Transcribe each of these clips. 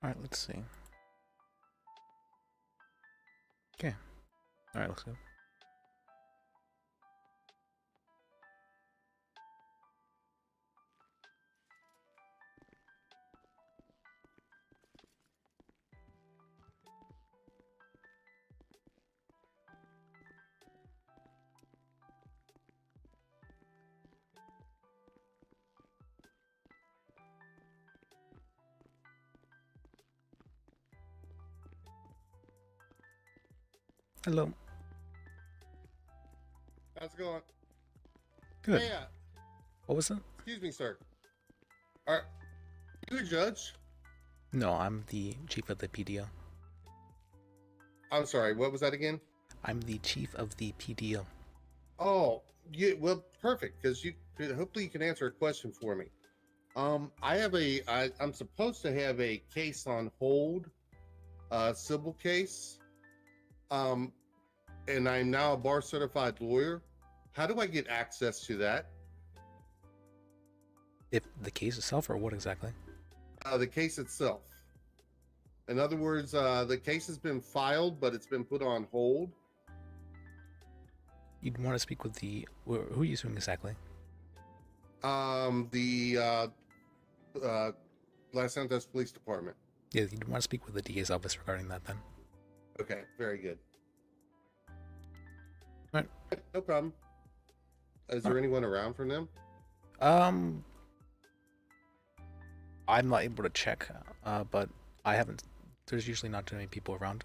Alright, let's see. Okay. Alright, let's go. Hello. How's it going? Good. Hey, What was it? excuse me, sir. Are you a judge? No, I'm the chief of the PDO. I'm sorry, what was that again? I'm the chief of the PDO. Oh, well, perfect, because hopefully you can answer a question for me. I'm supposed to have a case on hold, civil case. Um, and I'm now a bar certified lawyer. How do I get access to that? If the case itself, or what exactly? The case itself. In other words, the case has been filed, but it's been put on hold. You'd want to speak with the... Who are you suing exactly? The Los Santos Police Department. Yeah, you'd want to speak with the DA's office regarding that then. Okay, very good. Alright. No problem. Is there anyone around from them? I'm not able to check, but I haven't... There's usually not too many people around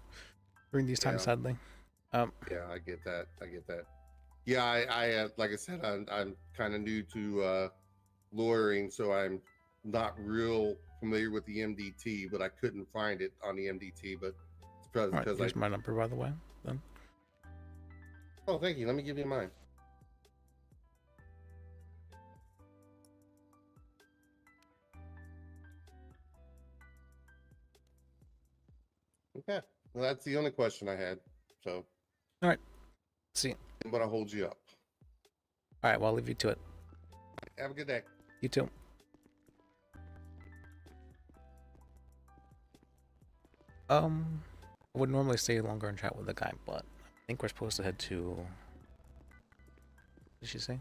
during these times, sadly. Yeah, I get that. Yeah, I like I said, I'm kind of new to lawyering, so I'm not real familiar with the MDT, but I couldn't find it on the MDT. But it's because Alright, here's my number, by the way, then. Oh, thank you. Let me give you mine. Okay. Well, that's the only question I had. So. All right. See. I'm gonna hold you up. All right. Well, I'll leave you to it. Have a good day. You too. I would normally stay longer and chat with the guy, but I think we're supposed to head to... What did she say?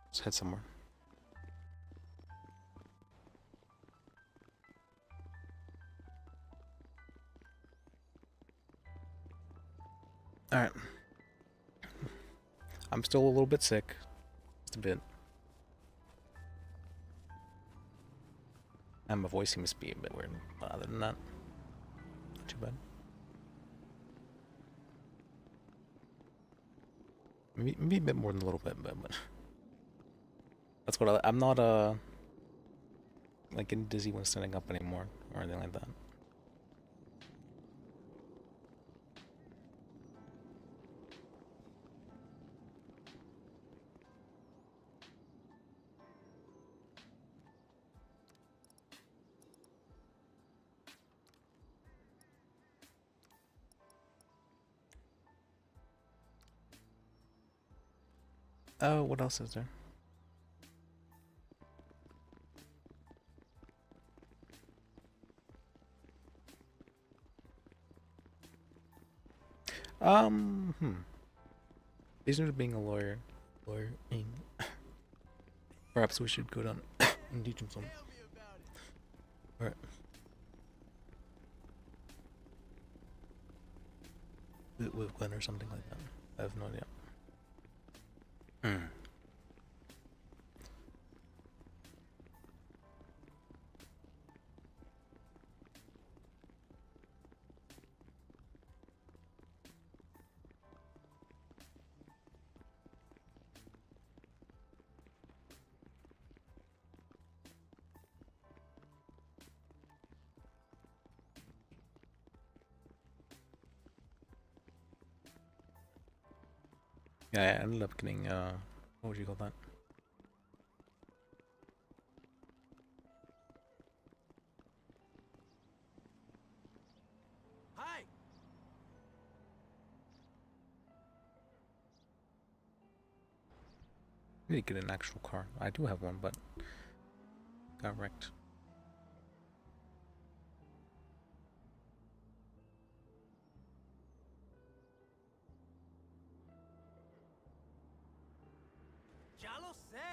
Let's head somewhere. Alright. I'm still a little bit sick. Just a bit. And my voice seems to be a bit weird, but other than that, not too bad. Maybe a bit more than a little bit, but that's what I'm not like getting dizzy when standing up anymore or anything like that. Oh, what else is there? These are being a lawyer. Lawyering. Perhaps we should go down and teach him something. Alright. With Glenn or something like that. I have no idea. Yeah, I ended up getting, what would you call that? Hi! I need to get an actual car. I do have one, but got wrecked. Ya lo sé.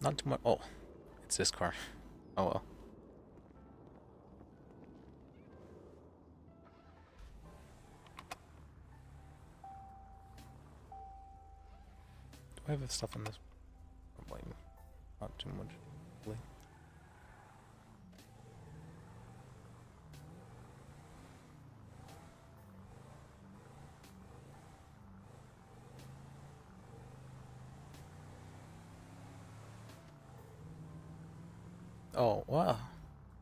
Not too much. Oh, it's this car. Oh well. Do I have stuff in this? Probably not too much. Really. Oh, wow.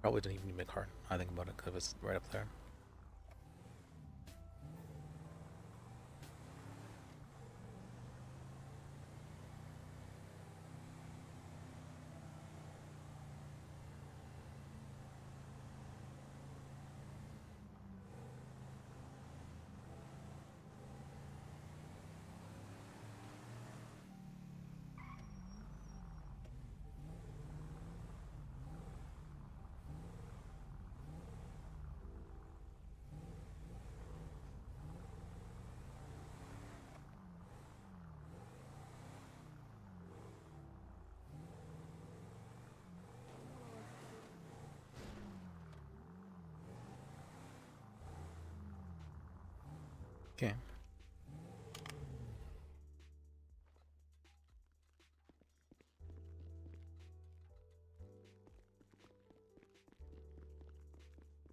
Probably didn't even need my card. I think about it because it was right up there. Okay.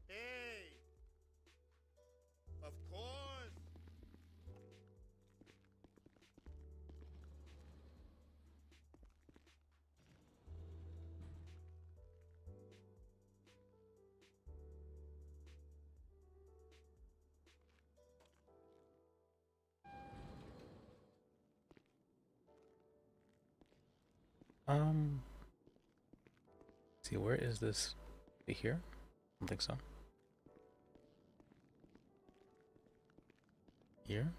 Hey. Of course. See, where is this? Here? I don't think so. Here?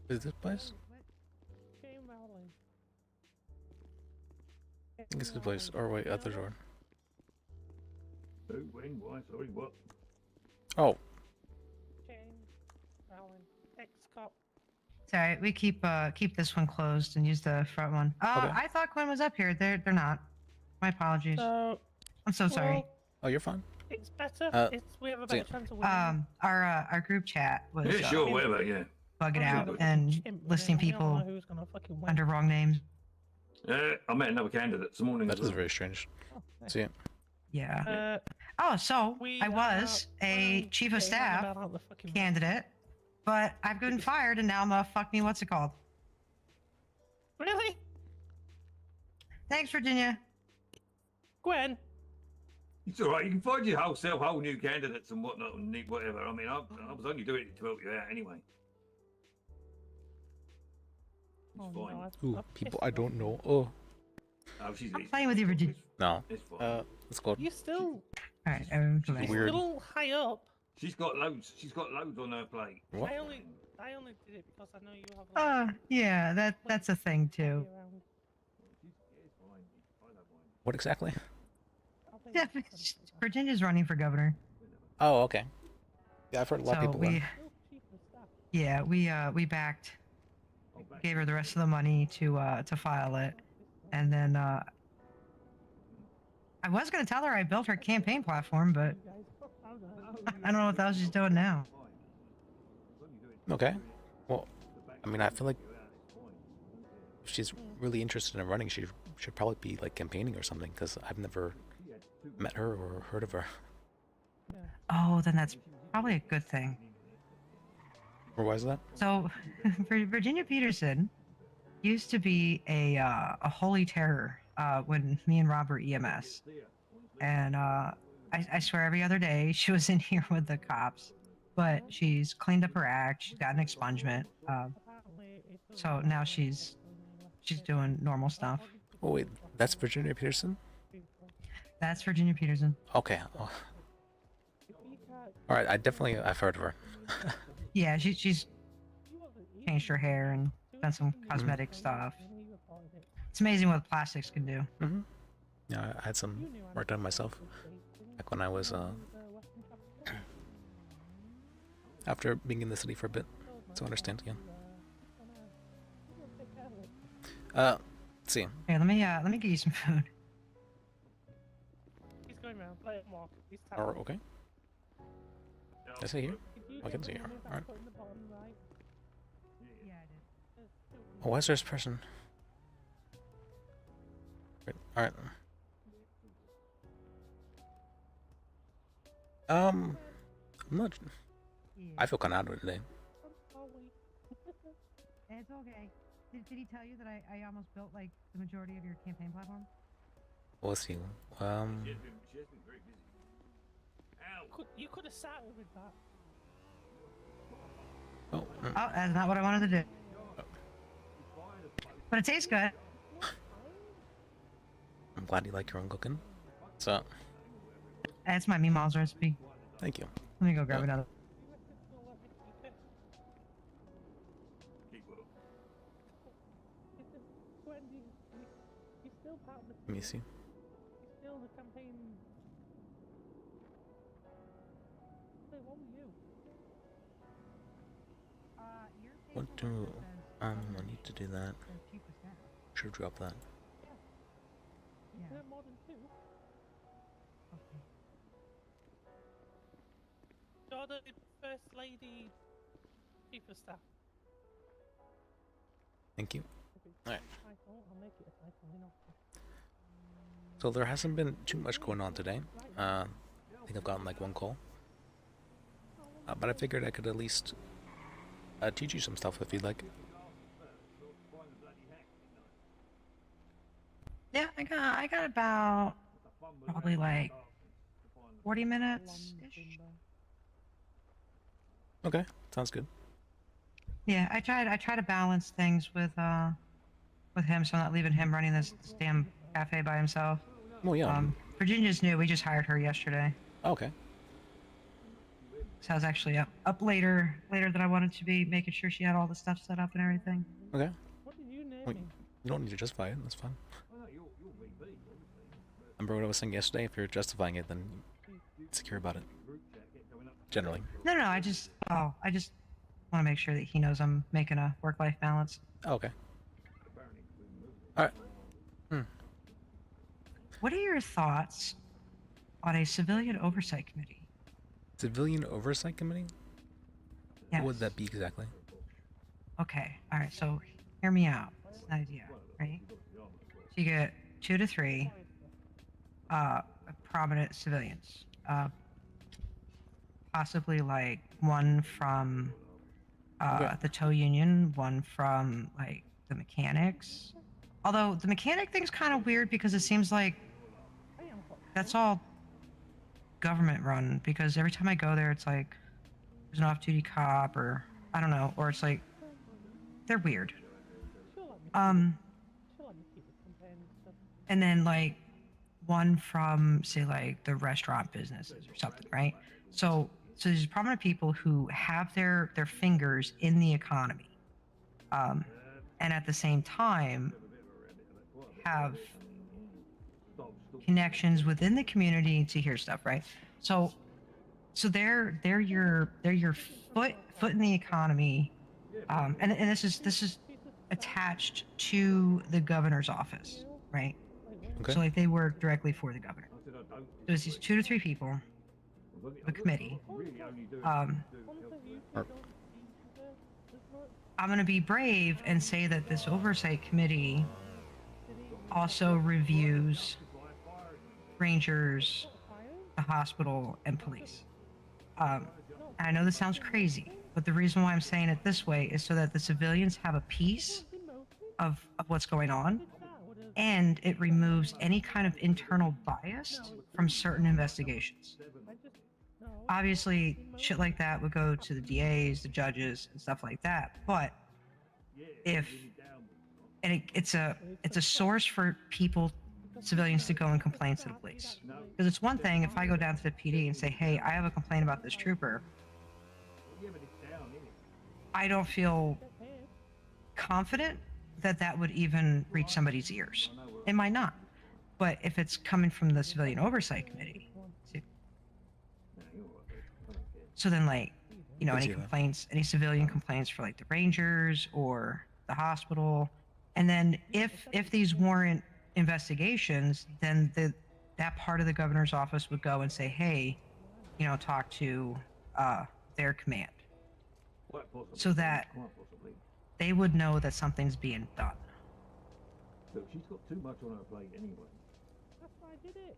Is this place? I think it's this place. Or wait, other door. Oh, when, why, sorry, what? Oh, Sorry, we keep this one closed and use the front one. Okay. I thought Quinn was up here. They're not. My apologies. I'm so sorry. oh, you're fine. It's better. We have a so better chance of winning. Our group chat was Yeah, sure, whatever, yeah. bugging Oh, out yeah. and Chimp, listing we don't know people who's gonna fucking win. under wrong names. I met another candidate this morning. That as is well. very strange. Oh, See, Yeah. Oh, so we I was a chief of getting staff about out the fucking candidate, but I've been fired and now I'm a fuck me. What's it called? Really, Thanks, Virginia. Gwen? It's all right. You can find yourself whole new candidates and whatnot and whatever. I mean, I was only doing it to help you out anyway. It's Oh, fine. no, ooh, I've people pissed I her don't off. know. Oh, Oh, she's I'm playing with you, Virginia. no. It's fine. Let's go. You still, All right, everyone come back. Weird. still high up. She's got loads. She's got loads on her plate. What? I only did it because I know you have. Like, Yeah, that's a thing too. around. It's fine. I don't mind. What exactly? I'll pay Yeah, you Virginia's running for governor. Oh, okay. Yeah, I've heard a lot So of people. we, Still chief of staff. yeah, we backed, gave her the rest of the money to file it, and then I was gonna tell her I built her campaign platform, but You guys, I don't know what the hell she's doing now. Okay. Well, I mean, I feel like if she's really interested in running, she should probably be like campaigning or something. Because I've never met her or heard of her. Oh, then that's probably a good thing. Or why is that? So, for Virginia Peterson, used to be a holy terror when me and Rob were EMS, and I swear every other day she was in here with the cops, but she's cleaned up her act. She's got an expungement, Apparently, it doesn't so work now like she's that, so like she's it- doing normal stuff. Oh wait, that's Virginia Peterson. That's Virginia Peterson. Okay. Oh, If you can't- all right. I've heard of her. Yeah, she's you wasn't- you changed her wasn't- hair and done some Mhm. cosmetic stuff. And he reported it. It's amazing what plastics can do. Mm-hmm. Yeah, I had You some knew work done myself back when I was after being in the city for a bit. So I understand. Yeah. Let's see. Here, let me get you some food. He's going round. Let him walk. He's Or tapping. okay. I see here. Did you I can get see the her. money that I Alright. put in the bottom right? Yeah, I did. There's still Oh, why is there this person? Right. All right. I'm not. I feel kind of out of it today. Oh, wait. It's okay. Did he tell you that I almost built like the majority of your campaign platform? We'll see. She has been very busy. Ow! You could have started with that. Oh, Oh, that's not what I wanted to do. But it tastes good. I'm glad you like your own cooking. So, That's my meatballs recipe. thank you. Let me go grab another. You reckon he'll let me keep it? Keep up. Wendy, he's still part of the. Let me see. He's still the campaign. Wait, what were you? What do I need to do that? Should drop that. You can have more than two. You're the first lady chief of staff. Thank you. If it's Alright. a title, I'll make it a title, you know. So there hasn't been too much going on today. I think I've gotten like one call. But I figured I could at least teach you some stuff if you'd like. Yeah, I got about probably like 40 minutes ish. Okay, sounds good. Yeah, I try to balance things with him, so I'm not leaving him running this damn cafe by himself. Well, yeah. Virginia's new. We just hired her yesterday, Okay. so I was actually up later than I wanted to be, making sure she had all the stuff set up and everything. Okay. What did you name Wait. him? You don't need to justify it. That's fine. Well, no, you're VP, obviously. Remember what I was saying yesterday? If you're justifying it, then secure about it. Group chat kept going up. Generally. No, I just want to make sure that he knows I'm making a work-life balance. Oh, okay. Apparently, we moved. All right. What are your thoughts on a civilian oversight committee? Civilian Oversight Committee? Yes. What would that be exactly? Okay. All right. So hear me out. It's an idea, right? So you get 2 to 3 prominent civilians, possibly like one from Okay. the tow union, one from like the mechanics. Although the mechanic thing's kind of weird because it seems like that's all government run, because every time I go there it's like there's an off-duty cop, or I don't know, or it's like they're weird. She'll let me keep it campaign and stuff. And then like one from say like the restaurant businesses or something, right? So there's prominent people who have their fingers in the economy, and at the same time have connections within the community to hear stuff, right? So they're your foot in the economy, and this is attached to the governor's office, right? Okay. So like they work directly for the governor. I said, I don't. So it's these 2 to 3 people, a committee. Really only do Or- I'm going to be brave and say that this oversight committee also reviews rangers, the hospital, and police. And I know this sounds crazy, but the reason why I'm saying it this way is so that the civilians have a piece of what's going on, and it removes any kind of internal bias from certain investigations. Obviously, shit like that would go to the DAs, the judges, and stuff like that. But if it's a source for people, civilians, to go and complain to the police. Because it's one thing if I go down to the PD and say, "Hey, I have a complaint about this trooper." I don't feel confident that that would even reach somebody's ears. It might not. But if it's coming from the Civilian Oversight Committee, so then, like, you know, Could any see that. complaints, any civilian complaints for like the Rangers or the hospital, and then if these warrant investigations, then that part of the governor's office would go and say, "Hey, you know, talk to their command," so that they would know that something's being done. Look, she's got too much on her plate anyway. That's why I did it.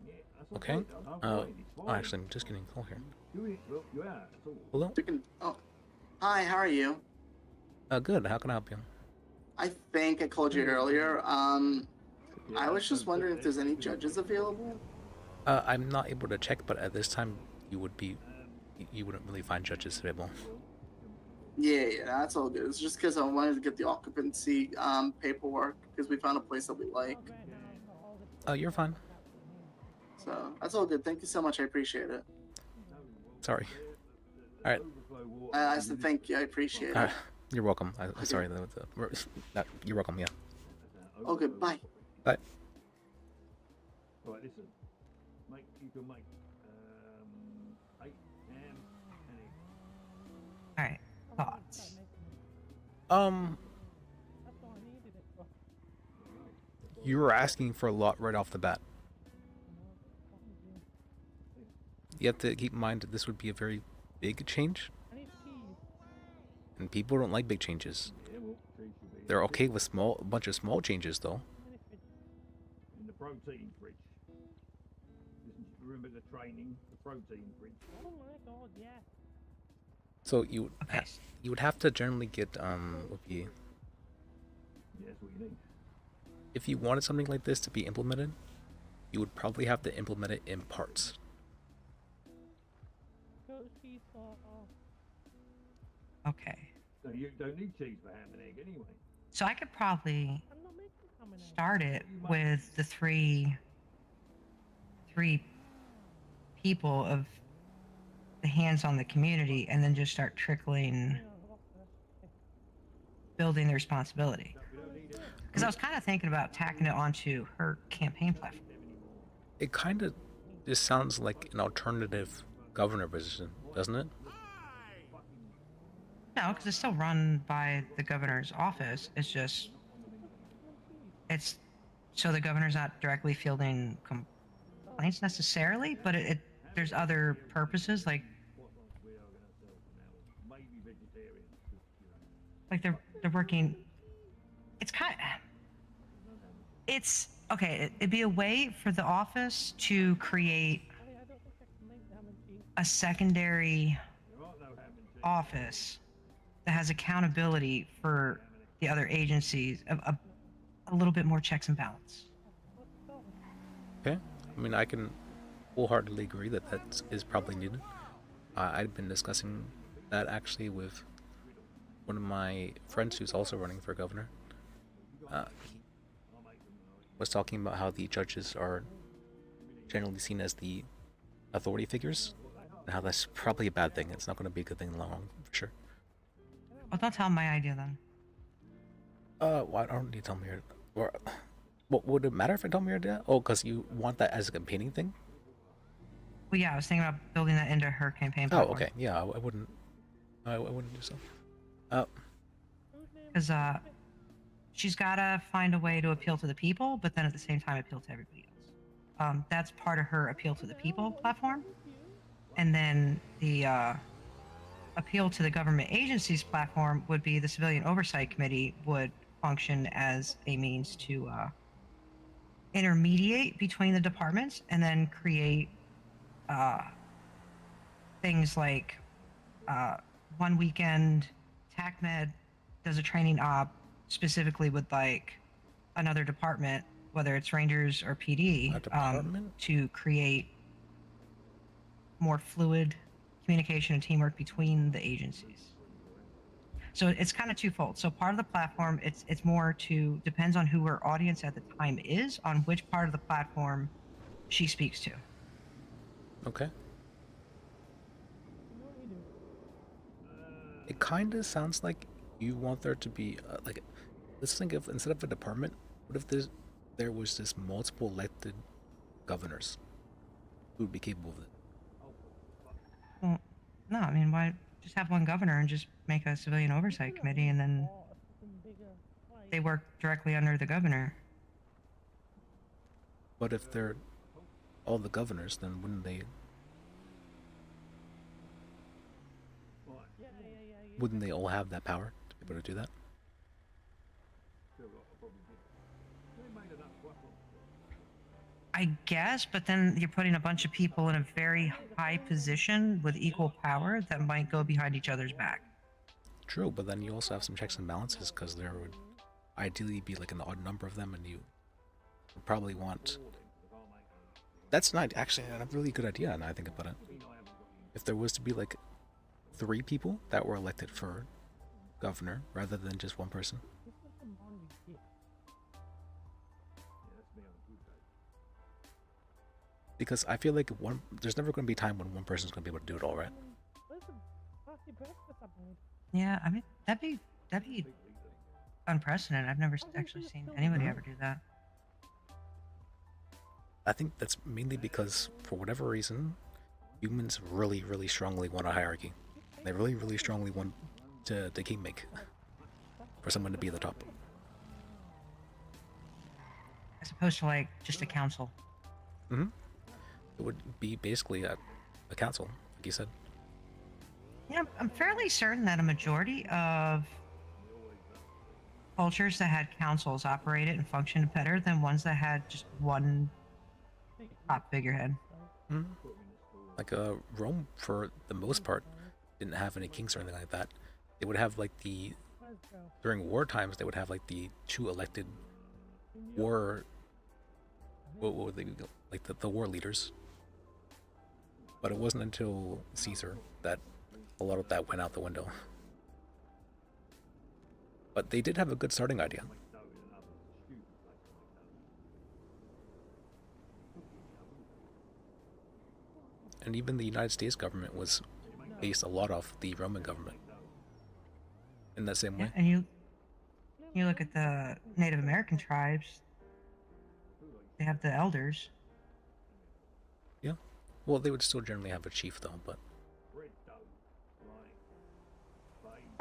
Yeah, that's Okay. okay. Oh, actually, I'm just getting a call here. Doing it, well, you are. That's all. Hello. Oh, hi. How are you? Good. How can I help you? I think I called you earlier. I was just wondering if there's any judges available. I'm not able to check, but at this time, you wouldn't really find judges available. Yeah, that's all good. It's just because I wanted to get the occupancy paperwork because we found a place that we like. You're fine. So that's all good. Thank you so much. I appreciate it. Sorry. All right. I said thank you. I appreciate it. You're welcome. I'm sorry. You're welcome. Yeah. Okay, bye. Bye. Right, listen. You can make 8 ham and eggs. All right, thoughts. That's all I needed it for. You were asking for a lot right off the bat. You have to keep in mind that this would be a very big change, I need keys. and people don't like big changes. Yeah, well, trees should be They're okay with a bunch of small changes, though. in the protein fridge. Remember the training, the protein fridge. Oh my god, yeah. So you Okay. would have to generally get would be Yeah, that's what you need. if you wanted something like this to be implemented, you would probably have to implement it in parts. Go to keys for. Okay. So you don't need cheese for ham and egg anyway. So I could probably I'm not making ham and eggs. start it with the three people of the hands on the community, and then just start trickling, building the responsibility. Because I was kind of thinking about tacking it onto her campaign platform. It kind of just sounds like an alternative governor position, doesn't it? No, because it's still run by the governor's office. It's so the governor's not directly fielding complaints necessarily, but there's other purposes, like Maybe vegetarian. they're working. It's okay. It'd be a way for the office to create I don't think I can make the ham and cheese. a secondary There aren't no ham and cheese. office that has accountability for the other agencies, a little bit more checks and balance. Okay. I mean, I can wholeheartedly agree that that is probably needed. I've been discussing that actually with one of my friends who's also running for governor. He was talking about how the judges are generally seen as the authority figures, and how that's probably a bad thing. It's not going to be a good thing in the long run, for sure. Well, don't tell them my idea then. Why don't you tell me your... Or, what would it matter if I told me your idea? Oh, because you want that as a campaigning thing? Well, yeah, I was thinking about building that into her campaign Oh, platform. okay. Yeah, I wouldn't... I wouldn't do so. Because she's got to find a way to appeal to the people, but then at the same time appeal to everybody else. That's part of her appeal to the people platform. And then the appeal to the government agencies platform would be the Civilian Oversight Committee would function as a means to intermediate between the departments, and then create things like one weekend TACMED does a training op specifically with like another department, whether it's Rangers or PD, A department? to create more fluid communication and teamwork between the agencies. So it's kind of twofold. So part of the platform, it's more to depends on who her audience at the time is, on which part of the platform she speaks to. Okay. It kind of sounds like you want there to be like, let's think of instead of a department, what if there was just multiple elected governors who would be capable of it? Well, no, I mean, why just have one governor and just make a civilian oversight committee, and then they work directly under the governor. But if they're all the governors, then wouldn't they? Wouldn't they all have that power to be able to do that? I guess, but then you're putting a bunch of people in a very high position with equal power that might go behind each other's back. True, but then you also have some checks and balances because there would ideally be like an odd number of them, and you would probably want. That's not actually a really good idea, now I think about it. If there was to be like 3 people that were elected for governor rather than just one person. Because I feel like there's never going to be a time when one person's going to be able to do it all, right? Yeah, I mean that'd be unprecedented. I've never actually seen anybody ever do that. I think that's mainly because, for whatever reason, humans really, really strongly want a hierarchy. They really, really strongly want the kingmaker for someone to be at the top. As opposed to like just a council. Mm-hmm. It would be basically a council, like you said. Yeah, I'm fairly certain that a majority of cultures that had councils operated and functioned better than ones that had just one top figurehead. Mm-hmm. Like Rome, for the most part, didn't have any kings or anything like that. They would have like during war times, they would have like the 2 elected war. What would they be? Like the war leaders. But it wasn't until Caesar that a lot of that went out the window. But they did have a good starting idea. And even the United States government was based a lot off the Roman government. In that same way. And you look at the Native American tribes, they have the elders. Yeah. Well, they would still generally have a chief though, but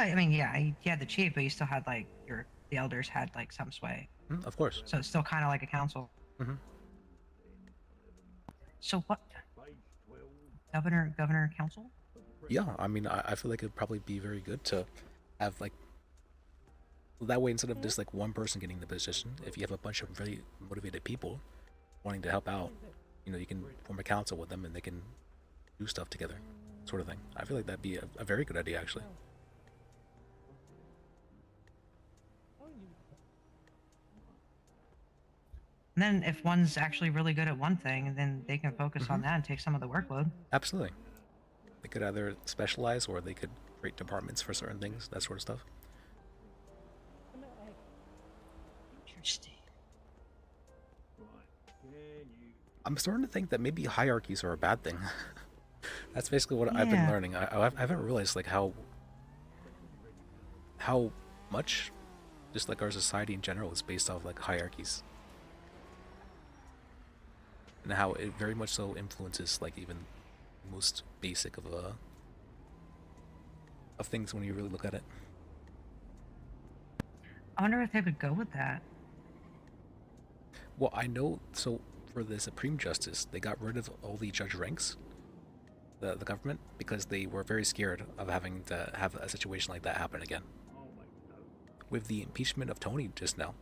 I mean, yeah, you had the chief, but you still had like the elders had like some sway. of course. So it's still kind of like a council. Mm-hmm. So what? Governor, council? Yeah, I mean, I feel like it'd probably be very good to have like that way, instead of just like one person getting the position. If you have a bunch of really motivated people wanting to help out, you can form a council with them and they can do stuff together, sort of thing. I feel like that'd be a very good idea, actually. And then if one's actually really good at one thing, then they can focus on that and take some of the workload. Absolutely. They could either specialize or they could create departments for certain things, that sort of stuff. Interesting. I'm starting to think that maybe hierarchies are a bad thing. That's basically what I've been learning. I haven't realized like how much just like our society in general is based off like hierarchies. And how it very much so influences like even the most basic of things when you really look at it. I wonder if they would go with that. Well, I know, so for the Supreme Justice, they got rid of all the judge ranks, the government, because they were very scared of having to have a situation like that happen again. With the impeachment of Tony just now,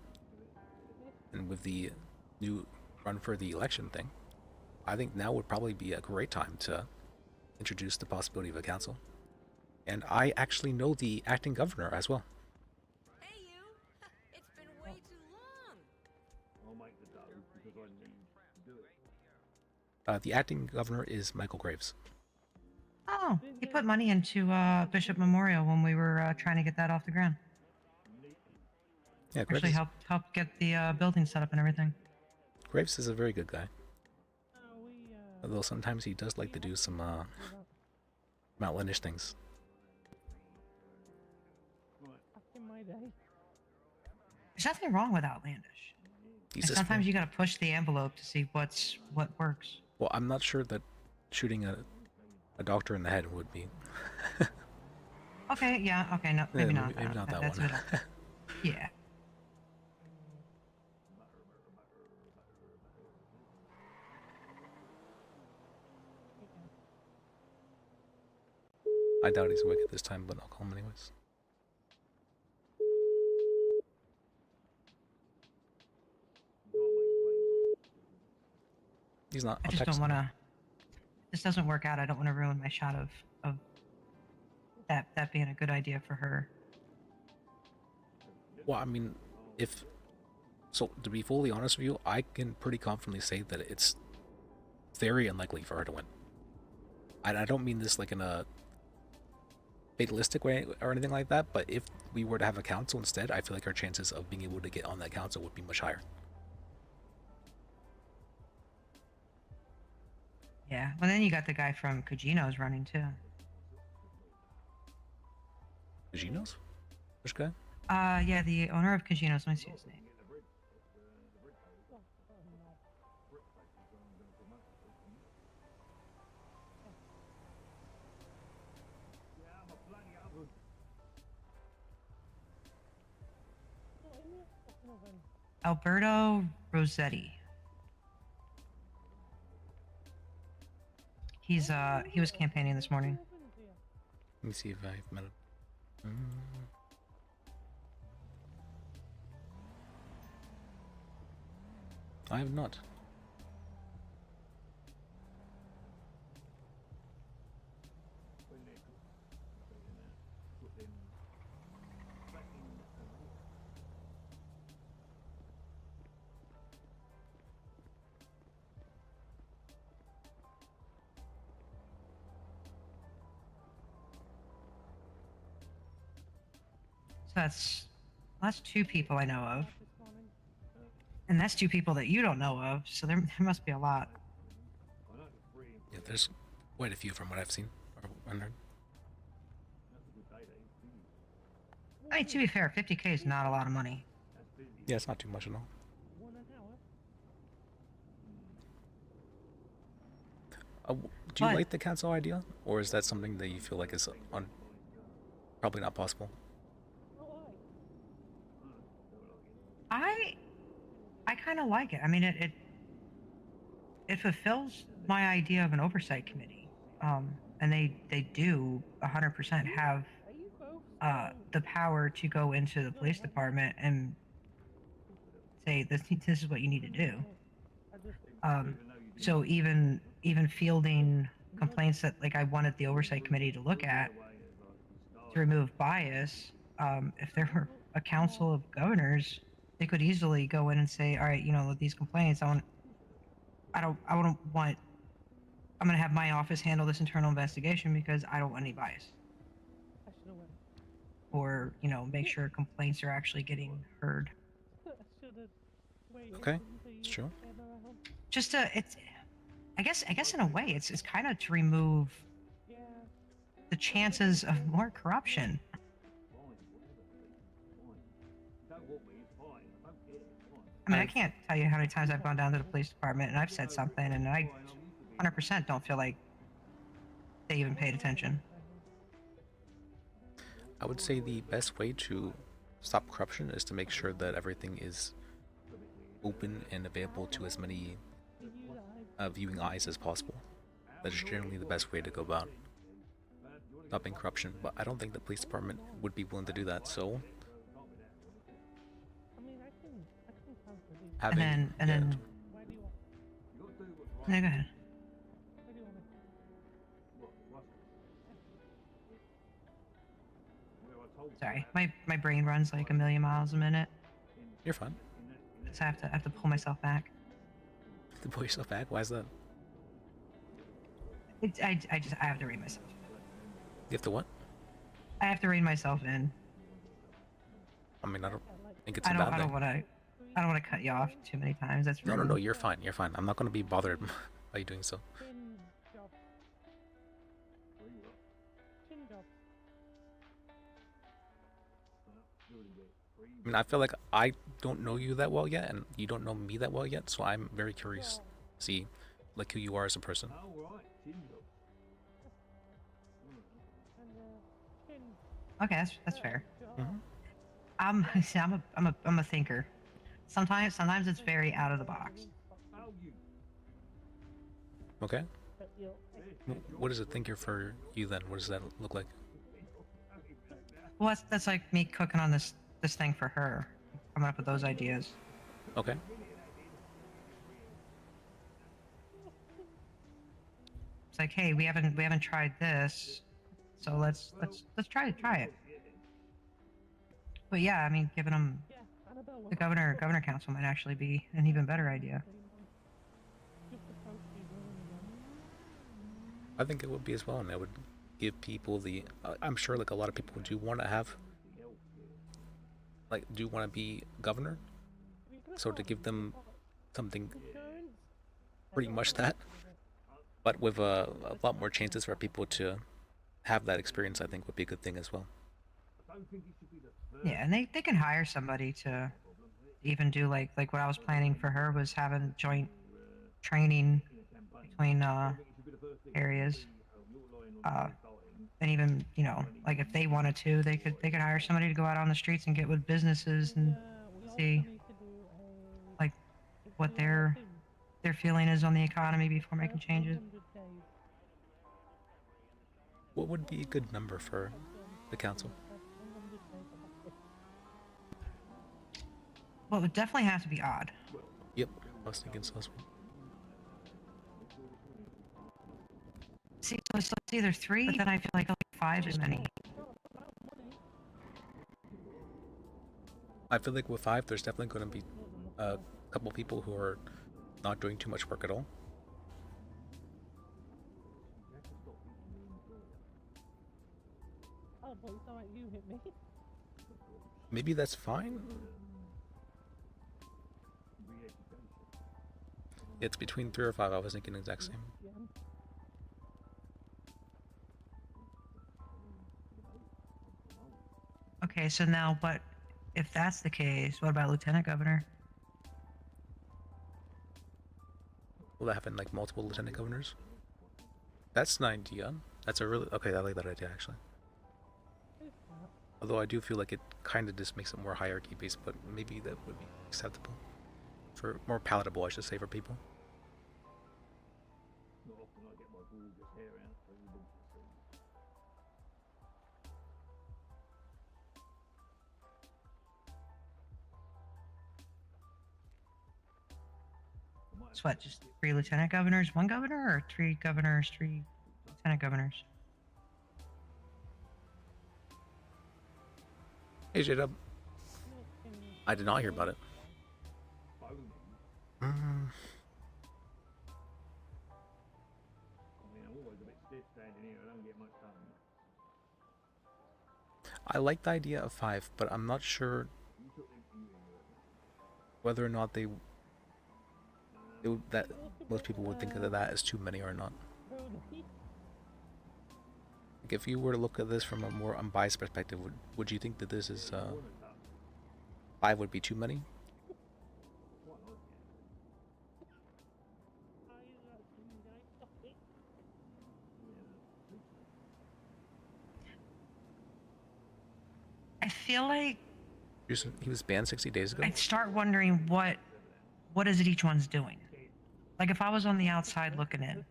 and with the new run for the election thing, I think now would probably be a great time to introduce the possibility of a council. And I actually know the acting governor as well. Hey, you! though, because I need to do it. The acting governor is Michael Graves. Oh, he put money into Bishop Memorial when we were trying to get that off the ground. Yeah, Graves. Actually helped get the building set up and everything. Graves is a very good guy. we, Although sometimes he does like to do some outlandish things. back in my day. There's nothing wrong with outlandish. He's And just sometimes you gotta push the envelope to see what works. well, I'm not sure that shooting a doctor in the head would be. Okay, yeah, okay, no, maybe not. Maybe not that That's one. a bit yeah. I doubt he's awake at this time, but I'll call him anyways. He's not. I I'll just text don't him. wanna this doesn't work out. I don't wanna ruin my shot of that being a good idea for her. Well, I mean, if so, to be fully honest with you, I can pretty confidently say that it's very unlikely for her to win. I don't mean this like in a fatalistic way or anything like that, but if we were to have a council instead, I feel like our chances of being able to get on that council would be much higher. Yeah. Well, then you got the guy from Cugino's running too. Ginos? Which guy? Yeah, the owner of Cugino's. Let me see his name. Alberto Rossetti. He was campaigning this morning. Let me see if I've met him. I have not. So that's two people I know of. And that's two people that you don't know of, so there must be a lot. Yeah, there's quite a few from what I've seen or heard. I mean, to be fair, 50K is not a lot of money. Yeah, it's not too much at all. Do you But- like the council idea, or is that something that you feel like is probably not possible? I kind of like it. I mean, it fulfills my idea of an oversight committee, and they do 100% have the power to go into the police department and say this is what you need to do. So even fielding complaints that like I wanted the oversight committee to look at to remove bias, if there were a council of governors, they could easily go in and say, all right, you know, with these complaints, I'm going to have my office handle this internal investigation because I don't want any bias. Or, you know, make sure complaints are actually getting heard. Okay, it's true. Just I guess in a way it's kind of to remove the chances of more corruption. I mean, I can't tell you how many times I've gone down to the police department and I've said something and I 100% don't feel like they even paid attention. I would say the best way to stop corruption is to make sure that everything is open and available to as many viewing eyes as possible. That is generally the best way to go about stopping corruption, but I don't think the police department would be willing to do that, so having, And then no, go ahead. Sorry, my brain runs like a million miles a minute. You're fine. So I have to pull myself back. To pull yourself back? Why is that? I have to rein myself. You have to what? I have to rein myself in. I mean, I don't think it's a I bad thing. don't want to cut you off too many times. That's rude. No, you're fine. You're fine. I'm not going to be bothered by you doing so. Chin job. Chin job. I mean, I feel like I don't know you that well yet, and you don't know me that well yet, so I'm very curious to see, like, who you are as a person. Chin Okay, that's fair. job. Mhm. I'm a thinker. Sometimes it's very out of the box. Okay. But you're What is a thinker for you then? What does that look like? Well, that's like me cooking on this thing for her, coming up with those ideas. Okay. It's like, hey, we haven't tried this, so let's try it. But yeah, I mean, giving them yeah, Annabelle. the governor council might actually be an even better idea. Just approach these women again. I think it would be as well, and it would give people the. I'm sure, like, a lot of people do want to have, like, do want to be governor. So to give them something pretty much that, but with a lot more chances for people to have that experience, I think would be a good thing as well. Yeah, and they can hire somebody to even do like what I was planning for her was having joint training between areas. And even, you know, like if they wanted to, they could hire somebody to go out on the streets and get with businesses and see like what their feeling is on the economy before making changes. What would be a good number for the council? Well, it would definitely have to be odd. Yep, I was thinking so as well. See, so it's either 3, but then I feel like 5 is many. I feel like with 5, there's definitely going to be a couple people who are not doing too much work at all. Oh, boy, it's alright, you hit me. Maybe that's fine. It's between 3 or 5. I was thinking the exact same. Okay, so now what? If that's the case, what about lieutenant governor? Will that happen like multiple lieutenant governors? That's an idea. That's a really okay. I like that idea actually. Although I do feel like it kind of just makes it more hierarchy based, but maybe that would be acceptable, for more palatable, I should say, for people. So what? Just 3 lieutenant governors, 1 governor, or 3 governors, 3 lieutenant governors? Hey, J-Dub. I did not hear about it. I like the idea of 5, but I'm not sure whether or not that most people would think that that is too many or not. Like, if you were to look at this from a more unbiased perspective, would you think that this is 5 would be too many? I feel like He was banned 60 days ago? I'd start wondering what is it each one's doing. Like if I was on the outside looking in,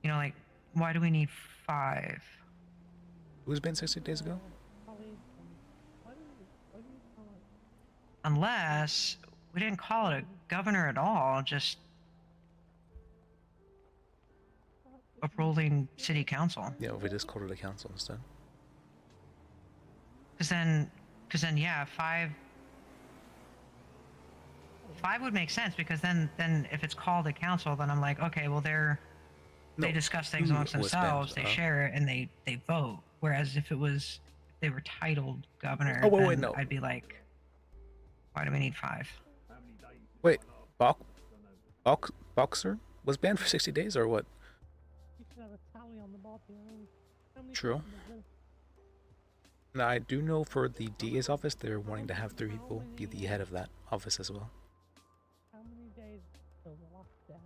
you know, like why do we need 5? Who was banned 60 days ago? Unless we didn't call it a governor at all, just a ruling city council. Yeah, we just called it a council instead. Because then, yeah, 5 5 would make sense because then if it's called a council, then I'm like, okay, well they No, discuss things 2 amongst was banned. themselves, they share it, and they vote. Whereas if they were titled governor, Oh, wait, then no. I'd be like, why do we need 5? Wait, Boxer was banned for 60 days or what? You should have a tally on the board here. How many True. people is there? Now, I do know for the DA's office, they're wanting to have 3 people be the head of that office as well. How many days till the last death?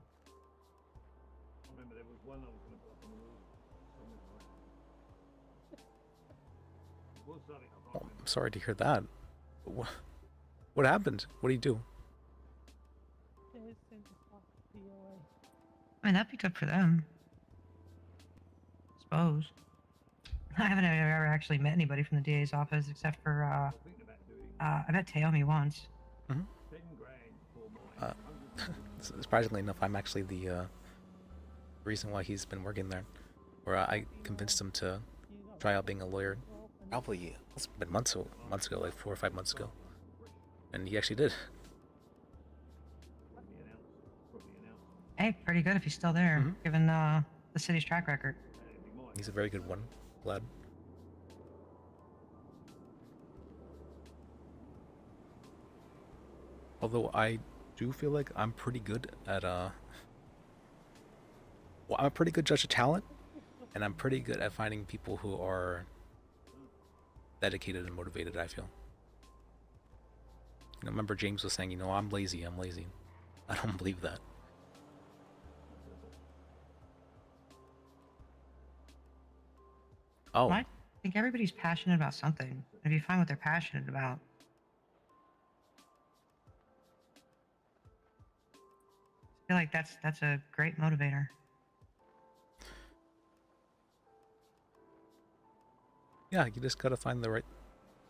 I remember there was one I was going to put up on the wall. It was something I can't Oh, remember. I'm sorry to hear that. What happened? What did he do? Days since last DOA. I mean, that'd be good for them. Suppose. I haven't ever actually met anybody from the DA's office except for Thinking about doing I met Taomi once. 10 grand for mine. Surprisingly enough, I'm actually the reason why he's been working there. Where I convinced him to try out being a lawyer. Probably it's been months ago, like 4 or 5 months ago, and he actually did. Probably an ounce. Hey, pretty good if he's still there, Mhm. given the city's track record. That'd be mine. He's a very good one. Glad. Although I do feel like I'm pretty good at well, I'm a pretty good judge of talent, and I'm pretty good at finding people who are dedicated and motivated. I feel. You know, remember James was saying, I'm lazy. I don't believe that. Oh, Well, I think everybody's passionate about something. If you find what they're passionate about, I feel like that's a great motivator. yeah, you just gotta find the right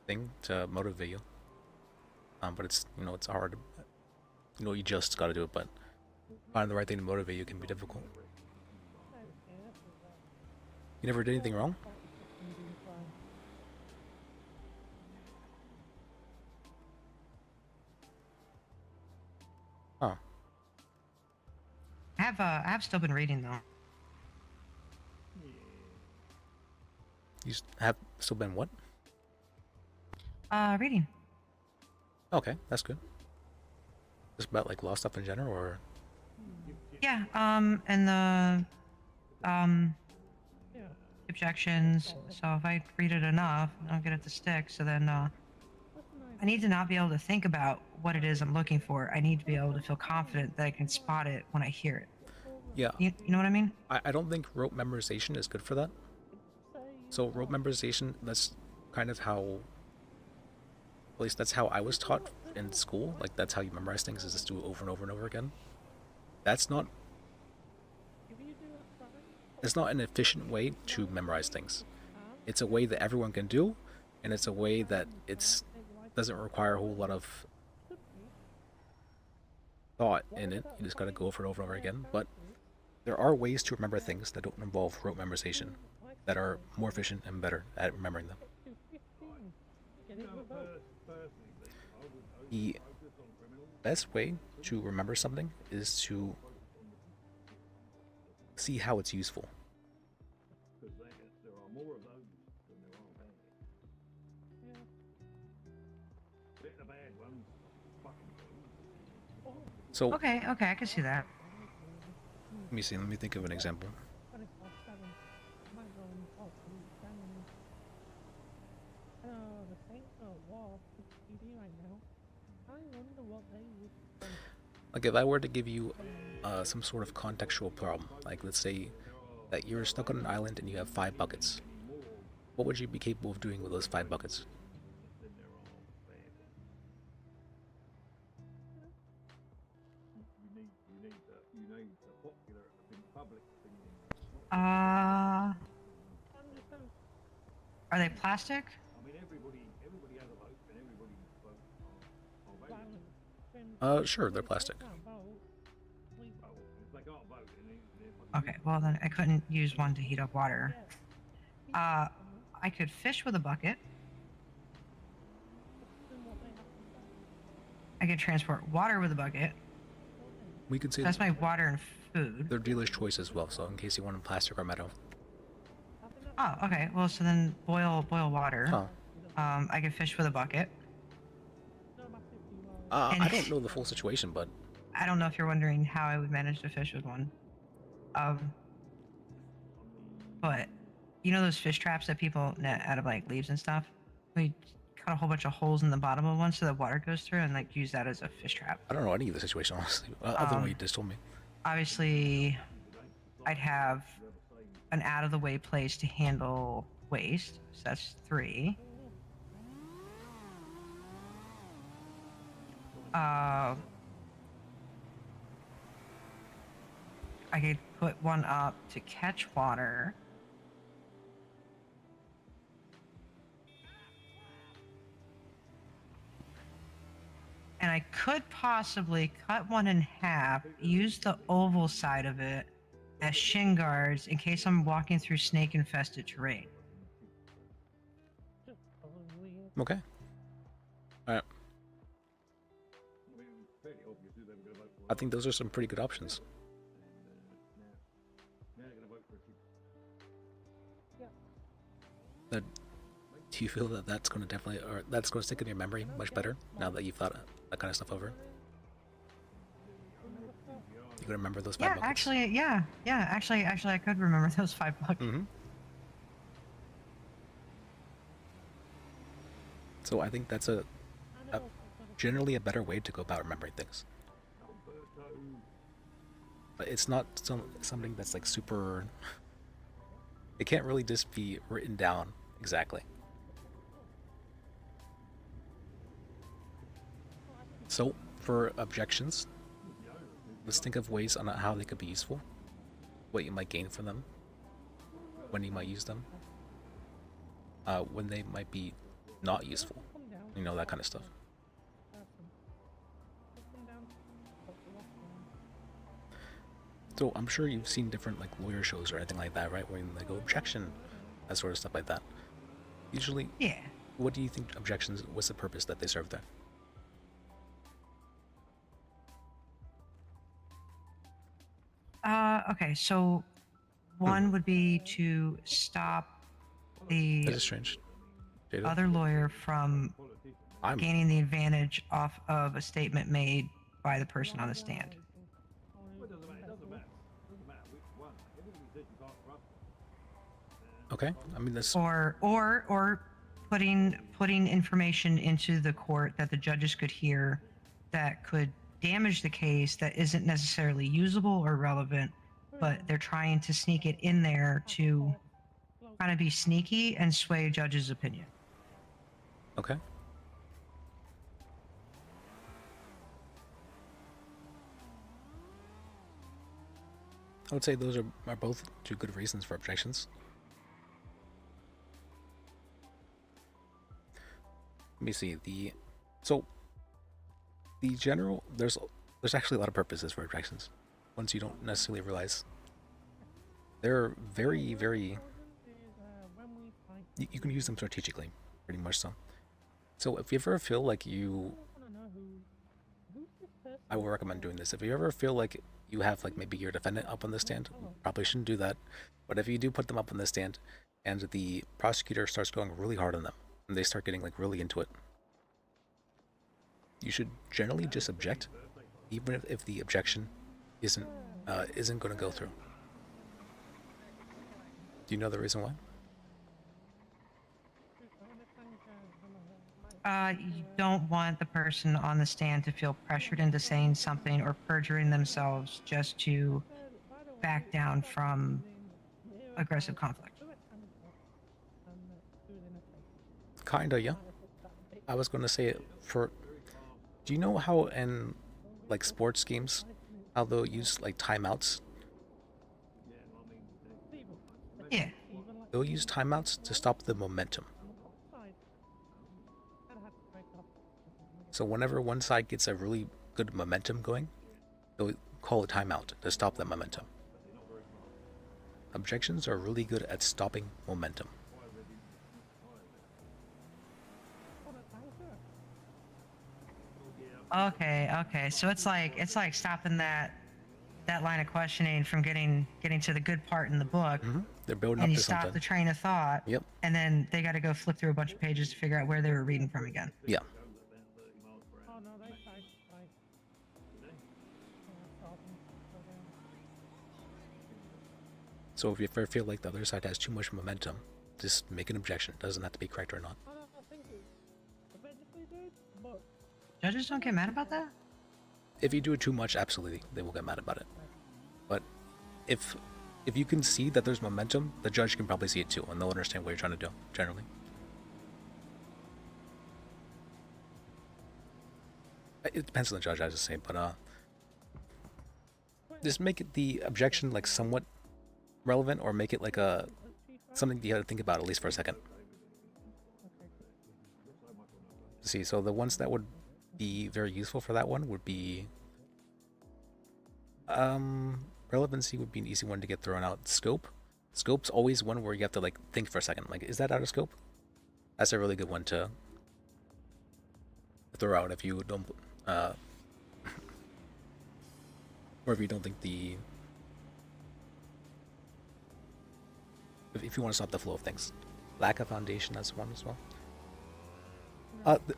thing to motivate you. But it's it's hard. You just gotta do it, but finding the right thing to motivate you can be difficult. You never did anything wrong? Huh. I have still been reading though. Have still been what? Reading. Okay, that's good. Just about like law stuff in general, or Yeah. And the objections. So if I read it enough, I'll get it to stick. So then I need to not be able to think about what it is I'm looking for. I need to be able to feel confident that I can spot it when I hear it. yeah. You know what I mean? I don't think rote memorization is good for that. So rote memorization, that's kind of how, at least that's how I was taught in school. Like that's how you memorize things, is just do it over and over and over again. That's not. It's not an efficient way to memorize things. It's a way that everyone can do, and it's a way that doesn't require a whole lot of thought in it. You just gotta go over it over and over again. But there are ways to remember things that don't involve rote memorization that are more efficient and better at remembering them. The best way to remember something is to see how it's useful. Because there are more of those than there are bad. The bad ones fucking So Okay, I can see that. let me see. Let me think of an example. 24/7. Might go and talk to these families. The Saints are at war with TV right now. I wonder what they would say. Like if I were to give you some sort of contextual problem, like let's say that you're stuck on an island and you have 5 buckets. What would you be capable of doing with those 5 buckets? than there are bad. You need the popular public opinion. Are they plastic? I mean, everybody has a vote, and everybody votes on values. Violence. Sure, they're plastic. Can't vote. Please Oh, if they can't vote, then they're fucking Okay, well then I couldn't use one to heat up water. I could fish with a bucket. I could transport water with a bucket. We could say That's my water and food. they're dealer's choice as well. So in case you want plastic or metal. Oh, okay. Well, so then boil water. Oh. I can fish with a bucket. I don't know the full situation, but I don't know if you're wondering how I would manage to fish with one. But you know those fish traps that people net out of like leaves and stuff? We cut a whole bunch of holes in the bottom of one so the water goes through and like use that as a fish trap. I don't know any of the situation honestly, other than what you just told me. Obviously, I'd have an out of the way place to handle waste. So that's 3. I could put one up to catch water. And I could possibly cut one in half, use the oval side of it as shin guards in case I'm walking through snake infested terrain. Okay. Alright. I think those are some pretty good options. That, do you feel that that's going to definitely, or that's going to stick in your memory much better now that you've thought that kind of stuff over? You can remember those 5 Yeah, buckets? actually, yeah. Actually, I could remember those 5 buckets. Mm-hmm. So I think that's a generally a better way to go about remembering things. But it's not something that's like super. It can't really just be written down exactly. So for objections, let's think of ways on how they could be useful, what you might gain from them, when you might use them, when they might be not useful, you know, that kind of stuff. So I'm sure you've seen different like lawyer shows or anything like that, right? Where they go objection, that sort of stuff like that. Usually, Yeah. what do you think objections? What's the purpose that they serve there? Okay, so one would be to stop the That is strange. Jada? other lawyer from I'm gaining the advantage off of a statement made by the person on the stand. okay. I mean, this. Or putting information into the court that the judges could hear that could damage the case that isn't necessarily usable or relevant, but they're trying to sneak it in there to kind of be sneaky and sway a judge's opinion. Okay. I would say those are both 2 good reasons for objections. Let me see so the general there's actually a lot of purposes for objections. Ones you don't necessarily realize. They're very, very. You can use them strategically, pretty much so. So if you ever feel like I will recommend doing this. If you ever feel like you have like maybe your defendant up on the stand, probably shouldn't do that. But if you do put them up on the stand, and the prosecutor starts going really hard on them, and they start getting like really into it, you should generally just object, even if the objection isn't going to go through. Do you know the reason why? You don't want the person on the stand to feel pressured into saying something or perjuring themselves just to back down from aggressive conflict. Kinda, yeah. I was going to say do you know how in like sports games, how they'll use like timeouts? Yeah. They'll use timeouts to stop the momentum. So whenever one side gets a really good momentum going, they'll call a timeout to stop that momentum. Objections are really good at stopping momentum. Okay. So it's like stopping that line of questioning from getting to the good part in the book, They're building and up you to stop something. the train of thought. Yep. And then they got to go flip through a bunch of pages to figure out where they were reading from again. Yeah. Oh no, they tried like. Stopping. Okay. So if you ever feel like the other side has too much momentum, just make an objection. It doesn't have to be correct or not. I don't think it eventually did, but Judges don't get mad about that. If you do it too much, absolutely, they will get mad about it. But if you can see that there's momentum, the judge can probably see it too, and they'll understand what you're trying to do, generally. It depends on the judge, I have to say, but just make it the objection like somewhat relevant, or make it like something you have to think about at least for a second. See, so the ones that would be very useful for that one would be relevancy would be an easy one to get thrown out. Scope's always one where you have to like think for a second, like, is that out of scope? That's a really good one to throw out if you don't or if you don't think if you want to stop the flow of things. Lack of foundation, that's one as well.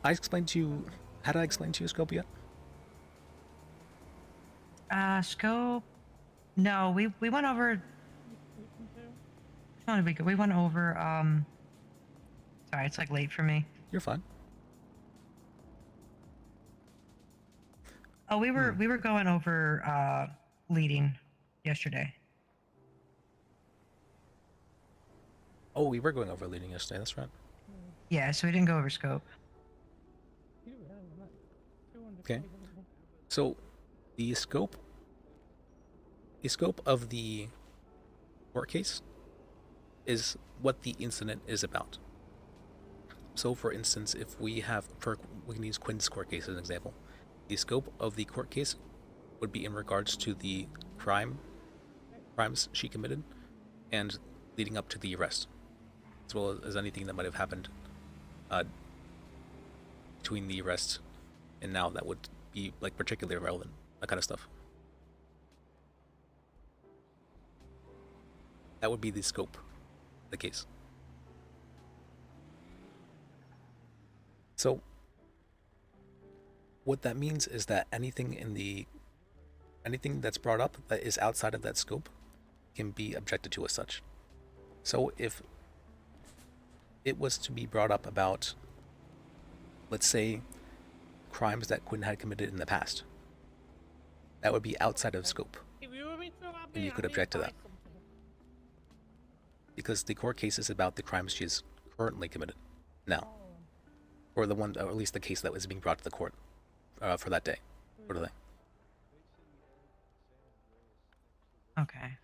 I explained to you. How did I explain to you scope yet? Scope. No, we went over. Which one did we go? We went over. Sorry, it's like late for me. You're fine. Oh, we were going over leading yesterday. Oh, we were going over leading yesterday. That's right. Yeah, so we didn't go over scope. Okay. So, the scope of the court case is what the incident is about. So, for instance, if we can use Quinn's court case as an example. The scope of the court case would be in regards to the crimes she committed and leading up to the arrest, as well as anything that might have happened between the arrest and now that would be like particularly relevant, that kind of stuff. That would be the scope of the case. So what that means is that anything that's brought up that is outside of that scope can be objected to as such. So if it was to be brought up about, let's say, crimes that Quinn had committed in the past, that would be outside of scope, and you could object to that, because the court case is about the crimes she has currently committed now, or the one, or at least the case that was being brought to the court for that day, for today. Okay.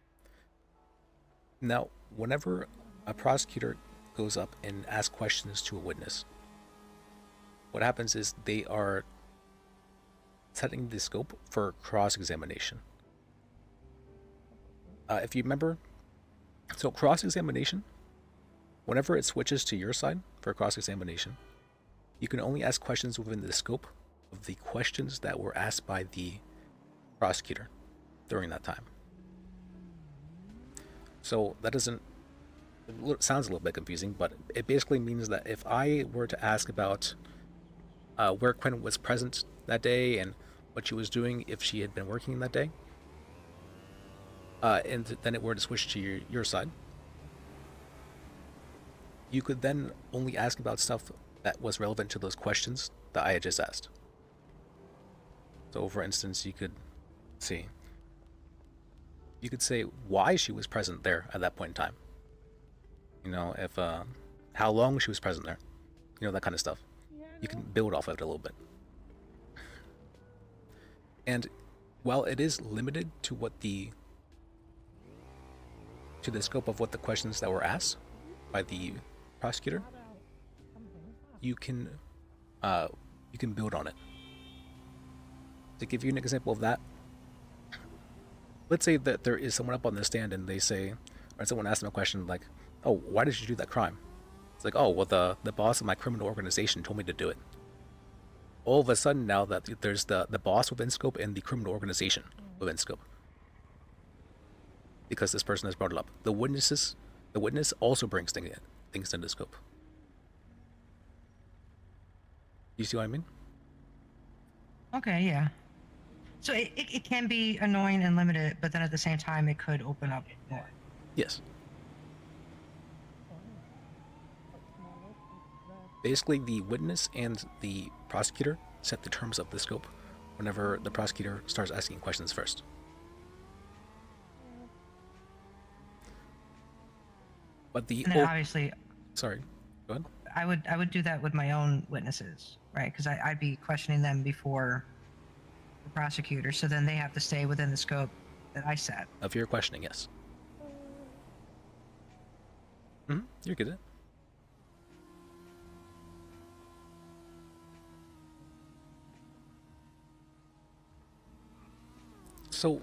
Now, whenever a prosecutor goes up and asks questions to a witness, what happens is they are setting the scope for cross-examination. If you remember, so cross-examination, whenever it switches to your side for cross-examination, you can only ask questions within the scope of the questions that were asked by the prosecutor during that time. So that doesn't, it sounds a little bit confusing, but it basically means that if I were to ask about where Quinn was present that day and what she was doing if she had been working that day, and then it were to switch to your side, you could then only ask about stuff that was relevant to those questions that I had just asked. So for instance, you could say why she was present there at that point in time. You know, if how long she was present there. You know, that kind of stuff. You can build off of it a little bit. And while it is limited to the scope of what the questions that were asked by the prosecutor, you can build on it. To give you an example of that, let's say that there is someone up on the stand and they say, or someone asks them a question like, "Oh, why did you do that crime?" It's like, "Oh, well, the boss of my criminal organization told me to do it." all of a sudden now that there's the boss within scope and the criminal organization within scope, because this person has brought it up. The witness also brings things into scope. You see what I mean? Okay, yeah. So it can be annoying and limited, but then at the same time, it could open up more. Yes. Basically, the witness and the prosecutor set the terms of the scope whenever the prosecutor starts asking questions first. But the And then obviously, sorry, go ahead. I would do that with my own witnesses, right? Because I'd be questioning them before the prosecutor, so then they have to stay within the scope that I set. Of your questioning, yes. You're good at it. So,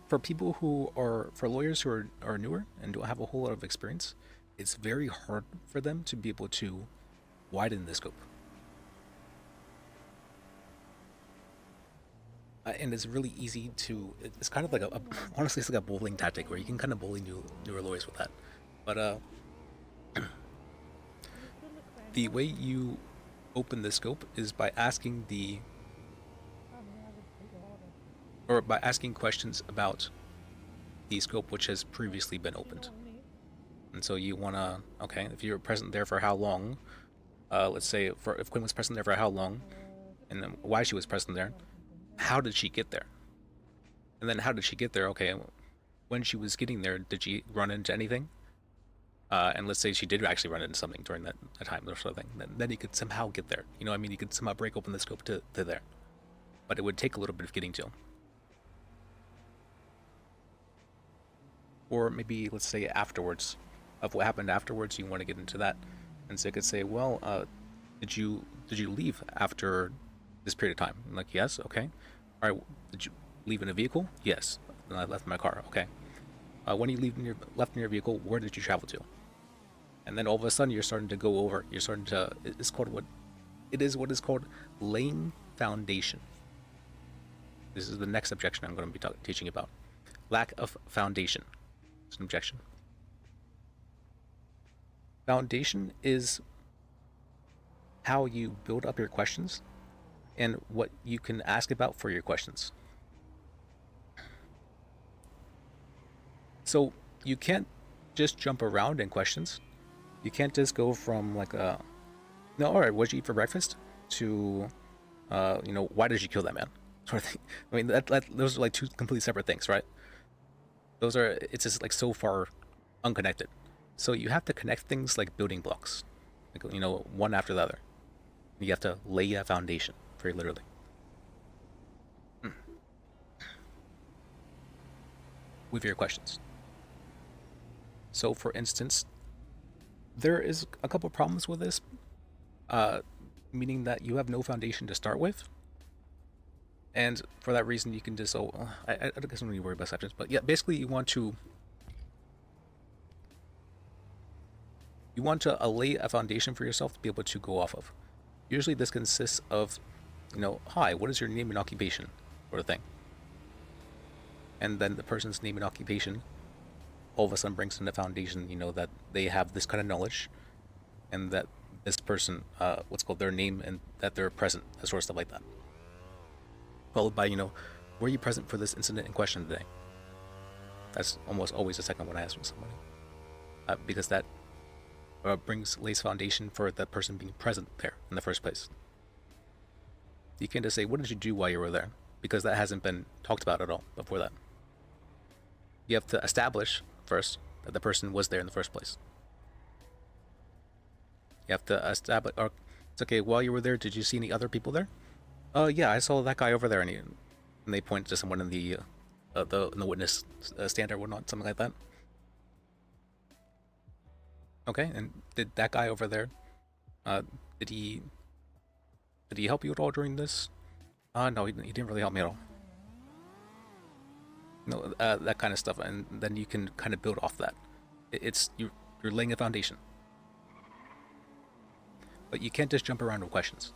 for people who are, for lawyers who are newer and don't have a whole lot of experience, it's very hard for them to be able to widen the scope. And it's really easy to, it's kind of like honestly, it's like a bowling tactic where you can kind of bully newer lawyers with that. But the way you open the scope is by asking by asking questions about the scope which has previously been opened. And so you want to, okay, if you were present there for how long, let's say if Quinn was present there for how long, and then why she was present there, how did she get there? And then how did she get there? Okay, when she was getting there, did she run into anything? And let's say she did actually run into something during that time or something, then you could somehow get there. You know what I mean? You could somehow break open the scope to there. But it would take a little bit of getting to. Or maybe, let's say, afterwards, of what happened afterwards, you want to get into that. And so you could say, well, did you leave after this period of time? I'm like, yes, okay. All right, did you leave in a vehicle? Yes. And I left my car, okay. When you left in your vehicle, where did you travel to? And then all of a sudden, you're starting to go over, it's called what is called laying foundation. This is the next objection I'm going to be teaching about. Lack of foundation. It's an objection. Foundation is how you build up your questions and what you can ask about for your questions. So you can't just jump around in questions. You can't just go from like no, all right, what'd you eat for breakfast? To, why did you kill that man? Sort of thing. I mean, those are like two completely separate things, right? It's just like so far unconnected. So you have to connect things like building blocks, like, one after the other. You have to lay a foundation, very literally. With your questions. So, for instance, there is a couple problems with this, meaning that you have no foundation to start with. And for that reason, you can just, I guess I'm not really worried about exceptions, but yeah, basically you want to lay a foundation for yourself to be able to go off of. Usually this consists of, hi, what is your name and occupation, sort of thing. And then the person's name and occupation all of a sudden brings in the foundation, that they have this kind of knowledge, and that this person, what's called their name, and that they're present, that sort of stuff like that. Followed by, were you present for this incident in question today? That's almost always the second one I ask from somebody. Because that lays foundation for that person being present there in the first place. You can't just say, what did you do while you were there? Because that hasn't been talked about at all before that. You have to establish first that the person was there in the first place. You have to establish, or it's okay, while you were there, did you see any other people there? Yeah, I saw that guy over there, and they point to someone in the witness stand or whatnot, something like that. Okay, and did that guy over there, did he help you at all during this? No, he didn't really help me at all. No, that kind of stuff, and then you can kind of build off that. You're laying a foundation. but you can't just jump around with questions.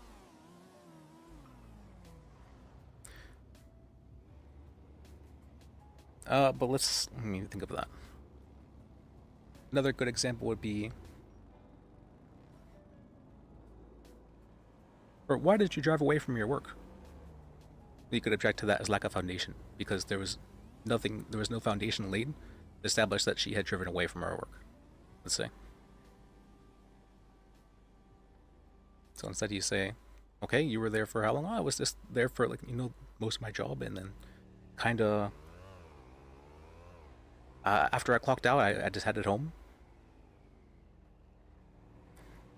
But let me think of that. Another good example would be, or why did you drive away from your work? You could object to that as lack of foundation, because there was no foundation laid to establish that she had driven away from her work, let's say. So instead you say, okay, you were there for how long? Oh, I was just there for most of my job, and then kinda after I clocked out, I just headed home.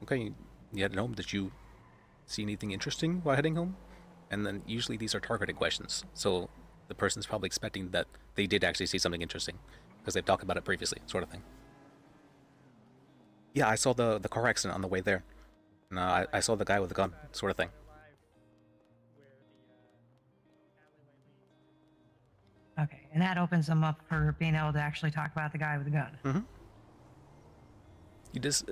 Okay, you headed home. Did you see anything interesting while heading home? And then usually these are targeted questions, so the person's probably expecting that they did actually see something interesting because they've talked about it previously, sort of thing. Yeah, I saw the car accident on the way there. And I saw the guy with the gun, sort of thing. Okay, and that opens them up for being able to actually talk about the guy with the gun. Mm-hmm. You just...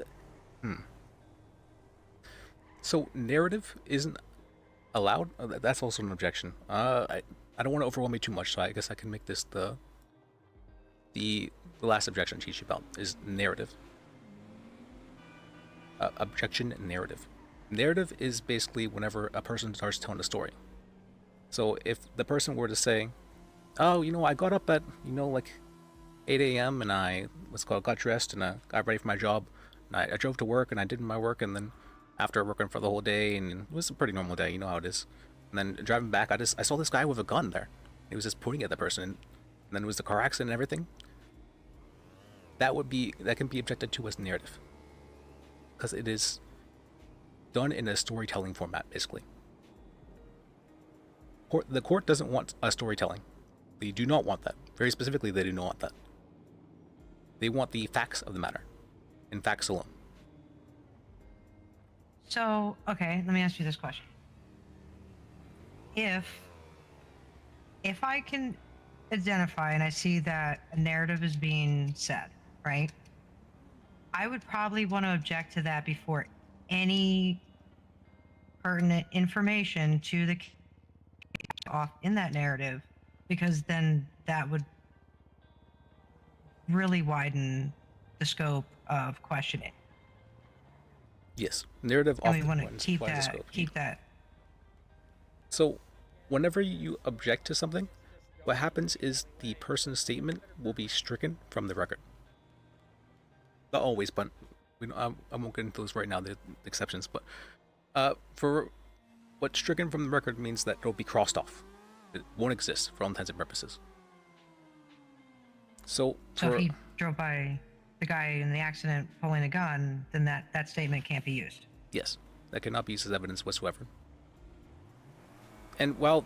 So, narrative isn't allowed? That's also an objection. I don't want to overwhelm you too much, so I guess I can make this the last objection on cheat sheet about is narrative. Objection narrative. Narrative is basically whenever a person starts telling a story. So if the person were to say, oh, I got up at, 8 a.m. and I got dressed and I got ready for my job, and I drove to work and I did my work, and then after working for the whole day, and it was a pretty normal day, you know how it is. And then driving back, I saw this guy with a gun there. He was just pointing at the person, and then it was the car accident and everything. That can be objected to as narrative, because it is done in a storytelling format, basically. The court doesn't want a storytelling. They do not want that. Very specifically, they do not want that. They want the facts of the matter, and facts alone. So, okay, let me ask you this question. If I can identify and I see that a narrative is being said, right? I would probably want to object to that before any pertinent information to the off in that narrative, because then that would really widen the scope of questioning. Yes, narrative And we often want to widens keep the scope. that. So, whenever you object to something, what happens is the person's statement will be stricken from the record. Not always, but I won't get into those right now, the exceptions, but for what's stricken from the record means that it'll be crossed off. It won't exist for all intents and purposes. So if he drove by the guy in the accident pulling a gun, then that statement can't be used. Yes, that cannot be used as evidence whatsoever. And while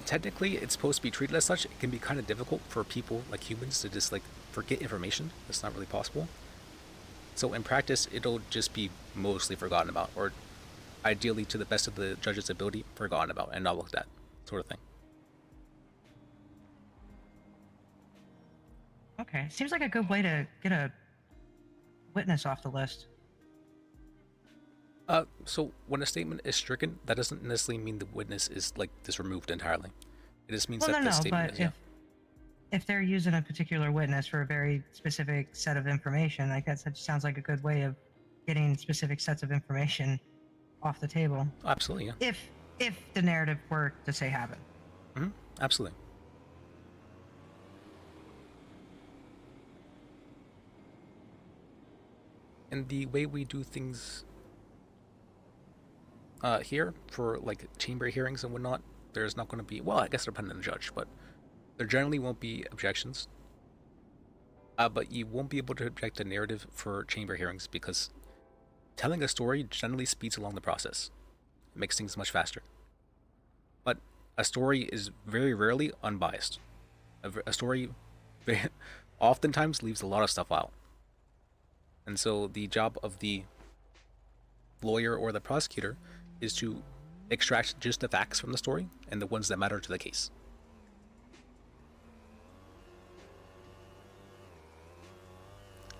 technically it's supposed to be treated as such, it can be kind of difficult for people like humans to just forget information. That's not really possible. So in practice, it'll just be mostly forgotten about, or ideally, to the best of the judge's ability, forgotten about and not looked at, sort of thing. Okay, seems like a good way to get a witness off the list. So when a statement is stricken, that doesn't necessarily mean the witness is just removed entirely. It just means that the statement is, if they're using a particular witness for a very specific set of information, I guess that just sounds like a good way of getting specific sets of information off the table. Absolutely, yeah. If the narrative were to say happen. Mm-hmm. Absolutely. And the way we do things here for chamber hearings and whatnot, there's not going to be, well, I guess it depends on the judge, but there generally won't be objections. But you won't be able to object to narrative for chamber hearings because telling a story generally speeds along the process. It makes things much faster. But a story is very rarely unbiased. A story oftentimes leaves a lot of stuff out. And so the job of the lawyer or the prosecutor is to extract just the facts from the story and the ones that matter to the case.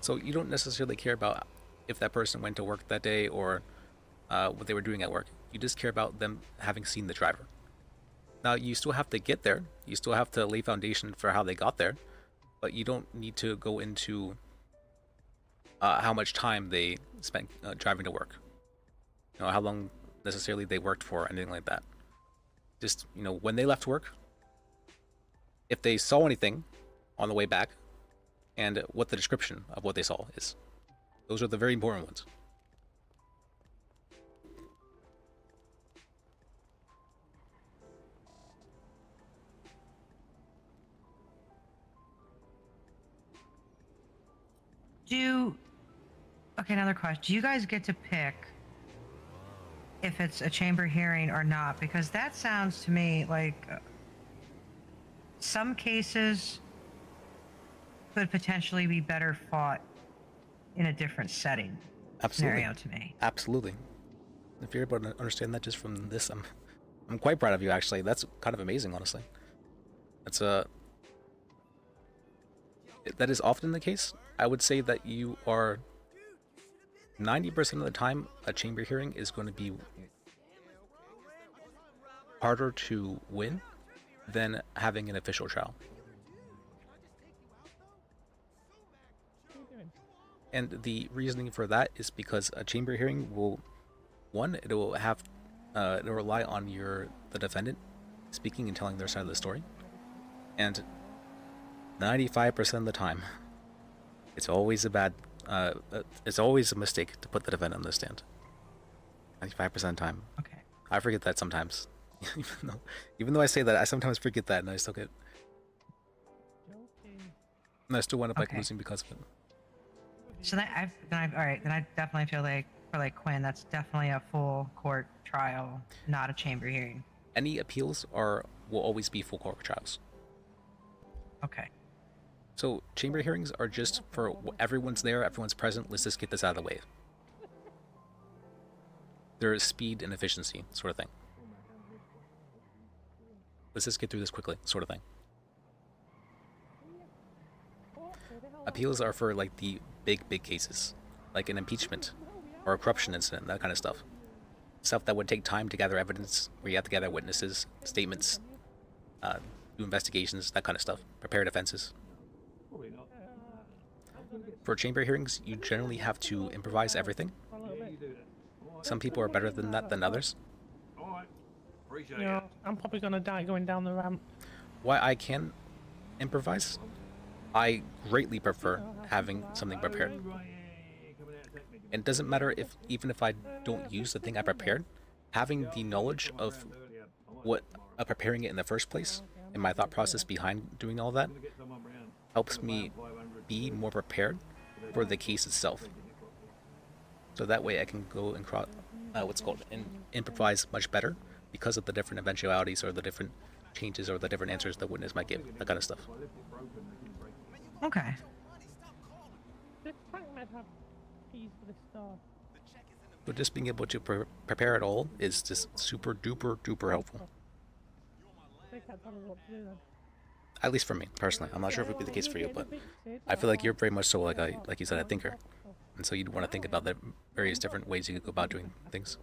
So you don't necessarily care about if that person went to work that day or what they were doing at work. You just care about them having seen the driver. Now, you still have to get there. You still have to lay foundation for how they got there, but you don't need to go into how much time they spent driving to work. You know, how long necessarily they worked for, anything like that. Just, you know, when they left work, if they saw anything on the way back, and what the description of what they saw is. Those are the very important ones. Okay, another question. Do you guys get to pick if it's a chamber hearing or not? Because that sounds to me like some cases could potentially be better fought in a different setting. Absolutely. Scenario to me. Absolutely. If you're able to understand that just from this, I'm quite proud of you, actually. That's kind of amazing, honestly. That's that is often the case. I would say that you are 90% of the time, a chamber hearing is going to be harder to win than having an official trial. And the reasoning for that is because a chamber hearing will, one, it will have, it'll rely on the defendant speaking and telling their side of the story, and 95% of the time, it's always it's always a mistake to put the defendant on the stand. 95% of the time. Okay. I forget that sometimes. even though I say that, I sometimes forget that, and I still get, and I still wind up like losing because of it. So all right. Then I definitely feel like for like Quinn, that's definitely a full court trial, not a chamber hearing. Any appeals will always be full court trials. Okay. So chamber hearings are just for everyone's there, everyone's present. Let's just get this out of the way. There is speed and efficiency, sort of thing. Let's just get through this quickly, sort of thing. Appeals are for like the big cases, like an impeachment or a corruption incident, that kind of stuff. Stuff that would take time to gather evidence, where you have to gather witnesses, statements, do investigations, that kind of stuff, prepare defenses. For chamber hearings, you generally have to improvise everything. Some people are better than that than others. Yeah, I'm probably gonna die going down the ramp. Why I can improvise, I greatly prefer having something prepared. It doesn't matter even if I don't use the thing I prepared, having the knowledge of preparing it in the first place and my thought process behind doing all that helps me be more prepared for the case itself. So that way I can go and improvise much better because of the different eventualities or the different changes or the different answers the witness might give, that kind of stuff. Okay. This tank might have keys for the star. But just being able to prepare it all is just super duper helpful. They can't tell me what to do then. At least for me, personally. I'm not sure if it would be the case for you, but I feel like you're very much so like you said, a thinker. And so you'd want to think about the various different ways you could go about doing things.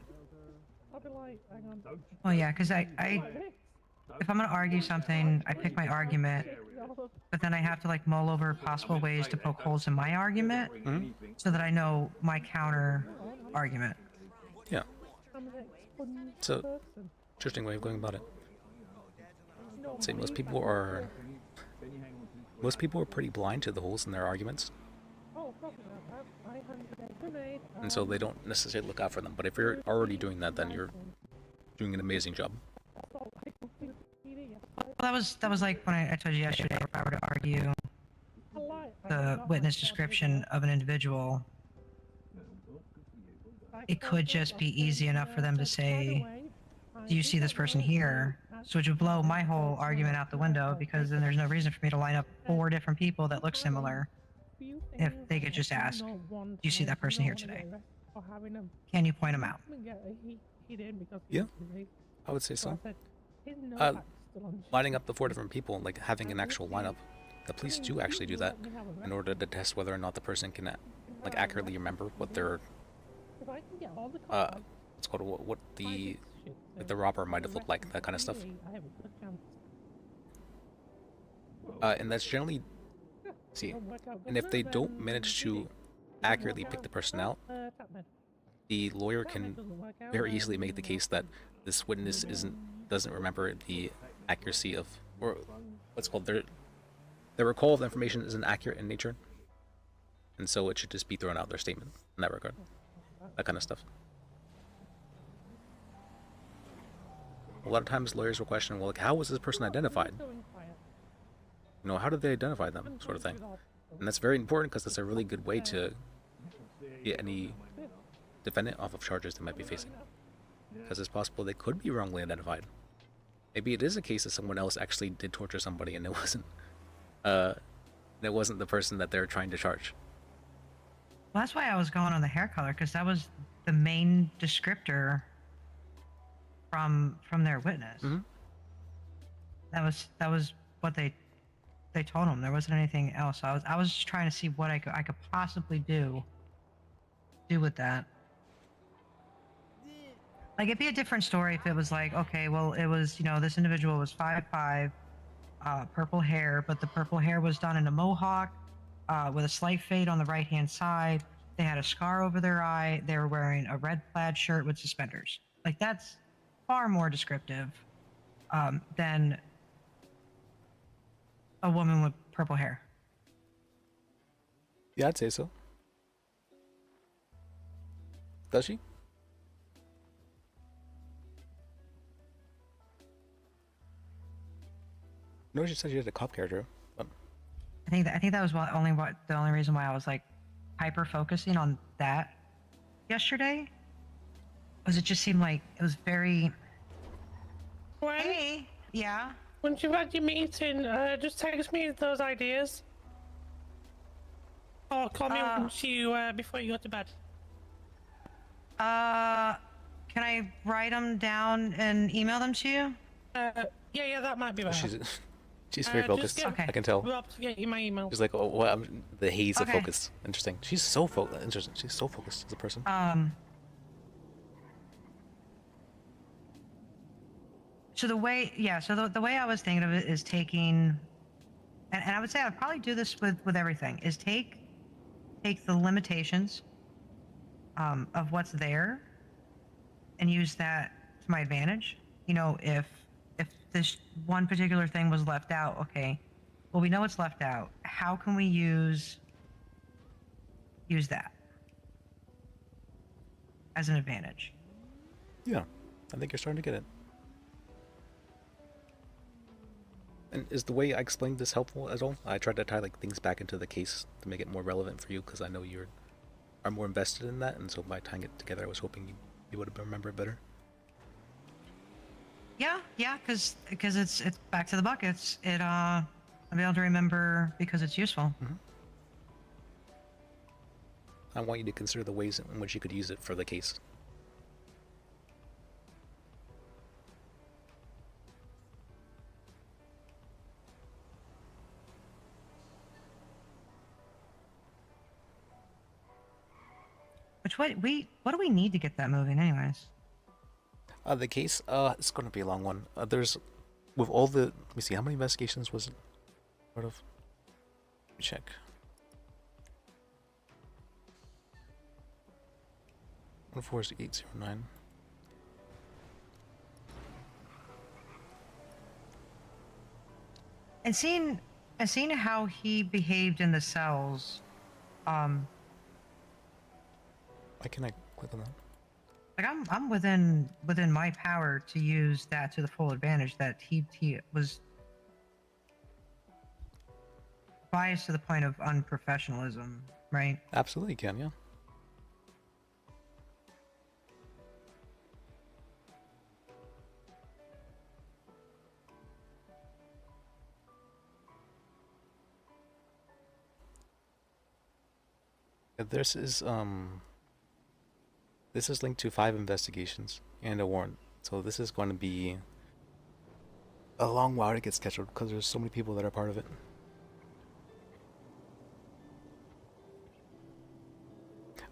I'll be like, hang on. Well, yeah, because if I'm gonna argue something, I pick my argument, but then I have to like mull over possible ways to poke holes in my argument, so that I know my counter argument. Yeah. I'm an ex-fun It's a person. interesting way of going about it. I'd say most people are pretty blind to the holes in their arguments, Oh, talking about that, I handed a grenade. and so they don't necessarily look out for them. But if you're already doing that, then you're doing an amazing job. Well, That was like when I told you yesterday, if I were to argue the witness description of an individual, it could just be easy enough for them to say, do you see this person here? So it would blow my whole argument out the window, because then there's no reason for me to line up 4 different people that look similar if they could just ask, do you see that person here today? Can you point them out? Yeah, I would say so. Lining up the 4 different people, like having an actual lineup, the police do actually do that in order to test whether or not the person can like accurately remember what their If I can get all the what's called what the like the robber might have looked like, that kind of stuff. I have a good chance. And that's generally see, and if they don't manage to accurately pick the person out, the lawyer can very easily make the case that this witness doesn't remember the accuracy of, or what's called their recall of the information isn't accurate in nature, and so it should just be thrown out their statement in that regard. That kind of stuff. A lot of times lawyers will question, well, like, how was this person identified? You know, how did they identify them, sort of thing. And that's very important because that's a really good way to get any defendant off of charges they might be facing. Because it's possible they could be wrongly identified. Maybe it is a case that someone else actually did torture somebody and it wasn't the person that they're trying to charge. Well, that's why I was going on the hair color, because that was the main descriptor from their witness. Mm-hmm. That was what they told him. There wasn't anything else. I was just trying to see what I could possibly do with that. Like, it'd be a different story if it was like, okay, well, it was, you know, this individual was 5'5", purple hair, but the purple hair was done in a mohawk, with a slight fade on the right-hand side. They had a scar over their eye. They were wearing a red plaid shirt with suspenders. Like, that's far more descriptive than a woman with purple hair. Yeah, I'd say so. Does she? No, she said she had a cop character. But... I think that was the only reason why I was like hyper focusing on that yesterday, was it just seemed like it was very. When, Hey, yeah. once you've had your meeting, just text me those ideas. Or call me once you, before you go to bed. Can I write them down and email them to you? Yeah, that might be better. She's very focused. Just Okay. I can tell. Rob to get you my email. She's like, oh, well, the haze of Okay. focus. Interesting. She's so interesting. She's so focused as a person. So the way I was thinking of it is taking, and I would say I'd probably do this with everything, is take the limitations of what's there and use that to my advantage. You know, if this one particular thing was left out, okay, well, we know it's left out. How can we use that as an advantage? Yeah, I think you're starting to get it. And is the way I explained this helpful at all? I tried to tie like things back into the case to make it more relevant for you, because I know you are more invested in that, and so by tying it together, I was hoping you would remember it better. Yeah, because it's back to the buckets. I'll be able to remember because it's useful. Mm-hmm. I want you to consider the ways in which you could use it for the case. What do we need to get that moving, anyways? The case, it's going to be a long one. There's, with all the, let me see, how many investigations was it part of? Let me check. One 4-809. And seeing how he behaved in the cells, Why can I click on that? like I'm within my power to use that to the full advantage. That he was biased to the point of unprofessionalism, right? Absolutely can, yeah. This is linked to 5 investigations and a warrant, so this is going to be a long while to get scheduled because there's so many people that are part of it.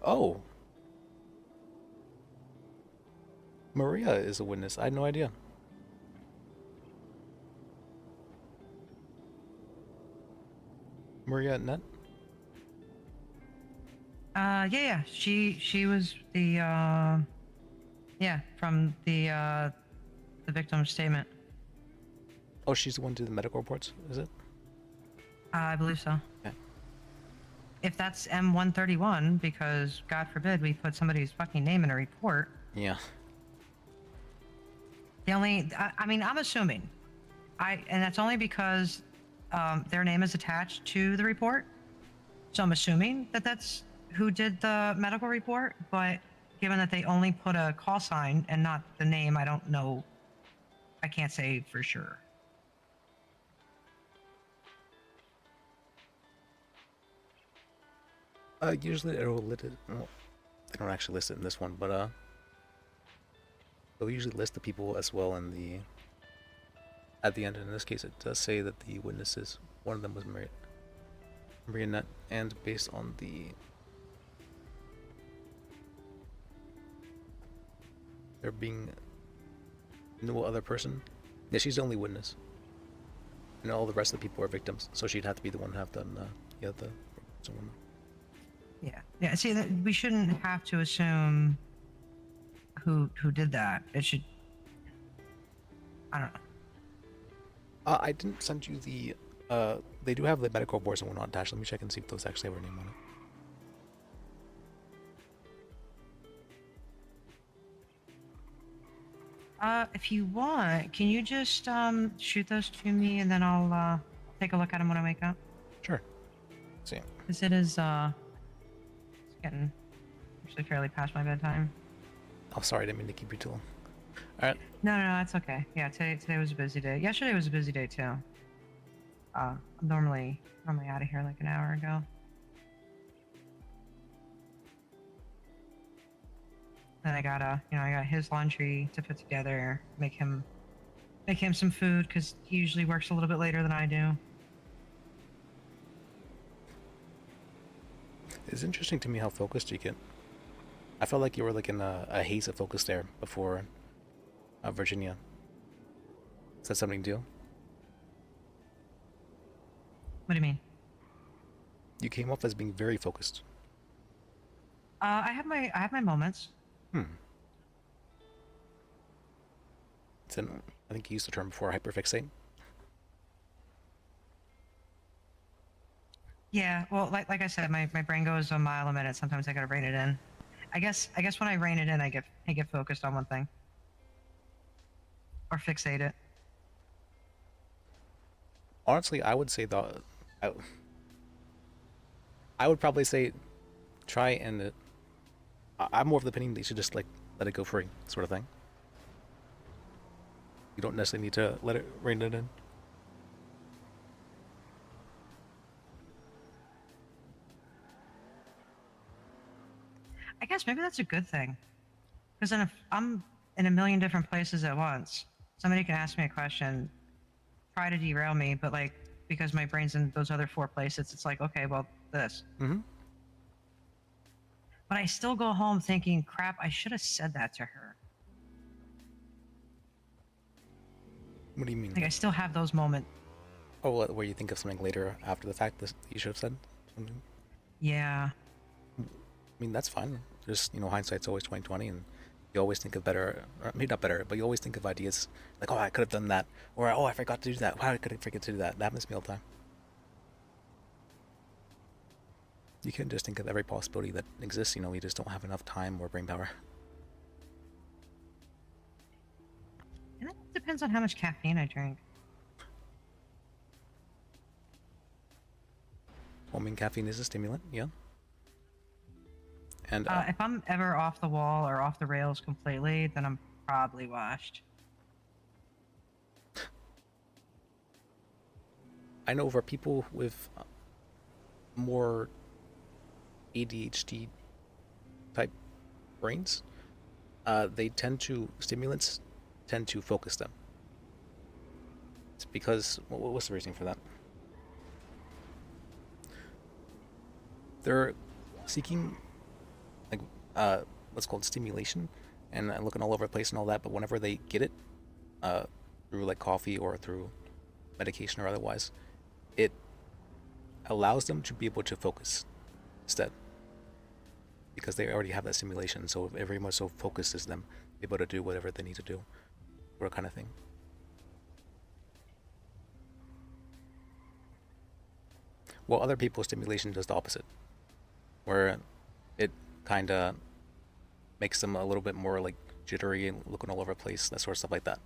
Oh. Maria is a witness. I had no idea. Maria Net? Yeah. She was the from the victim's statement. Oh, she's the one to do the medical reports, is it? I believe so. Yeah. If that's M131, because God forbid we put somebody's fucking name in a report. Yeah. I mean, I'm assuming, and that's only because their name is attached to the report. So I'm assuming that that's who did the medical report. But given that they only put a call sign and not the name, I don't know. I can't say for sure. Usually it'll list it. Well, they don't actually list it in this one, but they'll usually list the people as well in the at the end. And in this case, it does say that the witnesses, one of them was Maria Net, and based on the there being no other person, yeah, she's the only witness, and all the rest of the people are victims. So she'd have to be the one to have done the someone. Yeah. See, we shouldn't have to assume who did that. It should. I don't know. I didn't send you the. They do have the medical reports and whatnot attached. Let me check and see if those actually have her name on it. If you want, can you just shoot those to me, and then I'll take a look at them when I wake up. Sure. Let's see. Because it is it's getting actually fairly past my bedtime. Oh, sorry, I didn't mean to keep you too long. All right. No, that's okay. Yeah, today was a busy day. Yesterday was a busy day too. I'm normally out of here like an hour ago. Then I got his laundry to put together, make him some food because he usually works a little bit later than I do. It's interesting to me how focused you get. I felt like you were like in a haze of focus there before Virginia. Is that something new? What do you mean? You came off as being very focused. I have my moments. It's an, I think you used the term before, hyperfixate. Yeah, well, like I said, my brain goes a mile a minute. Sometimes I gotta rein it in. I guess when I rein it in, I get focused on one thing, or fixate it. Honestly, I would say I would probably say try and I'm more of the opinion that you should just like let it go free, sort of thing. You don't necessarily need to let it rein it in. I guess maybe that's a good thing, because then if I'm in a million different places at once, somebody can ask me a question, try to derail me, but like because my brain's in those other 4 places, it's like, okay, well, this. Mm-hmm. But I still go home thinking, crap, I should have said that to her. What do you mean? Like I still have those moments. Oh, where you think of something later after the fact that you should have said something? Yeah. I mean, that's fine. Just, hindsight's always 20/20, and you always think of better, or maybe not better, but you always think of ideas like, oh, I could have done that, or oh, I forgot to do that. Why could I forget to do that? That happens to me all the time. You can't just think of every possibility that exists. You just don't have enough time or brain power. And that depends on how much caffeine I drink. Well, I mean, caffeine is a stimulant, yeah. And If I'm ever off the wall or off the rails completely, then I'm probably washed. I know for people with more ADHD type brains, stimulants tend to focus them. It's because, what's the reasoning for that? They're seeking what's called stimulation, and looking all over the place and all that. But whenever they get it, through like coffee or through medication or otherwise, it allows them to be able to focus instead, because they already have that stimulation. So it very much so focuses them able to do whatever they need to do, or kind of thing. Well, other people's stimulation does the opposite, where it kind of makes them a little bit more like jittery and looking all over the place, that sort of stuff like that.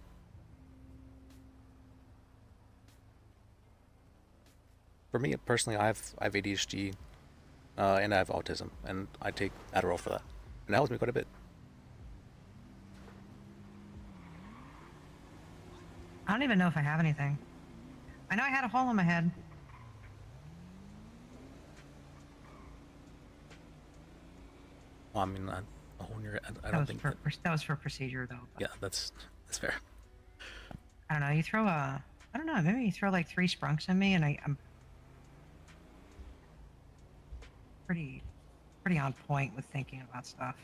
For me personally, I have ADHD, and I have autism, and I take Adderall for that, and that helps me quite a bit. I don't even know if I have anything. I know I had a hole in my head. Well, I mean, a whole year, I That don't was think for that was for procedure though. but yeah, that's fair. I don't know. You throw I don't know. Maybe you throw like 3 sprunks in me, and I'm pretty on point with thinking about stuff.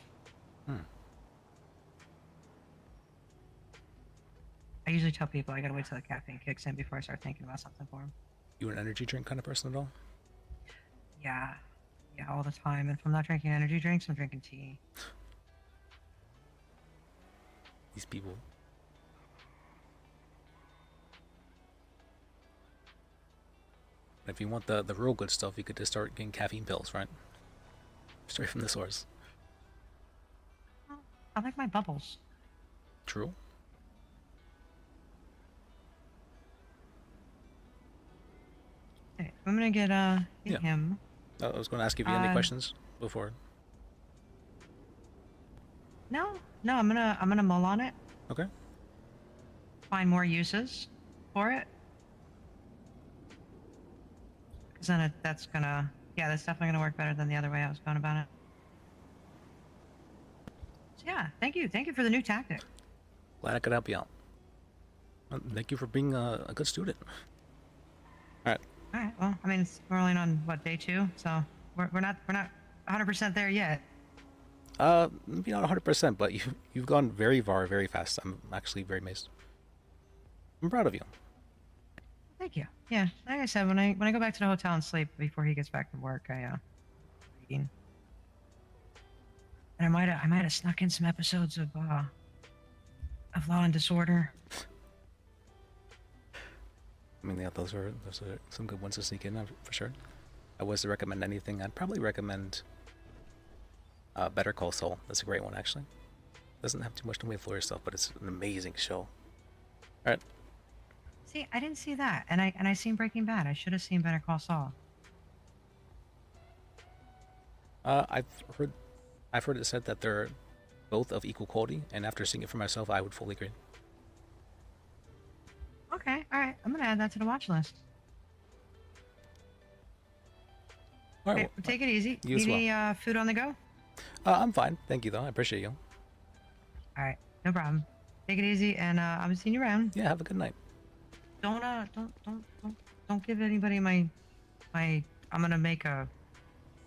I usually tell people I gotta wait till the caffeine kicks in before I start thinking about something for them. You an energy drink kind of person at all? Yeah, all the time. And if I'm not drinking energy drinks, I'm drinking tea. These people. If you want the real good stuff, you could just start getting caffeine pills, right? Straight from the source. Well, I like my bubbles. True. Okay, I'm gonna get Yeah. him. I was going to ask if you had any questions before. No, I'm gonna mull on it. Okay. Find more uses for it. Because then that's definitely gonna work better than the other way I was going about it. So yeah, thank you for the new tactic. Glad I could help you out. Thank you for being a good student. All right. All right. Well, I mean, we're only on what, day 2, so we're not 100% there yet. Maybe not 100%, but you've gone very far, very fast. I'm actually very amazed. I'm proud of you. Thank you. Yeah, like I said, when I go back to the hotel and sleep before he gets back from work, reading. And I might have snuck in some episodes of Law and Disorder. I mean, yeah, those are some good ones to sneak in for sure. If I was to recommend anything, I'd probably recommend Better Call Saul. That's a great one, actually. Doesn't have too much to wait for stuff, but it's an amazing show. All right. See, I didn't see that, and I seen Breaking Bad. I should have seen Better Call Saul. I've heard it said that they're both of equal quality, and after seeing it for myself, I would fully agree. Okay, all right. I'm gonna add that to the watch list. All right. Okay, well, take it easy. you as Need any food on the go? I'm fine. Thank you, though. I appreciate you. All right, no problem. Take it easy, and I'll be seeing you around. Yeah, have a good night. Don't give anybody my I'm gonna make a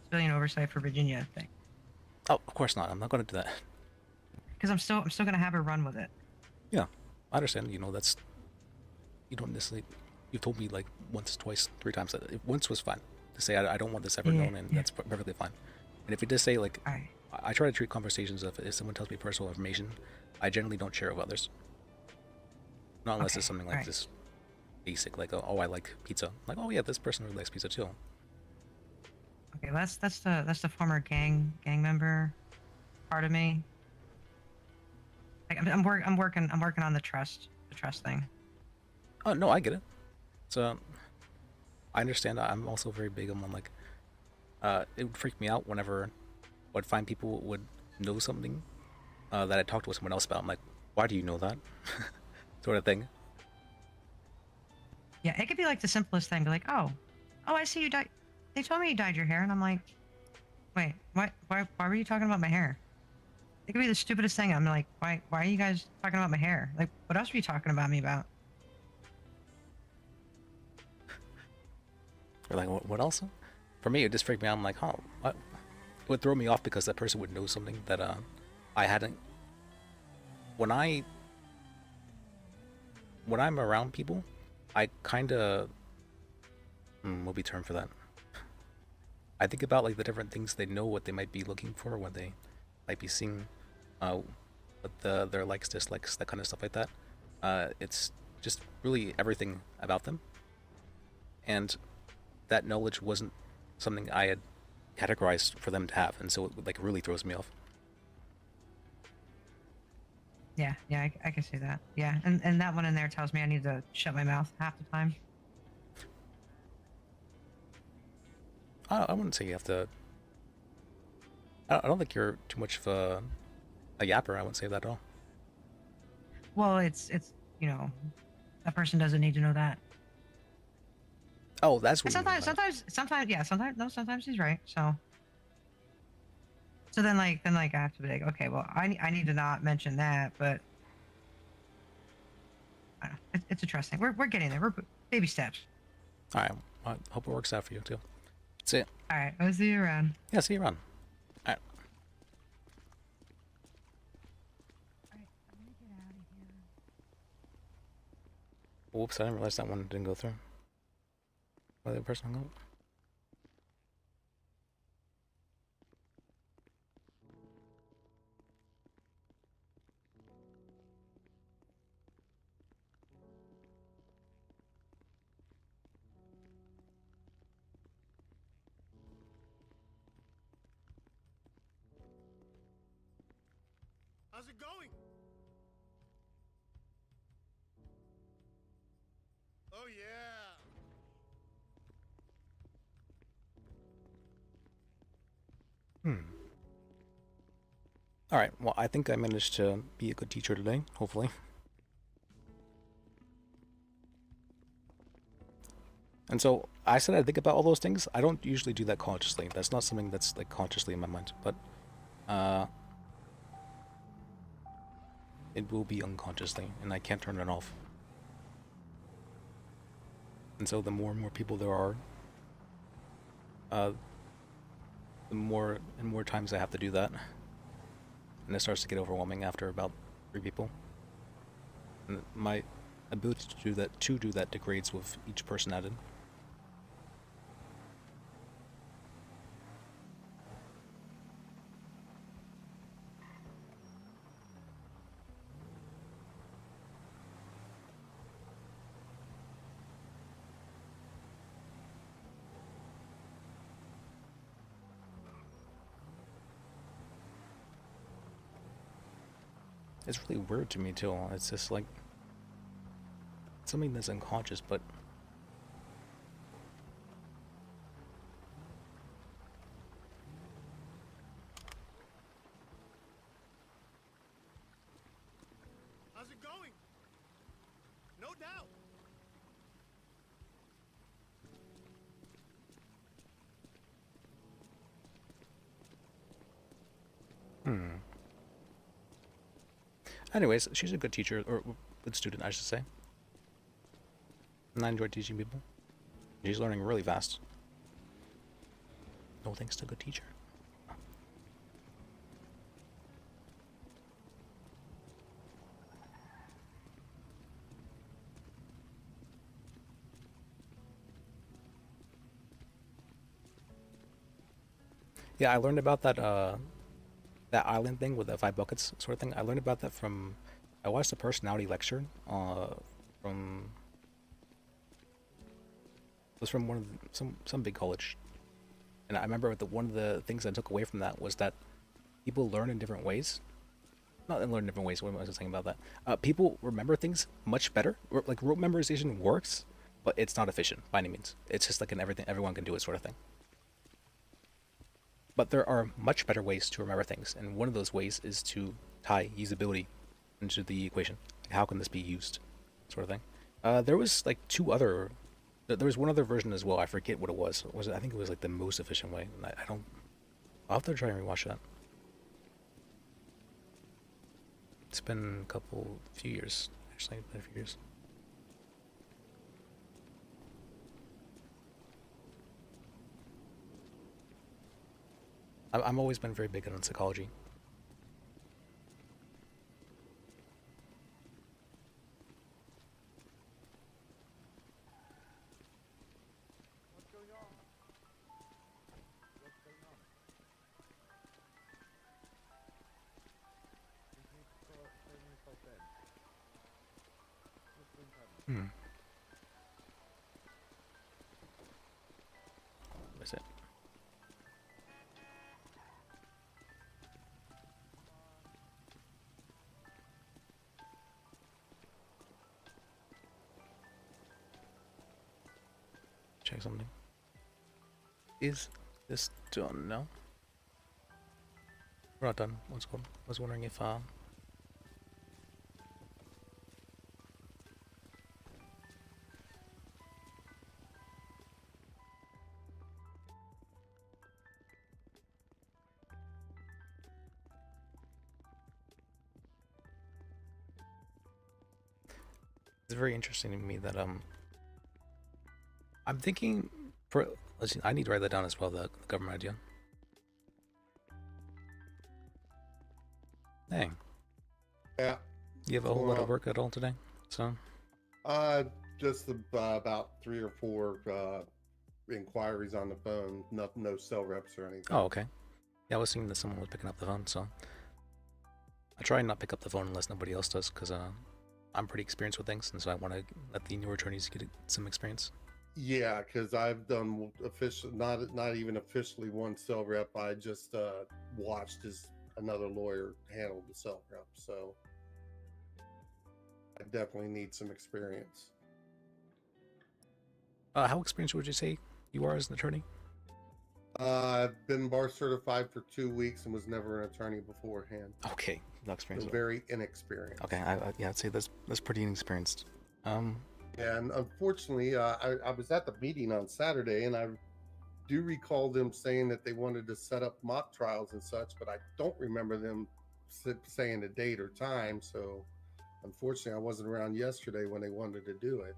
civilian oversight for Virginia thing. Oh, of course not. I'm not going to do that. Because I'm still gonna have her run with it. Yeah, I understand. You know, that's... You don't necessarily... You've told me like once, twice, 3 times that once was fine. To say I don't want this ever known, and that's perfectly fine. And if you just say like... All right. I try to treat conversations of if someone tells me personal information, I generally don't share it with others. Not unless it's something like this basic, like, oh, I like pizza. Like, oh yeah, this person really likes pizza too. Okay, well, that's the former gang member part of me. Like, I'm working on the trust thing. Oh no, I get it. So I understand. I'm also very big on like it would freak me out whenever I'd find people would know something that I talked to someone else about. I'm like, why do you know that? Sort of thing. Yeah, it could be like the simplest thing. Be like, oh, I see you dyed. They told me you dyed your hair, and I'm like, wait, what? Why were you talking about my hair? It could be the stupidest thing. I'm like, why are you guys talking about my hair? Like, what else were you talking about me about? Or like, what else? For me, it just freaked me out. I'm like, oh, what? would throw me off because that person would know something that I hadn't. When I'm around people, I kind of what be term for that? I think about like the different things they know, what they might be looking for, what they might be seeing, what their likes, dislikes, that kind of stuff like that. It's just really everything about them, and that knowledge wasn't something I had categorized for them to have, and so it like really throws me off. Yeah, I can see that. Yeah, and that one in there tells me I need to shut my mouth half the time. I wouldn't say you have to. I don't think you're too much of a yapper. I wouldn't say that at all. Well, it's a person doesn't need to know that. Oh, that's what And you mean by it. sometimes he's right. So then I have to be like, okay, well, I need to not mention that, but I don't know. It's a trust thing. We're getting there. We're baby steps. All right. I hope it works out for you too. That's it. All right, I'll see you around. Yeah, see you around. All right. All right, I'm gonna get out of here. Whoops, I didn't realize that one didn't go through. Why the person hung up? How's it going? Oh yeah. All right. Well, I think I managed to be a good teacher today. Hopefully. And so I said I think about all those things. I don't usually do that consciously. That's not something that's like consciously in my mind, but it will be unconsciously, and I can't turn it off. And so the more and more people there are, the more and more times I have to do that, and it starts to get overwhelming after about 3 people. And my ability to do that degrades with each person added. It's really weird to me too. It's just like something that's unconscious, but How's it going? No doubt. anyways, she's a good teacher, or good student, I should say. And I enjoy teaching people. She's learning really fast. No thanks to a good teacher. Yeah, I learned about that island thing with the 5 buckets sort of thing. I learned about that from I watched a personality lecture from it was from one of some big college, and I remember one of the things I took away from that was that people learn in different ways. Not learn in different ways. What was I saying about that? People remember things much better. Like rote memorization works, but it's not efficient by any means. It's just like an everyone can do it sort of thing. But there are much better ways to remember things, and one of those ways is to tie usability into the equation. Like how can this be used, sort of thing. There was like there was one other version as well. I forget what it was. I think it was like the most efficient way. I don't. I'll have to try and rewatch that. It's been a few years actually. Been a few years. I'm always been very big on psychology. What's going on? What's going on? You need to turn yourself in. What's going on? Hmm. What is it? Check something. Is this done now? We're not done. What's going? I was wondering if it's very interesting to me that I'm thinking for let's see, I need to write that down as well, the government idea. Dang. Yeah. You have a whole lot of work at all today? So Just about 3 or 4 inquiries on the phone. No cell reps or anything. oh, okay. Yeah, I was thinking that someone was picking up the phone, so I try and not pick up the phone unless nobody else does, because I'm pretty experienced with things, and so I want to let the newer attorneys get some experience. Yeah, because I've done official, not even officially one cell rep. I just watched as another lawyer handled the cell rep, so I definitely need some experience. How experienced would you say you are as an attorney? I've been bar certified for 2 weeks and was never an attorney beforehand. Okay, no So experience. very inexperienced. Okay, yeah, I'd say that's pretty inexperienced. And unfortunately, I was at the meeting on Saturday, and I do recall them saying that they wanted to set up mock trials and such, but I don't remember them saying a date or time. So unfortunately, I wasn't around yesterday when they wanted to do it.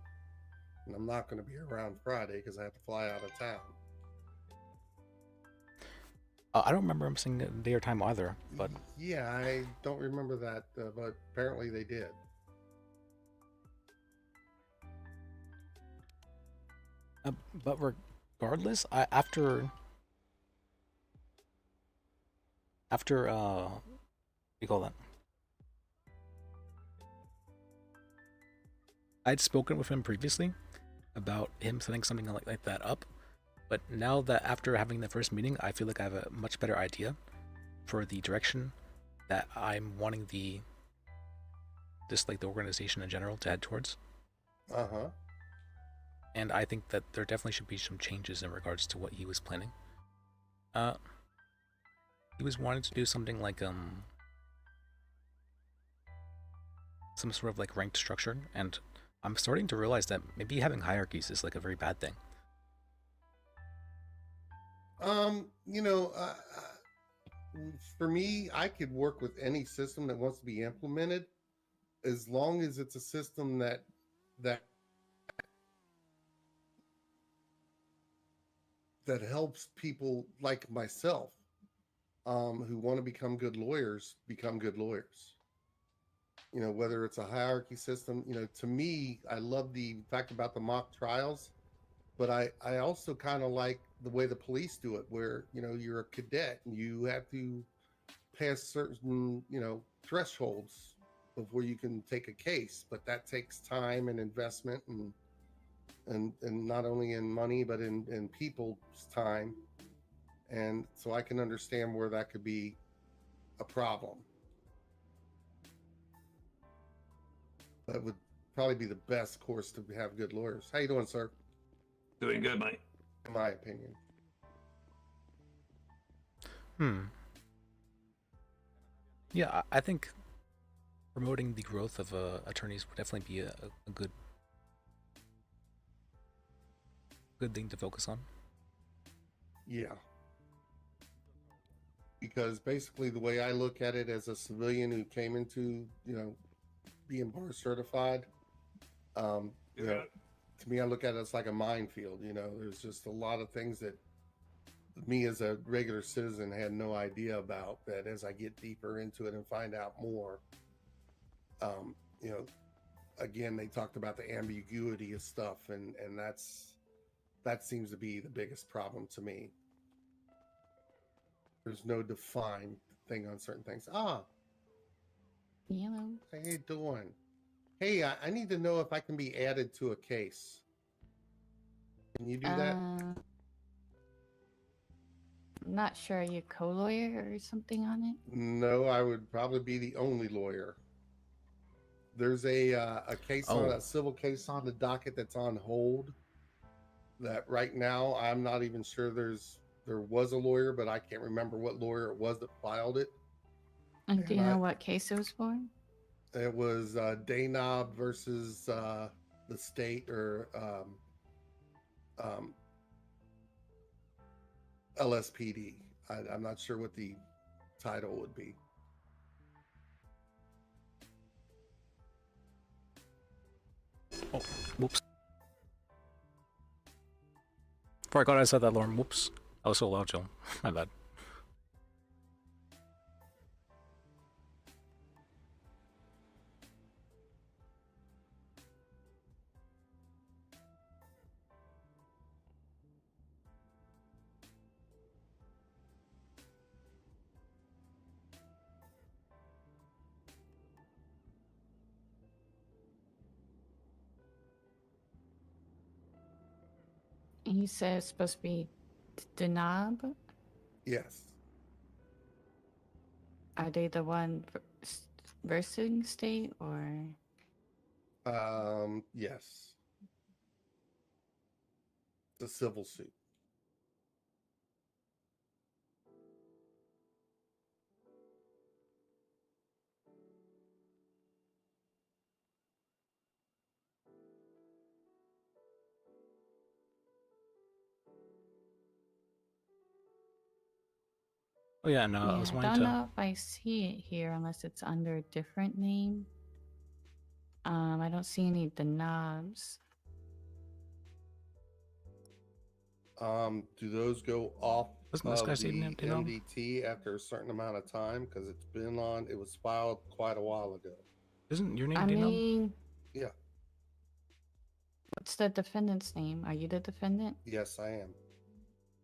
And I'm not going to be around Friday because I have to fly out of town. I don't remember him saying a day or time either, but Yeah, I don't remember that, but apparently they did. but regardless, after what do you call that? I'd spoken with him previously about him setting something like that up, but now that after having the first meeting, I feel like I have a much better idea for the direction that I'm wanting the organization in general to head towards. Uh-huh. And I think that there definitely should be some changes in regards to what he was planning. He was wanting to do something like some sort of like ranked structure, and I'm starting to realize that maybe having hierarchies is like a very bad thing. You know, for me, I could work with any system that wants to be implemented, as long as it's a system that helps people like myself, who want to become good lawyers. You know, whether it's a hierarchy system. You know, to me, I love the fact about the mock trials, but I also kind of like the way the police do it, where, you know, you're a cadet and you have to pass certain, you know, thresholds before you can take a case, but that takes time and investment, and not only in money but in people's time, and so I can understand where that could be a problem. That would probably be the best course to have good lawyers. How you doing, sir? Doing good, mate. In my opinion. Yeah, I think promoting the growth of attorneys would definitely be a good thing to focus on. Yeah. Because basically the way I look at it as a civilian who came into, you know, being bar certified, you know, to me, I look at it as like a minefield. You know, there's just a lot of things that me as a regular citizen had no idea about that. As I get deeper into it and find out more, you know, again, they talked about the ambiguity of stuff, and that seems to be the biggest problem to me. There's no defined thing on certain things. Ah, Hello. how you doing? Hey, I need to know if I can be added to a case. Can you do that? I'm not sure. Are you a co-lawyer or something on it? No, I would probably be the only lawyer. There's a case on Oh. a civil case on the docket that's on hold. That right now I'm not even sure there was a lawyer, but I can't remember what lawyer it was that filed it. And do you And know what case it was for? It was Daynob versus the state, or LSPD. I'm not sure what the title would be. Oh, whoops. Forgot I said that alarm. Whoops. I was so loud, Jill. My bad. You said it's supposed to be Denab. Yes. Are they the one versing state or? Yes. It's a civil suit. Oh yeah, no, Yeah, I was I wanting don't to. know if I see it here unless it's under a different name. I don't see any Denabs. Do those go off Doesn't this guy of say the empty knob? MDT after a certain amount of time? Because it's been on. It was filed quite a while ago. Isn't your name I Dino? mean, Yeah. what's the defendant's name? Are you the defendant? Yes, I am.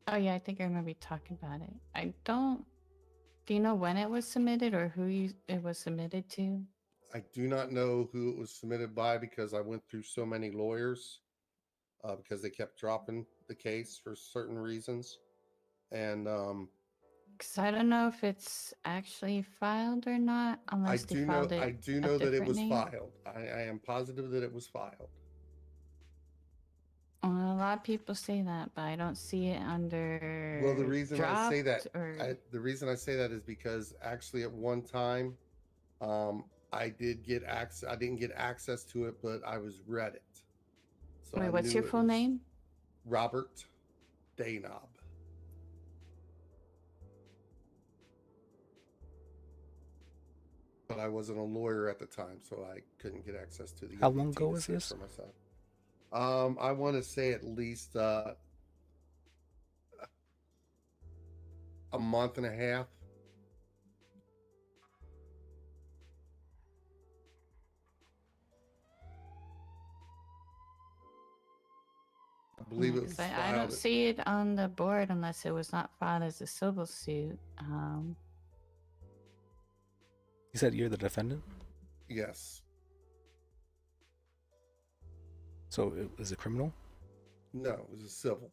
Oh yeah, I think I remember you talking about it. I don't. Do you know when it was submitted or it was submitted to? I do not know who it was submitted by because I went through so many lawyers because they kept dropping the case for certain reasons. And Because I don't know if it's actually filed or not, I unless they do know filed it. I do a know that it different was name. filed. I am positive that it was filed. Well, a lot of people say that, but I don't see it under. Well, the reason I say that, or... the reason I say that is because actually at one time, I did get access. I didn't get access to it, but I was read it. So Wait, I what's knew your it full was name? Robert Daynob. But I wasn't a lawyer at the time, so I couldn't get access to the. How long MDT ago to was see it this? for myself. I want to say at least a month and a half. I believe it was I don't filed. see it on the board unless it was not filed as a civil suit. You said you're the defendant? Yes. So it was a criminal? No, it was a civil.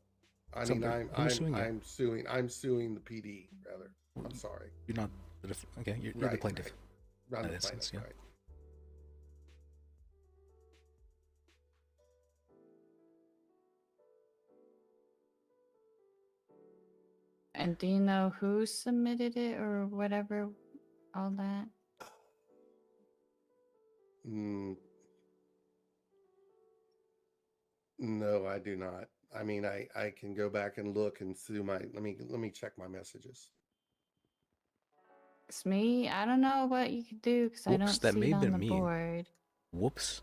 I So mean, who's suing you? I'm suing the PD rather. I'm sorry. You're not the okay, you're the Right, plaintiff. right. I'm In the essence, plaintiff, yeah. right. And do you know who submitted it or whatever? All that? No, I do not. I mean, I can go back and look and see my. Let me check my messages. It's me. I don't know what you could do because I Whoops, don't that see may it have on been the me. board. Whoops.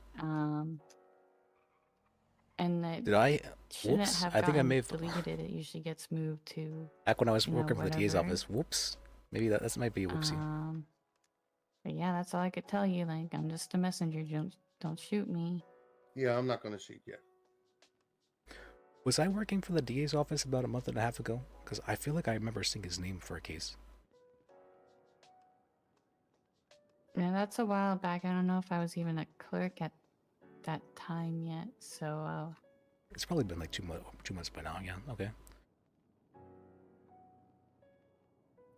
and it Did I? shouldn't Whoops. have I think I gotten may have. deleted. It usually gets moved to Back when I was you know, working for the DA's whatever. office. Whoops. Maybe that might be a whoopsie. But yeah, that's all I could tell you. Like, I'm just a messenger. Don't shoot me. Yeah, I'm not gonna shoot yet. Was I working for the DA's office about a month and a half ago? Because I feel like I remember seeing his name for a case. Yeah, that's a while back. I don't know if I was even a clerk at that time yet. So, It's probably been like 2 months by now. Yeah. Okay.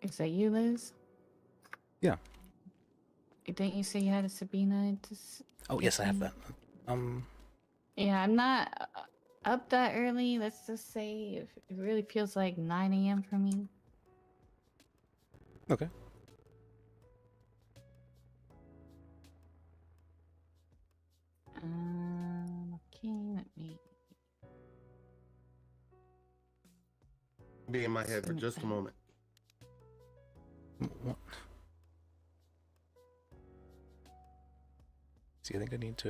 is that you, Liz? Yeah. Didn't you say you had a Sabina? Oh yes, I have that. Yeah, I'm not up that early. Let's just say it really feels like 9 a.m. for me. Okay. Okay, let me. Be in my head for just a moment. What? See, I think I need to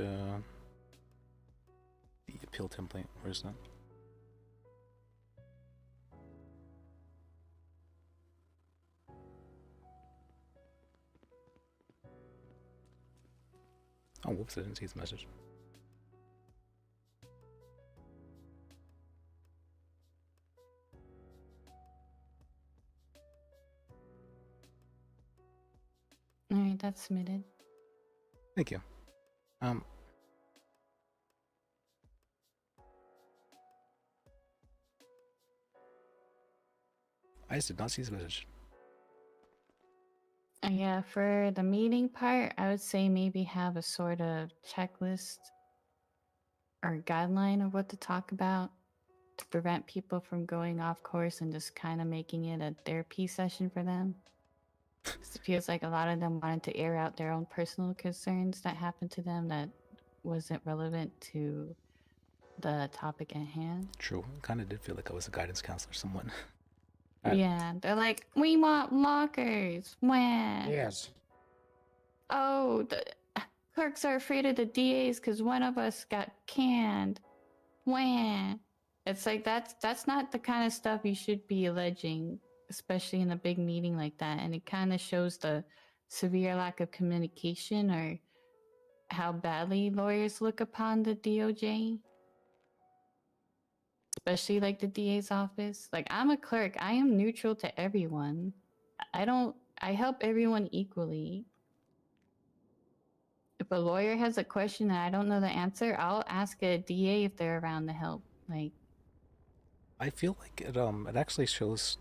the appeal template. Where is that? Oh, whoops! I didn't see the message. All right, that's submitted. Thank you. I just did not see this message. Yeah, for the meeting part, I would say maybe have a sort of checklist or guideline of what to talk about to prevent people from going off course and just kind of making it a therapy session for them. 'Cause it feels like a lot of them wanted to air out their own personal concerns that happened to them that wasn't relevant to the topic at hand. True. Kind of did feel like I was a guidance counselor somewhat. Yeah, they're like, we want lockers. Wah. Yes. Oh, the clerks are afraid of the DAs because one of us got canned. Wah. It's like that's not the kind of stuff you should be alleging, especially in a big meeting like that. And it kind of shows the severe lack of communication or how badly lawyers look upon the DOJ. Especially like the DA's office. Like, I'm a clerk. I am neutral to everyone. I help everyone equally. If a lawyer has a question and I don't know the answer, I'll ask a DA if they're around to help. Like, I feel like it actually shows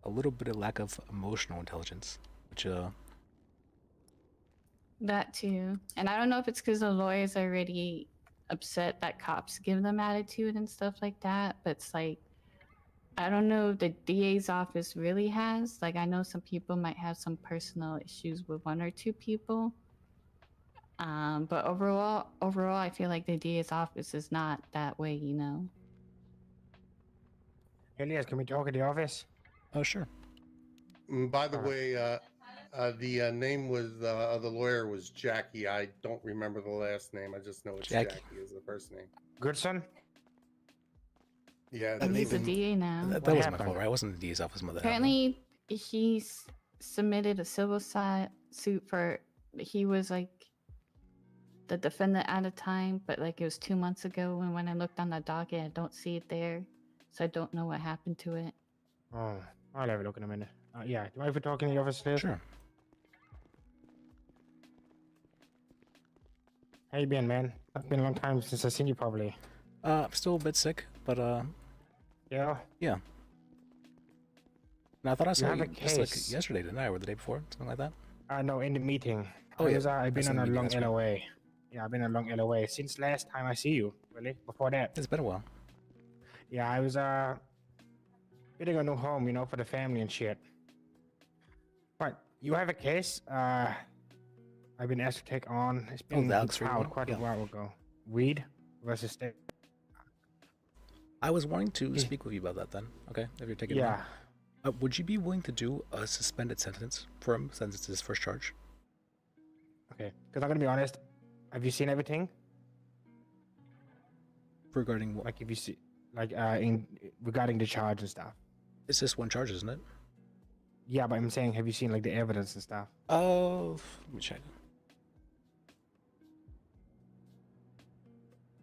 a little bit of lack of emotional intelligence, which that too. And I don't know if it's because the lawyer's already upset that cops give them attitude and stuff like that, but it's like, I don't know if the DA's office really has. Like, I know some people might have some personal issues with one or two people. But overall, I feel like the DA's office is not that way, you know? Elias, can we talk at the office? oh sure. By the Alright. way, the name was the lawyer was Jackie. I don't remember the last name. I just know it's Jackie. Jackie is the first name. Goodson? Yeah, And He's a even- DA now. That What wasn't my happened? fault, right? I wasn't the DA's office mother. Apparently, he's submitted a civil suit for. He was like the defendant at a time, but like it was 2 months ago. And when I looked on the docket, I don't see it there, so I don't know what happened to it. Oh, I'll have a look in a minute. Yeah, do you mind if we talk in the office, Liz? Sure. How you been, man? It's been a long time since I've seen you, probably. I'm still a bit sick, but Yeah? yeah. And I thought I saw have you a just like case. yesterday, didn't I, or the day before, something like that. No, in the meeting. Oh, yeah. I've That's been in on the a meeting, long that's right. LOA. Yeah, I've been on a long LOA since last time I see you, really. Before that. It's been a while. Yeah, I was getting a new home, you know, for the family and shit. But you have a case I've been asked to take on. It's been the Alex Reed filed one? quite Yeah. a while ago. Weed versus state. I was wanting to speak with you about that then. Okay, if you're taking it. Yeah. Would you be willing to do a suspended sentence for him since it's his first charge? Okay. Because I'm gonna be honest. Have you seen everything? Regarding what? Like if you see, like in regarding the charge and stuff. It's just one charge, isn't it? Yeah, but I'm saying, have you seen like the evidence and stuff? Oh, let me check.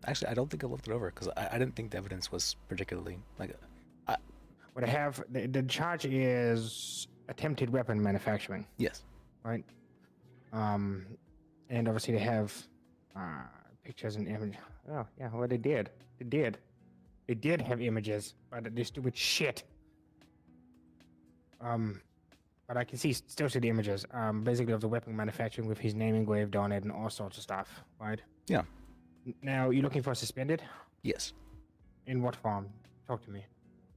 Actually, I don't think I looked it over because I didn't think the evidence was particularly like. What I have, the charge is attempted weapon manufacturing, Yes. right? And obviously they have pictures and images. Oh yeah, well they did. They did have images, but they're stupid shit. But I can still see the images. Basically of the weapon manufacturing with his name engraved on it and all sorts of stuff, right? Yeah. Now you're looking for suspended? Yes. In what form? Talk to me.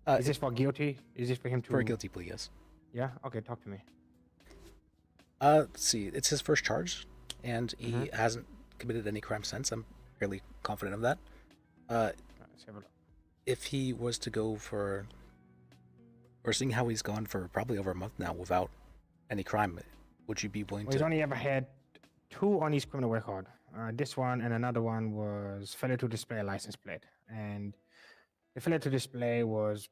Uh, Is this for guilty? Is this for him to? for a guilty plea? Yes. Yeah. Okay. Talk to me. Let's see. It's his first charge, and he Mhm. hasn't committed any crime since. I'm fairly confident of that. Let's have a look. If he was to go for, or seeing how he's gone for probably over a month now without any crime, would you be willing Well, he's to? only ever had 2 on his criminal record. This one and another one was failure to display a license plate, and the failure to display was.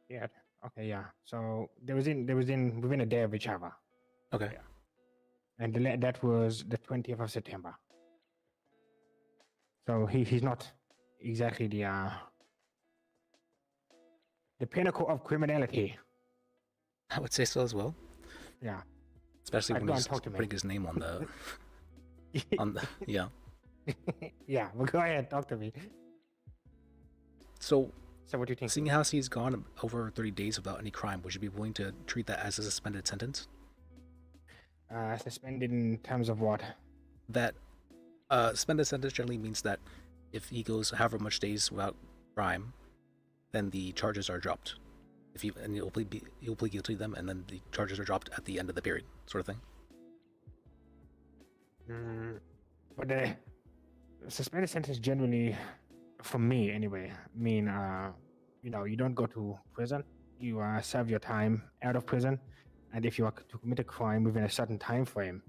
Yeah. Okay. Yeah. So within a day of each other, Okay. Yeah. and that was the 20th of September. So he's not exactly the pinnacle of criminality. I would say so as well, Yeah. especially Right, when go on, he's talk to me. putting his name on the yeah. Yeah. Well, go ahead. Talk to me. So, So what do you think? seeing how he's gone over 30 days without any crime, would you be willing to treat that as a suspended sentence? Suspended in terms of what? That suspended sentence generally means that if he goes however much days without crime, then the charges are dropped. If he and he'll plead guilty to them, and then the charges are dropped at the end of the period, sort of thing. But the suspended sentence generally, for me anyway, mean you don't go to prison. You serve your time out of prison, and if you are to commit a crime within a certain time frame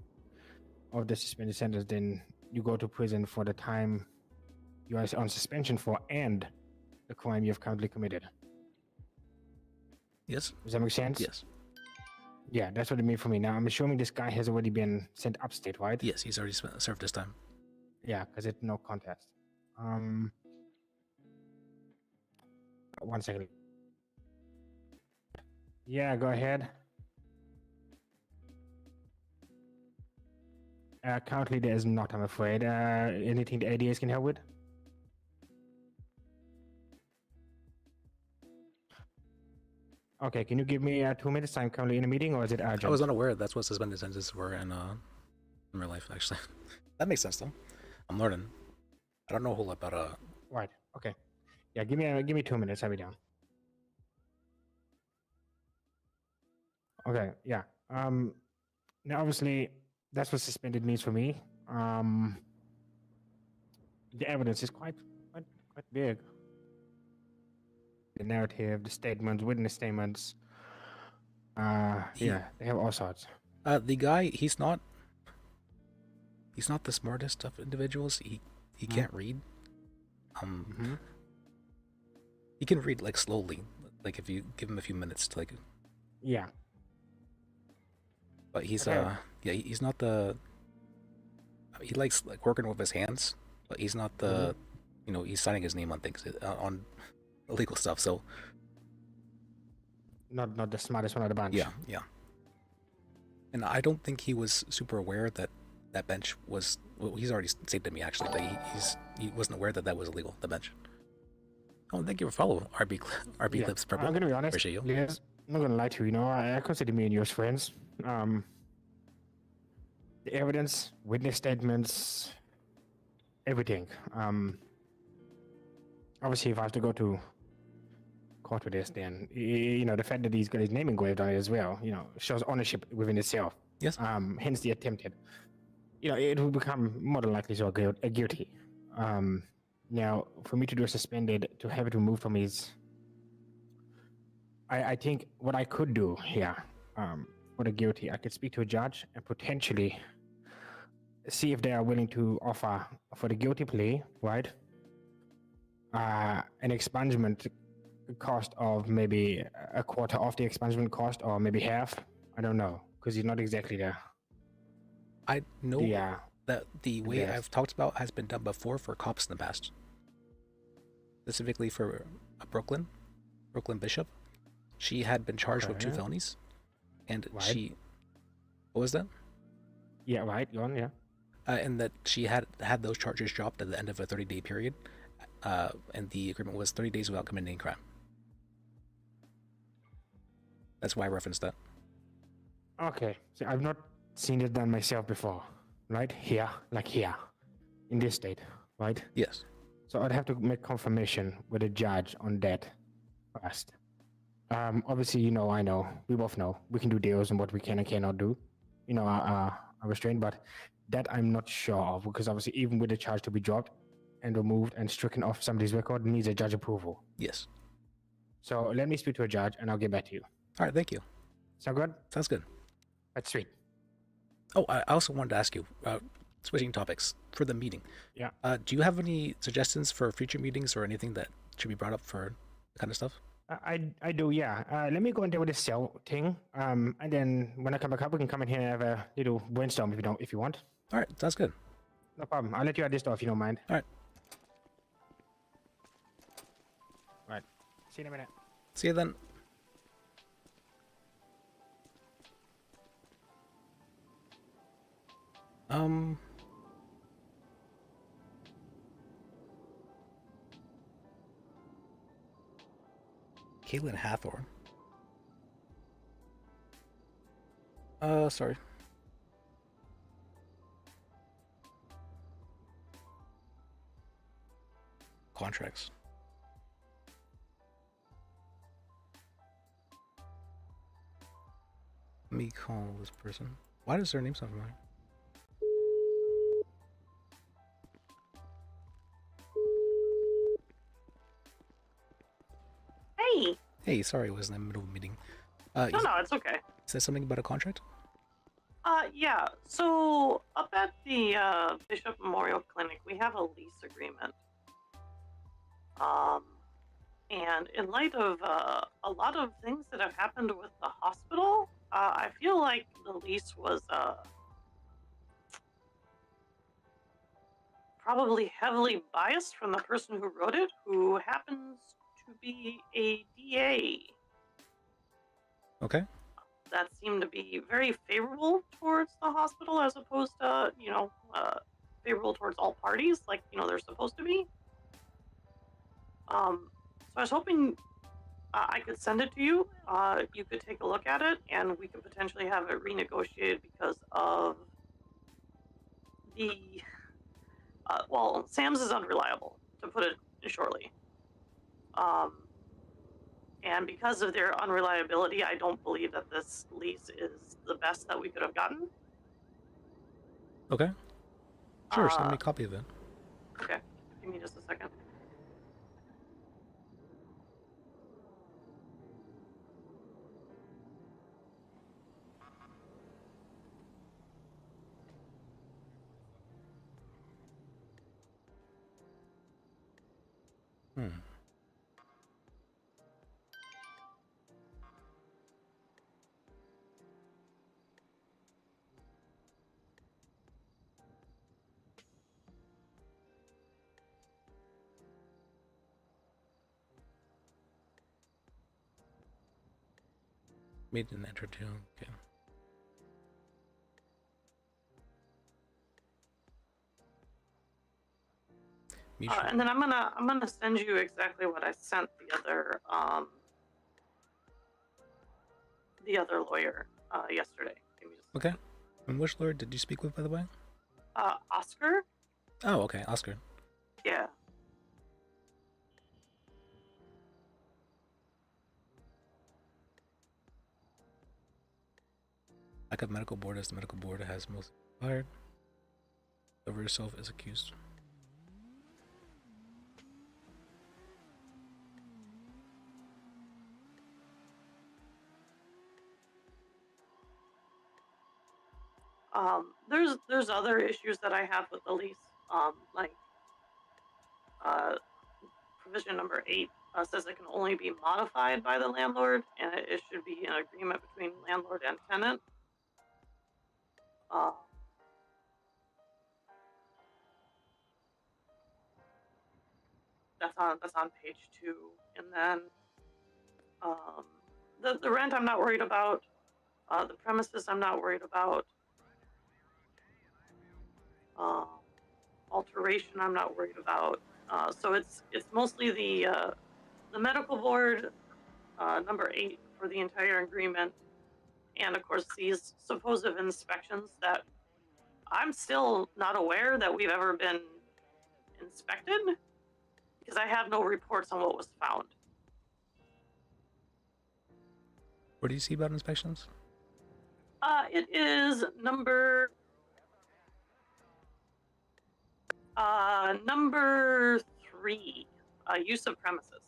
of the suspended sentence, then you go to prison for the time you are on suspension for and the crime you have currently committed. Yes. Does that make sense? Yes. Yeah, that's what it means for me. Now, I'm assuming this guy has already been sent upstate, right? Yes. He's already served his time. Yeah, because it's no contest. 1 second. Yeah, go ahead. Currently, there is not, I'm afraid. Anything the ADAs can help with? Okay, can you give me 2 minutes? I'm currently in a meeting, or is it urgent? I was unaware that's what suspended sentences were in real life. Actually, that makes sense though. I'm learning. I don't know a whole lot about Right. Okay. Yeah, give me 2 minutes. I'll be down. Okay. Yeah. Now, obviously, that's what suspended means for me. The evidence is quite big. The narrative, the statements, witness statements. Yeah, they have all sorts. the guy. He's not the smartest of individuals. He can't read. He can read like slowly, like if you give him a few minutes to like. Yeah. But he's Okay. he's not the. He likes like working with his hands, but he's not the. He's signing his name on things on illegal stuff. So Not the smartest one of the bunch. yeah. And I don't think he was super aware that that bench was. Well, he's already stated to me actually, but he wasn't aware that that was illegal. The bench. Oh, thank you for following RB Clips Purple. I'm gonna be honest. Appreciate you. Liz, I'm not gonna lie to you. I consider me and you as friends. The evidence, witness statements, everything. Obviously, if I have to go to court with this, then the fact that he's got his name engraved on it as well, shows ownership within itself. Yes. Hence the attempted. It will become more than likely so a guilty. Now, for me to do a suspended, to have it removed from his, I think what I could do here, for the guilty, I could speak to a judge and potentially see if they are willing to offer for the guilty plea, right? An expungement cost of maybe a quarter of the expungement cost, or maybe half. I don't know, because he's not exactly there. I know Yeah. that the way Yes. I've talked about has been done before for cops in the past. Specifically for Brooklyn Bishop. She had been charged with 2 Okay. felonies. And Right. what was that? Yeah, right. Go on. Yeah. And that she had those charges dropped at the end of a 30-day period. And the agreement was 30 days without committing any crime. That's why I referenced that. Okay. So I've not seen it done myself before, right? Here, in this state, right? Yes. So I'd have to make confirmation with a judge on that first. Obviously, I know, we both know, we can do deals on what we can and cannot do, our restraint, but that I'm not sure of, because obviously even with the charge to be dropped and removed and stricken off somebody's record, needs a judge approval. Yes. So let me speak to a judge and I'll get back to you. All right, thank you. Sound good? Sounds good. That's sweet. Oh, I also wanted to ask you, switching topics, for the meeting. Yeah. Do you have any suggestions for future meetings or anything that should be brought up for that kind of stuff? I do, yeah. Let me go in there with the cell thing, and then when I come back up, we can come in here and have a little brainstorm if you want. All right, sounds good. No problem. I'll let you at this door if you don't mind. All right. Right. See you in a minute. See you then. Caitlin Hathorne. Sorry. Contracts. Let me call this person. Why does their name sound familiar? Hey. Hey, sorry, I was in the middle of a meeting. No, it's okay. Is there something about a contract? Yeah. So up at the Bishop Memorial Clinic, we have a lease agreement. And in light of a lot of things that have happened with the hospital, I feel like the lease was probably heavily biased from the person who wrote it, who happens to be a DA. Okay. That seemed to be very favorable towards the hospital as opposed to, favorable towards all parties, like, they're supposed to be. So I was hoping I could send it to you. You could take a look at it, and we could potentially have it renegotiated because of the... Sam's is unreliable, to put it shortly. And because of their unreliability, I don't believe that this lease is the best that we could have gotten. Okay. Sure, send me a copy of it. Okay, give me just a second. Made an enter too. Okay. And then I'm gonna send you exactly what I sent the other lawyer yesterday. Give me just Okay. And which lawyer did you speak with, by the way? Oscar. Oh, okay, Oscar. Yeah. Lack of medical board, as the medical board has most fired. Over yourself is accused. There's other issues that I have with the lease, like provision number 8 says it can only be modified by the landlord, and it should be an agreement between landlord and tenant. That's on page 2, and then the rent I'm not worried about. The premises I'm not worried about. Alteration I'm not worried about. So it's mostly the medical board, number 8 for the entire agreement, and of course these supposed inspections that I'm still not aware that we've ever been inspected, because I have no reports on what was found. What do you see about inspections? It is number 3, use of premises.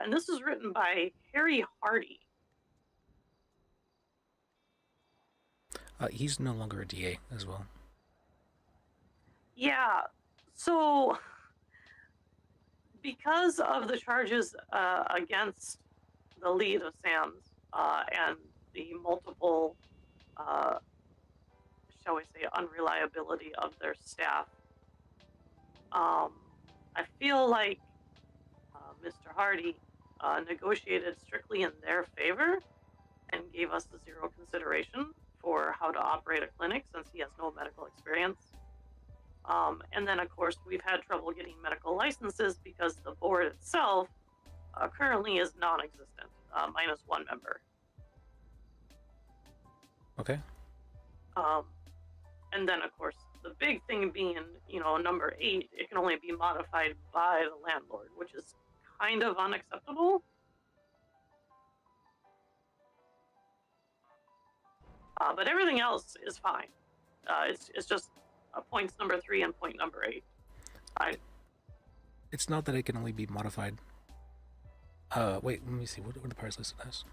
And this is written by Harry Hardy. He's no longer a DA as well. Yeah, so because of the charges against the lead of Sam's and the multiple, shall we say, unreliability of their staff, I feel like Mr. Hardy negotiated strictly in their favor and gave us the 0 consideration for how to operate a clinic, since he has no medical experience. And then, of course, we've had trouble getting medical licenses because the board itself currently is non-existent, minus 1 member. Okay. And then, of course, the big thing being, number 8, it can only be modified by the landlord, which is kind of unacceptable. But everything else is fine. It's just points number 3 and point number 8. It's not that it can only be modified. Wait, let me see. What the parties listed as?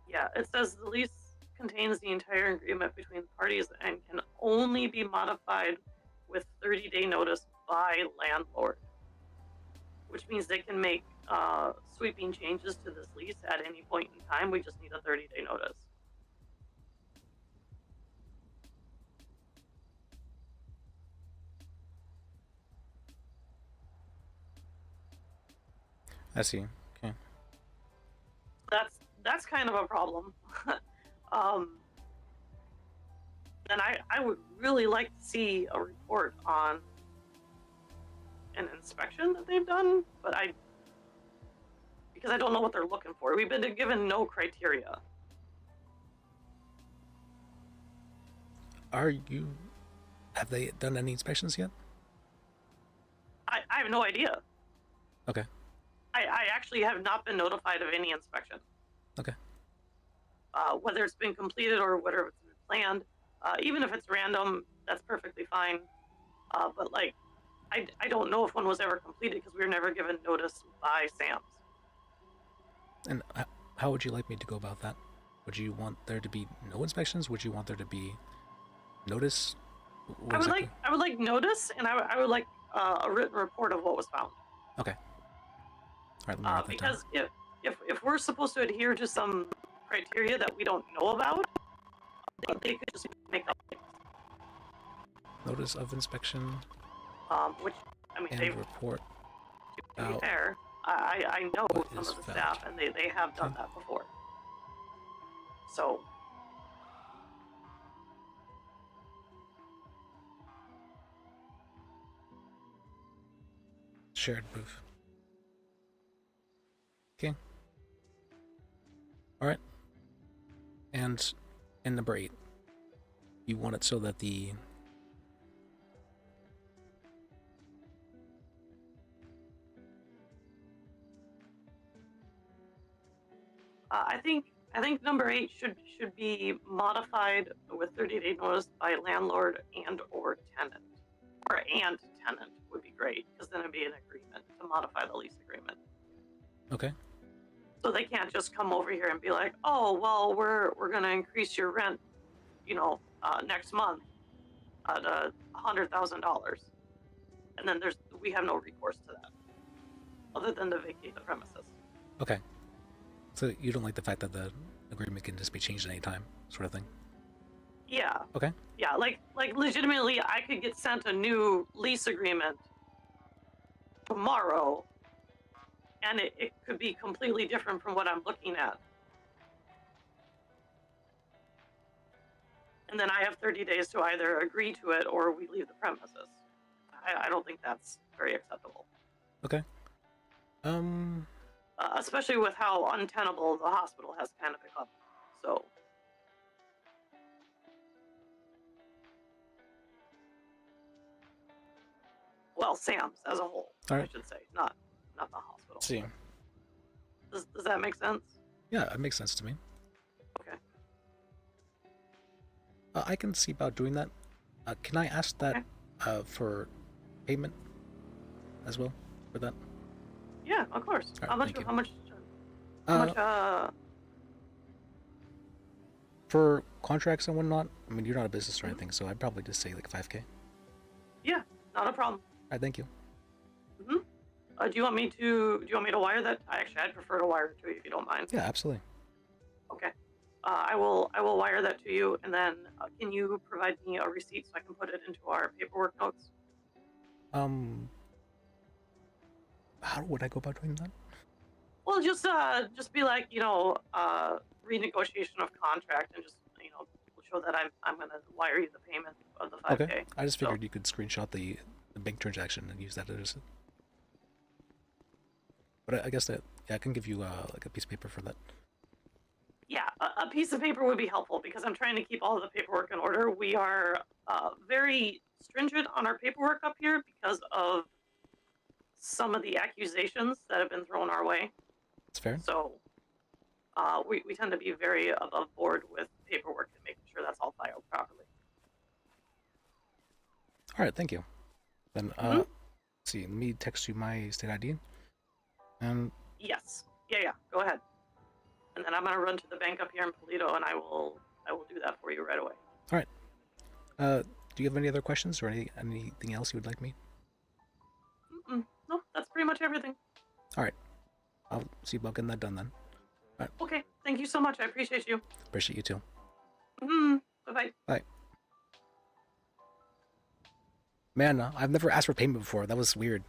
Yeah, it says the lease contains the entire agreement between the parties and can only be modified with 30-day notice by landlord, which means they can make sweeping changes to this lease at any point in time. We just need a 30-day notice. I see. Okay. That's kind of a problem. And I would really like to see a report on an inspection that they've done, but because I don't know what they're looking for. We've been given no criteria. Have they done any inspections yet? I have no idea. Okay. I actually have not been notified of any inspection. Okay. Whether it's been completed or whether it's been planned, even if it's random, that's perfectly fine. But like, I don't know if one was ever completed because we were never given notice by Sam's. And how would you like me to go about that? Would you want there to be no inspections? Would you want there to be notice? I would like notice, and I would like a written report of what was found. Okay. All right, let me write that because down. if we're supposed to adhere to some criteria that we don't know about, they could just make up Notice of inspection. Which I mean, and they report. To be fair, I know what some is of the found. staff, and they have done that before. So. Shared booth. Okay. All right. And in number 8, you want it so that the I think number 8 should be modified with 30-day notice by landlord and or tenant, or and tenant would be great, because then it'd be an agreement to modify the lease agreement. Okay. So they can't just come over here and be like, oh, well, we're going to increase your rent, next month at $100,000. And then we have no recourse to that other than to vacate the premises. Okay. So you don't like the fact that the agreement can just be changed at any time, sort of thing? Yeah. Okay. Yeah, like legitimately, I could get sent a new lease agreement tomorrow, and it could be completely different from what I'm looking at. And then I have 30 days to either agree to it or we leave the premises. I don't think that's very acceptable. Okay. Especially with how untenable the hospital has kind of become. So. Well, Sam's as a whole, All right. I should say, not the hospital. See. Does that make sense? Yeah, it makes sense to me. Okay. I can see about doing that. Can I ask that for payment as well for that? Yeah, of course. All right, How much? thank you. How much? For contracts and whatnot, I mean, you're not a business or anything, so I'd probably just say like 5K. Yeah, not a problem. All right, thank you. Mm-hmm. Do you want me to wire that? I'd prefer to wire it to you if you don't mind. Yeah, absolutely. Okay. I will wire that to you, and then can you provide me a receipt so I can put it into our paperwork notes? How would I go about doing that? Well, just be like, renegotiation of contract, and just show that I'm gonna wire you the payment of the 5K. Okay. I just figured you could screenshot the bank transaction and use that as. But I guess that I can give you like a piece of paper for that. Yeah, a piece of paper would be helpful because I'm trying to keep all of the paperwork in order. We are very stringent on our paperwork up here because of some of the accusations that have been thrown our way. That's fair. So we tend to be very above board with paperwork and making sure that's all filed properly. All right, thank you. Then let's see, let me text you my state ID. Yes. Yeah. Go ahead. And then I'm gonna run to the bank up here in Polito, and I will do that for you right away. All right. Do you have any other questions or anything else you would like me? No, that's pretty much everything. All right. I'll see about getting that done then. All right. Okay. Thank you so much. I appreciate you. Appreciate you too. Bye-bye. Bye. Man, I've never asked for payment before. That was weird.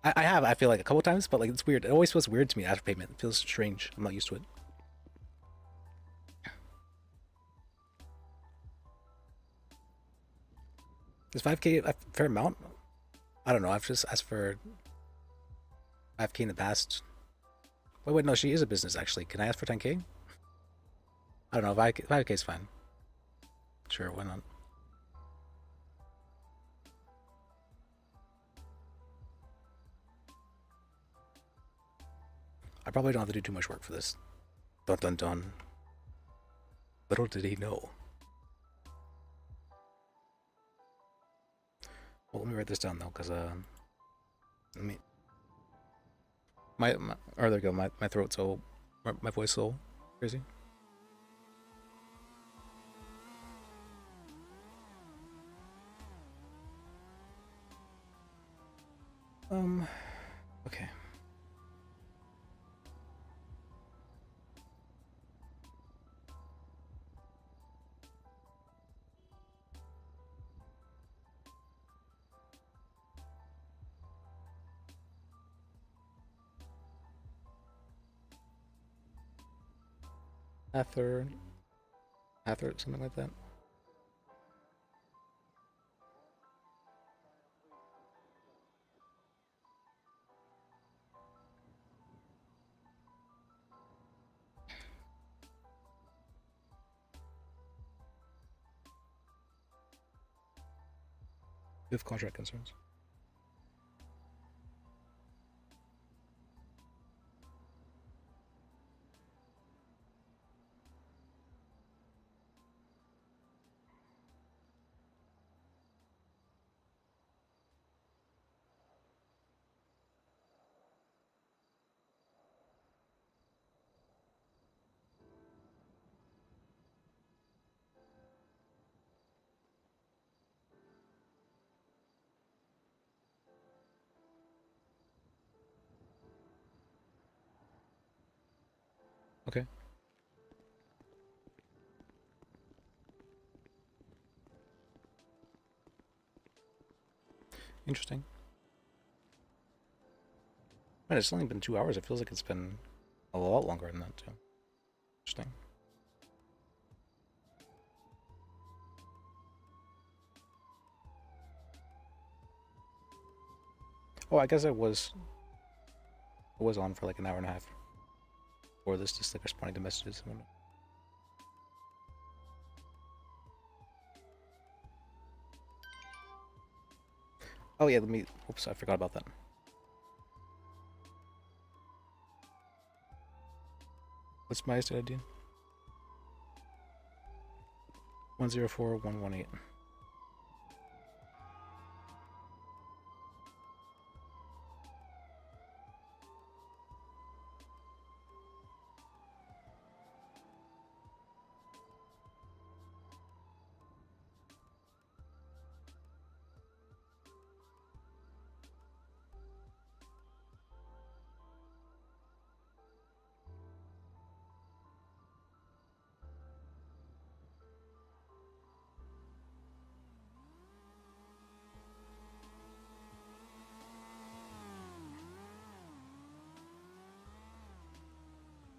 I have, I feel like, a couple times, but like it's weird. It always feels weird to me to ask for payment. It feels strange. I'm not used to it. Is 5K a fair amount? I don't know. I've just asked for 5K in the past. Wait, no, she is a business actually. Can I ask for 10K? I don't know. 5K is fine. Sure, why not? I probably don't have to do too much work for this. Dun dun dun. Little did he know. Well, let me write this down though, cause let me. There we go. My throat's so, my voice so crazy. Okay. Hathor, something like that. You have contract concerns. Okay. Interesting. Man, it's only been 2 hours. It feels like it's been a lot longer than that, too. Interesting. Oh, I guess I was on for like an hour and a half. Or this just like responding to messages. Oh yeah, let me. Oops, I forgot about that. What's my state ID? 104118.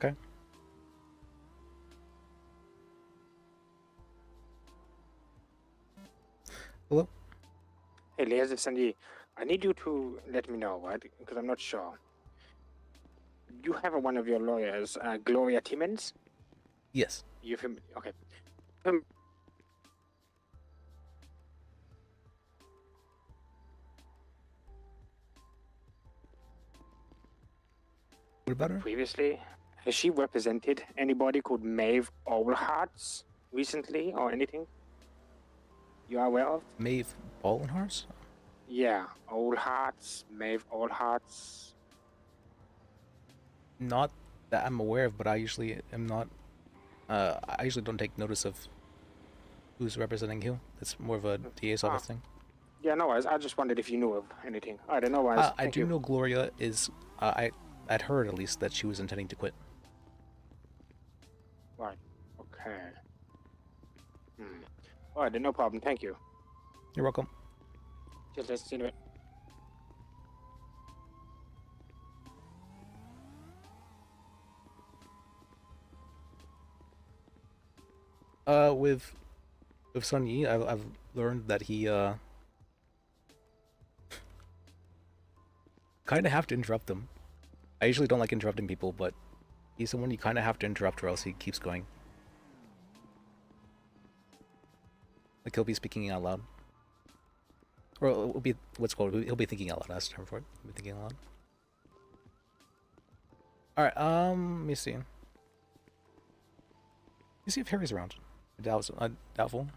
Okay. Hello? Hey, Lis, it's Sandy. I need you to let me know, right? Because I'm not sure. You have one of your lawyers, Gloria Timmons? Yes. Okay. What about her? Previously, has she represented anybody called Maeve Allhearts recently or anything you are aware of? Maeve Ballenhars? Yeah, Allhearts, Maeve Allhearts. Not that I'm aware of, but I usually am not. I usually don't take notice of who's representing who. It's more of a DA's office thing. Yeah, no worries. I just wondered if you knew of anything. I don't know. I do know Gloria is. I'd heard at least that she was intending to quit. Right. Okay. All right, then no problem. Thank you. You're welcome. Just let's see it. With Sun Yi, I've learned that he kind of have to interrupt them. I usually don't like interrupting people, but he's someone you kind of have to interrupt or else he keeps going. Like he'll be speaking out loud. Or it'll be what's called. He'll be thinking out loud. That's the term for it. He'll be thinking out loud. All right. Let me see. Let me see if Harry's around. Doubtful.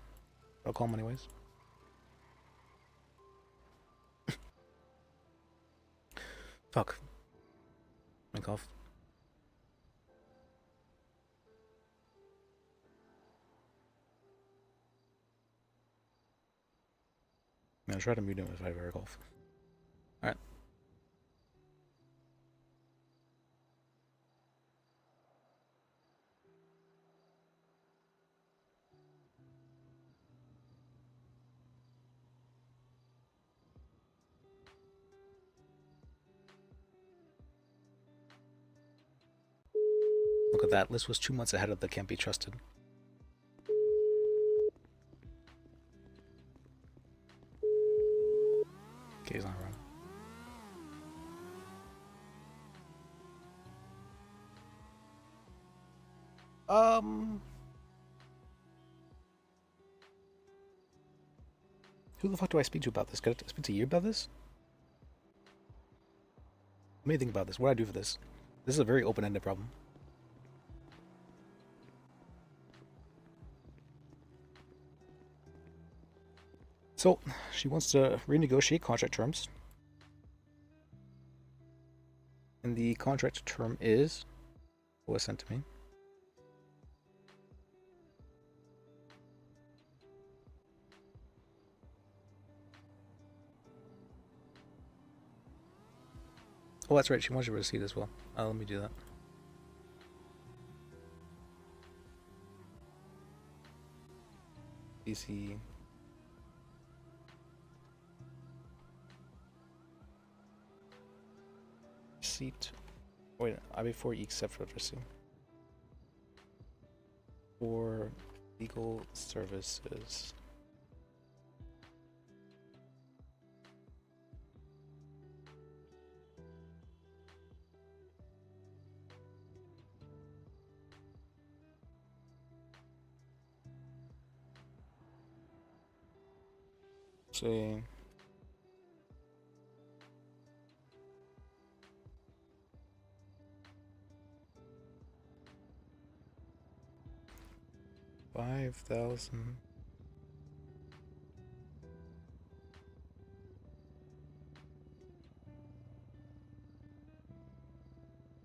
I'll call him anyways. Fuck. My cough. I'll try to mute him if I ever cough. Alright. Look at that. Lis was 2 months ahead of the can't be trusted. Okay, he's not around. Who the fuck do I speak to about this? Could I speak to you about this? What do you think about this? What do I do for this? This is a very open-ended problem. So, she wants to renegotiate contract terms. And the contract term is what was sent to me. Oh, that's right. She wants a receipt as well. Let me do that. DC. Receipt. Wait, before except for receipt. For legal services. Say $5,000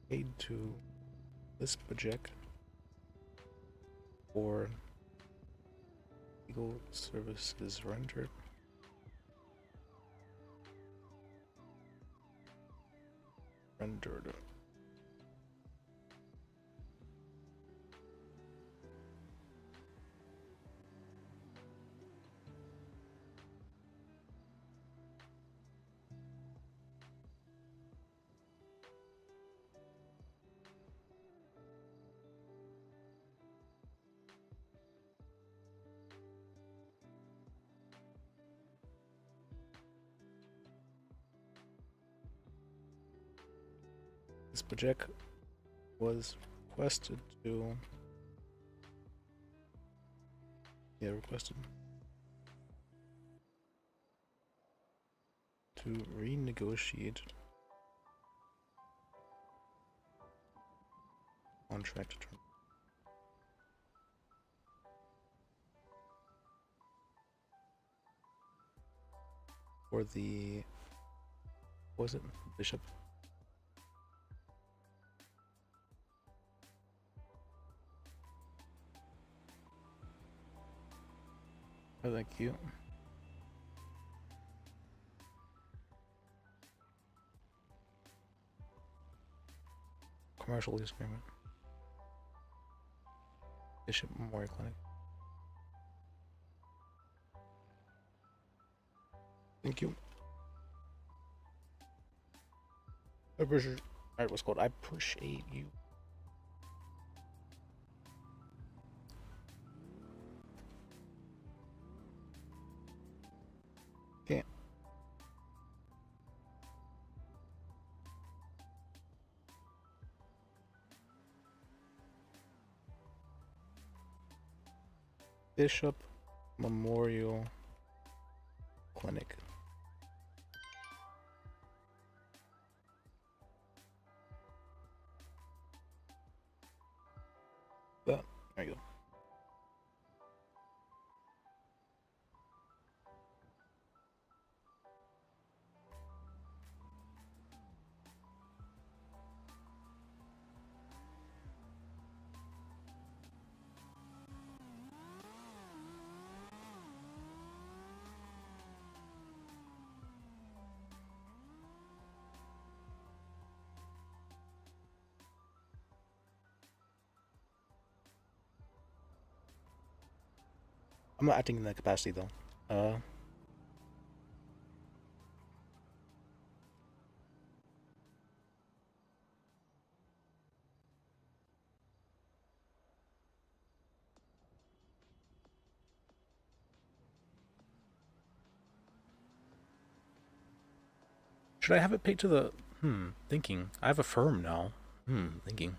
paid to Lis Bajek for legal services rendered. Lis Bajek was requested to renegotiate contract term. For the was it Bishop? Oh, thank you. Commercial lease agreement. Bishop Memorial Clinic. Thank you. Alright, what's called? I appreciate you. Okay. Bishop Memorial Clinic. There you go. I'm not acting in that capacity though. Should I have it paid to the thinking. I have a firm now. Thinking.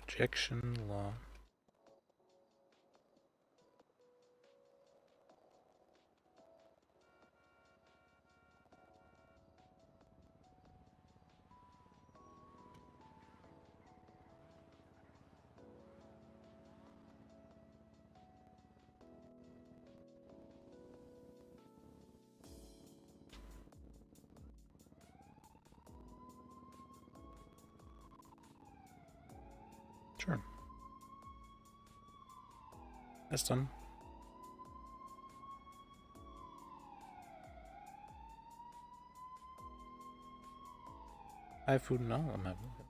Ejection law. That's done. I have food now. I'm having it.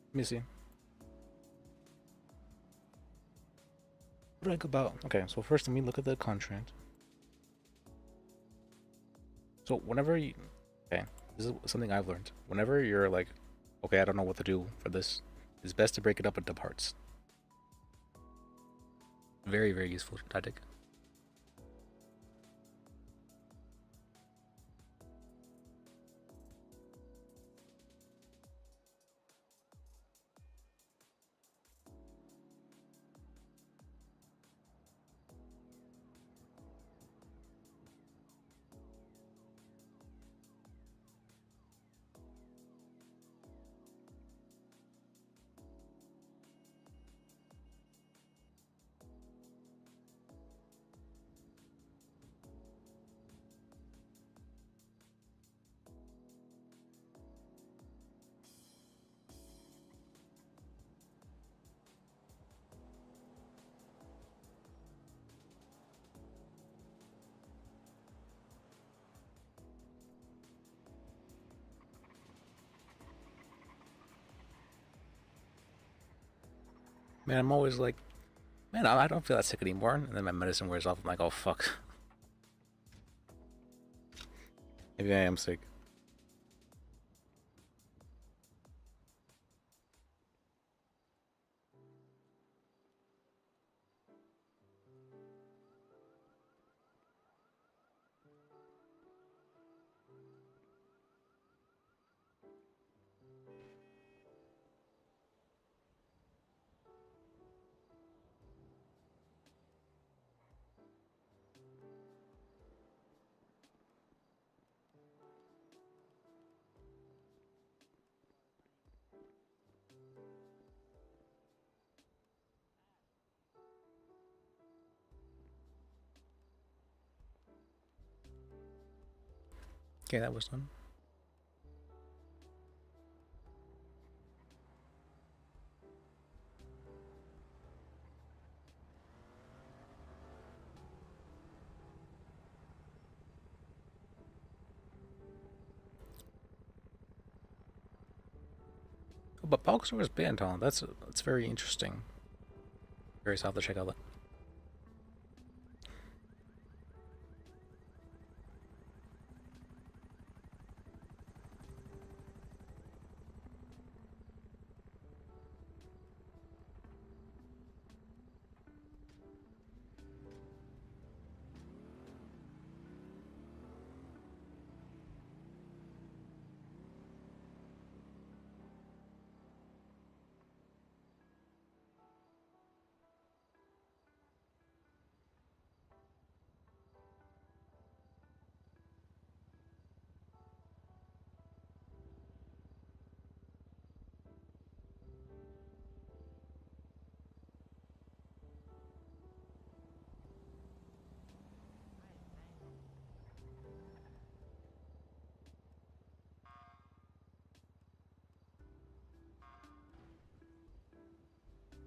Let me see. What do I go about? Okay, so first let me look at the contract. So whenever you, okay, this is something I've learned. Whenever you're like, okay, I don't know what to do for this, it's best to break it up into parts. Very, very useful tactic. Man, I'm always like, man, I don't feel that sick anymore. And then my medicine wears off. I'm like, oh fuck. Maybe I am sick. Okay, that was done. Oh, but Bulkster is banned, huh? That's very interesting. Curious, I'll have to check out that.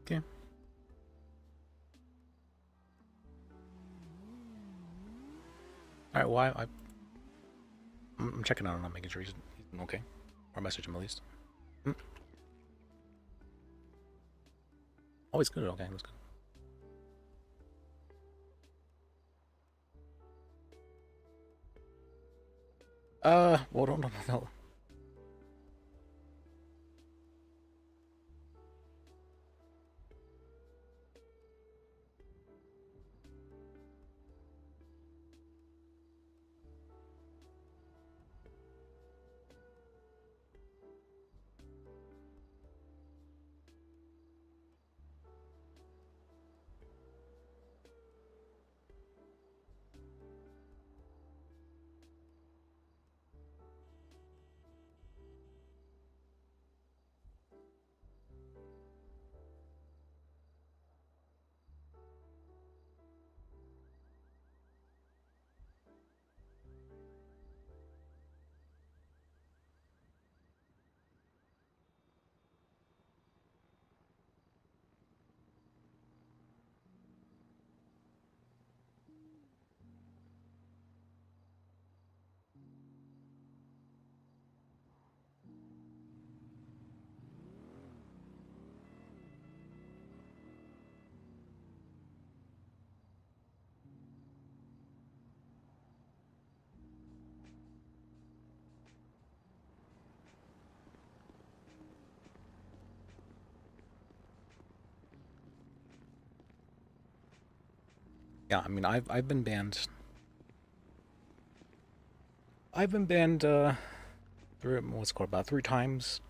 Okay. All right. Well, I'm checking on him. I'm making sure he's okay, or message him at least. Hmm. Oh, he's good. Okay, that's good. Well, don't. Yeah, I mean, I've been banned. I've been banned what's it called, about 3 times.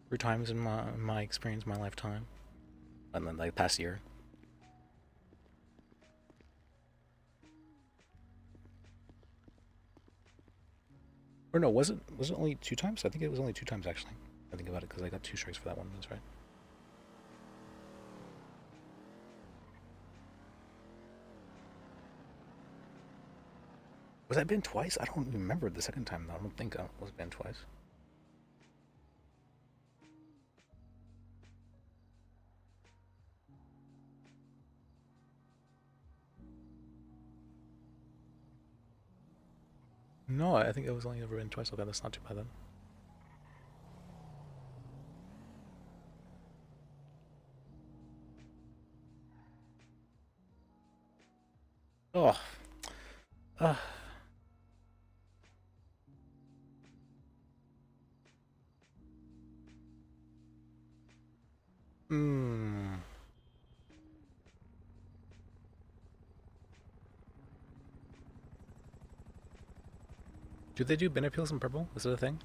3 times in my experience, my lifetime, and then like past year. Or no, was it only 2 times? I think it was only 2 times actually. I think about it because I got 2 strikes for that one. That's right. Was I banned twice? I don't remember the second time though. I don't think I was banned twice. No, I think I was only ever banned twice. Okay, that's not too bad then. Oh. Hmm. Do they do bin appeals in purple? Is it a thing?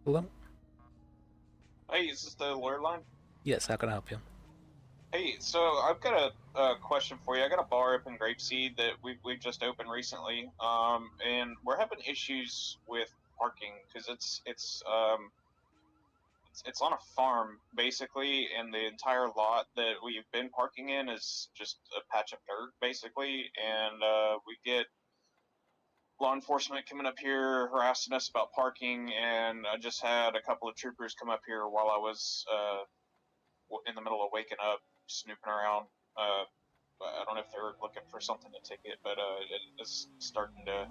Hello? Hey, is this the lawyer line? Yes, how can I help you? Hey, so I've got a question for you. I got a bar up in Grapeseed that we've just opened recently, and we're having issues with parking because it's on a farm basically, and the entire lot that we've been parking in is just a patch of dirt basically, and we get law enforcement coming up here harassing us about parking, and I just had a couple of troopers come up here while I was in the middle of waking up, snooping around. I don't know if they're looking for something to ticket, but it's starting to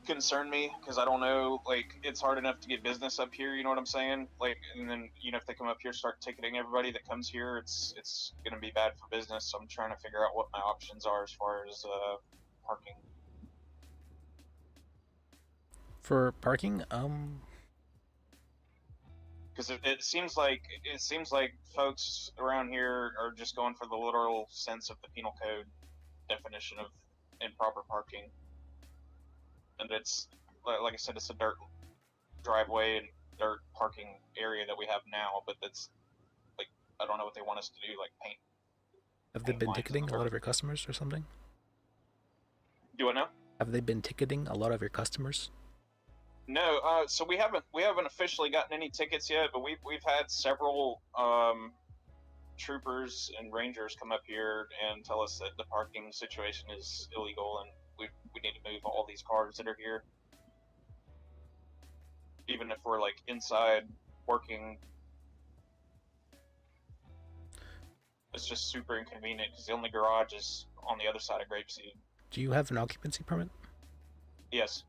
concern me because I don't know. Like, it's hard enough to get business up here. You know what I'm saying? Like, and then if they come up here, start ticketing everybody that comes here, it's gonna be bad for business. So I'm trying to figure out what my options are as far as parking. For parking, Because it seems like folks around here are just going for the literal sense of the penal code definition of improper parking, and it's like I said, it's a dirt driveway and dirt parking area that we have now, but that's like, I don't know what they want us to do, like paint. have they been lines in ticketing the a lot dirt. of your customers or something? Do I know? Have they been ticketing a lot of your customers? No, so we haven't officially gotten any tickets yet, but we've had several troopers and rangers come up here and tell us that the parking situation is illegal and we need to move all these cars that are here, even if we're like inside working. It's just super inconvenient because the only garage is on the other side of Grapeseed. Do you have an occupancy permit? Yes.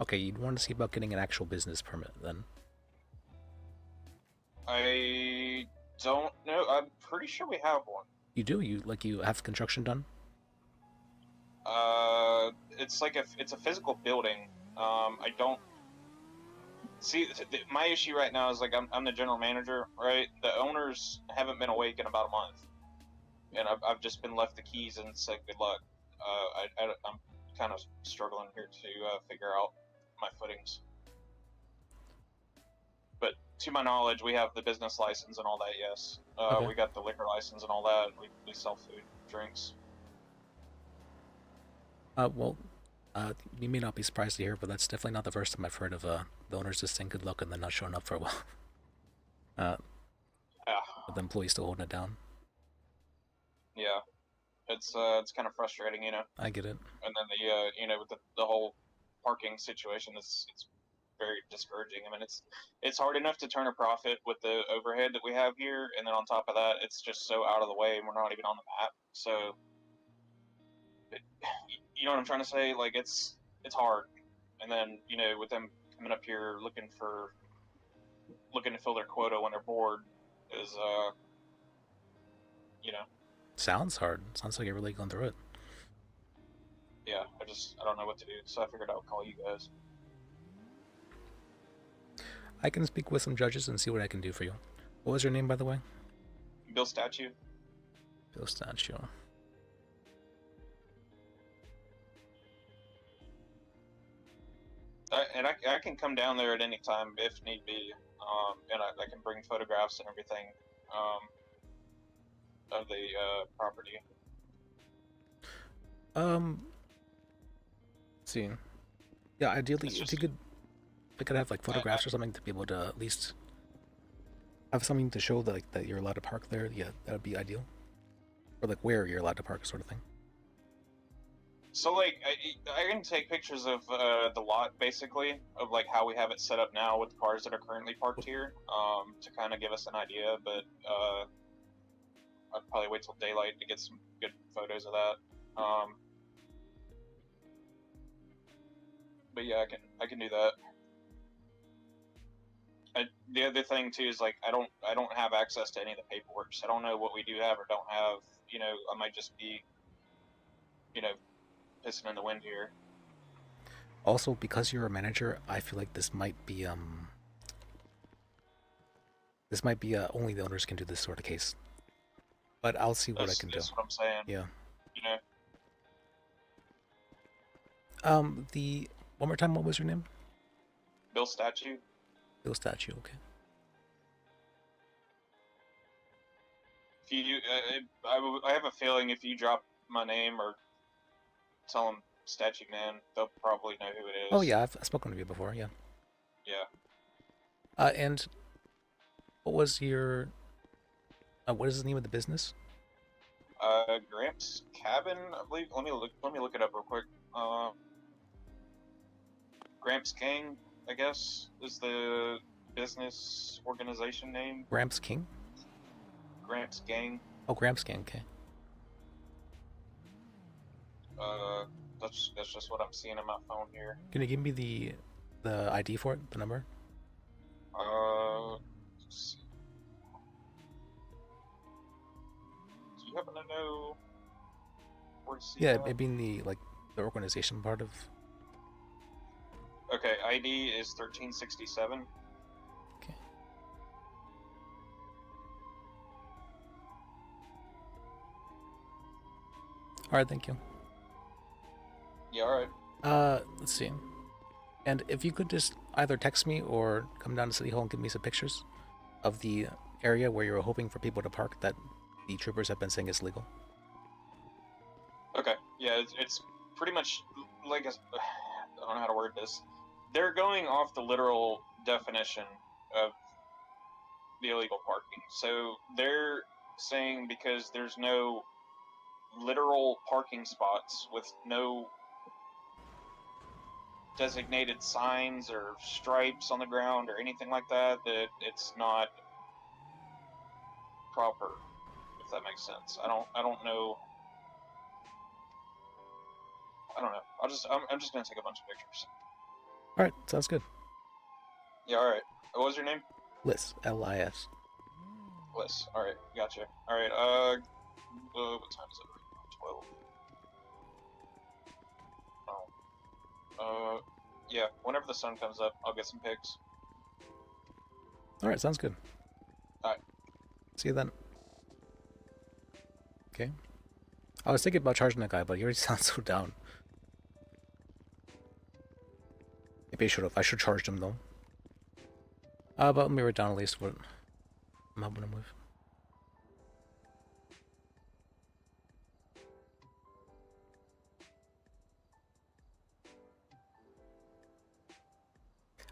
Okay, you'd want to see about getting an actual business permit then. I don't know. I'm pretty sure we have one. You do? You have construction done? It's like it's a physical building. I don't see my issue right now is like I'm the general manager, right? The owners haven't been awake in about a month, and I've just been left the keys and said good luck. I'm kind of struggling here to figure out my footings. But to my knowledge, we have the business license and all that. Yes, Okay. we got the liquor license and all that. We sell food, drinks. Well, you may not be surprised to hear, but that's definitely not the first time I've heard of the owners just saying good luck and then not showing up for a while. Yeah. The employees still holding it down. Yeah. It's kind of frustrating, you know. I get it. And then with the whole parking situation, it's very discouraging. I mean, it's hard enough to turn a profit with the overhead that we have here, and then on top of that, it's just so out of the way, and we're not even on the map. So, you know what I'm trying to say? Like, it's hard. And then with them coming up here looking to fill their quota when they're bored is Sounds hard. Sounds like you're really going through it. yeah. I don't know what to do, so I figured I would call you guys. I can speak with some judges and see what I can do for you. What was your name, by the way? Bill Statue. Bill Statue. I can come down there at any time if need be, and I can bring photographs and everything of the property. Let's see. Yeah, ideally, It's if just- you could, I could have like photographs or something to be able to at least have something to show that that you're allowed to park there. Yeah, that would be ideal. Or like where you're allowed to park, sort of thing. So like I can take pictures of the lot basically of like how we have it set up now with the cars that are currently parked here to kind of give us an idea, but I'd probably wait till daylight to get some good photos of that. But yeah, I can do that. The other thing too is like I don't have access to any of the paperwork, so I don't know what we do have or don't have. I might just be pissing in the wind here. Also, because you're a manager, I feel like this might be only the owners can do this sort of case. But I'll see what I can do. That's what I'm saying. Yeah. You know. One more time, what was your name? Bill Statue. Bill Statue. Okay. If you, I have a feeling if you drop my name or tell them Statue Man, they'll probably know who it is. Oh yeah, I've spoken to you before. Yeah. Yeah. And what was your? What is the name of the business? Gramps Cabin, I believe. Let me look it up real quick. Gramps Gang, I guess, is the business organization name. Gramps King? Gramps Gang. Oh, Gramps Gang, okay. That's just what I'm seeing on my phone here. Can you give me the ID for it, the number? Let's see. Do you happen to know where to see Yeah, that? maybe in the the organization part of. Okay, ID is 1367. Okay. All right, thank you. Yeah, all right. Let's see. And if you could just either text me or come down to City Hall and give me some pictures of the area where you're hoping for people to park that the troopers have been saying is legal. Okay, yeah, it's pretty much like I don't know how to word this. They're going off the literal definition of the illegal parking. So they're saying because there's no literal parking spots with no designated signs or stripes on the ground or anything like that, that it's not proper, if that makes sense. I don't know. I don't know. I'm just gonna take a bunch of pictures. All right, sounds good. Yeah, all right. What was your name? Lis, L-I-S. Lis. All right, gotcha. All right. What time is it? 12. Oh. Yeah. Whenever the sun comes up, I'll get some pics. All right, sounds good. All right. See you then. Okay. I was thinking about charging that guy, but he already sounds so down. Maybe I should charge him though. But let me write down at least what I'm helping him with.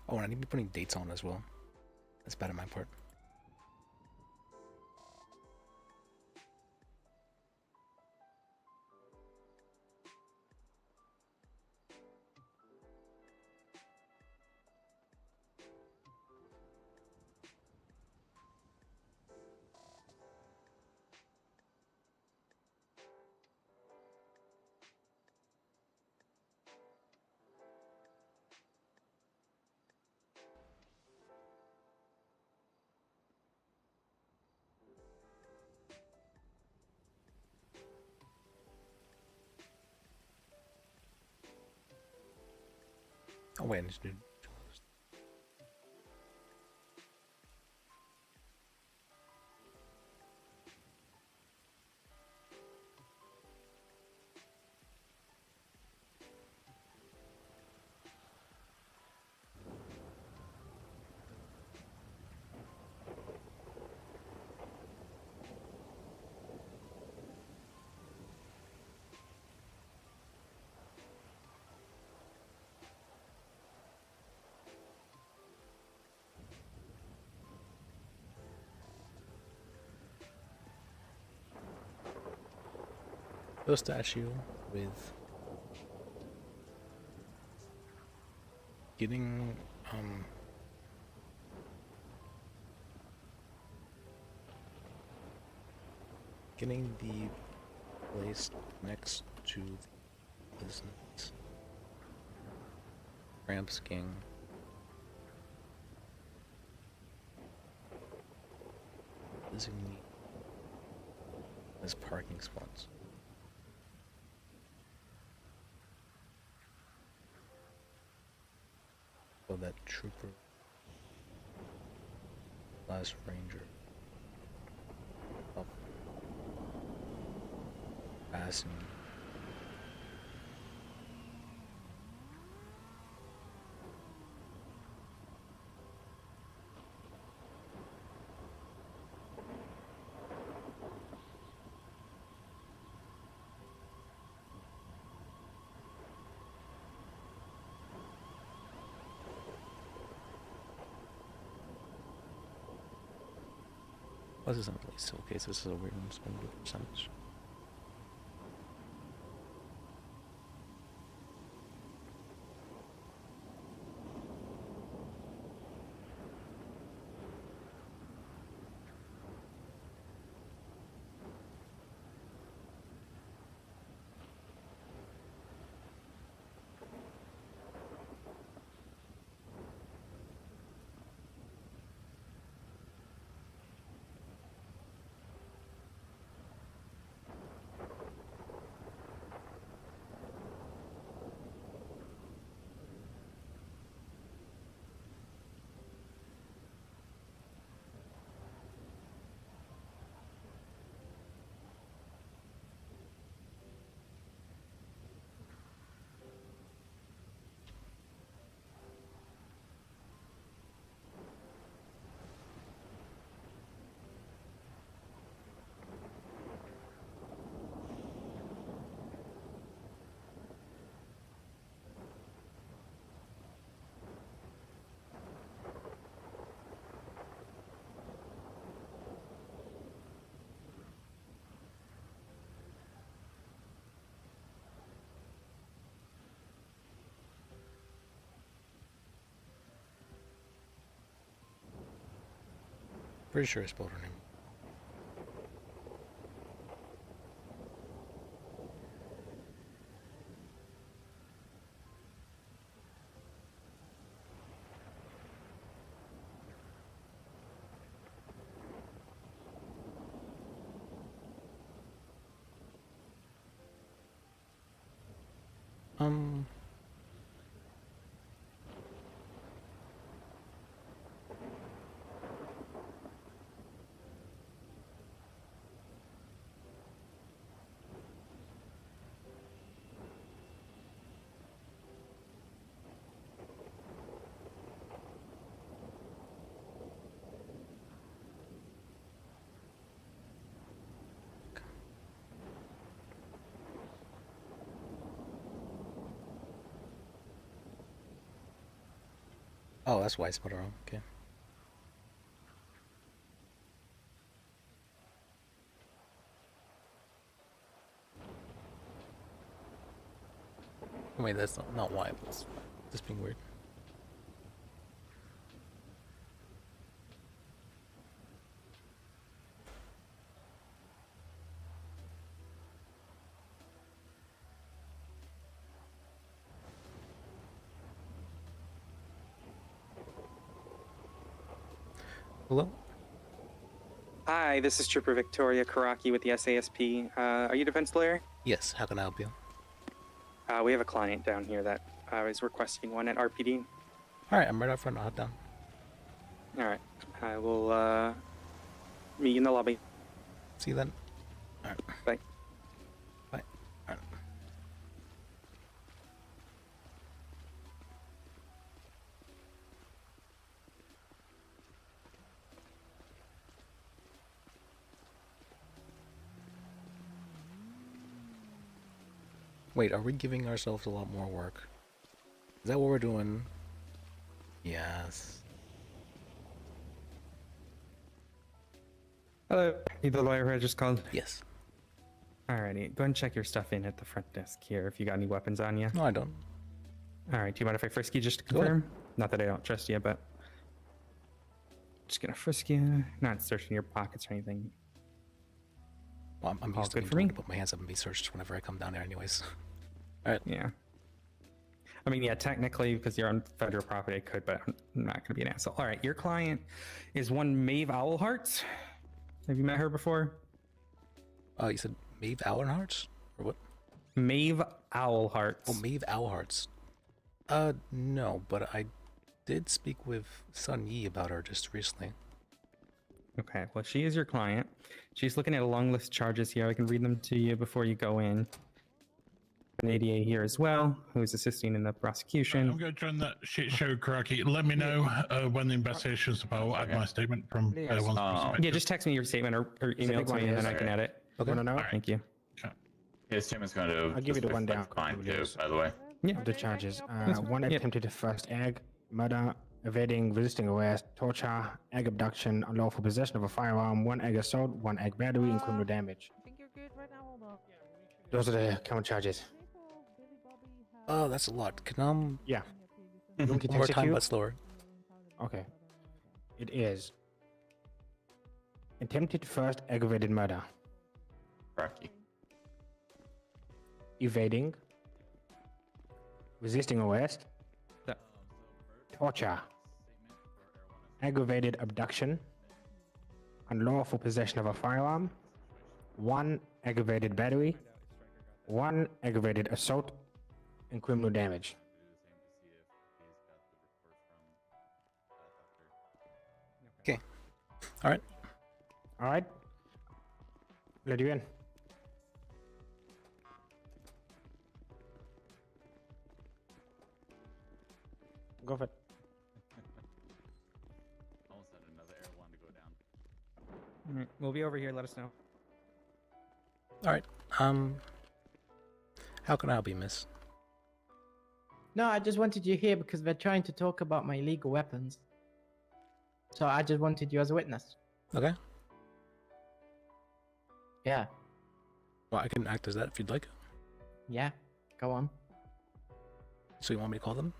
Oh, and I need to be putting dates on as well. That's bad on my part. Oh wait, I need to do. The statue with getting getting the place next to the business ramps gang designate as parking spots. So that trooper last ranger up passing. Well, this isn't really still case, this is a weird one, so I'm gonna do percentage. Pretty sure I spelled her name. Oh, that's why I spelled it wrong. Okay. Wait, that's not why, but it's just being weird. Hello? Hi, this is Trooper Victoria Karaki with the SASP. Are you a defense lawyer? Yes, how can I help you? We have a client down here that is requesting one at RPD. All right, I'm right out front. I'll head down. All right, I will meet you in the lobby. See you then. All right. Bye. Bye. All right. Wait, are we giving ourselves a lot more work? Is that what we're doing? Yes. Hello, you the lawyer who I just called? Yes. Alrighty, go ahead and check your stuff in at the front desk here if you got any weapons on you. No, I don't. Alright, do you mind if I frisk you just to Go ahead. confirm? Not that I don't trust you, but... Just gonna frisk you. Not searching your pockets or anything. Well, I'm All used to good being for told me. to put my hands up and be searched whenever I come down there anyways. Alright. Yeah. I mean, yeah, technically, because you're on federal property, I could, but I'm not going to be an asshole. All right, your client is one Maeve Owlheart. Have you met her before? You said Maeve Owlhearts? Or what? Maeve Owlheart. Oh, Maeve Owlhearts. No, but I did speak with Sun Yi about her just recently. Okay, well, she is your client. She's looking at a long list of charges here. I can read them to you before you go in. An ADA here as well, who's assisting in the prosecution. I'm going to join that shit show, Karaki. Let me know when the investigation's about. I'll add my statement from one's perspective. Yeah, just text me your statement or email it to me, and then I can add it. Okay. Wanna know? All right. Thank you. Yeah, statement's going to. I'll give you the one down. Fine too, by the way. Yeah. Of the charges. That's- One yeah. attempted to first egg, murder, evading, resisting arrest, torture, egg abduction, unlawful possession of a firearm, one egg assault, one egg battery, and criminal damage. I think you're good right now. Hold on. Those are the counter charges. Oh, that's a lot. Can Yeah. one more time, execute? but slower. Okay. It is attempted first aggravated murder, Karaki. evading, resisting arrest, That- torture, aggravated abduction, unlawful possession of a firearm, one aggravated battery, one aggravated assault, and criminal damage. Okay. All right. All right. Let you in. Go for it. Almost had another air one to go down. All right, we'll be over here. Let us know. All right. How can I help you, miss? No, I just wanted you here because they're trying to talk about my illegal weapons. So I just wanted you as a witness. Okay. Yeah. Well, I can act as that if you'd like. Yeah. Go on. So you want me to call them?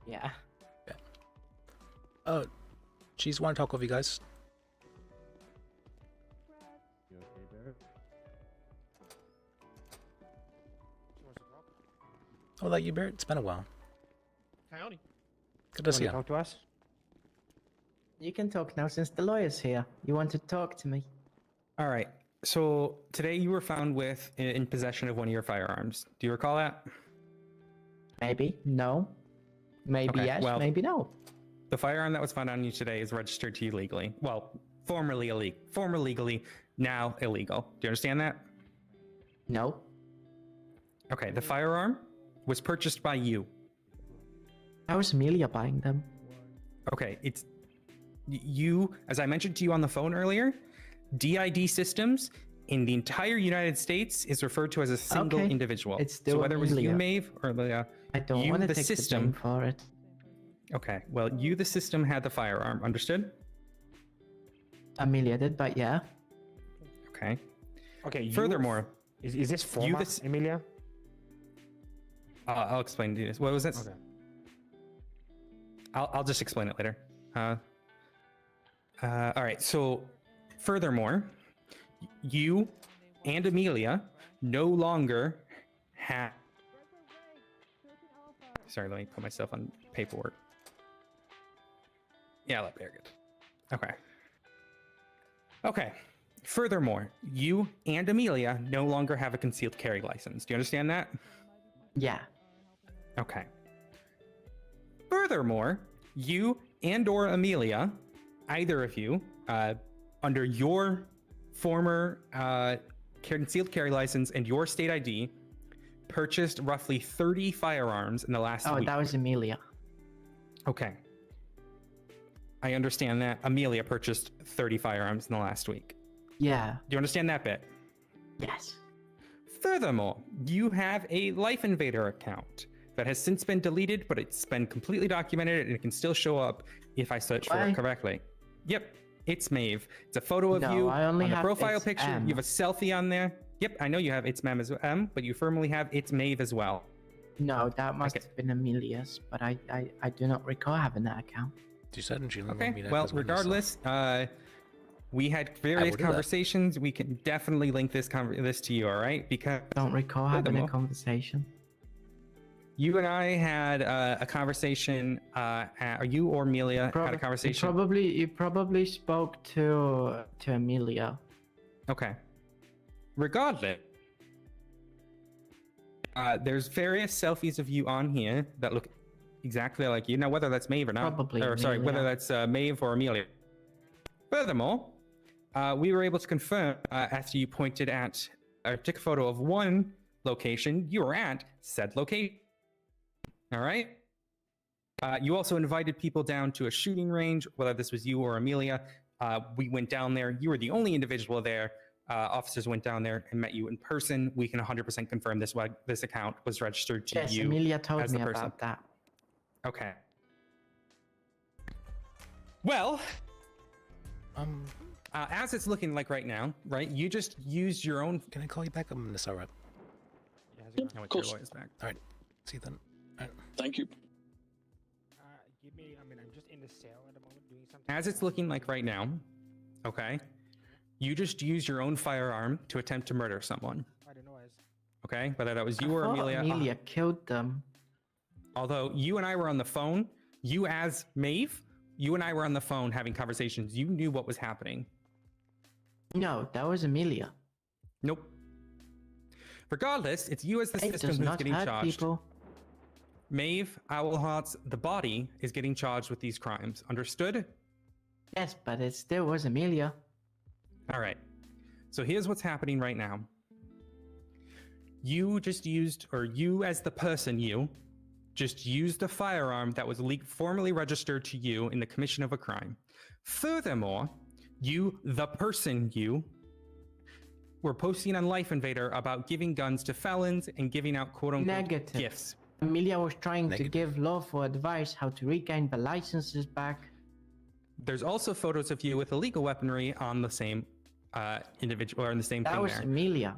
Yeah. She's want to talk with you guys. Oh, like you, Barrett? It's been a while. Howdy. Good to see Wanna you. talk to us? You can talk now since the lawyer's here. You want to talk to me? All right. So today you were found with in possession of one of your firearms. Do you recall that? Maybe. No. Maybe Okay, yes. well- Maybe no. The firearm that was found on you today is registered to you legally. Well, formerly legally, now illegal. Do you understand that? No. Okay, the firearm was purchased by you. How is Amelia buying them? Okay, it's you, as I mentioned to you on the phone earlier, DID systems in the entire United States is referred to as a single Okay, individual. it's still so whether it was you, Amelia. Maeve, or the I don't you, want to the take system. the blame for it. Okay, well, you, the system, had the firearm. Understood? Amelia did, but yeah. Okay. Okay. you- Furthermore, is this former this- Emilia? I'll explain to you this. What was this? Okay. I'll just explain it later. All right. So, furthermore, you and Amelia no longer have. Sorry, let me put myself on paperwork. Yeah, let there good. Okay. Okay. Furthermore, you and Amelia no longer have a concealed carry license. Do you understand that? Yeah. Okay. Furthermore, you and/or Amelia, either of you, under your former concealed carry license and your state ID, purchased roughly 30 firearms in the last week. Oh, that was Amelia. Okay. I understand that Amelia purchased 30 firearms in the last week. Yeah. Do you understand that bit? Yes. Furthermore, you have a Life Invader account that has since been deleted, but it's been completely documented and it can still show up if I search for Why? it correctly. Yep, it's Maeve. It's a photo of No, you I only on the have profile It's picture. M. You have a selfie on there. Yep, I know you have It's Mem as M, but you firmly have It's Maeve as well. No, that must have been Amelia's, but I do not recall having that account. You said and she Okay, well, regardless, we had various do that. conversations. We can definitely link this to you, all right? Because Don't recall having a conversation. you and I had a conversation. Or you or Amelia had a conversation. You probably spoke to Amelia. Okay. Regardless, there's various selfies of you on here that look exactly like you. Now, whether that's Maeve or not, Probably or sorry, Amelia. whether that's Maeve or Amelia. Furthermore, we were able to confirm after you pointed at a particular photo of one location, you were at said location. All right. You also invited people down to a shooting range, whether this was you or Amelia. We went down there. You were the only individual there. Officers went down there and met you in person. We can 100% confirm this account was registered to Yes, you. Amelia told as me the person. about that. Okay. Well, as it's looking like right now, right? You just used your own. Can I call you back? I'm in the cell rep. I want your lawyers back. All right. See you then. All right. Thank you. Give me. I mean, I'm just in the cell at the moment doing something. As it's looking like right now, okay, you just used your own firearm to attempt to murder someone. I don't know. Okay, whether that was you I or thought Amelia. Amelia killed them. Although you and I were on the phone, you as Maeve, you and I were on the phone having conversations. You knew what was happening. No, that was Amelia. Nope. Regardless, it's you as the It system does who's not getting hurt charged. people. Maeve Owlheart's the body is getting charged with these crimes. Understood? Yes, but it still was Amelia. All right. So here's what's happening right now. You just used, or you as the person, you just used a firearm that was formally registered to you in the commission of a crime. Furthermore, you, the person, you were posting on Life Invader about giving guns to felons and giving out quote-unquote Negative. gifts. Amelia was trying to give lawful advice how to regain the licenses back. There's also photos of you with illegal weaponry on the same individual, or in the same That thing was there. Amelia.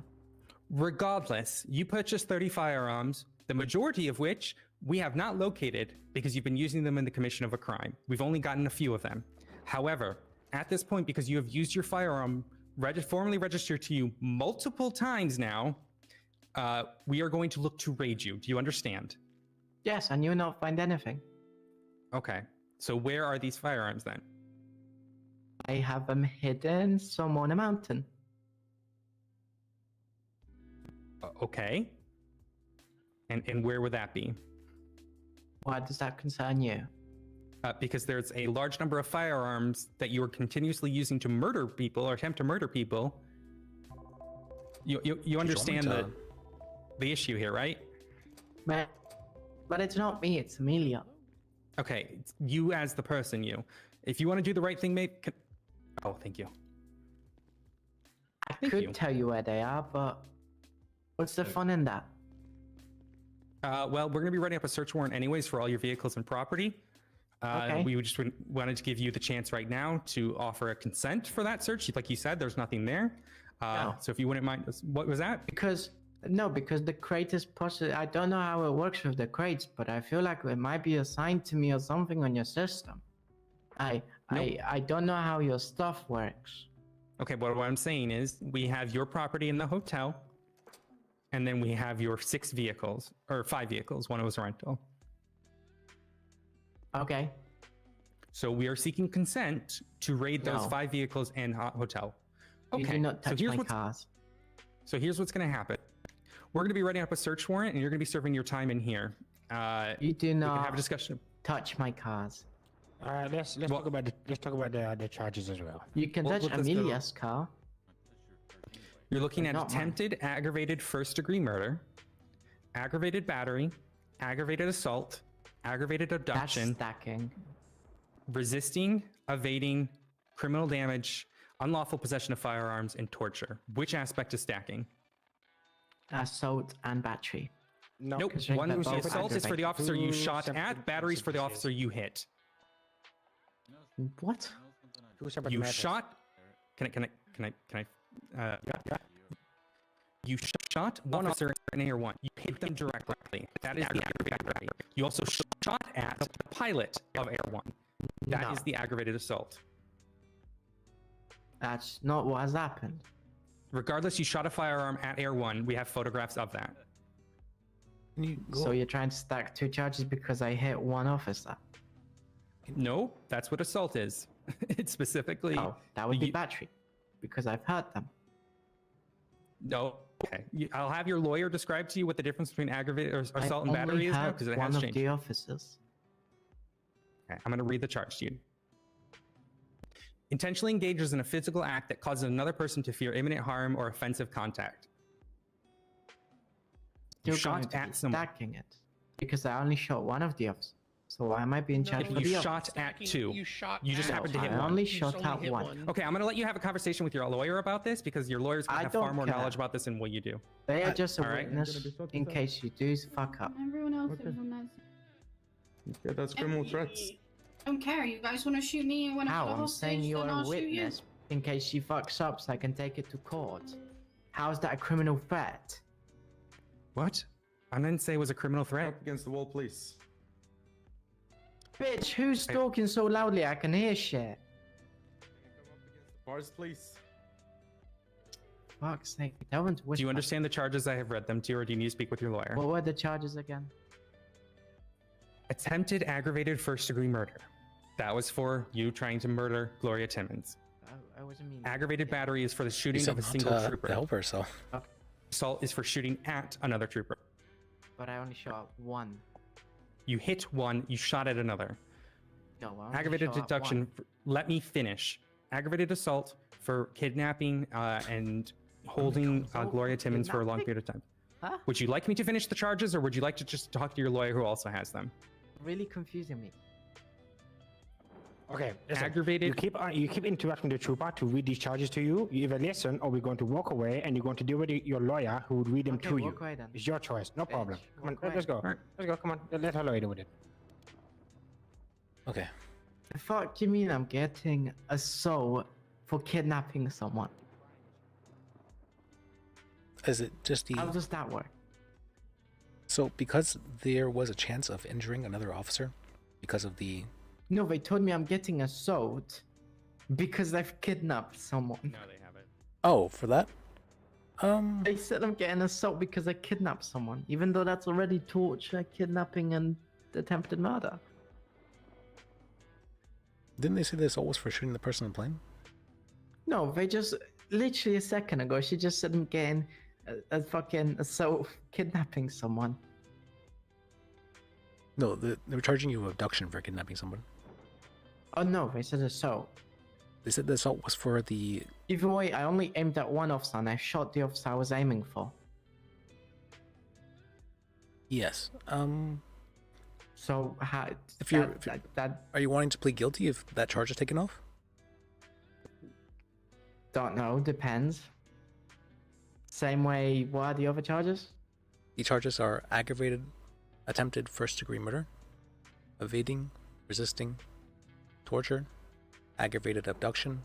Regardless, you purchased 30 firearms, the majority of which we have not located because you've been using them in the commission of a crime. We've only gotten a few of them. However, at this point, because you have used your firearm formally registered to you multiple times now, we are going to look to raid you. Do you understand? Yes, and you not find anything. Okay. So where are these firearms then? I have them hidden somewhere on a mountain. Okay. And where would that be? Why does that concern you? Because there's a large number of firearms that you are continuously using to murder people or attempt to murder people. You understand the issue here, right? But it's not me, it's Amelia. Okay, it's you as the person, you. If you want to do the right thing, mate. Oh, thank you. I could tell you where they are, but what's the fun in that? Well, we're going to be writing up a search warrant anyways for all your vehicles and property. Okay. We just wanted to give you the chance right now to offer a consent for that search. Like you said, there's nothing there. No. So if you wouldn't mind, what was that? Because the crate is possible. I don't know how it works with the crates, but I feel like it might be assigned to me or something on your system. I don't know how your stuff works. Okay, but what I'm saying is we have your property in the hotel, and then we have your 6 vehicles, or 5 vehicles. One was a rental. Okay. So we are seeking consent to raid those No. 5 vehicles and hotel. You Okay. do not touch my what's- cars. So here's what's going to happen. We're going to be writing up a search warrant, and you're going to be serving your time in here. You do we can not have a discussion. touch my cars. Let's talk about the charges as well. You can Well, touch let's go. Amelia's car. You're looking at Not mine. attempted aggravated first-degree murder, aggravated battery, aggravated assault, aggravated That's abduction, stacking. resisting, evading, criminal damage, unlawful possession of firearms, and torture. Which aspect is stacking? Assault and battery. No, Nope. Considering One that was the both assault is for the aggravated. officer you Two shot separate at. Batteries for the instances. officer you hit. What? Two separate You matters. shot. Can I? You shot one officer in Air 1. You hit them directly. That is the aggravated battery. You also shot at the pilot of Air 1. That is No. the aggravated assault. That's not what has happened. Regardless, you shot a firearm at Air 1. We have photographs of that. Can you go? So you're trying to stack two charges because I hit one officer. No, that's what assault is. It's specifically. Oh, that would be you- battery, because I've hurt them. No. Okay. I'll have your lawyer describe to you what the difference between aggravated or I assault and battery only is now, hurt because it one has of changed. the officers. Okay, I'm going to read the charge to you. Intentionally engages in a physical act that causes another person to fear imminent harm or offensive contact. You You're going shot to be at someone. stacking it because I only shot one of the officers. So why am I being charged for You the shot other? at two. You shot. You just at happened to I hit one. only You shot only at hit one. Okay, I'm going to let you have a conversation with your lawyer about this because your lawyer's going I to have far don't more care. knowledge about this than what you do. They are just a all right. witness in case you do fuck up. Everyone else is on that. Yeah, that's criminal threats. Don't care. You guys want to shoot me and want to How? put a I'm saying hostage, you're then a I'll shoot you. witness in case she fucks up so I can take it to court. How is that a criminal threat? What? I didn't say it was a criminal threat. Up against the wall, please. Bitch, who's talking so loudly I can hear shit? Bars, please. Fuck's sake, don't Do whisper. you understand the charges I have read them to you, or do you need to speak with your lawyer? What were the charges again? Attempted aggravated first-degree murder. That was for you trying to murder Gloria Timmons. I wasn't meaning. Aggravated battery is for the You shooting said of a not single to trooper. help herself. Assault is for shooting at another trooper. But I only shot one. You hit one, you shot at another. No, I only Aggravated shot at deduction. one. Let me finish. Aggravated assault for kidnapping and holding Gloria Timmons for a long period of time. Huh? Would you like me to finish the charges, or would you like to just talk to your lawyer who also has them? Really confusing me. Okay, listen, Aggravated. You keep interrupting the trooper to read these charges to you. You either listen, or we're going to walk away, and you're going to deal with your lawyer, who would read them Okay, to you. walk away then. It's your choice, no problem. Come on, walk away. let's go. Alright. Let's go. Come on, let her lawyer do with it. Okay. The fuck you mean I'm getting assault for kidnapping someone? Is it just the How does that work? so because there was a chance of injuring another officer because of the No, they told me I'm getting assault because I've kidnapped someone. No, they haven't. oh for that They said I'm getting assault because I kidnapped someone, even though that's already torture, kidnapping, and attempted murder. didn't they say the assault was for shooting the person in the plane? No, they just literally a second ago she just said I'm getting a fucking assault kidnapping someone. No, they were charging you abduction for kidnapping someone. Oh no, they said assault. They said the assault was for the Either way, I only aimed at one officer and I shot the officer I was aiming for. yes. So how? If you're- if you're- that Are you wanting to plead guilty if that charge is taken off? don't know. Depends. Same way. What are the other charges? The charges are aggravated attempted first-degree murder, evading, resisting, torture, aggravated abduction,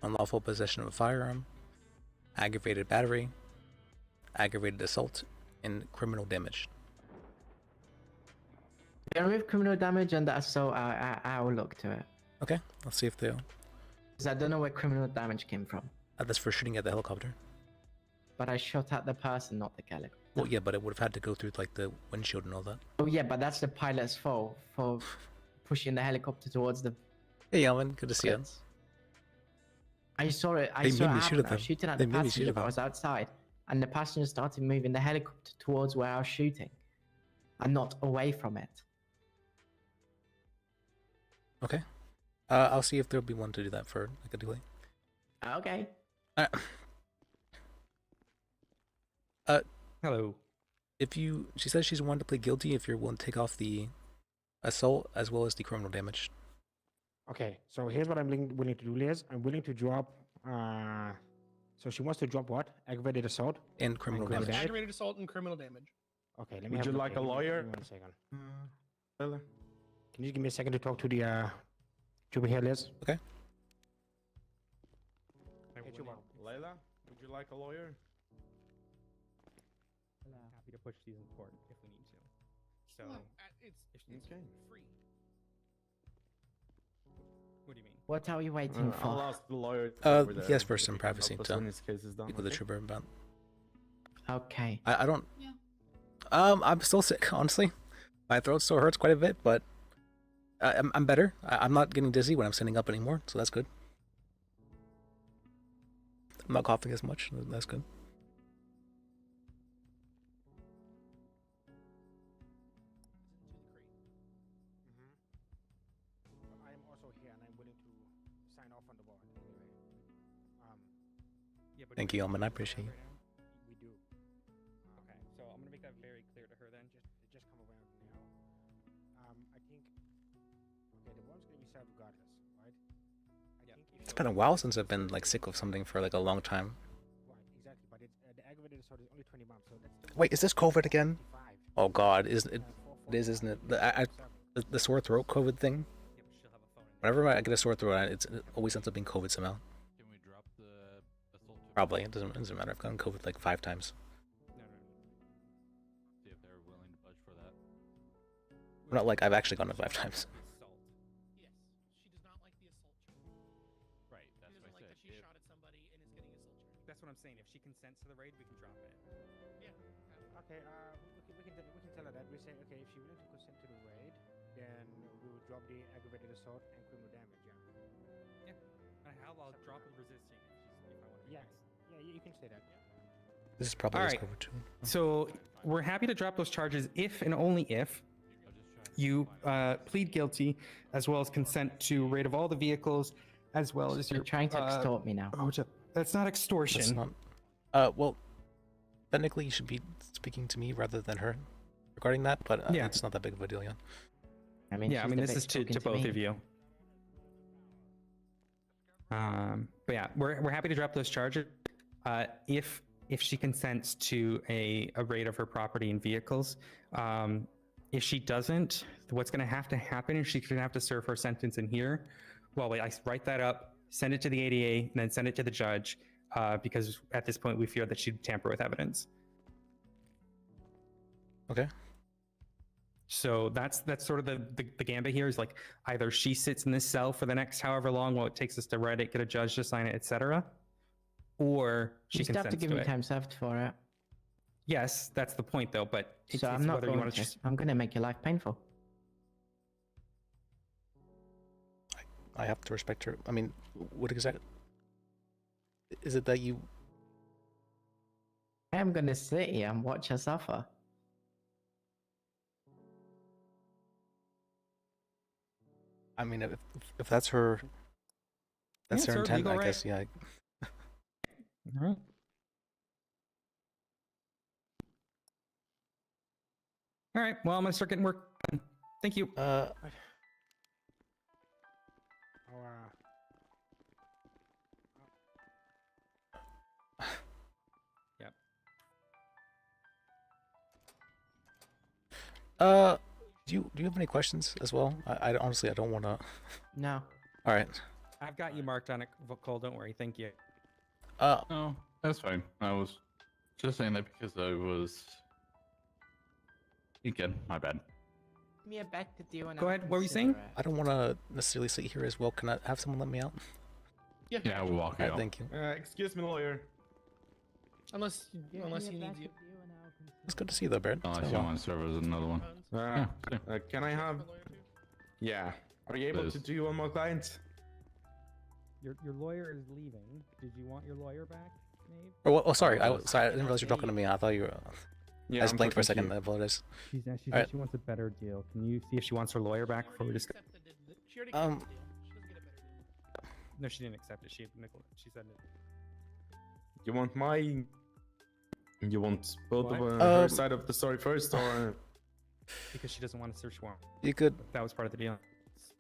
unlawful possession of a firearm, aggravated battery, aggravated assault, and criminal damage. Yeah, with criminal damage and the assault, I will look to it. Okay, let's see if they'll. Because I don't know where criminal damage came from. That's for shooting at the helicopter. But I shot at the person, not the helicopter. Well, yeah, but it would have had to go through like the windshield and all that. Oh yeah, but that's the pilot's fault for pushing the helicopter towards the. Hey, Alan, good to see you. I saw it. I They saw made it me shoot happen. at I them. was shooting at They the made me shoot passenger. at But I them. was outside, and the passenger started moving the helicopter towards where I was shooting. and not away from it. Okay. I'll see if there'll be one to do that for like a delay. Okay. Hello. She says she's willing to plead guilty if you're willing to take off the assault as well as the criminal damage. Okay, so here's what I'm willing to do, Liz. I'm willing to drop. So she wants to drop what? Aggravated assault and criminal damage. Aggravated assault and criminal damage. Okay, let me. Would you like a lawyer? Give me 1 second. Can you give me a second to talk to the Chuba here, Liz? Okay. Hey, Chuba. Layla, would you like a lawyer? Happy to push these in court if we need to. So, It's okay. free. What do you mean? What are you waiting for? I'll ask the lawyer. He has for some privacy to when his case is done. speak with the trooper about. Okay. I don't. I'm still sick, honestly. My throat still hurts quite a bit, but I'm better. I'm not getting dizzy when I'm standing up anymore, so that's good. I'm not coughing as much. That's good. I am also here, and I'm willing to sign off on the warrant anyway. Yeah, but Thank you, Elman. I appreciate you. We do. Okay, so I'm gonna make that very clear to her then. Just come around now. I think. Okay, the warrant's gonna be served regardless, right? I think if It's been a while since I've been like sick of something for like a long time. Right, exactly. But it's the aggravated assault is only 20 months, so that's. Wait, is this COVID again? Oh God, isn't it? It is, isn't it? The sore throat COVID thing. Whenever I get a sore throat, it always ends up being COVID somehow. Can we drop the assault? Probably. It doesn't matter. I've gotten COVID like 5 times. See if they're willing to budge for that. Not like I've actually gotten it 5 times. Yes, she does not like the assault charge. Right, that's She what doesn't I like said. that she shot at somebody and is getting assault charge. That's what I'm saying. If she consents to the raid, we can drop it. Yeah. Okay, we can tell her that. We say, okay, if she's willing to consent to the raid, then we will drop the aggravated assault and criminal damage. Yeah. I'll drop the resisting if I want to. Yeah, you can say that. This is probably All just right. COVID too. So we're happy to drop those charges if and only if you plead guilty, as well as consent to raid of all the vehicles, as well as You're trying to extort me now. That's not extortion. That's not. Well, technically you should be speaking to me rather than her regarding that, but Yeah. it's not that big of a deal, yeah. I mean, Yeah, I she's mean, the this bitch is to talking both me. of you. But yeah, we're happy to drop those charges if she consents to a raid of her property and vehicles. If she doesn't, what's going to happen is she's going to have to serve her sentence in here. Well, I write that up, send it to the ADA, and then send it to the judge, because at this point we fear that she'd tamper with evidence. Okay. So that's sort of the gambit here is like either she sits in this cell for the next however long while it takes us to write it, get a judge to sign it, etc., or she You still have consents to give to me it. time served for it. Yes, that's the point though. But it's, So I'm it's not whether you going want to. to. I'm going to make your life painful. I have to respect her. I mean, what exactly is it that you? I am going to sit here and watch her suffer. I mean, if that's her, that's Yeah, her it's her intent. legal I right. guess, yeah. All right. All right. Well, I'm gonna start getting work done. Thank you. Yep. Do you have any questions as well? I honestly I don't want to. No. All right. I've got you marked on it, Cole. Don't worry. Thank you. No, that's fine. I was just saying that because I was. Again, my bad. Give me a back to do and Go I'll ahead. What were you saying? consider it. I don't want to necessarily sit here as well. Can I have someone let me out? Yeah, we'll walk All right, out. thank you. Excuse me, lawyer. Unless Give me he a needs back you. to do and I'll consider It's good to see you though, Barrett. Unless So, you want to serve as another one. Can I have? Yeah. Are you able to Please. do one more client? Your lawyer is leaving. Did you want your lawyer back, Nate? oh, sorry. Sorry, I didn't realize you were talking to me. I thought you were. I was I'm blanked for a talking to second. you. I apologize. She said Alright. she wants a better deal. Can you see if she wants her lawyer back before we discuss? She already got the deal. She doesn't get a better deal. No, she didn't accept it. She said it. You want my? You want both of What? her side of the story first, or? Because she doesn't want a search warrant. You could. That was part of the deal.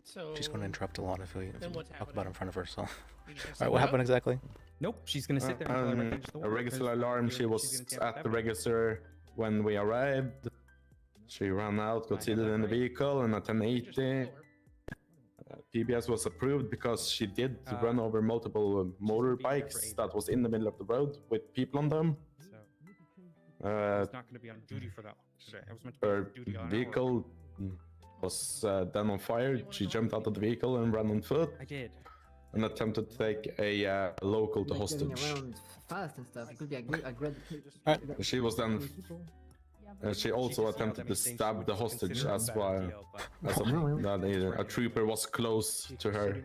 So She's going to interrupt a lot if we then what's talk about it in front of her. So, all You just gonna right, say what no? happened exactly? Nope, she's gonna sit there until everyone finishes the A work, register because alarm. she's She gonna was tamper with at the evidence. register when we arrived. She ran out, got seated in the vehicle, and at 10:80, PBS was approved because she did run over multiple motorbikes that was in the middle of the road with people on them. So I was not gonna be on duty for that today. I was meant to be Her on duty on vehicle was then on fire. She jumped out of the vehicle and ran on foot. I did. And attempted to take a local to Like getting hostage. around fast and stuff. It could be a great. She was then. She also attempted to stab the hostage as well. As a trooper was close to her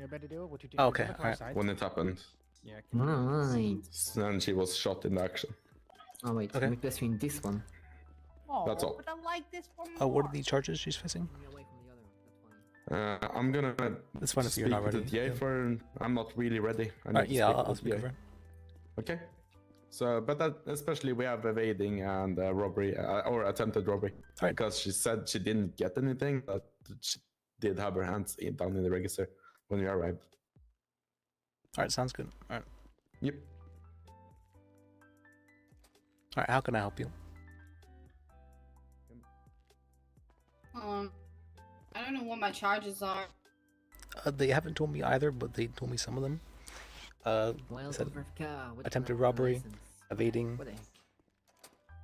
Okay, alright. when it happened. Yeah. Right. And she was shot in action. Oh wait, Okay. we're between this one. That's all. But I like this one What are the charges she's facing? I'm gonna It's fine if you're speak not to ready. the DA for. I'm not really ready. I need Alright, to yeah, speak I'll to speak the over. DA. Okay. So, but that, especially we have evading and robbery or attempted robbery. Alright. Because she said she didn't get anything, but she did have her hands down in the register when we arrived. Alright, sounds good. Alright. Yep. Alright, how can I help you? I don't know what my charges are. They haven't told me either, but they told me some of them. Well, Said over car, what attempted kind of robbery, license? evading, What the heck?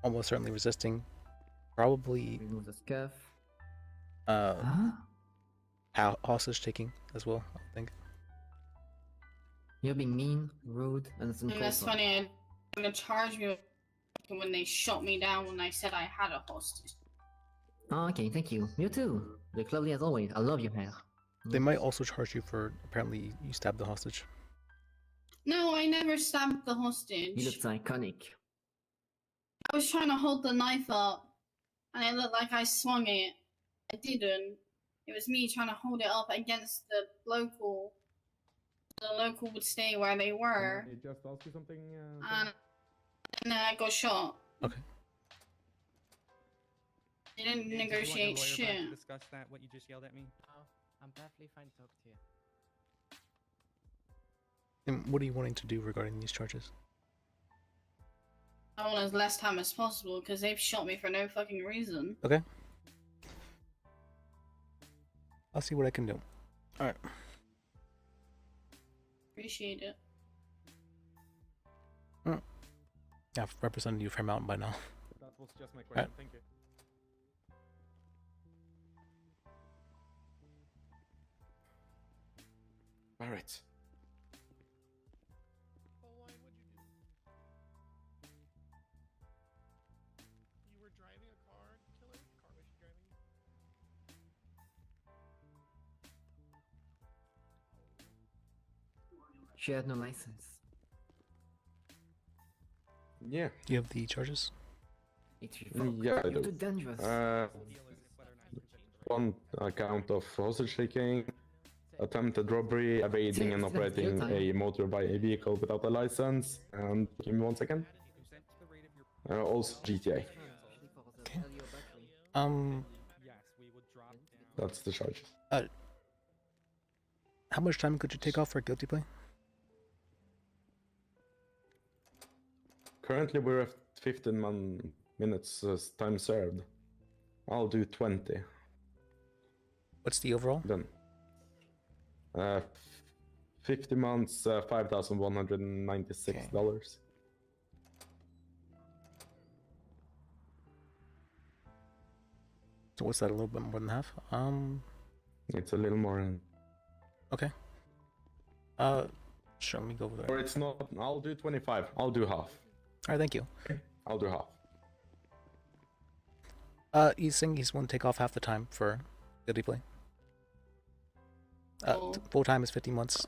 almost certainly resisting, probably Remove the scuff. hostage taking as well, I think. You're being mean, rude, and some And that's funny. I'm gonna charge me when they shot me down when I said I had a hostage. Oh, okay, thank you. You too. Look lovely as always. I love your hair. They might also charge you for apparently you stabbed the hostage. No, I never stabbed the hostage. You look iconic. I was trying to hold the knife up, and it looked like I swung it. I didn't. It was me trying to hold it up against the local. The local would stay where they were, Just ask you something. and then I got shot. Okay. They didn't Did you want your negotiate lawyer back shit. to discuss that, what you just yelled at me? Oh, I'm perfectly fine to talk to you. And what are you wanting to do regarding these charges? I want as less time as possible because they've shot me for no fucking reason. Okay. I'll see what I can do. Alright. Appreciate it. Yeah, I've represented you for Mountain by now. That was just my question. Alright. Thank you. All right. Well, why would you do that? You were driving a car, killer? Car was she driving? She had no license. Yeah. You have the charges? It's your Mm, fault. yeah, I You're do. too dangerous. One account of hostage taking, attempted robbery, evading and operating a motorbike vehicle without a license, and give me 1 second. Also GTA. Okay. That's the charge. How much time could you take off for a guilty plea? Currently, we're at 15 minutes time served. I'll do 20. What's the overall? Then. 50 months, $5,196. So what's that? A little bit more than half? It's a little more. Okay. Sure. Let me go over there. Or it's not. I'll do 25. I'll do half. All right. Thank you. I'll do half. He's saying he's willing to take off half the time for guilty plea. Oh. Full time is 50 months.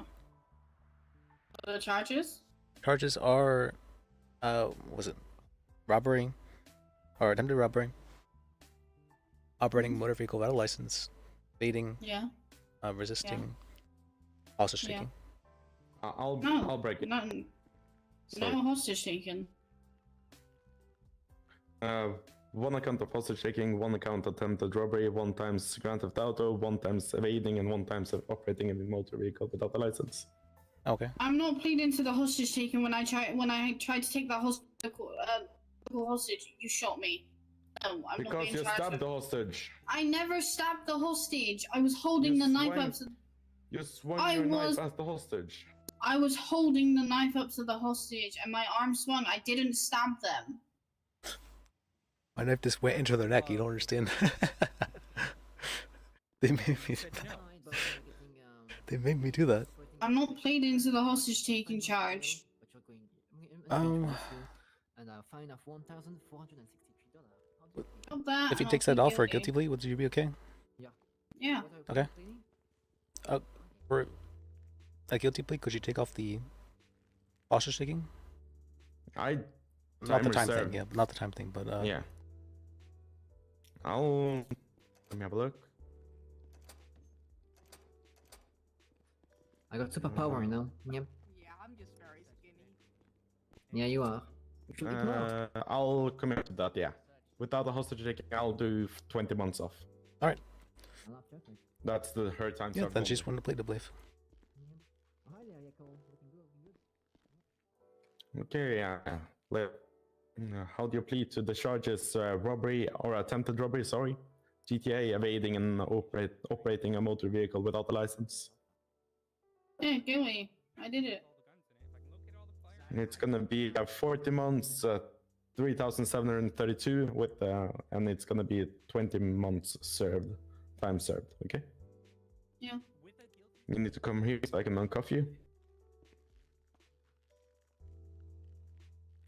The charges? Charges are, was it robbery, or attempted robbery, operating a motor vehicle without a license, evading, Yeah. resisting, hostage Yeah. taking. I'll break it. No hostage taken. One account of hostage taking, one account attempted robbery, one times Grand Theft Auto, one times evading, and one times operating a motor vehicle without a license. Okay. I'm not pleading to the hostage taken. When I tried to take that hostage, you shot me. No, I'm not Because being you charged stabbed with- the hostage. I never stabbed the hostage. I was holding the knife up to. You swung I your was- knife at the hostage. I was holding the knife up to the hostage, and my arm swung. I didn't stab them. My knife just went into their neck. You don't understand. They made me do that. They made me do that. I'm not pleading to the hostage taking charge. And a fine of $1,463. Stop that, If he and takes I'll that plead off for a guilty. guilty plea, would you be okay? Yeah. Okay. For a guilty plea, could you take off the hostage taking? Not Not the time time reserved. thing, yeah, not the time thing, but Yeah. Let me have a look. I got superpower, you know? Yep. Yeah, I'm just very skinny. Yeah, you are. You should be proud. I'll commit to that, yeah. Without a hostage taking, I'll do 20 months off. Alright. That's her time. Yeah, then she's willing to plead, I believe. Okay, how do you plead to the charges? Robbery or attempted robbery, sorry. GTA, evading and operating a motor vehicle without a license. Yeah, guilty. I did it. It's gonna be 40 months, 3,732 with, and it's gonna be 20 months served, time served, okay? Yeah. You need to come here so I can uncuff you.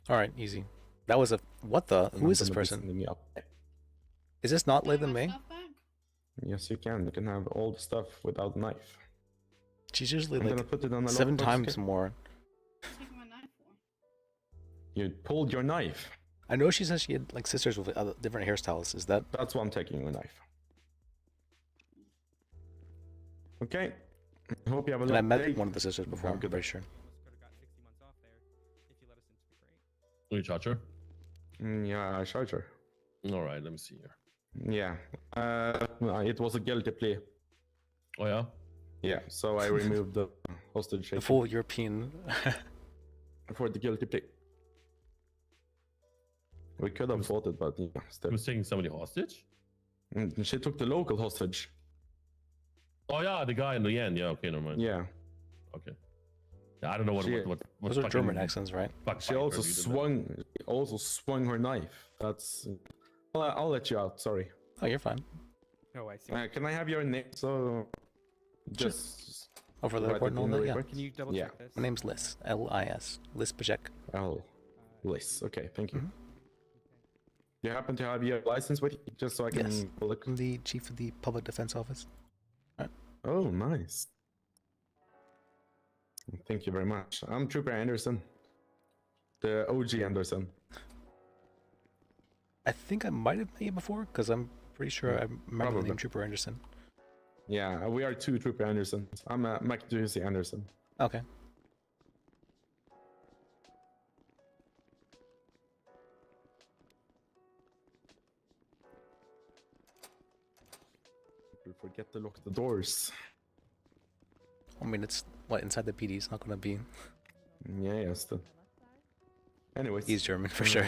Alright, easy. That was a... What the? Who is this person? Is this not Layden May? Yes, you can. You can have all the stuff without a knife. She's usually I'm gonna like put it on a 7 lockbox, times okay? more. You pulled your knife. I know she says she had like sisters with other, different hairstyles. Is that? That's why I'm taking your knife. Okay. I hope you have a And I lovely met day. one of the sisters before, I'm pretty sure. You charge her? Yeah, I charge her. All right, let me see here. Yeah. It was a guilty plea. Oh, yeah? Yeah, so I removed the hostage The taking full European. for the guilty plea. We could have fought it, but yeah, still. Who's taking somebody hostage? She took the local hostage. Oh, yeah, the guy in the end. Yeah, okay, never mind. Yeah. Okay. Yeah, I don't know what Those are German accents, right? She also swung her knife. That's. Well, I'll let you out. Sorry. Oh, you're fine. Oh, I see. Can I have your name? So. Just. Oh, for the write report it and all in the that, yeah. report? Can you double Yeah. check this? My name's Lis. L-I-S. Lis Bajek. Lis. Okay, thank you. You happen to have your license with you, just so I can Yes. look? I'm the chief of the public defense office. Oh, nice. Thank you very much. I'm Trooper Anderson. The OG Anderson. I think I might have met you before, because I'm pretty sure I remember the Probably. name Trooper Anderson. Yeah, we are two Trooper Andersons. I'm McDucey Anderson. Okay. People forget to lock the doors. I mean, it's what inside the PD. It's not gonna be. Yeah, yes. Anyways. He's German for sure.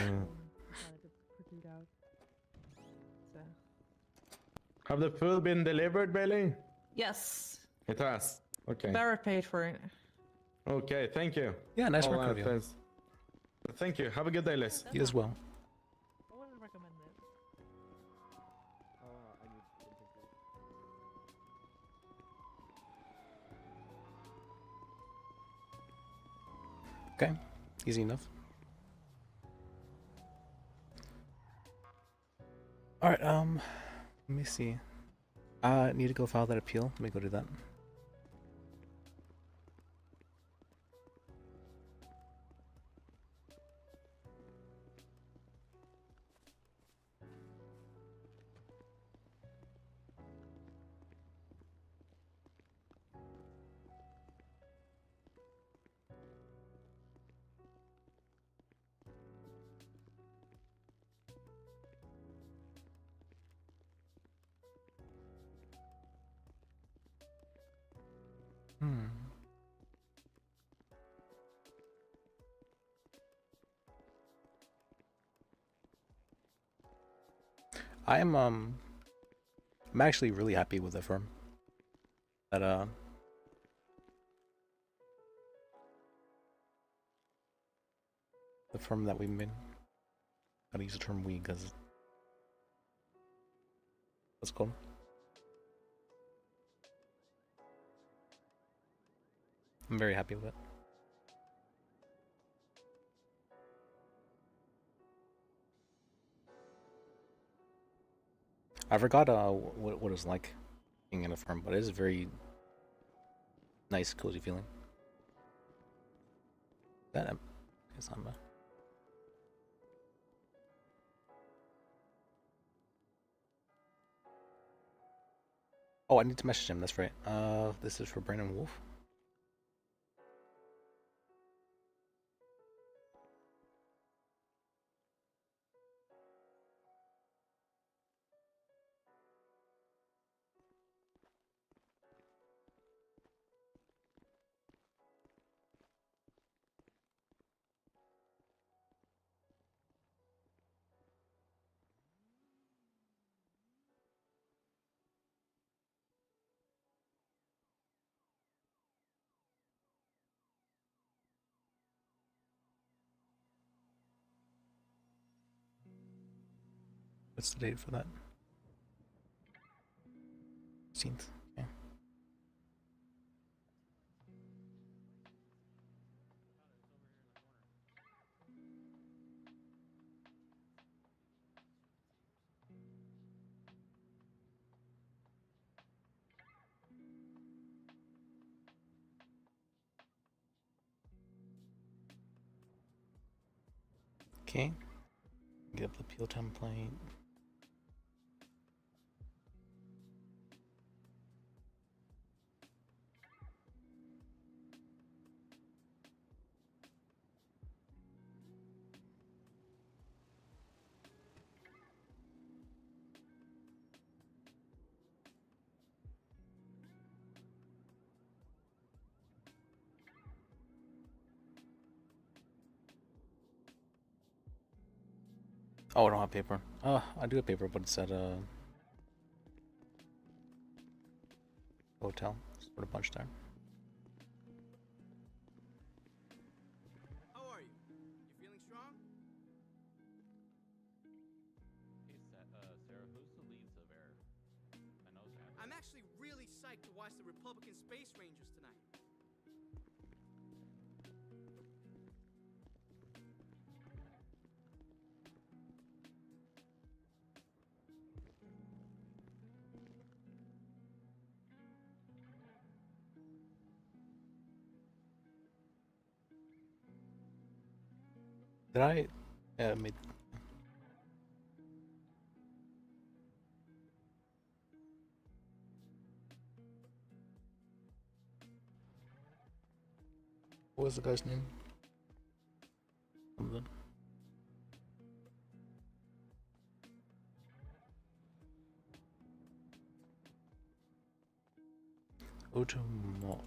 Have the food been delivered, Bailey? Yes. It has. Okay. Barra paid for it. Okay, thank you. Yeah, nice All work of you. thanks. Thank you. Have a good day, Liz. You as well. Okay, easy enough. All right, let me see. I need to go file that appeal. Let me go do that. I'm actually really happy with the firm. That the firm that we made. I gotta use the term we because what's it called? I'm very happy with it. I forgot what it's like being in a firm, but it is a very nice, cozy feeling. That is on. Oh, I need to message him. That's right. This is for Brandon Wolf. What's the date for that? 16th. Okay. Okay. Get up the appeal template. Oh, I don't have paper. I do have paper, but it's at a hotel. Sort of bunch there. How are you? You feeling strong? Hey, Sarah, who's the leads of Air? I know Zach. I'm actually really psyched to watch the Republican Space Rangers tonight. Did I? Yeah, I made. What was the guy's name? Something. Otomo.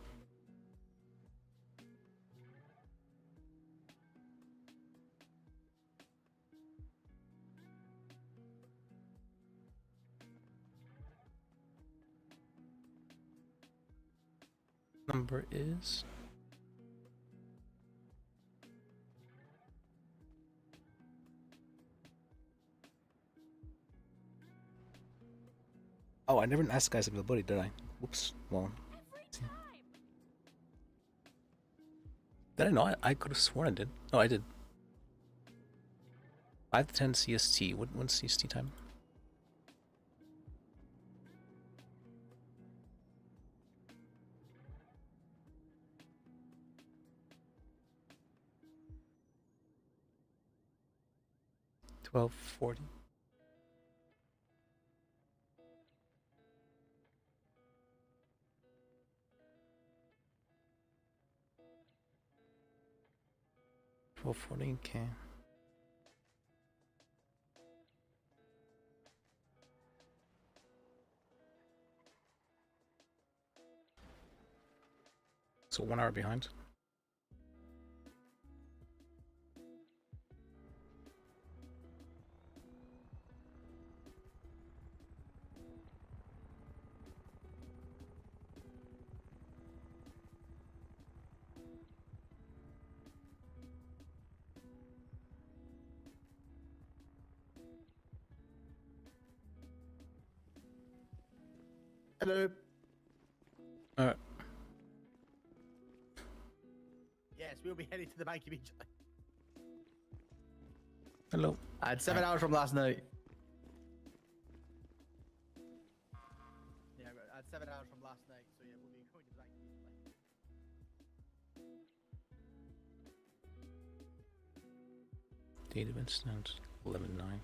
Number is. Oh, I never asked the guy's availability, did I? Whoops. Well. Did I not? I could have sworn I did. No, I did. 5 to 10 CST. What's CST time? $12:40. $12:40. Okay. So 1 hour behind. Hello. Alright. Yes, we'll be heading to the bank immediately. Hello. I had 7 hours from last night. Yeah, I had 7 hours from last night, so yeah, we'll be going to the bank immediately. Date of incident 11/9.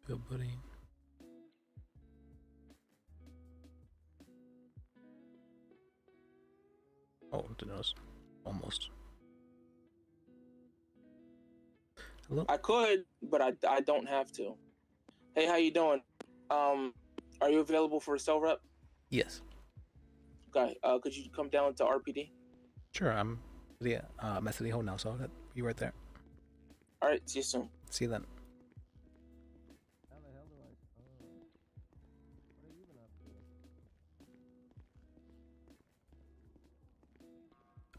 Bill buddy. Oh, didn't notice. Almost. Hello. I could, but I don't have to. Hey, how you doing? Are you available for a cell rep? Yes. Okay. Could you come down to RPD? Sure. I'm at City Hall now, so I'll be right there. All right. See you soon. See you then.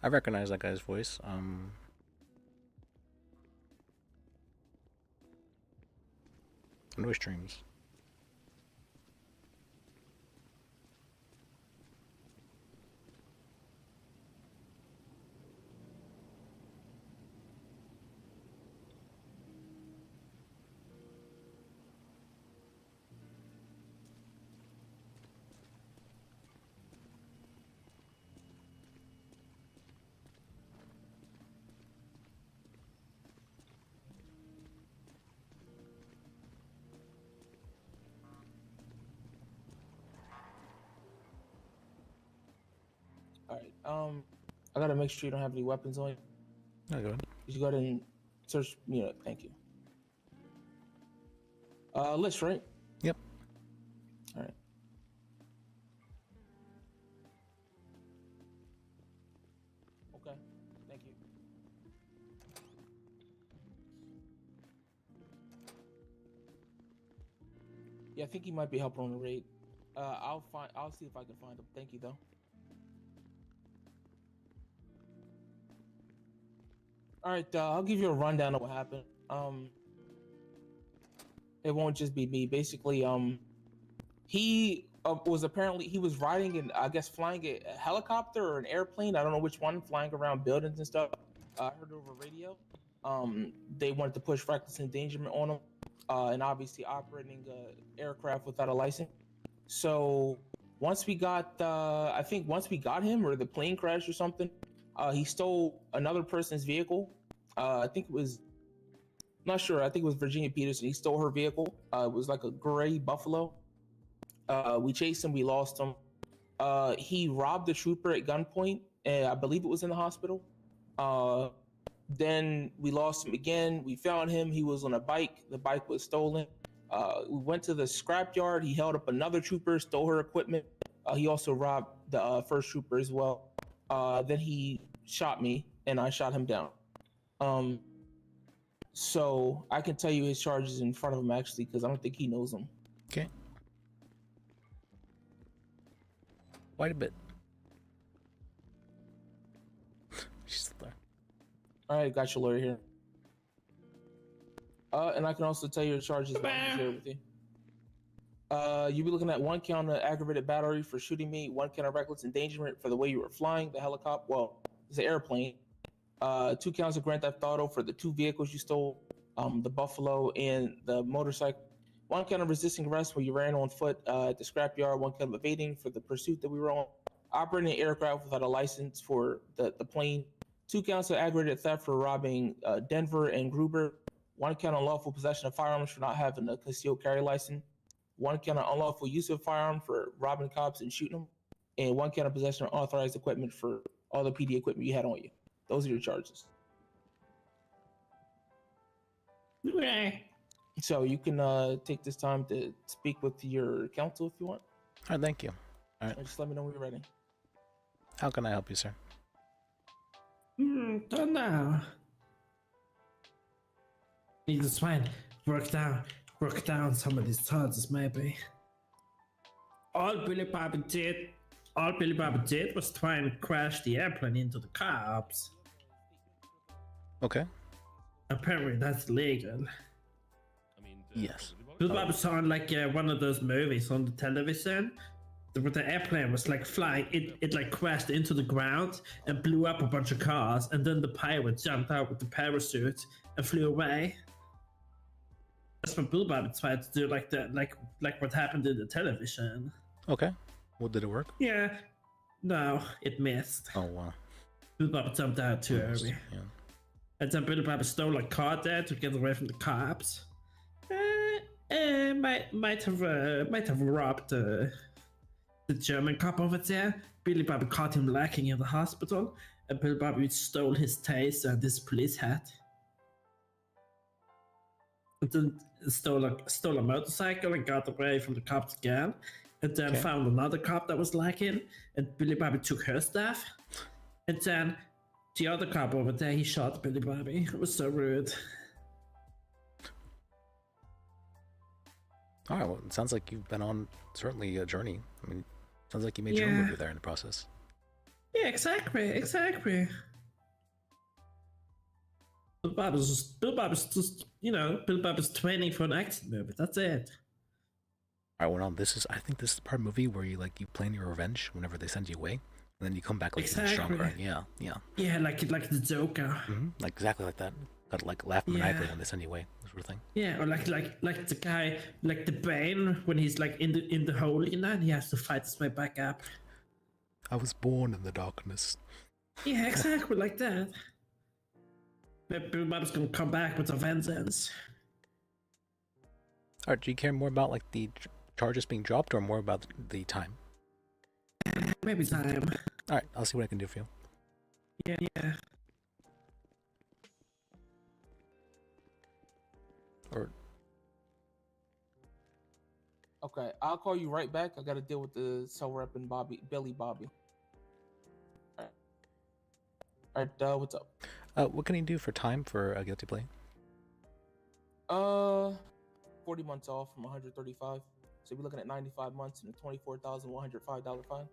I recognize that guy's voice. I know he streams. All right. I gotta make sure you don't have any weapons on you. No, go ahead. You should go ahead and search me up. Thank you. List, right? Yep. All right. Okay. Thank you. Yeah, I think he might be helping on the raid. I'll see if I can find him. Thank you, though. All right, I'll give you a rundown of what happened. It won't just be me. Basically, he was riding and I guess flying a helicopter or an airplane. I don't know which one, flying around buildings and stuff. I heard over radio. They wanted to push reckless endangerment on him, and obviously operating a aircraft without a license. So once we got him, or the plane crashed or something, he stole another person's vehicle. I think it was, not sure. I think it was Virginia Peterson. He stole her vehicle. It was like a gray Buffalo. We chased him. We lost him. He robbed a trooper at gunpoint, and I believe it was in the hospital. Then we lost him again. We found him. He was on a bike. The bike was stolen. We went to the scrapyard. He held up another trooper, stole her equipment. He also robbed the first trooper as well. Then he shot me, and I shot him down. So I can tell you his charges in front of him, actually, because I don't think he knows them. Okay. Quite a bit. She's still there. All right, got your lawyer here. And I can also tell you your charges while I'm here with you. You'll be looking at 1 count of aggravated battery for shooting me, 1 count of reckless endangerment for the way you were flying the helicopter. Well, it's an airplane. 2 counts of grand theft auto for the 2 vehicles you stole, the Buffalo and the motorcycle. 1 count of resisting arrest where you ran on foot at the scrapyard. 1 count of evading for the pursuit that we were on. Operating an aircraft without a license for the plane. 2 counts of aggravated theft for robbing Denver and Gruber. 1 count of unlawful possession of firearms for not having a concealed carry license. 1 count of unlawful use of firearm for robbing cops and shooting them. And 1 count of possession of unauthorized equipment for all the PD equipment you had on you. Those are your charges. Okay. So you can take this time to speak with your counsel if you want. All right, thank you. All right. Just let me know when you're ready. How can I help you, sir? Don't know. Need to try and work down some of these charges, maybe. All Billy Bobby did was try and crash the airplane into the cops. Okay. Apparently that's legal. I mean, yes. Billy Bill Bob saw on like one of those movies on the television. The airplane was like flying. It like crashed into the ground and blew up a bunch of cars, and then the pilot jumped out with the parachute and flew away. That's what Bill Bob tried to do, like that, like what happened in the television. Okay. Well, did it work? Yeah. No, it missed. Oh wow. Bill Bob jumped out too early. Yeah. And then Bill Bob stole a car there to get away from the cops. Might have robbed the German cop over there. Billy Bobby caught him lacking in the hospital, and Bill Bobby stole his taser and his police hat. And then stole a motorcycle and got away from the cops again. And then found another cop that was lacking, and Billy Bobby took her stuff. And then the other cop over there, he shot Billy Bobby. It was so rude. All right. Well, it sounds like you've been on certainly a journey. I mean, sounds like you made your own movie there in the process. Yeah, exactly. Bill Bobby's just, Bill Bobby's training for an action movie. That's it. All right. Well, I think this is the part of the movie where you plan your revenge whenever they send you away, and then you come back like even stronger. Yeah. Yeah, like the Joker. Mm-hmm. Like exactly like that. Got to laugh maniacally when they send you away, sort of thing. Yeah, or like the guy, like the Bane when he's like in the hole, and he has to fight his way back up. I was born in the darkness. Yeah, exactly like that. But Bill Bob's gonna come back with a vengeance. All right. Do you care more about like the charges being dropped, or more about the time? Maybe time. All right. I'll see what I can do for you. Yeah. Or Okay, I'll call you right back. I got to deal with the cell rep and Billy Bobby. All right, what's up? What can you do for time for a guilty plea? 40 months off from 135. So we're looking at 95 months and a $24,105 fine.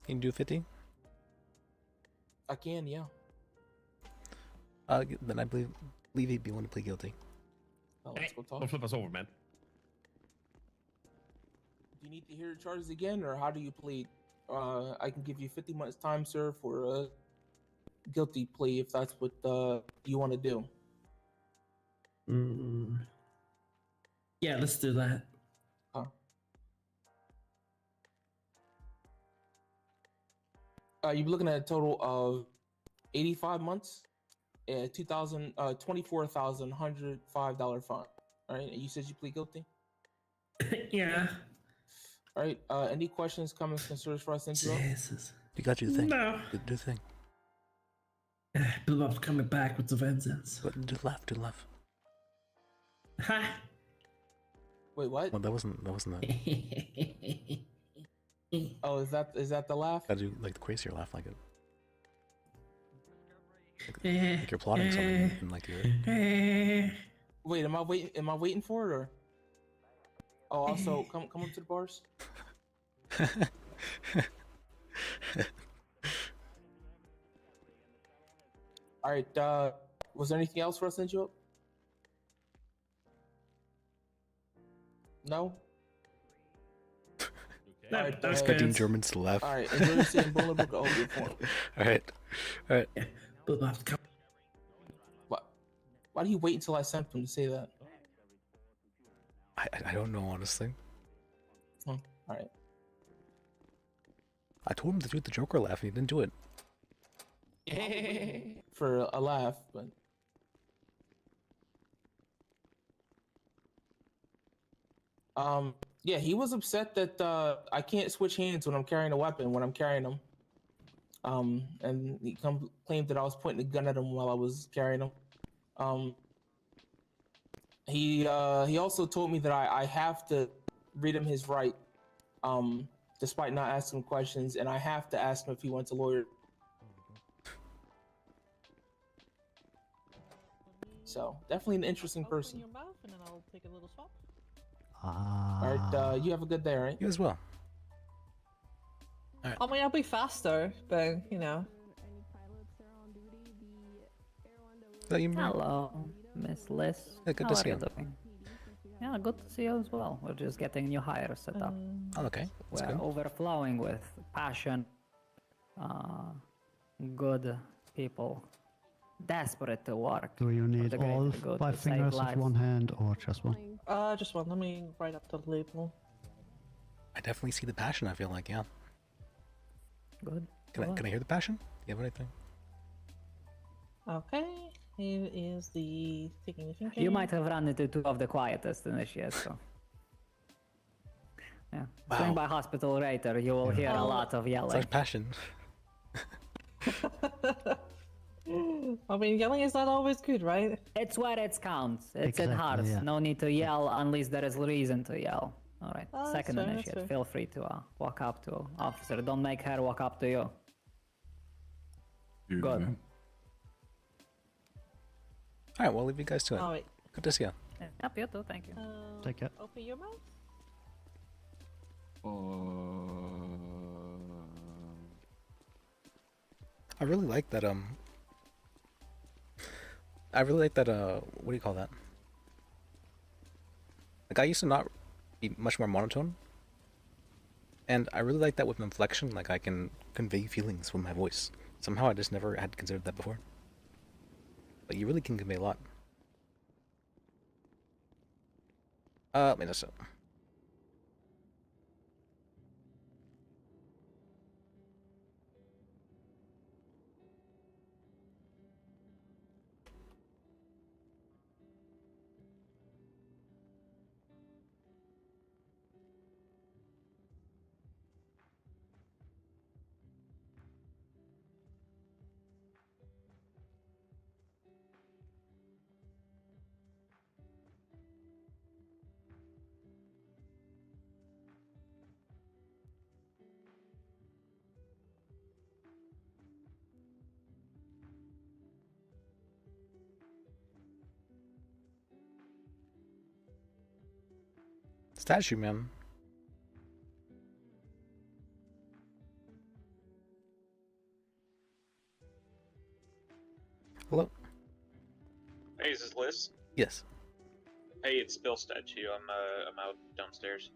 Can you do 50? I can, yeah. Then I believe he'd be willing to plead guilty. Oh, let's go talk. Don't flip us over, man. Do you need to hear the charges again, or how do you plead? I can give you 50 months time, sir, for a guilty plea if that's what you want to do. Yeah, let's do that. You're looking at a total of 85 months, $24,105 fine. All right, and you said you plead guilty. Yeah. All right. Any questions, comments, concerns for us? Jesus. You got your thing. No. Do the thing. Bill Bob's coming back with the vengeance. But do the laugh. Ha! Wait, what? Well, that wasn't that. Oh, is that the laugh? Gotta do like the crazier laugh, like it. Like you're plotting something, and like you're. Wait, am I waiting for it, or? Oh, also, come up to the bars. All right. Was there anything else for us to send you up? No. No, right, expecting Germans to laugh. All right, enjoy your stay in Bolingbrook. All right. Why do you wait until I sent him to say that? I don't know, honestly. All right. I told him to do the Joker laugh, and he didn't do it. For a laugh, but. Yeah, he was upset that I can't switch hands when I'm carrying a weapon when I'm carrying them. And he claimed that I was pointing a gun at him while I was carrying him. He also told me that I have to read him his right, despite not asking him questions, and I have to ask him if he wants a lawyer. So definitely an interesting person. Your mouth and then I'll take a little swap. All right, you have a good day, all right? You as well. I mean, I'll be faster, but you know. Hello. Miss Liz. Yeah, good How to are see you you. doing? Yeah, good to see you as well. We're just getting new hires set up. Oh, okay, that's We're good. overflowing with passion, good people, desperate to work. Do you for need the greater all good 5 to save fingers of lives. one hand or just one? Just one. Let me write up the label. I definitely see the passion. I feel like, yeah. Good. Can I hear the passion? Do you have anything? Okay. Here is the taking the finger. You might have run into two of the quietest initiates, so. Yeah. Swing by Hospital Rater, you will hear a lot of yelling. Such passion. I mean, yelling is not always good, right? It's where it counts. It's in Exactly, hearts. yeah. No need to yell unless there is reason to yell. Alright, Oh, that's second fair, that's initiate. fair. Feel free to walk up to officer. Don't make her walk up to you. Good. Alright, we'll leave you guys to it. Alright. Good to see you. Yep, you too, thank you. Take care. Open your mouth. I really like that, what do you call that? Like, I used to not be much more monotone. And I really like that with inflection, like I can convey feelings with my voice. Somehow I just never had considered that before. But you really can convey a lot. Let me just... Statue, man. Hello? Hey, is this Liz? Yes. Hey, it's Bill Statue. I'm out downstairs.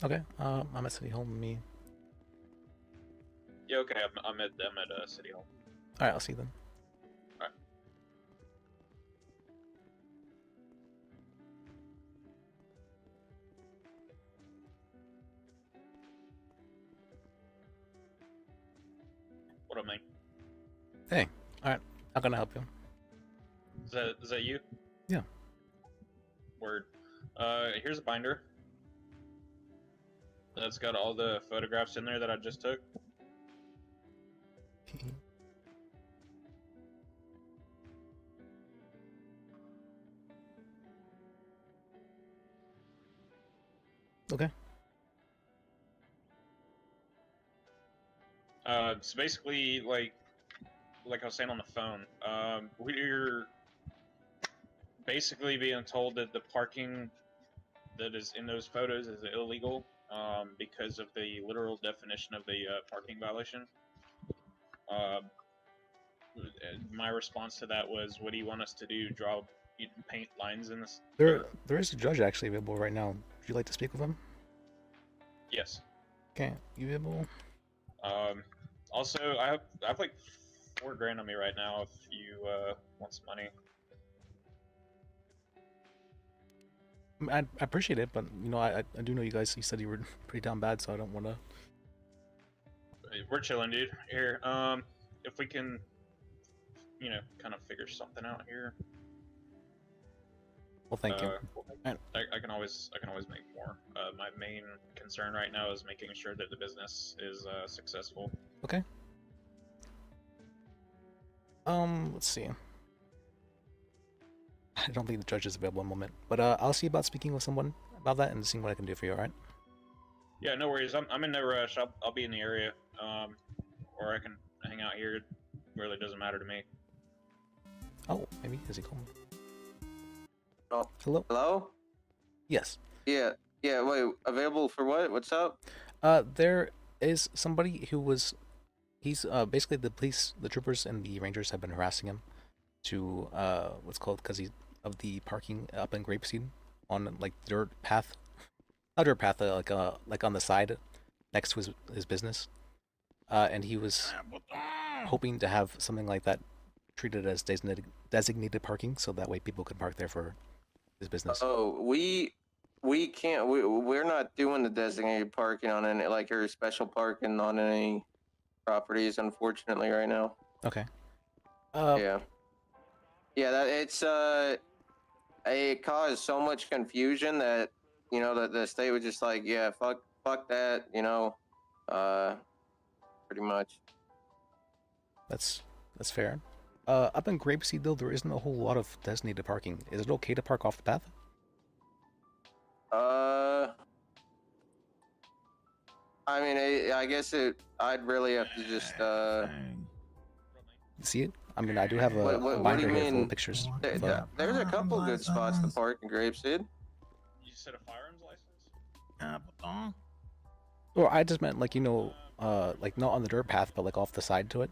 Okay, I'm at City Hall. Me. Yeah, okay. I'm at City Hall. Alright, I'll see you then. Alright. What up, man? Hey, alright. How can I help you? Is that you? Yeah. Word. Here's a binder. That's got all the photographs in there that I just took. Okay. So basically, like I was saying on the phone, we're basically being told that the parking that is in those photos is illegal, because of the literal definition of the parking violation. My response to that was, "What do you want us to do? Paint lines in this?" There is a judge actually available right now. Would you like to speak with him? Yes. Okay, you available? Also, I have like $4,000 on me right now. If you want some money. I appreciate it, but you know, I do know you guys. You said you were pretty down bad, so I don't want to. We're chilling, dude. Here, if we can, you know, kind of figure something out here. Well, thank you. I can always make more. My main concern right now is making sure that the business is successful. Okay. Let's see. I don't think the judge is available in a moment, but I'll see about speaking with someone about that and seeing what I can do for you. All right? Yeah, no worries. I'm in no rush. I'll be in the area, or I can hang out here. It really doesn't matter to me. Oh, maybe is he calling? Oh, hello. Hello. Yes. Yeah. Yeah. Wait. Available for what? What's up? There is somebody who was. He's basically the police, the troopers, and the rangers have been harassing him to what's called because of the parking up in Grapeseed on like dirt path, not dirt path, like on the side next to his business, and he was hoping to have something like that treated as designated parking, so that way people could park there for his business. Oh, we can't. We're not doing the designated parking on any or special parking on any properties, unfortunately, right now. Okay. Yeah. That it caused so much confusion that the state was just like, yeah, fuck that, pretty much. That's fair. Up in Grapeseed though, there isn't a whole lot of designated parking. Is it okay to park off the path? I mean, I guess I'd really have to just See it? I mean, I do have a what do binder you here full mean? of pictures. There's a couple good spots to park in Grapeseed. You said a firearms license? Or I just meant like like not on the dirt path, but like off the side to it.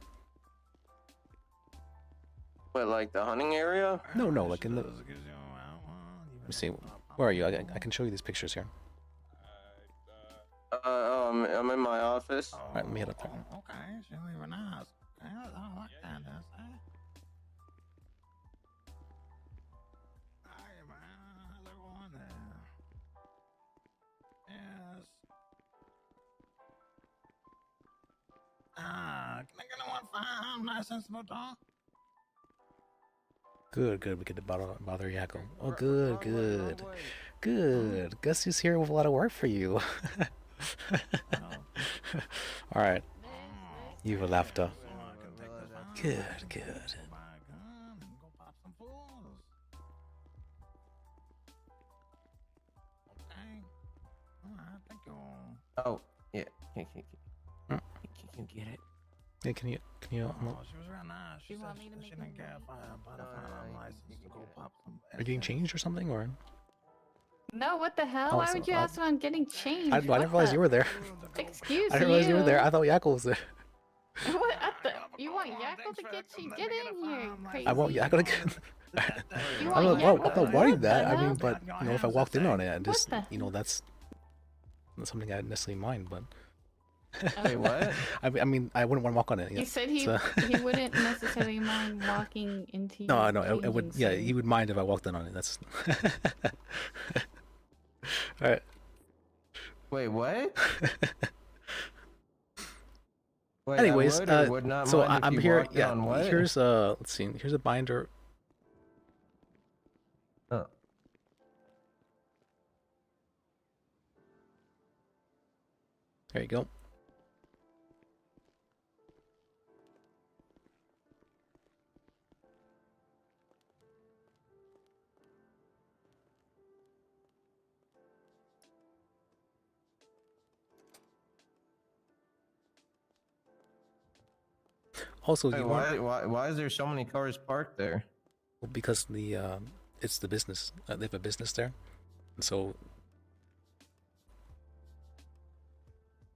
But like the hunting area? No, like in the. Let me see. Where are you? I can show you these pictures here. I'm in my office. All right, let me head up there. Okay, so really nice. Okay, I like that. That's it. Hey man, how's everyone there? Yes. Can I get one fine, nice and smooth, huh? Good. We get to bother Yakko. Oh, good. Gus is here with a lot of work for you. All right. You've left. Good. Oh, yeah. Can you get it? Yeah, can you? She was real nice. She said she didn't care if I bought a firearm license to go pop some. Are you getting changed or something, or? No, what the hell? Oh, Why so, would you ask when I'm getting changed? I didn't realize you were there. Excuse I didn't realize you were there. I thought Yakko was there. What? You want Yakko to get you? Get in here, crazy. I want Yakko to get. You I'm want not Yakko? wanting that. What the I mean, hell? but if I walked in on it, and just What the- that's not something I'd necessarily mind. But Wait, what? I mean, I wouldn't want to walk on it. He Yeah. said he So- he wouldn't necessarily mind walking into. No, your I would. changing Yeah, suit. he would mind if I walked in on it. That's. All right. Wait, what? Wait, Anyways, I would or would not so mind if I'm you here. walked Yeah, on what? here's let's see. Here's a binder. Oh. There you go. Also, Wait, you want why is there so many cars parked there? because the it's the business. They have a business there, and so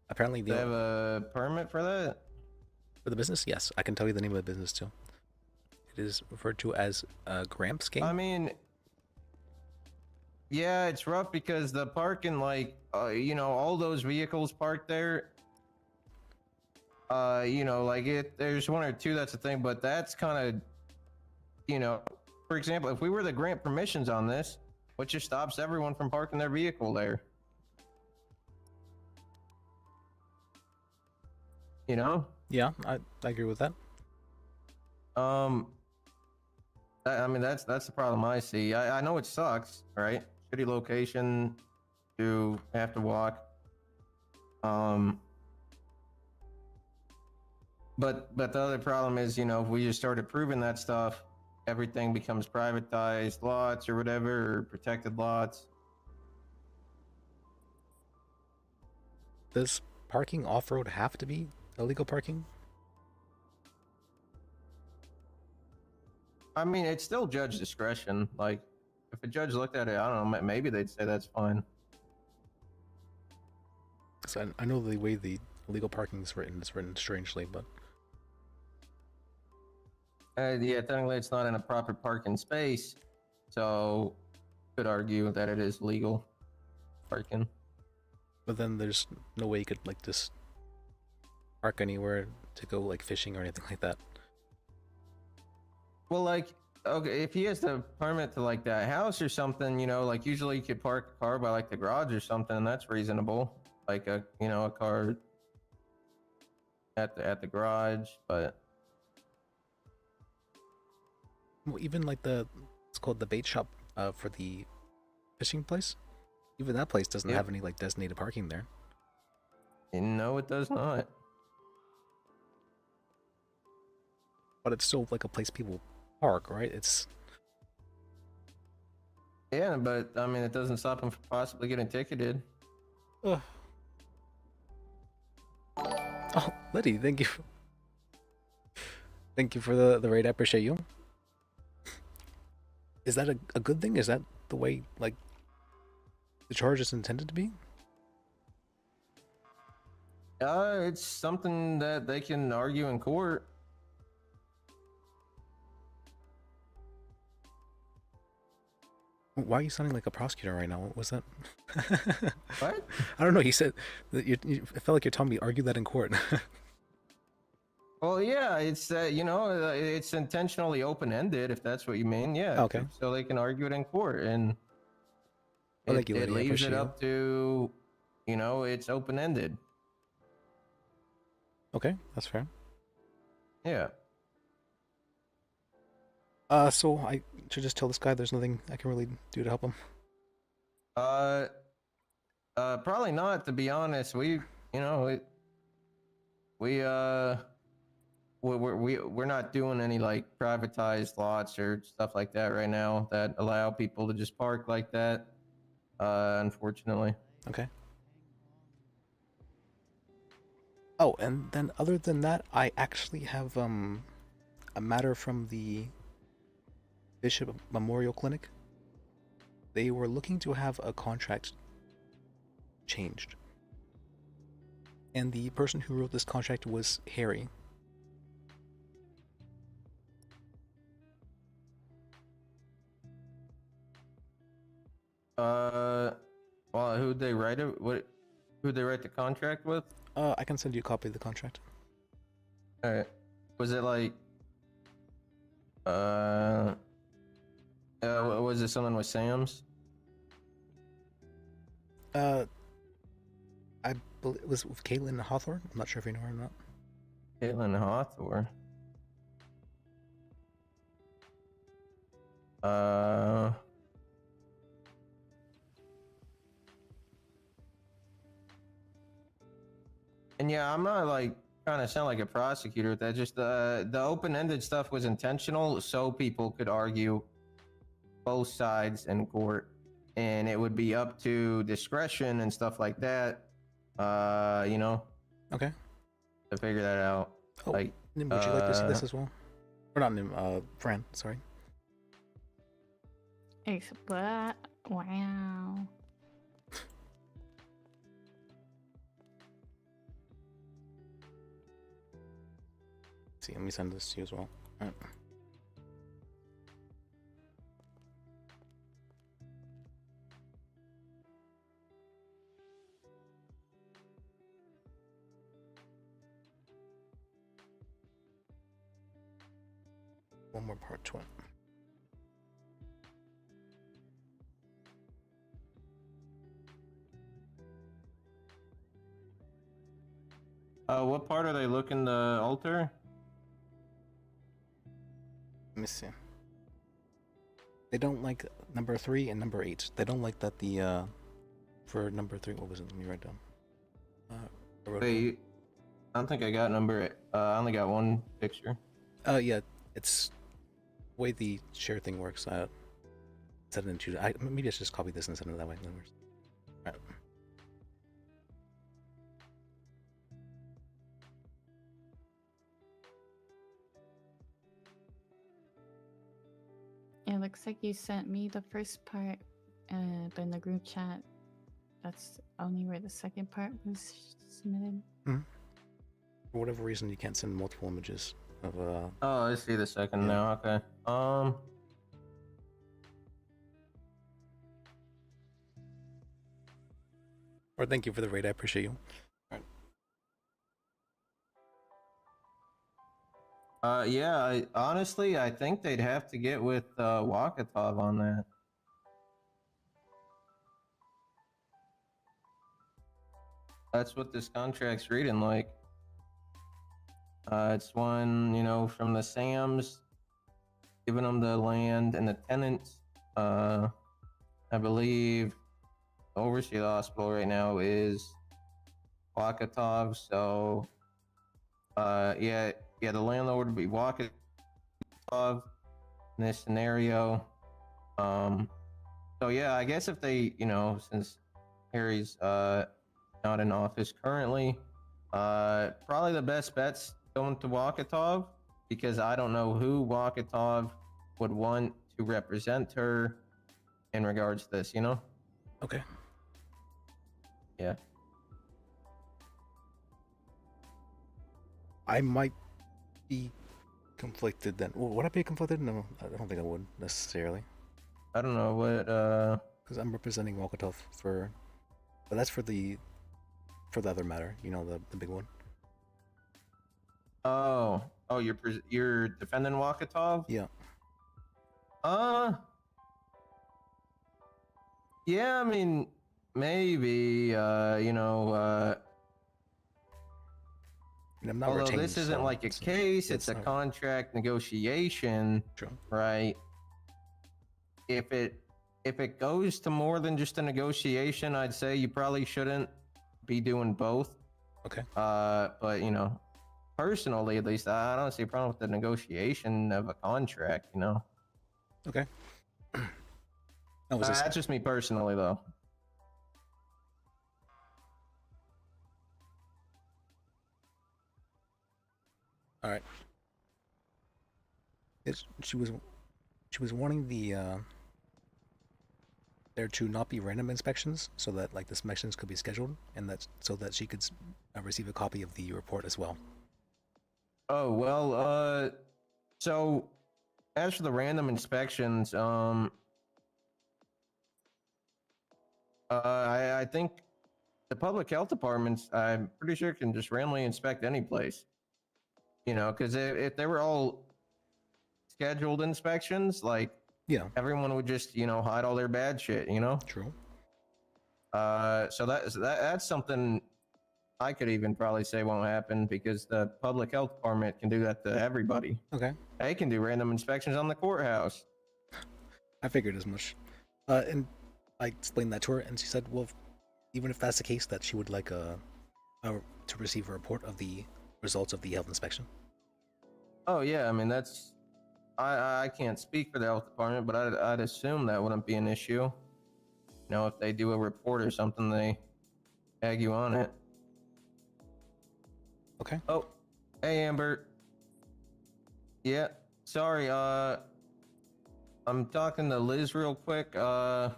apparently They have a permit for that? for the business. Yes, I can tell you the name of the business too. It is referred to as Gramps Game. I mean, yeah, it's rough because the parking, all those vehicles parked there. There's one or two that's a thing, but that's kind of, for example, if we were to grant permissions on this, what just stops everyone from parking their vehicle there? Yeah, I agree with that. That's the problem I see. I know it sucks, right? Shitty location, you have to walk. But the other problem is, if we just start approving that stuff, everything becomes privatized lots or whatever, or protected lots. Does parking off-road have to be illegal parking? I mean, it's still judge discretion. Like, if a judge looked at it, I don't know, maybe they'd say that's fine. So I know the way the illegal parking is written strangely, but Yeah, technically it's not in a proper parking space, So, could argue that it is legal parking. But then there's no way you could like just park anywhere to go like fishing or anything like that. Well, like, okay, if he has the permit to like that house or something, you know, like usually you could park a car by like the garage or something, and that's reasonable. Like a car at the garage, but Well, even like it's called the bait shop for the fishing place. Even that place doesn't have any like designated parking there. no, it does not. But it's still like a place people park, right? It's Yeah, but I mean, it doesn't stop him from possibly getting ticketed. Oh, Liddy, thank you. Thank you for the raid. I appreciate you. Is that a good thing? Is that the way like the charge is intended to be? It's something that they can argue in court. Why are you sounding like a prosecutor right now? What was that? What? I don't know. He said that it felt like you're telling me argue that in court. Well, yeah, it's it's intentionally open-ended, if that's what you mean. Yeah. Okay. So they can argue it in court, and Well, thank you, it Liddy. I leaves appreciate it you. up to, it's open-ended. Okay, that's fair. Yeah. So I should just tell this guy there's nothing I can really do to help him. Probably not, to be honest. We're not doing any like privatized lots or stuff like that right now that allow people to just park like that. Unfortunately. Okay. Oh, and then other than that, I actually have a matter from the Bishop Memorial Clinic. They were looking to have a contract changed. And the person who wrote this contract was Harry. Well, who'd they write it? Who'd they write the contract with? I can send you a copy of the contract. Alright. Was it like was it something with Sam's? I believe it was with Caitlin Hawthorne. I'm not sure if you know her or not. Caitlin Hawthorne. And yeah, I'm not like trying to sound like a prosecutor with that. Just the open-ended stuff was intentional, so people could argue both sides in court, and it would be up to discretion and stuff like that. Okay. To figure that out. Oh, like, Nim, would you like to see this as well? Or not Nim, Fran, sorry. But wow. See, let me send this to you as well. Alright. One more part to it. What part are they looking to alter? Let me see. They don't like number 3 and number 8. They don't like that the for number 3. What was it? Let me write down. Wait, I don't think I got number. I only got one picture. Yeah, it's the way the share thing works. Set it into. Maybe I should just copy this and send it that way. Right. It looks like you sent me the first part, but in the group chat, that's only where the second part was submitted. Mm-hmm. For whatever reason, you can't send multiple images of Oh, I see the second now. Okay. Or thank you for the raid. I appreciate you. Yeah, honestly, I think they'd have to get with Wakatov on that. That's what this contract's reading like. It's one, from the Sams, giving them the land and the tenants. I believe the overseer of the hospital right now is Wakatov, so yeah, the landlord would be Wakatov in this scenario. So yeah, I guess if they, since Harry's not in office currently, probably the best bet's going to Wakatov, because I don't know who Wakatov would want to represent her in regards to this, Okay. Yeah. I might be conflicted then. Would I be conflicted? No, I don't think I would necessarily. I don't know what. Because I'm representing Walkatov but that's for the other matter. The big one. Oh, you're defending Wakatov? Yeah. Yeah, I mean, maybe, I'm not although retained, this isn't so like a case, it's a not- contract negotiation, True. right? If it goes to more than just a negotiation, I'd say you probably shouldn't be doing both. Okay. But personally, at least, I don't see a problem with the negotiation of a contract. Okay. That was That's just me personally, though. All right. She was wanting there to not be random inspections, so that like the inspections could be scheduled, and so that she could receive a copy of the report as well. Oh well. So as for the random inspections, I think the public health departments, I'm pretty sure, can just randomly inspect any place. Because if they were all scheduled inspections, like, yeah, everyone would just, hide all their bad shit, True. So that's something I could even probably say won't happen, because the public health department can do that to everybody. Okay. They can do random inspections on the courthouse. I figured as much. And I explained that to her, and she said, well, even if that's the case, that she would like to receive a report of the results of the health inspection. Oh yeah, I mean, that's, I can't speak for the health department, but I'd assume that wouldn't be an issue. If they do a report or something, they tag you on it. Okay. Oh, hey Amber. Yeah, sorry. I'm talking to Liz real quick. Do I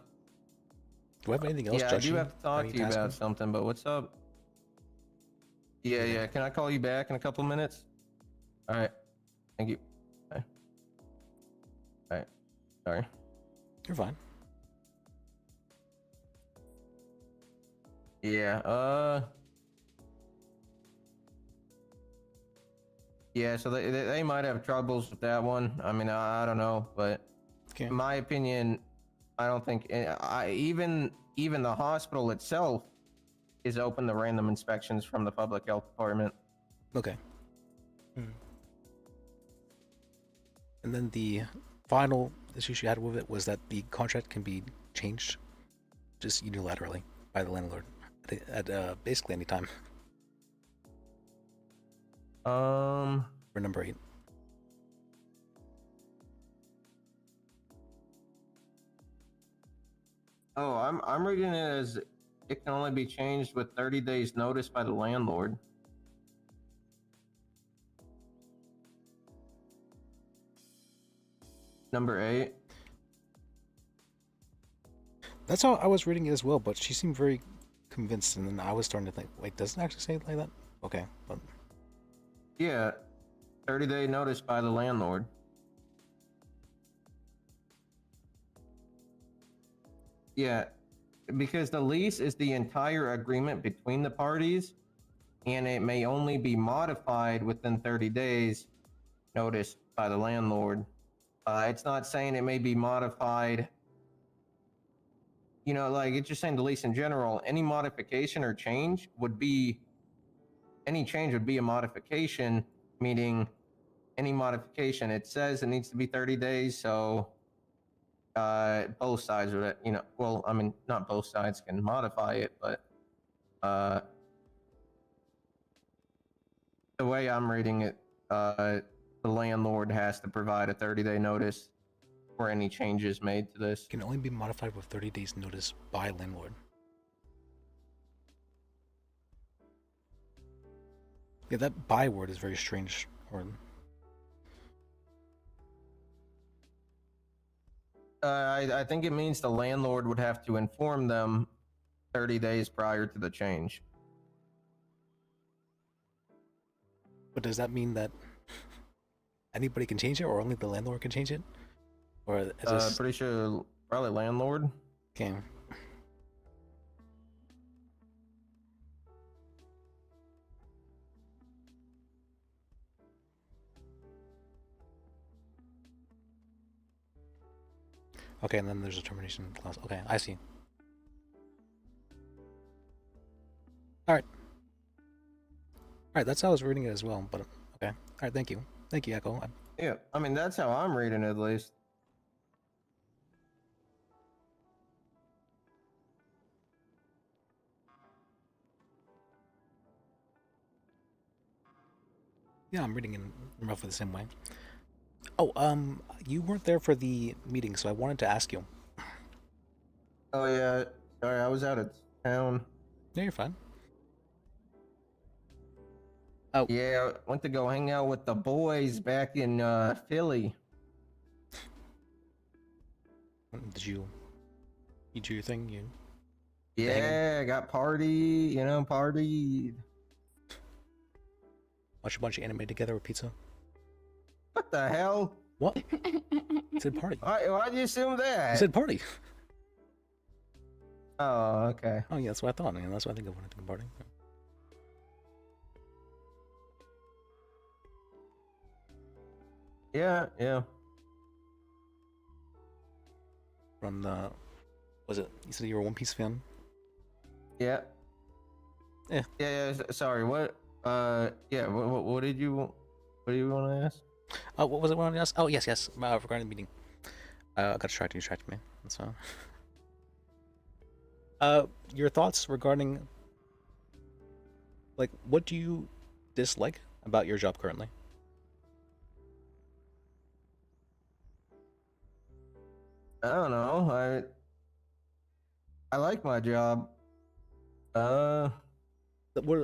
have anything else? Yeah, I Judge, do have to talk any to you task about me? something, but what's up? Yeah. Can I call you back in a couple minutes? All right. Thank you. Bye. All right. Sorry. You're fine. Yeah. Yeah. So they might have troubles with that one. I mean, I don't know, but in my opinion, I don't think even the hospital itself is open to random inspections from the public health department. Okay. And then the final issue she had with it was that the contract can be changed just unilaterally by the landlord at basically any time. For number 8. Oh, I'm reading it as it can only be changed with 30 days notice by the landlord. Number 8. That's how I was reading it as well, but she seemed very convinced, and then I was starting to think, wait, doesn't it actually say it like that? Okay. But... Yeah, 30-day notice by the landlord. Yeah, because the lease is the entire agreement between the parties, and it may only be modified within 30 days notice by the landlord. It's not saying it may be modified, like it's just saying the lease in general. Any modification or change would be a modification, meaning any modification. It says it needs to be 30 days, so both sides of it, well, I mean, not both sides can modify it, but the way I'm reading it, the landlord has to provide a 30-day notice for any changes made to this. Can only be modified with 30 days notice by landlord. Yeah, that by word is very strange. I think it means the landlord would have to inform them 30 days prior to the change. But does that mean that anybody can change it, or only the landlord can change it? Or is this... Pretty sure probably landlord. Okay. Okay, and then there's a termination clause. Okay, I see. Alright. Alright, that's how I was reading it as well, but okay. Alright, thank you. Thank you, Echo. Yeah, I mean, that's how I'm reading it, at least. Yeah, I'm reading in roughly the same way. Oh, you weren't there for the meeting, so I wanted to ask you. Oh yeah, sorry, I was out of town. No, you're fine. Oh yeah, I went to go hang out with the boys back in Philly. Did you do your thing? Yeah, got partied. Watch a bunch of anime together with pizza. What the hell? What? You said party. Why'd you assume that? You said party. Oh, okay. Oh yeah, that's what I thought. Man. That's what I think of when I think of party. Yeah. From the, was it? You said you were a One Piece fan. Yeah. Yeah. Yeah. Sorry. What? Yeah. What did you want to ask? Oh, what was it? What I wanted to ask? Oh, yes. Regarding the meeting. I got distracted, man. That's your thoughts regarding, like, what do you dislike about your job currently? I don't know. I like my job. What are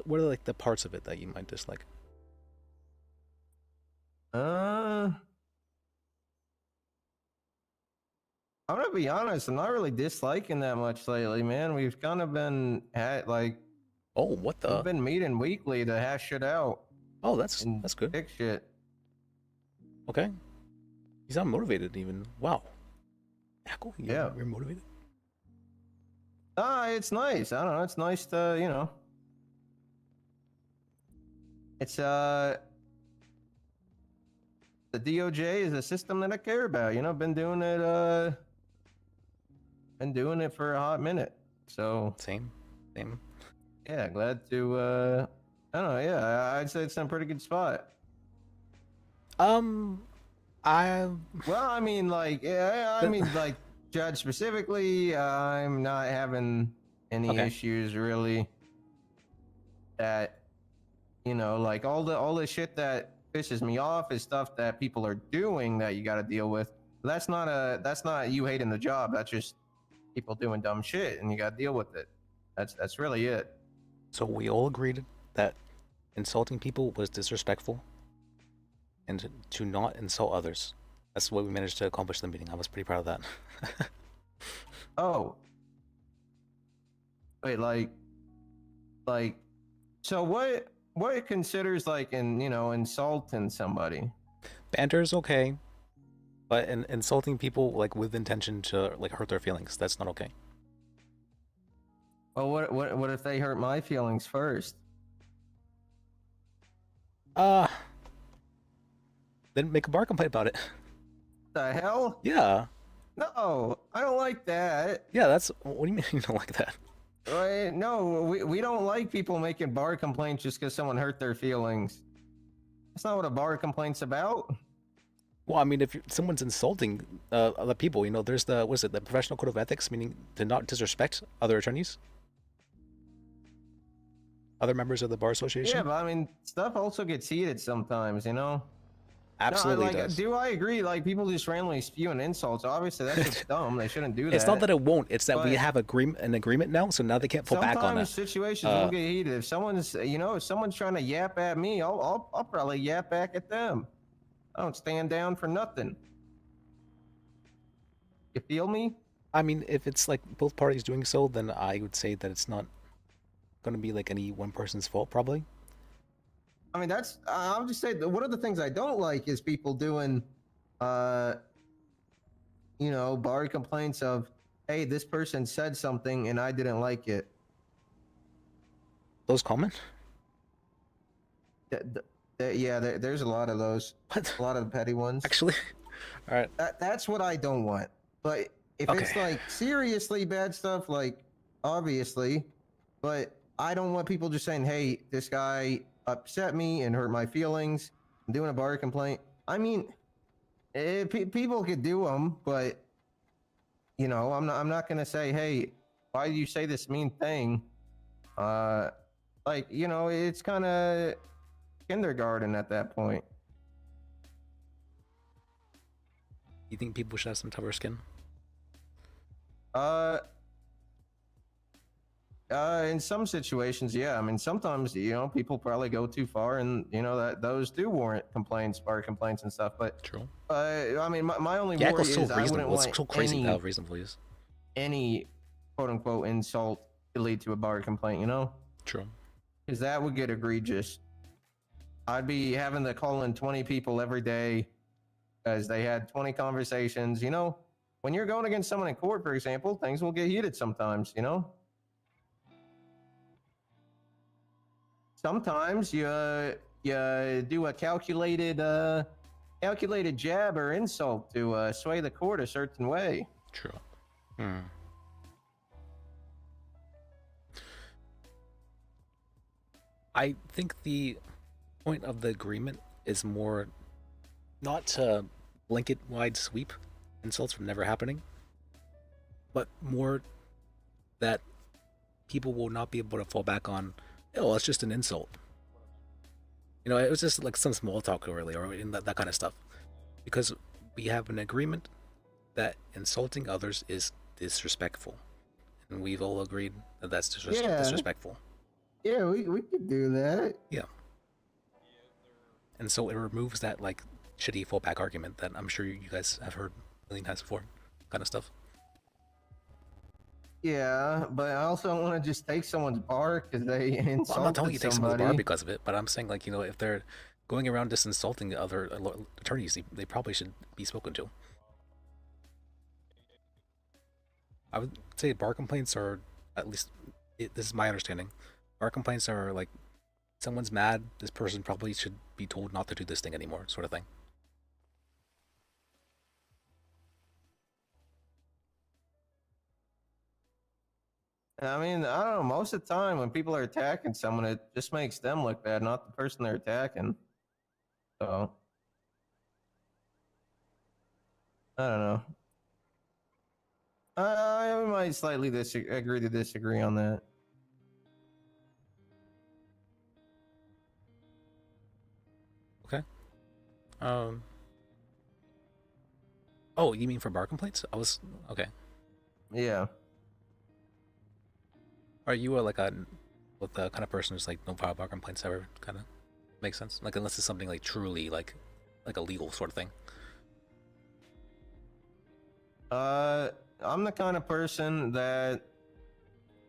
like the parts of it that you might dislike? I'm gonna be honest. I'm not really disliking that much lately, man. We've kind of been we've been meeting weekly to hash shit out. Oh, that's good. Fix shit. Okay. You sound motivated, even. Wow. Cool. You're motivated. It's nice. I don't know. It's nice to, it's the DOJ is a system that I care about. Been doing it for a hot minute. So same. Yeah, glad to I don't know, yeah, I'd say it's in a pretty good spot. Well, I mean, like, Judge specifically, I'm not having any issues really. That, like all the shit that pisses me off is stuff that people are doing that you got to deal with. That's not you hating the job. That's just people doing dumb shit, and you got to deal with it. That's really it. So we all agreed that insulting people was disrespectful, and to not insult others. That's what we managed to accomplish in the meeting. I was pretty proud of that. Oh. Wait, like, so what it considers like insulting somebody? Banter is okay, but insulting people like with intention to like hurt their feelings, that's not okay. Well, what if they hurt my feelings first? Then make a bar complaint about it. The hell? Yeah. No, I don't like that. Yeah, that's. What do you mean you don't like that? No, we don't like people making bar complaints just because someone hurt their feelings. That's not what a bar complaint's about. Well, I mean, if someone's insulting other people, you know, there's the the professional code of ethics, meaning to not disrespect other attorneys, other members of the bar association. Yeah, but I mean, stuff also gets heated sometimes, you know. Absolutely no, does. Do I agree? Like people just randomly spewing insults. Obviously, that's just dumb. They shouldn't do that. It's not that it won't. It's that we But have an agreement now, so now they can't fall back on sometimes that. situations will get heated. If someone's, if someone's trying to yap at me, I'll probably yap back at them. I don't stand down for nothing. You feel me? I mean, if it's like both parties doing so, then I would say that it's not going to be like any one person's fault, probably. I mean, I'll just say that one of the things I don't like is people doing, bar complaints of, hey, this person said something and I didn't like it. Those common? There's a lot of those. What? A lot of the petty ones. Actually? All right. That's what I don't want. But if it's like seriously bad stuff, like obviously, but I don't want people just saying, hey, this guy upset me and hurt my feelings. I'm doing a bar complaint. I mean, people could do them, but I'm not gonna say, hey, why did you say this mean thing? It's kind of kindergarten at that point. You think people should have some tougher skin? In some situations, yeah. I mean, sometimes people probably go too far, and that those do warrant complaints, bar complaints, and stuff. But true. I mean, my only Yeah, worry it's so is I wouldn't reasonable. want It's so crazy how reasonable it is. any quote unquote insult to lead to a bar complaint. True. Because that would get egregious. I'd be having to call in 20 people every day because they had 20 conversations. When you're going against someone in court, for example, things will get heated sometimes. Sometimes you do a calculated jab or insult to sway the court a certain way. True. I think the point of the agreement is more not to blanket wide sweep insults from never happening, but more that people will not be able to fall back on, oh, it's just an insult. It was just like some small talk earlier, or that kind of stuff. Because we have an agreement that insulting others is disrespectful. And we've all agreed that that's disrespectful. Yeah, we could do that. Yeah. And so it removes that like shitty fallback argument that I'm sure you guys have heard a million times before, kind of stuff. Yeah, but I also don't want to just take someone's bar because they insulted Well, I'm not telling you to take someone's somebody. bar because of it, but I'm saying like, if they're going around just insulting other attorneys, they probably should be spoken to. I would say bar complaints are, at least this is my understanding, bar complaints are like, someone's mad, this person probably should be told not to do this thing anymore, sort of thing. I mean, I don't know. Most of the time, when people are attacking someone, it just makes them look bad, not the person they're attacking. So, I don't know. I might slightly agree to disagree on that. Okay. Oh, you mean for bar complaints? Okay. Yeah. Are you the kind of person who's like no file bar complaints ever kind of makes sense? Like unless it's something like truly like a legal sort of thing. I'm the kind of person that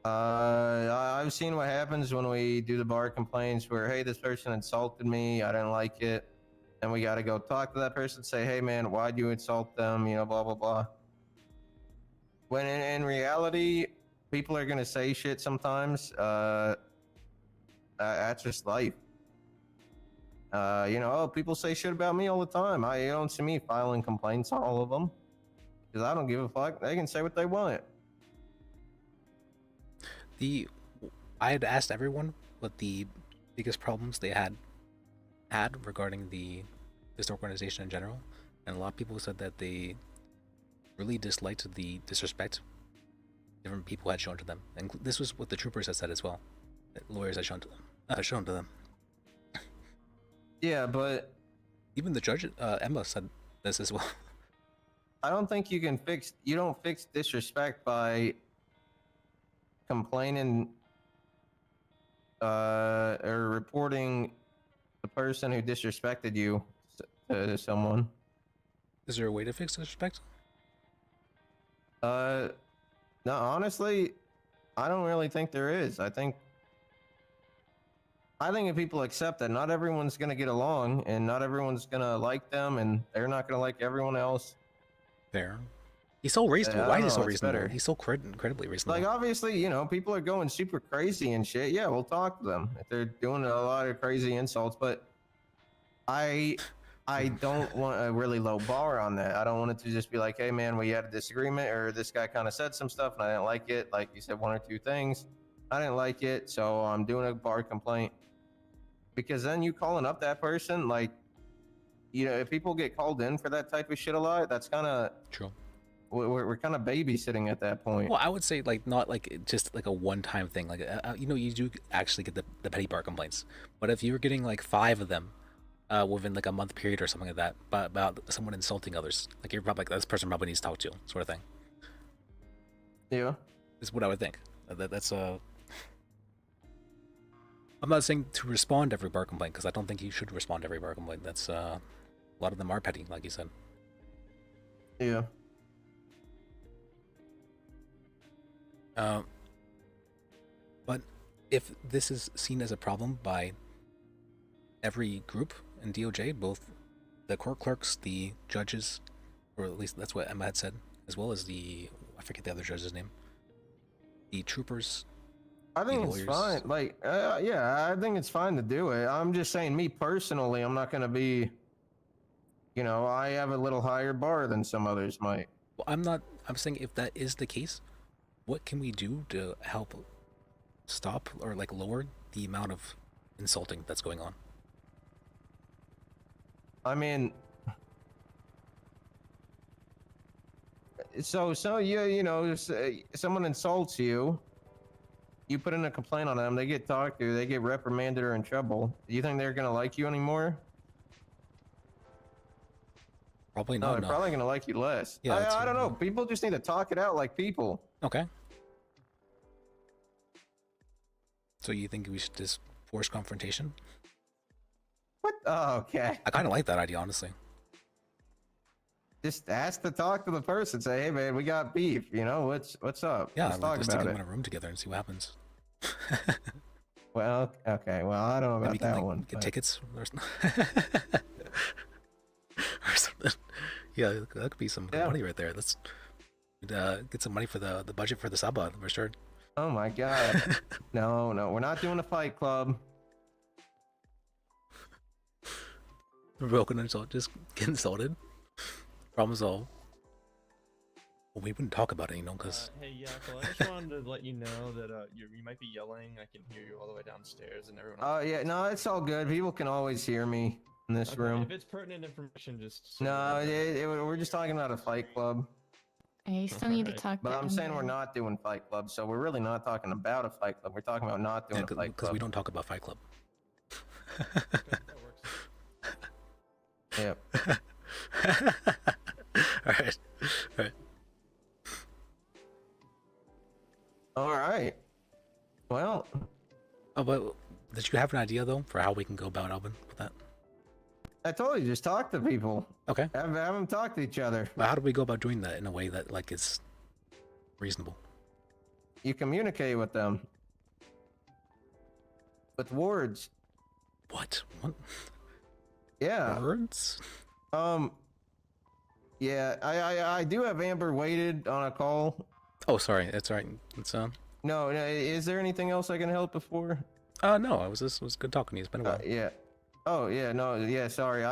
I've seen what happens when we do the bar complaints where, hey, this person insulted me, I didn't like it, and we got to go talk to that person, say, hey man, why'd you insult them, blah blah blah. When in reality, people are gonna say shit sometimes. That's just life. People say shit about me all the time. You don't see me filing complaints on all of them because I don't give a fuck. They can say what they want. I had asked everyone what the biggest problems they had regarding this organization in general, and a lot of people said that they really disliked the disrespect different people had shown to them, and this was what the troopers had said as well. That lawyers had shown to them. Yeah, but even the judge, Emma, said this as well. I don't think you don't fix disrespect by complaining or reporting the person who disrespected you to someone. Is there a way to fix disrespect? No, honestly, I don't really think there is. I think if people accept that not everyone's gonna get along and not everyone's gonna like them and they're not gonna like everyone else. Fair. He's so reasonable. Why is he so reasonable? Better. He's so incredibly reasonable. Like, obviously, people are going super crazy and shit. Yeah, we'll talk to them if they're doing a lot of crazy insults. But I don't want a really low bar on that. I don't want it to just be like, hey, man, we had a disagreement, or this guy kind of said some stuff and I didn't like it. Like you said, one or two things. I didn't like it, so I'm doing a bar complaint. Because then you calling up that person, like, if people get called in for that type of shit a lot, that's kind of true. We're kind of babysitting at that point. Well, I would say like not like just like a one-time thing. Like you do actually get the petty bar complaints, but if you're getting like 5 of them within like a month period or something like that, about someone insulting others, like you're probably like this person probably needs to talk to, sort of thing. Yeah, is what I would think. That's I'm not saying to respond to every bar complaint, because I don't think you should respond to every bar complaint. That's a lot of them are petty, like you said. Yeah. But if this is seen as a problem by every group in DOJ, both the court clerks, the judges, or at least that's what Emma had said, as well as I forget the other judge's name, the troopers. I think it's fine. Like, yeah, I think it's fine to do it. I'm just saying, me personally, I'm not going to be, I have a little higher bar than some others might. Well, I'm saying if that is the case, what can we do to help stop or like lower the amount of insulting that's going on? I mean, so someone insults you, you put in a complaint on them, they get talked to, they get reprimanded or in trouble. Do you think they're gonna like you anymore? Probably no. not. They're probably gonna like you less. Yeah, I don't know. People just need to talk it out like people. Okay. So you think we should just force confrontation? What? Oh, okay. I kind of like that idea, honestly. Just ask to talk to the person. Say, hey, man, we got beef. What's up? Yeah, let's talk just about stick it. them in a room together and see what happens. Well, okay. Well, I don't know about Maybe that can, one. Get but- tickets or something. Yeah, that could be some good money right there. Let's get some money for the budget for the Sabah for sure. Oh my god. No, we're not doing a fight club. Broken insult, just get insulted. Problem solved. Well, we wouldn't talk about it, because... Hey, Yakko, I just wanted to let you know that you might be yelling. I can hear you all the way downstairs and everyone else. Oh, yeah. No, it's all good. People can always hear me in this room. If it's pertinent information, just... No, we're just talking about a fight club. I still need to talk But to I'm saying we're Emma. not doing fight club, so we're really not talking about a fight club. We're talking about not doing a fight Because club. we don't talk about Fight Club. Yep. Alright. Alright. Well. Oh, but did you have an idea, though, for how we can go about Alvin with that? I told you, just talk to people. Okay. Have them talk to each other. But how do we go about doing that in a way that, like, is reasonable? You communicate with them. With words. What? Yeah. Words? Yeah, I do have Amber waited on a call. Oh, sorry. That's right. It's No, is there anything else I can help before? No, it was good talking to you. It's been a while. Yeah. Oh, yeah, no, yeah, sorry,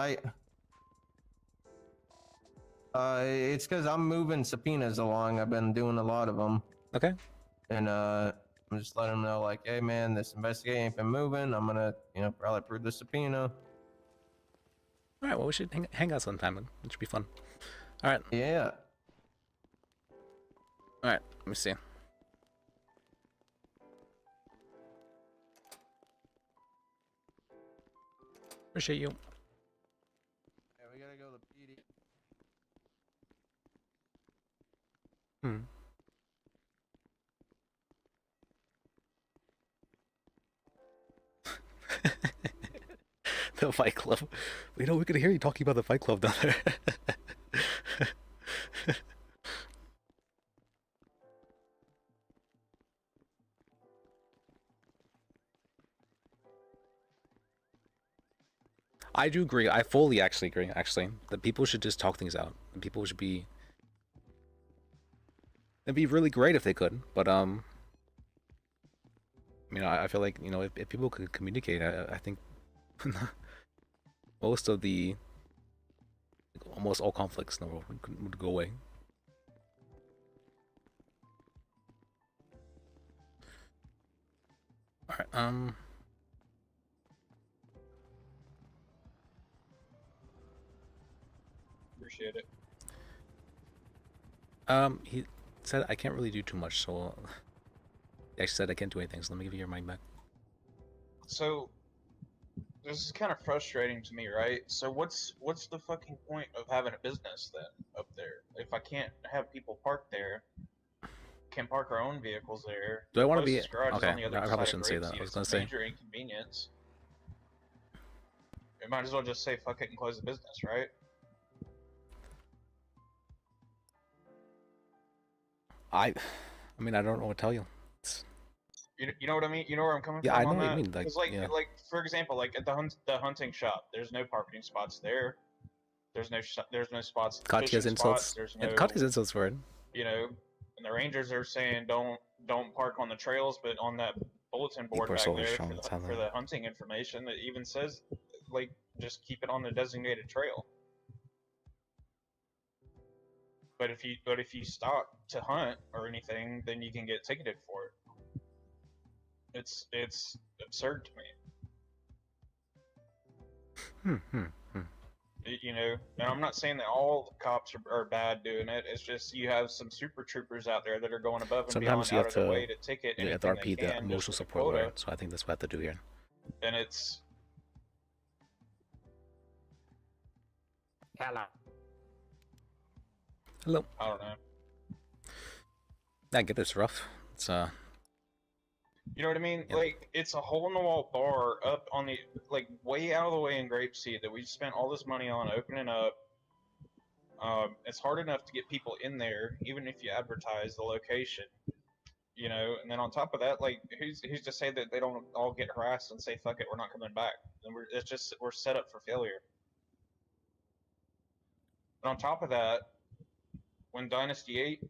it's because I'm moving subpoenas along. I've been doing a lot of them. Okay. And, I'm just letting them know, like, hey, man, this investigation ain't been moving. I'm gonna, probably approve the subpoena. All right. Well, we should hang out sometime. It should be fun. All right. Yeah. All right. Let me see. Appreciate you. Yeah, we gotta go to PD. The Fight Club. We could hear you talking about the Fight Club down there. I do agree. I fully actually agree, actually. That people should just talk things out. And people should be... It'd be really great if they could, but, I feel like, if people could communicate, I think most of the... almost all conflicts in the world would go away. Alright, Appreciate it. He said I can't really do too much, so... He actually said I can't do anything, so let me give you your mind back. So, this is kind of frustrating to me, right? So what's the fucking point of having a business then up there? If I can't have people park there, can park our own vehicles there. Do I want to be... Closest garage is Okay, on the other I probably side of shouldn't say that. Grapeseed. I was It's going a to say... major inconvenience. We might as well just say fuck it and close the business, right? I mean, I don't know what to tell you. You know what I mean? You know where I'm coming Yeah, from I know on what you that? mean, like, 'Cause like, yeah. like for example, like at the hunting shop, there's no parking spots there. There's no spots. Katya's fishing insults. spots. There's Yeah, no. Katya's insults for it. And the rangers are saying don't park on the trails, but on that bulletin board People are back so there strong, it's how for the hunting information, it even says like just keep it on the designated trail. But if you stop to hunt or anything, then you can get ticketed for it. It's absurd to me. And I'm not saying that all cops are bad doing it. It's just you have some super troopers out there that are going above and Sometimes beyond you out have of their to... way to ticket You have anything to they RP the can just emotional for the support quota. lawyer, so I think that's what I have to do here. And it's Hello. Hello. I don't know. I get this rough. It's You know what I mean? Like, it's a hole-in-the-wall bar up on the, like, way out of the way in Grapeseed that we spent all this money on opening up. It's hard enough to get people in there, even if you advertise the location. And then on top of that, like, who's to say that they don't all get harassed and say, fuck it, we're not coming back. And we're set up for failure. And on top of that, when Dynasty 8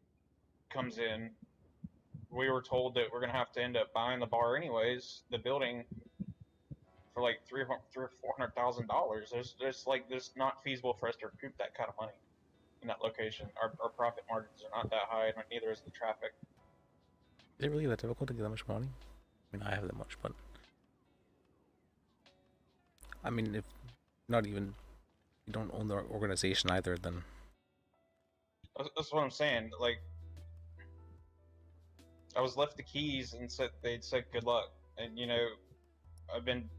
comes in, we were told that we're gonna have to end up buying the bar anyways, the building, for like $300,000 or $400,000. There's not feasible for us to recoup that kind of money in that location. Our profit margins are not that high, and neither is the traffic. Is it really that difficult to get that much money? I mean, I have that much, but... I mean, if not even... You don't own the organization either, then... That's what I'm saying. Like, I was left the keys and they'd said good luck. And, I've been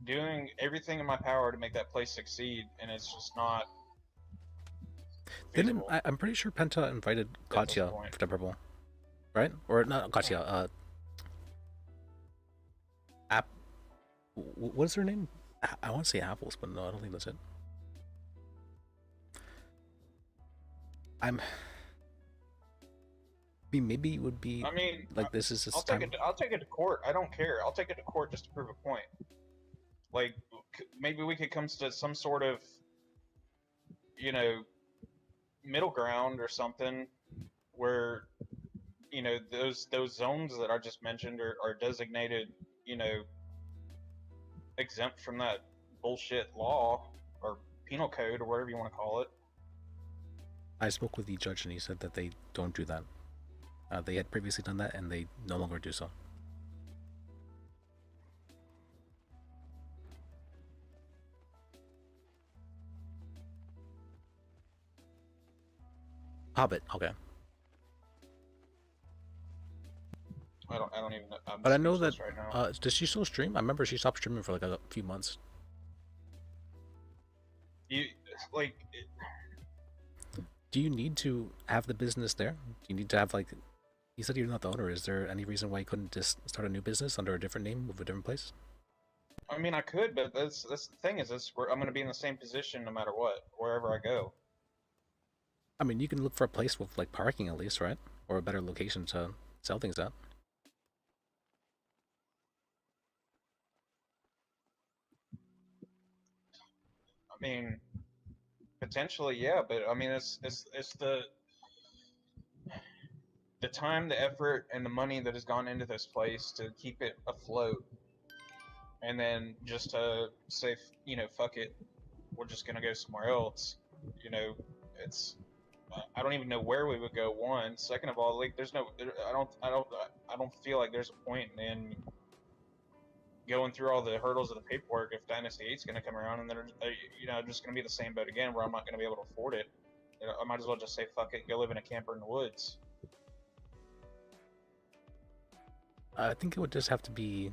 doing everything in my power to make that place succeed, and it's just not feasible. I'm pretty sure Penta invited Katya for the purple. Right? Or not Katya, what is her name? I want to say Apples, but no, I don't think that's it. Maybe it would be. I mean, like this is just I'll take it to court. I don't care. I'll take it to court just to prove a point. Like, maybe we could come to some sort of, middle ground or something, where you know, those zones that I just mentioned are designated, you know, exempt from that bullshit law or penal code or whatever you want to call it. I spoke with the judge and he said that they don't do that. They had previously done that and they no longer do so. Hobbit, okay. I don't even know. I'm But I know that, speechless right now. does she still stream? I remember she stopped streaming for like a few months. You, like, Do you need to have the business there? Do you need to have like, you said you're not the owner. Is there any reason why you couldn't just start a new business under a different name with a different place? I mean, I could, but that's the thing is, I'm going to be in the same position no matter what, wherever I go. I mean, you can look for a place with like parking at least, right? Or a better location to sell things at. I mean, potentially, yeah, but I mean, it's the time, the effort, and the money that has gone into this place to keep it afloat, and then just to say, you know, fuck it, we're just gonna go somewhere else. You know, it's I don't even know where we would go. One, second of all, like, I don't feel like there's a point in going through all the hurdles of the paperwork if Dynasty 8's going to come around and they're, you know, just going to be the same boat again where I'm not going to be able to afford it. You know, I might as well just say fuck it, go live in a camper in the woods. I think it would just have to be.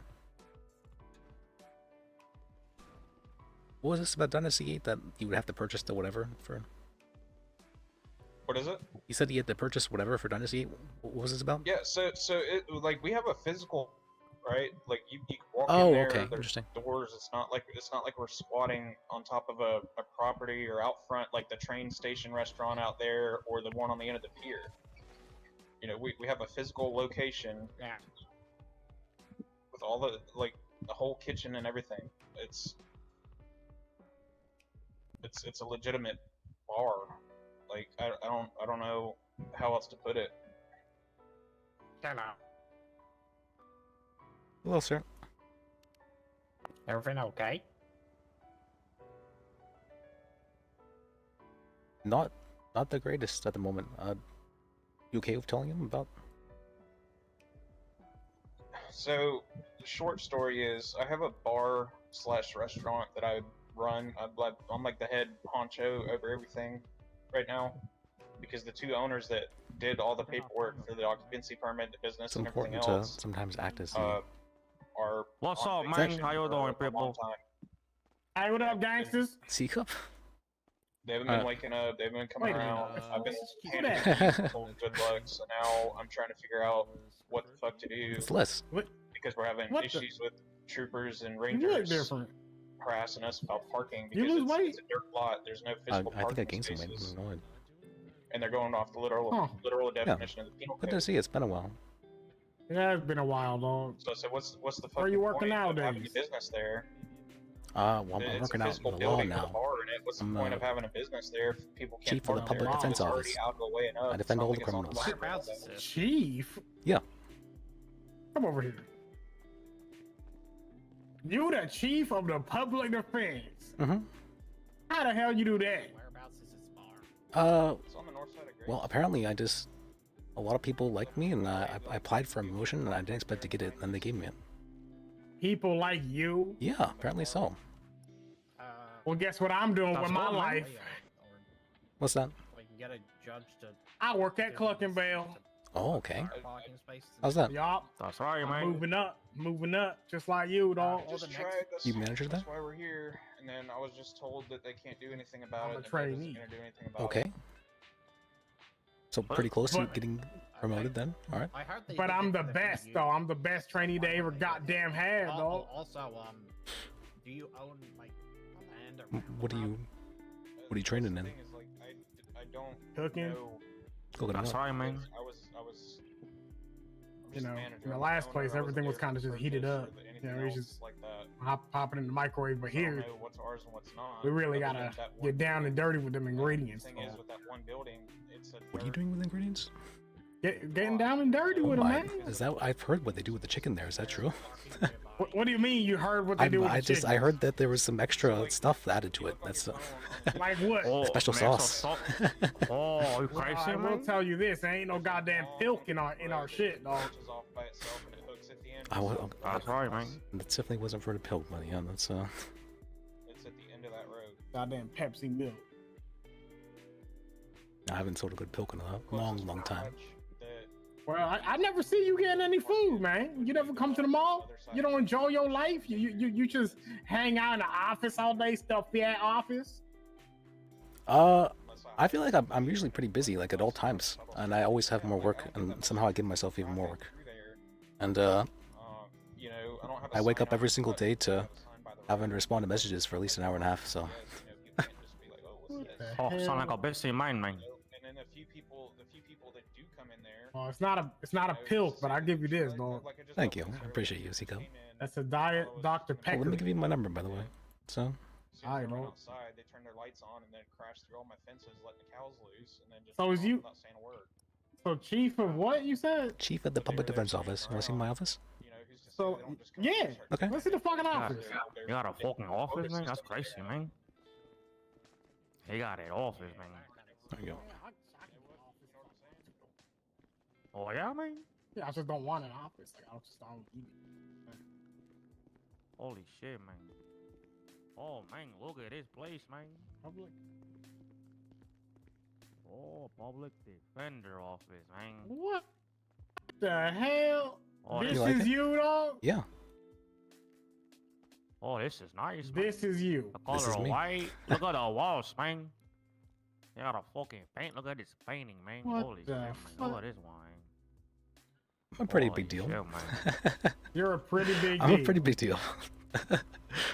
What was this about Dynasty 8 that you would have to purchase the whatever for? What is it? You said you had to purchase whatever for Dynasty 8. What was this about? Yeah, so it, like, we have a physical, right? Like, you can walk Oh, in there. okay, There's interesting. doors. It's not like we're squatting on top of a property or out front like the train station restaurant out there or the one on the end of the pier. You know, we have a physical location. Yeah. With all the, like, the whole kitchen and everything. It's a legitimate bar. Like, I don't know how else to put it. Hello. Hello, sir. Everything okay? Not the greatest at the moment. You okay with telling him about? So, the short story is, I have a bar/restaurant that I run. I'm like the head honcho over everything right now, because the two owners that did all the paperwork for the occupancy permit, the business, It's and everything important else to sometimes act as the. are. What's on up, man? vacation How you for a doing, people? long time. Hey, what up, gangsters? Teacup? They haven't been waking up. They've been coming Wait a minute, around. I've been who handing that? people good luck, so now I'm trying to figure out what the fuck to do. It's Lis. Because we're having What the- issues with troopers and You look rangers different. harassing us about parking You because lose it's, weight? it's a dirt lot. There's no physical I think I parking gained some weight. spaces, I don't know. and they're going off the literal definition of the penal Good code. to see. It's been a while. Yeah, it's been a while, dog. So I said, what's the fucking Where you working point of nowadays? having a business there? Well, I'm It's working a out physical in the law building with a now. bar in it. What's the I'm point of having a business there if people can't chief of the park public there? defense It's already office. out of the way enough. I It's defend not all like the it's on criminals. fire though. Chief? Yeah. Come over here. You the chief of the public defense. Mm-hmm. How the hell you do that? It's on the north side of Grace. Well, apparently a lot of people like me, and I applied for a promotion, and I didn't expect to get it, and then they gave me it. People like you? Yeah, apparently so. Well, guess what I'm doing with my life? What's that? We can get a judge to. I work at Cluckenville. Oh, okay. Parking spaces. How's that? Yup. That's right, I'm man. moving up, just like you, dog. Just tried. That's, You manager that's that? why we're here. And then I was just told that they can't do anything about I'm it. a and the judge isn't trainee. gonna do anything about Okay. it. So pretty close to But- getting promoted then. All right. I heard they But did I'm it the for best, you. though. I'm the best trainee they ever goddamn had, dog. Also, do you own like land or? What are you training in? The thing is, like, I don't Cooking? know. Cooking That's up. right, man. I was You just a know, manager. in the I last wasn't place, owner, I everything was wasn't kind of there just for heated purchase up. or You anything know, it's else just like that. popping in the microwave. But So I don't here, know what's ours and what's not. we really other than gotta that one get down and dirty with them ingredients. thing is, with that one building, it's a What are you dirt doing with ingredients? Getting down and dirty with them, man. Is that I've heard what they do with the chicken there? Is that true? What do you mean you heard what they do with the chicken? I heard that there was some extra stuff added to it. That's Like what? special sauce. Oh, you crazy, I will man? tell you this: there ain't no goddamn pilk in our shit, dog. That's right, man. That definitely wasn't for the pilk money. Yeah, that's It's at the end of that road. Goddamn Pepsi milk. I haven't sold a good pilk in a long time. Well, I never see you getting any food, man. You never come to the mall. You don't enjoy your life. You just hang out in the office all day, stuff at office. I feel like I'm usually pretty busy, like at all times, and I always have more work, and somehow I give myself even more work. And I wake up every single day to having to respond to messages for at least an hour and a half. So. Oh, sound like a busy mind, man. And then the few people that do come in there. Oh, it's not a pilk, but I give you this, dog. Thank you. I appreciate you, Zico. That's a diet Dr. Oh, Pecker. let me give you my number, by the way. So. I know. Outside, they turn their lights on and then crash through all my fences, letting the cows loose, and then just So is you? not saying a word. So chief of what you said? Chief at the Public Defense Office. Want to see my office? So yeah. Okay. Let's see the fucking office. You got a fucking office, man? That's crazy, man. He got an office, man. There you go. Oh yeah, man. Yeah, I just don't want an office. Like I just don't eat it. Holy shit, man. Oh man, look at this place, man. Public. Oh, public defender office, man. What the hell? Oh, This you like is it? you, dog? Yeah. Oh, this is nice. Man. This is you. The color This is of me. white. Look at the walls, man. You got a fucking paint. Look at this painting, man. What Holy the shit, man. fuck? Look at this wine. I'm a pretty Holy big deal. shit, man. You're a pretty big I'm a deal. pretty big deal.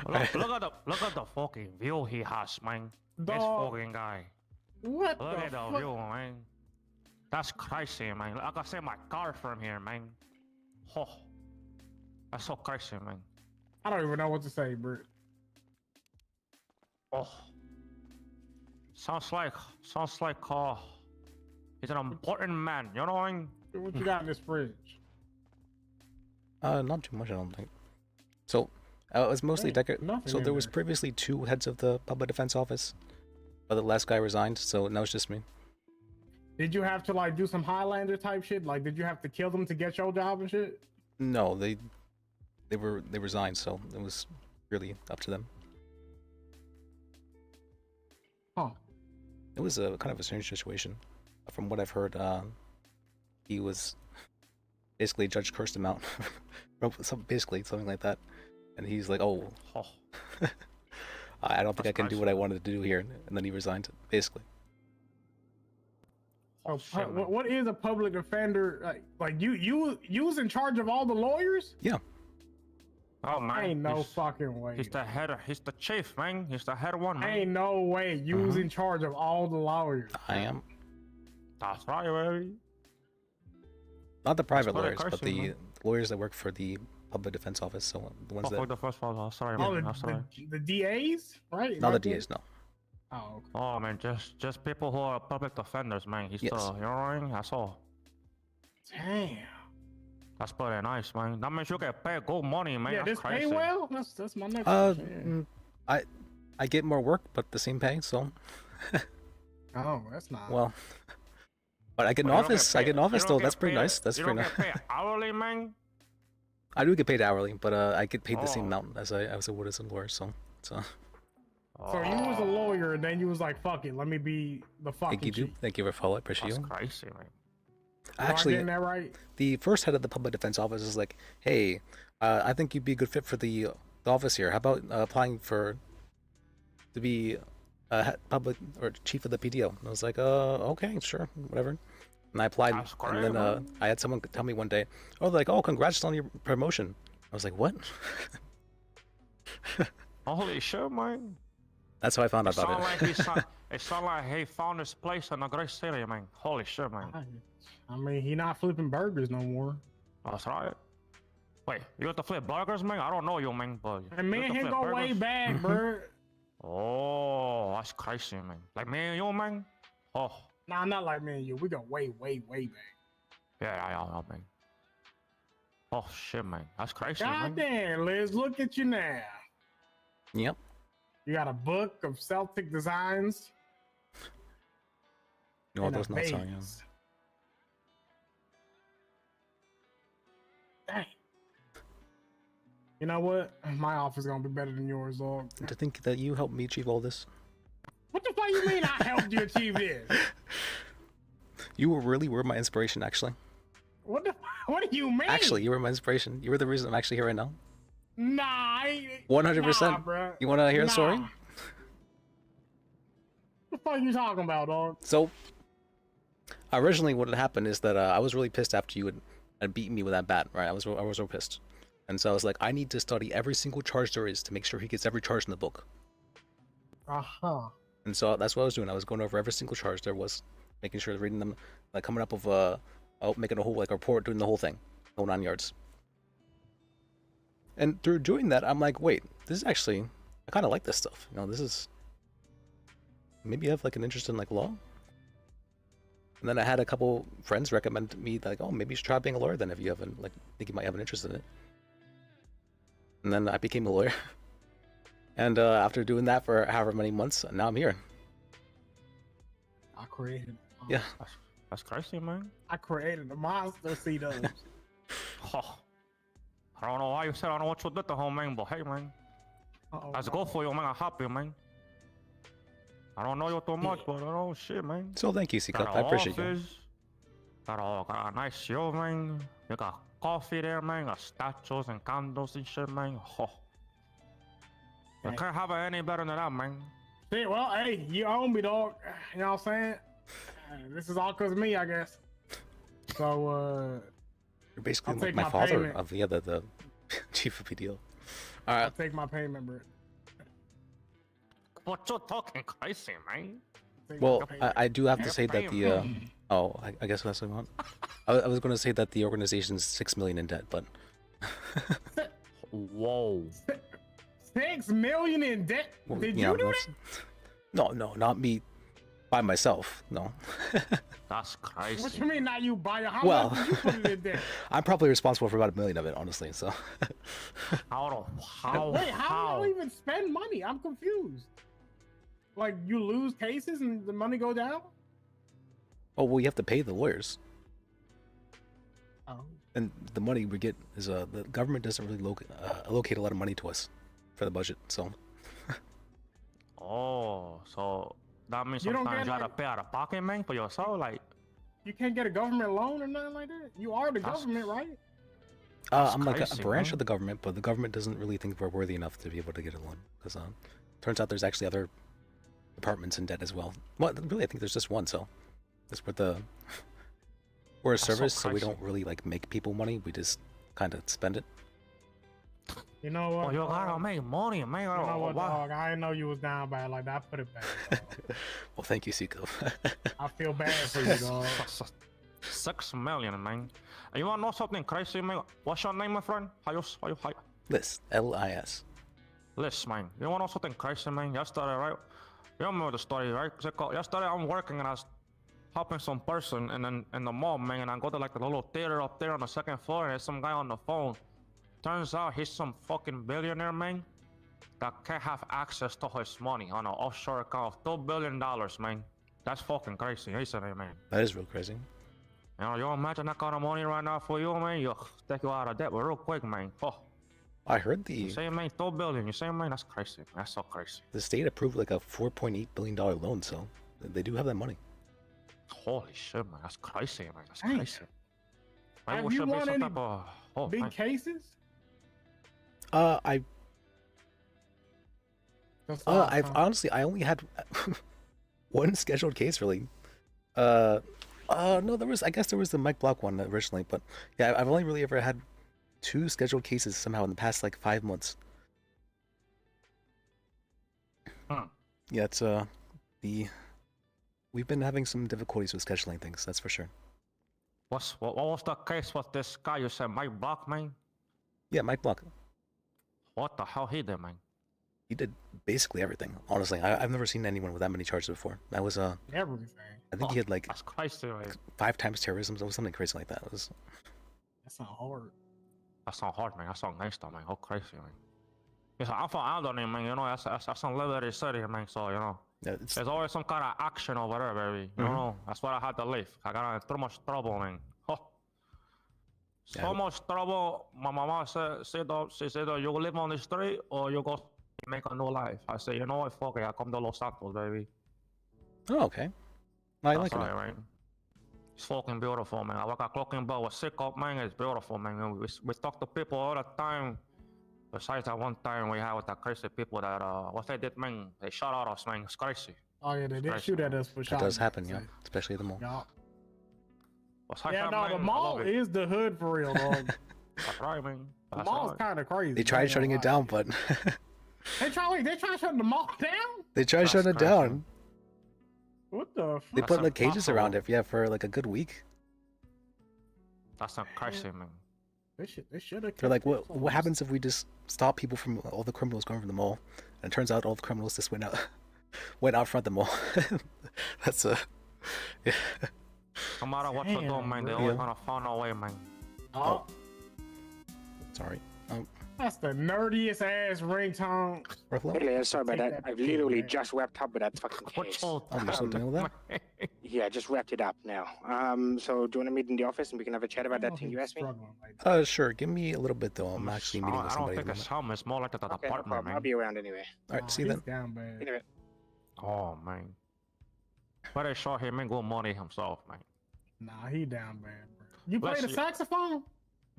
Look at the fucking view he has, man. This Dog. fucking guy. What Look the at the fuck? view, man. That's crazy, man. I can see my car from here, man. Oh, that's so crazy, man. I don't even know what to say, bro. Oh, sounds like he's an important man. You know what I mean? What you got in this fridge? Not too much, I don't think. So, it was mostly decorated. nothing So in there was there. previously 2 heads of the Public Defense Office, but the last guy resigned, so now it's just me. Did you have to like do some Highlander type shit? Like, did you have to kill them to get your job and shit? No, they resigned, so it was really up to them. Huh. It was a kind of a strange situation. From what I've heard, he was basically judge cursed him out, basically something like that, and he's like, "Oh, I don't think I can do what I wanted to do here," and then he resigned, basically. Oh, what is a public defender? Like you was in charge of all the lawyers? Yeah. Oh man, Ain't no he's- fucking way. He's the head. He's the chief, man. He's the head one, man. Ain't no way you was in charge of all the lawyers. I am. That's right, baby. Not the private quite a lawyers, but custom, the man. lawyers that work for the Public Defense Office, so the ones Oh, for that... the first one. Oh, sorry, Oh, man. I'm sorry. the DAs, right? Not the Right there? DAs, no. Oh, okay. Oh man, just people who are public defenders, man. He's Yes. the, you know what I mean? That's all. Damn. That's pretty nice, man. That means you get paid good money, man. Yeah, That's this pay crazy. well. That's my next. Uh, question. I get more work, but the same pay, so... Oh, that's not. Well... But I get an But you don't office. get I get an paid- office you though. don't That's get pretty paid- nice. That's you pretty don't nice. get paid hourly, man. I do get paid hourly, but I get paid the same Oh. amount as I would as a lawyer. So So you was a lawyer, and then you was like, "Fuck it, let me be the fucking thank you, chief." dude. Thank you for following. I appreciate That's you. crazy, man. Am I Actually, getting that right? the first head of the Public Defense Office is like, "Hey, I think you'd be a good fit for the office here. How about applying to be public or chief of the PDO?" And I was like, okay, sure, whatever." And I applied, That's and great, then man. I had someone tell me one day, "Oh, like, oh, congrats on your promotion." I was like, "What?" Holy shit, man. That's how I found out It sound about like it. it sound like he found his place in a great city, man. Holy shit, man. I mean, he not flipping burgers no more. That's right. Wait, you got to flip burgers, man? I don't know you, man, but And me you and got to him flip go way burgers? back, bro. Oh, that's crazy, man. Like me and you, man. Oh, Nah, not like me and you. We go way, way, way back. Yeah, man. Oh shit, man, that's crazy, God man. damn, Liz, look at you now. Yep. You got a book of Celtic designs. No, and a those nuts are, yeah. vase. Dang. You know what? My office is gonna be better than yours, dog. To think that you helped me achieve all this. What the fuck you mean I helped you achieve this? You really were my inspiration, actually. What do you mean? Actually, you were my inspiration. You were the reason I'm actually here right now. Nah, 100%. Nah, bruh. You want to hear the story? What the fuck you talking about, dog? So, originally what had happened is that I was really pissed after you had beaten me with that bat, right? I was real pissed. And so I was like, I need to study every single charge there is to make sure he gets every charge in the book. Uh-huh. And so that's what I was doing. I was going over every single charge there was, making sure, reading them, like coming up with making a whole like report, doing the whole thing, whole 9 yards. And through doing that, I'm like, wait, this is actually, I kind of like this stuff. You know, this is, maybe you have like an interest in like law. And then I had a couple friends recommend me like, oh, maybe you should try being a lawyer then if you haven't like think you might have an interest in it. And then I became a lawyer. And after doing that for however many months, now I'm here. I created. Yeah. That's crazy, man. I created a monster, C-Dubs. Oh, I don't know why you said I don't know what you did to home, man, but hey, man. That's good for you, man. I'm happy, man. I don't know you too much, but oh shit, man. So thank you, C-Cup. I appreciate you. Got a nice show, man. You got coffee there, man. Got statues and candles and shit, man. Oh. You can't have it any better than that, man. Shit, well, hey, you owe me, dog. You know what I'm saying? This is all because of me, I guess. So, you're basically I'll like take my father payment. of the chief of PDO. All right. I'll take my payment, bro. What you talking crazy, man? Well, I do have to say that the oh, I guess that's what I want. I was going to say that the organization's $6 million in debt, but whoa, 6 million in debt? well, Did know, you do that's- that? No, not me by myself. No. That's crazy. What you mean now you buy it? How Well, much did you put it in debt? I'm probably responsible for about $1 million of it, honestly. So How? Wait, how do you even spend money? I'm confused. Like, you lose cases and the money go down? oh well, you have to pay the lawyers, Oh. and the money we get is the government doesn't really allocate a lot of money to us for the budget. So Oh, so that means You don't sometimes get, you gotta like- pay out of pocket, man, for yourself, like. You can't get a government loan or nothing like that? You are the government, right? I'm like crazy, a branch man. of the government, but the government doesn't really think we're worthy enough to be able to get a loan because turns out there's actually other departments in debt as well. Well, really, I think there's just one. So that's what we're a That's so service, so we crazy. don't really like make people money. We just kind of spend it. You know what? Oh, you gotta make money, man. You know what, Wow. dog? I didn't know you was down bad like that. I put it back. Dog. Well, thank you, Seiko. I feel bad for you, dog. 6 million, man. And you wanna know something crazy, man? What's your name, my friend? How you? Lis, Lis. Lis, man. You wanna know something crazy, man? Yesterday, right? You remember the story, right? Yesterday, I'm working and I was helping some person in the mall, man. And I go to like the little theater up there on the second floor, and there's some guy on the phone. Turns out he's some fucking billionaire, man, that can't have access to his money on an offshore account of $2 billion, man. That's fucking crazy, isn't it, man? That is real crazy. You know, you imagine that kind of money right now for you, man? You take you out of debt real quick, man. Oh, I heard you say, man, $2 billion. You say, man, that's crazy. That's so crazy. the state approved like a $4.8 billion loan, so they do have that money. Holy shit, man. That's crazy, man. That's Dang. crazy. Maybe Have we you should be won some any type of... Oh, big man. cases? I've honestly, I only had one scheduled case really. No, I guess there was the Mike Block one originally, but yeah, I've only really ever had 2 scheduled cases somehow in the past like 5 months. Yeah, it's we've been having some difficulties with scheduling things, that's for sure. What was the case with this guy you said, Mike Block, man? Yeah, Mike Block. What the hell he did, man? He did basically everything. Honestly, I've never seen anyone with that many charges before. That was Everything. I think he had like That's crazy, man. 5 times terrorism or something crazy like that. It was That's not hard. That's not hard, man. That's not gangster, man. How crazy, man. Yeah, I'm from Albany, man. You know, that's some Liberty City, man. So, you know, there's always some kind of action over there, baby. You know, that's why I had to leave. I got in too much trouble, man. Oh. So much trouble. My mama she said, you live on the street or you go make a new life. I said, you know what? Fuck it. I come to Los Santos, baby. Oh, okay. I That's like it. right, man. It's fucking beautiful, man. I work at Clocking Bell with sick up, man. It's beautiful, man. We talk to people all the time. Besides that one time we had with that crazy people that, what they did, man, they shot at us, man. It's crazy. Oh yeah, they did shoot at us for That shot. does happen, yeah. Especially at the mall. Yeah. What's Yeah, up, no, man? the I mall love it. is the hood for real, dog. That's right, man. The That's mall's right. kind of crazy. They tried shutting it down, but They try shutting the mall down. they tried shutting it down. What the? They Fuck? put like cages around it, yeah, for like a good week. That's not crazy, man. They should have. They're like, what happens if we just stop people from all the criminals going from the mall? And it turns out all the criminals just went out front the mall. That's a. Yeah. No matter what you do, man, they always gonna find a way, man. Oh, sorry. That's the nerdiest ass ringtone. Hey, sorry about Take that. that I've shit, literally man. just wrapped up with that fucking case. Oh, you're still dealing with that? Yeah, just wrapped it up now. So do you want to meet in the office and we can have a chat about that thing you asked me? Sure. Give me a little bit though. I'm actually meeting with I don't somebody. think at the it's home. It's more like the Okay, no apartment, problem. man. I'll be around anyway. All right, see you then. Down bad. In a bit. Oh, man. But they saw him and go money himself, man. Nah, he down bad, bro. You play Bless the you. saxophone?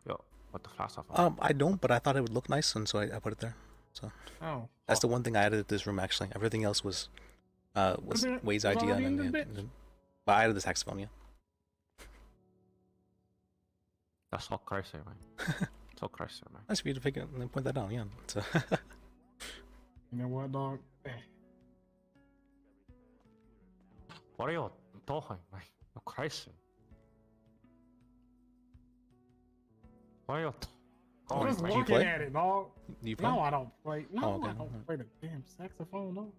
Yo, what the saxophone? I don't, but I thought it would look nice, and so I put it there. So that's the one thing I added to this room. Actually, everything else was Wade's idea, and then but I added the saxophone. Yeah. That's so crazy, man. So crazy, man. Nice for you to pick it and point that out. Yeah. So You know what, dog? What are you talking, man? You're crazy. What are you I'm just man? looking at it, dog. Do you play? No, I don't play. No, Oh, okay. I don't play the damn saxophone, dog.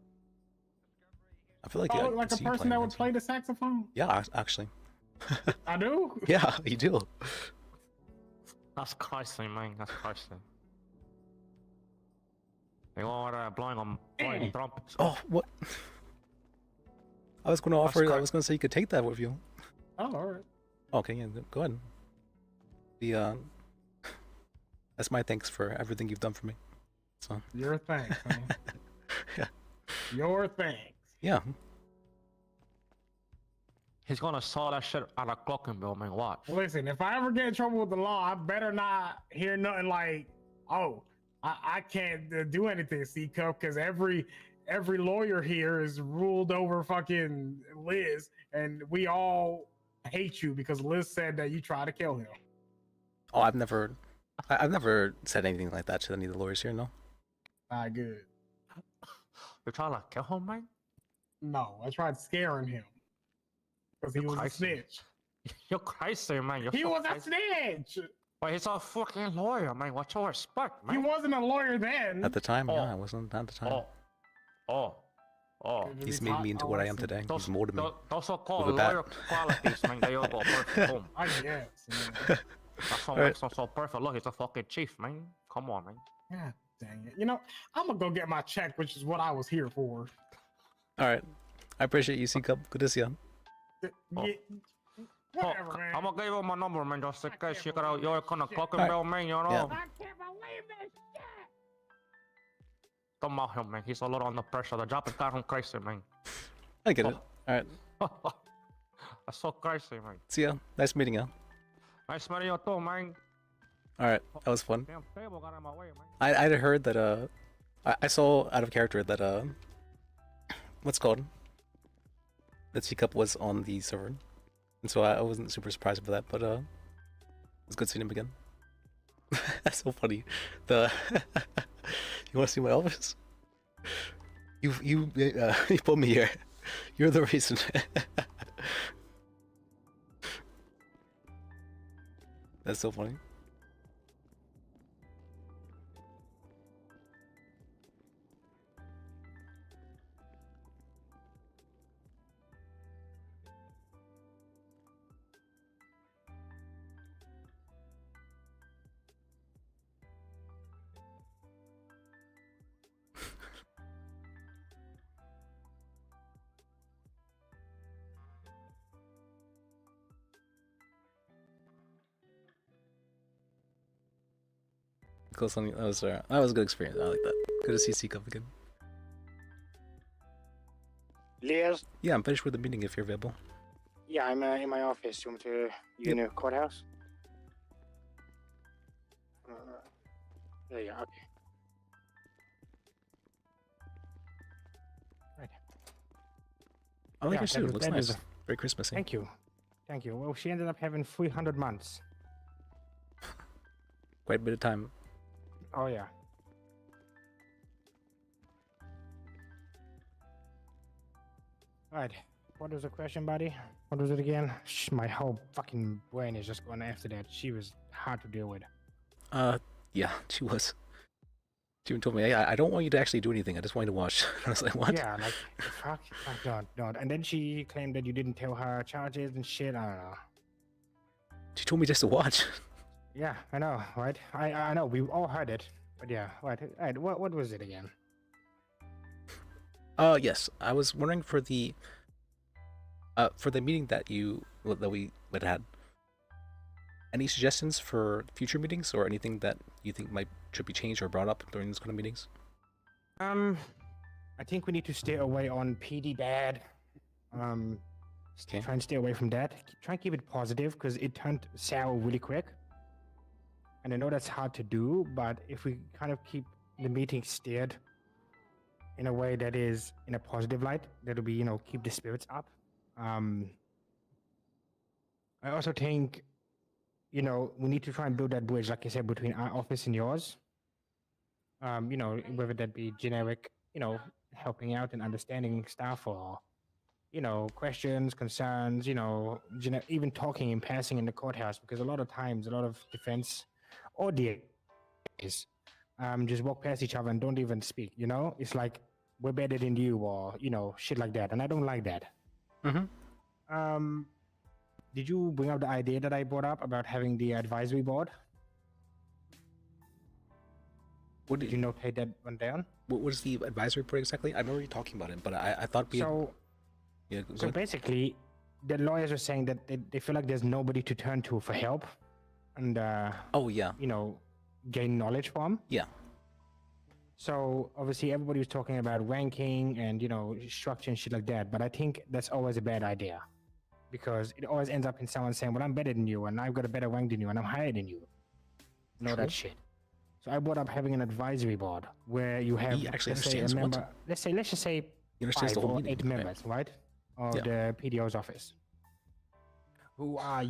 I feel like I I look like can a see you person playing that it. would play the saxophone. Yeah, actually. I do. Yeah, you do. That's crazy, man. That's crazy. They are blowing on blowing trumpets. Oh, what? I was going to offer. I was going to say you could take that with you. Oh, all right. Okay, yeah, go ahead. That's my thanks for everything you've done for me. So. Your thanks, huh? Yeah. Your thanks. Yeah. He's gonna saw that shit out of Clockenville, man. Watch. Listen, if I ever get in trouble with the law, I better not hear nothing like, "Oh, I can't do anything, C-Cup," because every lawyer here is ruled over fucking Liz, and we all hate you because Liz said that you tried to kill him. Oh, I've never said anything like that to any of the lawyers here. No. Good. You trying to kill him, man? No, I tried scaring him because he was a crazy. snitch. You're crazy, man. You're He so was a crazy. snitch. But he's a fucking lawyer, man. What's your respect, man? He wasn't a lawyer then. At the time, yeah, I wasn't at the time. Oh. He's made me into what I am today. He's molded me. Those are called with a bat. lawyer qualities, man. They all go perfect. Boom. I guess. That's what makes him so perfect. Look, he's a fucking chief, man. Come on, man. God dang it. You know, I'm gonna go get my check, which is what I was here for. All right. I appreciate you, C-Cup. Good to see you. Whatever, man. I'm gonna give you my number, man, just in case you're gonna clock and Alright. bell, man, you know? Yeah. I can't believe this shit. Don't mock him, man. He's a little under pressure. The job is got him crazy, man. I get it. All right. That's so crazy, man. See ya. Nice meeting you. Nice meeting you too, man. All right. That was fun. Damn table got in my way, man. I'd heard that I saw out of character that what's it called, that C-Cup was on the server, and so I wasn't super surprised by that. But it was good seeing him again. That's so funny. You want to see my office? You put me here. You're the reason. That's so funny. close on you. That was a good experience. I like that. Good to see C Cup again. Liz? Yeah, I'm finished with the meeting if you're available. Yeah, I'm in my office. You want me to you in the courthouse? There you go. Okay. Right. I like Yeah, your suit. that Looks is nice. a- Very Christmassy. Thank you. Thank you. Well, she ended up having 300 months. Quite a bit of time. Oh, yeah. Right. What was the question, buddy? What was it again? My whole fucking brain is just going after that. She was hard to deal with. Yeah, she was. She even told me, hey, I don't want you to actually do anything. I just want you to watch. I was like, what? Yeah, like, fuck. Don't. And then she claimed that you didn't tell her charges and shit. I don't know. She told me just to watch. Yeah, I know, right? I know, we all heard it. But yeah, right. What was it again? Yes. I was wondering for the meeting that we had. Any suggestions for future meetings or anything that you think should be changed or brought up during these kind of meetings? I think we need to stay away on PD bad. Try and stay away from that. Try and keep it positive because it turned sour really quick. And I know that's hard to do, but if we kind of keep the meeting steered in a way that is in a positive light, that'll be, keep the spirits up. I also think, we need to try and build that bridge, like I said, between our office and yours. Whether that be generic, helping out and understanding stuff or, questions, concerns, even talking and passing in the courthouse, because a lot of times, a lot of defense or DAs just walk past each other and don't even speak, It's like, we're better than you or, shit like that. And I don't like that. Mm-hmm. Did you bring up the idea that I brought up about having the advisory board? Did you notate that one down? What was the advisory board exactly? I remember you talking about it, but I thought we. Yeah. Go So ahead. basically, the lawyers are saying that they feel like there's nobody to turn to for help, and gain knowledge from. Yeah. So obviously everybody was talking about ranking and structure and shit like that, but I think that's always a bad idea, because it always ends up in someone saying, "Well, I'm better than you, and I've got a better rank than you, and I'm higher than you." All that shit. So I brought up having an advisory board where you have, He actually let's say, a understands what member. Let's just say He understands 5 the whole or meeting, 8 right. members, right, of Yeah. the PDO's office, who are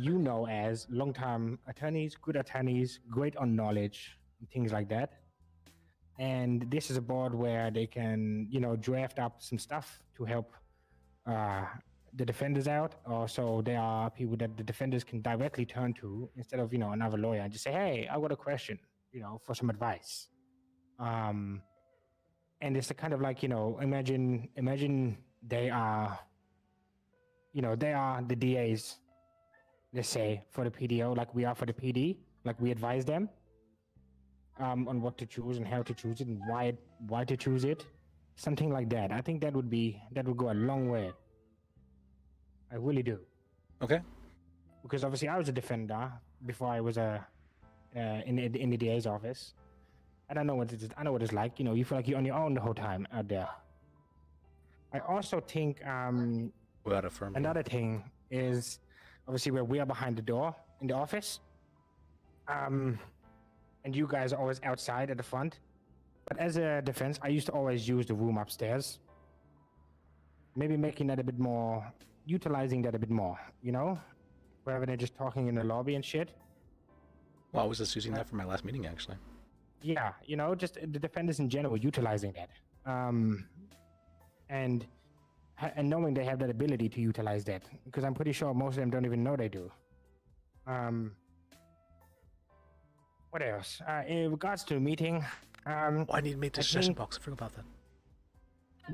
as long-time attorneys, good attorneys, great on knowledge, and things like that. And this is a board where they can, draft up some stuff to help the defenders out. Also, there are people that the defenders can directly turn to instead of, another lawyer, and just say, "Hey, I got a question, for some advice." And it's a kind of like, imagine they are, they are the DAs, let's say, for the PDO, like we are for the PD, like we advise them on what to choose and how to choose it and why to choose it, something like that. I think that would go a long way. I really do. Okay. Because obviously I was a defender before I was in the DA's office. I don't know what it is. I know what it's like. You feel like you're on your own the whole time out there. I also think Without a firm. another thing is obviously where we are behind the door in the office. And you guys are always outside at the front. But as a defense, I used to always use the room upstairs. Maybe making that a bit more, utilizing that a bit more, rather than just talking in the lobby and shit. Well, I was just using that for my last meeting, actually. Yeah, just the defenders in general utilizing that. And knowing they have that ability to utilize that, because I'm pretty sure most of them don't even know they do. What else? In regards to the meeting, I need to make the suggestion box. I forgot about that.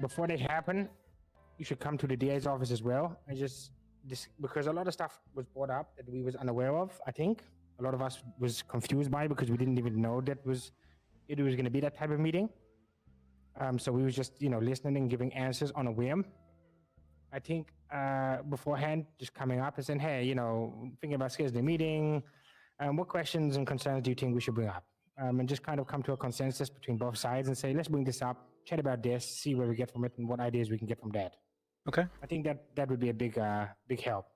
Before they happen, you should come to the DA's office as well. And just because a lot of stuff was brought up that we was unaware of. I think a lot of us was confused by, because we didn't even know it was going to be that type of meeting. So we was just listening and giving answers on a whim. I think beforehand, just coming up and saying, "Hey, thinking about scheduling a meeting. What questions and concerns do you think we should bring up?" and just kind of come to a consensus between both sides and say, let's bring this up, chat about this, see where we get from it, and what ideas we can get from that. Okay. I think that would be a big help.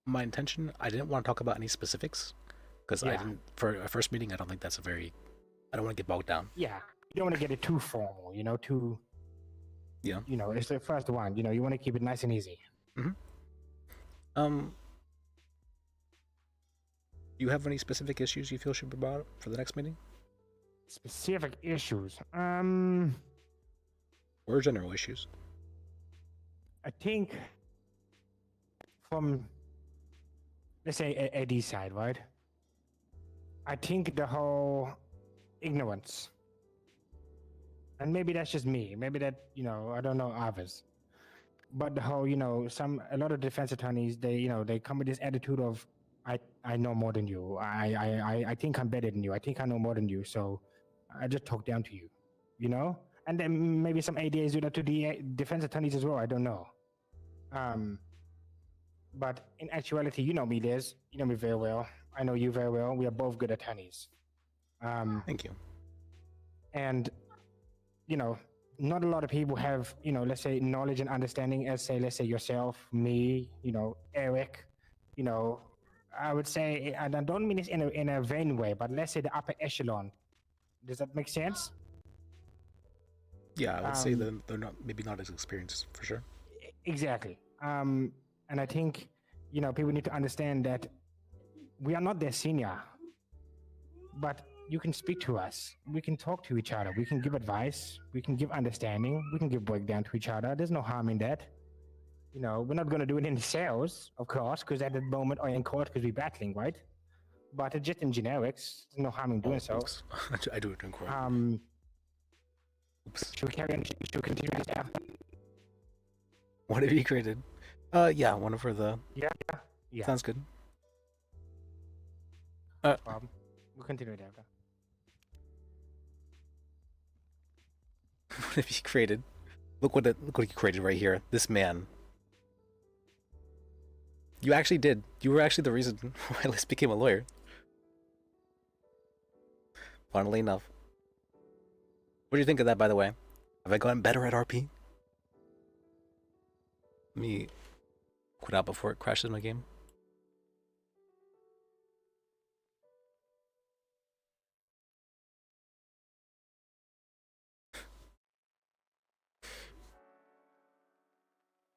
My intention, I didn't want to talk about any specifics because I Yeah. didn't for a first meeting. I don't think that's a very. I don't want to get bogged down. Yeah, you don't want to get it too formal, too. Yeah. It's the first one. You want to keep it nice and easy. Do you have any specific issues you feel should be brought up for the next meeting? Specific issues. Or general issues? I think from, let's say, AD side, right? I think the whole ignorance, and maybe that's just me. Maybe that, I don't know others. But the whole, a lot of defense attorneys, they come with this attitude of, I know more than you. I think I'm better than you. I think I know more than you. So I just talk down to you, And then maybe some ADAs do that to the defense attorneys as well. I don't know. But in actuality, you know me, Liz. You know me very well. I know you very well. We are both good attorneys. Thank you. And, not a lot of people have, let's say, knowledge and understanding as, say, let's say yourself, me, Eric, I would say, and I don't mean this in a vain way, but let's say the upper echelon. Does that make sense? Yeah, I would say that they're maybe not as experienced for sure. Exactly. And I think, people need to understand that we are not their senior, but you can speak to us. We can talk to each other. We can give advice. We can give understanding. We can give breakdown to each other. There's no harm in that. We're not going to do it in the cells, of course, because at the moment, or in court, because we're battling, right? But just in generics, there's no harm in doing so. I do it in court. Should we carry on? Should we continue this now? What have you created? Yeah, one for the. Yeah. Sounds good. Problem. We'll continue it after. What have you created? Look what you created right here. This man. You actually did. You were actually the reason why Lis became a lawyer. Funnily enough. What do you think of that, by the way? Have I gotten better at RP? Let me quit out before it crashes my game.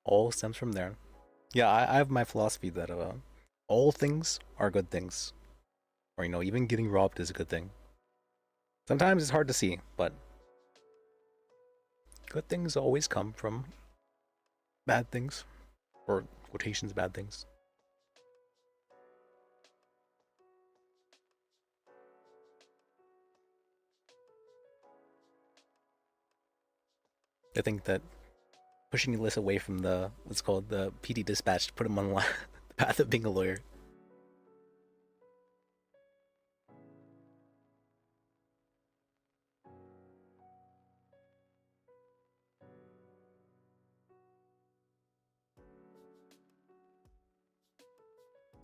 All stems from there. Yeah, I have my philosophy that all things are good things. Or, even getting robbed is a good thing. Sometimes it's hard to see, but good things always come from bad things. Or quotations, bad things. I think that pushing Lis away from the what's called the PD dispatch to put him on the path of being a lawyer.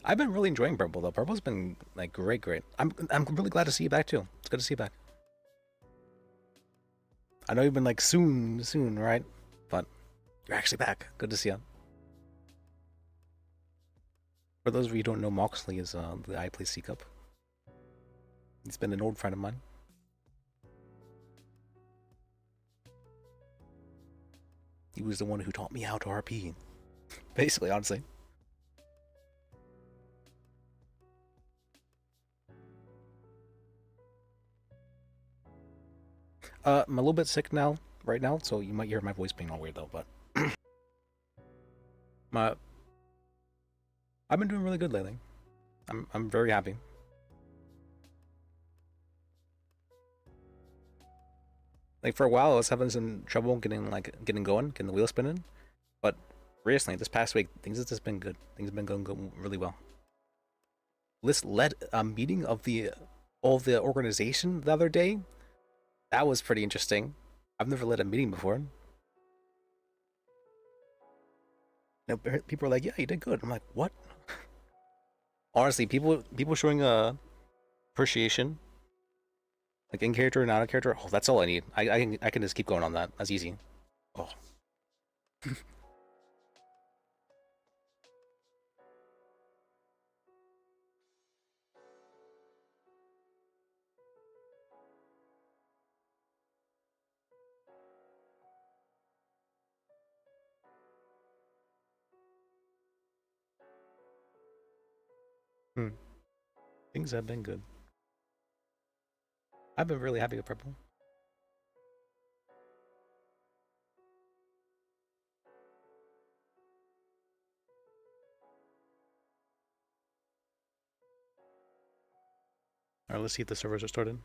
I've been really enjoying Purple though. Purple's been like great. I'm really glad to see you back too. It's good to see you back. I know you've been like soon, right? But you're actually back. Good to see you. For those of you who don't know, Moxley is the guy I play C Cup. He's been an old friend of mine. He was the one who taught me how to RP. Basically, honestly. I'm a little bit sick right now, so you might hear my voice being all weird though, but I've been doing really good lately. I'm very happy. Like for a while I was having some trouble getting going, getting the wheel spinning. But recently, this past week, things have just been good. Things have been going really well. Lis led a meeting of all the organization the other day. That was pretty interesting. I've never led a meeting before. People are like, "Yeah, you did good." I'm like, "What?" Honestly, people showing appreciation Like in character and out of character. Oh, that's all I need. I can just keep going on that. That's easy. Oh. Things have been good. I've been really happy with purple. Alright, let's see if the servers are started.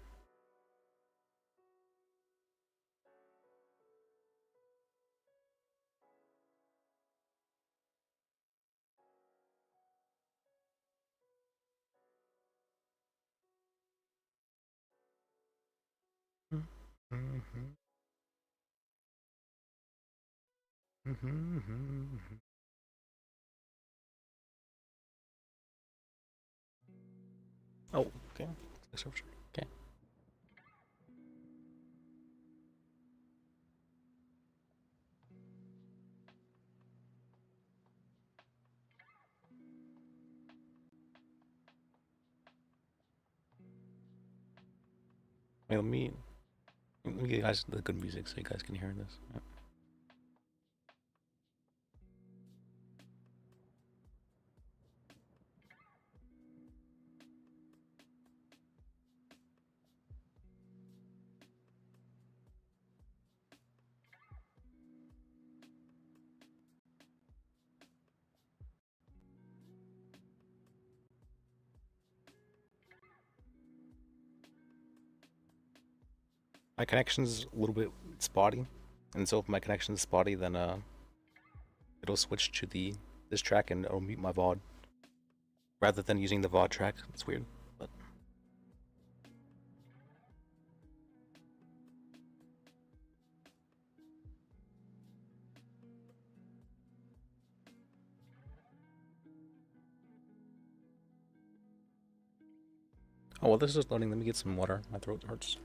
Oh, okay. Okay. Wait, let me give you guys the good music so you guys can hear this. Yep. My connection's a little bit spotty, and so if my connection's spotty, then it'll switch to this track and it'll mute my VOD rather than using the VOD track. It's weird, but oh well, this is loading. Let me get some water. My throat hurts.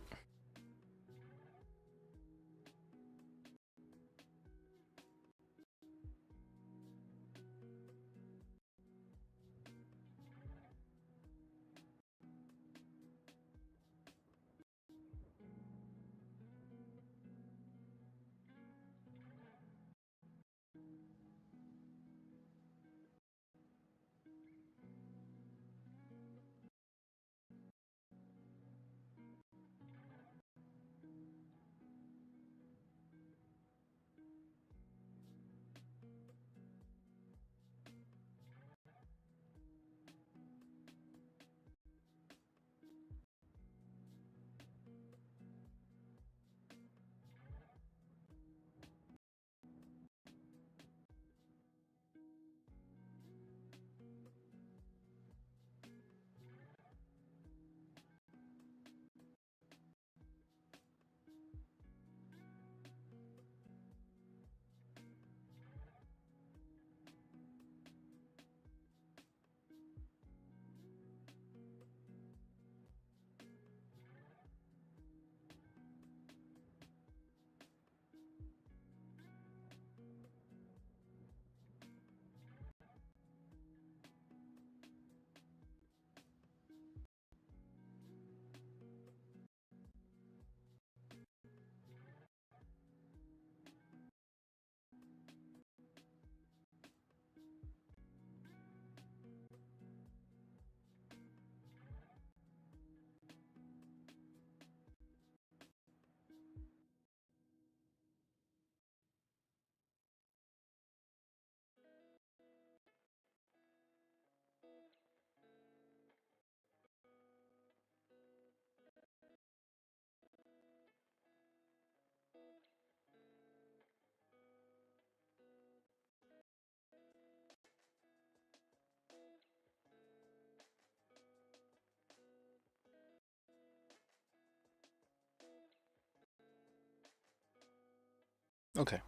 Okay.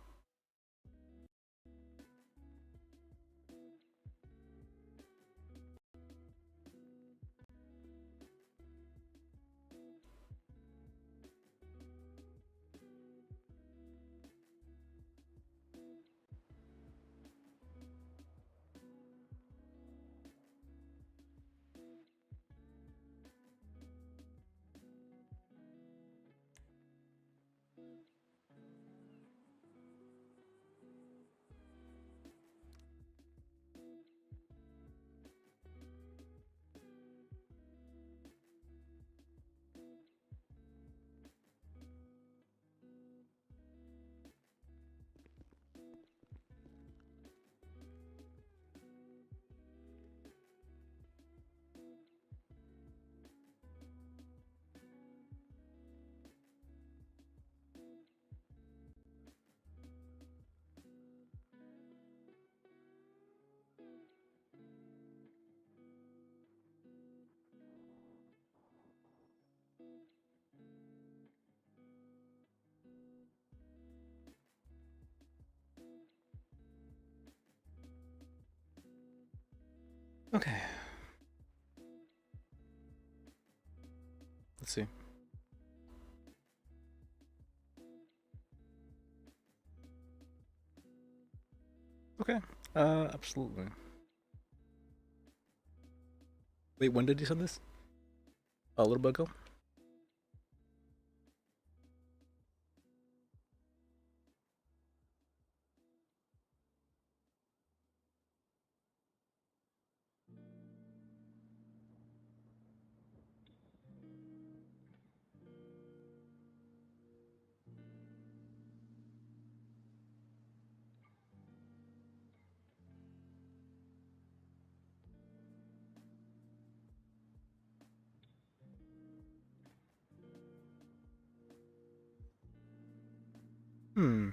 Okay. Let's see. Okay. Absolutely. Wait, when did you send this? A little bit ago? Hmm.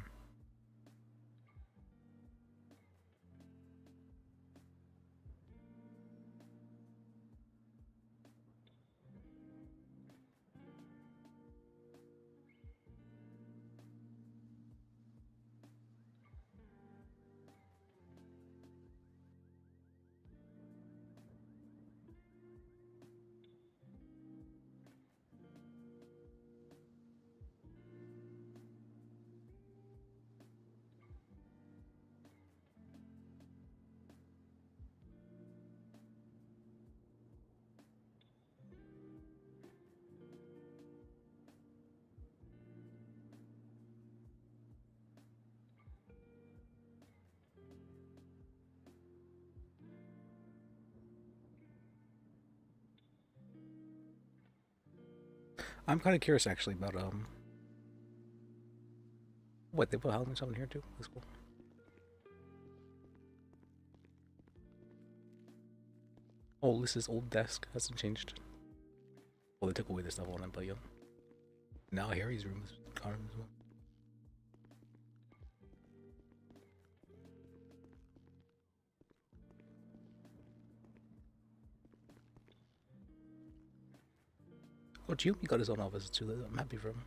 I'm kind of curious actually about what they put Halloween stuff in here too. That's cool. Oh, this is old desk hasn't changed. Well, they took away the stuff on it, but yeah. Now Harry's room is gone as well. Oh, Giomi got his own office too. I'm happy for him.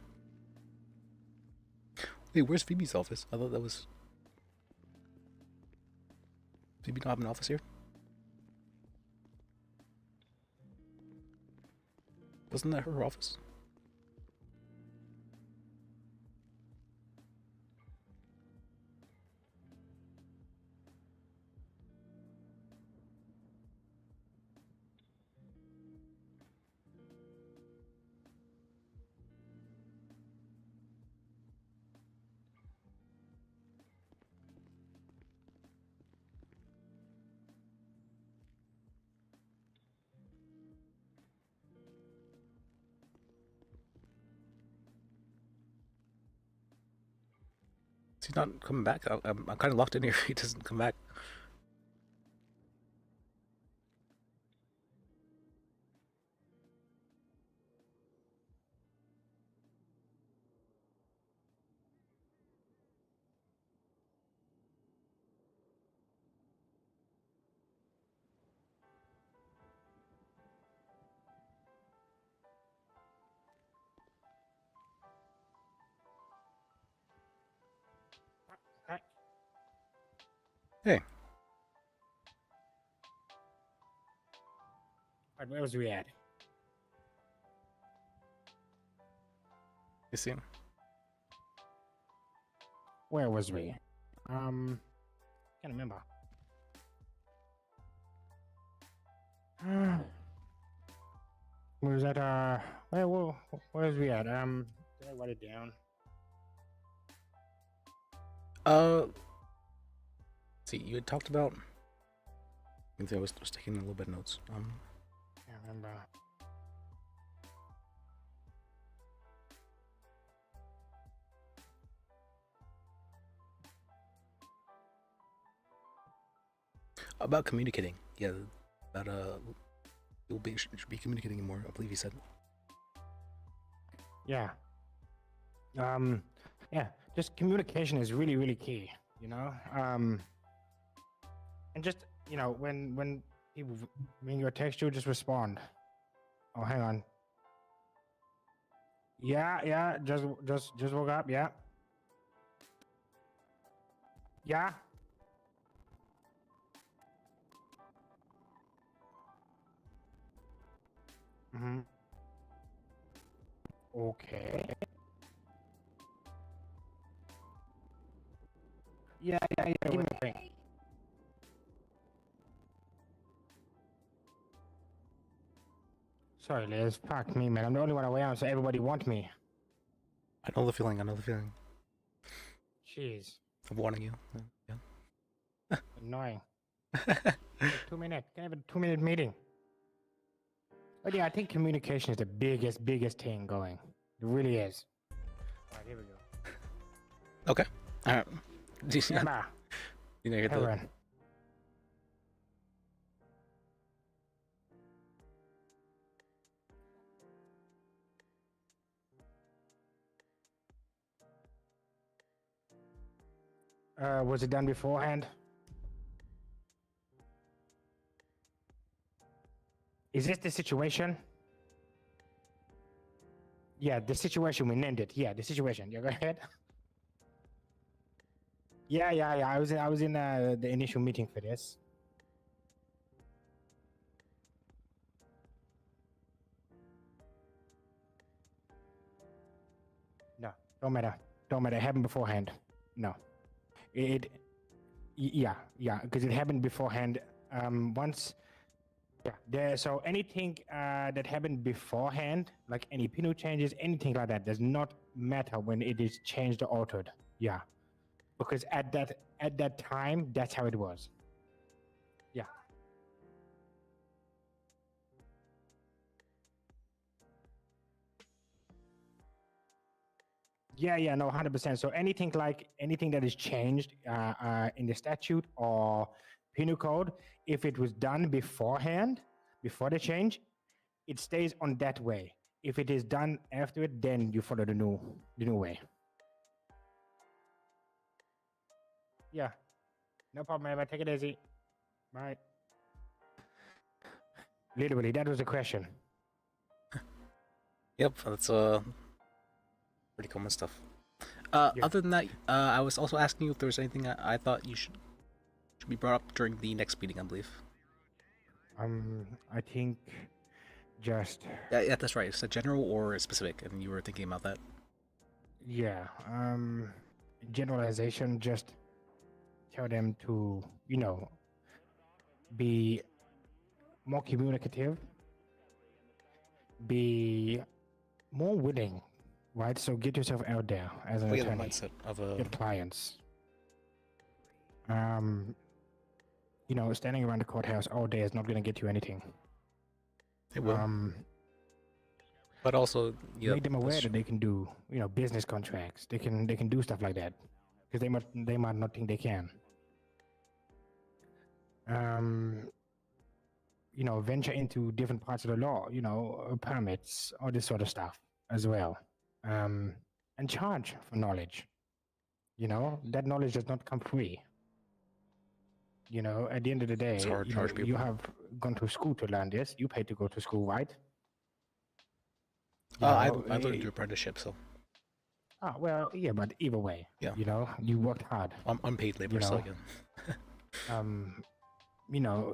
Wait, where's Phoebe's office? I thought that was... Phoebe not have an office here? Wasn't that her office? Is he not coming back? I'm kind of locked in here. He doesn't come back. Hey. Alright, where was we at? You see him? Where was we? Can't remember. Where was that? Where was we at? Did I write it down? See, you had talked about... I think I was taking a little bit of notes. Can't remember. About communicating. Yeah, about, you'll be, should be communicating more, I believe he said. Yeah. Yeah, just communication is really, really key, you know? And just, you know, when people, when you text you, just respond. Oh, hang on. Yeah, just woke up, yeah. Yeah. Mm-hmm. Okay. Yeah. Give me a ring. Sorry, Liz. Fuck me, man. I'm the only one around, so everybody wants me. I know the feeling. I know the feeling Jeez. of wanting you. Yeah. Annoying. Take 2 minutes. Can I have a 2-minute meeting? But yeah, I think communication is the biggest thing going. It really is. Alright, here we go. Okay. All right. Emma. You know, get the. Aaron. Was it done beforehand? Is this the situation? Yeah, the situation we named it. Yeah, the situation. Yeah, go ahead. Yeah. I was in the initial meeting for this. No, don't matter. Don't matter. It happened beforehand. No, yeah, because it happened beforehand. Once. Yeah. So anything that happened beforehand, like any pinot changes, anything like that, does not matter when it is changed or altered. Yeah, because at that time, that's how it was. Yeah. Yeah, no, 100%. So anything that is changed in the statute or penal code, if it was done beforehand, before the change, it stays on that way. If it is done after it, then you follow the new way. Yeah, no problem, man. Take it easy. Bye. Literally, that was the question. Yep, that's pretty common stuff. Other than that, I was also asking you if there was anything I thought you should be brought up during the next meeting, I believe. I think just. Yeah, that's right. Is it general or specific? And you were thinking about that. Yeah. Generalization. Just tell them to, be more communicative, be more willing, right? So get yourself out there as an attorney. The mindset of get clients. Standing around the courthouse all day is not going to get you anything. It will. But also, make them aware that they can do, business contracts. They can do stuff like that, because they might not think they can. Venture into different parts of the law, permits, all this sort of stuff as well. And charge for knowledge. That knowledge does not come free. At the end of the day, you have gone to school to learn this. You paid to go to school, right? I learned through apprenticeship, so. Well, yeah, but either way, yeah. You worked hard. Unpaid labor, so again.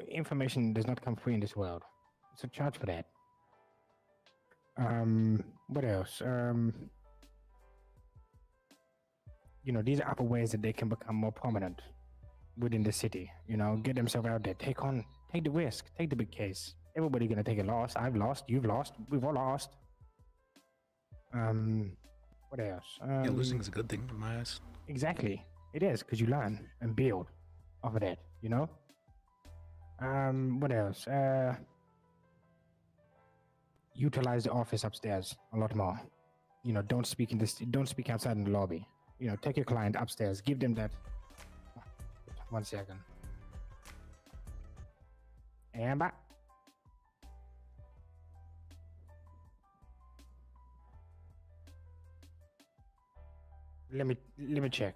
Information does not come free in this world. So charge for that. What else? These are other ways that they can become more prominent within the city. Get themselves out there. Take the risk. Take the big case. Everybody's gonna take a loss. I've lost. You've lost. We've all lost. What else? Losing is a good thing in my eyes. Exactly. It is, because you learn and build off of that. What else? Utilize the office upstairs a lot more. Don't speak outside in the lobby. Take your client upstairs. Give them that. 1 second. And back. Let me check.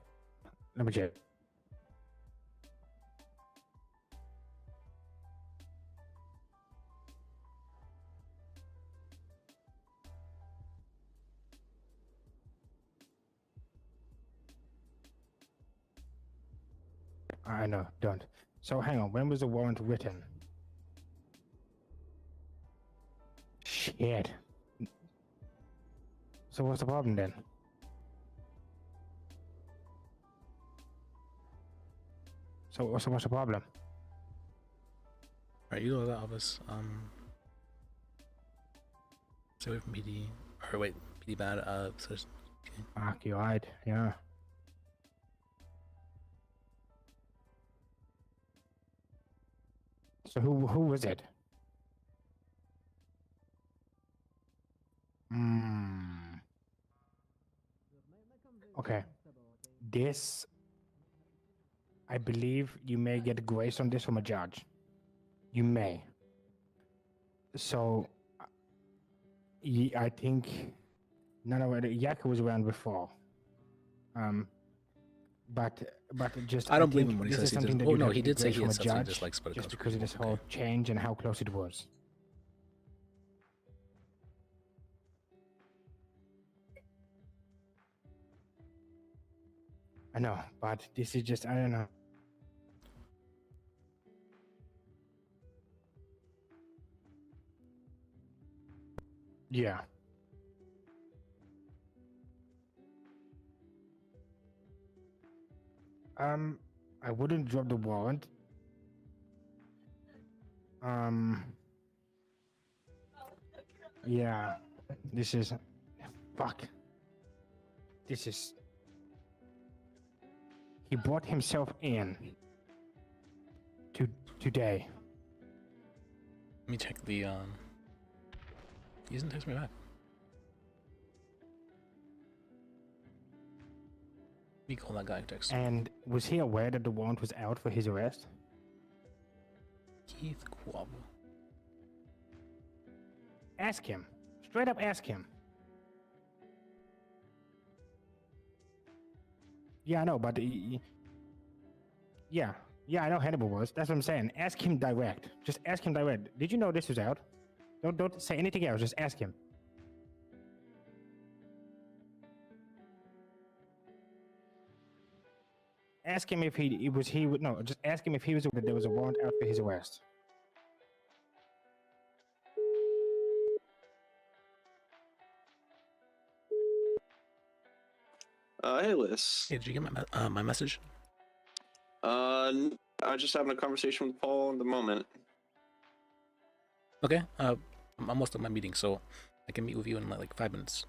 I know, don't. So hang on, when was the warrant written? Shit. Shit. So what's the problem then? So what's the problem? Alright, you go to the office. Stay away from PD. Or wait, PD bad. So okay. Fuck, you right, yeah. So who was it? Okay. This, I believe you may get grace on this from a judge. You may. So, I think none of it. Yak was around before. But just I don't believe think him when he this says is he something does. that Oh you'd no, have he to get did say grace he from had a stuff he judge, dislikes, but it just goes because of this whole change and how close it was. I know, but this is just, I don't know. Yeah. I wouldn't drop the warrant. Yeah. This is, fuck. This is, he brought himself in today. Let me check the he doesn't text me back. Let me call that guy who texted. And was he aware that the warrant was out for his arrest? Keith Quab. Ask him. Straight up ask him. Yeah, I know, but yeah, I know Hannibal was. That's what I'm saying. Ask him direct. Just ask him direct. Did you know this was out? Don't say anything else. Just ask him. Ask him if just ask him if he was aware that there was a warrant out for his arrest. Hey, Lis. Hey, did you get my message? I was just having a conversation with Paul at the moment. Okay. I'm almost at my meeting, so I can meet with you in like 5 minutes.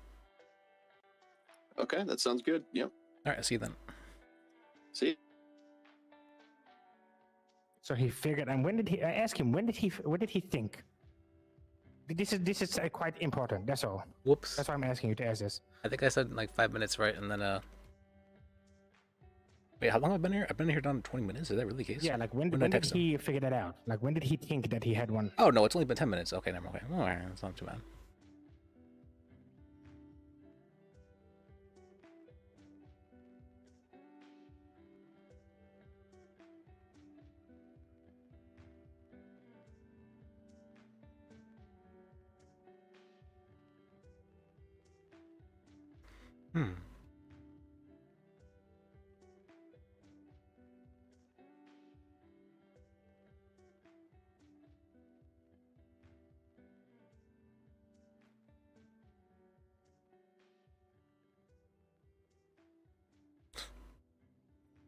Okay, that sounds good. Yep. All right, I'll see you then. See you. So he figured, and when did he? I asked him, when did he think? This is quite important. That's all. Whoops. That's why I'm asking you to ask this. I think I said like 5 minutes, right? And then wait, how long have I been here? I've been here down 20 minutes. Is that really the case? Yeah, like when did he figure that out? Like when did he think that he had one? Oh no, it's only been 10 minutes. Okay, never mind. Okay, all right, it's not too bad.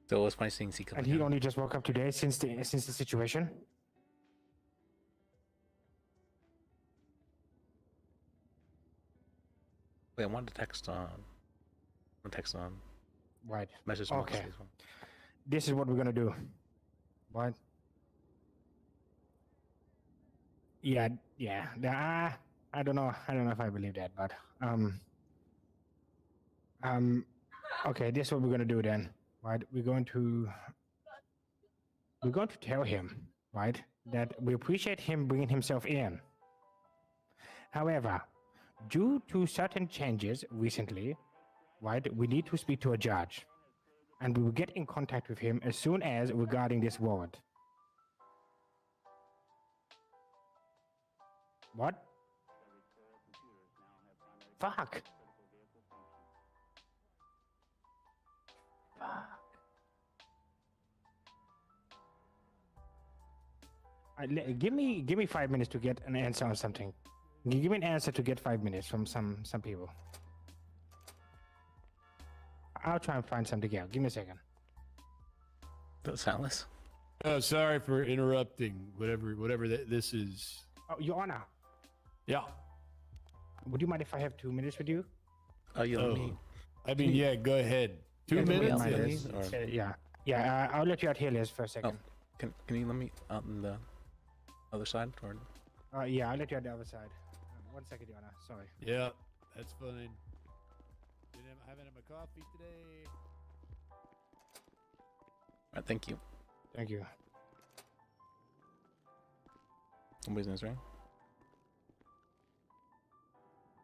So it was funny seeing C. And he only just woke up today since the situation. Wait, I wanted to text on. Right. Message. Okay. This is what we're gonna do. What? Yeah. I don't know if I believe that, but okay. This is what we're gonna do then. Right? We're going to tell him, right, that we appreciate him bringing himself in. However, due to certain changes recently, right, we need to speak to a judge, and we will get in contact with him as soon as regarding this warrant. What? Fuck. Give me 5 minutes to get an answer on something. Give me an answer to get 5 minutes from some people. I'll try and find something out. Give me a second. That's Alice. Oh, sorry for interrupting. Whatever this is. Oh, Your Honor. Yeah. Would you mind if I have 2 minutes with you? Oh, you let me. I mean, yeah. Go ahead. 2 minutes. Yes. Yeah. I'll let you out here, Liz, for a second. Can you let me out on the other side? Or... Yeah, I'll let you out the other side. 1 second, Your Honor. Sorry. Yeah, that's fine. Haven't had my coffee today. Alright, thank you. Thank you. Nobody's in this room.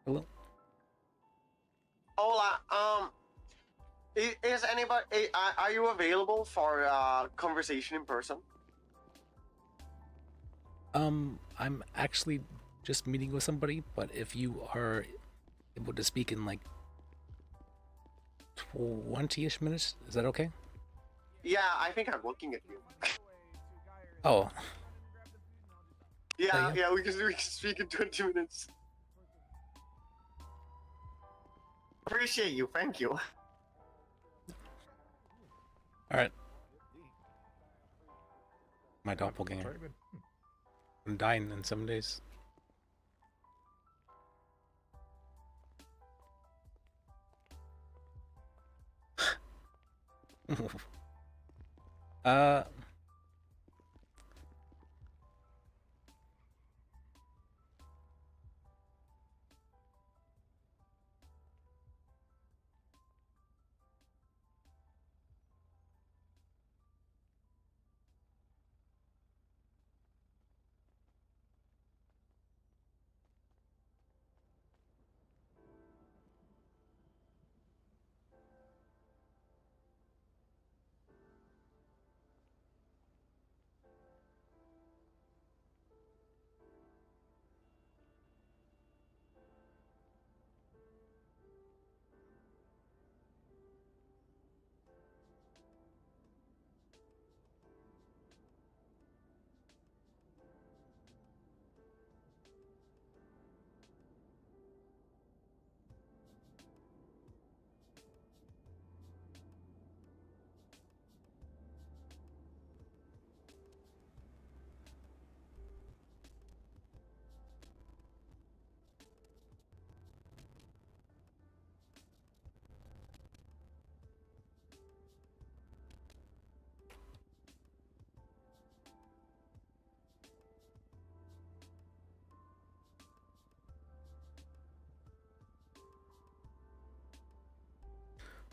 Hello. Hola. Is anybody? Are you available for conversation in person? I'm actually just meeting with somebody, but if you are able to speak in like 20-ish minutes, is that okay? Yeah, I think I'm looking at you. Oh. Yeah, we can speak in 20 minutes. Appreciate you, thank you. Alright. My doppelganger. I'm dying in 7 days.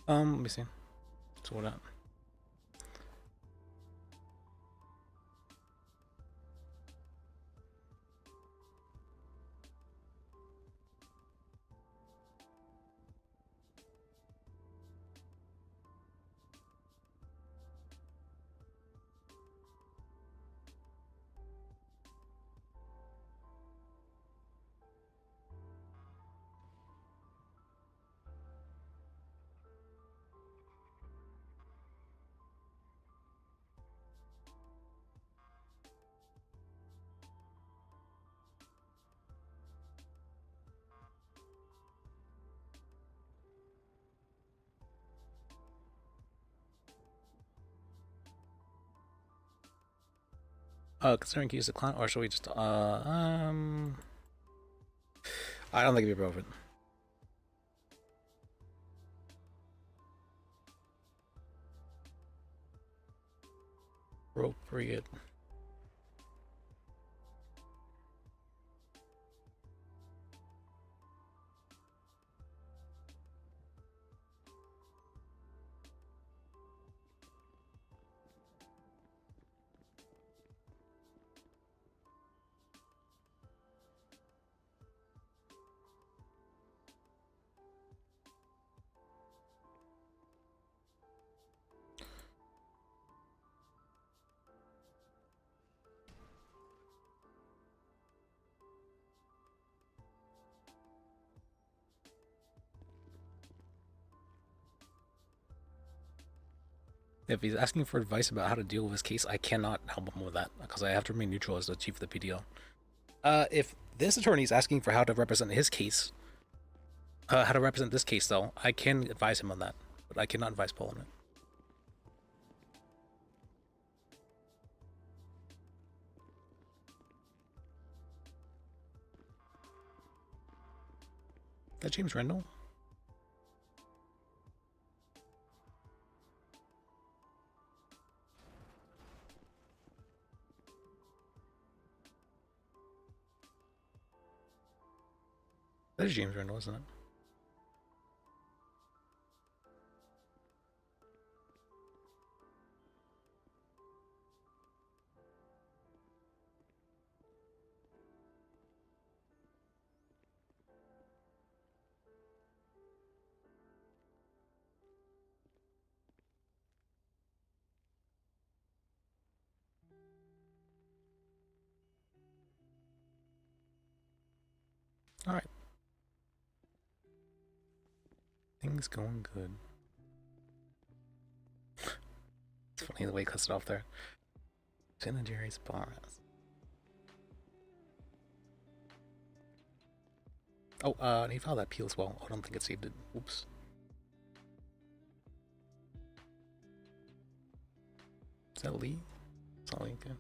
Let me see. So what up? Considering to use the client, or should we just I don't think it'd be appropriate. Appropriate. If he's asking for advice about how to deal with his case, I cannot help him with that because I have to remain neutral as the chief of the PDL. If this attorney is asking for how to represent his case. How to represent this case, though. I can advise him on that, but I cannot advise Paul on it. Is that James Rendell? That is James Rendell, isn't it? All right. Things going good. It's funny the way he cuts it off there. Jen and Jerry's bars. Oh, and he filed that appeal as well. I don't think it saved it. Oops. Is that Lee? It's not Lee, okay.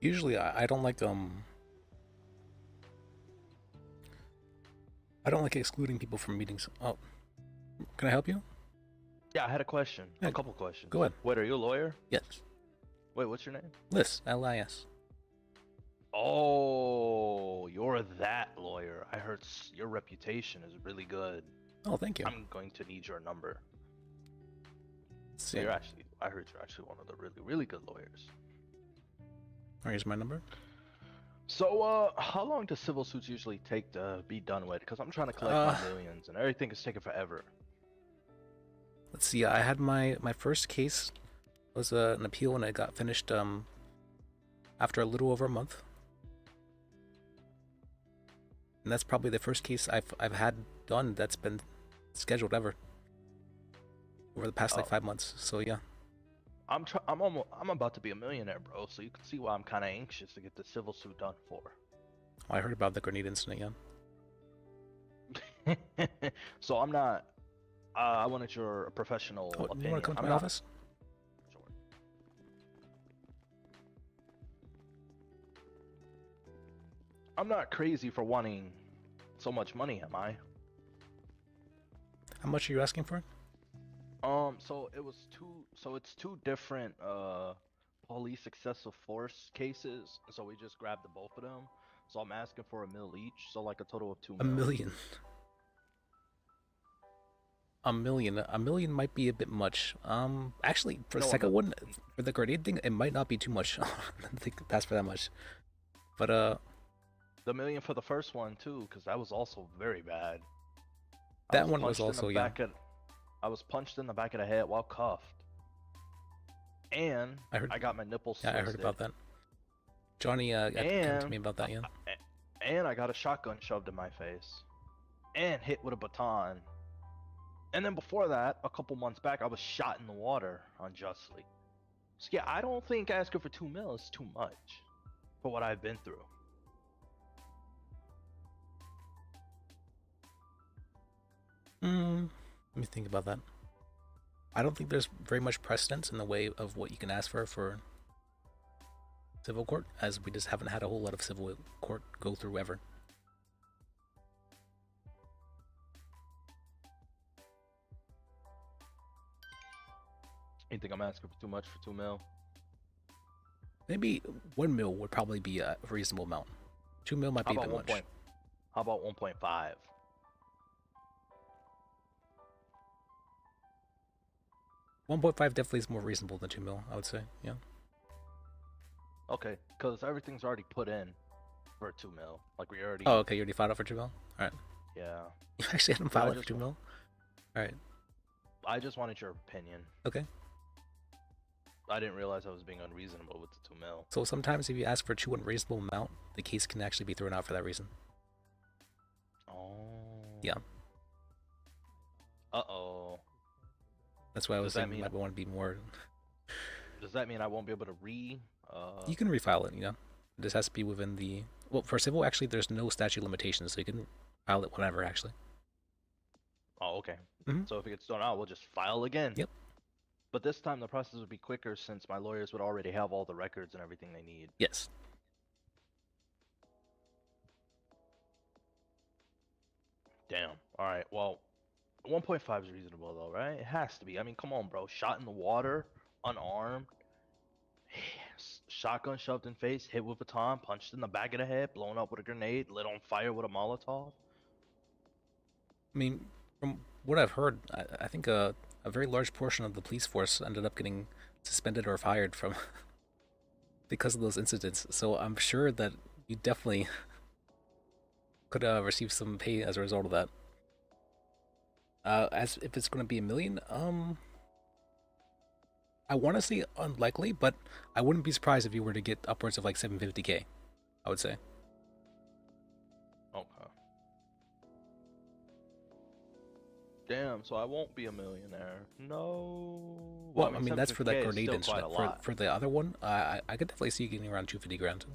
Usually I don't like excluding people from meetings. Oh, can I help you? Yeah, I had a question. Yeah, a couple questions. go ahead. Wait, are you a lawyer? Yes. Wait, what's your name? Lis, L-I-S. Oh, you're that lawyer. I heard your reputation is really good. Oh, thank you. I'm going to need your number. See. I heard you're actually one of the really, really good lawyers. Here's my number. So, how long do civil suits usually take to be done with? Because I'm trying to collect my millions, and everything is taking forever. Let's see. I had my first case was an appeal, and it got finished after a little over a month. And that's probably the first case I've had done that's been scheduled ever over the past like 5 months. So yeah. I'm about to be a millionaire, bro. So you can see why I'm kind of anxious to get the civil suit done for. Oh, I heard about the grenade incident, yeah. So I'm not. I wanted your professional opinion. You want to come to my office? Sure. I'm not crazy for wanting so much money, am I? How much are you asking for? So it was it's two different police excessive force cases. So we just grabbed the both of them. So I'm asking for $1 million each. So like a total of $2 million. $1 million. $1 million might be a bit much. Actually, for the second one, for the grenade thing, it might not be too much. I don't think that's for that much. But the $1 million for the first one too, because that was also very bad. That one was also I was punched in the back of the head while cuffed, and I got my nipples. Yeah, I heard about that. Johnny got to me about that. Yeah. And I got a shotgun shoved in my face, and hit with a baton. And then before that, a couple months back, I was shot in the water unjustly. So yeah, I don't think asking for $2 million is too much for what I've been through. Let me think about that. I don't think there's very much precedence in the way of what you can ask for civil court, as we just haven't had a whole lot of civil court go through ever. You think I'm asking for too much for 2 mil? Maybe 1 mil would probably be a reasonable amount. 2 mil might be a bit much. How about 1.5? $1.5 definitely is more reasonable than 2 mil, I would say. Yeah. Okay, because everything's already put in for 2 mil. Like we already. Oh, okay. You already filed out for 2 mil. All right. Yeah. You actually had him file it for 2 mil. All right. I just wanted your opinion. Okay. I didn't realize I was being unreasonable with the 2 mil. So sometimes if you ask for too unreasonable amount, the case can actually be thrown out for that reason. Oh. Yeah. Uh-oh. That's why I was Does that saying you mean- might want to be more. Does that mean I won't be able to You can refile it, you know. This has to be within the. Well, for civil, actually, there's no statute limitations, so you can file it whenever, actually. Oh, okay. Mhm. So if it gets thrown out, we'll just file again. Yep. But this time the process would be quicker since my lawyers would already have all the records and everything they need. Yes. Damn. All right. Well, 1.5 is reasonable though, right? It has to be. I mean, come on, bro. Shot in the water, unarmed, shotgun shoved in face, hit with a baton, punched in the back of the head, blown up with a grenade, lit on fire with a Molotov. I mean, from what I've heard, I think a very large portion of the police force ended up getting suspended or fired from because of those incidents. So I'm sure that you definitely could receive some pay as a result of that. As if it's going to be $1 million, I want to say unlikely, but I wouldn't be surprised if you were to get upwards of like 750K. I would say. Okay. Damn, so I won't be a millionaire. No. Well, I mean that's for that 750K is grenade still incident. quite a lot. For the other one, I could definitely see you getting around 250 grand.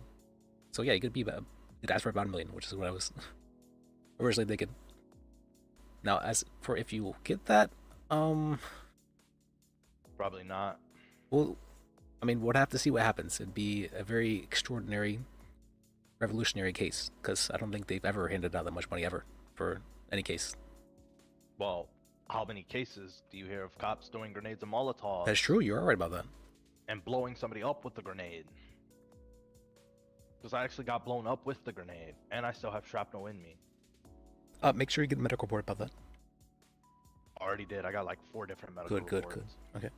So yeah, you could be about. You'd ask for about $1 million, which is what I was originally thinking. Now, as for if you get that, Probably not. well, I mean, we'll have to see what happens. It'd be a very extraordinary, revolutionary case because I don't think they've ever handed out that much money ever for any case. Well, how many cases do you hear of cops throwing grenades and Molotovs? That's true. You're right about that. And blowing somebody up with the grenade? Because I actually got blown up with the grenade, and I still have shrapnel in me. Make sure you get a medical report about that. Already did. I got like 4 different medical Good. reports. Okay.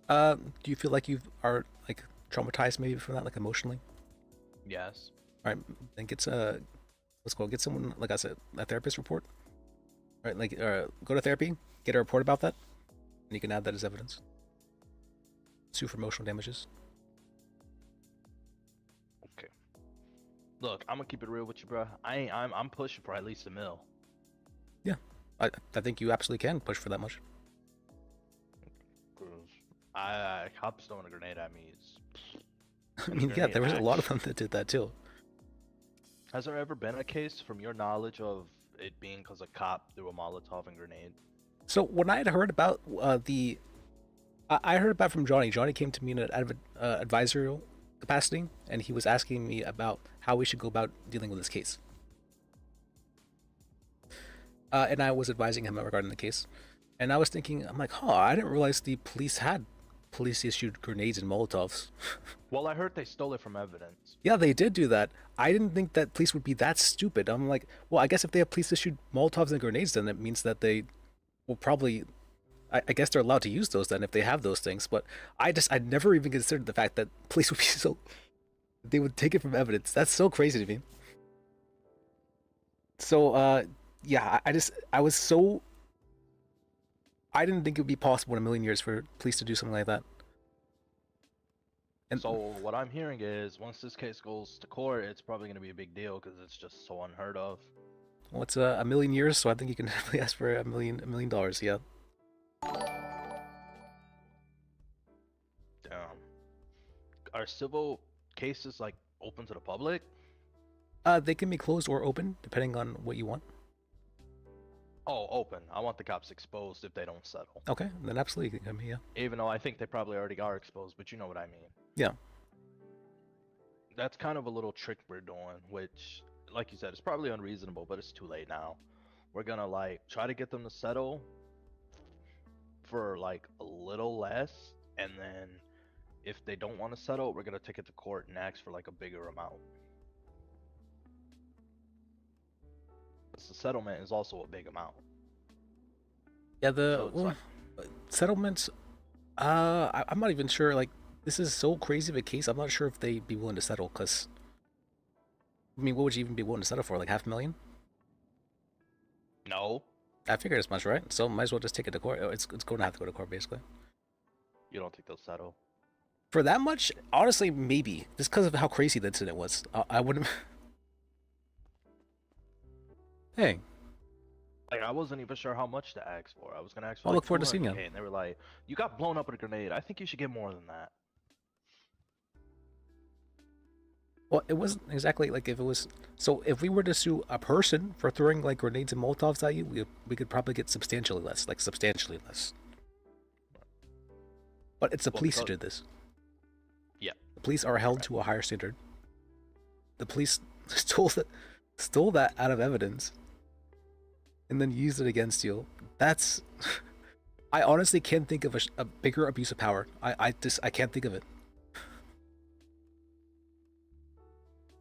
Do you feel like you are like traumatized maybe from that, like emotionally? Yes. All right, then get get someone, like I said, a therapist report. All right, like go to therapy, get a report about that, and you can add that as evidence. Sue for emotional damages. Okay. Look, I'm gonna keep it real with you, bro. I'm pushing for at least $1 million. Yeah, I think you absolutely can push for that much. Cops throwing a grenade at me is. I mean, yeah, there was a lot of them that did that too. Has there ever been a case, from your knowledge, of it being because a cop threw a Molotov and grenade? So when I had heard about I heard about from Johnny. Johnny came to me in an advisory capacity, and he was asking me about how we should go about dealing with this case. And I was advising him regarding the case. And I was thinking, I'm like, I didn't realize the police had police-issued grenades and Molotovs. Well, I heard they stole it from evidence. Yeah, they did do that. I didn't think that police would be that stupid. I'm like, well, I guess if they have police-issued Molotovs and grenades, then it means that they will probably... I guess they're allowed to use those then if they have those things. But I never even considered the fact that police would be so... They would take it from evidence. That's so crazy to me. So, yeah, I was so... I didn't think it would be possible in a million years for police to do something like that. And so what I'm hearing is, once this case goes to court, it's probably going to be a big deal because it's just so unheard of. Well, it's a million years, so I think you can definitely ask for $1 million, yeah. Damn. Are civil cases like open to the public? They can be closed or open, depending on what you want. Oh, open. I want the cops exposed if they don't settle. Okay, then absolutely. I mean, yeah. Even though I think they probably already are exposed, but you know what I mean. Yeah. That's kind of a little trick we're doing, which, like you said, it's probably unreasonable, but it's too late now. We're gonna like try to get them to settle for like a little less, and then if they don't want to settle, we're gonna take it to court and ask for like a bigger amount. The settlement is also a big amount. Yeah, the So it's well, like- settlements. I'm not even sure. Like, this is so crazy of a case. I'm not sure if they'd be willing to settle. Cause, I mean, what would you even be willing to settle for? Like $500,000? No, I figured as much, right? So might as well just take it to court. It's going to have to go to court, basically. you don't think they'll settle? For that much, honestly, maybe. Just because of how crazy the incident was, I wouldn't. Hey. Like, I wasn't even sure how much to ask for. I was gonna ask for I'll like look forward to seeing you. 200K, and they were like, "You got blown up with a grenade. I think you should get more than that." Well, it wasn't exactly like if it was. So if we were to sue a person for throwing like grenades and Molotovs at you, we could probably get substantially less, like substantially less. But it's the police who did this. Yeah. The police are held to a higher standard. The police stole that out of evidence, and then used it against you. That's. I honestly can't think of a bigger abuse of power. I can't think of it.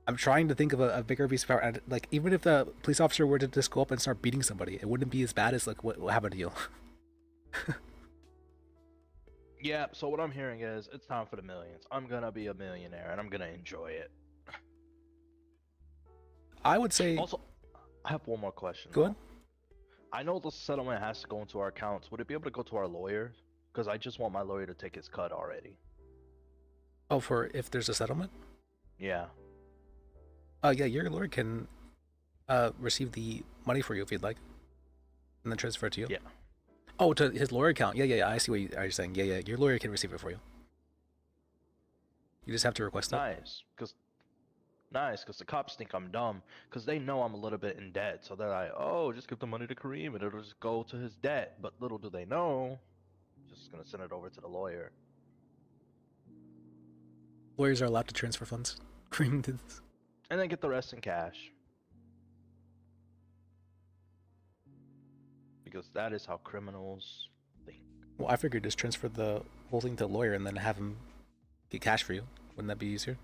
I'm trying to think of a bigger abuse of power. And, like, even if the police officer were to just go up and start beating somebody, it wouldn't be as bad as like what happened to you. Yeah. So what I'm hearing is it's time for the millions. I'm gonna be a millionaire, and I'm gonna enjoy it. I would say. Also, I have one more question. Go ahead. I know the settlement has to go into our accounts. Would it be able to go to our lawyer? Because I just want my lawyer to take his cut already. Oh, for if there's a settlement? Yeah. Yeah, your lawyer can receive the money for you if you'd like, and then transfer it to you. Yeah. Oh, to his lawyer account. Yeah. I see what you're saying. Yeah. Your lawyer can receive it for you. You just have to request it. Nice, because the cops think I'm dumb, because they know I'm a little bit in debt. So they're like, oh, just give the money to Kareem, and it'll just go to his debt. But little do they know, just gonna send it over to the lawyer. Lawyers are allowed to transfer funds. Kareem did this. And then get the rest in cash. Because that is how criminals think. Well, I figured just transfer the whole thing to the lawyer and then have him get cash for you. Wouldn't that be easier?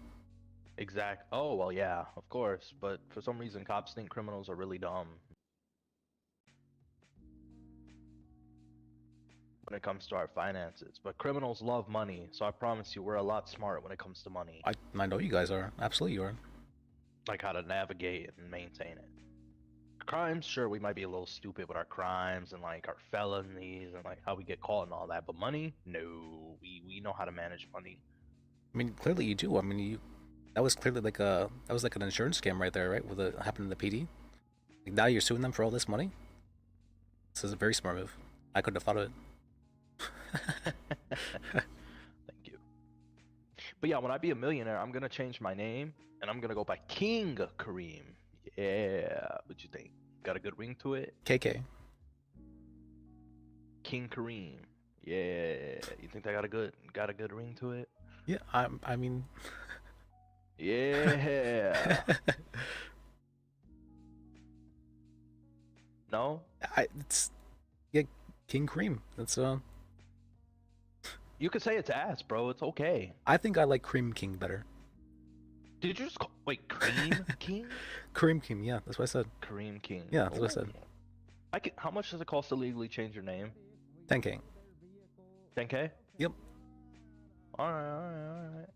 Exact. Oh, well, yeah, of course. But for some reason, cops think criminals are really dumb when it comes to our finances. But criminals love money, so I promise you we're a lot smart when it comes to money. I know you guys are. Absolutely you are. Like how to navigate and maintain it. Crimes, sure, we might be a little stupid with our crimes and like our felonies and like how we get caught and all that. But money, no, we know how to manage money. I mean, clearly you do. I mean, that was clearly like an insurance scam right there, right? With it happened in the PD. Like, now you're suing them for all this money. This is a very smart move. I couldn't have thought of it. Thank you. But yeah, when I be a millionaire, I'm gonna change my name and I'm gonna go by King Kareem. Yeah, what you think? Got a good ring to it? KK. King Kareem. Yeah, you think that got a good ring to it? Yeah, I mean. Yeah. No? It's King Cream. That's You could say it's ass, bro. It's okay. I think I like Cream King better. Did you just wait, Cream King? Cream King, yeah, that's what I said. Cream King. Yeah, that's what I said. How much does it cost to legally change your name? 10K. 10K? Yep. Alright.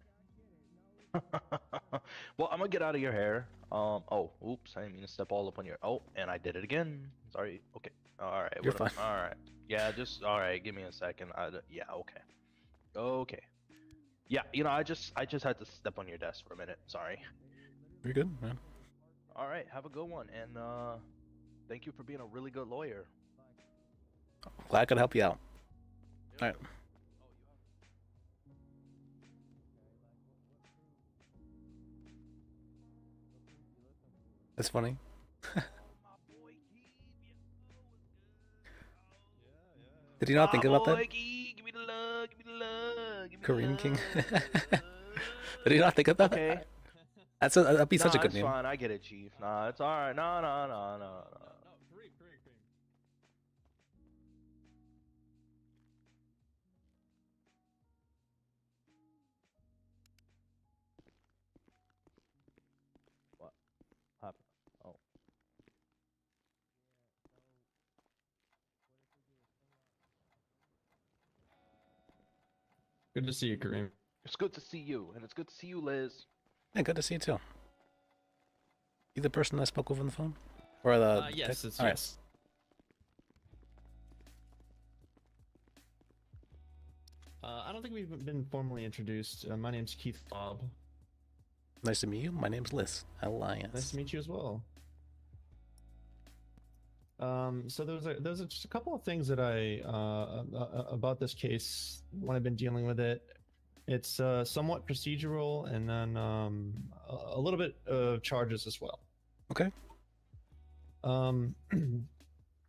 Well, I'm gonna get out of your hair. Oh, oops, I didn't mean to step all up on your. Oh, and I did it again. Sorry. Okay. All right. You're fine. All right. Yeah, just all right. Give me a second. Yeah. Okay. Okay. Yeah. I just had to step on your desk for a minute. Sorry. You're good, man. All right. Have a good one, and thank you for being a really good lawyer. Glad I could help you out. All right. That's funny. Did you not think about that? Give me the love, give me the love, give me Korean the King. love. Did you not think about Okay. that? That'd be such a Nah, good it's name. fine. I get it, Chief. Nah, it's all right. No. What happened? Oh. Good to see you, Kareem. It's good to see you, and it's good to see you, Liz. Yeah, good to see you too. You the person I spoke with on the phone, or the? Yes, text? it's All right. yes. I don't think we've been formally introduced. My name's Keith Bob. Nice to meet you. My name's Lis. Alliance. Nice to meet you as well. So there's just a couple of things that I about this case when I've been dealing with it. It's somewhat procedural, and then a little bit of charges as well. Okay.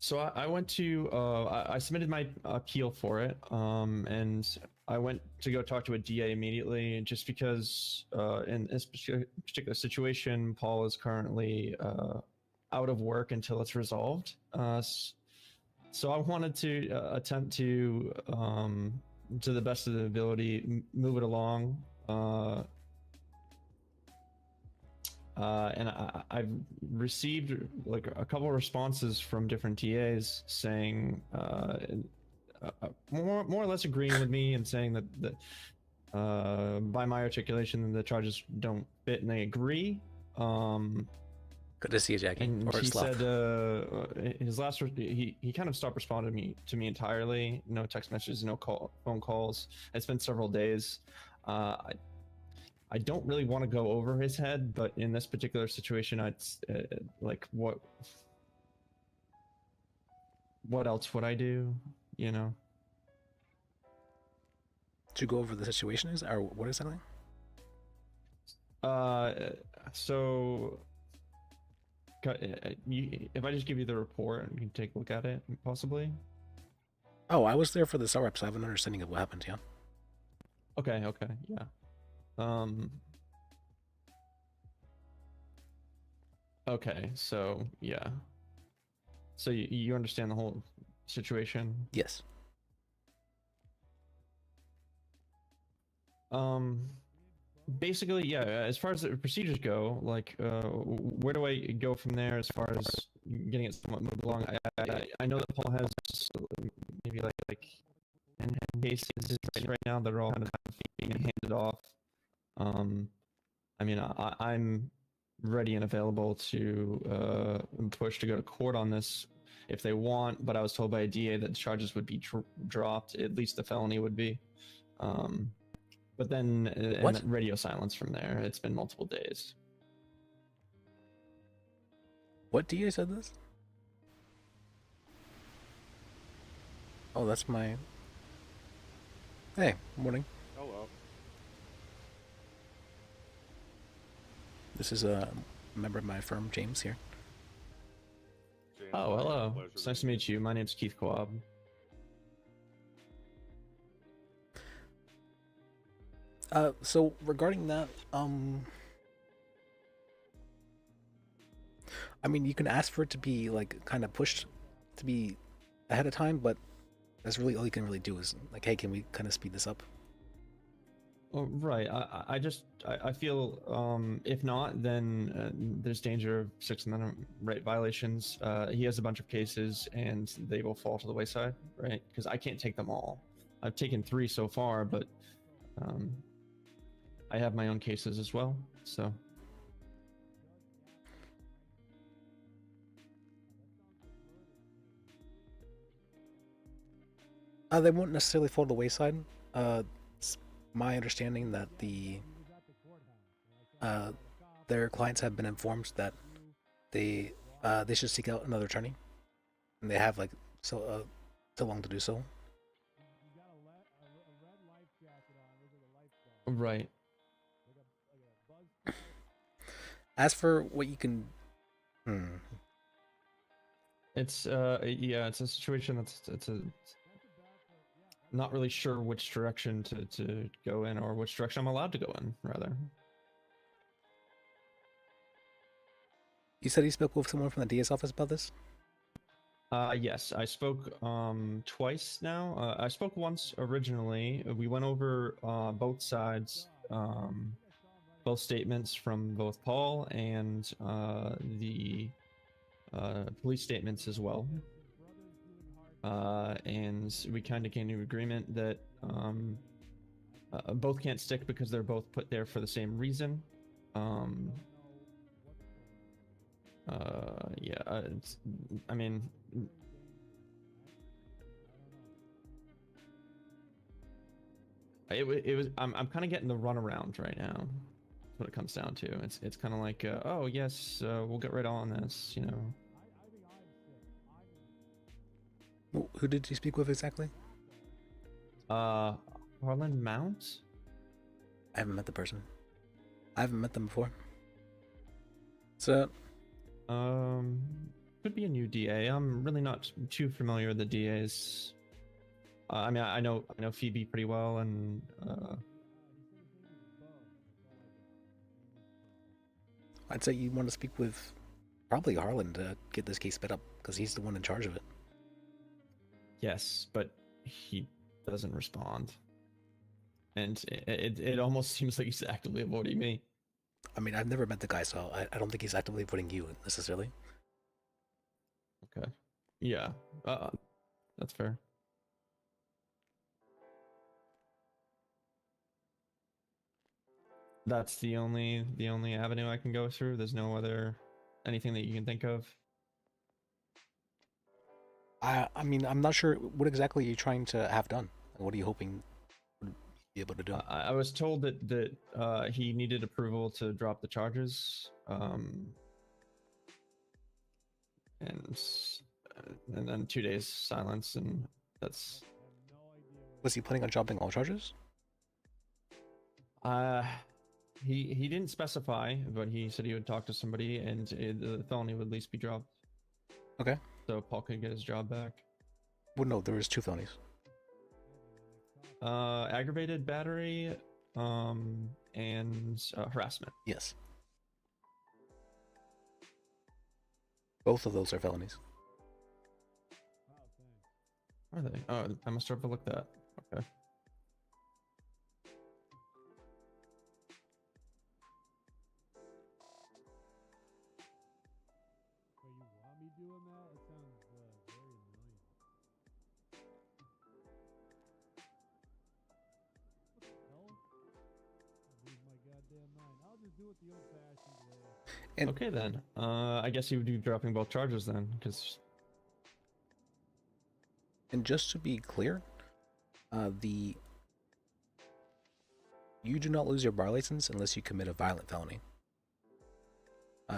So I went to I submitted my appeal for it, and I went to go talk to a DA immediately, just because in this particular situation, Paul is currently out of work until it's resolved. So I wanted to attempt to the best of the ability, move it along. And I've received like a couple of responses from different TAs saying more or less agreeing with me and saying that by my articulation the charges don't fit, and they agree. Good to see you, Jackie. And Or he Slav. said his last he kind of stopped responding to me entirely. No text messages, no phone calls. It's been several days. I don't really want to go over his head, but in this particular situation, I'd like what else would I do? You know. To go over the situation is, or what exactly? So if I just give you the report and you can take a look at it, possibly. Oh, I was there for the SREP, so I have an understanding of what happened. Yeah. Okay. Yeah. Okay, so yeah. So you understand the whole situation? Yes. Basically, yeah, as far as the procedures go, like, where do I go from there as far as getting it somewhat moved along? I know that Paul has maybe like 10 cases right now that are all kind of being handed off. I mean, I'm ready and available to push to go to court on this if they want, but I was told by a DA that the charges would be dropped, at least the felony would be. But then and then radio silence from there. It's been multiple days. What DA said this? Oh, that's my... Hey, morning. Hello. This is a member of my firm, James, here. Oh, hello. It's nice to meet you. My name's Keith Coab. So regarding that, I mean, you can ask for it to be like kind of pushed to be ahead of time, but that's really all you can really do is like, hey, can we kind of speed this up? Oh, right. I feel if not, then there's danger of Sixth Amendment right violations. He has a bunch of cases, and they will fall to the wayside, right? Because I can't take them all. I've taken 3 so far, but I have my own cases as well. So. They won't necessarily fall to the wayside. It's my understanding that their clients have been informed that they should seek out another attorney, and they have like so long to do so. Right. As for what you can, it's yeah, it's a situation not really sure which direction to go in, or which direction I'm allowed to go in, rather. You said you spoke with someone from the DA's office about this? Yes, I spoke twice now. I spoke once originally. We went over both sides, both statements from both Paul and the police statements as well. And we kind of came to agreement that both can't stick because they're both put there for the same reason. Yeah, I mean, it was. I'm kind of getting the runaround right now. That's what it comes down to. It's kind of like, oh yes, we'll get right on this, you know. Who did you speak with exactly? Harlan Mount? I haven't met the person. I haven't met them before. So, could be a new DA. I'm really not too familiar with the DAs. I mean, I know Phoebe pretty well, and I'd say you want to speak with probably Harlan to get this case sped up, because he's the one in charge of it. yes, but he doesn't respond, and it almost seems like he's actively avoiding me. I mean, I've never met the guy, so I don't think he's actively avoiding you necessarily. Okay. Yeah. That's fair. That's the only avenue I can go through. There's no other anything that you can think of. I mean, I'm not sure what exactly you're trying to have done. What are you hoping to be able to do? I was told that he needed approval to drop the charges, and then 2 days silence, and that's. Was he planning on dropping all charges? He didn't specify, but he said he would talk to somebody, and the felony would at least be dropped. Okay. So Paul could get his job back. Well, no, there was 2 felonies. Aggravated battery, and harassment. Yes. Both of those are felonies. Are they? Oh, I must have overlooked that. Okay. Doing that? It sounds very annoying. What the hell? I lose my goddamn mind. I'll just do it the old-fashioned way. Okay then. I guess he would be dropping both charges then, because. And just to be clear, you do not lose your bar license unless you commit a violent felony.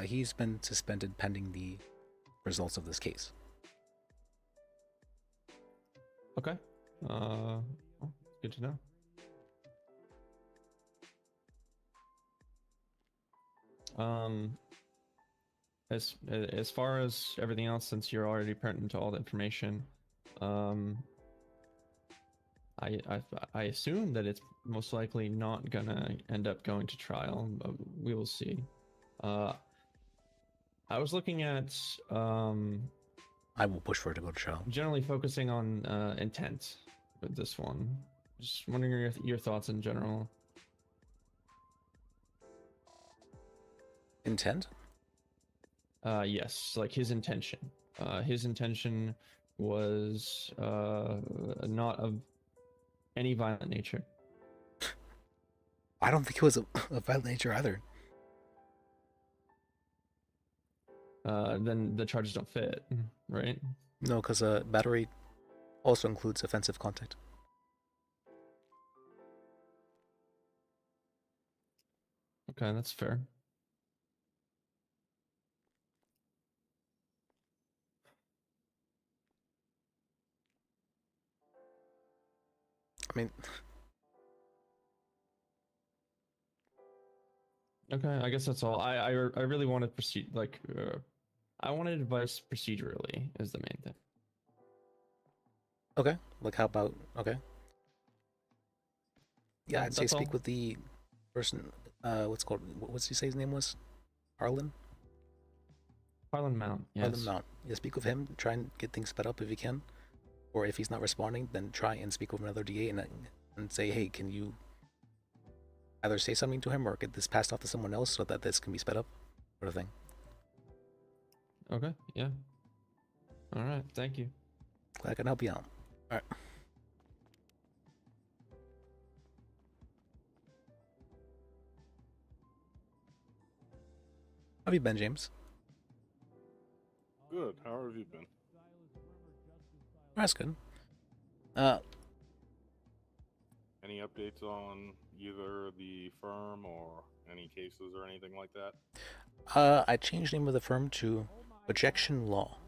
He's been suspended pending the results of this case. Okay. Good to know. As far as everything else, since you're already pertinent to all the information, I assume that it's most likely not gonna end up going to trial, but we will see. I was looking at I will push for it to go to trial. Generally focusing on intent with this one. Just wondering your thoughts in general. Intent? Yes, like his intention. His intention was not of any violent nature. I don't think it was a violent nature either. Then the charges don't fit, right? No, because battery also includes offensive contact. Okay, that's fair. I mean, okay, I guess that's all. I really want to proceed. Like, I wanted advice procedurally is the main thing. okay. Like, how about okay? Yeah, I'd say That's speak all. with the person. What's he say his name was? Harlan. Harlan Mount. Harlan Yes. Mount. Yeah, speak with him. Try and get things sped up if you can. Or if he's not responding, then try and speak with another DA and say, hey, can you either say something to him or get this passed off to someone else so that this can be sped up, sort of thing. Okay. Yeah. All right. Thank you. Glad I can help you out. All right. How have you been, James? Good. How have you been? That's good. Any updates on either the firm or any cases or anything like that? I changed the name of the firm to Projection Law.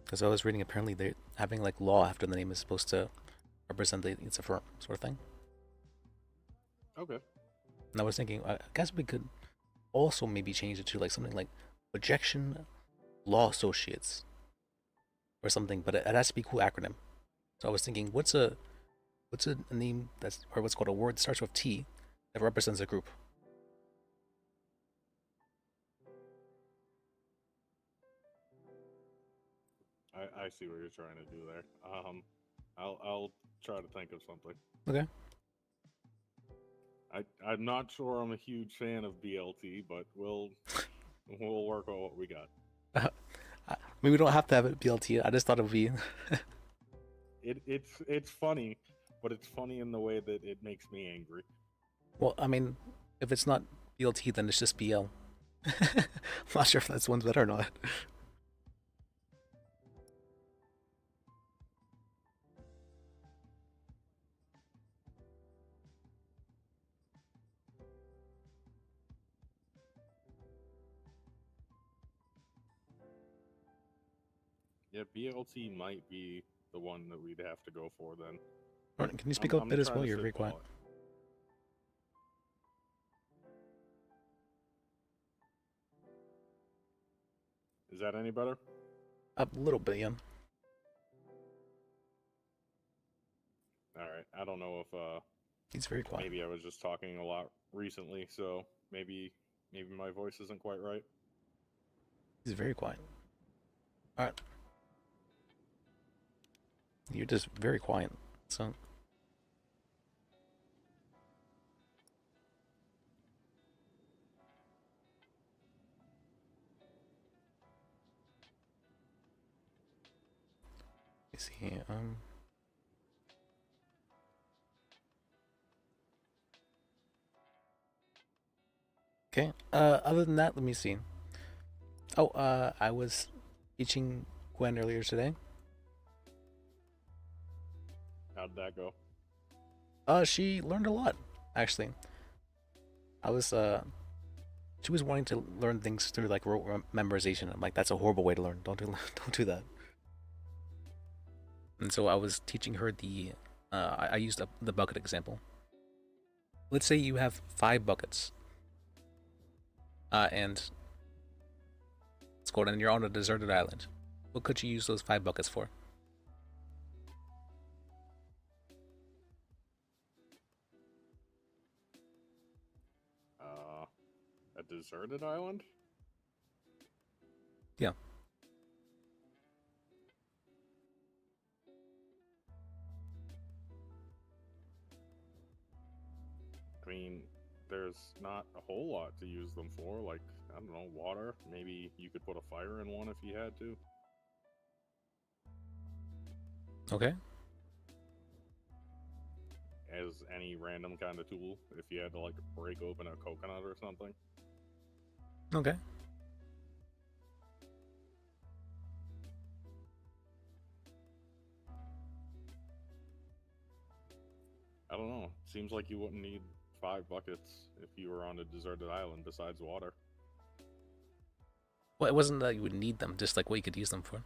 Because I was reading apparently they're having like law after the name is supposed to represent that it's a firm, sort of thing. Okay. And I was thinking, I guess we could also maybe change it to like something like Projection Law Associates or something, but it has to be a cool acronym. So I was thinking, what's a name that's, or what's called a word that starts with T that represents a group? I see what you're trying to do there. I'll try to think of something. Okay. I'm not sure I'm a huge fan of BLT, but we'll work on what we got. I mean, we don't have to have it BLT. I just thought it would be. It's funny, but it's funny in the way that it makes me angry. Well, I mean, if it's not BLT, then it's just BL. I'm not sure if that's one's better or not. Yeah, BLT might be the one that we'd have to go for then. Alright, can you speak up a bit as well? You're very quiet. Is that any better? A little bit, yeah. Alright, I don't know if He's very quiet. maybe I was just talking a lot recently, so maybe my voice isn't quite right. He's very quiet. Alright. You're just very quiet, so. Let me see. Okay. Other than that, let me see. Oh, I was teaching Gwen earlier today. How'd that go? She learned a lot, actually. She was wanting to learn things through like rote memorization. I'm like, that's a horrible way to learn. Don't do that. And so I was teaching her the, I used the bucket example. Let's say you have 5 buckets. And let's go, and you're on a deserted island. What could you use those 5 buckets for? A deserted island? Yeah. I mean, there's not a whole lot to use them for. Like, I don't know, water. Maybe you could put a fire in one if you had to. Okay. As any random kind of tool, if you had to like break open a coconut or something. Okay. I don't know. Seems like you wouldn't need 5 buckets if you were on a deserted island besides water. Well, it wasn't that you would need them, just like what you could use them for.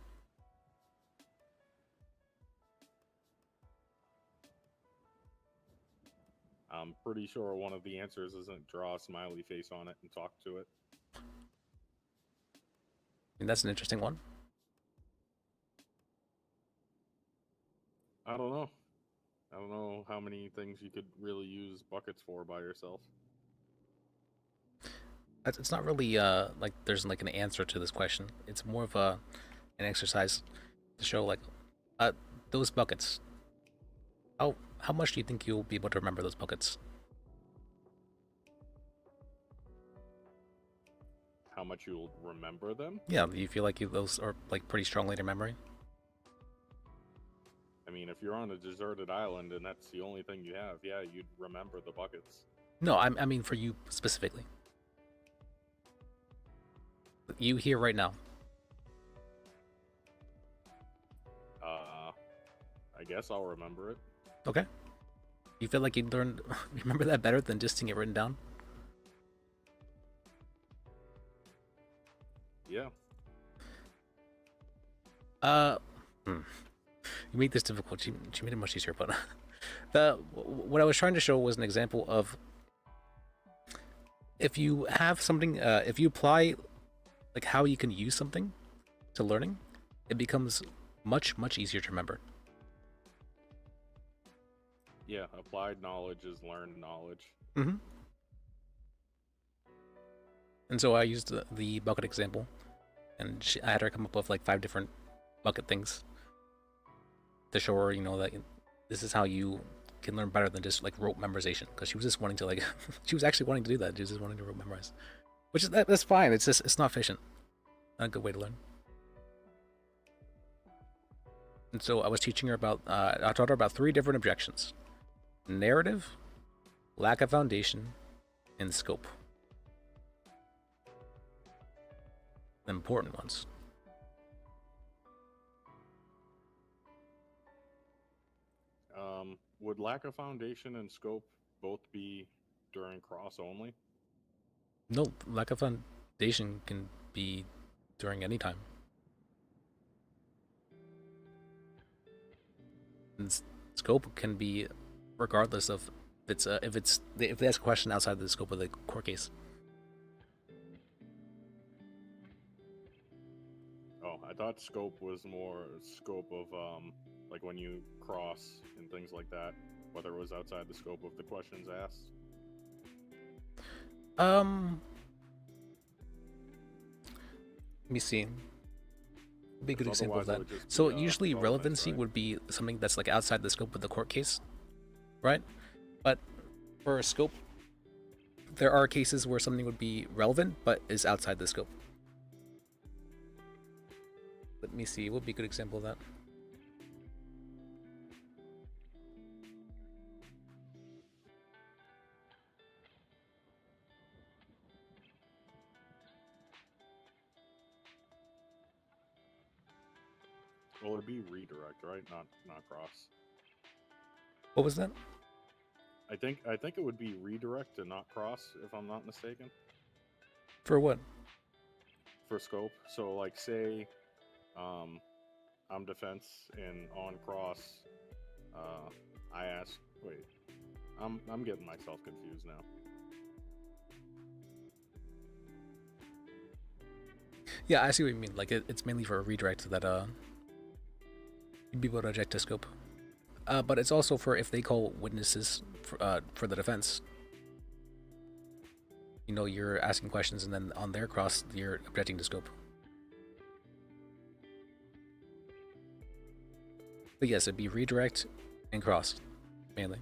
I'm pretty sure one of the answers isn't draw a smiley face on it and talk to it. I mean, that's an interesting one. I don't know. I don't know how many things you could really use buckets for by yourself. It's not really like there's like an answer to this question. It's more of an exercise to show like those buckets. How much do you think you'll be able to remember those buckets? How much you'll remember them? Yeah, do you feel like those are like pretty strongly in your memory? I mean, if you're on a deserted island and that's the only thing you have, yeah, you'd remember the buckets. No, I mean for you specifically. You here right now. I guess I'll remember it. Okay. You feel like you'd remember that better than just seeing it written down? Yeah. You make this difficult. She made it much easier, but what I was trying to show was an example of if you have something, if you apply like how you can use something to learning, it becomes much easier to remember. Yeah, applied knowledge is learned knowledge. Mm-hmm. And so I used the bucket example, and I had her come up with like 5 different bucket things to show her, you know, that this is how you can learn better than just like rote memorization. Because she was just wanting to like, she was actually wanting to do that. She was just wanting to rote memorize, which is that's fine. It's just it's not efficient, not a good way to learn. And so I was teaching her about, I taught her about 3 different objections: narrative, lack of foundation, and scope. The important ones. Would lack of foundation and scope both be during cross only? No, lack of foundation can be during any time. And scope can be regardless of if they ask a question outside the scope of the court case. Oh, I thought scope was more scope of like when you cross and things like that, whether it was outside the scope of the questions asked. Let me see. Would be a good example of that. So usually relevancy would be something that's like outside the scope of the court case, right? But for a scope, there are cases where something would be relevant but is outside the scope. Let me see. What would be a good example of that? Well, it'd be redirect, right? Not cross. What was that? I think it would be redirect and not cross, if I'm not mistaken. For what? For scope. So like say I'm defense and on cross I ask wait. I'm getting myself confused now. Yeah, I see what you mean. Like it's mainly for a redirect that you'd be able to eject a scope. But it's also for if they call witnesses for the defense. You know, you're asking questions and then on their cross, you're objecting to scope. But yes, it'd be redirect and cross, mainly.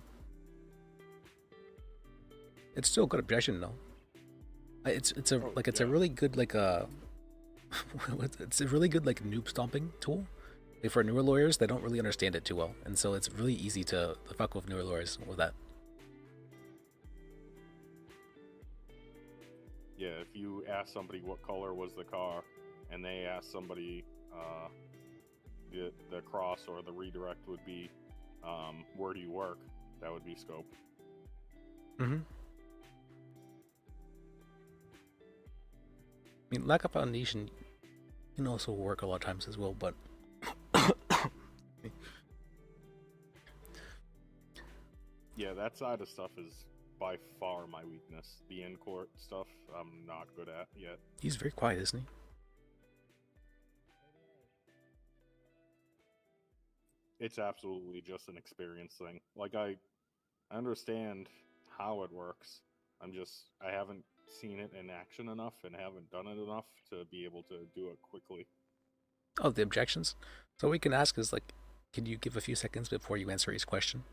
It's still a good objection, though. It's a really good like it's a really good like noob stomping tool. Like for newer lawyers, they don't really understand it too well, and so it's really easy to fuck with newer lawyers with that. Yeah, if you ask somebody what color was the car, and they ask somebody the cross or the redirect would be where do you work, that would be scope. Mm-hmm. I mean, lack of foundation can also work a lot of times as well, but yeah, that side of stuff is by far my weakness. The in-court stuff, I'm not good at yet. He's very quiet, isn't he? it's absolutely just an experience thing. Like I understand how it works. I haven't seen it in action enough and haven't done it enough to be able to do it quickly. Oh, the objections. So what we can ask is like, can you give a few seconds before you answer each question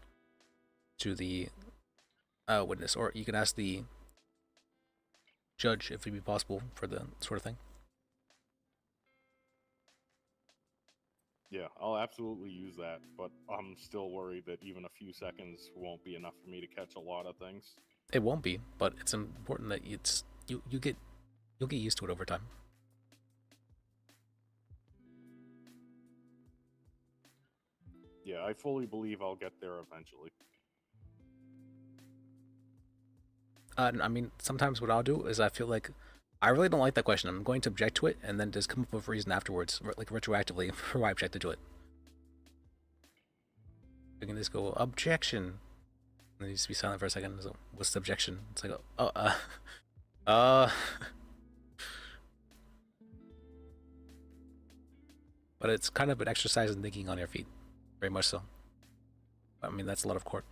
to the witness, or you can ask the judge if it'd be possible for the sort of thing. Yeah, I'll absolutely use that, but I'm still worried that even a few seconds won't be enough for me to catch a lot of things. It won't be, but it's important that you'll get used to it over time. Yeah, I fully believe I'll get there eventually. I mean, sometimes what I'll do is I feel like I really don't like that question. I'm going to object to it and then just come up with a reason afterwards, like retroactively, for why I objected to it. We can just go, objection. And then you just be silent for a second. So, what's the objection? It's like, But it's kind of an exercise in thinking on your feet. Very much so. I mean, that's a lot of court.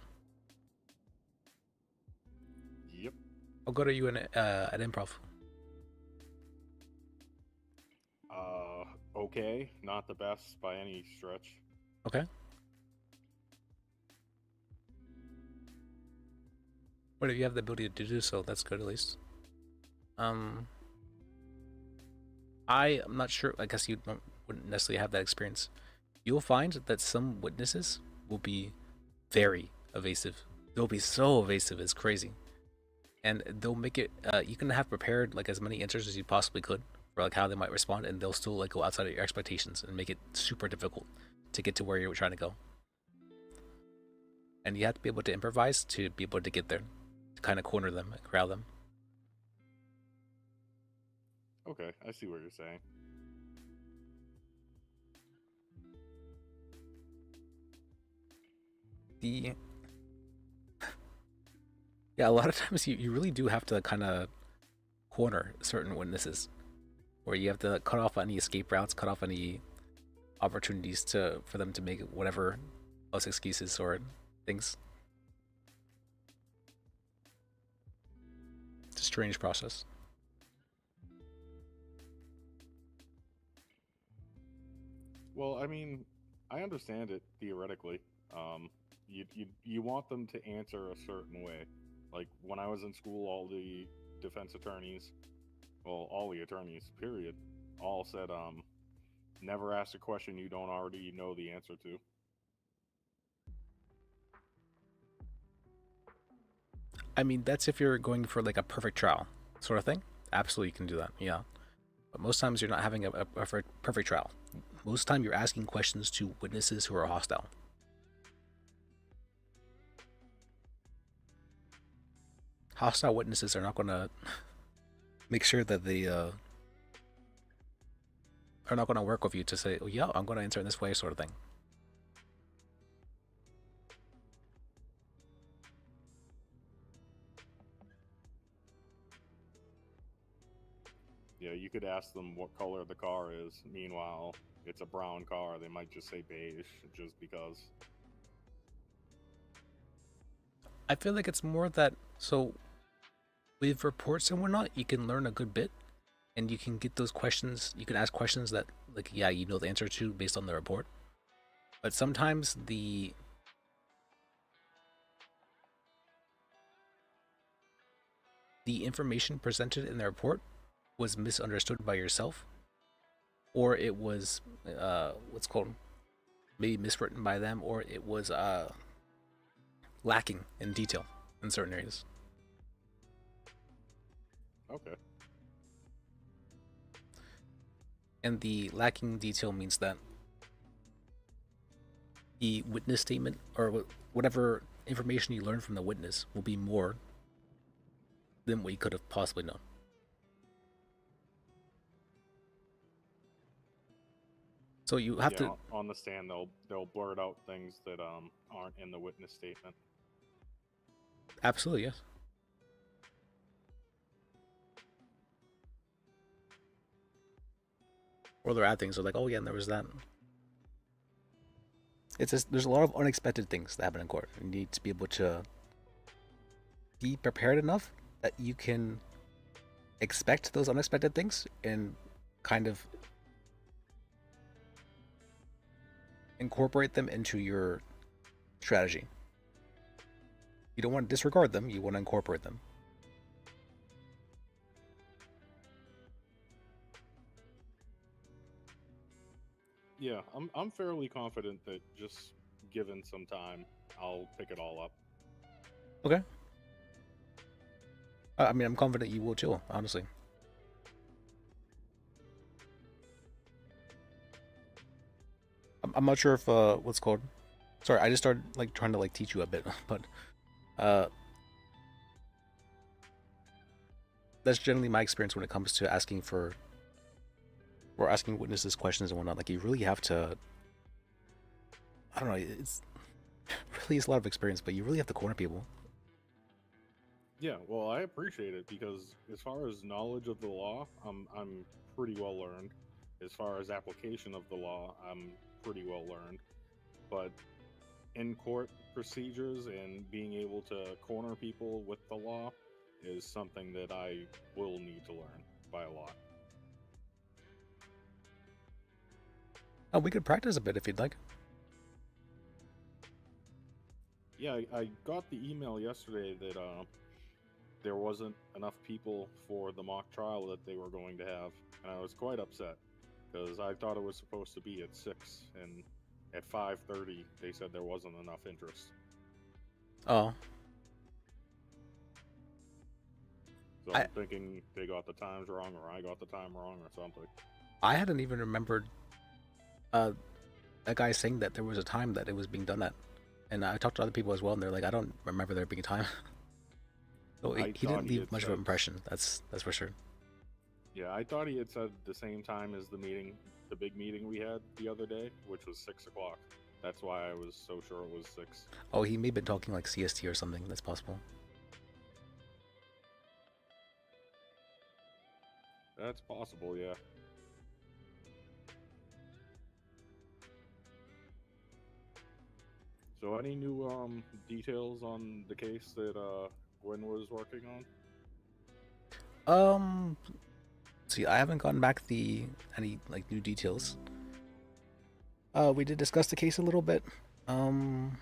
Yep. I'll go to you at improv. Okay, not the best by any stretch. Okay. But if you have the ability to do so, that's good at least. I am not sure. I guess you wouldn't necessarily have that experience. You'll find that some witnesses will be very evasive. They'll be so evasive, it's crazy. And they'll make it, you can have prepared like as many answers as you possibly could for like how they might respond, and they'll still like go outside of your expectations and make it super difficult to get to where you're trying to go. And you have to be able to improvise to be able to get there, to kind of corner them and corral them. Okay, I see what you're saying. Yeah, a lot of times you really do have to kind of corner certain witnesses, where you have to cut off any escape routes, cut off any opportunities for them to make whatever else excuses or things. It's a strange process. Well, I mean, I understand it theoretically. You want them to answer a certain way. Like when I was in school, all the defense attorneys, well, all the attorneys, period, all said, never ask a question you don't already know the answer to. I mean, that's if you're going for like a perfect trial sort of thing. Absolutely, you can do that. Yeah, but most times you're not having a perfect trial. Most of the time you're asking questions to witnesses who are hostile. Hostile witnesses are not going to make sure that they are not going to work with you to say, oh yeah, I'm going to answer in this way sort of thing. Yeah, you could ask them what color the car is. Meanwhile, it's a brown car. They might just say beige just because. I feel like it's more that, so with reports and whatnot, you can learn a good bit, and you can get those questions, you can ask questions that, like, yeah, you know the answer to based on the report. But sometimes the information presented in the report was misunderstood by yourself, or it was what's called maybe miswritten by them, or it was lacking in detail in certain areas. Okay. And the lacking detail means that the witness statement or whatever information you learn from the witness will be more than what you could have possibly known. So you have to on the stand they'll blurt out things that aren't in the witness statement. Absolutely, yes. Or they'll add things, so like, oh yeah, and there was that. It's just, there's a lot of unexpected things that happen in court. You need to be able to be prepared enough that you can expect those unexpected things and kind of incorporate them into your strategy. You don't want to disregard them, you want to incorporate them. Yeah, I'm fairly confident that just given some time, I'll pick it all up. Okay. I mean, I'm confident you will too, honestly. I'm not sure if what's called. Sorry, I just started like trying to like teach you a bit, but that's generally my experience when it comes to asking for or asking witnesses questions and whatnot. Like you really have to. I don't know. It's really it's a lot of experience, but you really have to corner people. Yeah, well, I appreciate it because as far as knowledge of the law, I'm pretty well learned. As far as application of the law, I'm pretty well learned. But in court procedures and being able to corner people with the law is something that I will need to learn by a lot. Oh, we could practice a bit if you'd like. Yeah, I got the email yesterday that there wasn't enough people for the mock trial that they were going to have, and I was quite upset because I thought it was supposed to be at 6, and at 5:30 they said there wasn't enough interest. Oh. So I'm thinking they got the times wrong, or I got the time wrong, or something. I hadn't even remembered that guy saying that there was a time that it was being done at. And I talked to other people as well, and they're like, I don't remember there being a time. So he didn't leave much of an impression, that's for sure. Yeah, I thought he had said the same time as the meeting, the big meeting we had the other day, which was 6 o'clock. That's why I was so sure it was 6. Oh, he may have been talking like CST or something, that's possible. That's possible, yeah. So any new details on the case that Gwen was working on? See, I haven't gotten back any like new details. We did discuss the case a little bit. There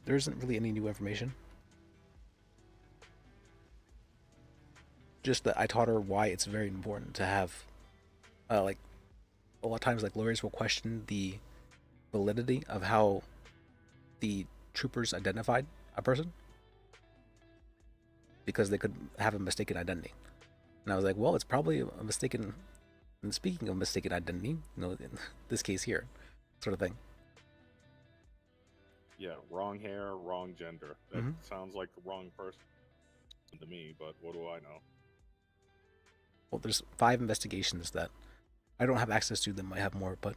isn't really any new information. Just that I taught her why it's very important to have, like, a lot of times like lawyers will question the validity of how the troopers identified a person because they could have a mistaken identity. And I was like, well, it's probably a mistaken, and speaking of mistaken identity, you know, in this case here, sort of thing. Yeah, wrong hair, wrong gender. That sounds like the wrong person to me, but what do I know? Well, there's 5 investigations that I don't have access to. That might have more, but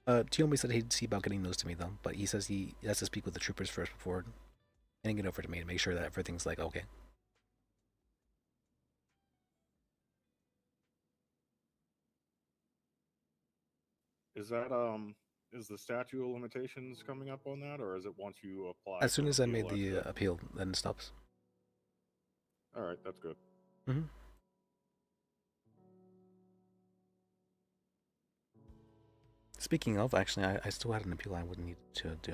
Tiomi said he'd see about getting those to me though. But he says he has to speak with the troopers first before handing it over to me to make sure that everything's like okay. Is that is the statute of limitations coming up on that, or is it once you apply? As soon for as I appeal, made that's the it? appeal, then it stops. All right, that's good. Speaking of, actually, I still had an appeal I would need to do.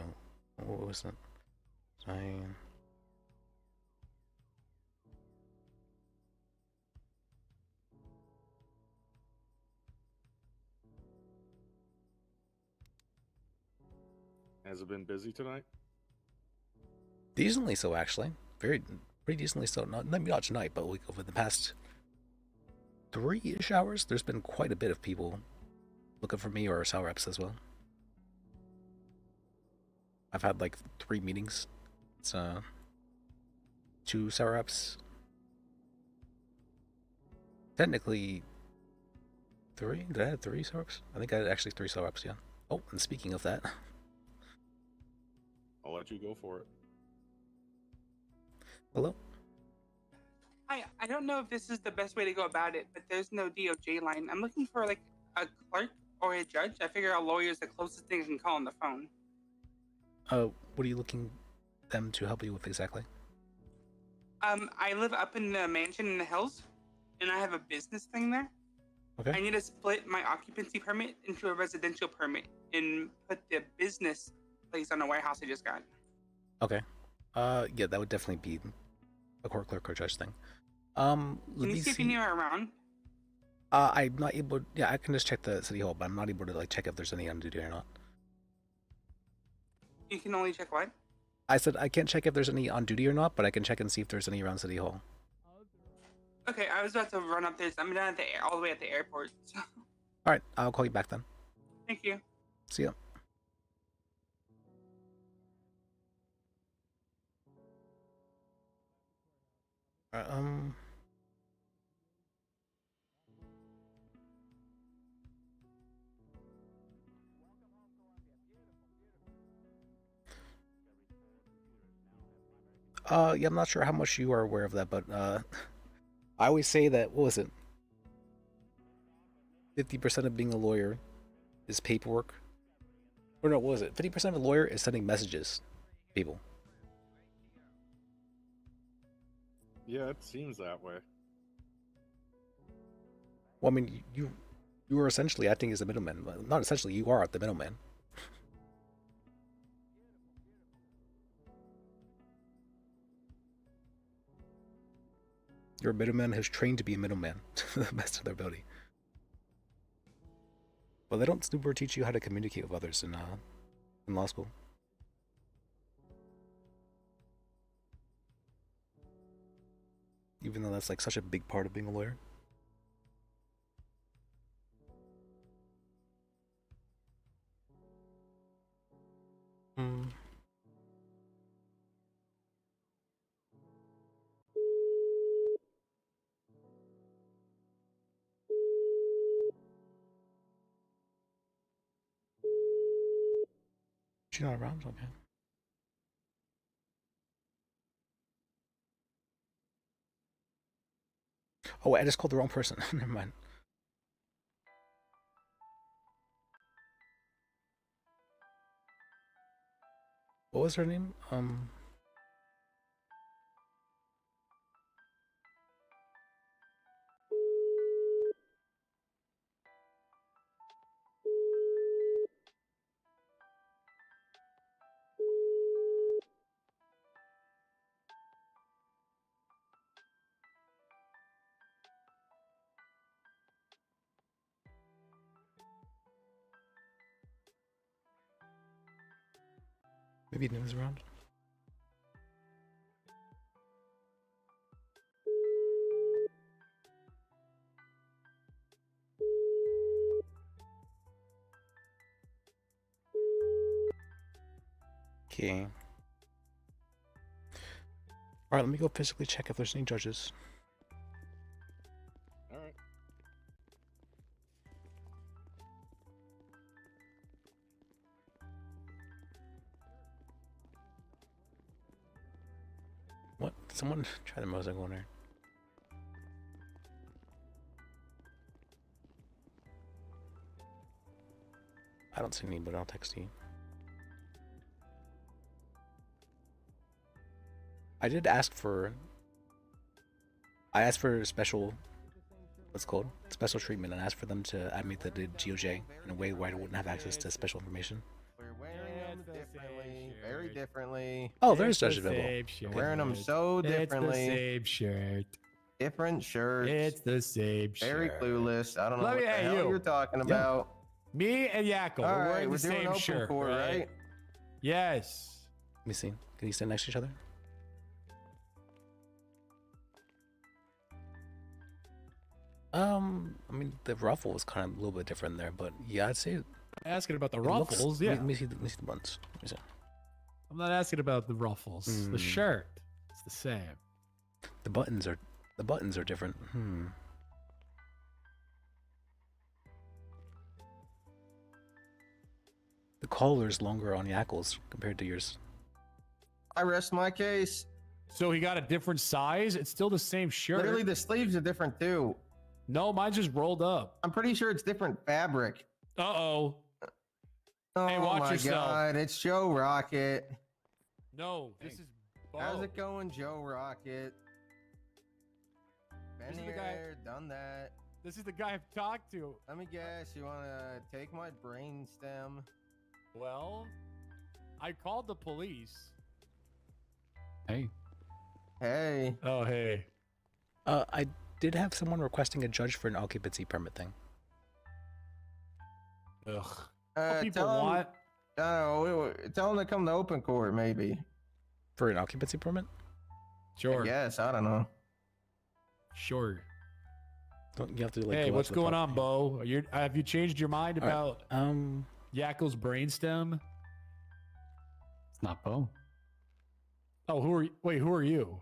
What was that? Has it been busy tonight? Decently so, actually. Pretty decently so. Not tonight, but like over the past 3-ish hours, there's been quite a bit of people looking for me or sour reps as well. I've had like 3 meetings. It's 2 sour reps. Technically 3? Did I have 3 sour reps? I think I had actually 3 sour reps, yeah. Oh, and speaking of that, I'll let you go for it. hello? Hi, I don't know if this is the best way to go about it, but there's no DOJ line. I'm looking for like a clerk or a judge. I figure a lawyer is the closest thing I can call on the phone. What are you looking them to help you with exactly? I live up in the mansion in the hills, and I have a business thing there. Okay. I need to split my occupancy permit into a residential permit and put the business place on a warehouse I just got. Okay. Yeah, that would definitely be a court clerk or judge thing. Can you see if you are around? I'm not able. Yeah, I can just check the city hall, but I'm not able to like check if there's any on duty or not. You can only check what? I said I can't check if there's any on duty or not, but I can check and see if there's any around city hall. Okay, I was about to run up there. I'm down at all the way at the airport. So. All right, I'll call you back then. Thank you. See ya. Yeah, I'm not sure how much you are aware of that, but I always say that, what was it? 50% of being a lawyer is paperwork. Or no, what was it? 50% of a lawyer is sending messages to people. Yeah, it seems that way. Well, I mean, you are essentially acting as a middleman. Well, not essentially, you are the middleman. You're a middleman who's trained to be a middleman to the best of their ability. But they don't super teach you how to communicate with others in law school. Even though that's like such a big part of being a lawyer. She's not around? Okay. Oh, wait, I just called the wrong person. Never mind. What was her name? Maybe Nim's around. Okay. Alright, let me go physically check if there's any judges. Alright. What? Someone try the motorcycle in there. I don't see any, but I'll text you. I did ask for... I asked for special... What's it called? Special treatment, and asked for them to add me to the GOJ in a way where I wouldn't have access to special information. We're wearing them differently, very differently. Oh, there's Judge available. We're wearing them so differently. It's the same shirt. Different shirts. It's the same shirt. Very clueless. I don't know Let what me- the hey, hell you. you're talking Yeah. about. Me and Yakko, All we're right, wearing we're the doing same open shirt, court, right? Yes. Let me see. Can you stand next to each other? I mean, the ruffle was kind of a little bit different there, but yeah, I'd say... Asking about the it looks- ruffles, yeah. Let me see the buttons. Let me see. I'm not asking about the ruffles. The Hmm. shirt, it's the same. The buttons are different. The collar's longer on Yakkel's compared to yours. I rest my case. So he got a different size? It's still the same shirt. Literally, the sleeves are different too. No, mine's just rolled up. I'm pretty sure it's different fabric. Uh-oh. Oh Hey, watch my yourself. god, it's Joe Rocket. No, this is How's Bo. it going, Joe Rocket? Been This is the guy- here, done that. This is the guy I've talked to. Let me guess, you wanna take my brain stem? Well, I called the police. Hey. Hey. Oh, hey. I did have someone requesting a judge for an occupancy permit thing. Ugh. People want? Tell them to come to open court, maybe. For an occupancy permit? Sure. Yes, I don't know. Sure. Don't you have to like? Hey, go what's out to the going property? on, Bo? Have you changed your mind All right, about Yakko's brainstem? It's not Bo. Oh, who are you?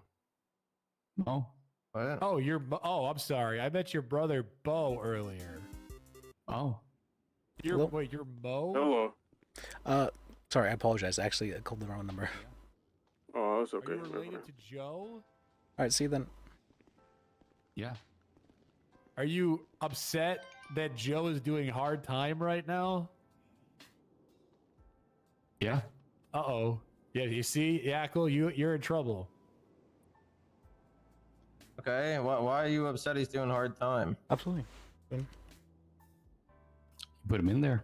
Oh. What? Oh, I'm sorry. I met your brother Bo earlier. Oh. Hello? You're Mo? Hello. Sorry, I apologize. Actually, I called the wrong number. Oh, that's okay. Are you related to Joe? All right, see you then. Yeah. Are you upset that Joe is doing hard time right now? Yeah. Uh-oh. Yeah, you see, Yakko, you're in trouble. Okay, why are you upset he's doing hard time? Absolutely. You put him in there.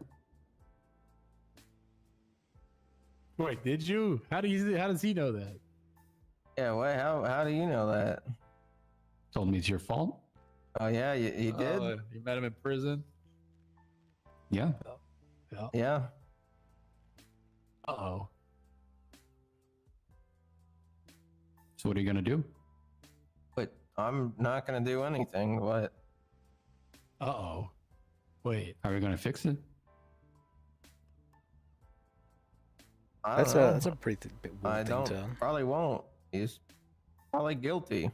Wait, did you? How does he know that? Yeah, how do you know that? Told me it's your fault. Oh yeah, you did? You met him in prison? Yeah. Yeah. Uh-oh. So what are you gonna do? But I'm not gonna do anything. What? Uh-oh. Wait. How are we gonna fix it? I That's don't know. that's a pretty big I thing don't. to. Probably won't. He's probably guilty.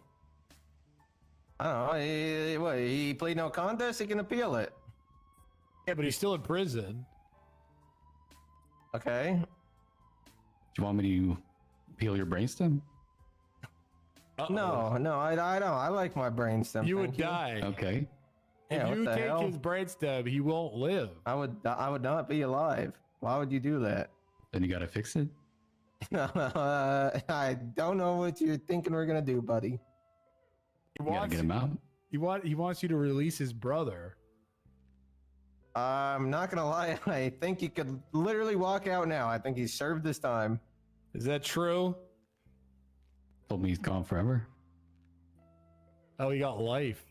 I don't know. He plead no contest. He can appeal it. Yeah, but he's still in prison. Okay. Do you want me to peel your brainstem? No, I don't. I like my brainstem. You thank would die. Okay. Yeah, If what you the take hell? his brainstem, he won't live. I would not be alive. Why would you do that? Then you gotta fix it. I don't know what you're thinking we're gonna do, buddy. He You gotta wants get him out. he wants you to release his brother. I'm not gonna lie. I think he could literally walk out now. I think he's served his time. Is that true? Told me he's gone forever. Oh, he got life.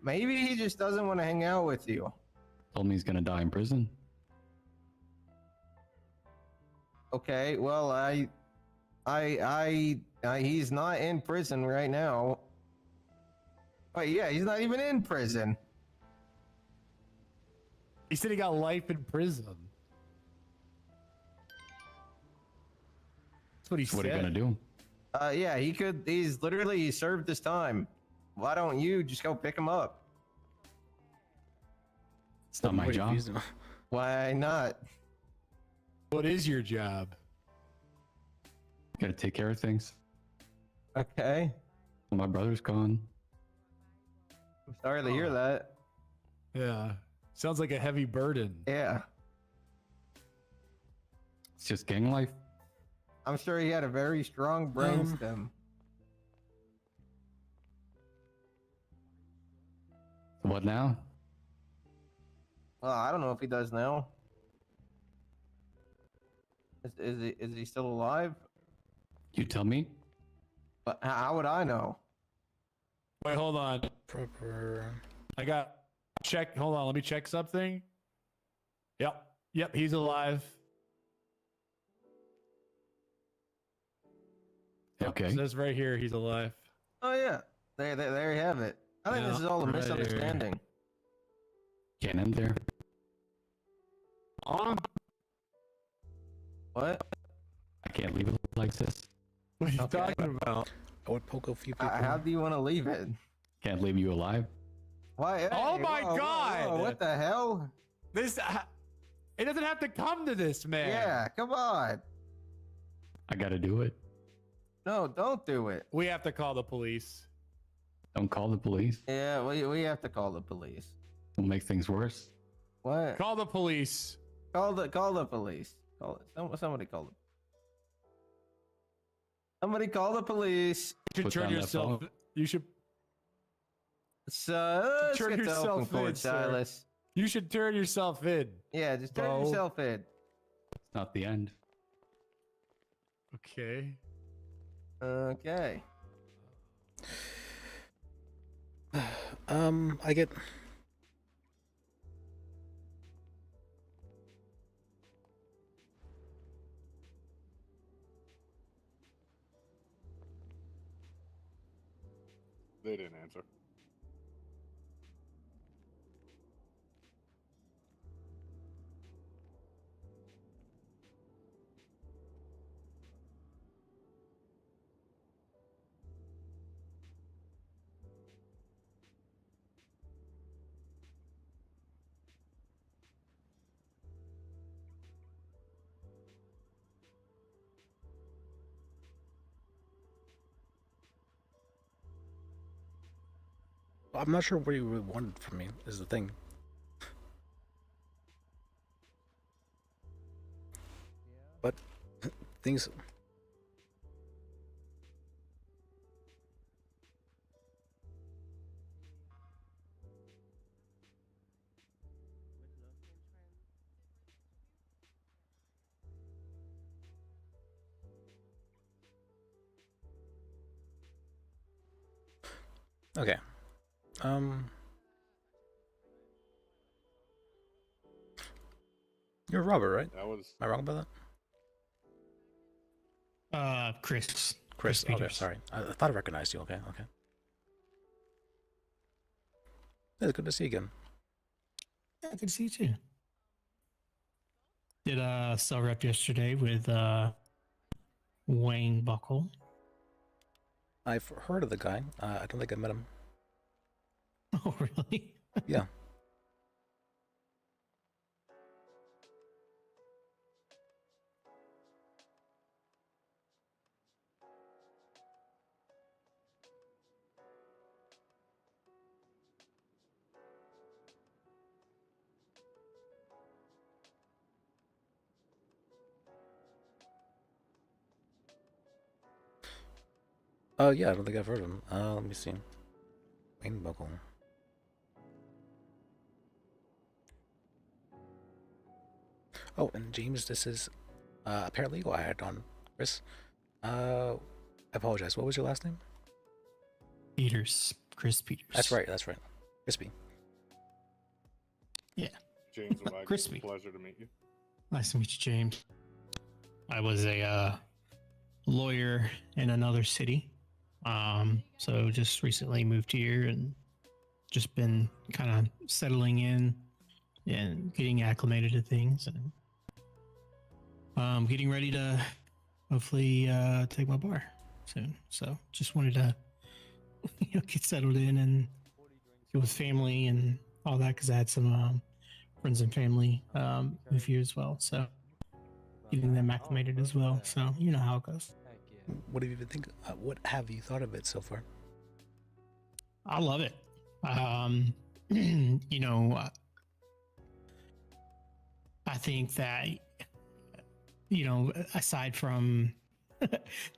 Maybe he just doesn't want to hang out with you. Told me he's gonna die in prison. Okay, well, he's not in prison right now. Wait, yeah, he's not even in prison. He said he got life in prison. That's what he said. What are you gonna do? Yeah, he's literally served his time. Why don't you just go pick him up? It's not my Wait, job. he's- Why not? What is your job? Gotta take care of things. Okay. Well, my brother's gone. I'm sorry to hear that. Yeah. Sounds like a heavy burden. Yeah. It's just gang life. I'm sure he had a very strong brainstem. What now? Well, I don't know if he does now. Is he still alive? You tell me. But how would I know? Wait, hold on. Proper. I got check. Hold on, let me check something. Yep, he's alive. Yep, Okay. it says right here he's alive. Oh yeah, there you have it. I think this is all a right here. misunderstanding. Can't end there. What? I can't leave it like this. What are you Okay. talking about? I would poke a few people. How do you want to leave it? Can't leave you alive. Why? Oh hey, my whoa, whoa, God! whoa, what the hell? This it doesn't have to come to this, man. Yeah, come on. I gotta do it. No, don't do it. We have to call the police. Don't call the police. Yeah, we have to call the police. We'll make things worse. What? Call the police. Call the police. Somebody call them. Somebody call the police. You should turn yourself. You should let's turn get the yourself open court, in, sir. Silas. You should turn yourself in. Yeah, just turn Bo. yourself in. It's not the end. Okay. Okay. I get. They didn't answer. I'm not sure what you really wanted from me, is the thing. But things. Okay. You're Robert, right? That was. Am I wrong about that? Chris. Chris. Okay, Peters. sorry. I thought I recognized you. Okay. Yeah, it's good to see you again. Yeah, good to see you too. Did cell rep yesterday with Wayne Buckle. I've heard of the guy. I don't think I met him. Oh, really? Yeah. Yeah, I don't think I've heard of him. Let me see. Wayne Buckle. Oh, and James, this is a paralegal I had on. Chris. I apologize. What was your last name? Peters. Chris Peters. That's right. Crispy. Yeah. James Wagner. Crispy. Pleasure to meet you. Nice to meet you, James. I was a lawyer in another city. So just recently moved here and just been kind of settling in and getting acclimated to things and getting ready to hopefully take my bar soon. So just wanted to get settled in and get with family and all that because I had some friends and family move here as well. So getting them acclimated as well. So you know how it goes. What have you been think? What have you thought of it so far? I love it. I think that, aside from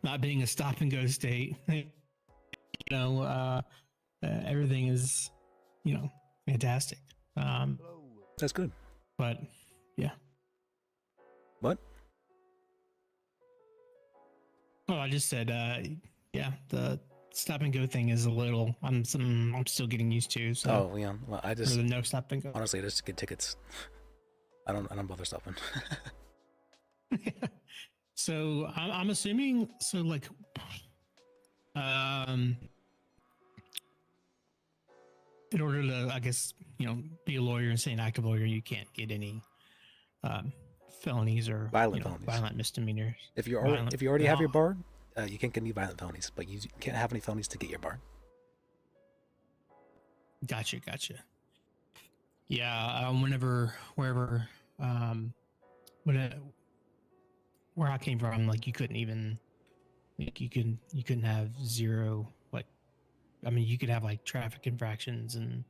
not being a stop and go state, everything is, fantastic. That's good. But yeah. What? Oh, I just said, the stop and go thing is a little. I'm still getting used to. So. Oh yeah. Well, I just. Or the no stop and go. Honestly, I just get tickets. I don't bother stopping. So I'm assuming. So like, in order to, I guess, be a lawyer and say an active lawyer, you can't get any felonies or violent misdemeanors. If you already have your bar, you can't get any violent felonies, but you can't have any felonies to get your bar. Gotcha. Yeah, wherever, where I came from, like you couldn't even, like you couldn't have zero I mean, you could have like traffic infractions and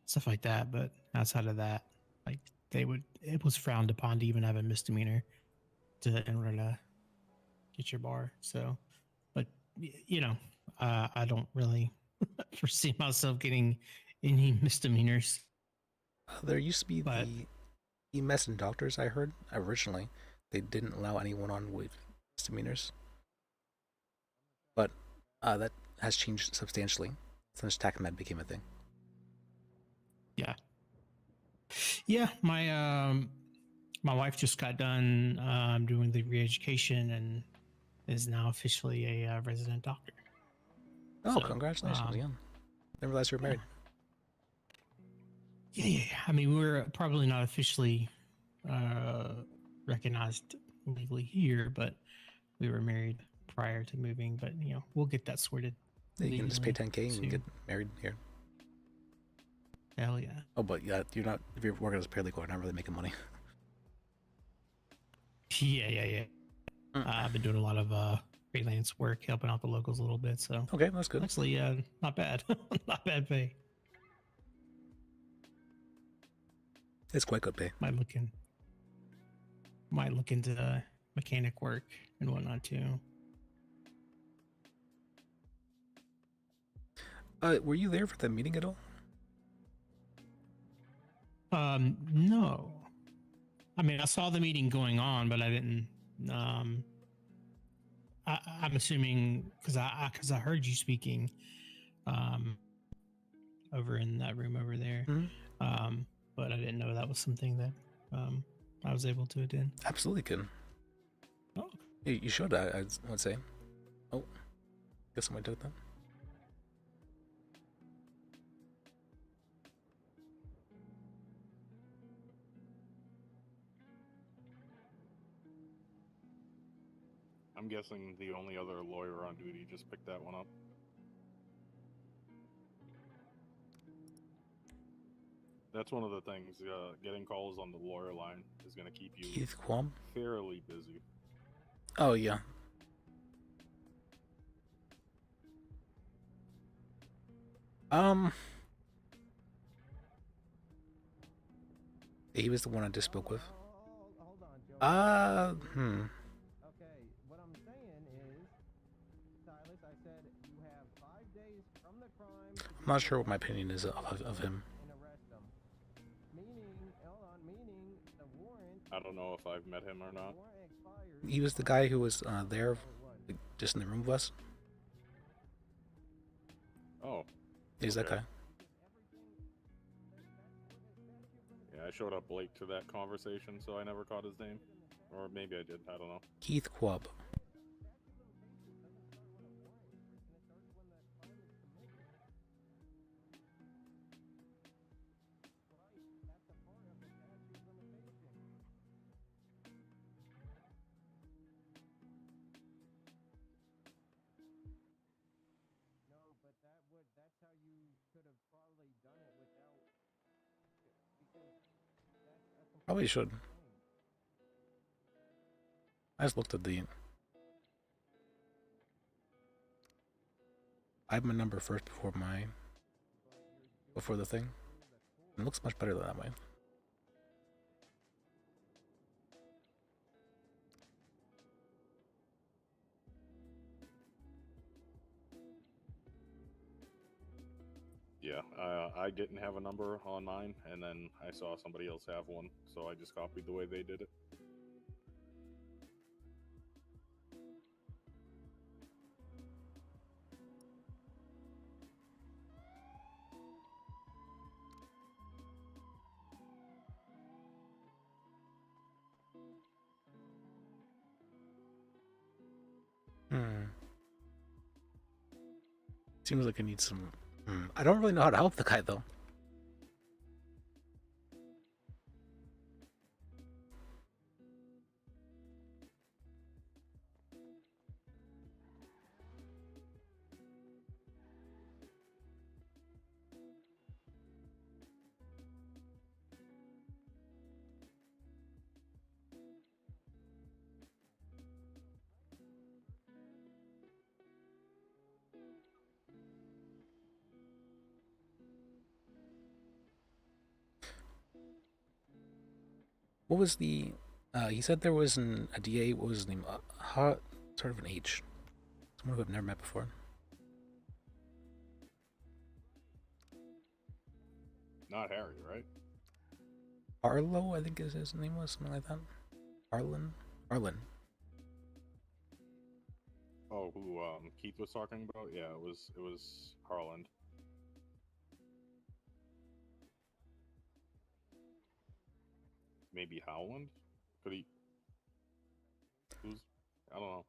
stuff like that, but outside of that, like it was frowned upon to even have a misdemeanor in order to get your bar. So, but you know, I don't really foresee myself getting any misdemeanors. There used to be the EMS and doctors, I heard, originally. They didn't allow anyone on with misdemeanors. But that has changed substantially since TACMED became a thing. Yeah. Yeah, my wife just got done doing the re-education and is now officially a resident doctor. Oh, So, congratulations! Yeah, never realized you were married. Yeah. I mean, we're probably not officially recognized legally here, but we were married prior to moving. But you know, we'll get that sorted. Yeah, you can just pay legally $10K and soon. get married here. Hell yeah. Oh, but yeah, you're not. If you're working as a paralegal, you're not really making money. Yeah. I've been doing a lot of freelance work, helping out the locals a little bit. So okay, that's good. Actually, not bad. Not bad pay. It's quite good pay. Might look into mechanic work and whatnot too. Were you there for the meeting at all? No. I mean, I saw the meeting going on, but I didn't. I'm assuming because I heard you speaking, over in that room over there. But I didn't know that was something that I was able to attend. Absolutely can. Oh, you should. I would say. Oh, guess somebody took that. I'm guessing the only other lawyer on duty just picked that one up. That's one of the things. Getting calls on the lawyer line is going to keep you Keith Quam? fairly busy. Oh yeah. He was the one I just spoke with. Okay, what I'm saying is, Silas, I said you have 5 days from the crime. I'm not sure what my opinion is of him. Meaning the warrant. I don't know if I've met him or not. He was the guy who was there, like, just in the room with us. Oh. He's that guy. Yeah, I showed up late to that conversation, so I never caught his name. Or maybe I did, I don't know. Keith Quab. That's how you could have probably done it without. Probably should. I just looked at the. I have my number first before the thing. It looks much better that way. Yeah, I didn't have a number on mine, and then I saw somebody else have one, so I just copied the way they did it. Seems like I need some. I don't really know how to help the guy though. What was the? He said there was a DA. What was his name? Sort of an H. Someone who I've never met before. Not Harry, right? Arlo, I think his name was, something like that. Arlen. Oh, who Keith was talking about? Yeah, it was Harland. Maybe Howland? Could he? Who's? I don't know.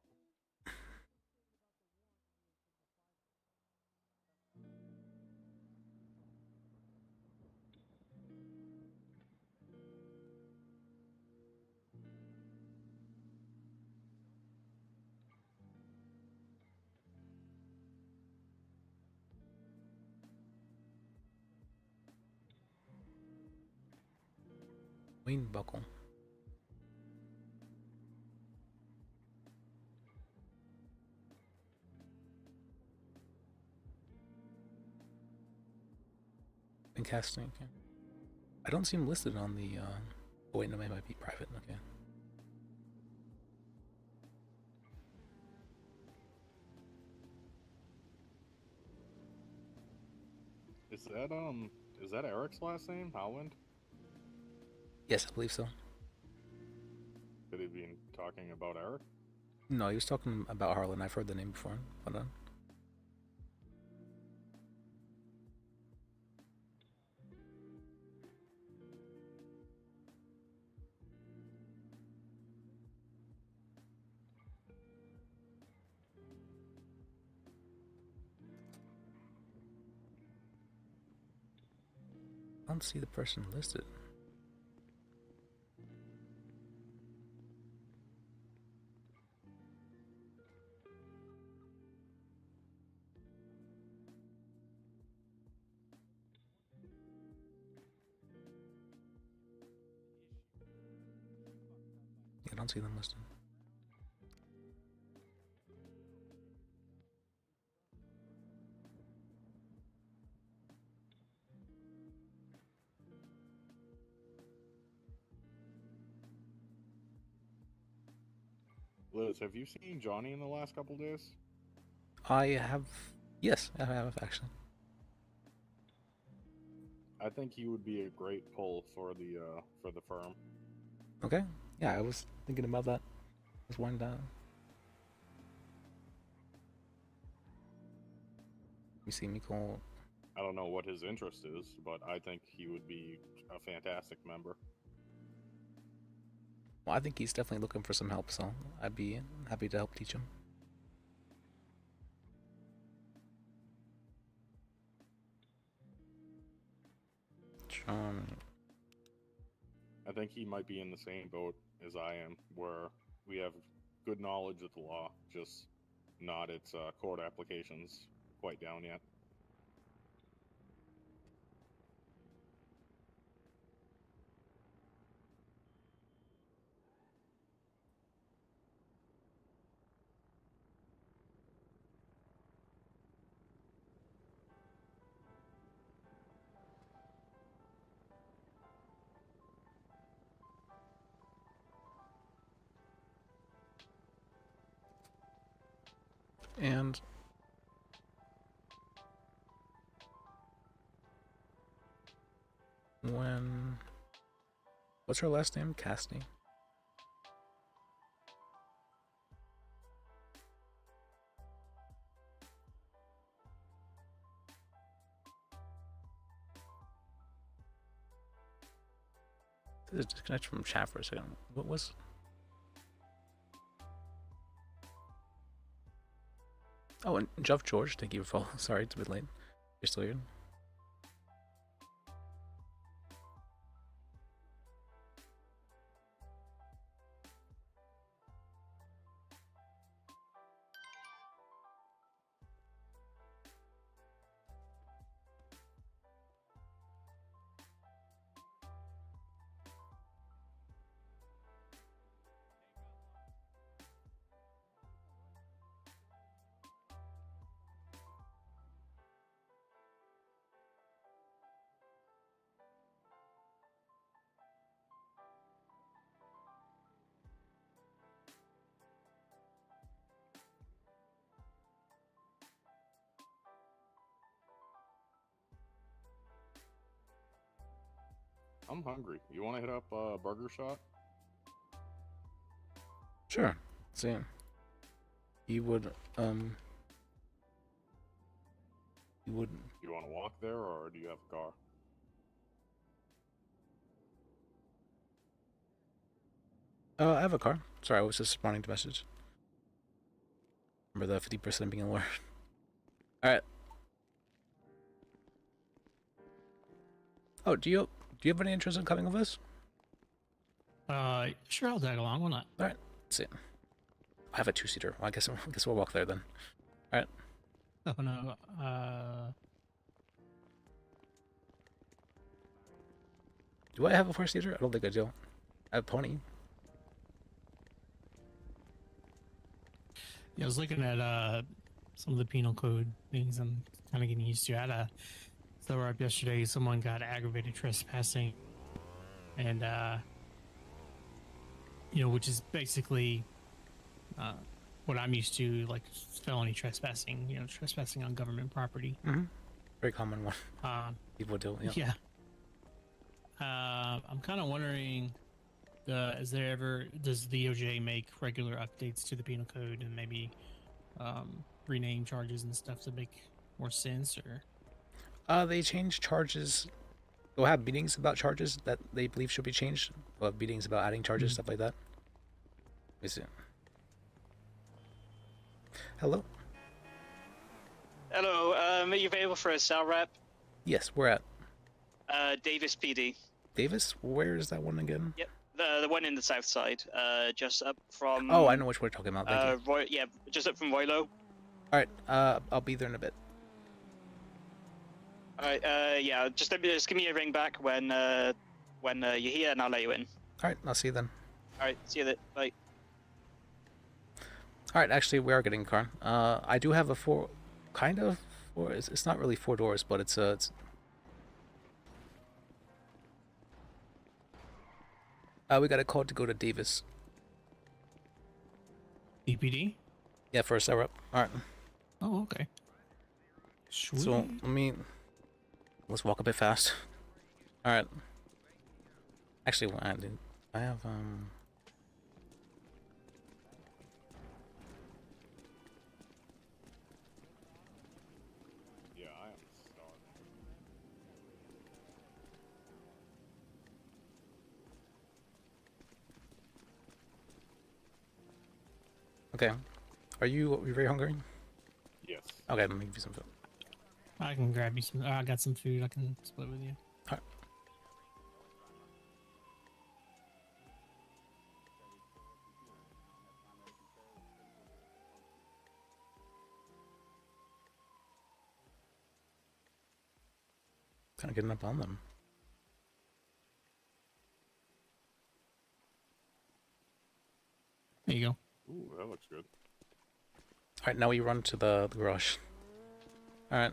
Wayne Buckle. And casting. Okay. I don't see him listed on the. Oh wait, no, it might be private. Okay. Is that Eric's last name? Howland? Yes, I believe so. Could he be talking about Eric? No, he was talking about Harlan. I've heard the name before. Hold on. I don't see the person listed. Yeah, I don't see them listed. Liz, have you seen Johnny in the last couple days? I have. Yes, I have actually. I think he would be a great pull for the firm. Okay. Yeah, I was thinking about that. Just winding down. You see me call. I don't know what his interest is, but I think he would be a fantastic member. Well, I think he's definitely looking for some help, so I'd be happy to help teach him. I think he might be in the same boat as I am, where we have good knowledge of the law, just not its court applications quite down yet. And what's her last name? Castney. There's a disconnect from chat for a second. What was? Oh, and Jeff George, thank you for following. Sorry, it's a bit late. You're still here. I'm hungry. You want to hit up Burger Shot? Sure. See, you would you would. You want to walk there, or do you have a car? I have a car. Sorry, I was just responding to message. Remember the 50% being aware. All right. Oh, do you have any interest in coming with us? Sure, I'll tag along. Why not? All right. Let's see. I have a 2-seater. Well, I guess we'll walk there then. All right. Oh no. Do I have a 4-seater? I don't think I do. I have a pony. Yeah, I was looking at some of the penal code things I'm kind of getting used to. I had a throw up yesterday. Someone got aggravated trespassing, and which is basically what I'm used to, like felony trespassing. Trespassing on government property. Mm-hmm. Very common one. People do. Yeah. I'm kind of wondering. Does the DOJ make regular updates to the penal code and maybe rename charges and stuff to make more sense, or? They change charges. They'll have meetings about charges that they believe should be changed. They'll have meetings about adding charges, stuff like that. Let me see. Hello? Hello, are you available for a cell rep? Yes, we're at Davis PD. Davis? Where is that one again? Yep, the one in the south side, just up from... Oh, I know which we're talking about. Thank you. Yeah, just up from Roylo. Alright, I'll be there in a bit. Alright, yeah, just give me a ring back when you're here and I'll let you in. Alright, I'll see you then. Alright, see you then. Bye. Alright, actually, we are getting a car. I do have a it's not really 4 doors, but it's we got a call to go to Davis. EPD? Yeah, for a setup. Alright. Oh, okay. Sweet. So, let's walk a bit fast. Alright. Actually, I have, Yeah, I am starving. Okay. Are you very hungry? Yes. Okay, let me give you some food. I can grab you some. I got some food. I can split with you. Alright. Kind of getting up on them. There you go. Ooh, that looks good. Alright, now we run to the garage. Alright.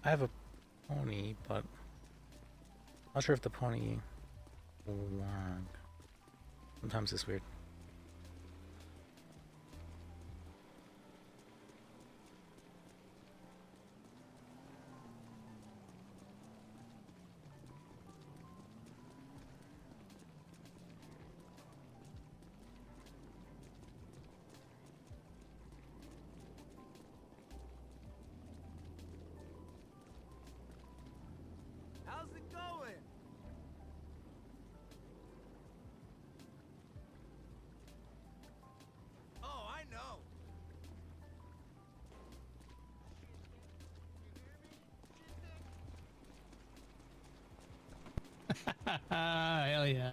I have a pony, but I'm not sure if the pony will work. Sometimes it's weird. How's it going? Oh, I know. Hell yeah.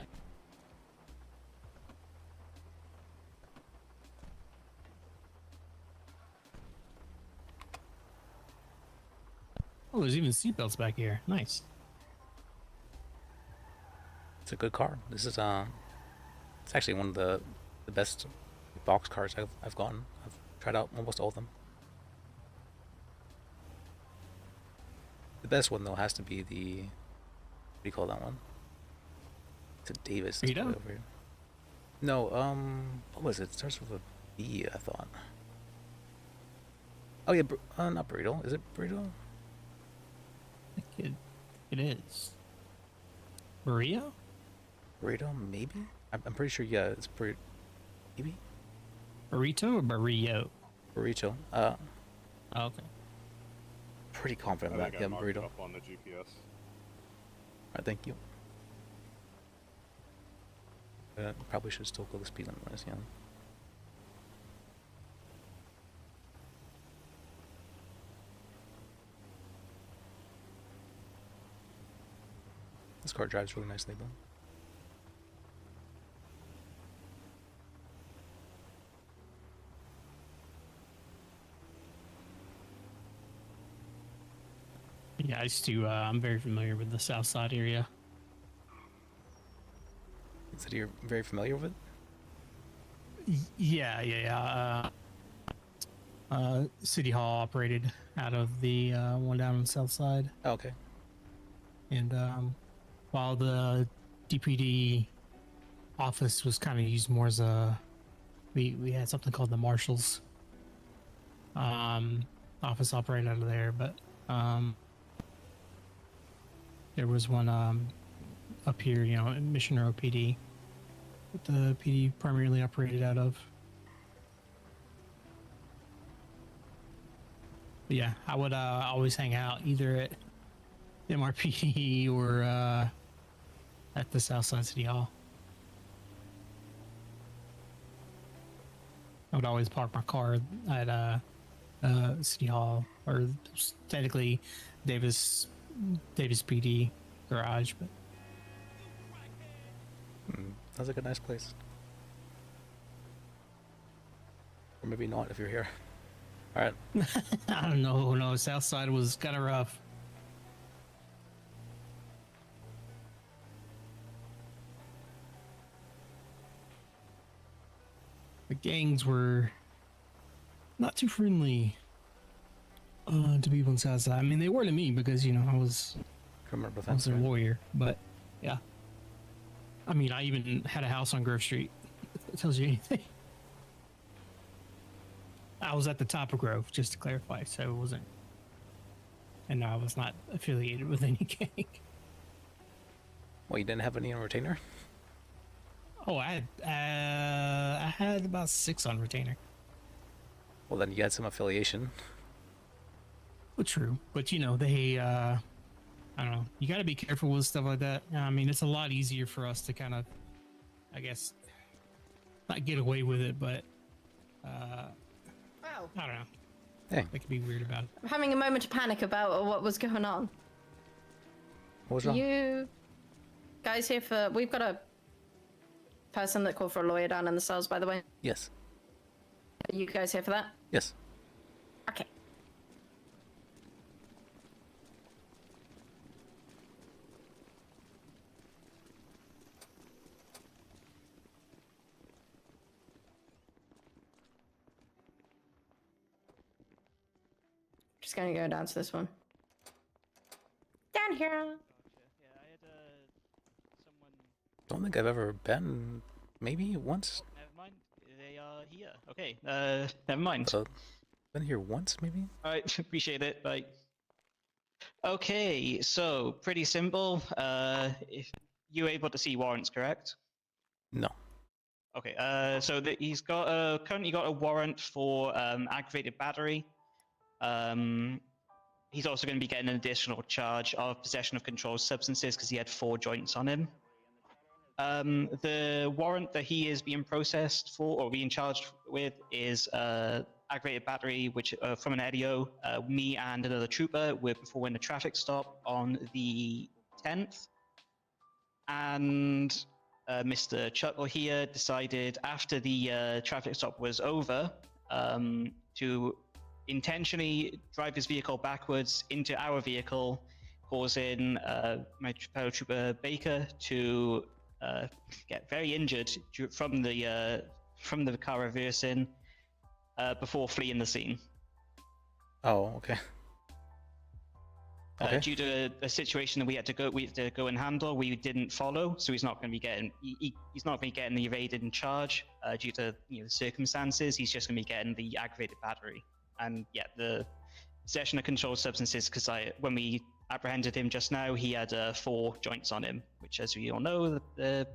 Oh, there's even seatbelts back here. Nice. It's a good car. This is it's actually one of the best box cars I've gotten. I've tried out almost all of them. The best one though has to be the, what do you call that one? It's a Davis. That's probably over here. No, what was it? It starts with a B, I thought. Oh yeah, not burrito. Is it burrito? I think it is. Burrito? Burrito, maybe. I'm pretty sure. Yeah, it's burrito. Maybe. Burrito or burrito? Burrito. Oh, okay. Pretty confident I about think I yeah, marked burrito. up on the GPS. Alright, thank you. Probably should still go the speed limit, yeah. This car drives really nicely though. Yeah, I used to. I'm very familiar with the South Side area. So you're very familiar with it? Yeah. City Hall operated out of the one down on the South Side. Oh, okay. And while the DPD office was kind of used more as a, we had something called the Marshals office operated out of there, but there was one up here, in Missioner OPD, that the PD primarily operated out of. But yeah, I would always hang out either at MRPD or at the Southside City Hall. I would always park my car at City Hall, or technically Davis PD garage, but sounds like a nice place. Or maybe not if you're here. All right. I don't know. No, Southside was kind of rough. The gangs were not too friendly to people in Southside. I mean, they were to me because I was their lawyer. But yeah, I mean, I even had a house on Grove Street. If that tells you anything. I was at the top of Grove, just to clarify, so it wasn't. And no, I was not affiliated with any gang. Well, you didn't have any on retainer? Oh, I had about 6 on retainer. Well, then you had some affiliation. Well, true, but they, I don't know. You got to be careful with stuff like that. I mean, it's a lot easier for us to kind of, I guess, not get away with it, but I don't know. Hey. That could be weird about it. I'm having a moment of panic about what was going on. What was wrong? You guys here for... We've got a person that called for a lawyer down in the cells, by the way. Yes. Are you guys here for that? Yes. Okay. Just gonna go down to this one. Down here. Don't think I've ever been. Maybe once. Never mind. They are here. Okay. Never mind. Been here once, maybe. All right. Appreciate it. Bye. Okay. So pretty simple. If you were able to see warrants, correct? No. Okay. So he's got currently got a warrant for aggravated battery. He's also going to be getting an additional charge of possession of controlled substances because he had 4 joints on him. The warrant that he is being processed for or being charged with is aggravated battery, which from an EDIO. Me and another trooper were performing a traffic stop on the 10th, and Mr. Chuckle here decided after the traffic stop was over to intentionally drive his vehicle backwards into our vehicle, causing my fellow trooper Baker to get very injured from the car reversing before fleeing the scene. Oh, okay. Okay. Due to a situation that we had to go and handle, we didn't follow, so he's not going to be getting he's not going to be getting the evaded charge due to the circumstances. He's just going to be getting the aggravated battery, and yeah, the possession of controlled substances. Because when we apprehended him just now, he had 4 joints on him, which, as we all know, the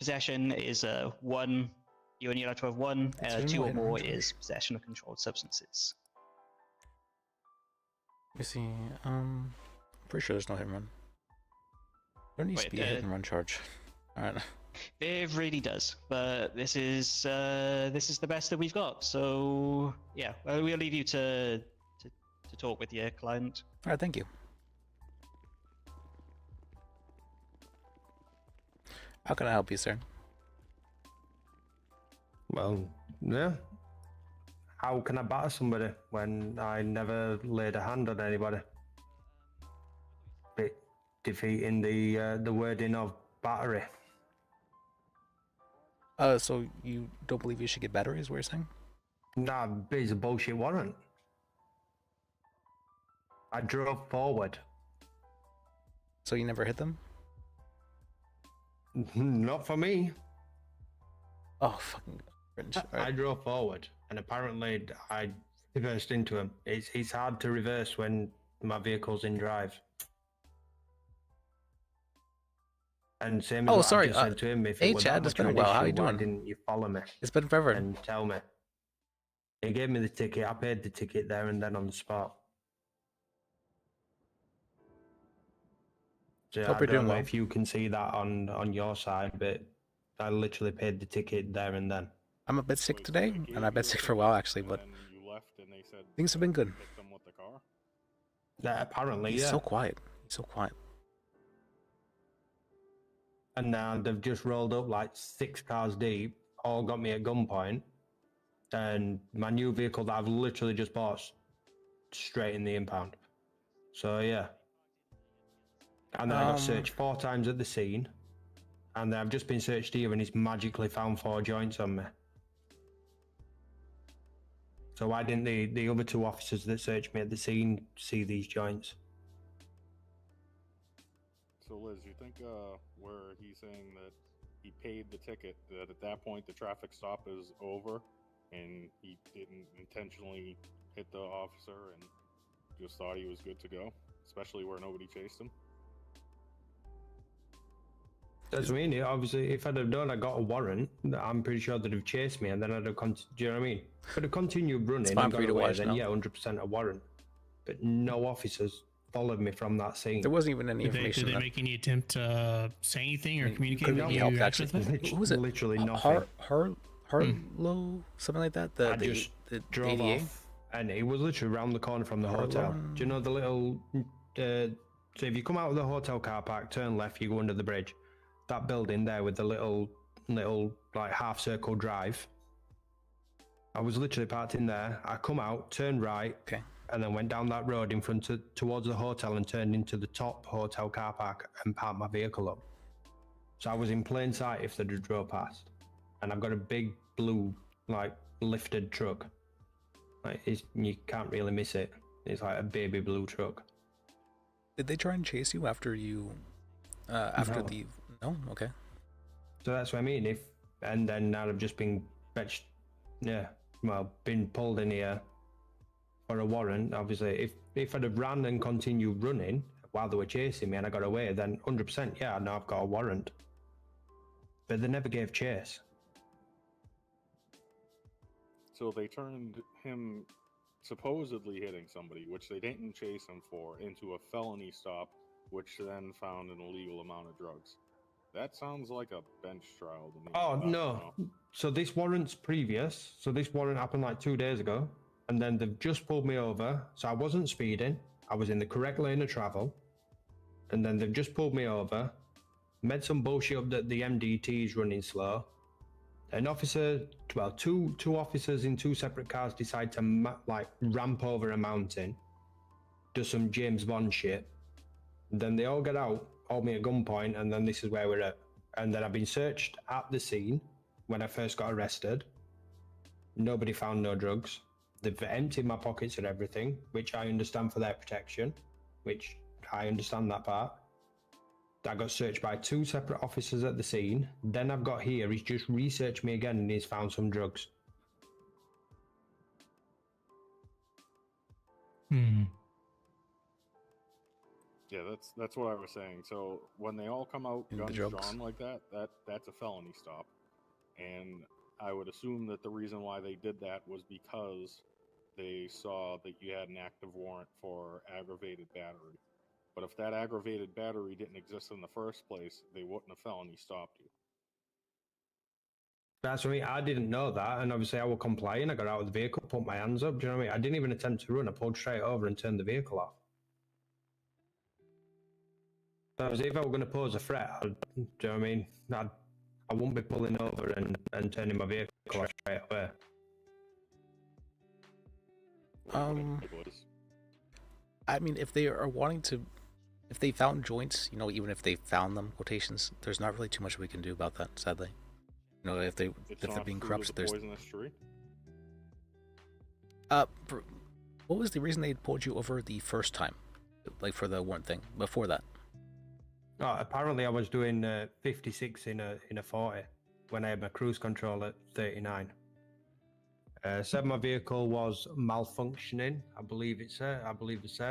possession is 1. You're only allowed to have 1. 2 or more is possession of controlled substances. Let me see. I'm pretty sure there's no hit and run. There needs to be a hit and run charge. All right. It really does, but this is the best that we've got. So yeah, we'll leave you to talk with your client. All right, thank you. How can I help you, sir? Well, yeah. How can I batter somebody when I never laid a hand on anybody? Bit defeating the wording of battery. So you don't believe you should get batteries? What you're saying? Nah, it's a bullshit warrant. I drove forward. So you never hit them? Not for me. Oh, fucking cringe. I drove forward, and apparently I reversed into him. It's hard to reverse when my vehicle's in drive. And same as what I just said to him, if hey it was Chad, that it's much been a of an while. How issue, you doing? why didn't you follow me? It's been forever. And tell me. He gave me the ticket. I paid the ticket there and then on the spot. So Hope I you're don't doing know well. if you can see that on your side, but I literally paid the ticket there and then. I'm a bit sick today, and I've been sick for a while actually, but things have been good. Yeah, apparently, He's yeah. so quiet. He's so quiet. And now they've just rolled up like 6 cars deep, all got me at gunpoint, and my new vehicle that I've literally just bought straight in the impound. So yeah. And then I got searched 4 times at the scene, and then I've just been searched here, and he's magically found 4 joints on me. So why didn't the other 2 officers that searched me at the scene see these joints? So Liz, you think where he's saying that he paid the ticket, that at that point the traffic stop is over and he didn't intentionally hit the officer and just thought he was good to go, especially where nobody chased him? That's what I mean. Obviously, if I'd have known I got a warrant, I'm pretty sure they'd have chased me, and then I'd have do you know what I mean? If I'd have continued running and got away, then yeah, 100% a warrant. But no officers followed me from that scene. There wasn't even any Did information. they make any attempt to say anything or communicate couldn't with be you? helped, after actually. that? What was it? Literally nothing. Harlow, something like that. I just drove ADA? off, and it was literally around the corner from the hotel. Do you know the little? So if you come out of the hotel car park, turn left, you go under the bridge. That building there with the little like half circle drive. I was literally parked in there. I come out, turned right, and then went down that road in front towards the hotel and turned into the top hotel car park and parked my vehicle up. So I was in plain sight if they'd have drove past. And I've got a big blue, like, lifted truck. Like, you can't really miss it. It's like a baby blue truck. Did they try and chase you after you? After No. the? No. Okay. So that's what I mean. And then now I've just been fetched. Yeah. Well, been pulled in here for a warrant. Obviously, if I'd have ran and continued running while they were chasing me and I got away, then 100%, yeah, I know I've got a warrant. But they never gave chase. So they turned him supposedly hitting somebody, which they didn't chase him for, into a felony stop, which then found an illegal amount of drugs. That sounds like a bench trial to me. Oh, no. So this warrant's previous. So this warrant happened like 2 days ago. And then they've just pulled me over. So I wasn't speeding. I was in the correct lane of travel. And then they've just pulled me over. Made some bullshit up that the MDT is running slow. An officer, well, two officers in two separate cars decide to ramp over a mountain, do some James Bond shit. Then they all get out, hold me at gunpoint, and then this is where we're at. And then I've been searched at the scene when I first got arrested. Nobody found no drugs. They've emptied my pockets and everything, which I understand for their protection, which I understand that part. I got searched by two separate officers at the scene. Then I've got here, he's just researched me again and he's found some drugs. Hmm. Yeah, that's what I was saying. So when they all come out guns drawn like that, that's a felony stop. And I would assume that the reason why they did that was because they saw that you had an active warrant for aggravated battery. But if that aggravated battery didn't exist in the first place, they wouldn't have felony stopped you. That's what I mean. I didn't know that, and obviously I will comply, and I got out of the vehicle, put my hands up. Do you know what I mean? I didn't even attempt to run. I pulled straight over and turned the vehicle off. That was if I were going to pose a threat. Do you know what I mean? I wouldn't be pulling over and turning my vehicle off straight away. I mean, if they are wanting to, if they found joints, you know, even if they found them, quotations, there's not really too much we can do about that, sadly. You know, if they're being corrupt, there's. Poisonous tree? What was the reason they pulled you over the first time, like for the warrant thing? Before that. Oh, apparently I was doing 56 in a 40 when I had my cruise control at 39. Said my vehicle was malfunctioning. I believe it said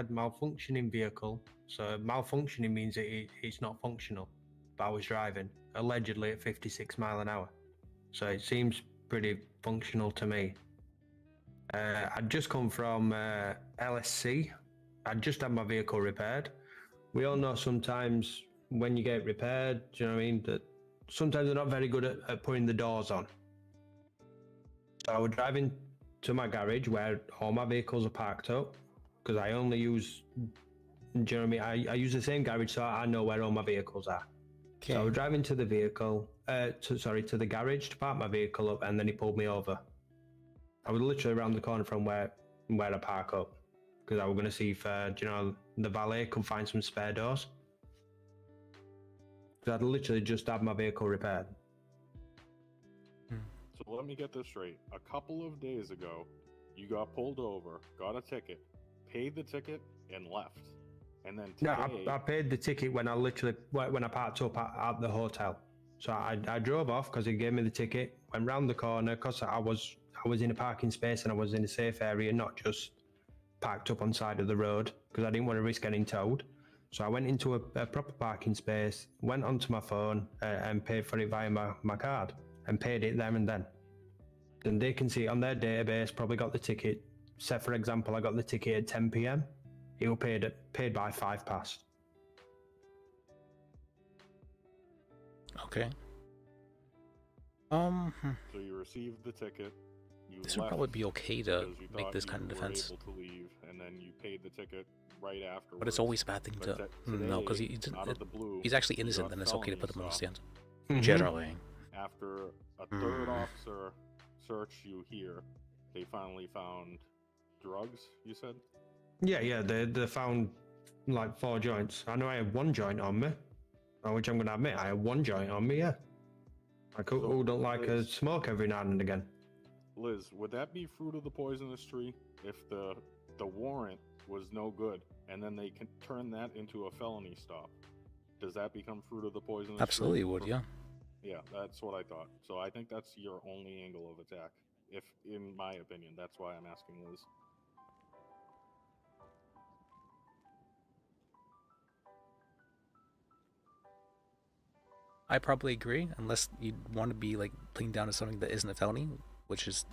malfunctioning vehicle. So malfunctioning means it's not functional. But I was driving allegedly at 56 miles an hour. So it seems pretty functional to me. I'd just come from LSC. I'd just had my vehicle repaired. We all know sometimes when you get repaired, do you know what I mean, that sometimes they're not very good at putting the doors on. So I was driving to my garage where all my vehicles are parked up, because I only use, do you know what I mean, I use the same garage so I know where all my vehicles are. Okay. So I was driving to the vehicle, to the garage to park my vehicle up, and then he pulled me over. I was literally around the corner from where I park up, because I was going to see if, the valet could find some spare doors. Because I'd literally just had my vehicle repaired. So let me get this straight. A couple of days ago, you got pulled over, got a ticket, paid the ticket, and left. And then today... No, I paid the ticket when I parked up at the hotel. So I drove off because he gave me the ticket, went round the corner because I was in a parking space and I was in a safe area, not just parked up on the side of the road because I didn't want to risk getting towed. So I went into a proper parking space, went onto my phone and paid for it via my card and paid it there and then. Then they can see it on their database, probably got the ticket. Say for example, I got the ticket at 10 p.m. It was paid by 5 past. Okay. So you received the ticket. This would probably be okay to make this kind of defense. Able to leave, and then you paid the ticket right afterwards. But it's always a bad thing to no, because he's actually innocent, then it's okay to put him on the stand. Mm-hmm. Generally. After a third officer searched you here, they finally found drugs, you said? Yeah, they found like 4 joints. I know I had 1 joint on me, which I'm going to admit, I had 1 joint on me, yeah. Like, who don't like a smoke every now and again? Liz, would that be fruit of the poisonous tree if the warrant was no good and then they can turn that into a felony stop? Does that become fruit of the poisonous Absolutely tree? would, yeah. Yeah, that's what I thought. So I think that's your only angle of attack, if in my opinion. That's why I'm asking Liz. I probably agree, unless you want to be like playing down to something that isn't a felony, which is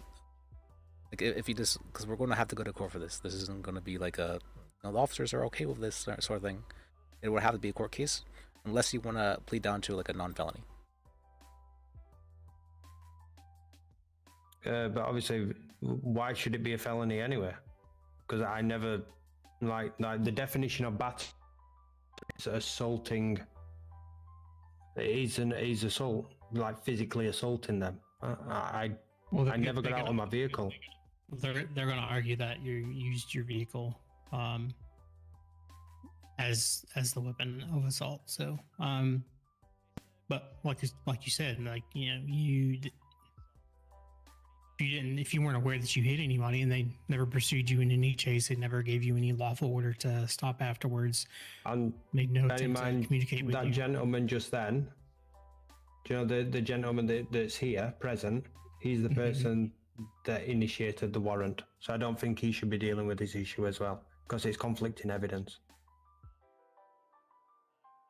like if you just, because we're going to have to go to court for this. This isn't going to be like the officers are okay with this sort of thing. It would have to be a court case, unless you want to plead down to like a non-felony. But obviously, why should it be a felony anyway? Because I never like the definition of battery is assaulting. He's assault, like physically assaulting them. I Well, never got out of my vehicle. They're going to argue that you used your vehicle as the weapon of assault. So, but like you said, like, you know, if you weren't aware that you hit anybody and they never pursued you in any chase, they never gave you any lawful order to stop afterwards, and made no bear in attempt to mind communicate with that you. gentleman just then. Do you know the gentleman that's here present? He's the person that initiated the warrant. So I don't think he should be dealing with this issue as well, because it's conflicting evidence.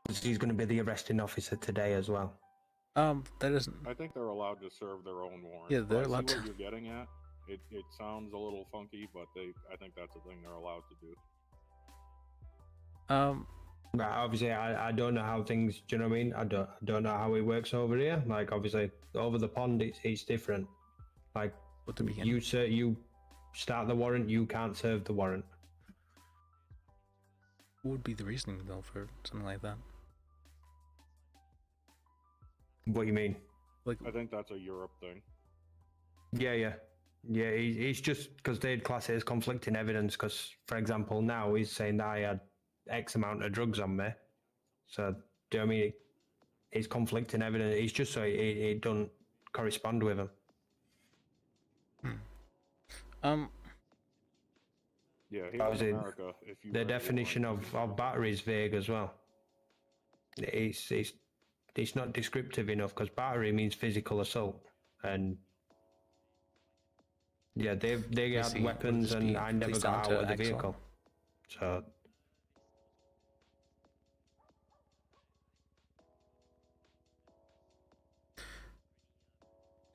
He's going to be the arresting officer today as well. That isn't. I think they're allowed to serve their own warrant. Yeah, they're I see allowed what to. you're getting at. It sounds a little funky, but I think that's a thing they're allowed to do. But obviously, I don't know how things. Do you know what I mean? I don't know how it works over here. Like, obviously, over the pond, it's different. Like, you start the warrant, you can't serve the warrant. What would be the reasoning though for something like that? What do you mean? Like, I think that's a Europe thing. Yeah. It's just because they'd class it as conflicting evidence. Because, for example, now he's saying that I had X amount of drugs on me. So, do you know what I mean? It's conflicting evidence. It's just so it don't correspond with him. Yeah, here Obviously, in America, if you the definition of battery is vague as well. It's not descriptive enough because battery means physical assault, and yeah, they had weapons, and I never got out of the vehicle. So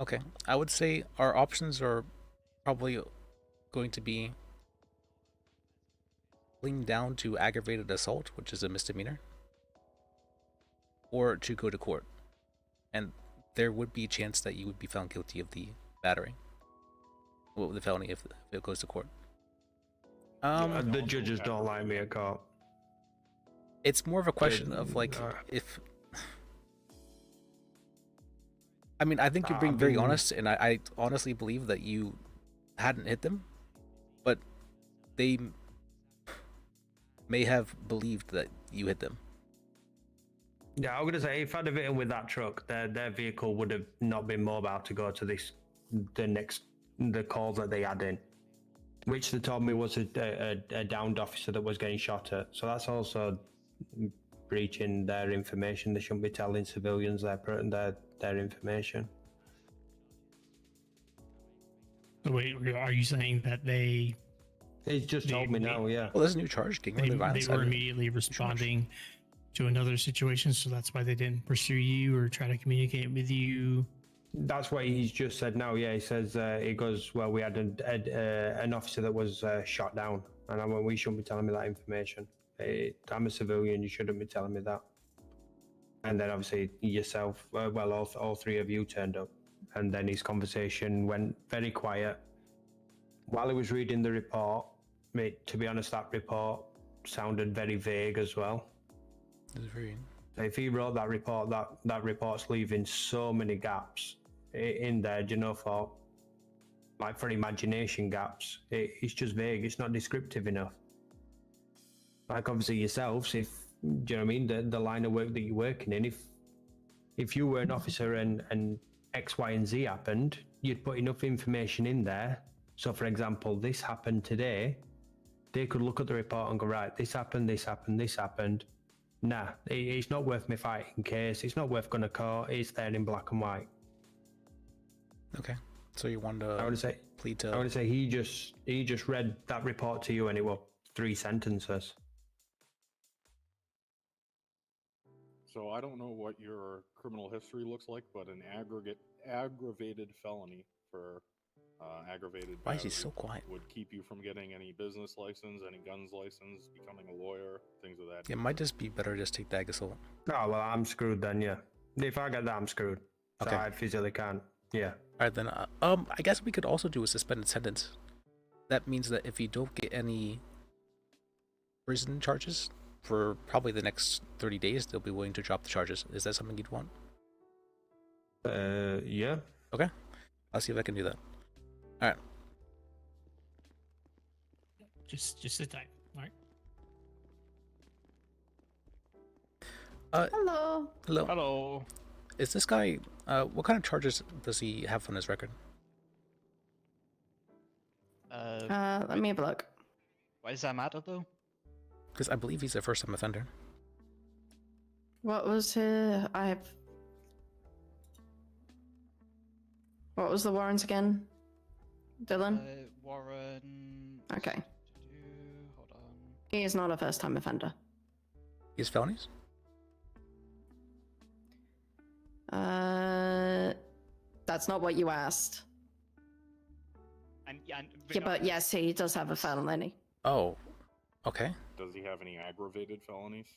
okay, I would say our options are probably going to be lean down to aggravated assault, which is a misdemeanor, or to go to court. And there would be a chance that you would be found guilty of the battery, well, the felony, if it goes to court. The judges don't like me at court. It's more of a question of like if. I mean, I think you're being very honest, and I honestly believe that you hadn't hit them, but they may have believed that you hit them. Yeah, I'm gonna say if I'd have hit them with that truck, their vehicle would have not been mobile to go to the call that they had in, which they told me was a downed officer that was getting shot at. So that's also breaching their information. They shouldn't be telling civilians their information. So wait, are you saying that they? He's just told me now, yeah. Well, there's a new charge. They were immediately responding to another situation, so that's why they didn't pursue you or try to communicate with you. That's what he's just said now. Yeah, he says he goes, well, we had an officer that was shot down, and I went, we shouldn't be telling me that information. I'm a civilian. You shouldn't be telling me that. And then obviously yourself, well, all three of you turned up, and then his conversation went very quiet. While he was reading the report, to be honest, that report sounded very vague as well. It's very. If he wrote that report, that report's leaving so many gaps in there, you know, for imagination gaps. It's just vague. It's not descriptive enough. Like obviously yourselves, do you know what I mean? The line of work that you're working in, if you were an officer and X, Y, and Z happened, you'd put enough information in there. So, for example, this happened today. They could look at the report and go, right, this happened, this happened, this happened. Nah, it's not worth me fighting case. It's not worth going to court. It's there in black and white. Okay, so you want to? I would say plead to. I would say he just read that report to you, and it was 3 sentences. So I don't know what your criminal history looks like, but an aggravated felony for aggravated Why is he battery so quiet? would keep you from getting any business license, any guns license, becoming a lawyer, things of that. It might just be better just take the ag assault. Oh, well, I'm screwed then, yeah. If I get that, I'm screwed. So Okay. I physically can't. Yeah. Alright then, I guess we could also do a suspended sentence. That means that if you don't get any prison charges for probably the next 30 days, they'll be willing to drop the charges. Is that something you'd want? Yeah. Okay. I'll see if I can do that. All right. Just sit tight. All right. Hello. Hello. Hello. Is this guy? What kind of charges does he have on his record? Let me have a look. Why does that matter though? Because I believe he's a first-time offender. What was What was the warrants again? Dylan? Warren. Okay. Hold on. He is not a first-time offender. He has felonies? That's not what you asked. Yeah, but yes, he does have a felony. Oh, okay. Does he have any aggravated felonies?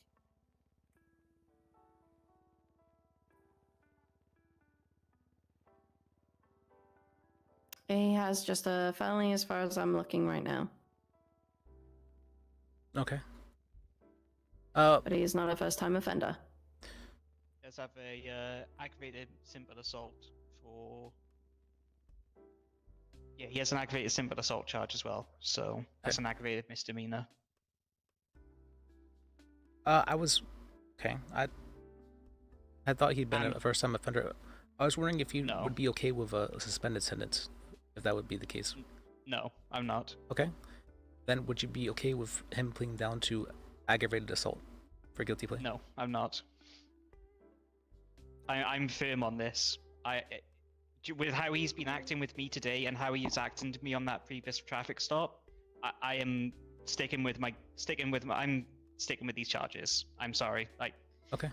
He has just a felony as far as I'm looking right now. Okay. But he is not a first-time offender. Does have a aggravated simple assault for. Yeah, he has an aggravated simple assault charge as well, so that's an aggravated misdemeanor. I was okay. I thought he'd been a first-time offender. I was wondering if you would be okay with a suspended sentence, if that would be the case. No, I'm not. Okay. Then would you be okay with him pleading down to aggravated assault for guilty plea? No, I'm not. I'm firm on this. With how he's been acting with me today and how he's acting to me on that previous traffic stop, I am sticking with these charges. I'm sorry. Okay.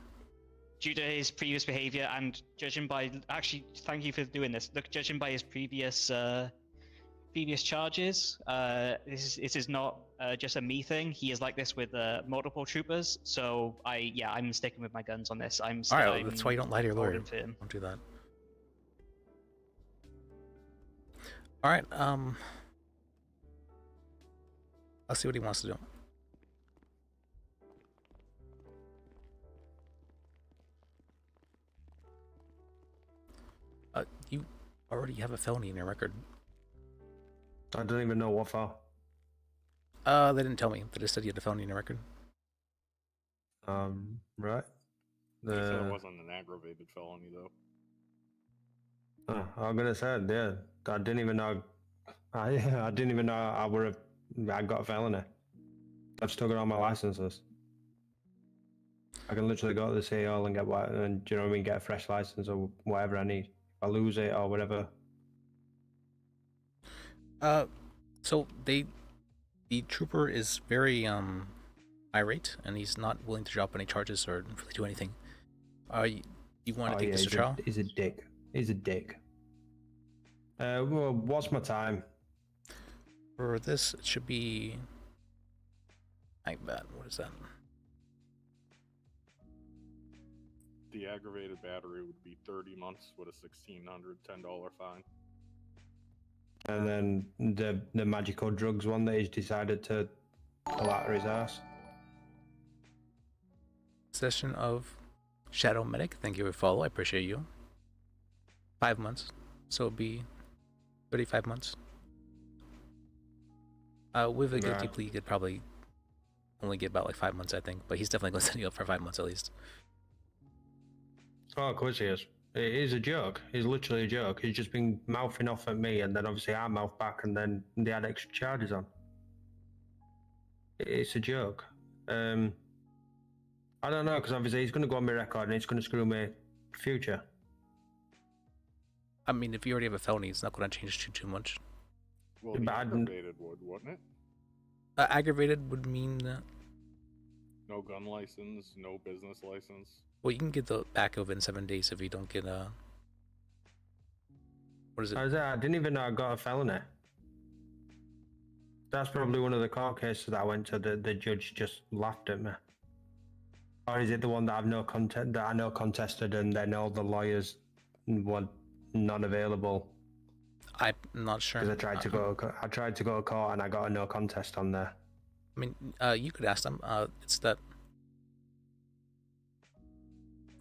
Due to his previous behavior and judging by, actually, thank you for doing this. Look, judging by his previous charges, this is not just a me thing. He is like this with multiple troopers. So I'm sticking with my guns on this. All right, that's why you don't lie to your lawyer. Don't do that. All right. I'll see what he wants to do. You already have a felony in your record. I don't even know what for. They didn't tell me. They just said you had a felony in your record. Right. He said it wasn't an aggravated felony though. I'm gonna say, yeah. I didn't even know. I didn't even know I got a felony. I've still got all my licenses. I can literally go to the city hall and get get a fresh license or whatever I need. If I lose it or whatever. So the trooper is very irate, and he's not willing to drop any charges or really do anything. You want to take this to trial? He's a dick. He's a dick. Well, what's my time? For this, it should be. I bet. What is that? The aggravated battery would be 30 months with a $1,610 fine. And then the magical drugs one that he's decided to pull out of his ass. Possession of Shadow Medic. Thank you for follow. I appreciate you. 5 months. So it'd be 35 months. With a guilty plea, you could probably only get about 5 months, I think. But he's definitely going to send you up for 5 months at least. Oh, of course he is. It is a joke. He's literally a joke. He's just been mouthing off at me, and then obviously I mouth back, and then they had extra charges on. It's a joke. I don't know, because obviously he's going to go on my record and he's going to screw my future. I mean, if you already have a felony, it's not going to change too much. Well, the aggravated would, wouldn't it? Aggravated would mean no gun license, no business license. Well, you can get the back within 7 days if you don't get a. What is it? I didn't even know I got a felony. That's probably one of the court cases that I went to. The judge just laughed at me. Or is it the one that I know contested, and then all the lawyers were not available? I'm not sure. Because I tried to go to court and I got a no contest on there. I mean, you could ask them. It's that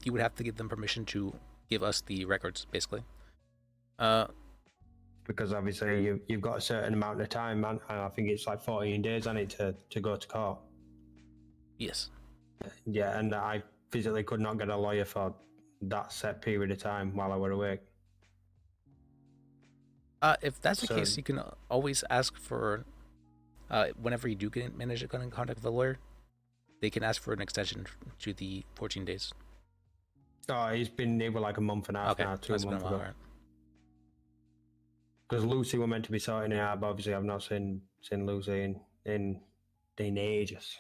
you would have to give them permission to give us the records, basically. because obviously you've got a certain amount of time, man. And I think it's like 14 days on it to go to court. Yes. Yeah, and I physically could not get a lawyer for that set period of time while I were awake. If that's the So- case, you can always ask for, whenever you do manage to get in contact with a lawyer, they can ask for an extension to the 14 days. Oh, he's been here for like a month and a half Okay, now, 2 that's been a months while, ago. alright. Because Lucy were meant to be sorting it out, but obviously I've not seen Lucy in ages.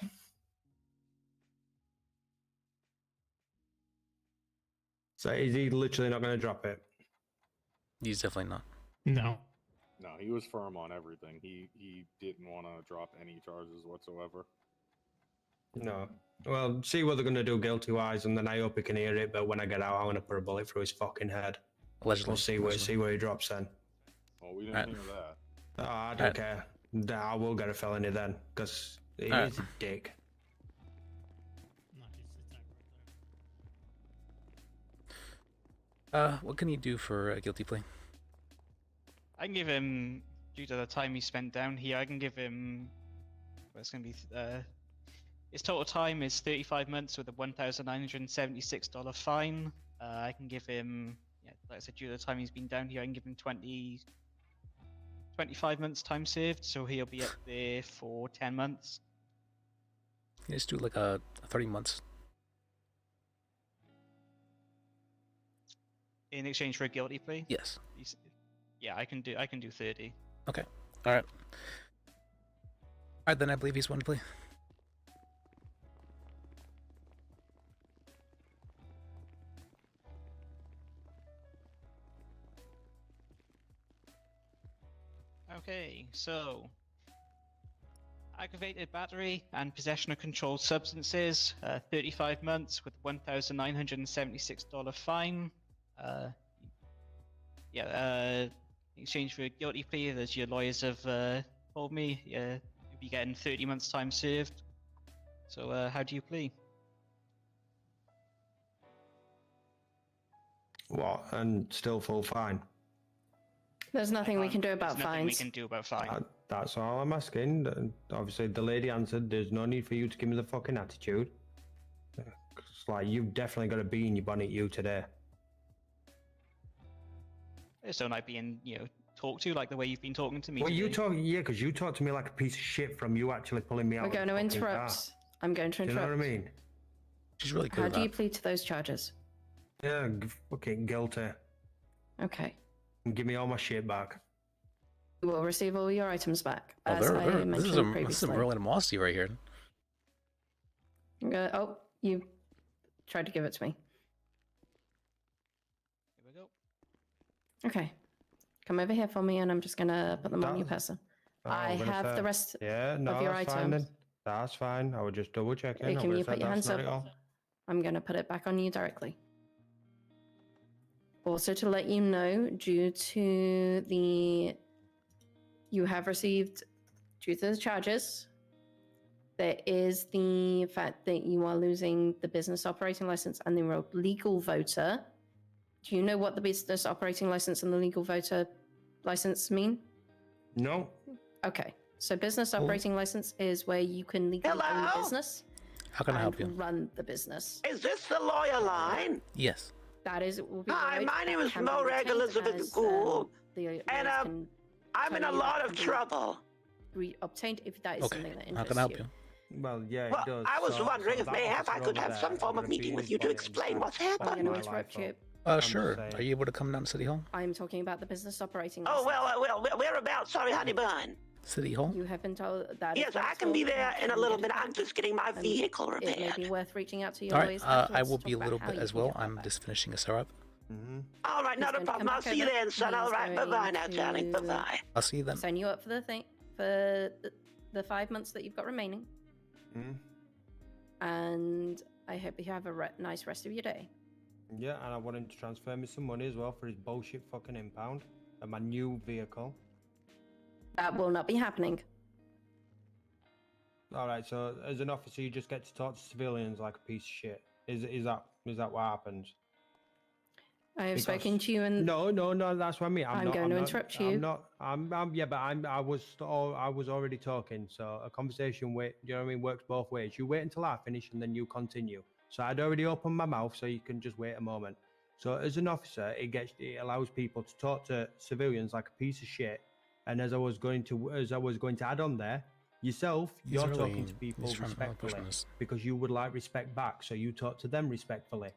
So is he literally not going to drop it? He's definitely not. No. No, he was firm on everything. He didn't want to drop any charges whatsoever. No. Well, see what they're going to do guilty-wise, and then I hope he can hear it, but when I get out, I'm going to put a bullet through his fucking head. Allegedly. We'll see where he drops then. Well, we didn't hear that. Oh, I don't care. I will get a felony then, because he's a dick. What can you do for a guilty plea? I can give him, due to the time he spent down here, I can give him. Well, it's going to be. His total time is 35 months with a $1,976 fine. I can give him, yeah, like I said, due to the time he's been down here, I can give him 25 months time served, so he'll be up there for 10 months. You just do like a 30 months. In exchange for a guilty plea? Yes. Yeah, I can do 30. Okay. Alright. Alright, then I believe he's one to plea. Okay, so aggravated battery and possession of controlled substances, 35 months with $1,976 fine. In exchange for a guilty plea, as your lawyers have told me, you'll be getting 30 months time served. So how do you plea? What? And still full fine? There's nothing we can do about There's nothing we fines. can do about fines. That's all I'm asking. Obviously, the lady answered, there's no need for you to give me the fucking attitude. It's like, you've definitely got a bee in your bonnet, you, today. So not being, talked to like the way you've been talking to me. Well, today. you talk, yeah, because you talk to me like a piece of shit from you actually pulling me out. We're of the going to fucking interrupt. car. I'm going to Do you interrupt. know what I mean? She's really good How at do you that. plead to those charges? Yeah, fucking guilty. Okay. And give me all my shit back. You will receive all your items back, Oh, as I this is mentioned some previously. real animosity right here. Oh, you tried to give it to me. Here we go. Okay. Come over here for me, and I'm just going to put them on your person. Oh, I I'm gonna have say- the rest Yeah, no, of your that's fine items. then. That's fine. I was just double checking. Hey, I can would've you said put your that's hands not up? it all. I'm going to put it back on you directly. Also, to let you know, due to the... You have received, due to the charges, there is the fact that you are losing the business operating license and the legal voter. Do you know what the business operating license and the legal voter license mean? No. Okay. So business operating license is where you can legally own a Hello? business. How can I help you? Run the business. Is this the lawyer line? Yes. That is. Will be Hi, allowed. my name That is can be Mo Reg retained Elizabeth as, Gould, the and lawyers can I'm in tell a you lot that of can be trouble. Obtained if that is Okay. something that How interests can I help you. you? Well, yeah, Well, it does. I was So- wondering so if that mayhap officer I could over have there some form of would have meeting been with you to involved in explain that what's part happened. I'm going to my interrupt life you. I'm Sure. saying. Are you able to come down to City Hall? I'm talking about the business operating Oh, license. well, whereabouts? Sorry, honey bun. City Hall? You have been told that. Yes, I can be there in a little bit. I'm just getting my vehicle It may repaired. be worth reaching out to your All right. lawyers. I afterwards will to be a talk little about how bit you as can well. get that I'm back. just finishing a syrup. All right, not a He's going to problem. come I'll back see you over. then, son. All He's right, bye-bye now, going darling. to Bye-bye. I'll see you then. Sign you up for the thing for the 5 months that you've got remaining, and I hope you have a nice rest of your day. Yeah, and I want him to transfer me some money as well for his bullshit fucking impound and my new vehicle. That will not be happening. All right, so as an officer, you just get to talk to civilians like a piece of shit. Is that what happens? I have Because- spoken to you and No, that's what I mean. I'm not, going to not, interrupt you. I'm not. Yeah, but I was already talking. So a conversation you know what I mean, works both ways. You wait until I finish and then you continue. So I'd already opened my mouth, so you can just wait a moment. So as an officer, it allows people to talk to civilians like a piece of shit. And as I was going to add on there, yourself, you're talking to people he's trying to push respectfully this. because you would like respect back. So you talk to them respectfully.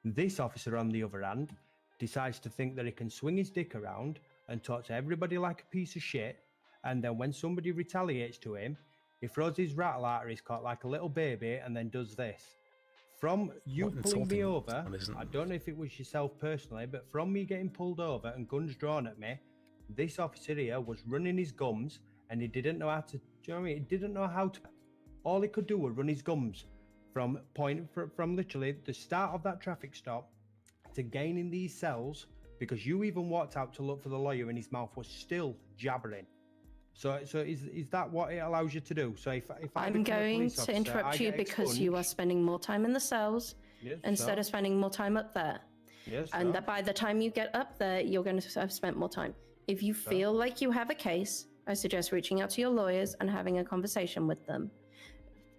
This officer, on the other hand, decides to think that he can swing his dick around and talk to everybody like a piece of shit, and then when somebody retaliates to him, he throws his rattle out of his cock like a little baby and then does this. From you What pulling me insulting over, one isn't- I don't know if it was yourself personally, but from me getting pulled over and guns drawn at me, this officer here was running his gums and he didn't know how to, do you know what I mean? He didn't know how to, all he could do was run his gums from literally the start of that traffic stop to gaining these cells, because you even walked out to look for the lawyer and his mouth was still jabbering. So is that what it allows you to do? So if I I'm become a going police to officer, interrupt I you get because you are expunged. spending more time in the cells Yes, instead sir. of spending more time up there. Yes, And sir. that by the time you get up there, you're going to have spent more time. If you Sir. feel like you have a case, I suggest reaching out to your lawyers and having a conversation with them.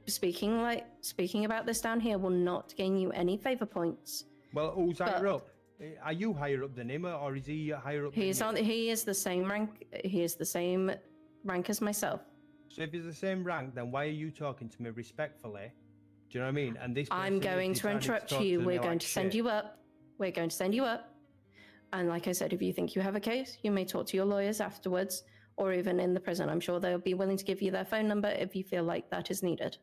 Speaking about this down here will not gain you any favor points. Well, who's higher up? Are you higher up than him, or is he higher up? He is than you? he is the same rank. He is the same rank as myself. So if he's the same rank, then why are you talking to me respectfully? Do you know what I mean? And this. I'm person has going to decided interrupt talk you. to me We're going like to send shit. you up. We're going to send you up. And like I said, if you think you have a case, you may talk to your lawyers afterwards, or even in the prison. I'm sure they'll be willing to give you their phone number if you feel like that is needed.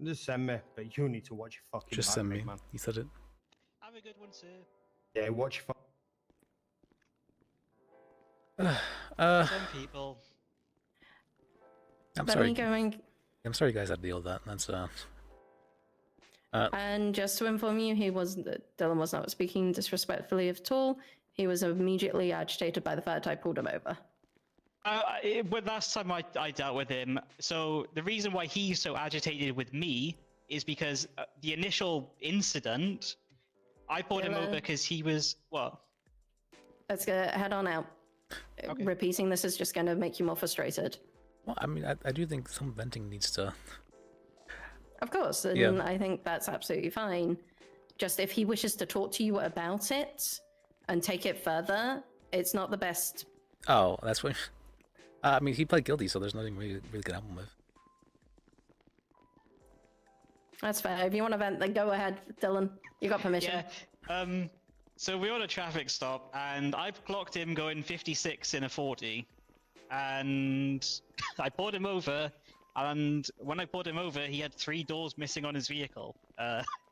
Just send me, but you need to watch your fucking Just back, send big me. man. He said it. Have a good one, sir. Yeah, watch your Some people. I'm Let sorry. me go and I'm sorry you guys had to deal with that. That's And just to inform you, Dylan was not speaking disrespectfully at all. He was immediately agitated by the fact I pulled him over. But last time I dealt with him, so the reason why he's so agitated with me is because the initial incident, I pulled him over because he was, what? Let's go head on out. Repeating this is just going to make you more frustrated. well, I mean, I do think some venting needs to. Of course, and Yeah. I think that's absolutely fine. Just if he wishes to talk to you about it and take it further, it's not the best. Oh, that's what. I mean, he pled guilty, so there's nothing really can help him with. That's fair. If you want to vent, then go ahead, Dylan. You got permission. Yeah. So we're on a traffic stop, and I've clocked him going 56 in a 40, and I pulled him over. And when I pulled him over, he had 3 doors missing on his vehicle.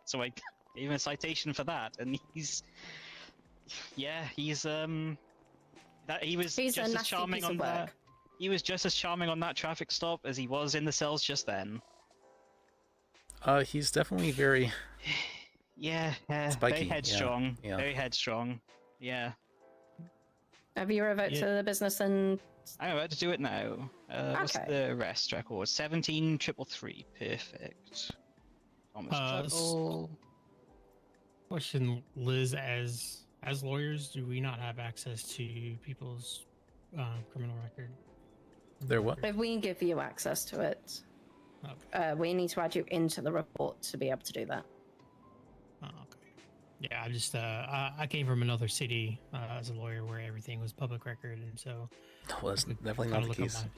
So I gave him a citation for that, and he's He's a just as nasty charming piece of on that. work. He was just as charming on that traffic stop as he was in the cells just then. He's definitely very. Yeah, Spiky, very yeah, headstrong. yeah. Very headstrong. Yeah. Have you revoked to the business and? I'm about to do it now. What's Okay. the arrest record? 17,333. Perfect. Thomas Tuttle. Question, Liz, as lawyers, do we not have access to people's criminal record? There what? If we give you access to it, we need to add you into the report to be able to do that. Oh, okay. Yeah, I just I came from another city as a lawyer where everything was public record, and so. Well, that's definitely kinda not the look up case. my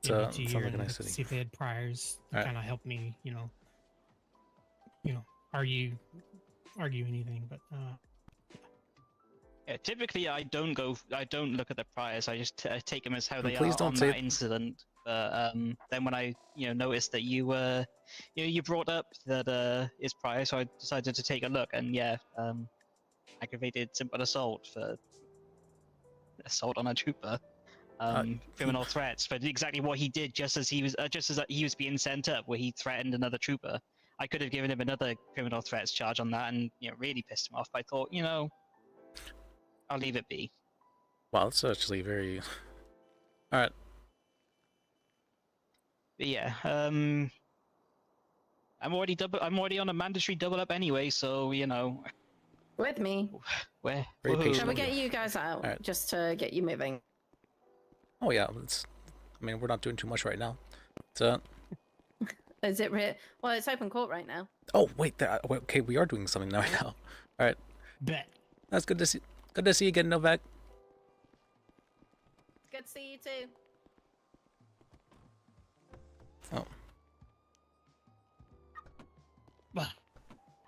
It MBT sounds here like a and nice city. see if they had priors to Alright. kind of help me, argue anything, but Yeah, typically I don't look at the priors. I just take them as how And they please are don't on say- that incident. Then when I noticed that you you brought up that his prior, so I decided to take a look. And aggravated simple assault for assault on a trooper, criminal threats for exactly what he did, just as he was being sent up, where he threatened another trooper. I could have given him another criminal threats charge on that, and really pissed him off. But I thought, I'll leave it be. Wow, that's actually very. All right. But yeah, I'm already on a mandatory double up anyway, so With me. Where? Very Whoa. patient. Shall we of get you. you guys out Alright. just to get you moving? Oh yeah, I mean, we're not doing too much right now. So, Is it well, it's open court right now. oh wait, okay, we are doing something right now. All right, Bet. that's good to see. Good to see you again, Novak. It's good to see you too. Oh,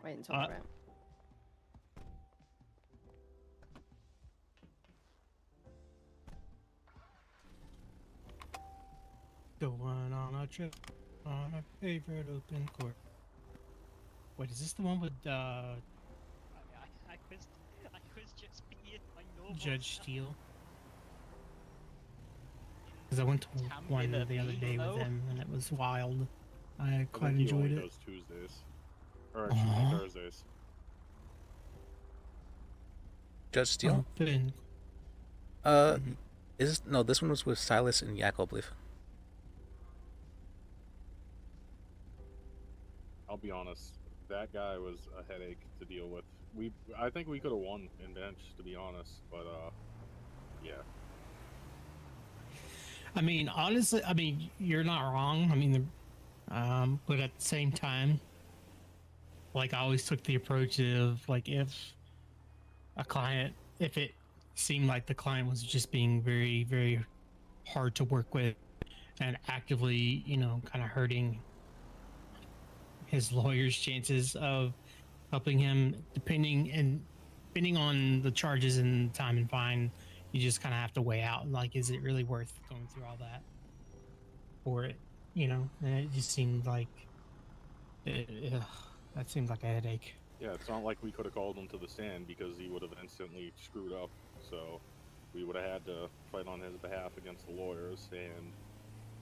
Wait and talk about. Going on a trip on our favorite open court. Wait, is this the one with I was just being my normal Judge self. Steele? Because I went to one Champion the other day Appeal, with him, and it was wild. I I quite think he enjoyed only it. does Tuesdays. Or excuse me, Aw. Thursdays. Judge Steele. Open. No, this one was with Silas and Yakko, I believe. I'll be honest, that guy was a headache to deal with. I think we could have won in bench, to be honest, but yeah. I mean, honestly, I mean, you're not wrong. I mean, but at the same time, like I always took the approach of like if it seemed like the client was just being very, very hard to work with and actively, kind of hurting his lawyer's chances of helping him, depending on the charges and time and fine, you just kind of have to weigh out, like, is it really worth going through all that for it? And it just seemed like that seemed like a headache. Yeah, it's not like we could have called him to the stand because he would have instantly screwed up. So we would have had to fight on his behalf against the lawyers. And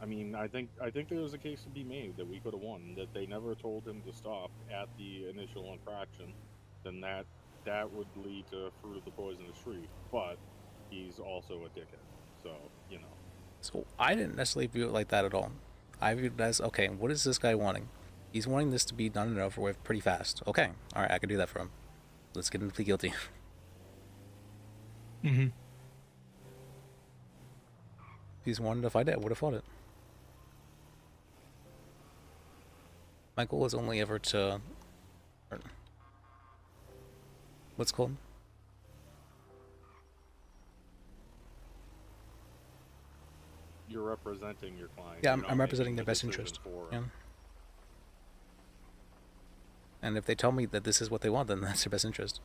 I mean, I think there was a case to be made that we could have won. That they never told him to stop at the initial infraction. Then that would lead to fruit of the poisonous tree. But he's also a dickhead. So So I didn't necessarily view it like that at all. I viewed it as, okay, what is this guy wanting? He's wanting this to be done and over with pretty fast. Okay, all right, I can do that for him. Let's get him to plead guilty. Mm-hmm. If he's wanted to fight it, I would have fought it. My goal is only ever to... What's it called? you're representing your client. Yeah, You're not I'm representing making their the best decision interest. for Yeah. them. And if they tell me that this is what they want, then that's their best interest.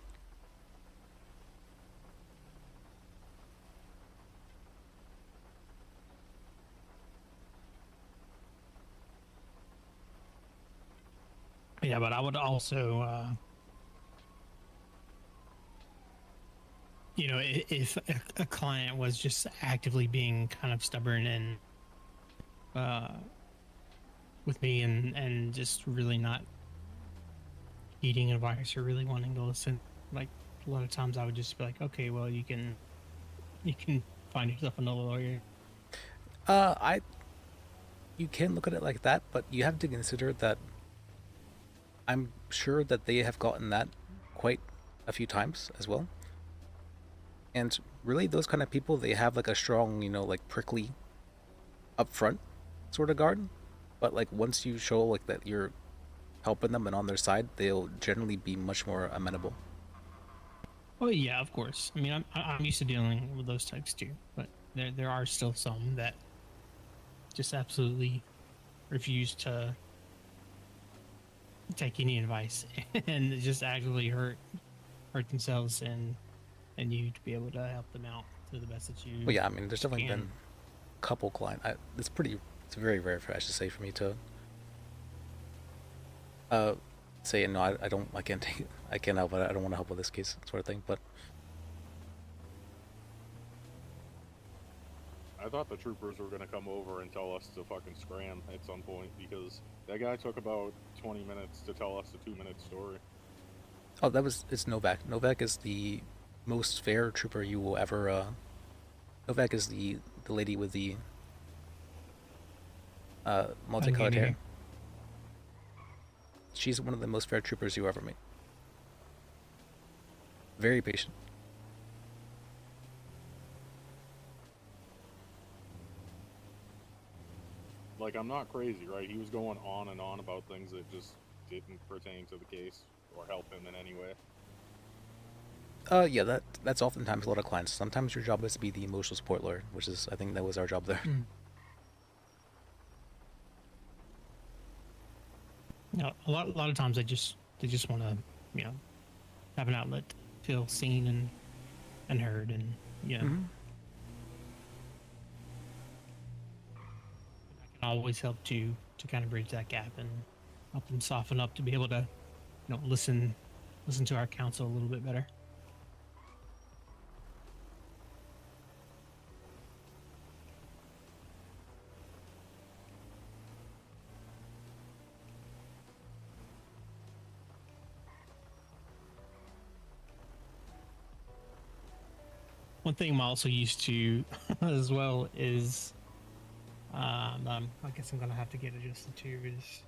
Yeah, but I would also, if a client was just actively being kind of stubborn and with me and just really not heeding advice or really wanting to listen, like a lot of times I would just be like, okay, well, you can find yourself another lawyer. You can look at it like that, but you have to consider that I'm sure that they have gotten that quite a few times as well. And really, those kind of people, they have like a strong, like prickly, upfront sort of guard. But like once you show like that you're helping them and on their side, they'll generally be much more amenable. Well, yeah, of course. I mean, I'm used to dealing with those types too, but there are still some that just absolutely refuse to take any advice and just actively hurt themselves and you to be able to help them out to the best that you. Well, yeah, I mean, there's definitely can. been a couple clients. It's very rare for I should say for me to say no, I can't take it. I can't help it. I don't want to help with this case, sort of thing. But I thought the troopers were gonna come over and tell us to fucking scram at some point because that guy took about 20 minutes to tell us a 2-minute story. oh, it's Novak. Novak is the most fair trooper you will ever. Novak is the lady with the multicolored hair. She's one of the most fair troopers you ever meet. Very patient. Like, I'm not crazy, right? He was going on and on about things that just didn't pertain to the case or help him in any way. Yeah, that's oftentimes a lot of clients. Sometimes your job is to be the emotional support lawyer, which is, I think that was our job there. No, a lot of times they just want to, have an outlet, feel seen and heard, and I can always help to kind of bridge that gap and help them soften up to be able to, listen to our counsel a little bit better. One thing I'm also used to as well is, I guess I'm gonna have to get adjusted to is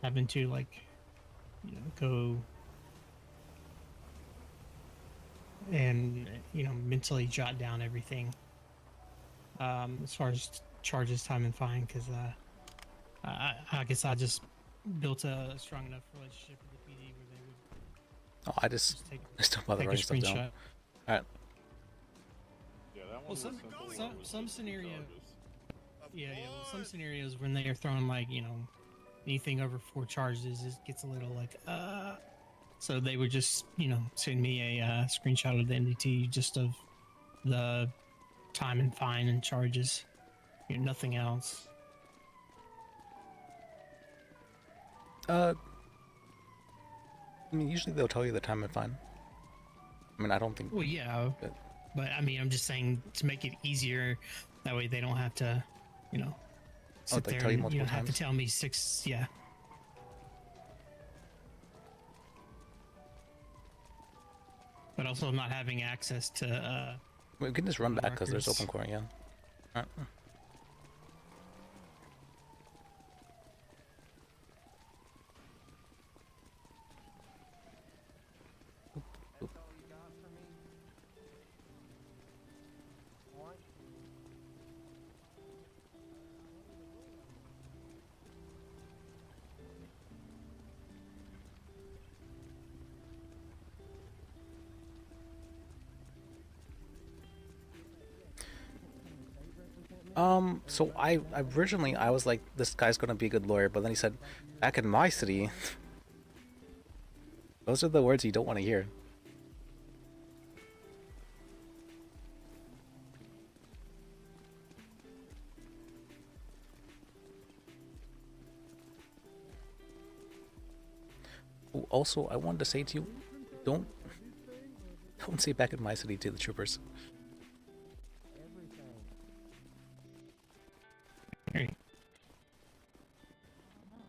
having to go and mentally jot down everything as far as charges, time, and fine, because I guess I just built a strong enough relationship with the PD where they would. Oh, I just don't bother take a writing stuff down. screenshot. All right. Yeah, that one Well, was some simple. some scenario. Yeah. Well, some scenarios when they are throwing anything over 4 charges, it gets a little So they would just send me a screenshot of the NDT just of the time and fine and charges, nothing else. I mean, usually they'll tell you the time and fine. I mean, I don't think. Well, yeah, but I mean, I'm just saying to make it easier. That way, they don't have to, sit they there tell you and multiple have to times? tell me 6. Yeah. But also, not having access to. We can just run back because there's records. open court. Yeah. All right. So I originally I was like, this guy's gonna be a good lawyer, but then he said, back in my city. Those are the words you don't want to hear. Oh, also, I wanted to say to you, don't say back in my city to the troopers.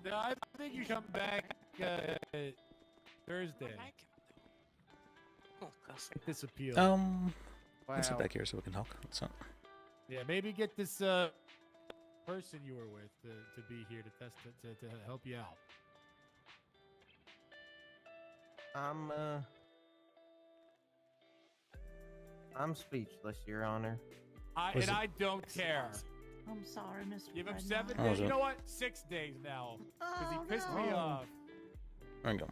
No, I think you come back Thursday. Get this appeal. Let's sit back here so we can talk. So. Yeah, maybe get this person you were with to be here to test it, to help you out. I'm speechless, Your Honor. I don't care. I'm sorry, Mr. Give him Redknapp. 7 Oh, days. is You it? know what? 6 days now. Because he pissed me no. off. There we go.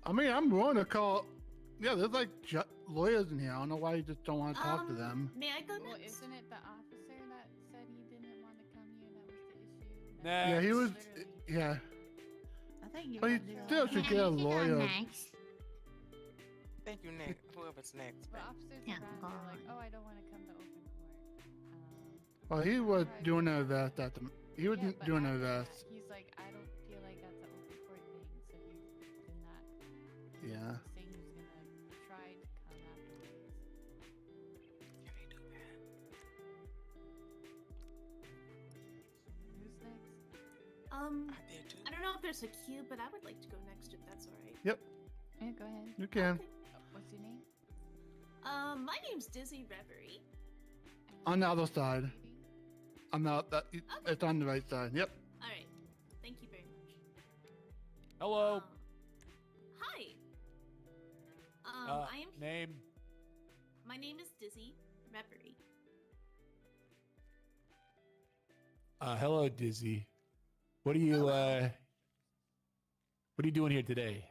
I mean, I'm willing to call. Yeah, there's like lawyers in here. I don't know why you just don't want to talk to them. May I go Well, next? isn't it the officer that said he didn't want to come here? That was the issue. Yeah, he was. Yeah. I think you But you might do still should get a lawyer. Thank you, Nick. Whoever's next. But officers Yeah, around go are like, on. oh, I don't want to come to open court. Well, he was doing a vest at the. He was Yeah, but doing a after vest. that, he's like, I don't feel like that's an open court thing, so he did not. Yeah. Saying he was gonna try to come afterwards. Who's next? I don't know if there's a queue, but I would like to go next if that's all right. Yep. Yeah, go ahead. You can. What's your name? My name's Dizzy Reverie. On the other side. I'm not. It's on the right side. Yep. All right. Thank you very much. Hello. Hi. I am. Name. My name is Dizzy Reverie. Hello, Dizzy. What are you doing here today?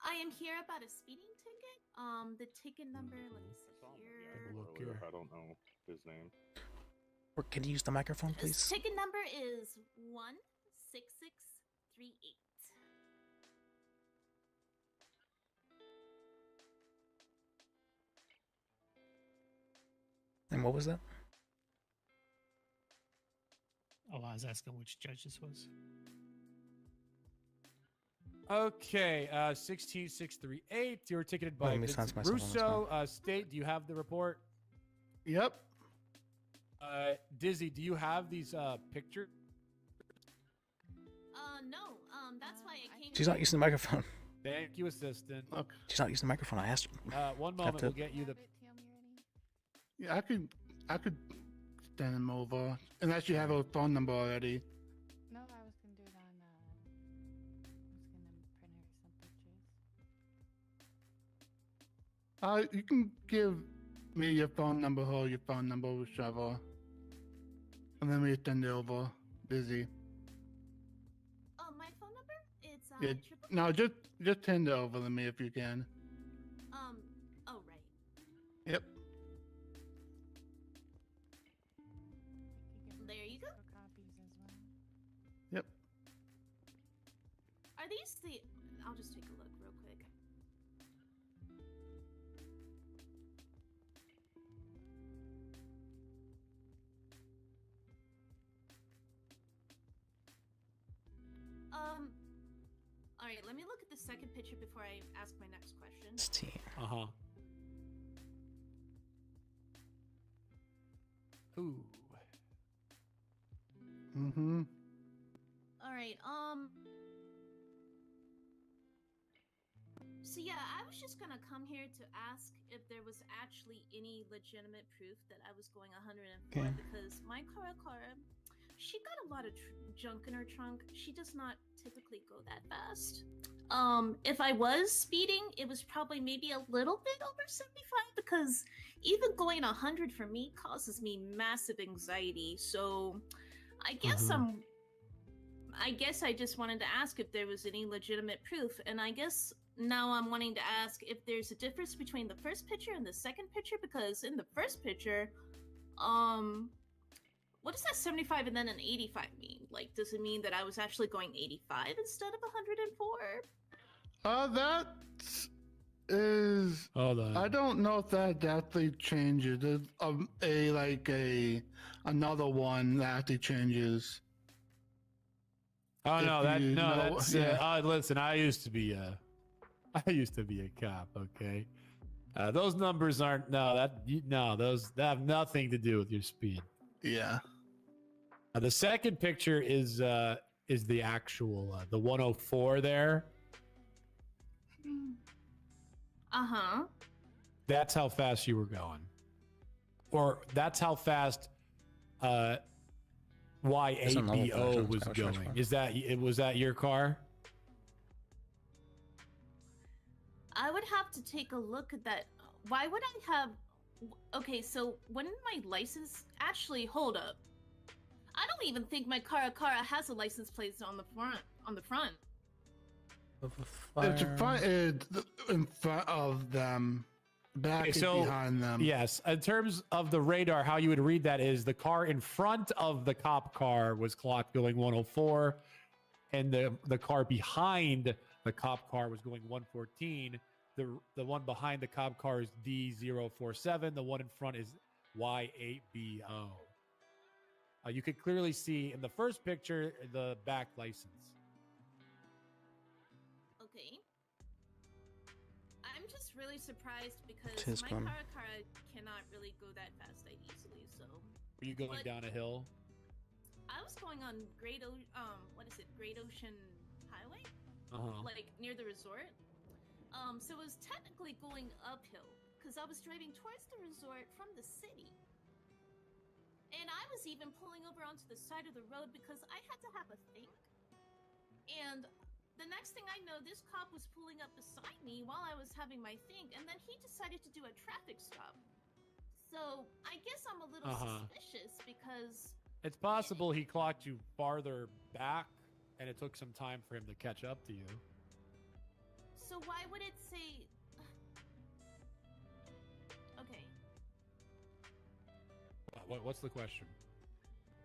I am here about a speeding ticket. The ticket number. Let me see here. Look here. I don't know his name. Or can you use the microphone, This please? ticket number is 16638. And what was that? Oh, I was asking which judge this was. Okay, 16638. You were ticketed by Let me Vincent silence myself on this Russo. State, do you have the report? Yep. Dizzy, do you have these pictures? No. That's why I came. She's not using the microphone. Thank you, assistant. Okay. She's not using the microphone. I asked her. One Have moment, to- we'll get you the. Yeah, I could send him over unless you have a phone number already. No, I was gonna do it on. I was gonna print her some pictures. You can give me your phone number or your phone number, whichever, and then we send it over. Busy. Oh, my phone number? It's Yeah. No, just send it over to me if you can. Oh right. Yep. There you go. Copies as well. Yep. Are these the? I'll just take a look real quick. All right. Let me look at the second picture before I ask my next question. Uh-huh. Ooh. Mm-hmm. All right. So yeah, I was just gonna come here to ask if there was actually any legitimate proof that I was going 104 Okay. because my Cara, she got a lot of junk in her trunk. She does not typically go that fast. If I was speeding, it was probably maybe a little bit over 75 because even going 100 for me causes me massive anxiety. So I guess I guess I just wanted to ask if there was any legitimate proof, and I guess now I'm wanting to ask if there's a difference between the first picture and the second picture, because in the first picture, what does that 75 and then an 85 mean? Like, does it mean that I was actually going 85 instead of 104? That is. Hold on. I don't know if that actually changes. There's another one that actually changes. Oh If no, you know- that's yeah. listen, I used to be a cop, okay? Those numbers aren't those that have nothing to do with your speed. Yeah. The second picture is the actual the 104 there. Uh-huh. That's how fast you were going. Or that's how fast YABO was going. Was that your car? I would have to take a look at that. Why would I have... Okay, so when my license... Actually, hold up. I don't even think my Cara has a license plate on the front. It's in front of them. Back Okay, is so behind them. yes, in terms of the radar, how you would read that is the car in front of the cop car was clocked going 104, and the car behind the cop car was going 114. The one behind the cop car is D047. The one in front is Y8BO. You could clearly see in the first picture the back license. Okay. I'm just really surprised because Tis my gone. Cara cannot really go that fast that easily, so... Were you going But- down a hill? I was going on Great Ocean Highway? Uh-huh. Like, near the resort. So it was technically going uphill, because I was driving towards the resort from the city. And I was even pulling over onto the side of the road because I had to have a think. And the next thing I know, this cop was pulling up beside me while I was having my think, and then he decided to do a traffic stop. So I guess I'm a little suspicious because It's possible he clocked you farther back, and it took some time for him to catch up to you. so why would it say okay. What's the question?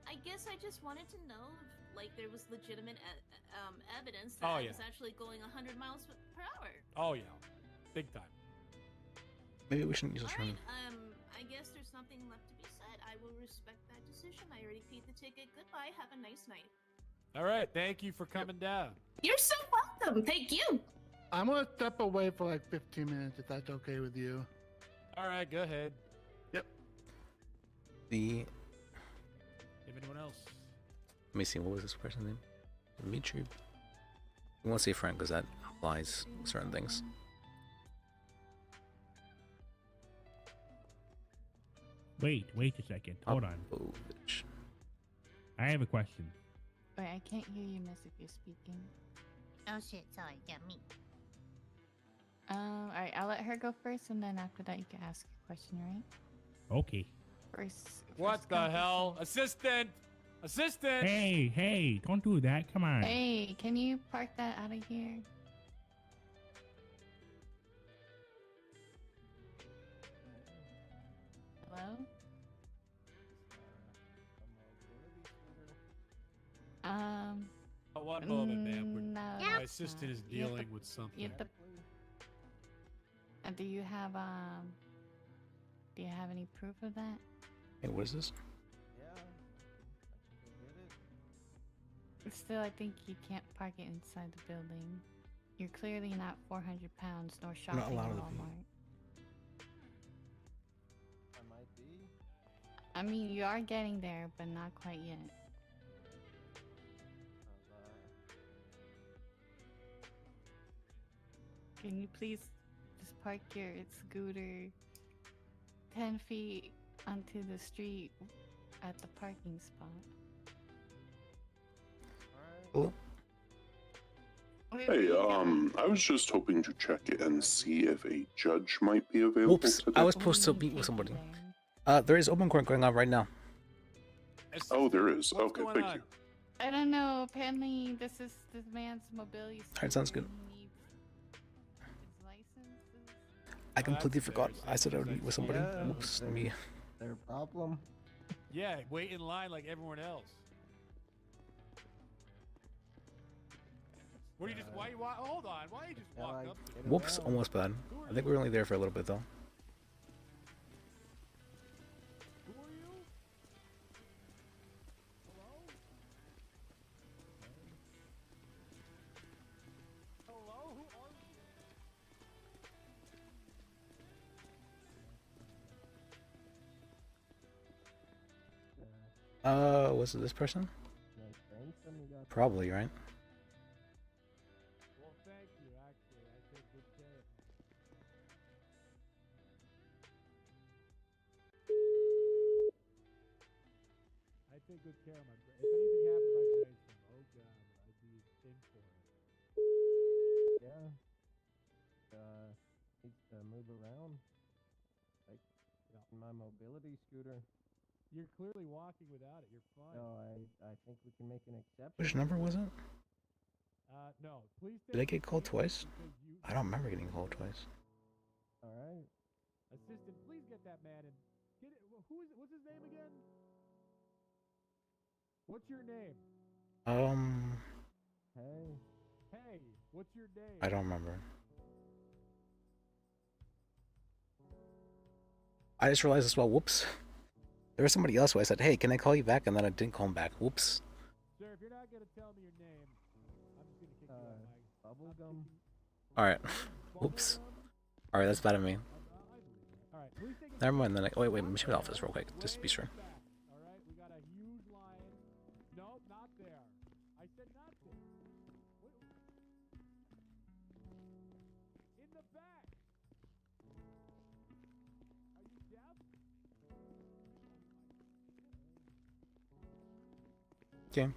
I guess I just wanted to know if, like, there was legitimate evidence that Oh, I yeah. was actually going 100 miles per hour. Oh yeah, big time. Maybe we shouldn't use this Alright, room. I guess there's nothing left to be said. I will respect that decision. I already paid the ticket. Goodbye. Have a nice night. All right, thank you for coming down. You're so welcome. Thank you. I'm gonna step away for like 15 minutes if that's okay with you. All right, go ahead. Yep. The If anyone else. let me see. What was this person's name? Dimitri. We won't say Frank because that applies certain things. Wait a second. Hold on. Popovich. I have a question. Wait, I can't hear you, miss, if you're speaking. Oh shit, sorry, yeah, me. Alright, I'll let her go first, and then after that you can ask a question, right? Okay. What the hell? Assistant! Assistant! Hey, don't do that. Come on. Hey, can you park that out of here? Hello? One moment, ma'am. No, My that's assistant not. is You have dealing to- with something. You have to, do you have any proof of that? Hey, what is this? Still, I think you can't park it inside the building. You're clearly not 400 pounds nor shopping at allowed to be. Walmart. I might be. I mean, you are getting there, but not quite yet. Can you please just park your scooter 10 feet onto the street at the parking spot? Cool. Hey, I was just hoping to check and see if a judge might be available Whoops! today. I was supposed to meet with somebody. There is open court going on right now. Oh, there is. Okay, thank you. I don't know. Apparently, this man's mobility. Alright, sounds good. He needs his licenses. I completely forgot. I said I would meet with somebody. Yeah, Whoops! Let me. Their problem. Yeah, wait in line like everyone else. What do you just? Why you walk? Hold on. Why you just walk up? To me? Whoops! Almost bad. I think we were only there for a little bit though. Who are you? Hello? Hello? Who are you? Was it this person? Probably, right? Well, thank you. Actually, I take good care of I take good care of my. If anything happened to my Grayson, oh god, I'd be in for it. Yeah. Needs to move around. Like my mobility scooter. You're clearly walking without it. You're fine. No, I think we can make an exception. Which number was it? No, please. Did I get called twice? I don't remember getting called twice. All right. Assistant, please get that man in. Get it. Who is it? What's his name again? What's your name? Hey. Hey, what's your name? I don't remember. I just realized as well. Whoops. There was somebody else who I said, "Hey, can I call you back?" And then I didn't call him back. Whoops. Sir, if you're not gonna tell me your name, I'm just gonna kick you out of my. Bubblegum. All right. Whoops. All right, that's bad of me. All right, please take Never mind. Then wait. Let me check the office real quick, just to be sure. All right, we got a huge line. Nope, not there. I said not there. In the back. Are you deaf? Okay.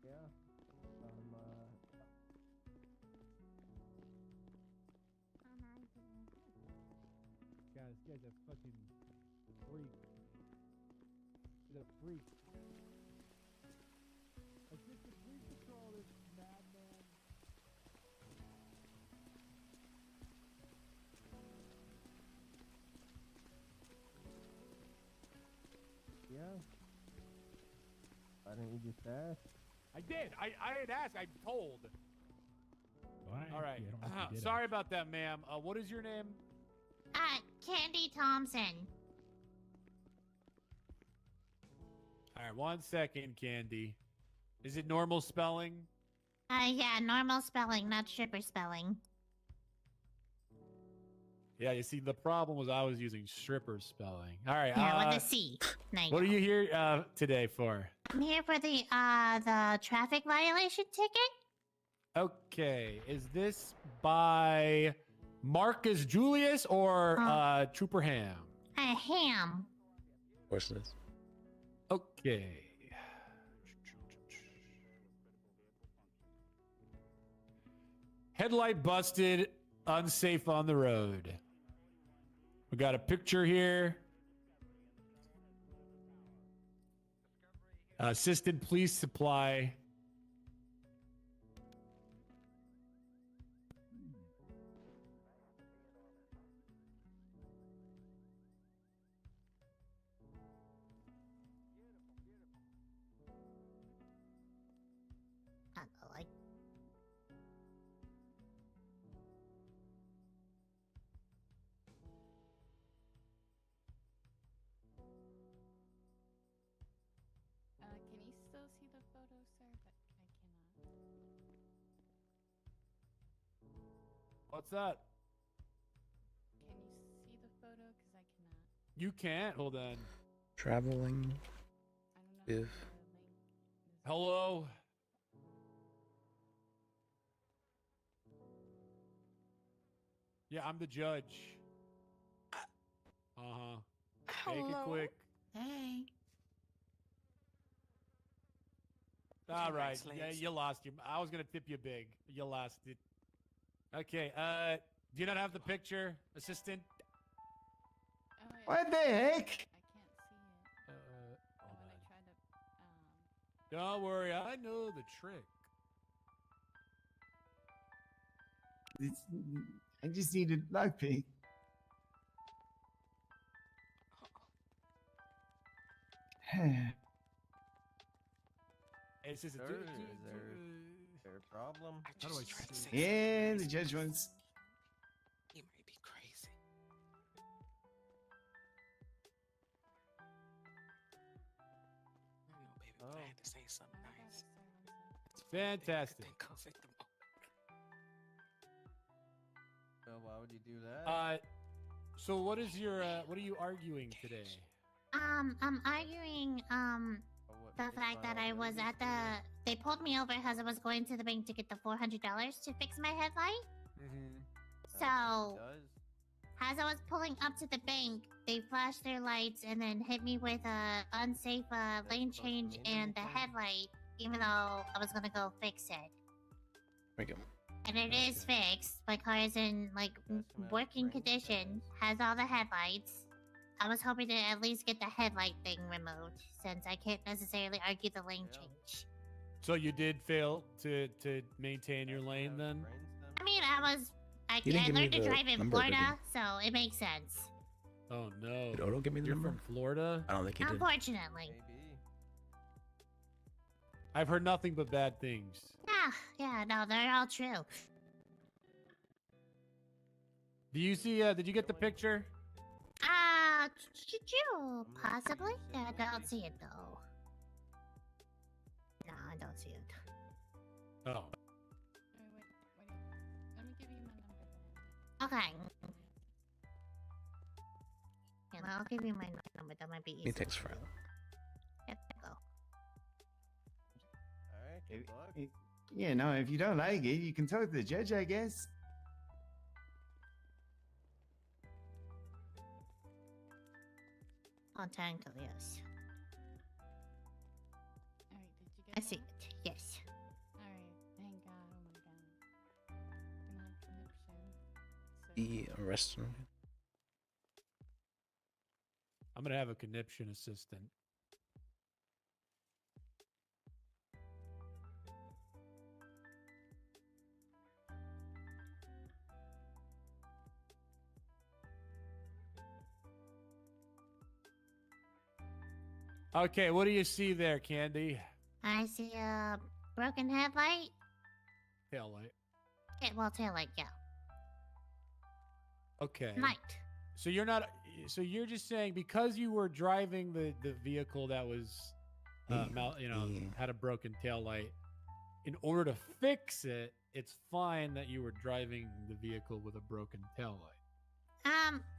Yeah. God, this guy's a fucking freak. He's a freak. Assistant, please control this madman. Yeah. Why didn't you just ask? I did. I didn't ask. I'm told. All right. Yeah, I don't know if you did Sorry about that, ma'am. What is your name? Candy Thompson. All right, 1 second, Candy. Is it normal spelling? Yeah, normal spelling, not stripper spelling. Yeah, you see, the problem was I was using stripper spelling. All right. Yeah, with a C. There you What go. are you here today for? I'm here for the traffic violation ticket. Okay, is this by Marcus Julius or Trooper Ham? Ham. Of course it is. Okay. Headlight busted, unsafe on the road. We got a picture here. Assistant Police Supply. Like. Can you still see the photo, sir? But I cannot. What's that? Can you see the photo? Because I cannot. You can't? Hold on. Traveling. If. Hello? Yeah, I'm the judge. Uh-huh. Make it quick. Hey. All right. Yeah, you lost. I was gonna tip you big. You lost it. Okay. Do you not have the picture, assistant? What the heck? I can't see it. Hold when on. I try to Don't worry. I know the trick. I just need a lockpick. It's just Sir, is there a problem? How do I say? Yeah, the judge wants. You might be crazy. I know, baby, but I had to say something nice. Fantastic. Go fit them all. Well, why would you do that? So what is your what are you arguing today? I'm arguing the fact that I was at the. They pulled me over as I was going to the bank to get the $400 to fix my headlight. Mm-hmm. So, as I was pulling up to the bank, they flashed their lights and then hit me with a unsafe lane change and the headlight, even though I was gonna go fix it. There we go. And it is fixed. My car is in working condition. Has all the headlights. I was hoping to at least get the headlight thing removed, since I can't necessarily argue the lane change. So you did fail to maintain your lane then? I mean, I You didn't give me learned to the drive in number, did Florida, so it makes sense. Oh no. Did Odo give me the You're number? from Florida? I don't think he did. Unfortunately. I've heard nothing but bad things. Yeah, no, they're all true. Do you see did you get the picture? Should you possibly? Yeah, I don't see it though. No, I don't see it. Oh. Wait. Let me give you my number. Okay. Yeah, I'll give you my number. That might be easy. It takes forever. Yep, there you go. Alright, good luck. Yeah, no, if you don't like it, you can talk to the judge, I guess. untangle, yes. Alright, did you get I see that? it, yes. Alright, thank God. Oh my God. Gonna have conniption. The arrest. I'm gonna have a conniption assistant. Okay, what do you see there, Candy? I see a broken headlight. Tail light. Yeah, well, taillight, yeah. Okay. Light. So you're not. So you're just saying because you were driving the vehicle that was, had a broken tail light. In order to fix it, it's fine that you were driving the vehicle with a broken tail light.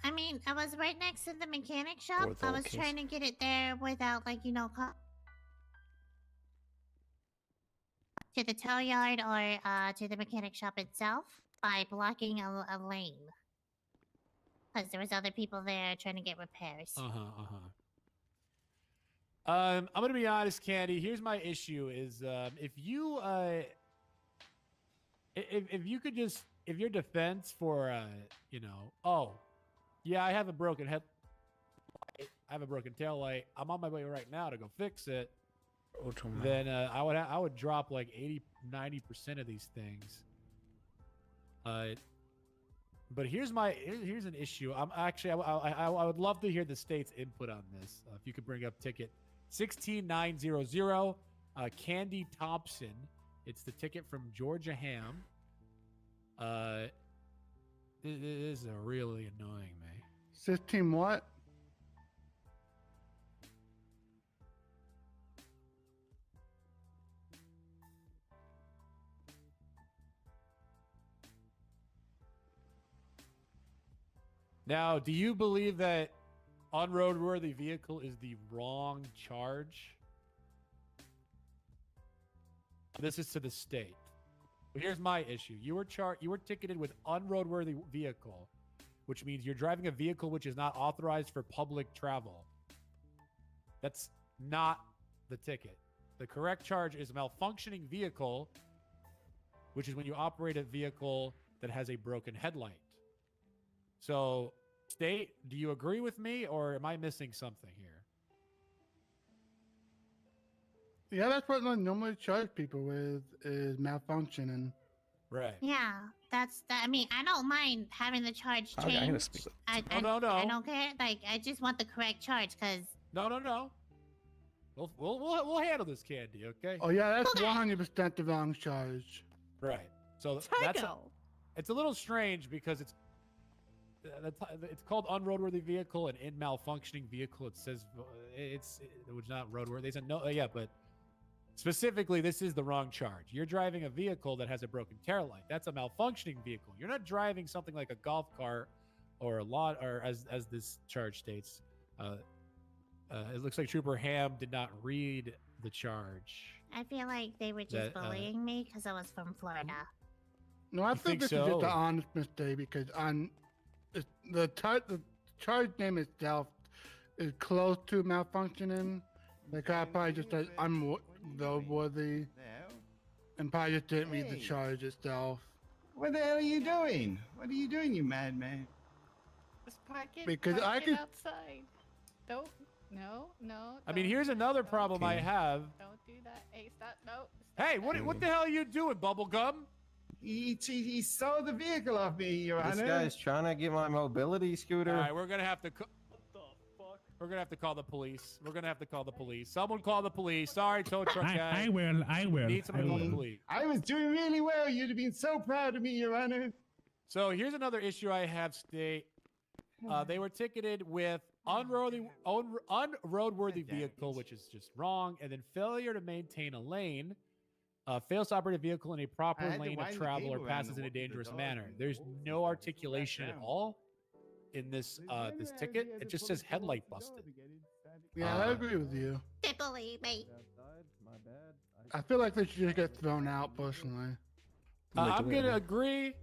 I mean, I was right next to the mechanic shop. Fourth I was case. trying to get it there without, like, to the tow yard or to the mechanic shop itself by blocking a lane. Because there was other people there trying to get repairs. I'm gonna be honest, Candy. Here's my issue: is if you if your defense for oh yeah, I have a broken head, I have a broken tail light. I'm on my way right now to go fix it. Then I would drop like 80-90% of these things. But here's an issue. I would love to hear the state's input on this. If you could bring up ticket 16900, Candy Thompson. It's the ticket from Georgia Ham. This is really annoying me. 16 what? Now, do you believe that unroadworthy vehicle is the wrong charge? This is to the state. But here's my issue. You were ticketed with unroadworthy vehicle, which means you're driving a vehicle which is not authorized for public travel. That's not the ticket. The correct charge is malfunctioning vehicle, which is when you operate a vehicle that has a broken headlight. So, state, do you agree with me or am I missing something here? Yeah, that's what I normally charge people with is malfunctioning. Right. Yeah, that's that. I mean, I don't mind having the charge Okay, changed. I'm gonna speak. I No. I don't care. Like, I just want the correct charge, cause. No. We'll handle this, Candy. Okay. Oh yeah, that's 100% the wrong charge. Right. So it's a little strange because it's called unroadworthy vehicle, and in malfunctioning vehicle it says it was not roadworthy. They said no, yeah, but specifically this is the wrong charge. You're driving a vehicle that has a broken tail light. That's a malfunctioning vehicle. You're not driving something like a golf cart or a lot, or as this charge states. It looks like Trooper Ham did not read the charge. I feel like they were just bullying me because I was from Florida. No, I think this is just an honest mistake because the charge name itself is close to malfunctioning. Like I probably just said I'm roadworthy, and probably just didn't read the charge itself. What the hell are you doing? What are you doing, you madman? Just park it, Because I could- outside. Don't. No. I mean, here's another problem I have. Don't do that. Hey, stop. No. Hey, what the hell are you doing, Bubblegum? He stole the vehicle off me, Your This Honor. guy's trying to get my mobility scooter. All right, we're gonna have to. We're gonna have to call the police. Someone call the police. Sorry, tow truck guy. I will. Need someone to call the police. I was doing really well. You'd have been so proud of me, Your Honor. So here's another issue I have, state. They were ticketed with unroadworthy vehicle, which is just wrong, and then failure to maintain a lane. Fails to operate a vehicle in a proper lane of travel or passes in a dangerous manner. There's no articulation at all in this this ticket. It just says headlight busted. Yeah, I agree with you. They bully me. I feel like they should just get thrown out personally. I'm gonna agree.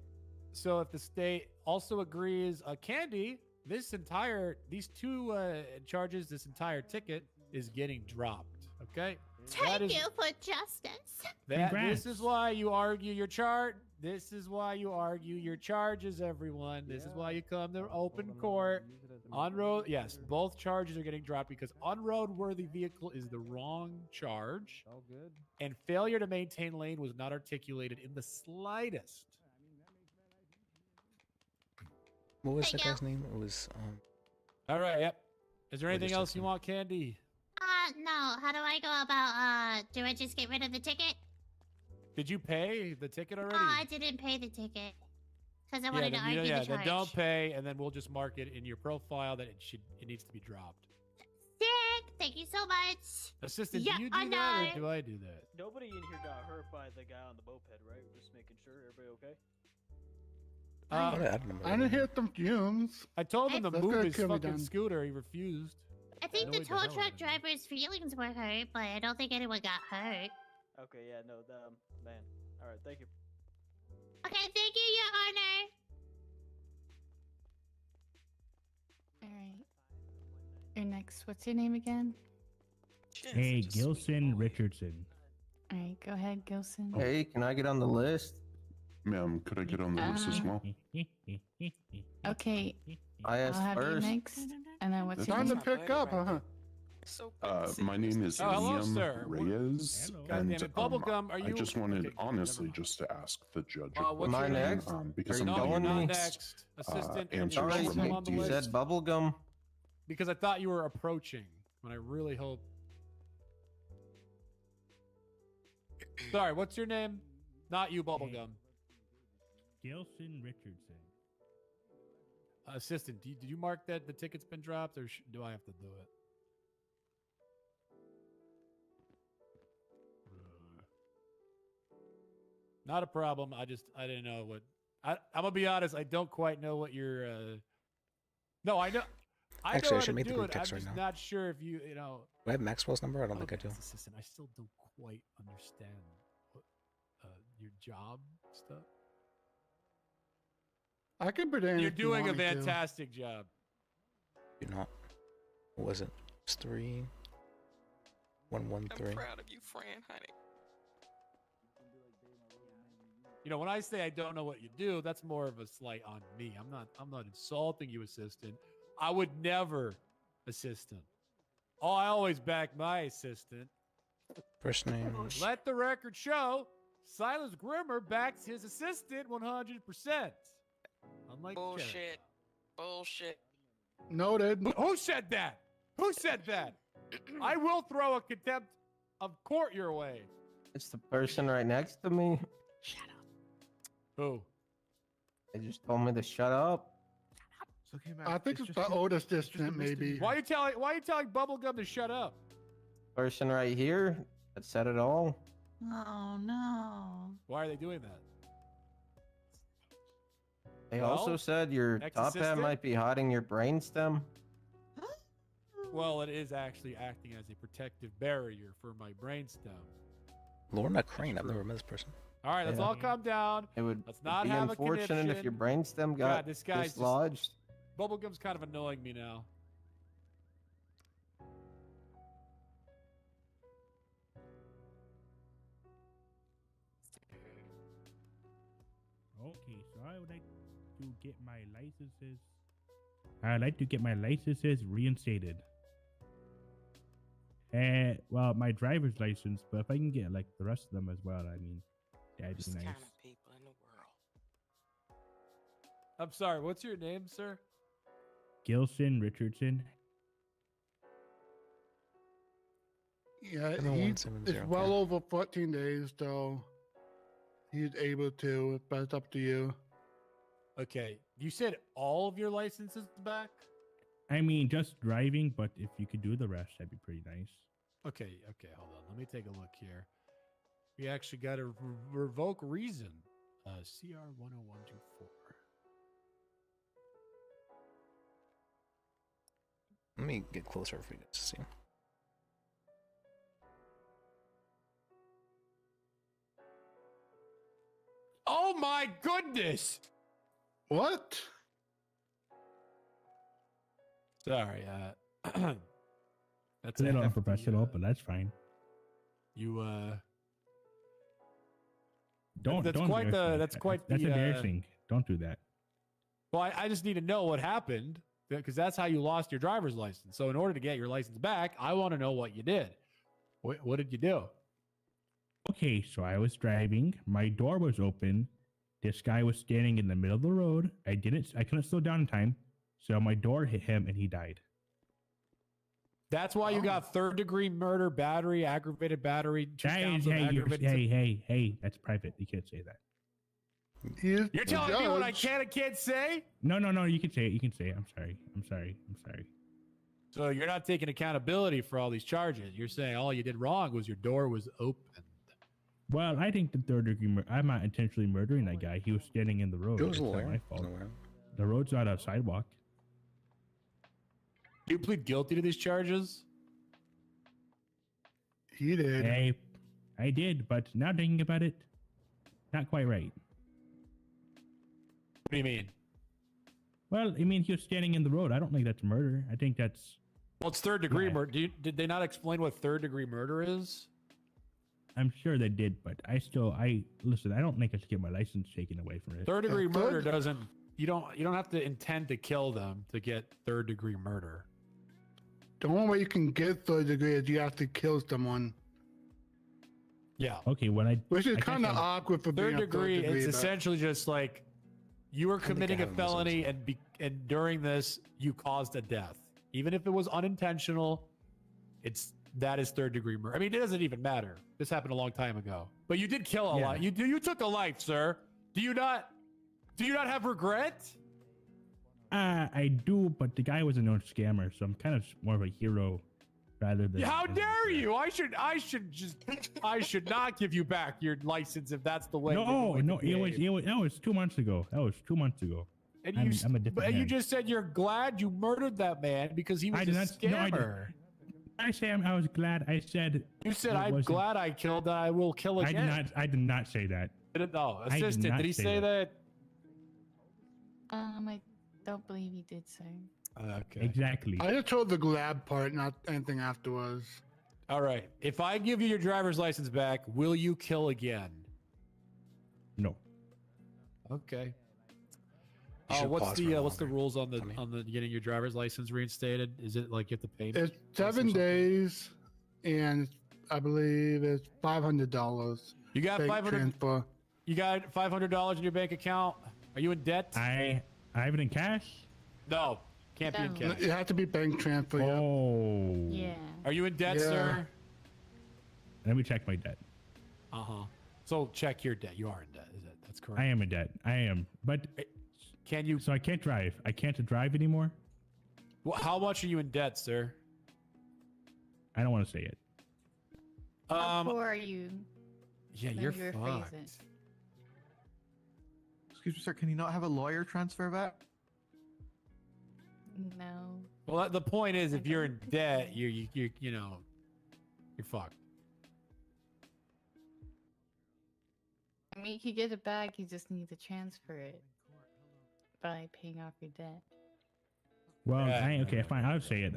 So if the state also agrees, Candy, these two charges, this entire ticket is getting dropped. Okay. Thank you for justice. This is why you argue your chart. This is why you argue your charges, everyone. This is why you come to open court. On road, yes, both charges are getting dropped because on-road worthy vehicle is the wrong charge. All good. And failure to maintain lane was not articulated in the slightest. What was that guy's name? It was All right, yep. Is there anything just else you want, Candy? No. How do I go about, do I just get rid of the ticket? Did you pay the ticket already? Oh, I didn't pay the ticket. Because I wanted to then, argue the charge. then don't pay, and then we'll just mark it in your profile that it needs to be dropped. Sick! Thank you so much! Assistant, do you do that or do I do that? Nobody in here got hurt by the guy on the moped, right? Just making sure. Everybody okay? I didn't hear some fumes. I told him to That's move gonna his kill me, fucking Dan. scooter. He refused. I think the Annoyed tow hell out truck of me. driver's feelings were hurt, but I don't think anyone got hurt. Okay, yeah, no, man. All right, thank you. Okay, thank you, Your Honor. Alright. You're next. What's your name again? Hey, Gilson Richardson. Alright, go ahead, Gilson. Hey, can I get on the list? Ma'am, could I get on the list as well? Okay. I I'll asked have first. you next. And then what's It's your time name? to pick up, huh? My name is hello, Liam sir. Reyes, God damn and it. Bubblegum, are I you... just wanted, Okay, honestly, just to ask the judge a what's question, your name? because Are I'm you getting going mixed, next? Assistant, answers Sorry, from I'm the on the You DA. said bubblegum. Because I thought you were approaching, when I really hope... Sorry, what's your name? Not you, Bubblegum. Gilson Richardson. Assistant, did you mark that the ticket's been dropped, or do I have to do it? Not a problem. I didn't know what. I'm gonna be honest. I don't quite know what your. No, I know. I Actually, know I how should to make the do group it. I'm text right just now. not sure if you know. Do I have Maxwell's number? I don't think I do. Assistant, I still don't quite understand what, your job stuff. I can put in. You're if you doing a want me to. fantastic job. You're not. What was it? It's 3 1 1 3. I'm proud of you, Fran, honey. You know, when I say I don't know what you do, that's more of a slight on me. I'm not insulting you, assistant. I would never, assistant. Oh, I always back my assistant. First name. Let the record show Silas Grimmer backs his assistant 100%. Unlike Bullshit. Bullshit. Noted. Who said that? Who said that? I will throw a contempt of court your way. It's the person right next to me. Shut up. Who? They just told me to shut up. I think it's the old assistant, maybe. Why are you telling Bubblegum to shut up? Person right here that said it all. Oh no. Why are they doing that? They Well, also said your top hat ex-assistant? might be hiding your brainstem. Well, it is actually acting as a protective barrier for my brainstem. Lorna Crane. I've never met this person. All right, let's Yeah. all calm down. It would Let's not be have a unfortunate if your conniption. brainstem God, got this guy's just- dislodged. Bubblegum's kind of annoying me now. Okay, so I would like to get my licenses. I'd like to get my licenses reinstated. Well, my driver's license, but if I can get like the rest of them as well, I mean, that'd be Worst nice. kind of people in the world. I'm sorry, what's your name, sir? Gilson Richardson. Yeah, Seven he, one seven it's zero, well okay. over 14 days, so he's able to, but it's up to you. Okay, you said all of your licenses back? I mean, just driving, but if you could do the rest, that'd be pretty nice. Okay, hold on. Let me take a look here. We actually got to revoke reason. CR 10124. Let me get closer for you guys to see. Oh my goodness! What? Sorry. That's a a little hefty, unprofessional, but that's fine. You Don't. That's don't quite embarrass the. me. That's quite That's the. embarrassing. Don't do that. Well, I just need to know what happened because that's how you lost your driver's license. So in order to get your license back, I want to know what you did. What did you do? Okay, so I was driving. My door was open. This guy was standing in the middle of the road. I couldn't slow down in time, so my door hit him and he died. That's why you got 3rd-degree murder, battery, aggravated battery. Hey, that's private. You can't say that. You're telling me what I can and can't say? No, you can say it. You can say it. I'm sorry. So you're not taking accountability for all these charges. You're saying all you did wrong was your door was open. Well, I think the 3rd-degree murder. I'm not intentionally murdering that guy. He was standing in the road. It was a It's not lawyer. my fault. The road's not a sidewalk. You plead guilty to these charges? He did. I did, but now thinking about it, not quite right. What do you mean? Well, I mean, he was standing in the road. I don't think that's murder. I think that's... Well, it's 3rd-degree murder. Did they not explain what 3rd-degree murder is? I'm sure they did, but listen, I don't think I should get my license taken away from it. 3rd-degree murder doesn't... You don't have to intend to kill them to get 3rd-degree murder. The only way you can get 3rd degree is you have to kill someone. Yeah. Okay, which is kind of awkward for being 3rd degree. It's but- essentially just like you were committing a felony, and during this you caused a death, even if it was unintentional. That is 3rd-degree murder. I mean, it doesn't even matter. This happened a long time ago, but you did kill a lot. You took a life, sir. Do you not have regret? I do, but the guy was a known scammer, so I'm kind of more of a hero rather than. How dare you? I should not give you back your license if that's the way. No, that was 2 months ago. And I'm a different but you man. just said you're glad you murdered that man because he was a scammer. I say I was glad. I said You said I'm glad I killed. I will kill again. I did not say that. No, I did assistant. not Did he say say that. that? I don't believe he did so. Okay. Exactly. I just told the glad part, not anything afterwards. All right. If I give you your driver's license back, will you kill again? No. Okay. You should What's pause the for what's the longer. rules on the getting your driver's license reinstated? Is it like you have to pay? It's 7 days, and I believe it's $500. You got Bank 500. transfer. You got $500 in your bank account. Are you in debt? I have it in cash. No, can't be in cash. It has to be bank transfer. Oh. Yeah. Are you in debt, Yeah. sir? Let me check my debt. So check your debt. You are in debt. That's correct? I am in debt. I am, but can you? So I can't drive. I can't drive anymore. Well, how much are you in debt, sir? I don't want to say it. How poor are you? Yeah, Let you're me rephrase fucked. it. Excuse me, sir. Can you not have a lawyer transfer that? No. Well, the point is, if you're in debt, you're fucked. I mean, you could get it back. You just need to transfer it by paying off your debt. Well, okay, fine. I'll say it.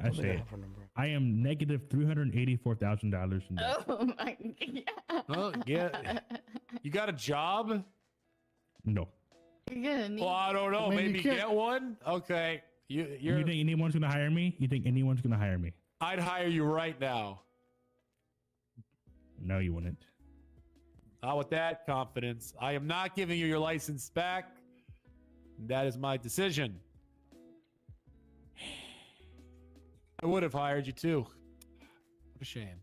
I am negative $384,000 in debt. Oh my god. Oh, yeah. You got a job? No. You're gonna need. Well, I don't know. I mean, you Maybe can't- get one. Okay. You think anyone's gonna hire me? You think anyone's gonna hire me? I'd hire you right now. No, you wouldn't. Not with that confidence. I am not giving you your license back. That is my decision. I would have hired you too. What a shame.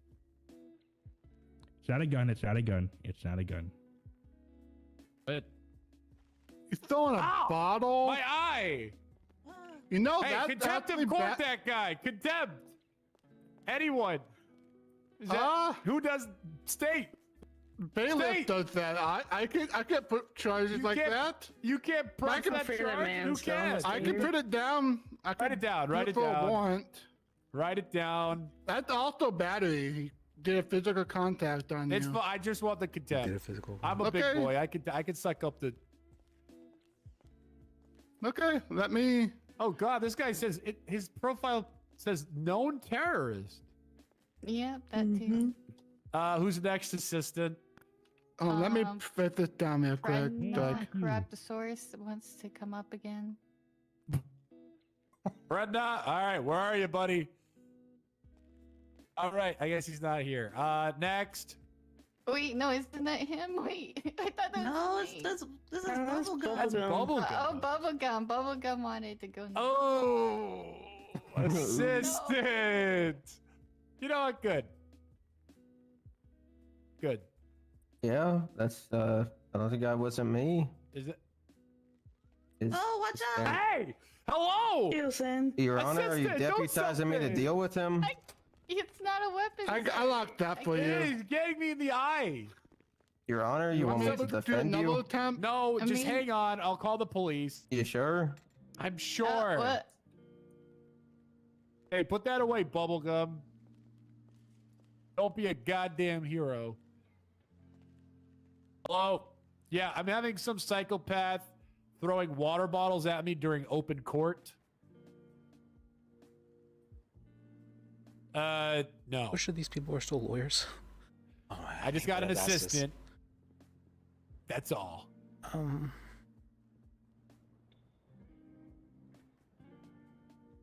It's not a gun. It's not a gun. It's not a gun. But You're throwing a bottle. my eye. You know Hey, that. contempt that's of court ba- that guy. Contempt. Anyone. Is that, who does state? Bailiff State. does that. I can't put charges You like can't- that. You can't press can that figure charge. man You still can. has I to can hear. put it down. Write it down. Write it for a down. warrant. Write it down. That's also battery. He did a physical contact on It's. you. I just want the contempt. Did a physical. I'm a big Okay. boy. I could suck up the. Okay, let me Oh God, this guy says his profile says known terrorist. Yep, that too. Who's next, assistant? Oh, let me fit this down real quick. Raptosaurus wants to come up again. Brenda, all right, where are you, buddy? All right, I guess he's not here. Next. Wait, no, isn't that him? Wait, I thought that was me. this is Bubblegum. That's Bubblegum. Oh, Bubblegum. Bubblegum wanted to go next. Oh, assistant. You know what? Good. Good. Yeah, that's I don't think that wasn't me. Is it? Oh, watch out! Hey! Hello! Your Honor, are you Assistant, don't deputizing me to something. deal with him? It's not a weapon. I locked that for Hey, you. he's getting me in the eye. Your Honor, you want me to defend you? No, I just mean- hang on. I'll call the police. You sure? I'm sure. What? Hey, put that away, Bubblegum. Don't be a goddamn hero. Hello? Yeah, I'm having some psychopath throwing water bottles at me during open court. No. Wish these people were still lawyers. Oh, I just got an gotta ask this. assistant. That's all.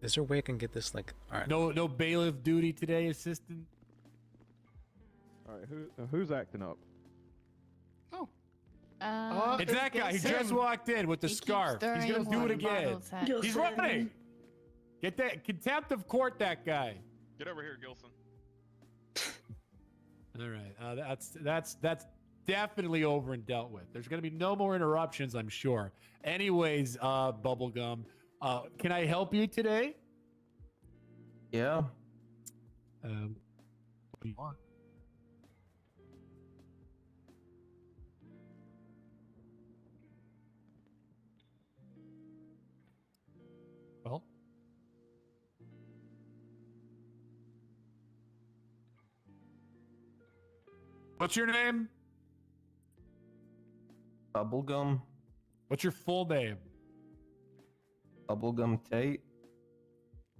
Is there a way I can get this like? All right. No bailiff duty today, assistant. All right, who's acting up? It's that guy. He just walked in with the scarf. He's gonna do it again. He's running. Get that contempt of court. That guy. Get over here, Gilson. All right. That's definitely over and dealt with. There's gonna be no more interruptions, I'm sure. Anyways, Bubblegum, can I help you today? Yeah. What do you want? Well, what's your name? Bubblegum. What's your full name? Bubblegum Tate.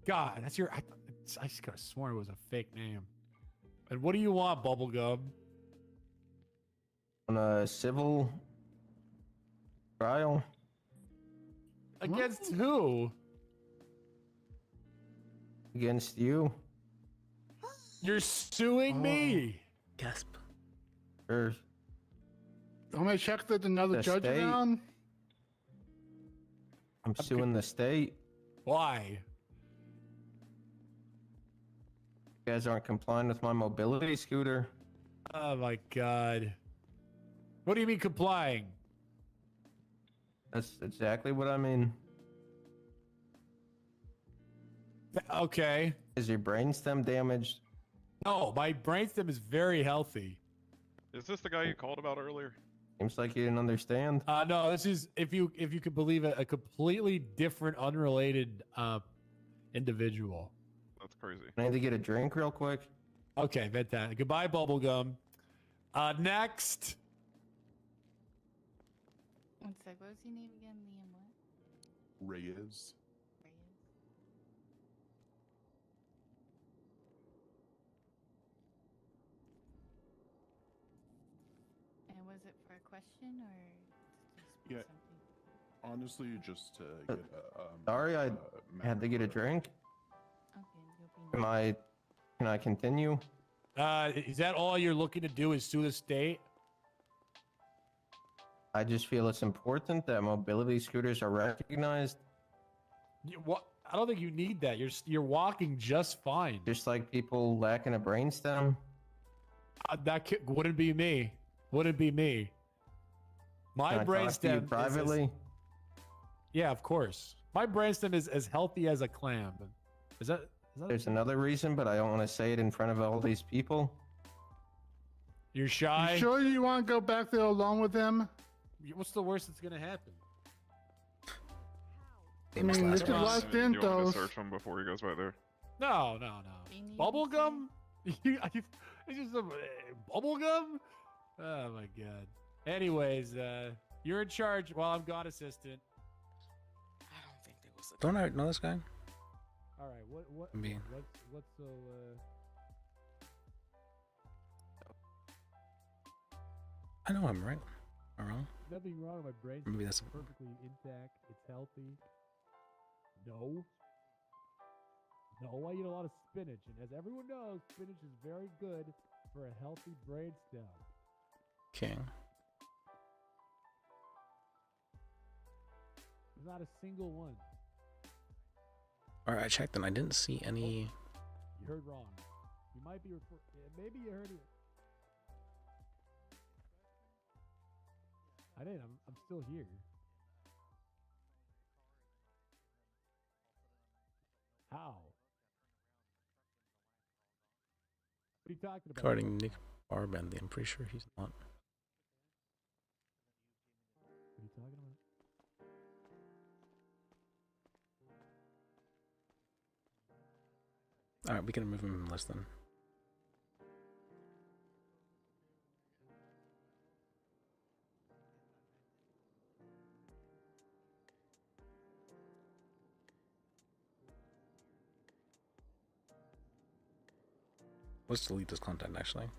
God, that's your. I just could have sworn it was a fake name. And what do you want, Bubblegum? On a civil trial. Against who? Against you. You're suing me. Gasp. Sure. I'm gonna check there's another The judge state. around. I'm suing the state. Why? You guys aren't complying with my mobility scooter. Oh my God. What do you mean complying? That's exactly what I mean. Okay. Is your brainstem damaged? No, my brainstem is very healthy. Is this the guy you called about earlier? Seems like you didn't understand. No, this is if you could believe it, a completely different, unrelated individual. That's crazy. I need to get a drink real quick. Okay, fantastic. Goodbye, Bubblegum. Next. One sec. What was your name again? Liam what? Reyes. And was it for a question or just Yeah. something? Honestly, just to get Sorry, I had to get a drink. Okay, Can I continue? Is that all you're looking to do? Is sue the state? I just feel it's important that mobility scooters are recognized. What? I don't think you need that. You're walking just fine. Just like people lacking a brainstem. Wouldn't be me. Wouldn't be me. My Can I talk to you brainstem privately. Yeah, of course. My brainstem is as healthy as a clam. Is that There's another reason, but I don't want to say it in front of all these people. You're shy? You sure you want to go back there along with him? What's the worst that's gonna happen? I mean, this is Los Do you want me to Santos. search him before he goes by there? No. Bubblegum? It's just a bubblegum? Oh my God. Anyways, you're in charge while I'm gone, assistant. I don't think there was listen. Don't I know this guy? All right, what Me. what's so I know him, right? Am I wrong? nothing wrong. My brain's Maybe that's perfectly intact. It's healthy. No. No, I eat a lot of spinach, and as everyone knows, spinach is very good for a healthy brainstem. okay. There's not a single one. All right, I checked and I didn't see any. You heard wrong. You might be maybe you heard it. I didn't. I'm still here. How? What are you talking about? Regarding Nick Barbendy, I'm pretty sure he's not. What are you talking about? All right, we can remove him in less than. Let's delete this content actually.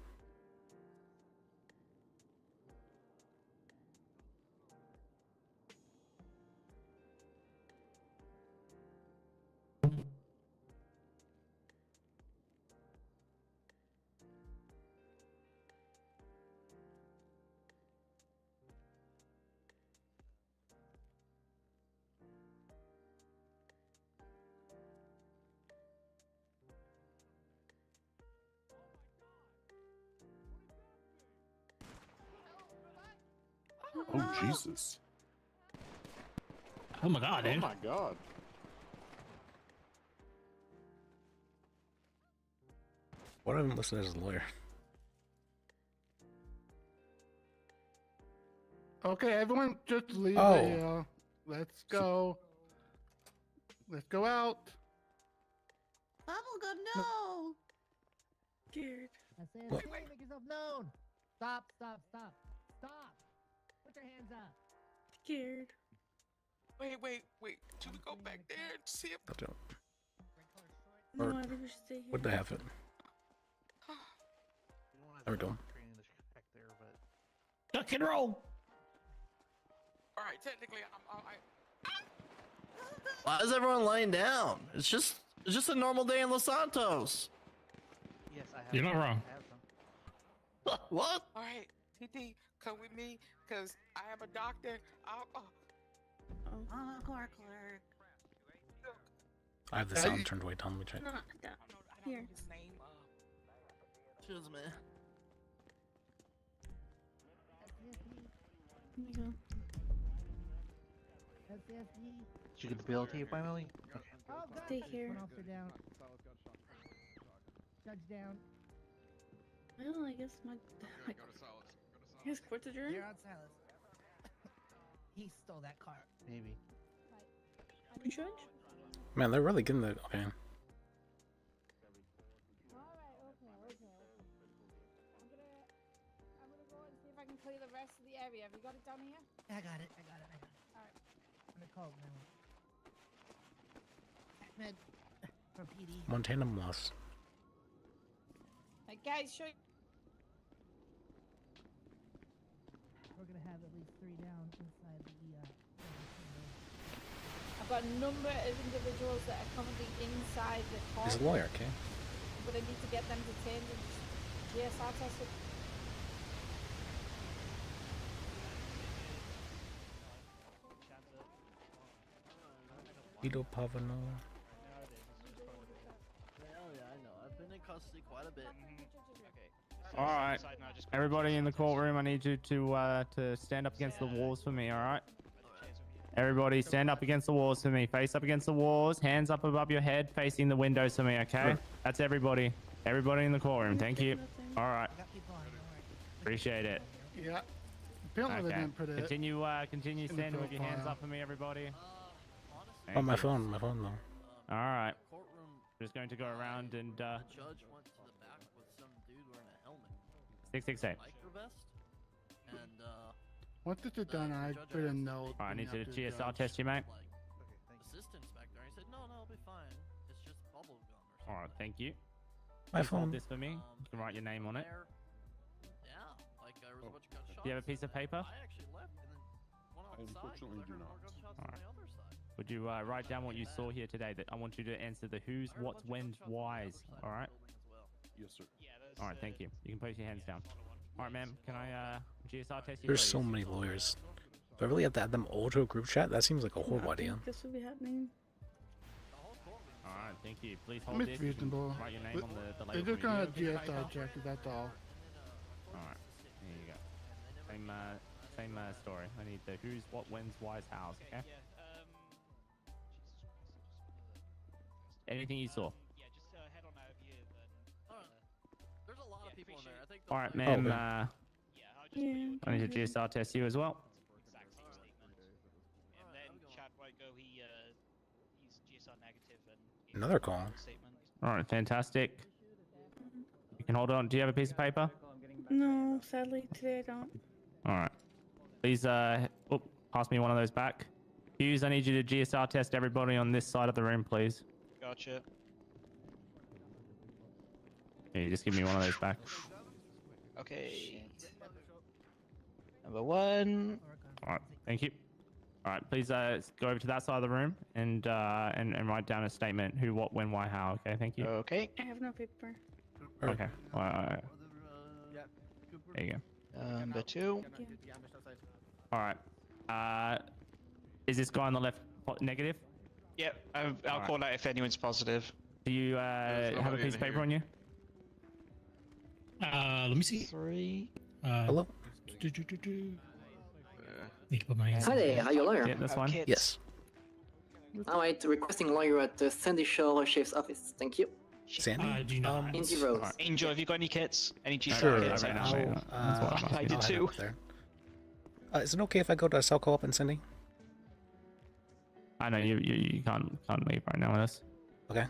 Oh, Jesus. Oh my god, Oh dude. my god. What am I listening as a lawyer? Okay, everyone, just leave Oh. the area. Let's go. Let's go out. Bubblegum, no! Scared. I said, What? make yourself known. Stop, stop, stop, stop. Put your hands up. Scared. Wait. Should we go back there and see if I don't. No, Or I think we should stay here. would they have it? There we go. Duck and roll. All right, technically, Why is everyone laying down? It's just a normal day in Los Santos. Yes, I have. You're not wrong. I have some. What? All right, TT, come with me, cause I am a doctor. Clerk. I have the sound turned way down. Let me check. No, here. His name. Excuse me. Here we go. SSD. Did you get the bill to you finally? Okay. Oh, God. Stay here. One officer down. Judge down. Well, I guess my his court's adjourned. You're on Silas. He stole that car. Maybe. Judge? Man, they're really getting the okay. Alright, okay. I'm gonna go and see if I can clear the rest of the area. Have you got it down here? I got it. Alright. I'm gonna call now. Ahmed from PD. Montana Moss. Hey guys, show. We're gonna have at least 3 down inside the I've got a number of individuals that are currently inside the car. He's a lawyer, okay? But I need to get them detained and GSR tested. Vito Pavano. Oh yeah, I know. I've been in custody quite a bit. All right, everybody in the courtroom, I need you to stand up against the walls for me. All right. Everybody, stand up against the walls for me. Face up against the walls. Hands up above your head, facing the windows for me. Okay. That's everybody. Everybody in the courtroom. Thank you. All right. Appreciate it. Yeah. Apparently they didn't put it. Continue the standing with your hands profile. up for me, everybody. Oh, my phone though. All right. Just going to go around and The judge went to the back with some dude wearing a helmet. 668. Micro vest. And Once this is done, I put a note. All right, I need to bring up to the GSR judge. test you, mate. assistant inspector All right, thank you. My Please hold phone. this for me. You can write your name on it. Yeah, like I was about to cut shots. Do you have a piece of paper? I actually left and then went outside. Unfortunately, do not. Gunshots All on right. the other side. Would you write down what you saw here today? That I want you to answer the who's, what's, when's, why's. All right. Yes, sir. All right. Thank you. You can put your hands down. All right, ma'am. Can I GSR test you? There's please? so many lawyers. Do I really have to add them all to a group chat? That seems like a horrible idea. This will be happening. All right. Thank you. Please I'm hold this. You can reasonable. write your name on the They're label. just for gonna you. GSI check you, that's all. All right. There you go. Same story. I need the who's, what, when's, why's, how's. Okay. Anything you saw. There's a lot of people in there. I think. All right, Oh, ma'am. Yeah. I need to GSR test you as well. And then Chad Wago, he's GSR negative and Another call. statement. All right, fantastic. You can hold on. Do you have a piece of paper? No, sadly today I don't. All right. Please, pass me one of those back. Hughes, I need you to GSR test everybody on this side of the room, please. Gotcha. Yeah, just give me one of those back. Okay. Number one. All right, thank you. All right, please go over to that side of the room and write down a statement: who, what, when, why, how. Okay, thank you. Okay. I have no paper. Okay. There you go. Number two. All right. Is this guy on the left negative? Yep. I'll call out if anyone's positive. Do you have a piece of paper on you? Let me see. 3. Hello? Need to put my hands Hi there, are you a lawyer? Yeah, that's fine. Yes. Alright, requesting lawyer at the Sandy Shore Sheriff's Office. Thank you. Sandy? do you know? Indy Rose. Angel, have you got any kits? Any G Sure. kits? I I'll, ran out. I did I'll head too. up there. Is it okay if I go to a cell co-op and Cindy? I know you can't leave right now with us. Okay.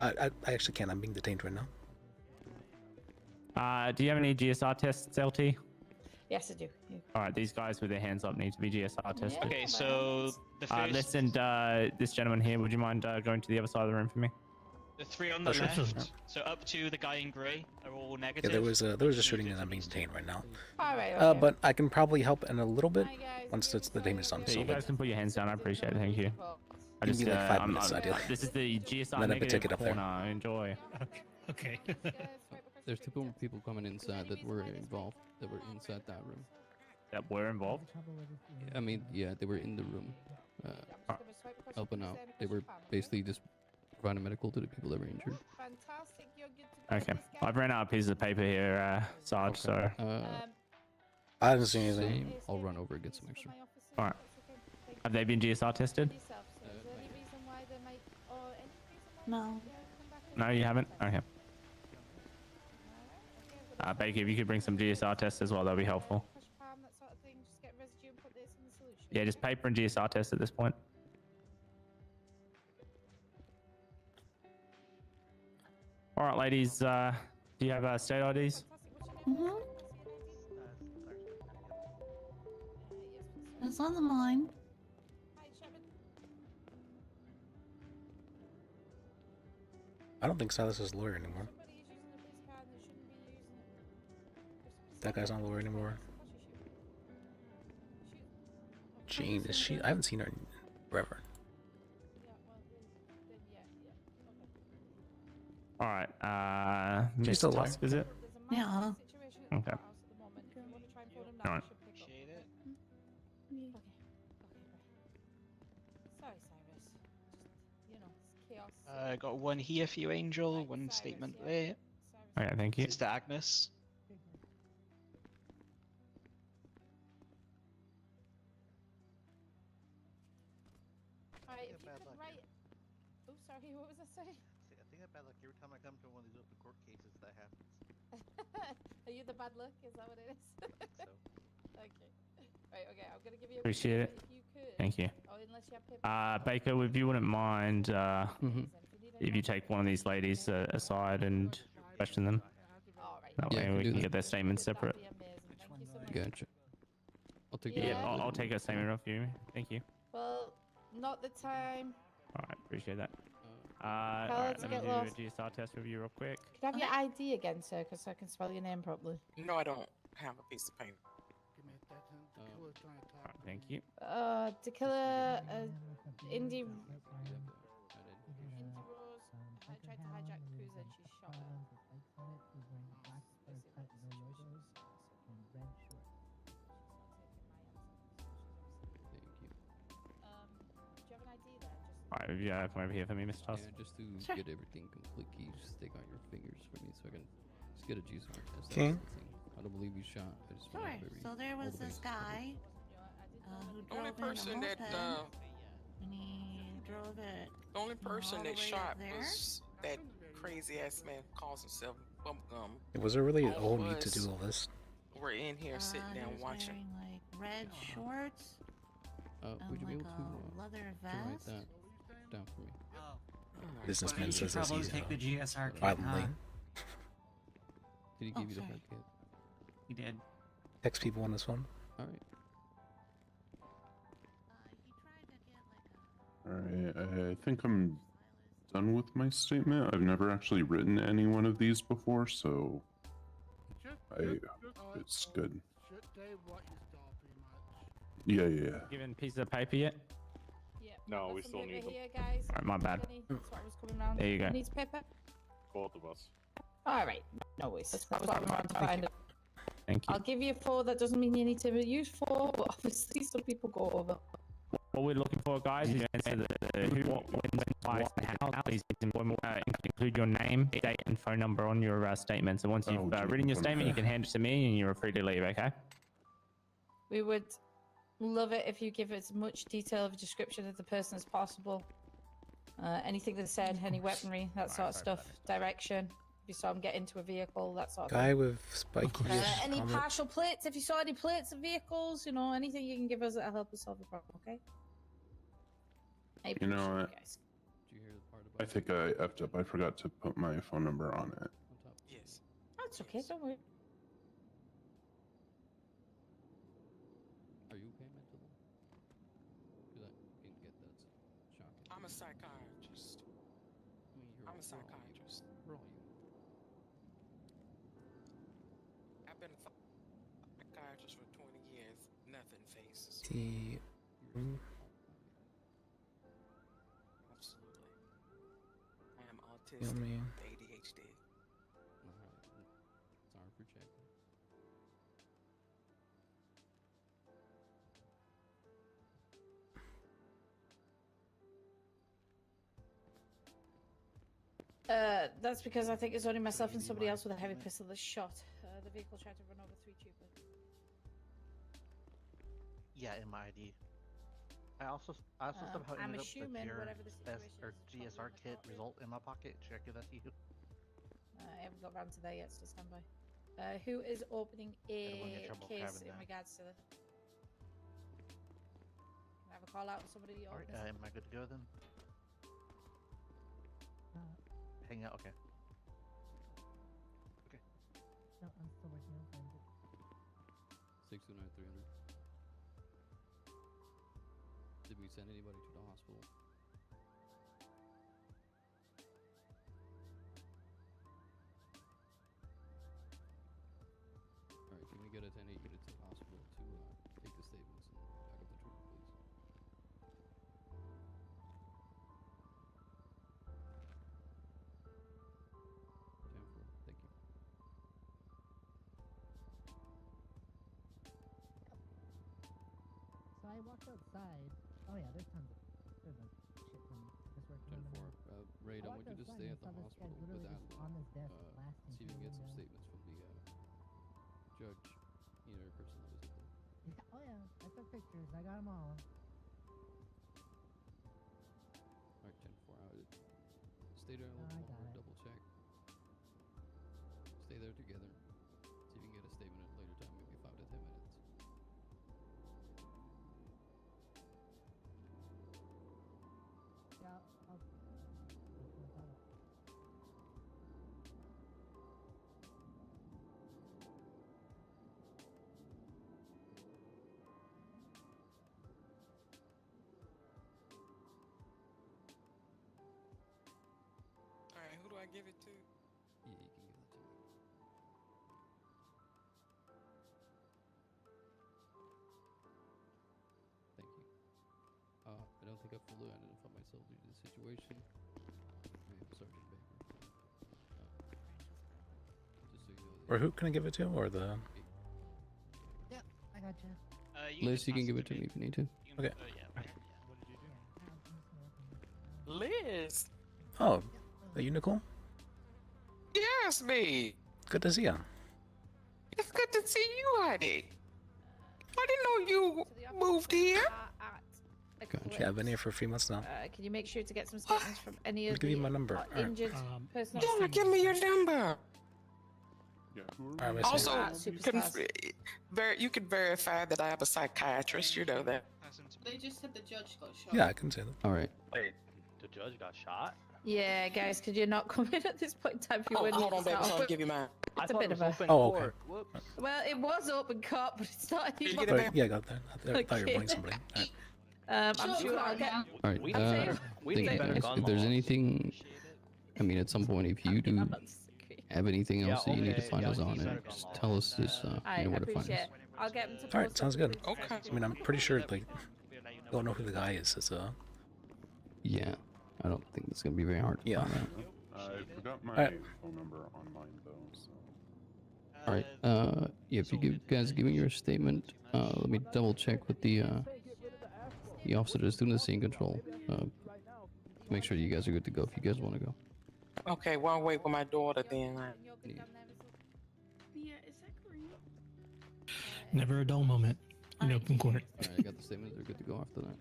I actually can't. I'm being detained right now. Do you have any GSR tests, LT? Yes, I do. Yeah. All right, these guys with their hands up need to be GSR tested. Okay, so the first, Listen, this gentleman here, would you mind going to the other side of the room for me? the 3 on the sure. left, so up to the guy in grey, are all Yeah, negative. there was a shooting and I'm being detained right now. Alright, okay. But I can probably help in a little bit Hi, guys. once it's the detainment is done. Yeah, So you guys can put your hands down. I appreciate it. Thank you. I Give me like 5 minutes, I'm- ideally. This is the GSR Then I have a negative ticket up there. corner. Enjoy. Okay. There's two people coming inside that were involved, that were inside that room. That were involved. I mean, yeah, they were in the room, helping out. They were basically just providing medical to the people that were injured. Fantastic, you're good to go. Okay, This guy- I've ran out of pieces of paper here, Sarge. So I didn't see anything. Same. I'll run over and get some extra. all right. Have they been GSR tested? No. No, you haven't. Okay. Baker, if you could bring some GSR tests as well, that'd be helpful. Yeah, just paper and GSR test at this point. All right, ladies. Do you have state IDs? Mm-hmm. It's on the mine. I don't think Silas is a lawyer anymore. That guy's not a lawyer anymore. Jane, is she? I haven't seen her in forever. All right. She's Miss still alive. Tusk, is it? Yeah. Okay. All right. Appreciate it. Sorry, Cyrus. Just, you know, it's chaos. Got one here for you, Angel. One statement there. Okay, thank you. Sister Agnes. Alright, if you could write... Oh, sorry, what was I saying? I think I bad luck every time I come to one of these open court cases that happens. Are you the bad luck? Is that what it is? So. Okay. Right, okay, I'm gonna give you a Appreciate it. If you could. Thank you. Oh, unless you have paper. Baker, if you wouldn't mind, if you take one of these ladies aside and question them. That Yeah, I way can we do can that. get their statement separate. Gotcha. I'll take Yeah, that. I'll take a statement off you. Thank you. Well, not the time. All right, appreciate that. Alright, let's let me get do lost. a GSR test with you real quick. Could I have your ID again, sir, because I can spell your name properly? No, I don't have a piece of paper. Give me a second. Tequila's trying to talk. Thank you. Tequila, Indy Rose tried to hijack the cruiser and she shot her. Do you have an ID there? Alright, yeah, come over here for me, Mr. Toss. Yeah, just to get everything complete, can you just stick out your fingers for me so I can just get a GSR test? That's Okay. everything. I don't believe you shot. I just want Sure. very, So there all was the this bases covered. guy who The only drove in a person moped, that and he drove it. the only person all the that way shot up there. was that crazy ass man who calls himself Bubblegum. Was there really All a of need to do us all this? We're in here sitting He down was watching. wearing like red shorts Would you be and able like a leather to write vest. that down for me? Businessman you should says as probably he's take the GSR kit, violently. huh? Did he Oh, give you the sorry. hard kit? He did. Text people on his phone. All right. Alright, I think I'm done with my statement. I've never actually written any one of these before, so it's good. Should say what you saw, pretty much. Yeah. Given pieces of paper yet? Yeah. No, Got we some still paper need them. here, guys. Alright, my bad. That's what was coming around. There you go. Needs paper? Both of us. Alright, no worries. That's what I'm around to find it. Thank you. I'll give you 4. That doesn't mean you need to use 4, but obviously some people go over. What we're looking for, guys, is answer the who, what, when, why, and how. Please include your name, date, and phone number on your statement. So once you've written your statement, you can hand it to me, and you're free to leave. Okay? We would love it if you give as much detail of a description of the person as possible. Anything they said, any weaponry, that sort of stuff, direction. If you saw him get into a vehicle, that sort of Guy thing. with spiky Any helmet. partial plates, if you saw any plates of vehicles, you know, anything you can give us that'll help us solve the problem, okay? I You know appreciate what? guys. Did you hear the part I about think I effed up. I forgot to put my phone number on it. Yes. That's okay, don't worry. Are you okay mentally? Because I can get that's shocking. I'm a psychiatrist. I mean, I'm a psychiatrist. We're all you. I've been a psychiatrist for 20 years. Nothing faces. The Absolutely. I am Yeah, autistic, man. ADHD. Sorry for checking. That's because I think it's only myself and somebody else with a heavy pistol that shot. The vehicle tried to run over 3 troopers. Yeah, in my ID. I also somehow I'm ended up assuming with your whatever the situation or is, it's GSR probably kit result in my pocket. Should I give that to you? I haven't got round to there yet, so stand by. Who is opening I don't wanna get a in trouble case having in that. regards to the... Can I have a call out to somebody? Alright, am I good to go then? Hang out, okay. Okay. No, I'm still working on it. 629-300. Did we send anybody to the hospital? Alright, can we get a 10-8 unit to the hospital to take the statements and back up the trooper, please? Thank you. So I walked outside. Oh yeah, there's tons of... There's like shit ton just working on them. 10-4. Raid, I want you to stay at the hospital with that. on this desk blasting. See if you can get some statements from the judge, person that was with him. Yeah, oh yeah, I took pictures. I got them all. Alright, 10-4. Stay there a I little got longer, it. double check. Stay there together. See if you can get a statement at a later time, maybe 5 to 10 minutes. Yeah, I'll... I give it to? Yeah, you can give that to me. Thank you. I don't think I fully identified myself due to the situation. I am Sergeant Baker. Just so you know. Or who can I give it to? Or the. Yep, I got you. Liz, you can give it to me if you need to. Okay. Liz. Oh, the unicorn? Yes, me. Good to see you. It's good to see you, Heidi. I didn't know you moved here. Yeah, I've been here for a few months now. Can you make sure to get some statements from any I'll of give you the my number. Alright. injured personnel? Yeah, give me your number. Yeah, who Alright, Also, superstars. you can verify that I have a psychiatrist. You know that. They just said the judge got shot. Yeah, I can say that. All right. Wait, the judge got shot? Yeah, guys, could you not come in at this point in time if you wouldn't? Hold on, It's baby. not I'll open- give you mine. It's a bit of a. Oh, okay. Well, it was open court, but it's not anymore. But, yeah, I got that. I thought you were Okay. playing somebody. Alright. I'm sure I'll get. All right. We Thank you, guys. If there's anything, I mean, at some point, if you do have anything else that you need to find us on, and just tell us this. I You know where to find appreciate us. it. I'll get them to. Alright, post sounds up good. the Okay. I mean, I'm pretty sure, like, don't know who the guy is. It's Yeah, I don't think it's gonna be very hard to Yeah. find out. I forgot my Alright. phone number on mine though. So. All right. Yeah, if you guys give me your statement, let me double check with the officer that's doing the scene control. Make sure you guys are good to go if you guys want to go. Okay, well, I'll wait for my daughter then. Yeah, is that green? Never a dull moment in open court. All right, I got the statement. They're good to go after that.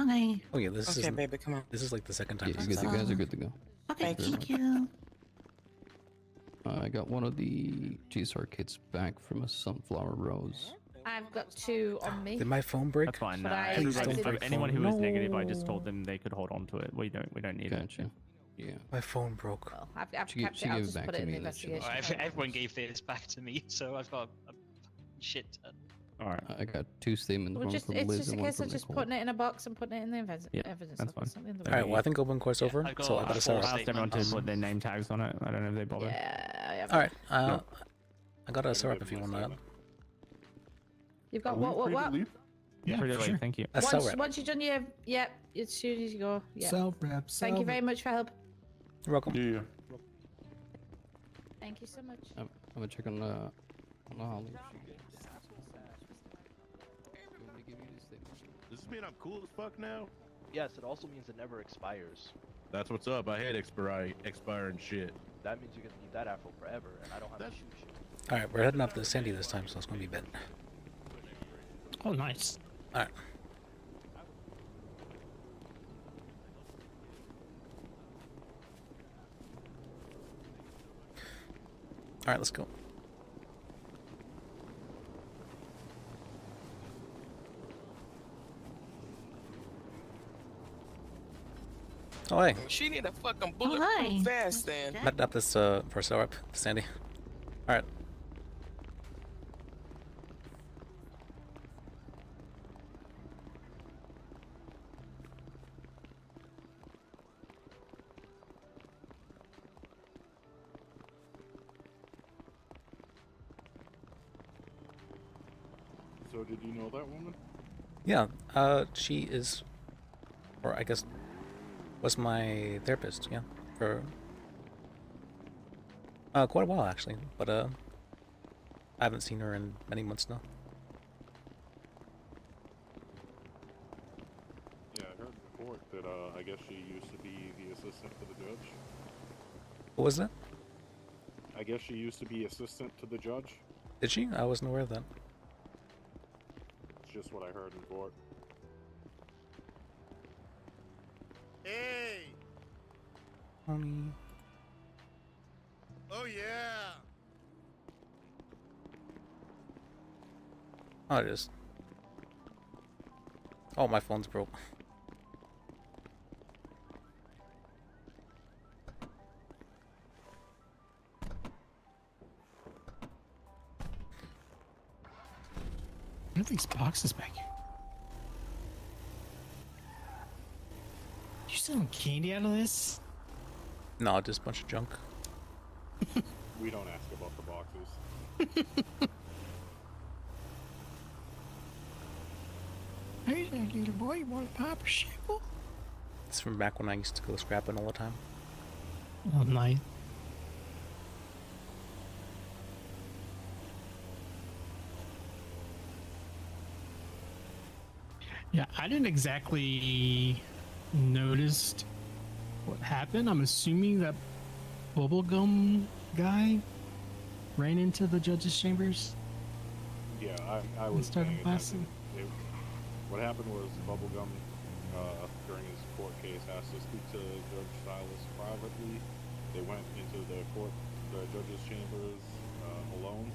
Okay. Oh yeah, this Okay, is baby, come on. this is like the second time. Yeah, this you has guys are good to go. Okay, Very thank much. you. I got one of the GSR kits back from a sunflower rose. I've got 2 on me. Did my phone break? That's fine. But I- Please Everybody, don't break anyone phone. who was negative, I just No. told them they could hold on to it. We don't need it. Gotcha. Yeah. My phone broke. Well, I've She kept gave it. I'll it just back put to it in me the and then she- investigation. Everyone gave theirs back to me, so I've got a shit ton. All right. I got 2 statements. Well, one just, from it's Liz just a and one case from of just Nicole. putting it in a box and putting it in the evidence. Yeah, evidence. that's It's fine. not the end of the All right. world. Well, I think open court's over, I've got so I gotta set four up. I asked everyone to statements. put their name tags on it. I don't know if they bothered. Yeah, I have. All right. I gotta set up if you want that. You've got Are we what? free to leave? Yeah, Pretty for late, sure. thank you. That's so Once, right. once you've done your, yep, as soon as you go. Yeah. Self-rep. Thank you very much for help. You're welcome. Yeah. Thank you so much. I'm gonna check on the Holly. Does this mean I'm cool as fuck now? Yes, it also means it never expires. That's what's up. I hate expiring shit. That means you're gonna need that afro forever, and I don't have to shoot you. All right, we're heading up to Sandy this time, so it's gonna be a bit. Oh, nice. All right. All right, let's go. Oh, hey. She need a fucking hi. bulletproof vest then. Met up this for up, Sandy. All right. So did you know that woman? Yeah, she is, or I guess, was my therapist, yeah, for quite a while actually, but I haven't seen her in many months now. Yeah, I heard in court that I guess she used to be the assistant to the judge. What was that? I guess she used to be assistant to the judge. Did she? I wasn't aware of that. It's just what I heard in court. Hey! Honey. Oh yeah! Oh, it is. Oh, my phone's broke. What are these boxes back here? You selling candy out of this? No, just a bunch of junk. We don't ask about the boxes. Hey there, little boy. You want a pop or shovel? It's from back when I used to go scrapping all the time. Oh, nice. Yeah, I didn't exactly notice what happened. I'm assuming that bubblegum guy ran into the judge's chambers. Yeah, I was started paying blasting. attention. What happened was Bubblegum, during his court case, asked to speak to Judge Silas privately. They went into the judge's chambers alone.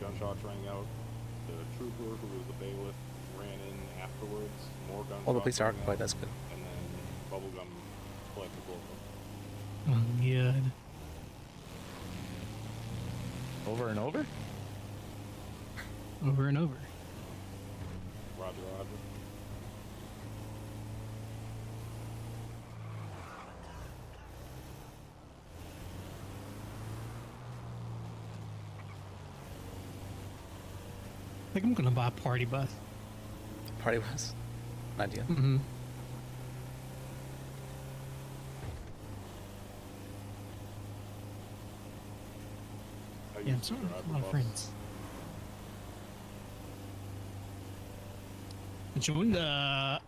Gunshots rang out. The trooper, who was the bailiff, ran in afterwards. More gunshots. Oh, the police are rang occupied. out, That's good. And then Bubblegum fled the courtroom. Oh, God. Over and over? Over and over. Roger, roger. I think I'm gonna buy a party bus. Party bus? An idea. Mm-hmm. Yeah, I'm starting with a lot of friends. I joined well,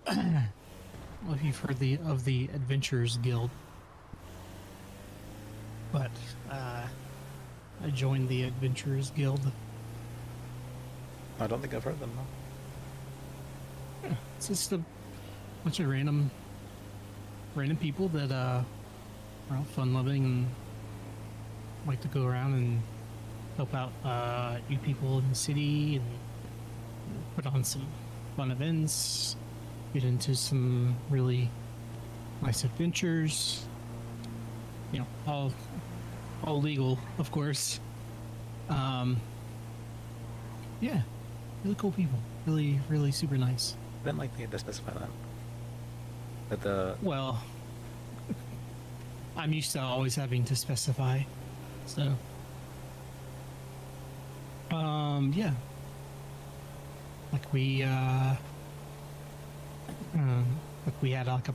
if you've heard of the Adventurers Guild, but I joined the Adventurers Guild. I don't think I've heard them, no. Yeah, it's just a bunch of random people that are all fun-loving and like to go around and help out you people in the city and put on some fun events, get into some really nice adventures. You know, all legal, of course. Yeah, really cool people. Really super nice. I didn't like they had to specify that. That the Well, I'm used to always having to specify, so. Yeah. Like we had like a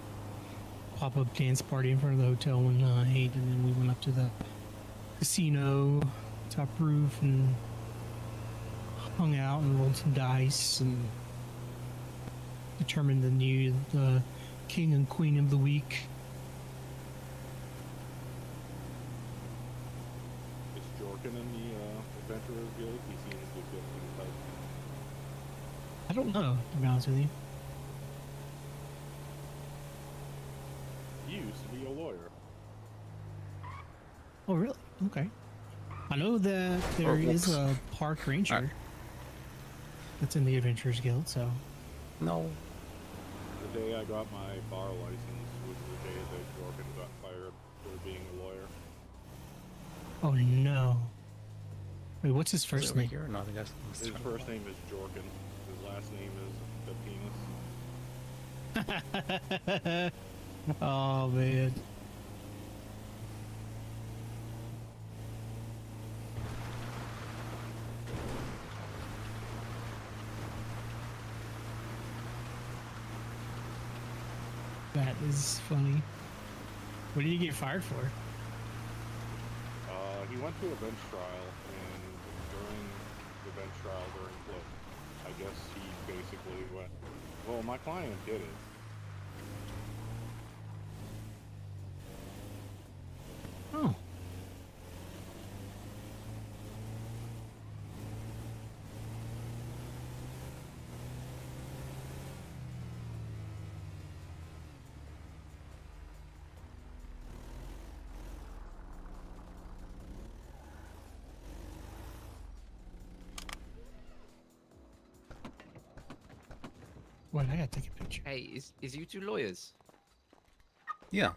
pop-up dance party in front of the hotel one night, and then we went up to the casino top roof and hung out and rolled some dice and determined the king and queen of the week. Is Jorkin in the Adventurers Guild? He seems to be good type. I don't know, to be honest with you. He used to be a lawyer. Oh, really? Okay. I know that there is a park ranger that's in the Adventurers Guild, so. No. The day I got my bar license was the day that Jorkin got fired for being a lawyer. Oh no. Wait, what's his first name? Here? No, I think His first name is Jorkin. His last name is the penis. Oh man. That is funny. What did he get fired for? He went to a bench trial, and during the bench trial during Flip, I guess he basically went, well, my client did it. Oh. Wait, I gotta take a picture. Hey, is you two lawyers? Yeah.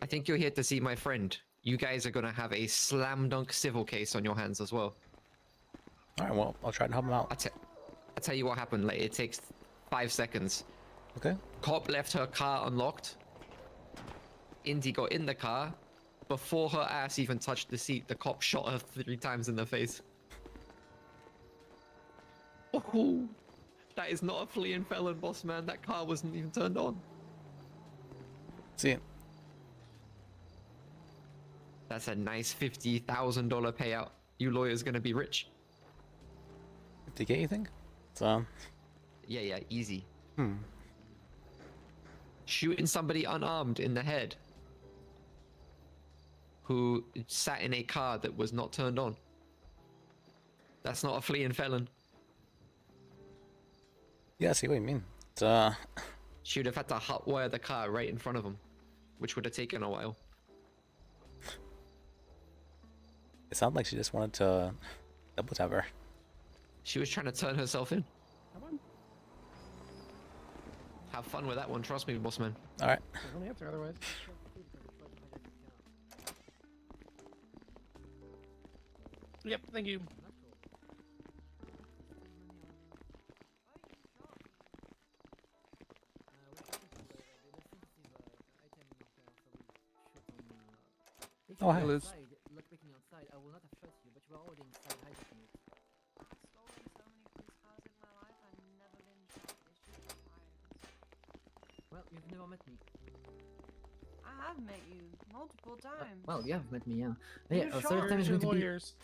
I think you're here to see my friend. You guys are gonna have a slam dunk civil case on your hands as well. All right, well, I'll try to help him out. I'll tell you what happened. Like, it takes 5 seconds. Okay. Cop left her car unlocked. Indy got in the car, before her ass even touched the seat, the cop shot her 3 times in the face. Oh, that is not a fleeing felon, boss man. That car wasn't even turned on. See, that's a nice $50,000 payout. You lawyers gonna be rich. 50K, you think? So. Yeah, easy. Shooting somebody unarmed in the head who sat in a car that was not turned on. That's not a fleeing felon. Yeah, I see what you mean. She would have had to hotwire the car right in front of him, which would have taken a while. It sounded like she just wanted to double tap her. She was trying to turn herself in. Have fun with that one, trust me, boss man. Alright. There's no answer otherwise. Yep, thank you. Oh, hi. Outside, not waiting outside, I will not have shot you, but you were already inside hiding it. Well, you've never met me. I have met you multiple times. Well, you have met me, yeah. You Yeah, sure? third time is going to be... Lawyers.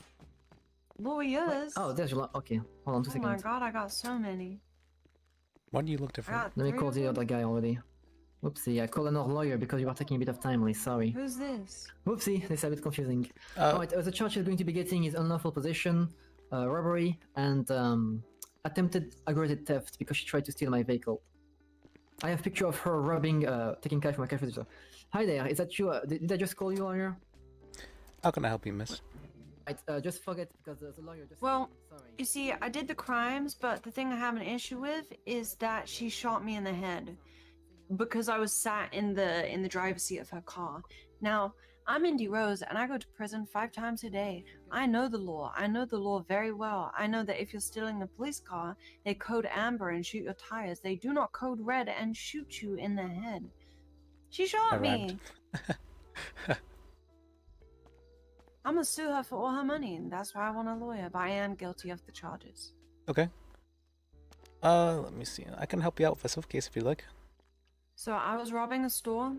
Lawyers? Oh, there's your okay. Hold on 2 Oh seconds. my god, I got so many. Why do you look different? Let me call the other guy already. Oopsie, I called another lawyer because you were taking a bit of time, Lee, sorry. Who's this? Oopsie, this is a bit confusing. Alright, the charge is going to be getting is unlawful possession, robbery, and attempted aggravated theft because she tried to steal my vehicle. I have a picture of her robbing, taking cash from my cash register. Hi there, is that you? Did I just call you earlier? How can I help you, miss? Just forget because the lawyer just... Well, you see, I did the crimes, but the thing I have an issue with is that she shot me in the head because I was sat in the driver's seat of her car. Now, I'm Indy Rose, and I go to prison 5 times a day. I know the law. I know the law very well. I know that if you're stealing a police car, they code amber and shoot your tires. They do not code red and shoot you in the head. She shot me. I'm gonna sue her for all her money, and that's why I want a lawyer, but I am guilty of the charges. Okay. Let me see. I can help you out with a swift case if you like. So I was robbing a store,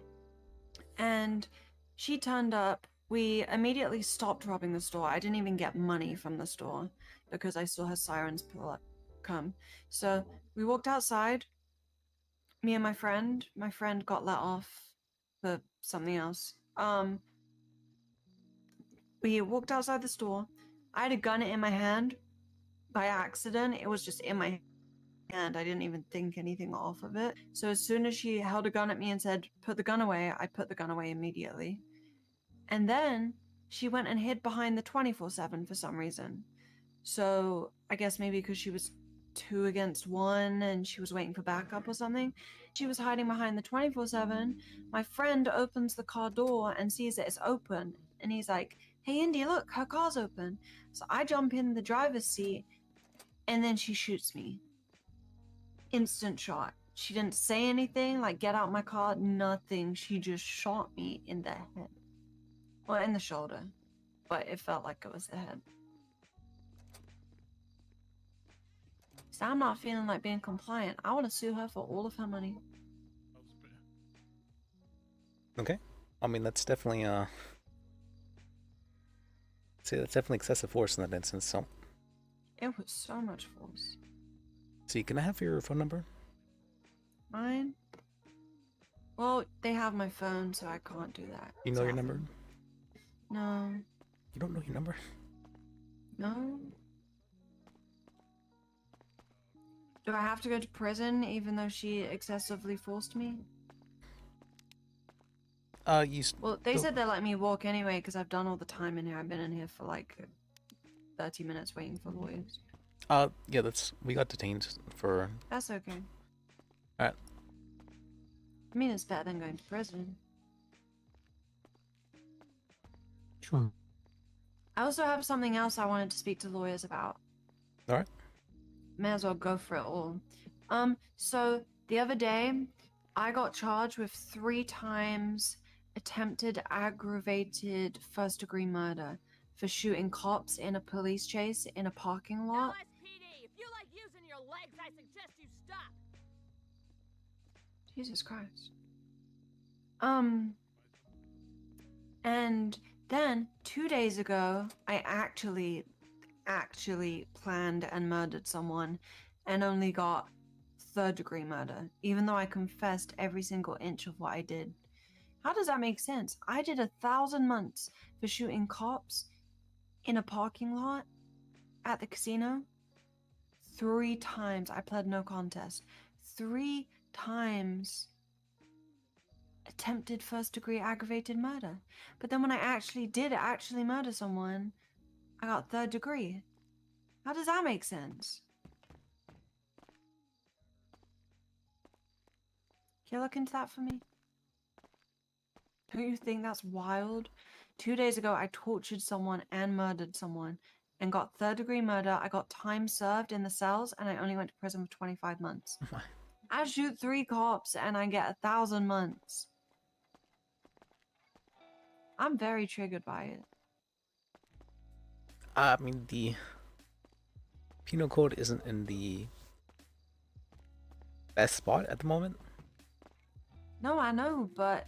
and she turned up. We immediately stopped robbing the store. I didn't even get money from the store because I saw her sirens come. So we walked outside. Me and my friend got let off for something else. We walked outside the store. I had a gun in my hand by accident. It was just in my hand. I didn't even think anything off of it. So as soon as she held a gun at me and said, "Put the gun away," I put the gun away immediately. And then she went and hid behind the 24/7 for some reason. So I guess maybe because she was 2 against 1 and she was waiting for backup or something. She was hiding behind the 24/7. My friend opens the car door and sees that it's open. And he's like, "Hey, Indy, look, her car's open." So I jump in the driver's seat and then she shoots me. Instant shot. She didn't say anything, like get out my car, nothing. She just shot me in the head. Well, in the shoulder. But it felt like it was the head. So I'm not feeling like being compliant. I want to sue her for all of her money. Okay. I mean, that's definitely, see, that's definitely excessive force in that instance, so. It was so much force. See, can I have your phone number? Mine? Well, they have my phone, so I can't do that. You know your number? No. You don't know your number? No. Do I have to go to prison even though she excessively forced me? Well, they said they let me walk anyway because I've done all the time in here. I've been in here for like 30 minutes waiting for lawyers. Yeah, we got detained for... That's okay. Alright. I mean, it's better than going to prison. Sure. I also have something else I wanted to speak to lawyers about. Alright. May as well go for it all. So the other day, I got charged with 3 times attempted aggravated first-degree murder for shooting cops in a police chase in a parking lot. LSPD, if you like using your legs, I suggest you stop. Jesus Christ. And then 2 days ago, I actually planned and murdered someone and only got third-degree murder, even though I confessed every single inch of what I did. How does that make sense? I did 1,000 months for shooting cops in a parking lot at the casino. 3 times I pled no contest. 3 times attempted first-degree aggravated murder. But then when I actually did murder someone, I got third degree. How does that make sense? Can you look into that for me? Don't you think that's wild? 2 days ago, I tortured someone and murdered someone and got third-degree murder. I got time served in the cells, and I only went to prison for 25 months. I shoot 3 cops, and I get 1,000 months. I'm very triggered by it. I mean, the penal code isn't in the best spot at the moment. No, I know, but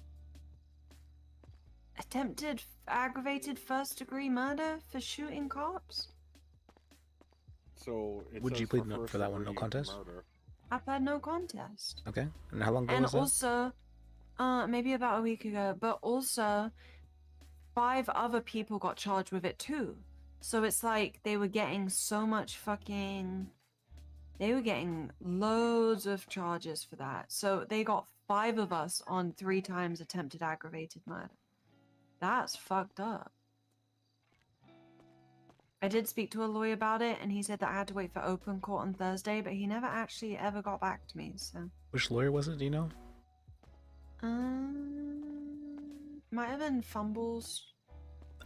attempted aggravated first-degree murder for shooting cops? So it Would says you plead no for that one? No first-degree contest. murder. I pled no contest. Okay. And how long ago And was that? also, maybe about a week ago, but also 5 other people got charged with it too. So it's like they were getting so much fucking... They were getting loads of charges for that. So they got 5 of us on 3 times attempted aggravated murder. That's fucked up. I did speak to a lawyer about it, and he said that I had to wait for open court on Thursday, but he never actually ever got back to me, so... Which lawyer was it? Do you know? Might have been Fumbles.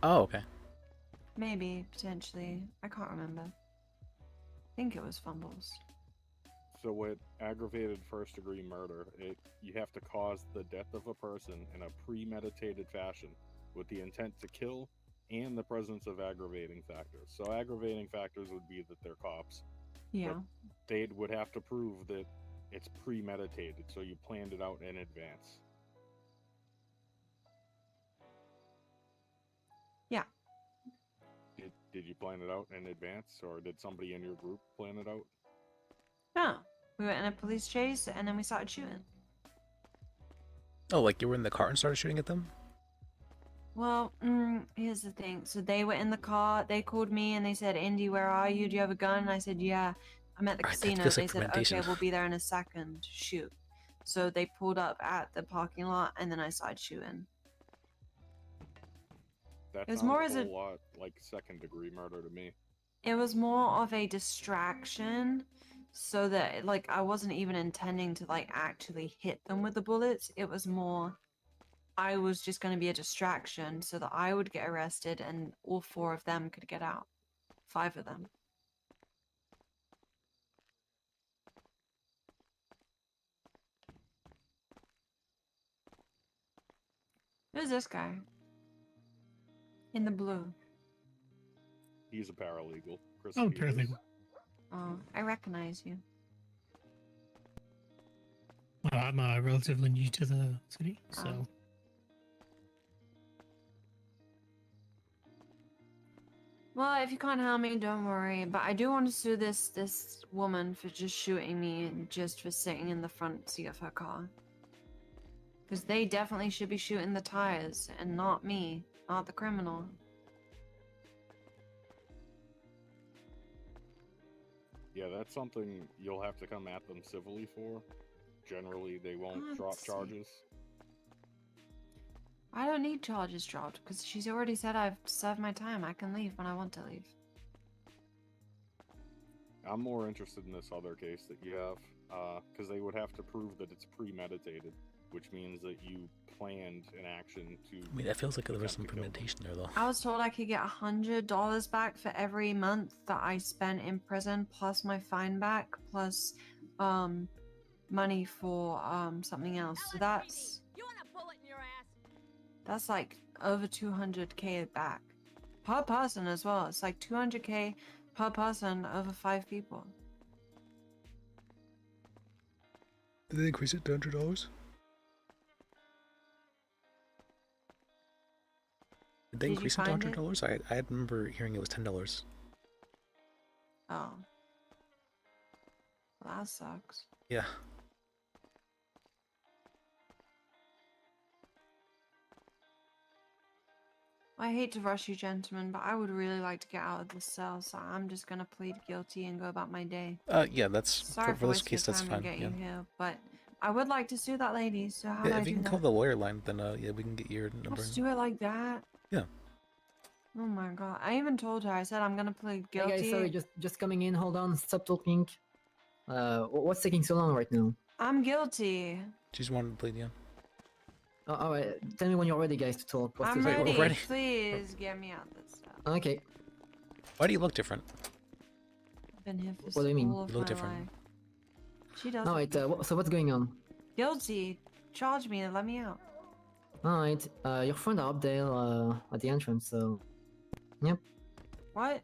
Oh, okay. Maybe, potentially. I can't remember. I think it was Fumbles. So with aggravated first-degree murder, you have to cause the death of a person in a premeditated fashion with the intent to kill and the presence of aggravating factors. So aggravating factors would be that they're cops. Yeah. But they would have to prove that it's premeditated, so you planned it out in advance. Yeah. Did you plan it out in advance, or did somebody in your group plan it out? No. We went in a police chase, and then we started shooting. Oh, like you were in the car and started shooting at them? Well, here's the thing. So they were in the car, they called me, and they said, Indy, where are you? Do you have a gun? And I said, yeah. I'm at the casino. feels They like said, okay, fermentation. we'll be there in a second. Shoot. So they pulled up at the parking lot, and then I started shooting. That It was sounds more a as a- whole lot like second-degree murder to me. It was more of a distraction, so that, like, I wasn't even intending to, like, actually hit them with the bullets. It was more, I was just going to be a distraction so that I would get arrested and all 4 of them could get out. 5 of them. Who's this guy? In the blue. He's a paralegal. Chris Oh, Peters. paralegal. Oh, I recognize you. Well, I'm relatively new to the city, so Well, if you can't help me, don't worry. But I do want to sue this woman for just shooting me and just for sitting in the front seat of her car. Because they definitely should be shooting the tires and not me, not the criminal. Yeah, that's something you'll have to come at them civilly for. Generally, they won't drop Let's see. charges. I don't need charges dropped because she's already said I've served my time. I can leave when I want to leave. I'm more interested in this other case that you have, because they would have to prove that it's premeditated, which means that you planned an action to... I mean, that feels like there was some attempt to kill them. premeditation there, though. I was told I could get $100 back for every month that I spent in prison, plus my fine back, plus money for something else. So that's... You want a bullet in your ass? That's like over 200k back per person as well. It's like 200k per person over 5 people. Did they increase it to $100? Did they Did you increase it to find it? $100? I remember hearing it was $10. Oh. Well, that sucks. Yeah. I hate to rush you, gentlemen, but I would really like to get out of this cell, so I'm just gonna plead guilty and go about my day. Yeah, that's Sorry for this wasting case. your That's time fine. to get Yeah. you here, but I would like to sue that lady. So how do Yeah, I if you do can that? call the lawyer line, then yeah, we can get your number. Let's do it like that. Yeah. Oh my god! I even told her. I said I'm gonna plead guilty. Hey guys, sorry, just coming in. Hold on, stop talking. What's taking so long right now? I'm guilty. She's wanted to plead, yeah. All right, tell me when you're ready, guys, to talk. What's I'm the- ready. ready. Please get me out of this stuff. Okay. Why do you look different? I've been here for What do you mean? all of You look my different. life. She does. All right. So what's going on? Guilty. Charge me and let me out. All right. Your friend are up there at the entrance. So. Yep. What?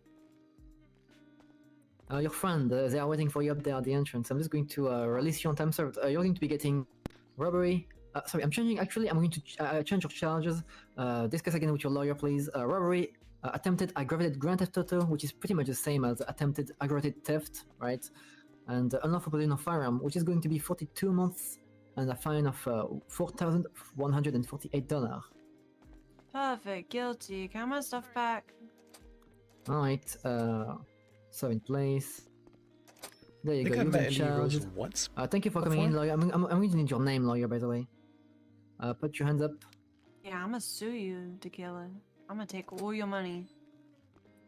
Your friend, they are waiting for you up there at the entrance. I'm just going to release you on time served. You're going to be getting robbery. Sorry, I'm changing. Actually, I'm going to change your charges. Discuss again with your lawyer, please. Robbery, attempted aggravated grand theft auto, which is pretty much the same as attempted aggravated theft, right? And unlawful possession of firearm, which is going to be 42 months and a fine of $4,148. Perfect. Guilty. Can I have my stuff back? All right. So in place. There you I think go. I You've met been any charged. Rose once. Thank you for coming in, before. lawyer. I'm going to need your name, lawyer, by the way. Put your hands up. Yeah, I'm gonna sue you, Tequila. I'm gonna take all your money.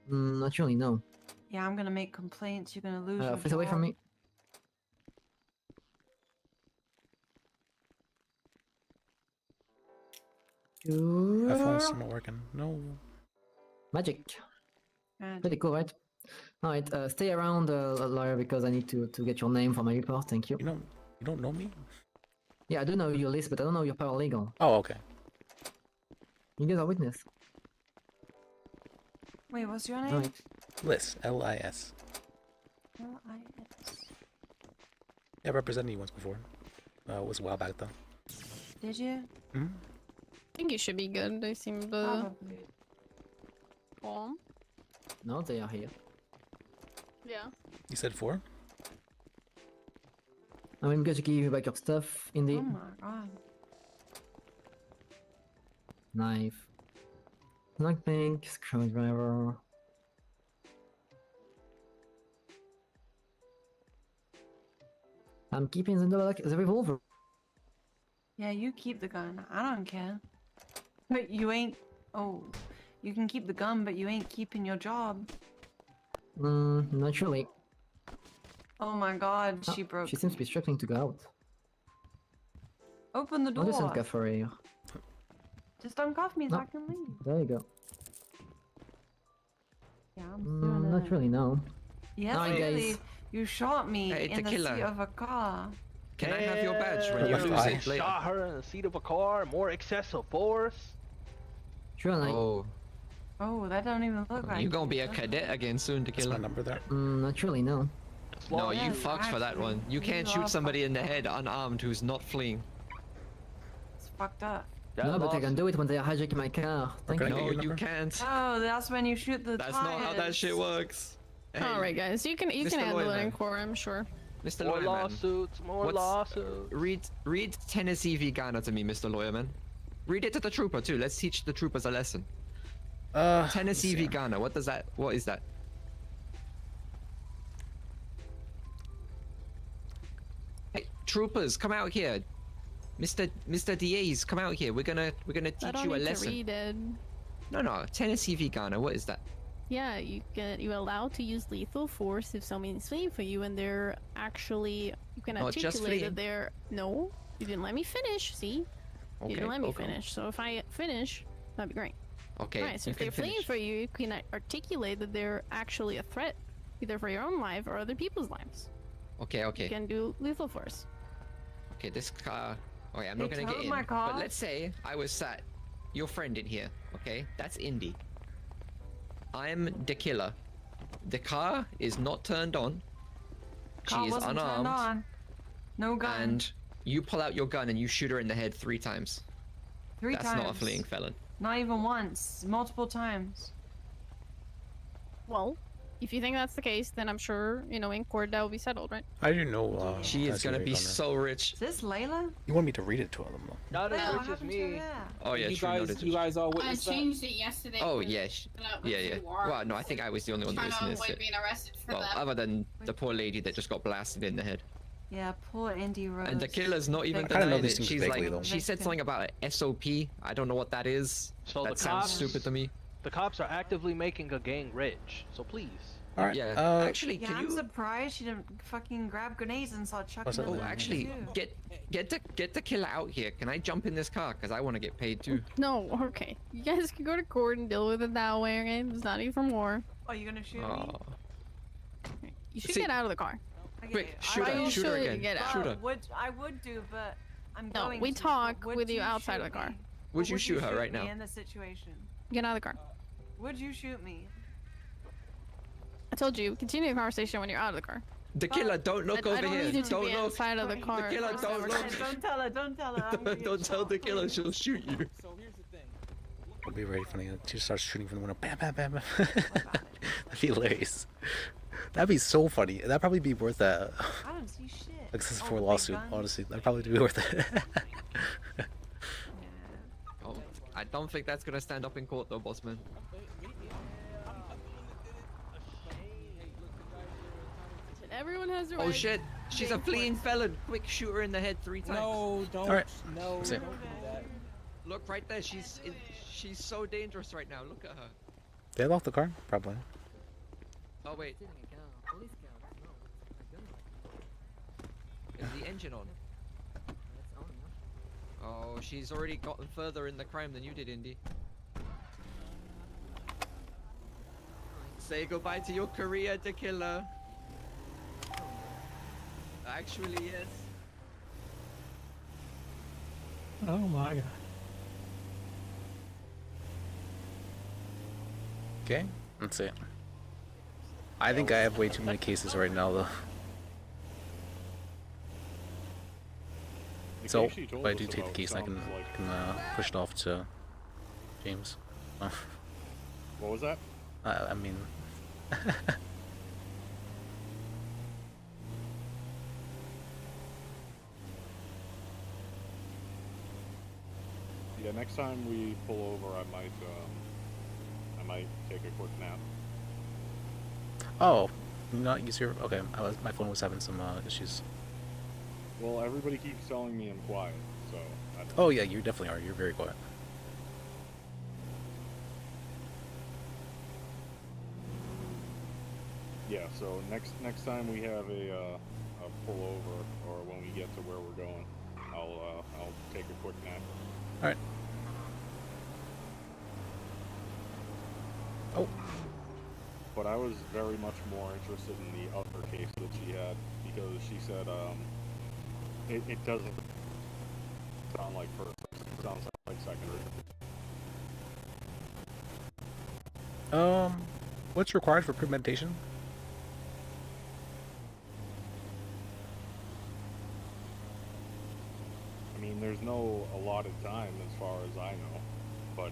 Not really, no. Yeah, I'm gonna make complaints. You're gonna lose your Face away from job. me. My phone's still not working. No. Magic. Magic. Pretty cool, right? Alright, stay around, lawyer, because I need to get your name for my report. Thank you. You don't know me? Yeah, I do know your list, but I don't know your paralegal. Oh, okay. You guys are witness. Wait, what's your name? Alright. Lis, L-I-S. L-I-S. Yeah, I represented you once before. It was a while back though. Did you? Hmm. I think you should be good. They seem Probably. calm. No, they are here. Yeah. You said 4? I'm going to give you back your stuff, Indy. Oh my god. Knife. Lockpick, screwdriver. I'm keeping the revolver. Yeah, you keep the gun. I don't care. But you ain't. Oh, you can keep the gun, but you ain't keeping your job. Not really. Oh my god, Ah, she broke. She seems to be struggling to go out. Open the Oh, this is door. good for you. Just uncuff me so No. I can leave. There you go. Yeah, I'm doing Not it. really, no. Yes, Alright, really. guys. You shot me Hey, in the Tequila. seat of a car. Can I have your badge when you Left lose eye. it later? Shot her in the seat of a car. More excessive force. Sure, like. Oh, Oh, that don't even look like. you gonna be a cadet again soon, That's my Tequila? number there. Not really, no. No, you Yes, fucked for that actually, one. You can't you shoot are somebody in the head unarmed who's not fleeing. It's fucked up. No, but I can do it when they are hijacking my car. Thank Okay. you. Get No, your you number? can't. Oh, that's when you shoot the That's not how that tires. shit works. Hey, All right, guys. You can Mr. handle it Lawyer in Man. court, I'm sure. Mr. More Lawyer Man. lawsuits. More What's- lawsuits. Read Tennessee v. Ghana to me, Mr. Lawyer Man. Read it to the trooper too. Let's teach the troopers a lesson. Tennessee v. Ghana. What is that? Hey, troopers, come out here. Mr. DAs, come out here. We're gonna I teach don't you a need to lesson. read it. No. Tennessee v. Ghana. What is that? Yeah, you're allowed to use lethal force if someone's fleeing for you, and they're actually you can Oh, just articulate fleeing. that they're no. You didn't let me finish. See, Okay, you didn't let me okay. finish. So if I finish, that'd be great. Okay, Right. So you if they're can fleeing finish. for you, you can articulate that they're actually a threat, either for your own life or other people's lives. Okay. You can do lethal force. Okay, this car. Okay, I'm They not gonna get towed in. my car? But let's say I was sat your friend in here, okay? That's Indy. I'm the killer. The car is not turned on. Car She is wasn't unarmed. turned on. No gun. And you pull out your gun and you shoot her in the head 3 times. Three That's times. not a fleeing felon. Not even once. Multiple times. Well, if you think that's the case, then I'm sure, you know, in court that will be settled, right? I didn't know. She is gonna be so rich. Is this Layla? You want me to read it to them though? Not as What rich as happened to me. her? Oh yeah, You true. guys, noted. you guys all I witnessed that? changed it yesterday. Oh because yeah, yeah. Well, no, I think I was the only one that trying to witnessed avoid it. being arrested for Well, that. other than the poor lady that just got blasted in the head. Yeah, poor Indy Rose. And the killer's not even I kinda know denying these it. things She's vaguely, like, though. she said something about SOP. I don't know what that is. So that the sounds cops, stupid to me. The cops are actively making a gang rich. So please. All right. Yeah. Actually, Yeah, can I'm you? surprised she didn't fucking grab grenades and start chucking them. Oh, at actually, them, too. get the killer out here. Can I jump in this car? Cause I want to get paid too. No, okay. You guys can go to court and deal with it that way, okay? It's not even for more. Oh, you gonna shoot me? Oh. You should See- get out of the car. Okay, Quick, I shoot will her, shoot her should again. get out. Shoot her. I would do, but I'm No, going we to, talk but would with you outside shoot of the car. me? Would Or you shoot her right me now? in this situation? Get out of the car. Would you shoot me? I told you, continue the conversation when you're out of the car. The killer, don't look over I don't here. need you to Don't be look. inside of the car. The killer, for don't this look. conversation. Don't tell her. Don't tell her. I'm gonna get Don't tell shot. the killer, she'll shoot you. So here's the thing. It'd be very funny. She just starts shooting from the window. Bam, bam, bam, bam. That'd be hilarious. That'd be so funny. That'd probably be worth a I don't see shit. successful Oh, big lawsuit. guns. Honestly, that'd probably be worth it. Oh, I don't think that's gonna stand up in court though, boss man. Everyone has their Oh right. shit, she's a fleeing felon. Quick, shoot her in the head 3 times. No, don't. Alright. No, That's don't it. do that. Look right there, she's so dangerous right now. Look at her. They locked the car, probably. Oh wait. Is the engine on? Oh, she's already gotten further in the crime than you did, Indy. Say goodbye to your career, the killer. Actually, yes. Oh my god. Okay, that's it. I think I have way too many cases right now, though. The So, case she if told I us do take the about case, I can, sounds like- push it off to James. Oh, What was that? I mean, Yeah, next time we pull over, I might take a quick nap. oh, not easier. Okay, my phone was having some issues. Well, everybody keeps telling me I'm quiet, so I don't Oh yeah, you definitely are. You're very quiet. Yeah, so next time we have a pullover, or when we get to where we're going, I'll take a quick nap. All right. Oh. But I was very much more interested in the other case that she had, because she said it doesn't sound like first, it sounds like secondary. What's required for premeditation? I mean, there's no allotted time as far as I know, but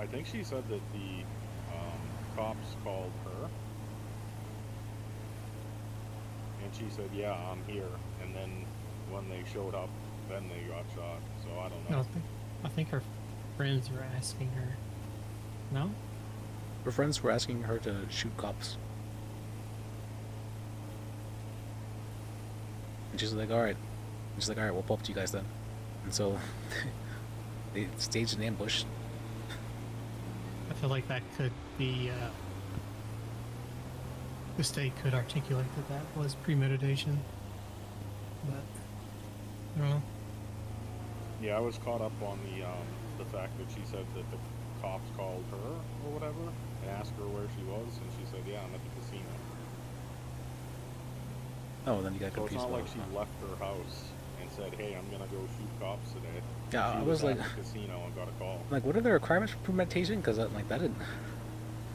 I think she said that the cops called her, and she said, yeah, I'm here, and then when they showed up, then they got shot, so I don't know. No, I think her friends were asking her. No? Her friends were asking her to shoot cops. And she's like, alright. And she's like, alright, we'll pull up to you guys then. And so, they staged an ambush. I feel like that could be. The state could articulate that was premeditation. But I don't know. Yeah, I was caught up on the fact that she said that the cops called her or whatever and asked her where she was, and she said, yeah, I'm at the casino. Oh, then you got So it's confused. not like about she it. left her house and said, "Hey, I'm gonna go shoot cops today." Yeah, She I was at like, the casino and got a call. like, what are the requirements for premeditation? Because like that didn't.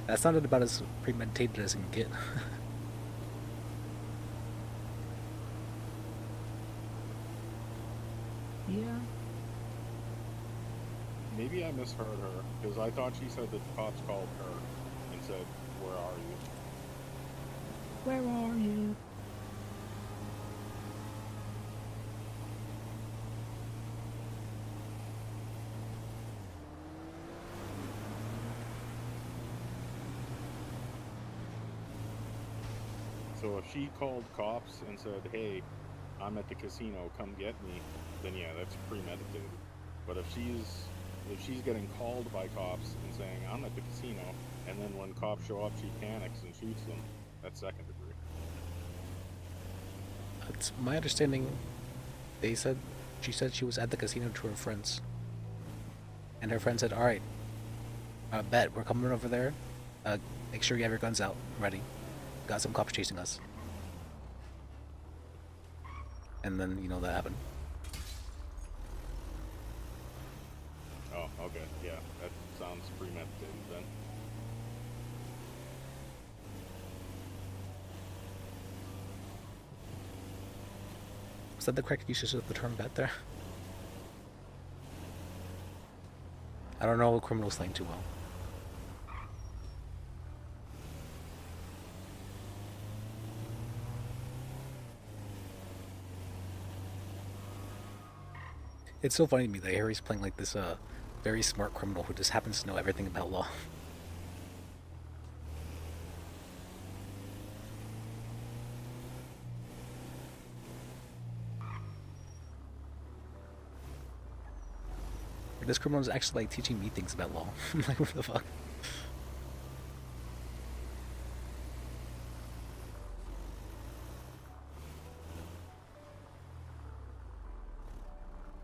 That sounded about as premeditated as it can get. Yeah. Maybe I misheard her, because I thought she said that the cops called her and said, "Where are you?" Where are you? So if she called cops and said, "Hey, I'm at the casino, come get me," then yeah, that's premeditated. But if she's getting called by cops and saying, "I'm at the casino," and then when cops show up, she panics and shoots them, that's second degree. It's my understanding. She said she was at the casino to her friends, and her friend said, "All right, bet we're coming over there. Make sure you have your guns out, ready. Got some cops chasing us." And then that happened. Oh, okay, yeah, that sounds premeditated then. Is that the correct usage of the term bet there? I don't know criminal slang too well. It's so funny to me that Harry's playing like this very smart criminal who just happens to know everything about law. This criminal is actually like teaching me things about law. Like, what the fuck?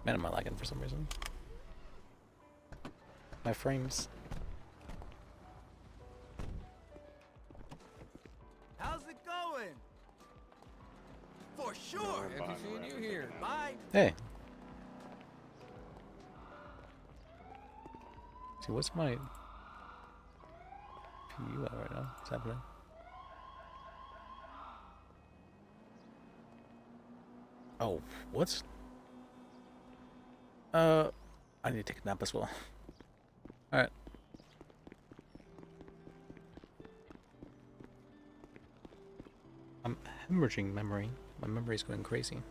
Man, am I lagging for some reason? My frames. How's it going? For sure. Happy seeing you here. Bye. Hey. See, what's my PU at right now? What's happening? Oh, what's... I need to take a nap as well. Alright. I'm hemorrhaging memory. My memory's going crazy.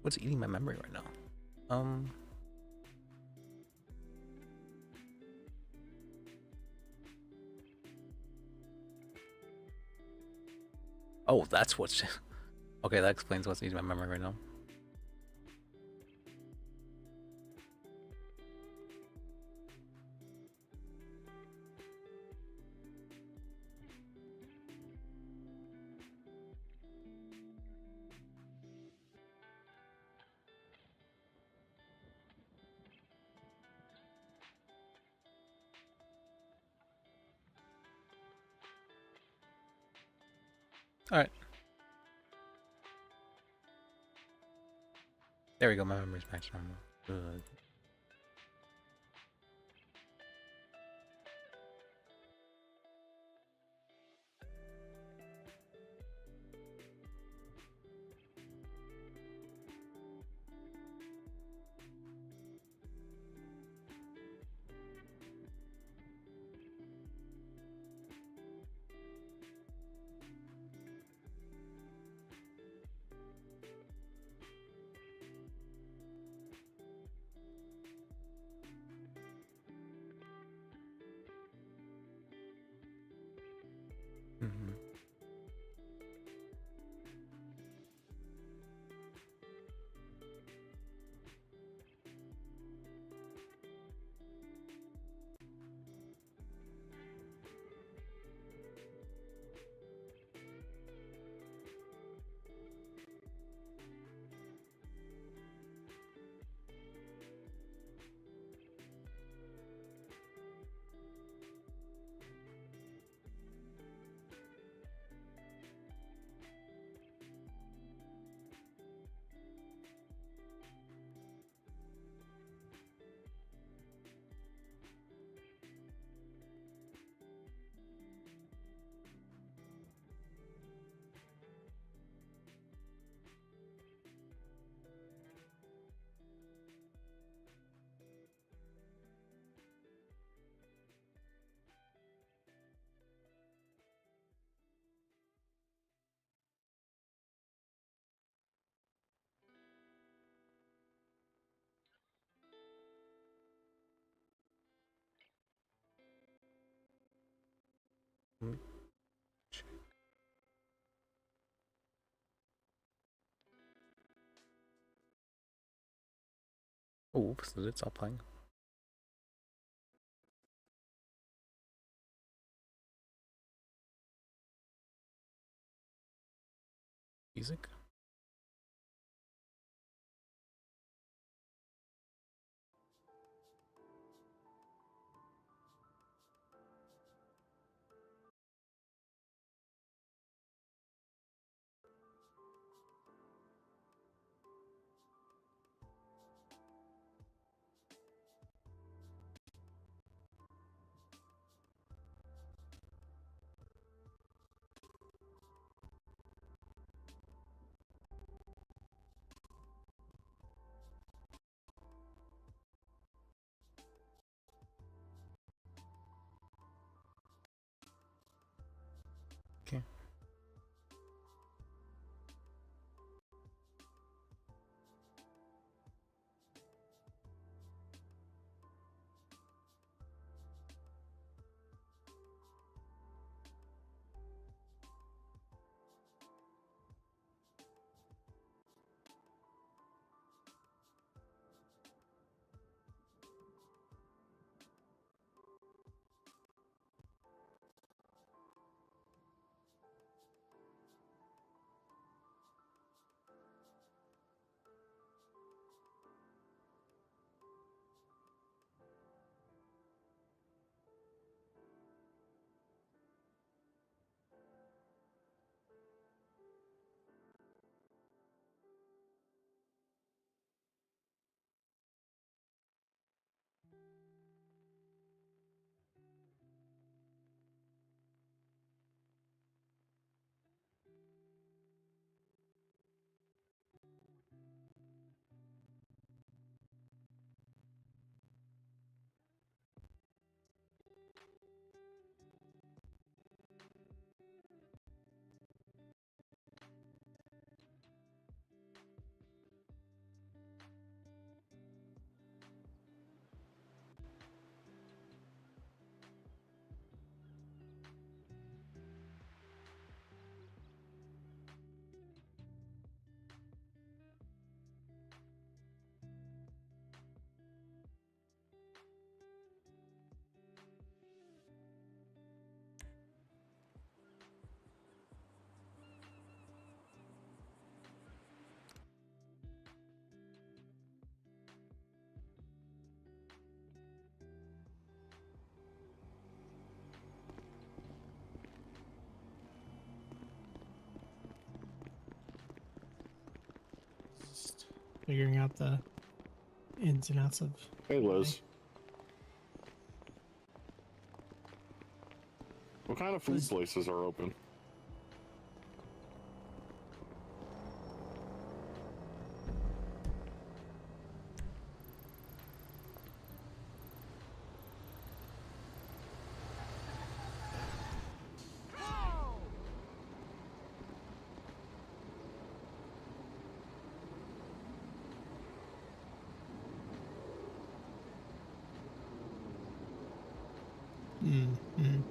What's eating my memory right now? Oh, that's what's... Okay, that explains what's eating my memory right now. Alright. There we go, my memory's back to normal. Good. Oh, oops, did it stop playing? Music? Okay. Just figuring out the ins and outs of. Hey, Liz. What kind of food places are open? Mm-hmm.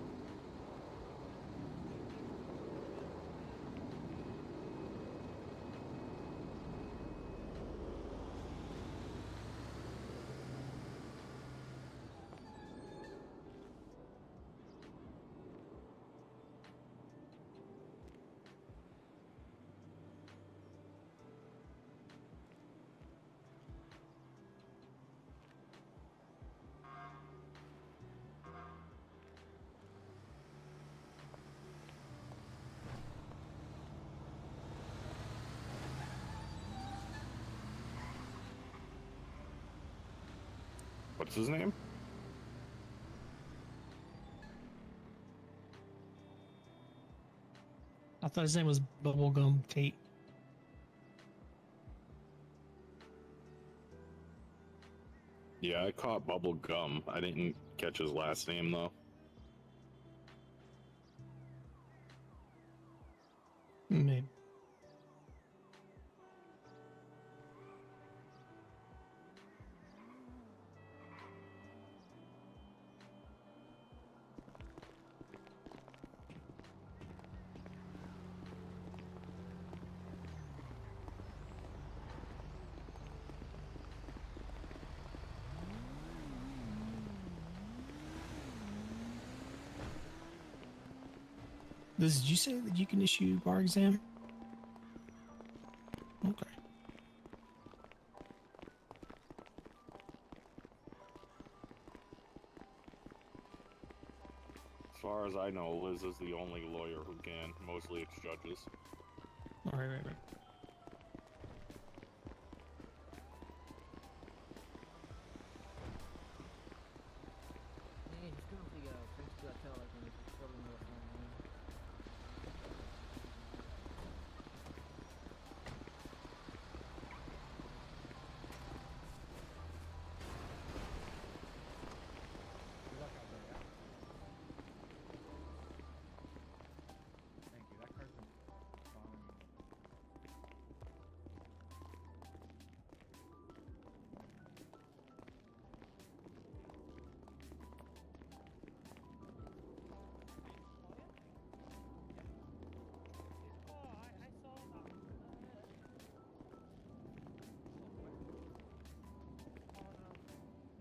What's his name? I thought his name was Bubblegum Tate. Yeah, I caught Bubble Gum. I didn't catch his last name, though. Maybe. Liz, did you say that you can issue bar exam? Okay. As far as I know, Liz is the only lawyer who can. Mostly it's judges. All right, right.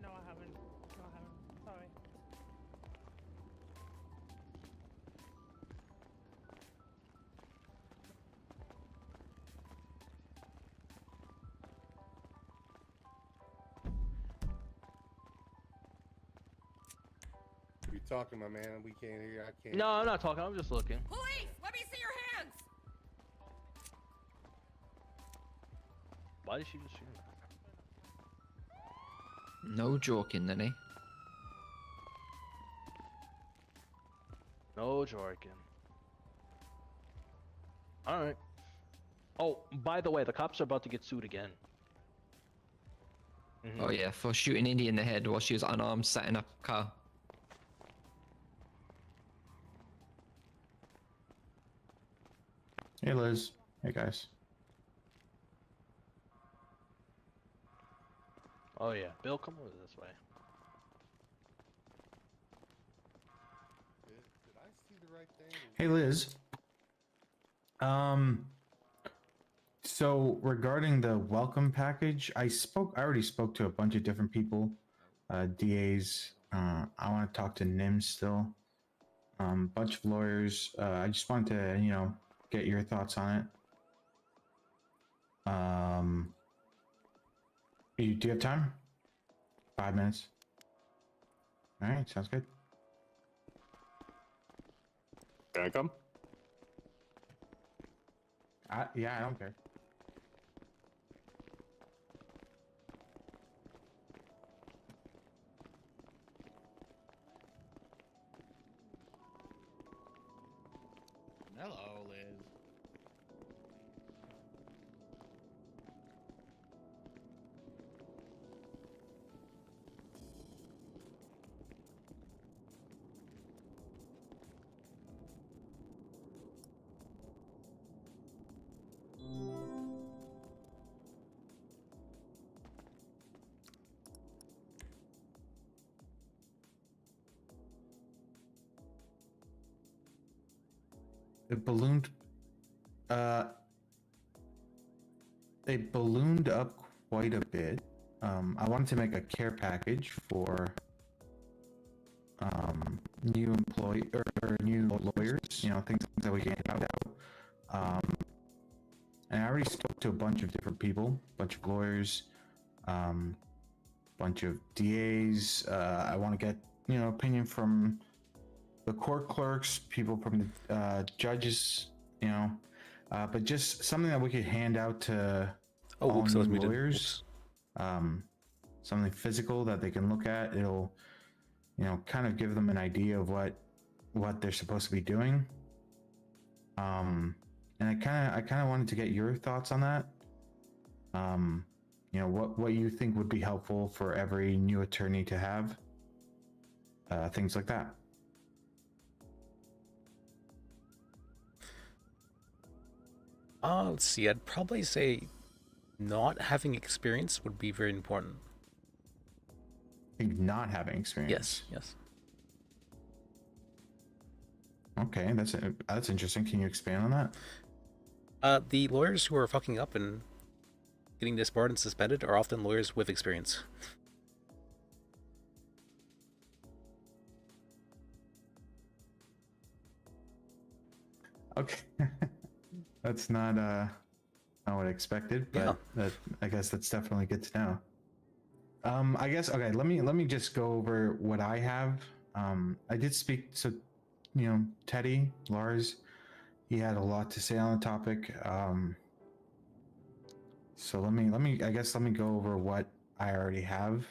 No, I haven't. Sorry. You talking, my man? We can't hear. I can't. No, I'm not talking. I'm just looking. Police, let me see your hands. Why did she just shoot him? No joking, then, eh? No joking. All right. Oh, by the way, the cops are about to get sued again. Oh yeah, for shooting Indy in the head while she was unarmed, sat in a car. Hey Liz. Hey guys. Oh yeah, Bill, come over this way. Did I see the right thing? Hey Liz. So regarding the welcome package, I already spoke to a bunch of different people, DAs. I want to talk to NIMS still. Bunch of lawyers. I just wanted to, get your thoughts on it. Do you have time? 5 minutes. All right, sounds good. Can I come? Yeah, I don't care. Hello, Liz. It ballooned. It ballooned up quite a bit. I wanted to make a care package for new employee or new lawyers. Things that we can hand out. And I already spoke to a bunch of different people, bunch of lawyers, bunch of DAs. I want to get opinion from the court clerks, people from the judges, but just something that we could hand out to all whoops, I was new muted. lawyers. Something physical that they can look at. It'll, kind of give them an idea of what they're supposed to be doing. And I kind of wanted to get your thoughts on that. What you think would be helpful for every new attorney to have. Things like that. Let's see. I'd probably say not having experience would be very important. Not having experience. Yes. Okay, that's interesting. Can you expand on that? The lawyers who are fucking up and getting disbarred and suspended are often lawyers with experience. Okay. That's not what I expected, but I guess that's definitely good to know. I guess okay. Let me just go over what I have. I did speak. So, Teddy Lars, he had a lot to say on the topic. So let me go over what I already have.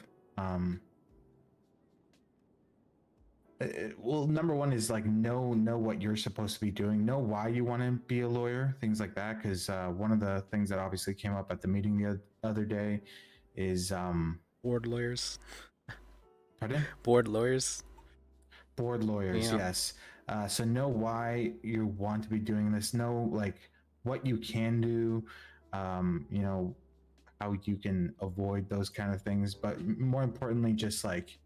Well, number one is like know what you're supposed to be doing, know why you want to be a lawyer, things like that. Because one of the things that obviously came up at the meeting the other day is board lawyers. Pardon? Board lawyers. Board lawyers, Yeah. yes. So know why you want to be doing this. Know like what you can do. How you can avoid those kind of things. But more importantly, just like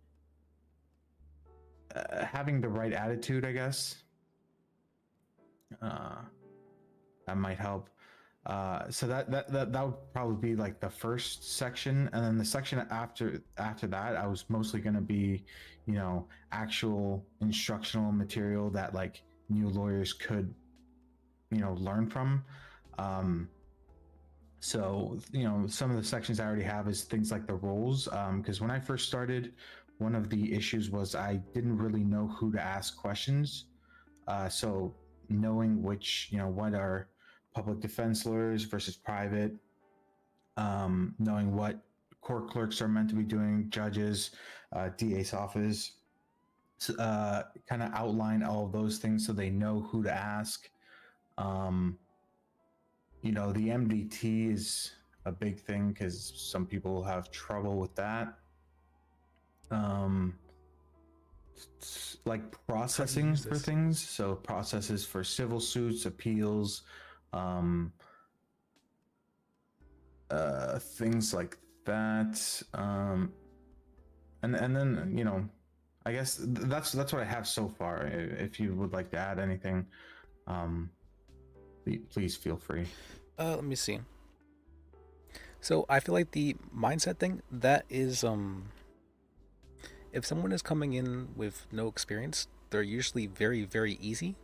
having the right attitude, I guess. That might help. So that would probably be like the first section, and then the section after that, I was mostly going to be, actual instructional material that like new lawyers could, learn from. So some of the sections I already have is things like the roles, because when I first started, one of the issues was I didn't really know who to ask questions. So knowing which, what are public defense lawyers versus private, knowing what court clerks are meant to be doing, judges, DA's office, kind of outline all of those things so they know who to ask. The MDT is a big thing because some people have trouble with that. Like processing for things, so processes for civil suits, appeals, things like that. And then I guess that's what I have so far. If you would like to add anything, please feel free. Let me see. So I feel like the mindset thing, that is if someone is coming in with no experience, they're usually very, very easy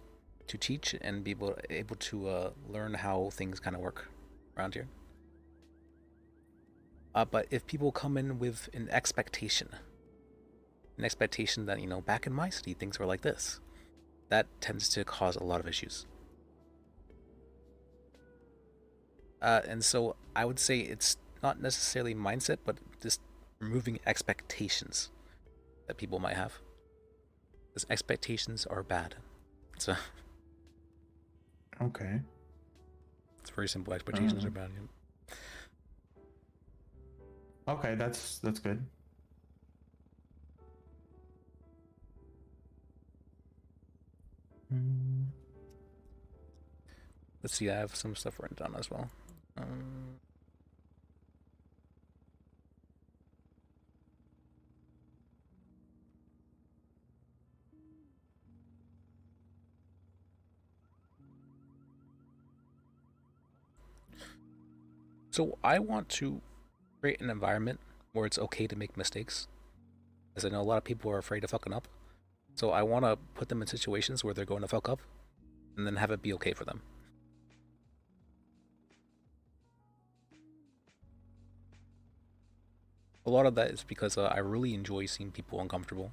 to teach and be able to learn how things kind of work around here. But if people come in with an expectation that, back in my city, things were like this, that tends to cause a lot of issues. And so I would say it's not necessarily mindset, but just removing expectations that people might have. Because expectations are bad. So okay. It's very simple. Expectations are bad. Yeah. Okay, that's good. Let's see, I have some stuff written down as well. So I want to create an environment where it's okay to make mistakes, as I know a lot of people are afraid of fucking up. So I want to put them in situations where they're going to fuck up, and then have it be okay for them. A lot of that is because I really enjoy seeing people uncomfortable.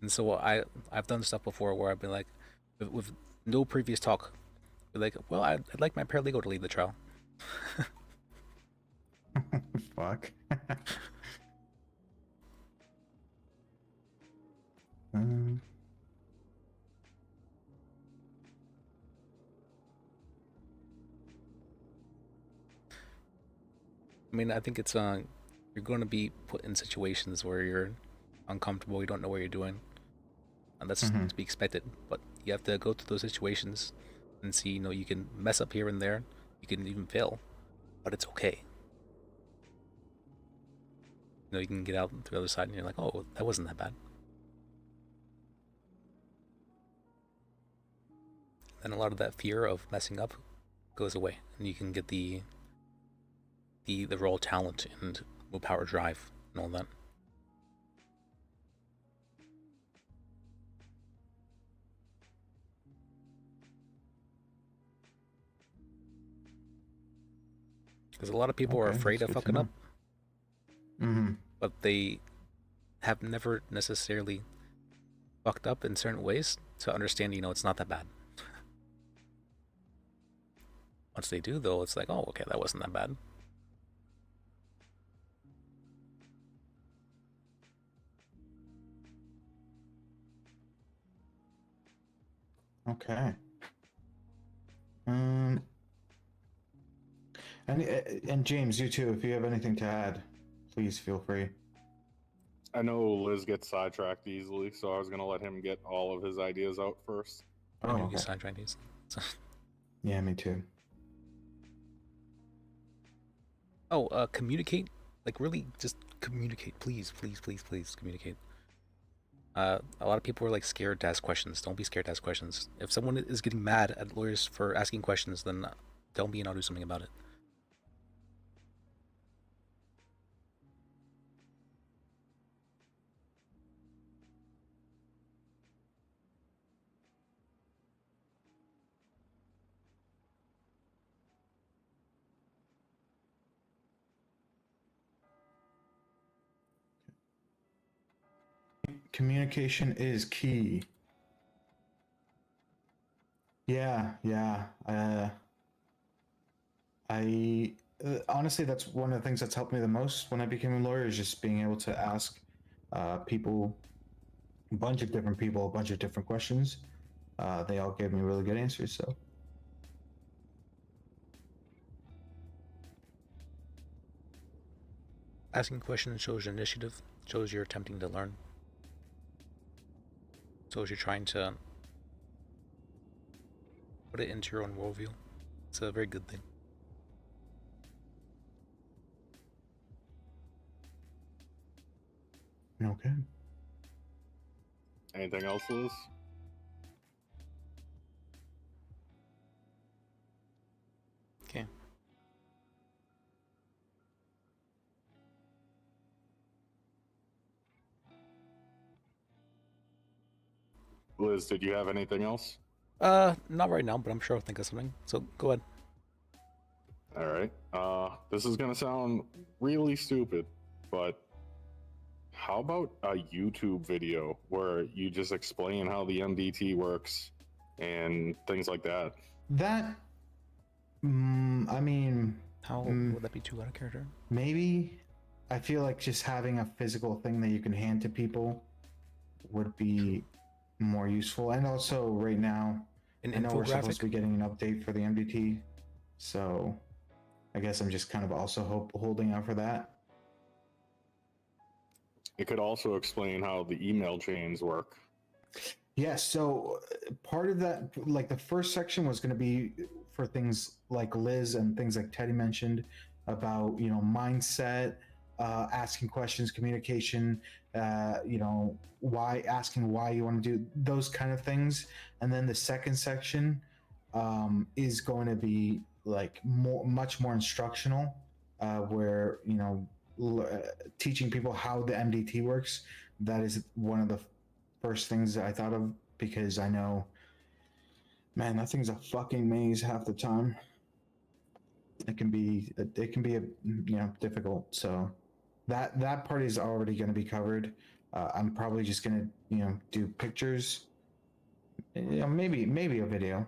And so I've done stuff before where I've been like, with no previous talk, be like, well, I'd like my paralegal to lead the trial. Fuck. I mean, I think it's you're going to be put in situations where you're uncomfortable, you don't know what you're doing, and that's to be expected. But you have to go through those situations and see, you can mess up here and there, you can even fail, but it's okay. You can get out to the other side and you're like, oh, that wasn't that bad. Then a lot of that fear of messing up goes away, and you can get the raw talent and willpower drive and all that. Because a lot of people are Okay, afraid that's of good to fucking know. up, Mm-hmm. but they have never necessarily fucked up in certain ways to understand, it's not that bad. Once they do, though, it's like, oh, okay, that wasn't that bad. Okay. Um. And James, you too. If you have anything to add, please feel free. I know Liz gets sidetracked easily, so I was gonna let him get all of his ideas out first. I knew okay. he's sidetracked these. Yeah, me too. Oh, communicate. Like, really, just communicate. Please, please, please, please communicate. A lot of people are like scared to ask questions. Don't be scared to ask questions. If someone is getting mad at lawyers for asking questions, then tell me and I'll do something about it. Communication is key. Yeah, yeah. I honestly, that's one of the things that's helped me the most when I became a lawyer is just being able to ask people, a bunch of different people, a bunch of different questions. They all gave me really good answers. So Asking questions shows your initiative, shows you're attempting to learn, shows you're trying to put it into your own worldview. It's a very good thing. okay. Anything else, Liz? Okay. Liz, did you have anything else? Not right now, but I'm sure I'll think of something. So go ahead. All right. This is gonna sound really stupid, but how about a YouTube video where you just explain how the MDT works and things like that? That, I mean, how would that be too out of character? Maybe. I feel like just having a physical thing that you can hand to people would be more useful. And also, right now, An I know we're supposed infographic? to be getting an update for the MDT, so I guess I'm just kind of also holding out for that. It could also explain how the email chains work. Yes, so part of that, like the first section was going to be for things like Liz and things like Teddy mentioned about, mindset, asking questions, communication, why you want to do those kind of things. And then the second section is going to be like much more instructional, where, teaching people how the MDT works. That is one of the first things that I thought of, because I know, man, that thing's a fucking maze half the time. It can be difficult. So that part is already going to be covered. I'm probably just going to do pictures, maybe a video,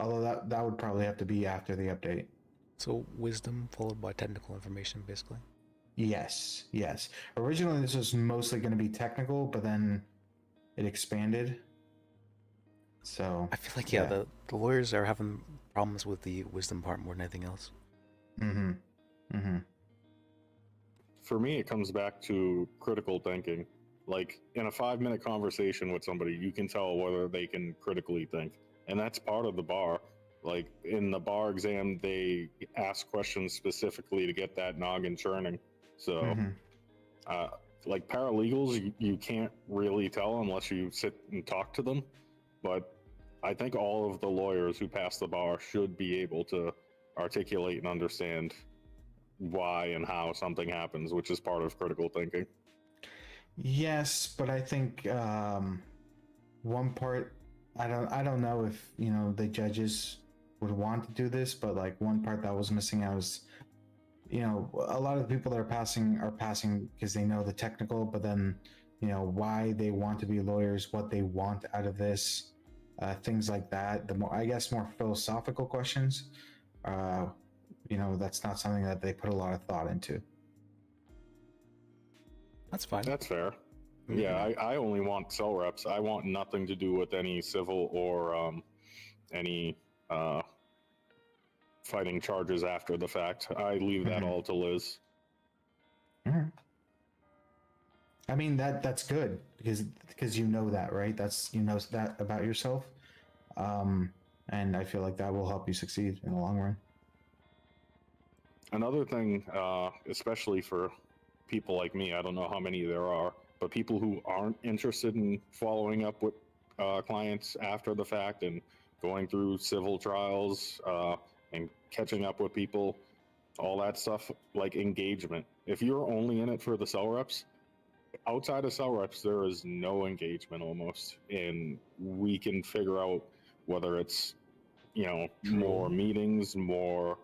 although that would probably have to be after the update. So wisdom followed by technical information, basically. Yes. Originally, this was mostly going to be technical, but then it expanded. So I feel like the lawyers are having problems with the wisdom part more than anything else. For me, it comes back to critical thinking. Like in a 5-minute conversation with somebody, you can tell whether they can critically think, and that's part of the bar. Like in the bar exam, they ask questions specifically to get that noggin churning. So, like paralegals, you can't really tell unless you sit and talk to them. But I think all of the lawyers who pass the bar should be able to articulate and understand why and how something happens, which is part of critical thinking. Yes, but I think one part, I don't know if the judges would want to do this, but like one part that was missing out was, you know, a lot of the people that are passing because they know the technical, but then, you know, why they want to be lawyers, what they want out of this, things like that. The more, I guess, more philosophical questions, you know, that's not something that they put a lot of thought into. That's fine. That's fair. Yeah, I only want cell reps. I want nothing to do with any civil or any fighting charges after the fact. I leave that all to Liz. I mean, that's good because you know that, right? That's, you know, that about yourself, and I feel like that will help you succeed in the long run. Another thing, especially for people like me, I don't know how many there are, but people who aren't interested in following up with clients after the fact and going through civil trials and catching up with people, all that stuff, like engagement. If you're only in it for the cell reps, outside of cell reps, there is no engagement almost, and we can figure out whether it's, you know, more meetings, more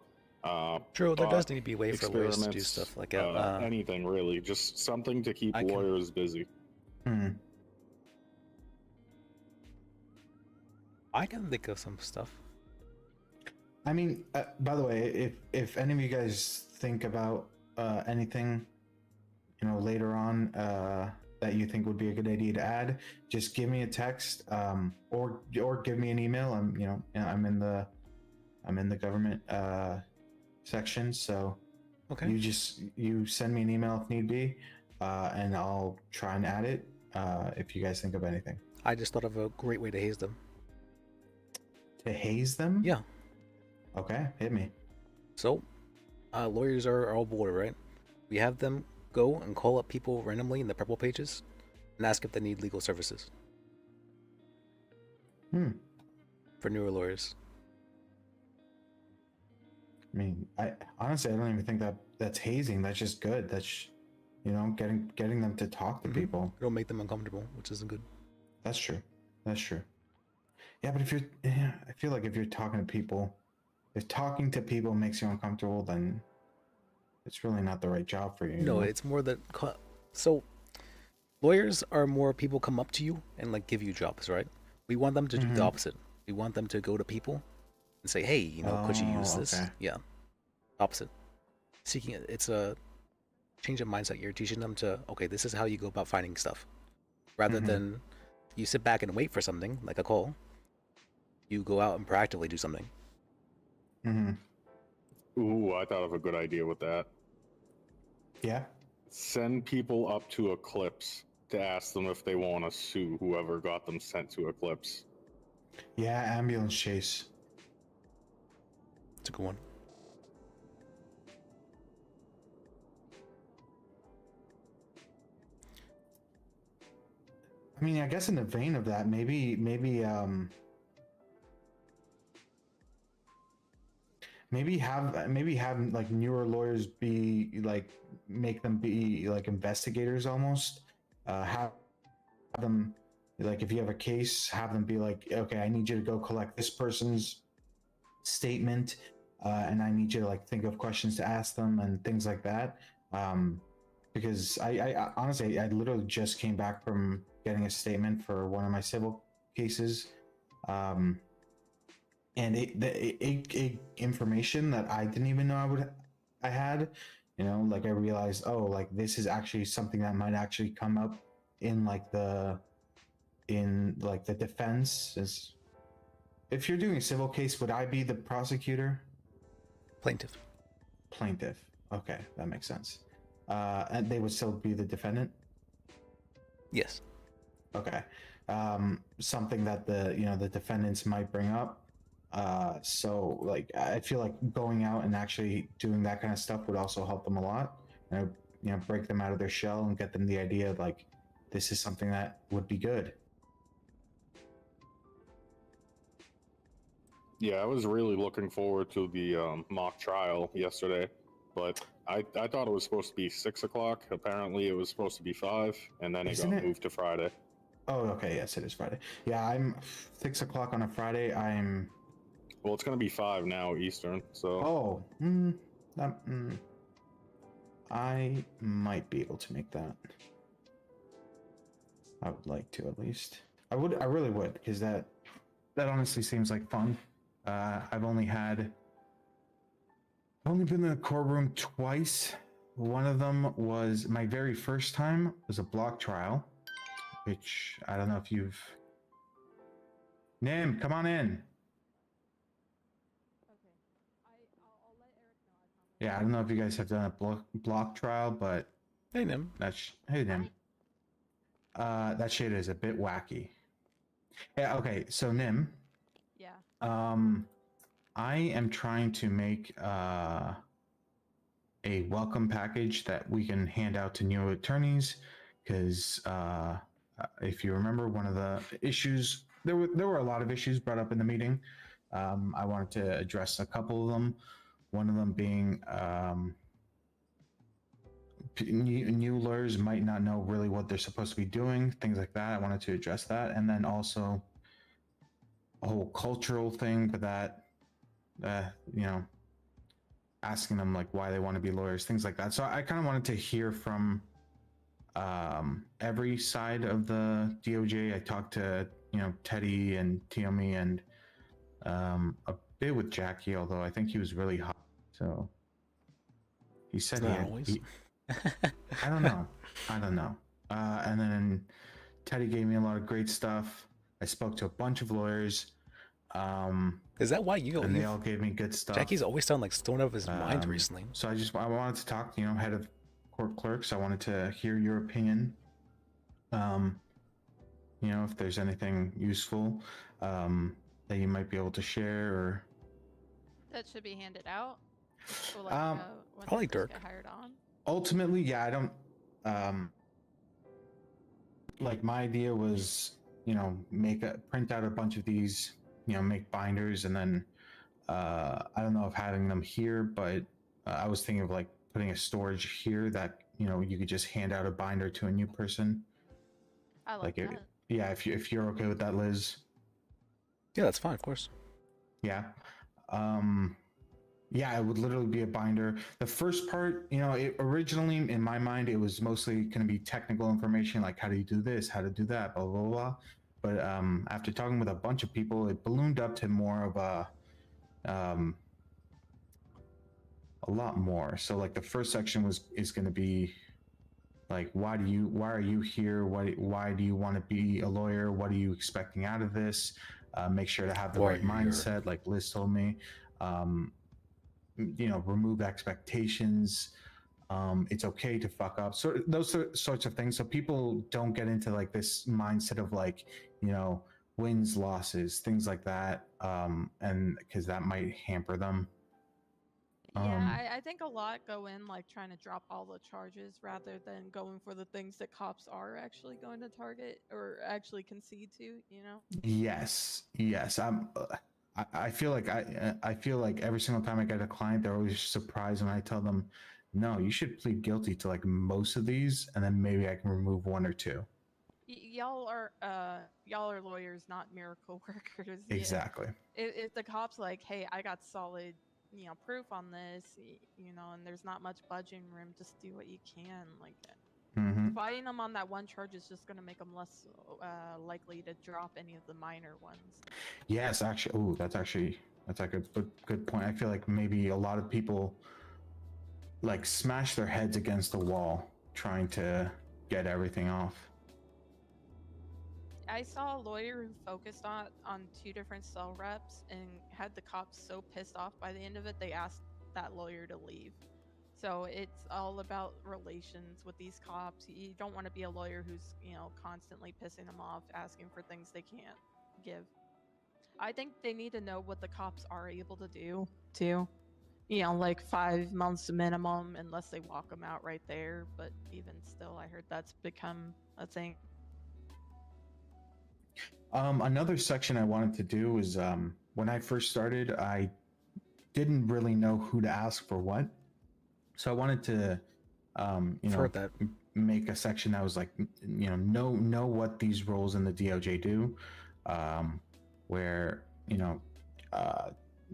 True, there does need to be a way for lawyers to do experiments, stuff like that. anything really, just something to keep lawyers busy. I can think of some stuff. I mean, by the way, if any of you guys think about anything, you know, later on that you think would be a good idea to add, just give me a text or give me an email. I'm in the government section, so okay. You send me an email if need be, and I'll try and add it if you guys think of anything. I just thought of a great way to haze them. To haze them? Yeah. Okay, hit me. So, lawyers are all bored, right? We have them go and call up people randomly in the purple pages and ask if they need legal services. For newer lawyers. I mean, I honestly, I don't even think that's hazing. That's just good. That's, you know, getting them to talk to people. It'll make them uncomfortable, which isn't good. That's true. That's true. Yeah, but I feel like if you're talking to people, if talking to people makes you uncomfortable, then it's really not the right job for you. No, it's more that. So, lawyers are more people come up to you and like give you jobs, right? We want them to do the opposite. We want them to go to people and say, "Hey, you know, could you use this?" Okay. Yeah, opposite. Seeking it's a change of mindset. You're teaching them to, okay, this is how you go about finding stuff, rather than you sit back and wait for something like a call. You go out and proactively do something. Ooh, I thought of a good idea with that. Yeah. Send people up to Eclipse to ask them if they want to sue whoever got them sent to Eclipse. Yeah, ambulance chase. It's a good one. I mean, I guess in the vein of that, maybe have like newer lawyers be like, make them be like investigators almost. Have them, like, if you have a case, have them be like, okay, I need you to go collect this person's statement, and I need you to like think of questions to ask them and things like that. Because I honestly, I literally just came back from getting a statement for one of my civil cases, and it information that I didn't even know I had, you know, like I realized, oh, like this is actually something that might actually come up in the defense. Is, if you're doing a civil case, would I be the prosecutor? Plaintiff. Okay, that makes sense. And they would still be the defendant? Yes. Okay. Something that the defendants might bring up. So like, I feel like going out and actually doing that kind of stuff would also help them a lot. You know, break them out of their shell and get them the idea of like, this is something that would be good. Yeah, I was really looking forward to the mock trial yesterday, but I thought it was supposed to be 6 o'clock. Apparently it was supposed to be 5, and then it got moved to Friday. Oh, okay. Yes, it is Friday. Yeah, I'm 6 o'clock on a Friday. Well, it's gonna be 5 now Eastern. So. Oh, I might be able to make that. I would like to, at least. I really would, because that honestly seems like fun. I've only been in the courtroom twice. One of them was my very first time was a block trial, which I don't know if you've. Nim, come on in. Yeah, I don't know if you guys have done a block trial, but hey Nim. Hey Nim. That shit is a bit wacky. Yeah. Okay. So Nim. Yeah. I am trying to make a welcome package that we can hand out to new attorneys, because if you remember, one of the issues there were a lot of issues brought up in the meeting. I wanted to address a couple of them. One of them being new lawyers might not know really what they're supposed to be doing, things like that. I wanted to address that, and then also a whole cultural thing, but that asking them like why they want to be lawyers, things like that. So I kind of wanted to hear from every side of the DOJ. I talked to Teddy and Tiomi and a bit with Jackie, although I think he was really hot. So he said he I don't know. And then Teddy gave me a lot of great stuff. I spoke to a bunch of lawyers. Is that why you? And they all gave me good stuff. Jackie's always sounded like stoned out of his mind recently. So I wanted to talk, head of court clerks. I wanted to hear your opinion. If there's anything useful that you might be able to share, or that should be handed out. So when probably they Dirk. get hired on. Ultimately, yeah, I don't. Like my idea was, print out a bunch of these, make binders, and then I don't know if having them here, but I was thinking of like putting a storage here that you could just hand out a binder to a new person. I like that. Yeah, if you're okay with that, Liz. Yeah, that's fine, of course. Yeah. Yeah, it would literally be a binder. The first part, originally in my mind, it was mostly going to be technical information, like how do you do this, how to do that, blah, blah, blah. But after talking with a bunch of people, it ballooned up to more of a lot more. So like the first section is going to be like, why are you here? Why do you want to be a lawyer? What are you expecting out of this? Make sure to have the right mindset, like Liz told me. Remove expectations. It's okay to fuck up. So those sorts of things. So people don't get into like this mindset of like, wins, losses, things like that. And because that might hamper them. Yeah, I think a lot go in like trying to drop all the charges rather than going for the things that cops are actually going to target or actually concede to, Yes. I feel like I feel like every single time I get a client, they're always surprised when I tell them, no, you should plead guilty to like most of these, and then maybe I can remove one or two. Y'all are lawyers, not miracle workers. Exactly. If the cop's like, hey, I got solid, proof on this, and there's not much budging room, just do what you can. Like, fighting them on that one charge is just going to make them less likely to drop any of the minor ones. Yes, actually. That's like a good point. I feel like maybe a lot of people like smash their heads against the wall trying to get everything off. I saw a lawyer who focused on 2 different cell reps and had the cops so pissed off by the end of it, they asked that lawyer to leave. So it's all about relations with these cops. You don't want to be a lawyer who's, constantly pissing them off, asking for things they can't give. I think they need to know what the cops are able to do, too. Like 5 months minimum, unless they walk them out right there. But even still, I heard that's become a thing. Another section I wanted to do is when I first started, I didn't really know who to ask for what. So I wanted to, make a section that was like, know what these roles in the DOJ do, where,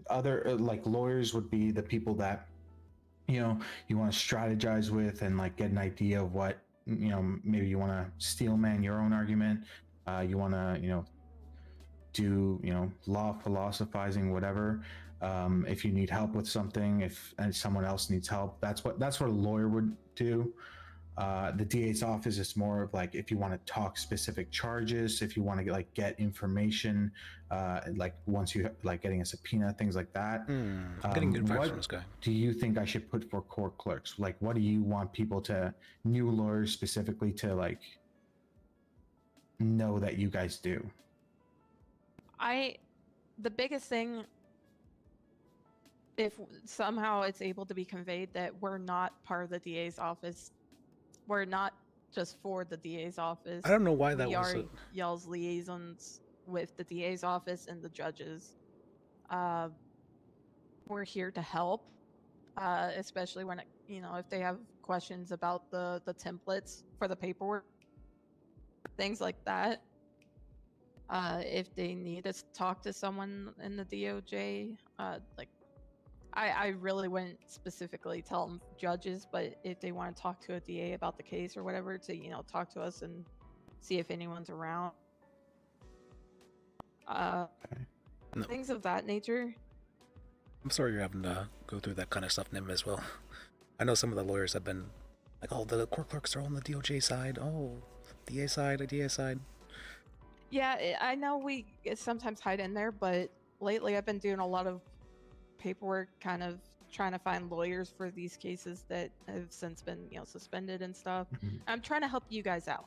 other like lawyers would be the people that you know you want to strategize with and like get an idea of what maybe you want to steel man your own argument. You want to do law philosophizing, whatever. If you need help with something, if someone else needs help, that's what a lawyer would do. The DA's office is more of like if you want to talk specific charges, if you want to get information, like once you like getting a subpoena, things like that. I'm getting good vibes from this guy. Do you think I should put for court clerks? Like, what do you want people to, new lawyers specifically, to like know that you guys do? The biggest thing, if somehow it's able to be conveyed that we're not part of the DA's office, we're not just for the DA's office. I don't know why that we was are y'all's liaisons with the DA's office and the judges. We're here to help, especially when if they have questions about the templates for the paperwork, things like that. If they need to talk to someone in the DOJ, I really wouldn't specifically tell them judges, but if they want to talk to a DA about the case or whatever, to talk to us and see if anyone's around. Things of that nature. I'm sorry you're having to go through that kind of stuff, Nim, as well. I know some of the lawyers have been like, oh, the court clerks are on the DOJ side. Oh, DA side, DA side. Yeah, I know we sometimes hide in there, but lately I've been doing a lot of paperwork, kind of trying to find lawyers for these cases that have since been suspended and stuff. I'm trying to help you guys out.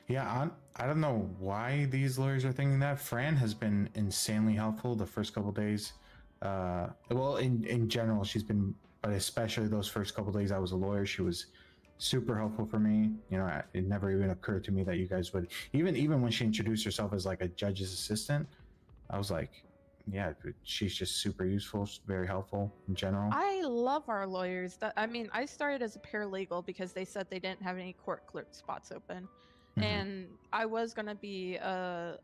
Yeah, I don't know why these lawyers are thinking that. Fran has been insanely helpful the first couple days. Well, in general, she's been, but especially those first couple days I was a lawyer, she was super helpful for me. It never even occurred to me that you guys would, even when she introduced herself as like a judge's assistant, I was like, yeah, she's just super useful, very helpful in general. I love our lawyers. I started as a paralegal because they said they didn't have any court clerk spots open. And I was going to be a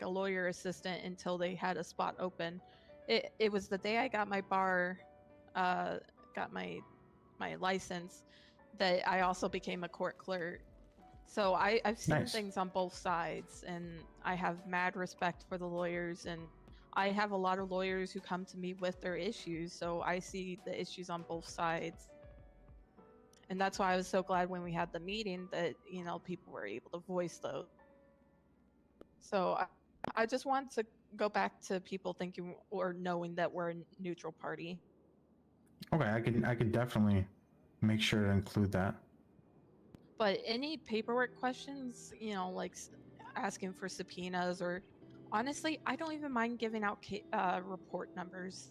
lawyer assistant until they had a spot open. It was the day I got my bar, got my license, that I also became a court clerk. So I've seen things on both sides, and I have mad respect for the lawyers, and I have a lot of lawyers who come to me with their issues, so I see the issues on both sides. And that's why I was so glad when we had the meeting that, people were able to voice those. So I just want to go back to people thinking or knowing that we're a neutral party. Okay, I can definitely make sure to include that. But any paperwork questions, like asking for subpoenas, or honestly, I don't even mind giving out report numbers.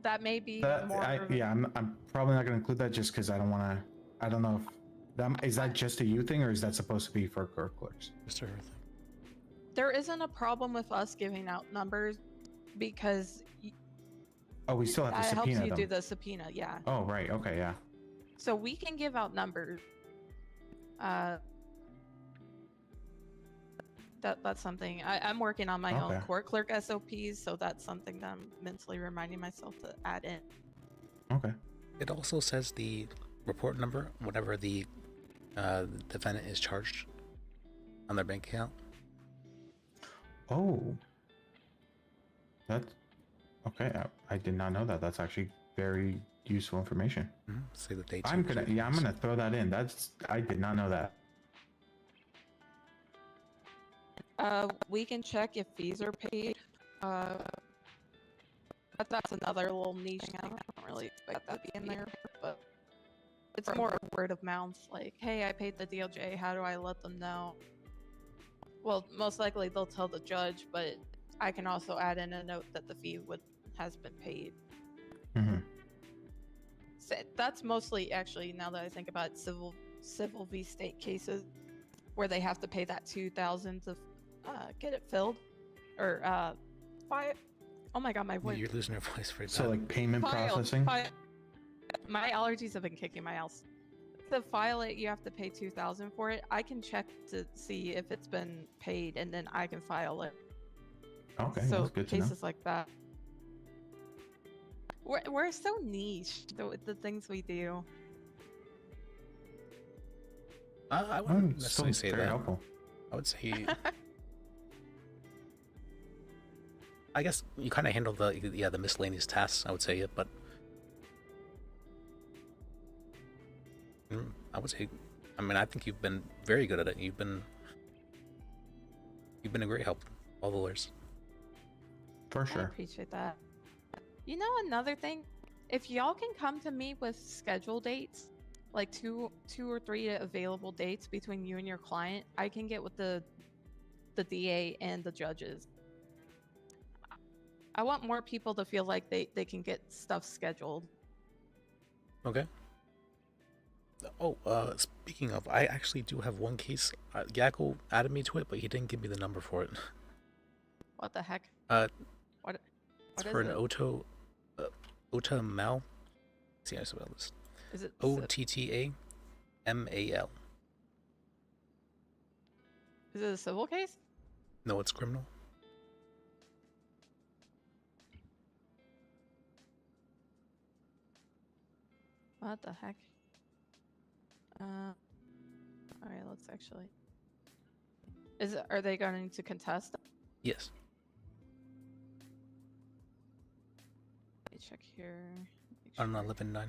That may be more. I'm probably not going to include that just because I don't want to. I don't know if is that just a you thing or is that supposed to be for court clerks? Just everything. There isn't a problem with us giving out numbers because. Oh, we still have to subpoena them. That helps you do the subpoena, yeah. Oh, right. Okay, yeah. So we can give out numbers. That's something I'm working on my own court clerk SOPs, so that's something that I'm mentally reminding myself to add in. Okay. It also says the report number whenever the defendant is charged on their bank account. Oh. That's okay. I did not know that. That's actually very useful information. Say the date. I'm gonna throw that in. I did not know that. We can check if fees are paid. But that's another little niche thing. I don't really expect that to be in there, but it's more word of mouth. Like, hey, I paid the DOJ. How do I let them know? Well, most likely they'll tell the judge, but I can also add in a note that the fee has been paid. So that's mostly, actually, now that I think about it, civil v. state cases where they have to pay that $2,000 to get it filled, or oh my god, my voice. You're losing your voice for so like payment processing. My allergies have been kicking my ass. To file it, you have to pay $2,000 for it. I can check to see if it's been paid, and then I can file it. Okay, So that's good to know. cases like that. We're so niche with the things we do. I wouldn't still necessarily say very that. helpful. I would say, I guess you kind of handle the miscellaneous tasks. I would say, but I would say, I mean, I think you've been very good at it. You've been a great help, all the lawyers. For I sure. appreciate that. You know, another thing, if y'all can come to me with schedule dates, like two or three available dates between you and your client, I can get with the DA and the judges. I want more people to feel like they can get stuff scheduled. Okay. Oh, speaking of, I actually do have one case. Yakko added me to it, but he didn't give me the number for it. What the heck? What It's is for an it? Ota Mal. See, I spell this. Is it OTTAMAL. Is it a civil case? No, it's criminal. What the heck? Alright, let's actually. Are they going to contest? Yes. Let me check here. On 11-9.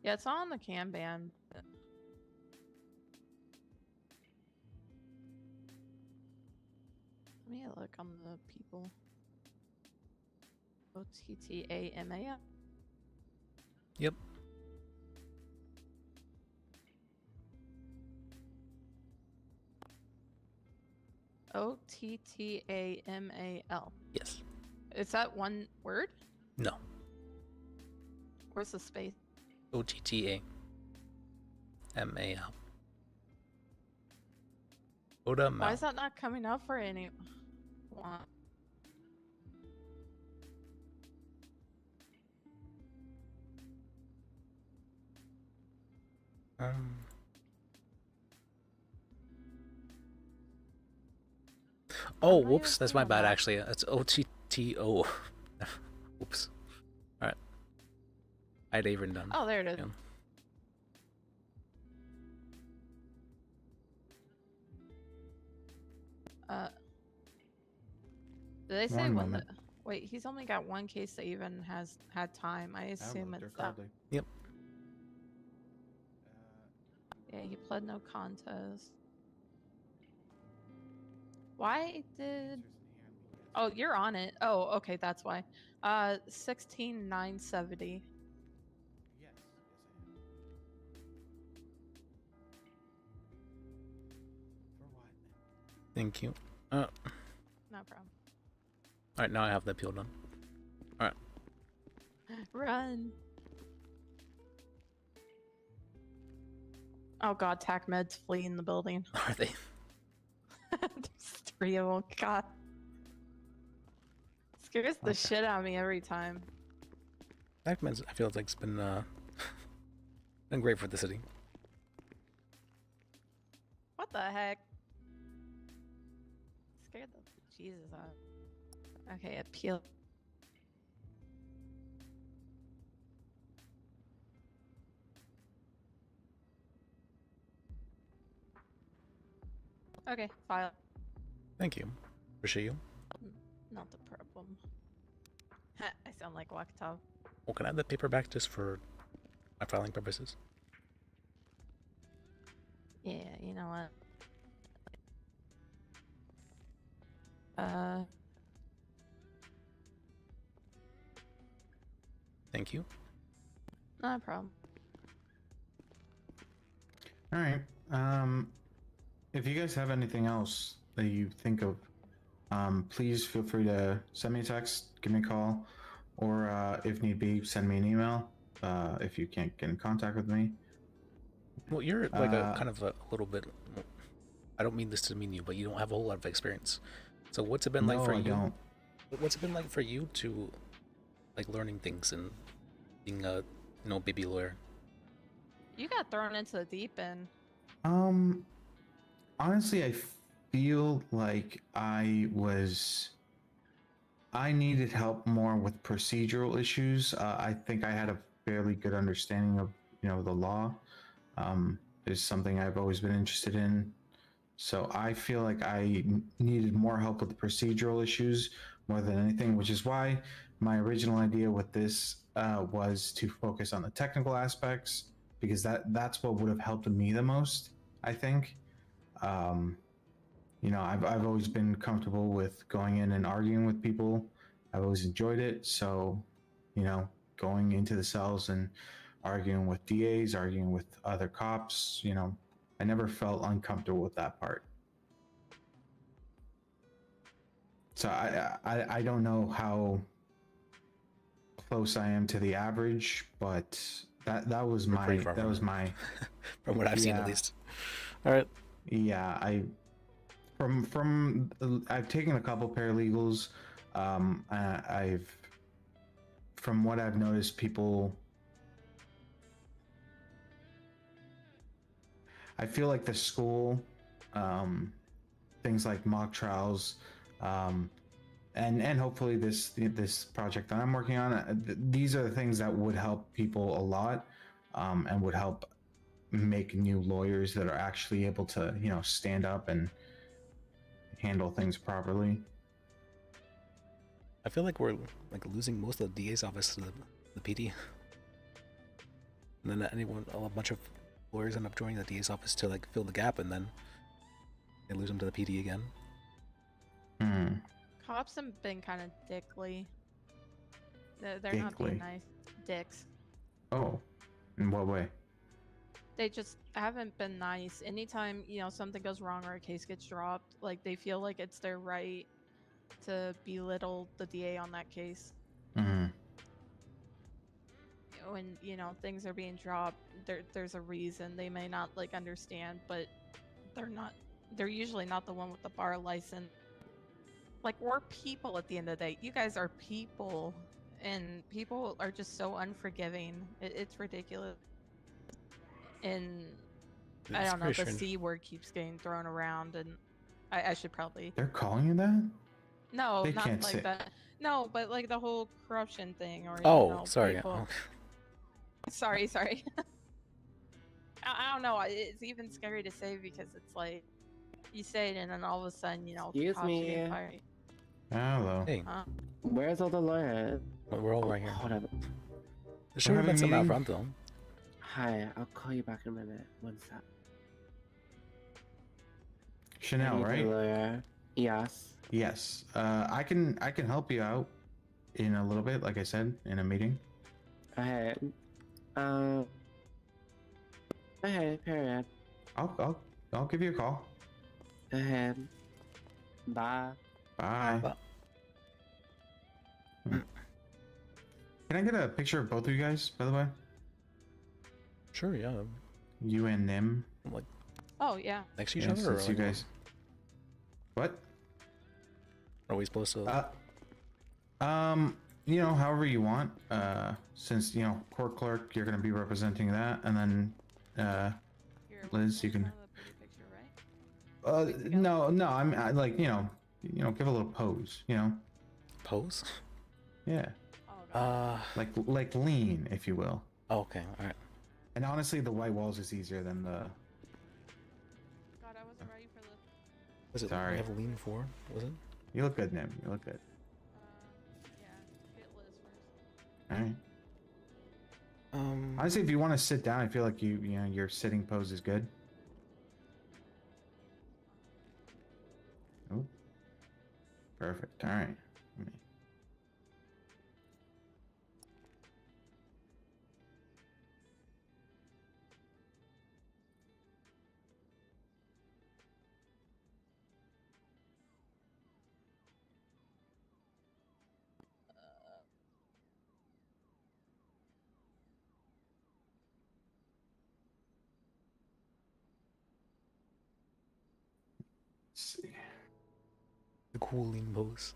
Yeah, it's on the cam ban. Let me look on the people. OTTAMAL. Yep. OTTAMAL. Yes. Is that one word? No. Where's the space? OTTAMAL. Oda Why Mal. is that not coming up for anyone? Oh, whoops. That's my bad, actually. That's OTTO. Oops. Alright. I had even done. Oh, there it is. Yeah. Did they say One when the... moment. Wait, he's only got one case that even has had time. I assume it's that. Yep. Yeah, he pled no contest. Why did... Oh, you're on it. Oh, okay, that's why. 16,970. Thank you. No problem. Alright, now I have the appeal done. Alright. Run. Oh god, TAC meds fleeing the building. Are they? There's 3 of them. God. Scares the shit out of me every time. Backman's, I feel like it's been been great for the city. What the heck? Scared the Jesus out. Okay, appeal. Okay, file. Thank you. Appreciate you. Not the problem. I sound like Wakatav. Well, can I have the paper back just for my filing purposes? Yeah, you know what? Thank you. Not a problem. All right. If you guys have anything else that you think of, please feel free to send me a text, give me a call, or if need be, send me an email. If you can't get in contact with me. Well, you're like a kind of a little bit. I don't mean this to mean you, but you don't have a whole lot of experience. So what's it been like No, for I you? don't. What's it been like for you to, like, learning things and being a, baby lawyer? You got thrown into the deep end. Honestly, I feel like I needed help more with procedural issues. I think I had a fairly good understanding of, the law. Is something I've always been interested in. So I feel like I needed more help with the procedural issues more than anything, which is why my original idea with this was to focus on the technical aspects, because that's what would have helped me the most, I think. I've always been comfortable with going in and arguing with people. I've always enjoyed it. So, going into the cells and arguing with DAs, arguing with other cops, I never felt uncomfortable with that part. So I don't know how close I am to the average, but that was my from what I've seen at least. All right. Yeah, I've taken a couple paralegals. From what I've noticed, I feel like the school, things like mock trials, and hopefully this project that I'm working on, these are the things that would help people a lot, and would help make new lawyers that are actually able to, stand up and handle things properly. I feel like we're losing most of the DA's office to the PD, and then a bunch of lawyers end up joining the DA's office to fill the gap, and then they lose them to the PD again. Cops have been kind of dickly. They're not being nice. Dicks. Oh, in what way? They just haven't been nice. Anytime, something goes wrong or a case gets dropped, they feel like it's their right to belittle the DA on that case. Mm-hmm. When, things are being dropped, there's a reason. They may not, understand, but they're usually not the one with the bar license. We're people at the end of the day. You guys are people, and people are just so unforgiving. It's ridiculous. And I don't know, the C word keeps getting thrown around, and I should probably... They're calling you that? No, they not can't like say... that. No, but the whole corruption thing, or sorry. People... Sorry. I don't know. It's even scary to say because it's you say it and then all of a sudden, Excuse cops me. are getting fired. Hello. Hey. Where's all the lawyers? We're all right here. Hold on. There should have been some out front though. Hi, I'll call you back in a minute. One sec. Chanel, right? Lawyer. Yes. Yes. I can help you out in a little bit, like I said, in a meeting. Okay. Okay, period. I'll give you a call. Okay. Bye. Bye. Can I get a picture of both of you guys, by the way? Sure, yeah. You and Nim. Oh, yeah. Next to each other? Or you guys. What? Are we supposed to? However you want. Since court clerk, you're gonna be representing that, and then Liz, you can. No, I'm give a little pose, Pose? Yeah. Like lean, if you will. Oh, okay, all right. And honestly, the white walls is easier than the. God, I wasn't ready for this. Was it? Sorry. We have lean for? Was it? You look good, Nim. You look good. Yeah. Get Liz first. All right. Honestly, if you want to sit down, I feel like your sitting pose is good. Oh. Perfect. All right. Let's see. The cool lean pose.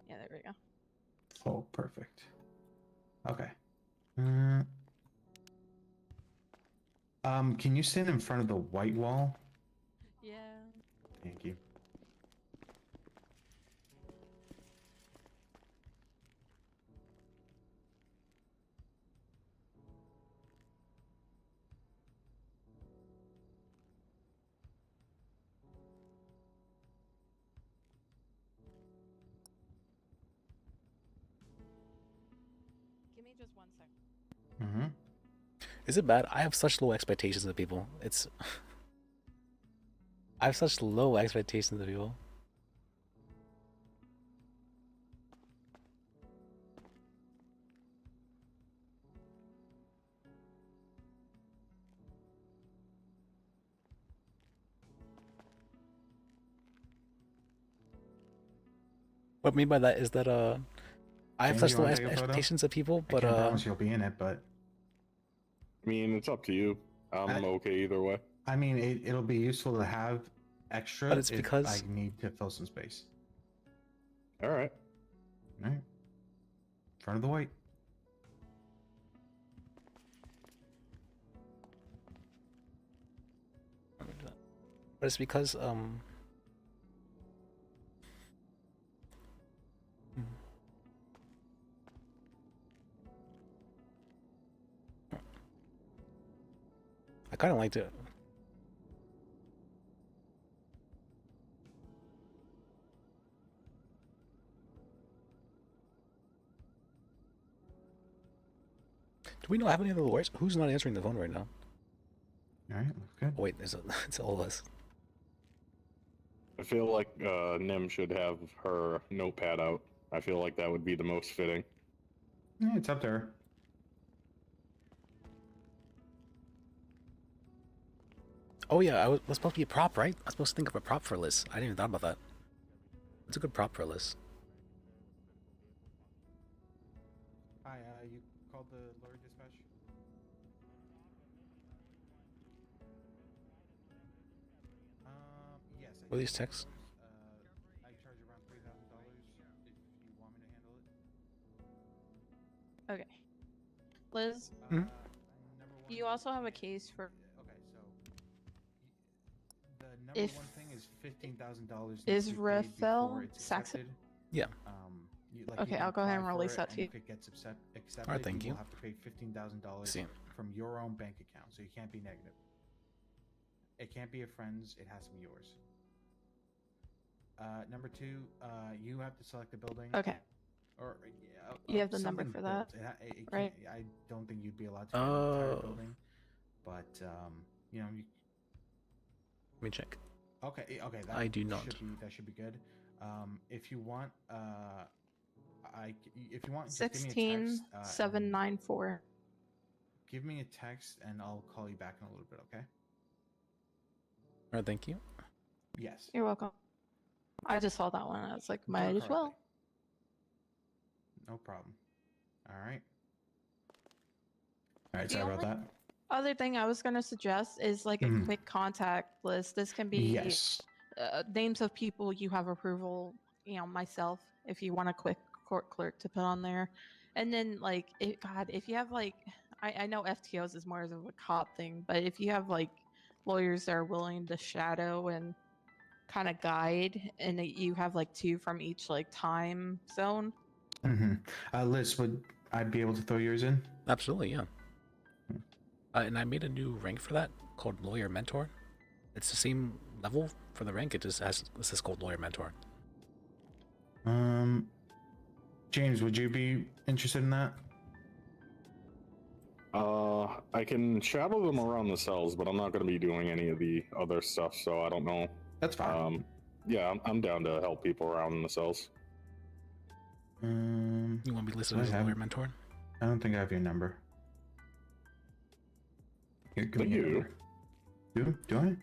Yeah, there we go. Oh, perfect. Okay. Can you stand in front of the white wall? Yeah. Okay. just 1 second. Mm-hmm. Is it bad? I have such low expectations of people. It's. I have such low expectations of people. What I mean by that is that I have James, such you low wanna take a photo? expectations of people, I but can't promise you'll be in it, but I mean, it's up to you. I'm okay either way. I mean, it'll be useful to have extra. But it's if because- I need to fill some space. All right. All right. Front of the white. But it's because I kind of liked it. Do we not have any other lawyers? Who's not answering the phone right now? All right, looks good. Oh, wait, it's all of us. I feel like Nim should have her notepad out. I feel like that would be the most fitting. Yeah, it's up there. Oh yeah, I was supposed to be a prop, right? I was supposed to think of a prop for Lis. I didn't even thought about that. It's a good prop for Lis. Hi, you called the lawyer dispatch? Yes. What are these texts? I charge around $3,000 if you want me to handle it. Okay. Liz, Number you also have a case for. Okay, so the number If one thing is $15,000. is Raphael Saxon? Saxon. Yeah. Okay, I'll go ahead and release that to you. If it gets accepted, Alright, thank you you. will have to pay $15,000 See. from your own bank account, so you can't be negative. It can't be a friend's; it has to be yours. Number two, you have to select the building. Okay. Or You have the number something for that, built. It right? I don't think you'd be allowed to get an entire Oh. building, but you know, Let me check. okay, that I do not. That should be good. If you want, if you want, just give me a text. 16794. Give me a text, and I'll call you back in a little bit. Okay? Alright, thank you. Yes. You're welcome. I just saw that one. I was like, might as well. No problem. All right. All right. The Sorry about only that. Other thing I was going to suggest is like a quick contact list. This can be Yes. names of people you have approval, you know, myself, if you want a quick court clerk to put on there. And then like, if you have like, I know FTOs is more of a cop thing, but if you have like lawyers that are willing to shadow and kind of guide, and that you have like 2 from each like time zone. Liz, would I be able to throw yours in? Absolutely, yeah. And I made a new rank for that called Lawyer Mentor. It's the same level for the rank. It just has this is called Lawyer Mentor. James, would you be interested in that? I can shadow them around the cells, but I'm not going to be doing any of the other stuff, so I don't know. That's fine. Yeah, I'm down to help people around in the cells. You want to be listed as a Lawyer Mentor? I don't think I have your number. Here, give me your number. Do I?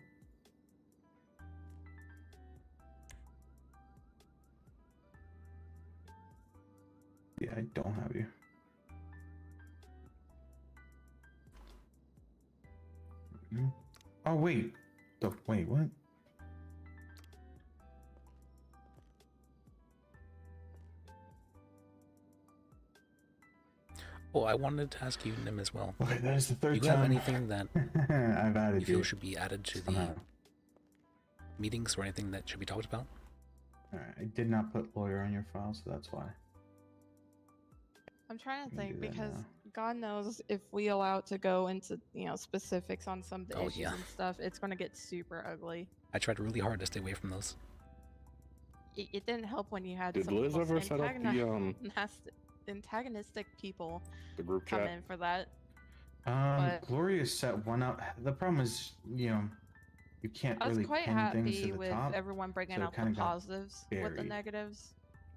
Yeah, I don't have you. Oh wait, wait, what? Oh, I wanted to ask you, Nim, as well. Okay, that is the third Do you have time anything that I've added you feel you. should be added to Somehow. the meetings or anything that should be talked about? Alright, I did not put lawyer on your file, so that's why. I'm trying to Let me think do that because now. God knows if we allow it to go into, you know, specifics on some of the Oh, issues yeah. and stuff, it's going to get super ugly. I tried really hard to stay away from those. It didn't help when you had Did some Liz people ever set up the, antagonized- antagonistic people The group come chat. in for that. But Gloria set one up. The problem is, you can't I was really quite pin things to happy the with top. everyone bringing so it out the kinda got positives with the buried. negatives.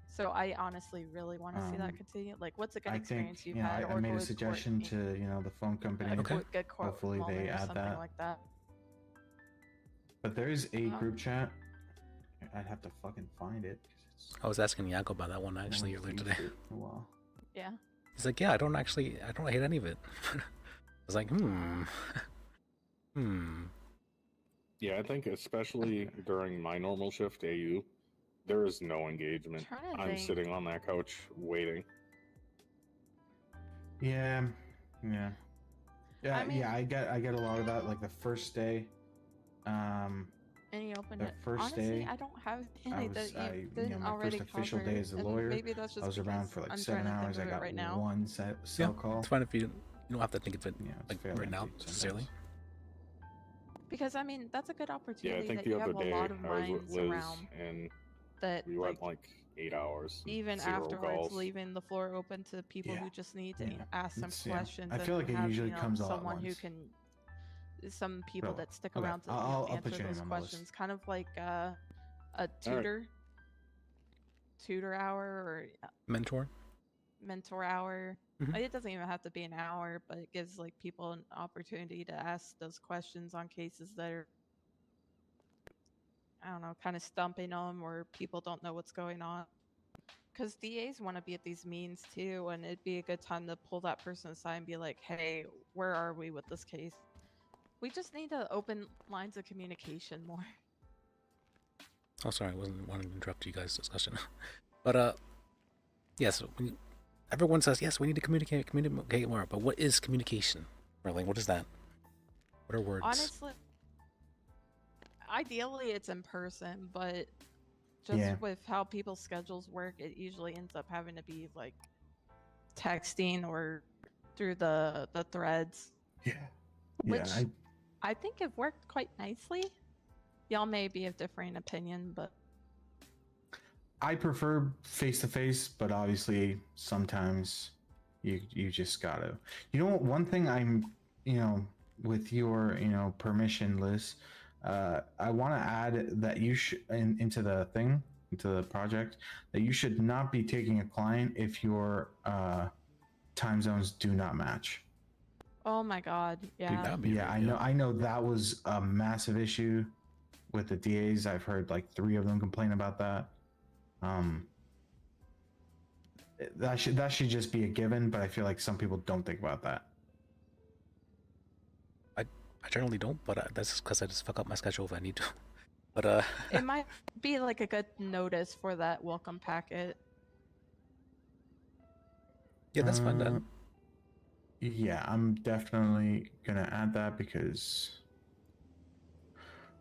So I honestly really want to see that continue. Like, what's a good I experience think, you've had? I or made a good suggestion to, the phone company. good court Hopefully moment they or add something that. like that. But there is a Oh. group chat. I'd have to fucking find it. 'Cause I was asking Yago about that one actually earlier used today. it in a while. Yeah. He's like, yeah, I don't hate any of it. I was like, Yeah, I think especially during my normal shift, AU, there is no engagement. Trying to I'm think. sitting on that couch waiting. Yeah. I mean- I get a lot of that. Like the first day, Any open the first honestly, day, I don't have I any was, that you I, didn't my already first official cover, day as a and lawyer. maybe that's just I was around because for like I'm 7 trying to think hours. of I it got right now. one cell call. It's fine if you don't have to think of it like fairly right now empty necessarily. Because I mean, that's a good Yeah, opportunity I think that the you other have a day lot of I was with minds Liz around and that we went like 8 hours. even 0 afterwards calls. leaving the floor open to people who just need to ask some It's- yeah. questions. I feel and like it have, usually comes all at someone who once. can, some people Bro, that stick okay, around to I'll put answer your name those on the list. questions, kind of like a tutor hour or Mentor. mentor hour. Mhm. It doesn't even have to be an hour, but it gives like people an opportunity to ask those questions on cases that are, I don't know, kind of stumping them or people don't know what's going on. Because DAs want to be at these meetings too, and it'd be a good time to pull that person aside and be like, hey, where are we with this case? We just need to open lines of communication more. Oh, sorry, I wasn't wanting to interrupt you guys' discussion. But yes, everyone says yes, we need to communicate more. But what is communication? Really, what is that? What are words? Honestly, ideally it's in person, but just with how people's schedules work, it usually ends up having to be like texting or through the threads. Which I think have worked quite nicely. Y'all may be of differing opinion, but I prefer face to face, but obviously sometimes you just gotta. You know what? One thing I'm, with your permission, Liz, I want to add that you should into the project that you should not be taking a client if your time zones do not match. oh my god, yeah. I know that was a massive issue with the DAs. I've heard like 3 of them complain about that. That should just be a given, but I feel like some people don't think about that. I generally don't, but that's because I just fuck up my schedule if I need to. But It might be like a good notice for that welcome packet. yeah, that's fine then. Yeah, I'm definitely gonna add that because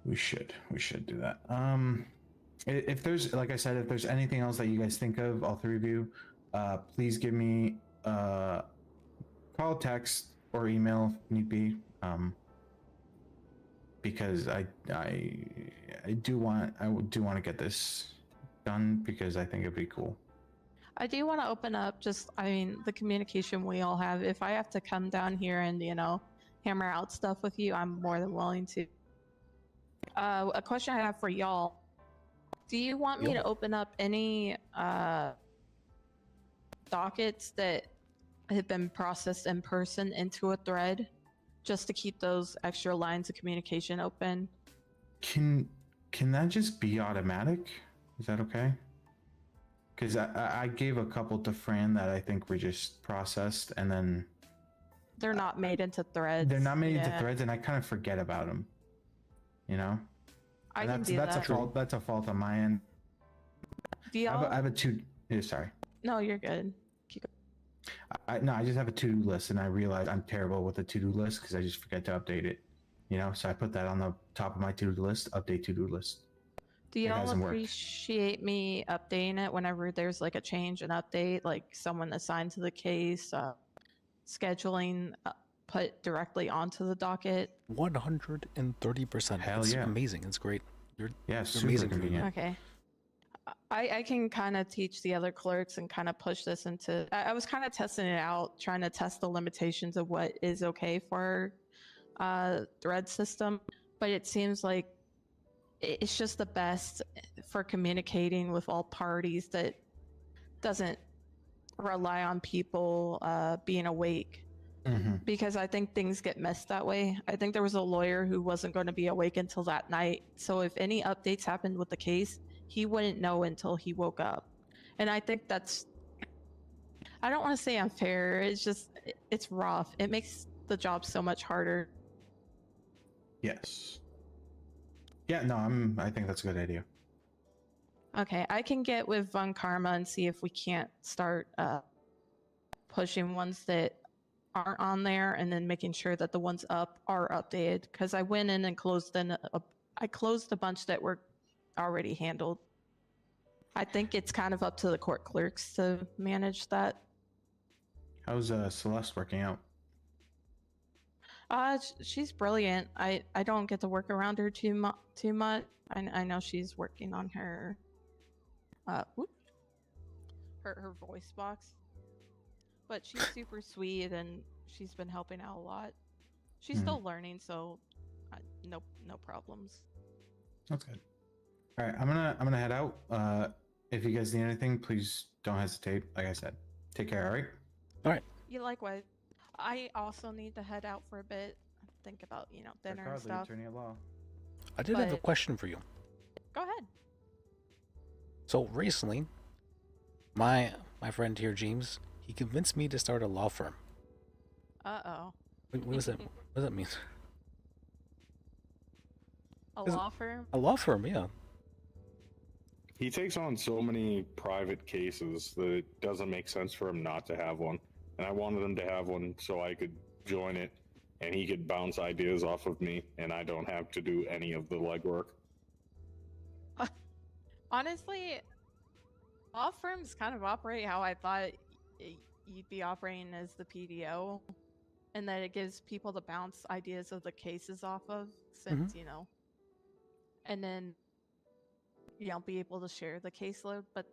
we should do that. If there's, like I said, if there's anything else that you guys think of, all 3 of you, please give me call, text, or email if need be. Because I do want to get this done because I think it'd be cool. I do want to open up the communication we all have. If I have to come down here and, hammer out stuff with you, I'm more than willing to. A question I have for y'all. Do you want me to open up any dockets that have been processed in person into a thread just to keep those extra lines of communication open? Can that just be automatic? Is that okay? Because I gave a couple to Fran that I think were just processed and then they're not made into threads. They're not made into threads, and I kind of forget about them. I can that's do that. a fault. That's a fault on my end. Do y'all... I have a sorry. No, you're good. I just have a to-do list, and I realize I'm terrible with a to-do list because I just forget to update it. So I put that on the top of my to-do list. Update to-do list. Do y'all appreciate me updating it whenever there's like a change and update, like someone assigned to the case, scheduling put directly onto the docket? 130%. Hell It's yeah. amazing. It's great. You're super amazing. convenient. Okay. I can kind of teach the other clerks and kind of push this into. I was kind of testing it out, trying to test the limitations of what is okay for thread system, but it seems like it's just the best for communicating with all parties that doesn't rely on people being awake. Because I think things get messed that way. I think there was a lawyer who wasn't going to be awake until that night. So if any updates happened with the case, he wouldn't know until he woke up. And I think that's, I don't want to say unfair. It's just, it's rough. It makes the job so much harder. Yes. Yeah, no, I think that's a good idea. Okay, I can get with Von Karma and see if we can't start pushing ones that aren't on there and then making sure that the ones up are updated. Because I went in and closed I closed a bunch that were already handled. I think it's kind of up to the court clerks to manage that. How's Celeste working out? She's brilliant. I don't get to work around her too much. I know she's working on her her voice box, but she's super sweet and she's been helping out a lot. She's still learning, so no problems. That's good. All right, I'm gonna head out. If you guys need anything, please don't hesitate. Like I said, take care. All right. All right. You likewise. I also need to head out for a bit. Think about dinner and stuff. Attorney at law. I did have a question for you. Go ahead. So recently, my friend here, James, he convinced me to start a law firm. Uh-oh. What does that? What does that mean? A law firm? A law firm, yeah. He takes on so many private cases that it doesn't make sense for him not to have one. And I wanted him to have one so I could join it and he could bounce ideas off of me and I don't have to do any of the legwork. Honestly, law firms kind of operate how I thought you'd be operating as the PDO, and that it gives people to bounce ideas of the cases off of, since, and then, be able to share the caseload. But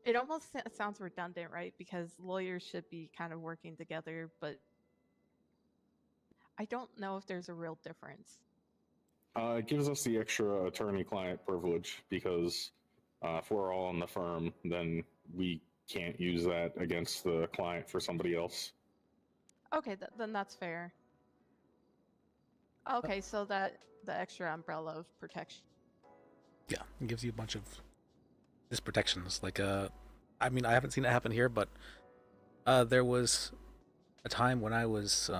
it almost sounds redundant, right? Because lawyers should be kind of working together, but I don't know if there's a real difference. It gives us the extra attorney-client privilege because if we're all in the firm, then we can't use that against the client for somebody else. Okay, then that's fair. Okay, so that the extra umbrella of protection. Yeah, it gives you a bunch of just protections. Like, I mean, I haven't seen it happen here, but there was a time when I was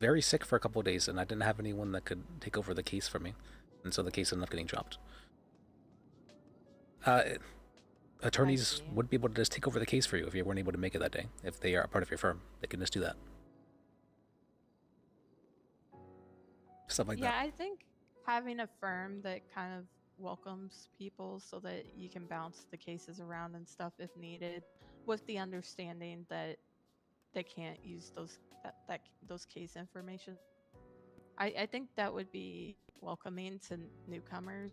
very sick for a couple of days, and I didn't have anyone that could take over the case for me, and so the case ended up getting dropped. Attorneys would be able to just take over the case for you if you weren't able to make it that day. If they are a part of your firm, they can just do that. Stuff like that. Yeah, I think having a firm that kind of welcomes people so that you can bounce the cases around and stuff if needed, with the understanding that they can't use those case information. I think that would be welcoming to newcomers,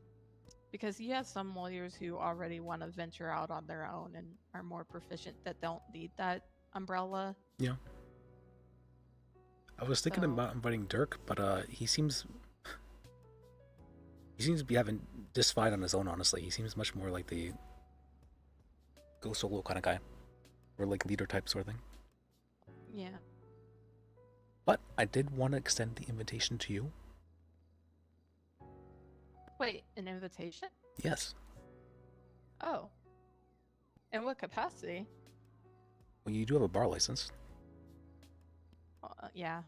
because you have some lawyers who already want to venture out on their own and are more proficient that don't need that umbrella. Yeah. I was thinking about inviting Dirk, but he seems to be having just fine on his own, honestly. He seems much more like the go solo kind of guy, or like leader type sort of thing. Yeah. But I did want to extend the invitation to you. Wait, an invitation? Yes. Oh. In what capacity? Well, you do have a bar license. Yeah.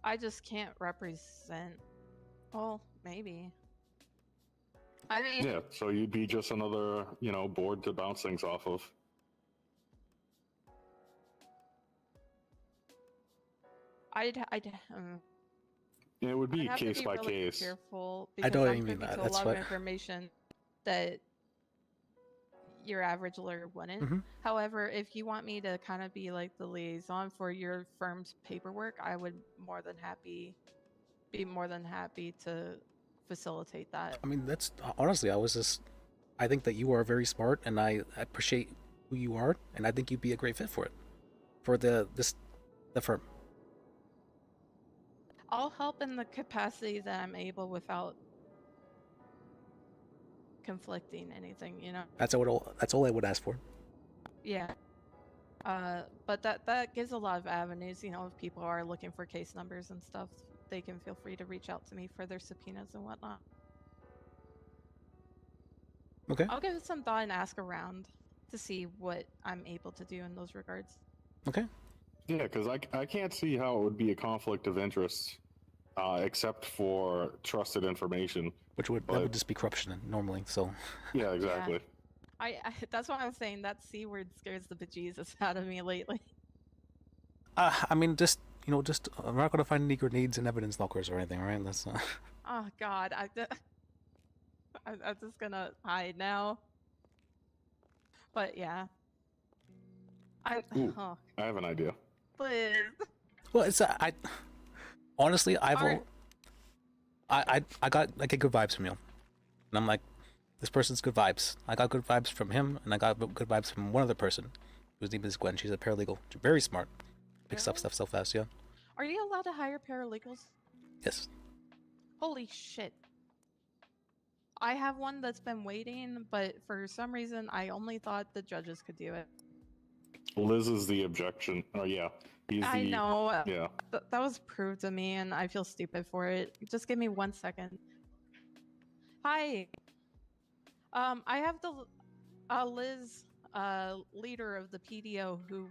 I just can't represent. Well, maybe. I mean. Yeah, so you'd be just another, board to bounce things off of. It would be I'd case have to be by really case. Careful, I don't because even I'm mean privy that. to That's a lot what... of information that your average lawyer wouldn't. Mhm. However, if you want me to kind of be like the liaison for your firm's paperwork, I would be more than happy to facilitate that. I mean, that's honestly, I think that you are very smart, and I appreciate who you are, and I think you'd be a great fit for it, for the firm. I'll help in the capacity that I'm able without conflicting anything, you know. That's all I would ask for. Yeah. But that gives a lot of avenues, you know, if people are looking for case numbers and stuff, they can feel free to reach out to me for their subpoenas and whatnot. Okay. I'll give it some thought and ask around to see what I'm able to do in those regards. Okay. Yeah, because I can't see how it would be a conflict of interest, except for trusted information. Which that would just be corruption normally. So. Yeah, exactly. Yeah. I that's why I'm saying that C word scares the bejesus out of me lately. I mean, just I'm not gonna find any grenades and evidence lockers or anything, right? That's. Oh God, I'm just gonna hide now. But yeah. Ooh, I have an idea. Please. Well, it's I honestly I got like good vibes from you, and I'm like, this person's good vibes. I got good vibes from him, and I got good vibes from one other person, whose name is Gwen. She's a paralegal, very smart, picks up stuff so fast. Yeah. Are you allowed to hire paralegals? Yes. Holy shit. I have one that's been waiting, but for some reason I only thought the judges could do it. Liz is the objection. Oh yeah, I know. Yeah. That was proved to me, and I feel stupid for it. Just give me 1 second. Hi. I have the Liz, leader of the PDO, who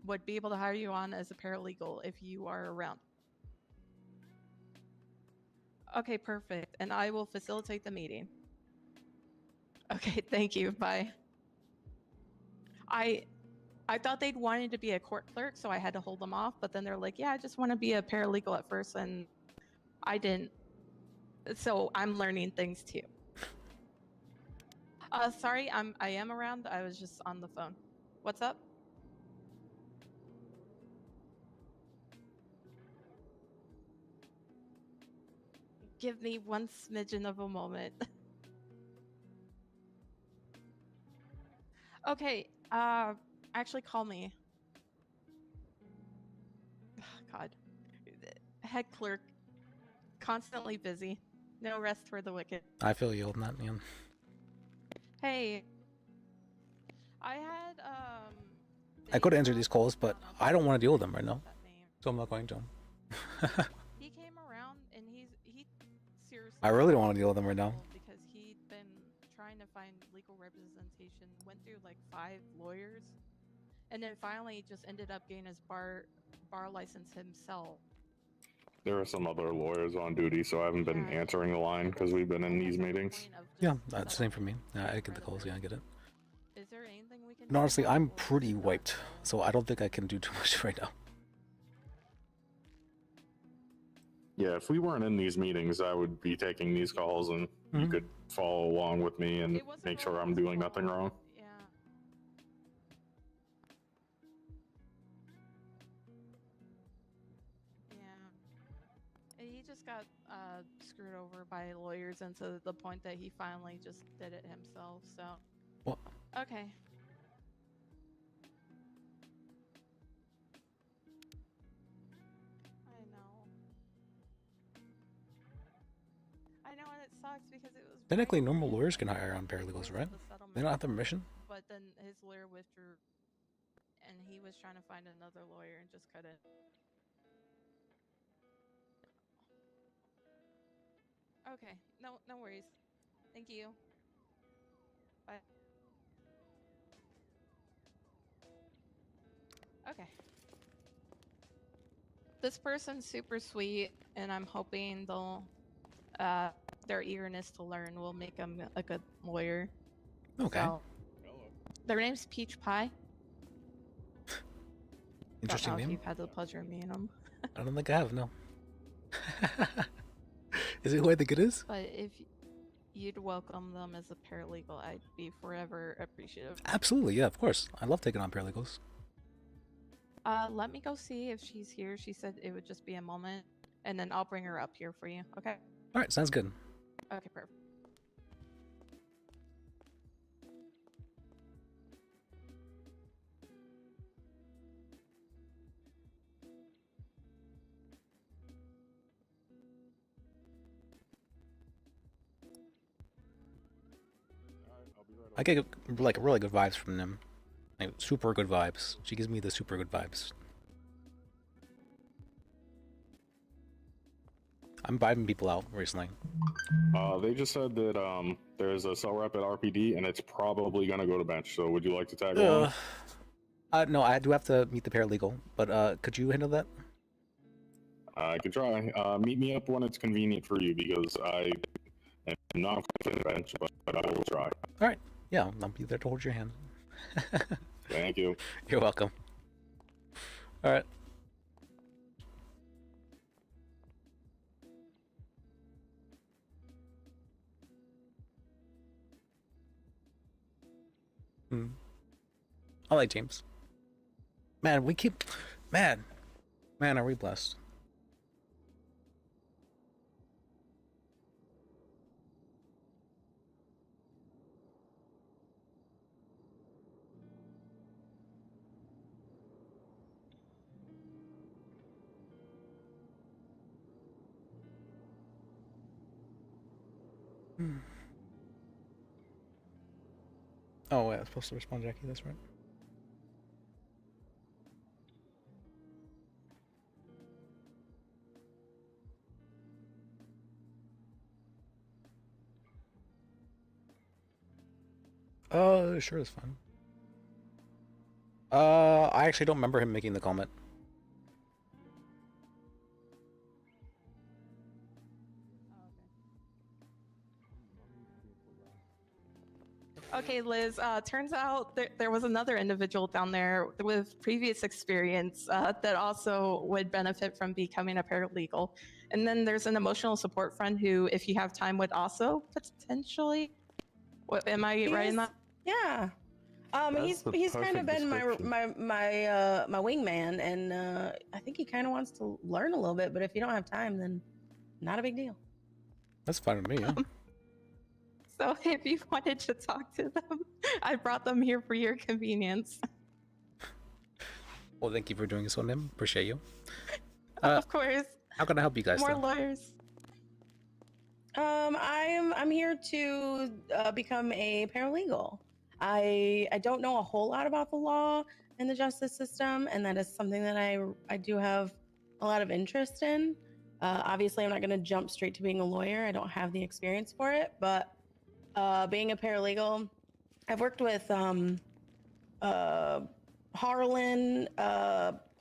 would be able to hire you on as a paralegal if you are around. Okay, perfect. And I will facilitate the meeting. Okay, thank you. Bye. I thought they'd wanted to be a court clerk, so I had to hold them off, but then they're like, yeah, I just want to be a paralegal at first, and I didn't. So I'm learning things too. Sorry, I am around. I was just on the phone. What's up? Give me one smidgen of a moment. Okay, actually call me. God. Head clerk. Constantly busy. No rest for the wicked. I feel you on that, man. Hey. I had, I could answer these calls, but I don't want to deal with them right now, so I'm not going to. He came around and he seriously. I really don't want to deal with them right now. Because he'd been trying to find legal representation, went through like 5 lawyers, and then finally just ended up getting his bar license himself. There are some other lawyers on duty, so I haven't been answering the line because we've been in these meetings. Yeah, that's the same for me. I get the calls. Yeah, I get it. Is there anything we can? And honestly, I'm pretty wiped, so I don't think I can do too much right now. Yeah, if we weren't in these meetings, I would be taking these calls, and you could follow along with me and make sure I'm doing nothing wrong. Yeah. Yeah. He just got screwed over by lawyers, and to the point that he finally just did it himself. So. What? Okay. I know, and it sucks because it was. Technically, normal lawyers can hire on paralegals, right? They don't have the permission. But then his lawyer withdrew, and he was trying to find another lawyer and just couldn't. Okay, no worries. Thank you. Bye. Okay. This person's super sweet, and I'm hoping they'll, their eagerness to learn will make them a good lawyer. Okay. So, their name's Peach Pie. Interesting Don't know name. if you've had the pleasure of meeting them. I don't think I have, no. Is it who I think it is? But if you'd welcome them as a paralegal, I'd be forever appreciative. Absolutely, yeah, of course. I love taking on paralegals. Let me go see if she's here. She said it would just be a moment, and then I'll bring her up here for you. Okay. All right, sounds good. Okay, perfect. I get like really good vibes from them. Like, super good vibes. She gives me the super good vibes. I'm vibing people out recently. They just said that there's a cell rep at RPD and it's probably gonna go to bench. So would you like to tag along? No, I do have to meet the paralegal, but could you handle that? I could try. Meet me up when it's convenient for you because I am not confident bench, but I will try. All right. Yeah, I'll be there to hold your hand. Thank you. You're welcome. All right. I like James. Man, we keep... Man, are we blessed. Oh, wait, I was supposed to respond, Jackie. That's right. Sure is fine. I actually don't remember him making the comment. Okay, Liz, turns out there was another individual down there with previous experience that also would benefit from becoming a paralegal. And then there's an emotional support friend who, if you have time, would also potentially. What, am I right in that? Yeah. He's kind of been my wingman, and I think he kind of wants to learn a little bit. But if you don't have time, then not a big deal. That's fine with me. Yeah. So if you wanted to talk to them, I brought them here for your convenience. Well, thank you for doing so, Nim. Appreciate you. Of course. How can I help you guys? More though? lawyers. I'm here to become a paralegal. I don't know a whole lot about the law and the justice system, and that is something that I do have a lot of interest in. Obviously, I'm not going to jump straight to being a lawyer. I don't have the experience for it, but being a paralegal, I've worked with Harlan, Paul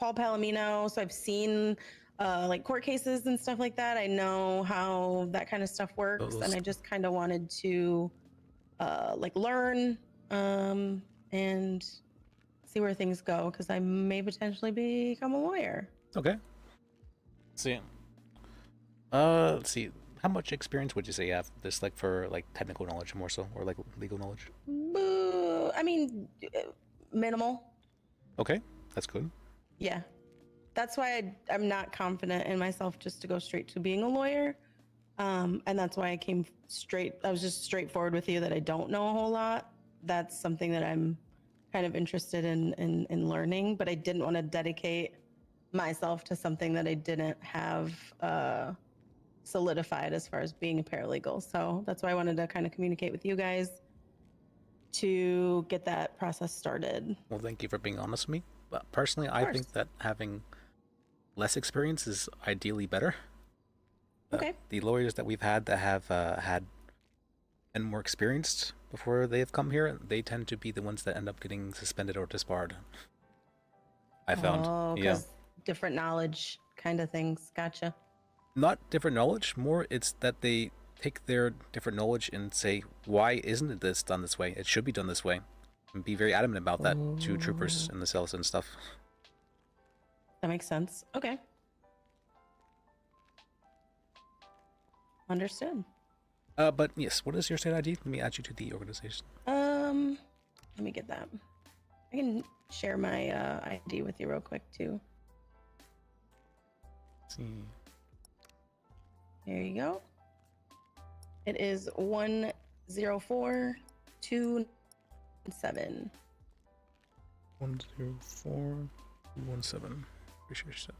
Palomino, so I've seen like court cases and stuff like that. I know how that kind of stuff works, and I just kind of wanted to like learn and see where things go, because I may potentially become a lawyer. Okay. See. Let's see. How much experience would you say you have? This, like, for like technical knowledge more so, or like legal knowledge? I mean, minimal. Okay, that's good. Yeah, that's why I'm not confident in myself just to go straight to being a lawyer, and that's why I was just straightforward with you that I don't know a whole lot. That's something that I'm kind of interested in learning, but I didn't want to dedicate myself to something that I didn't have solidified as far as being a paralegal. So that's why I wanted to kind of communicate with you guys to get that process started. Well, thank you for being honest with me. But personally, I think that having less experience is ideally better. Okay. The lawyers that we've had that have had and more experienced before they have come here, they tend to be the ones that end up getting suspended or disbarred. I found. Oh, Yeah. Different knowledge kind of things. Gotcha. Not different knowledge, more it's that they take their different knowledge and say, why isn't this done this way? It should be done this way. And be very adamant about that to troopers in the cells and stuff. That makes sense. Okay. Understood. But yes, what is your state ID? Let me add you to the organization. Let me get that. I can share my ID with you real quick too. Let's see. There you go. It is 104217. 10417. Appreciate that.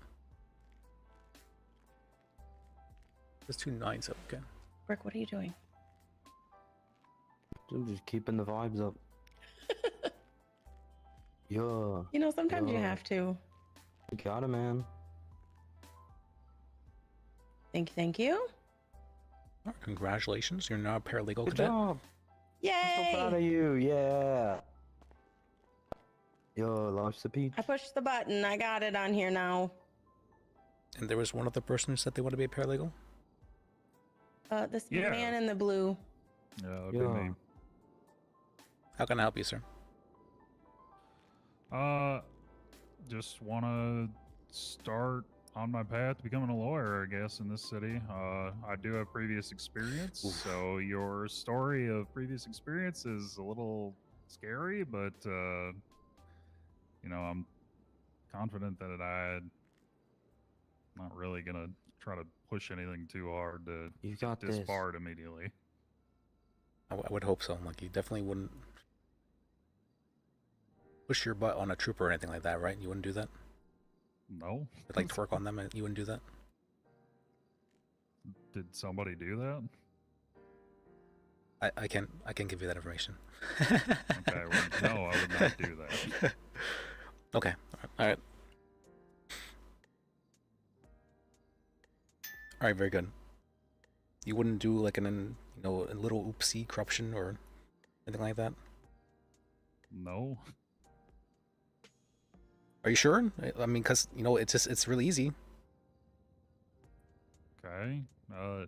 It's 297. Okay. Rick, what are you doing? I'm just keeping the vibes up. Yeah. You know, sometimes you have to. You got it, man. Thank you. Oh, congratulations, you're now a paralegal Good cadet. job. Yay! I'm so proud of you. Yeah. Yo, launch the peach. I pushed the button. I got it on here now. And there was one other person who said they want to be a paralegal? This man in the blue. That'd be me. How can I help you, sir? Just want to start on my path to becoming a lawyer, I guess, in this city. I do have previous experience, so your story of previous experience is a little scary, but, you know, I'm confident that I'm not really going to try to push anything too hard to got this. disbarred immediately. I would hope so. Like, you definitely wouldn't push your butt on a trooper or anything like that, right? You wouldn't do that? No. Like, twerk on them, and you wouldn't do that? Did somebody do that? I can't give you that information. Okay, well, no, I would not do that. Okay, alright. Alright, very good. You wouldn't do like a little oopsie corruption or anything like that? No. Are you sure? I mean, because, you know, it's really easy. Okay.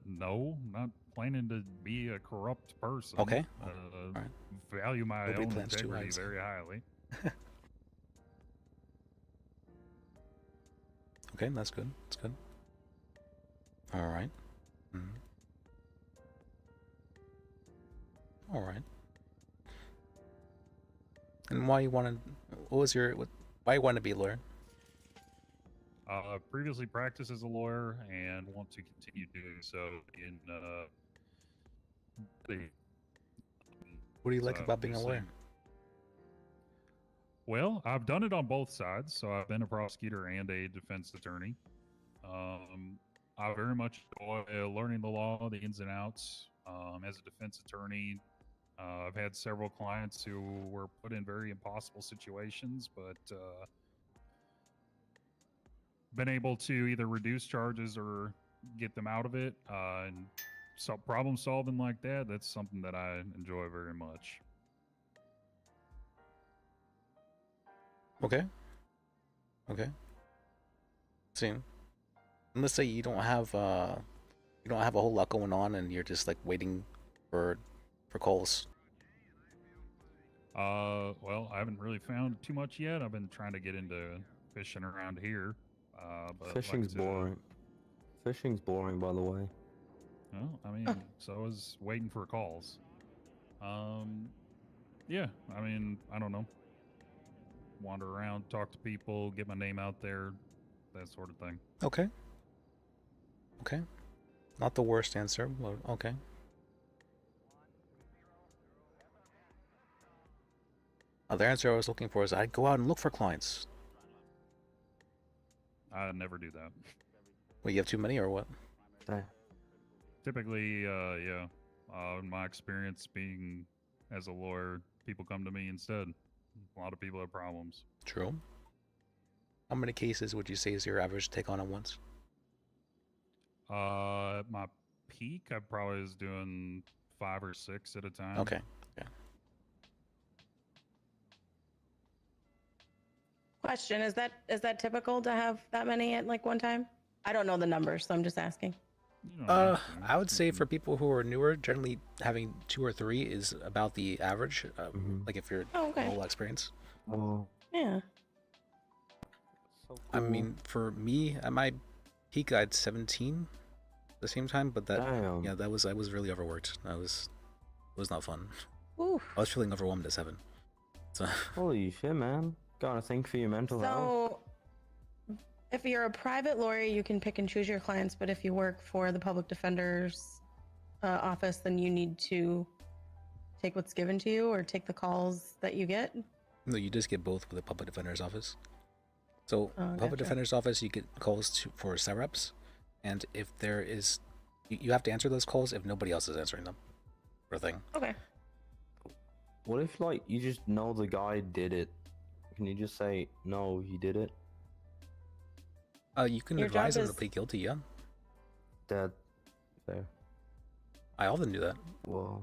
No, not planning to be a corrupt person. Okay. Value my Nobody own plans to, integrity I'd say. very highly. Okay, that's good. That's good. All right. All right. And why you wanted? Why you want to be a lawyer? Previously practiced as a lawyer and want to continue doing so in What do you like about being a obviously- lawyer? Well, I've done it on both sides, so I've been a prosecutor and a defense attorney. I very much enjoy learning the law, the ins and outs. As a defense attorney, I've had several clients who were put in very impossible situations, but been able to either reduce charges or get them out of it. And so problem solving like that, that's something that I enjoy very much. Okay. See, and let's say you don't have a whole lot going on, and you're just like waiting for calls. Well, I haven't really found too much yet. I've been trying to get into fishing around here. But Fishing's boring. Fishing's boring, by the way. Well, I mean, so I was waiting for calls. Yeah, I mean, I don't know. Wander around, talk to people, get my name out there, that sort of thing. Okay. Not the worst answer, but okay. The answer I was looking for is I'd go out and look for clients. I'd never do that. Well, you have too many or what? Typically, yeah. In my experience being as a lawyer, people come to me instead. A lot of people have problems. True. How many cases would you say is your average take on at once? At my peak, I probably was doing 5 or 6 at a time. Okay. Question: Is that typical to have that many at like one time? I don't know the numbers, so I'm just asking. I would say for people who are newer, generally having 2 or 3 is about the average. Like if you're all experience. Oh. Yeah. I mean, for me, at my peak, I had 17 at the same time, but I was really overworked. It was not fun. Oof. I was feeling overwhelmed at 7. So. Holy shit, man! Gotta think for your mental health. So, if you're a private lawyer, you can pick and choose your clients, but if you work for the public defenders, office, then you need to take what's given to you or take the calls that you get? No, you just get both with the public defender's office. So, public Gotcha. defender's office, you get calls for setups, and if there is, you have to answer those calls if nobody else is answering them, sort of thing. Okay. What if, like, you just know the guy did it? Can you just say, no, he did it? You can Your advise job them to is- plead guilty, yeah. That. There. I often do that. Well,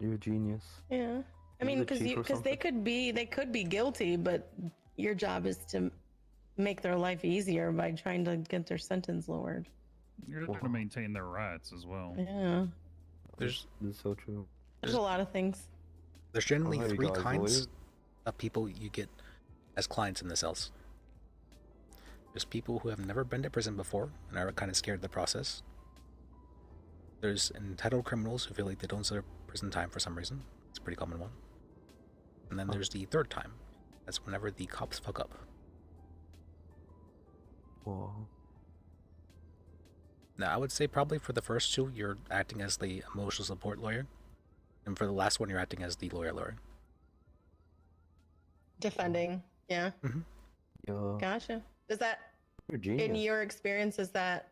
you're a genius. Yeah. I Use mean, a because cheat or they could be guilty, but your job is to make their life easier by trying to get their sentence lowered. You're trying to maintain their rights as well. Yeah. There's This is so true. There's a lot of things. There's generally Oh, hey, 3 guys, kinds lawyers? of people you get as clients in the cells. There's people who have never been to prison before and are kind of scared of the process. There's entitled criminals who feel like they don't deserve prison time for some reason. It's a pretty common one. And then there's the third time. That's whenever the cops fuck up. Whoa. Now, I would say probably for the first 2, you're acting as the emotional support lawyer. And for the last one, you're acting as the lawyer. Defending. Yeah. Yeah. Gotcha. Does that, You're a genius. in your experience, is that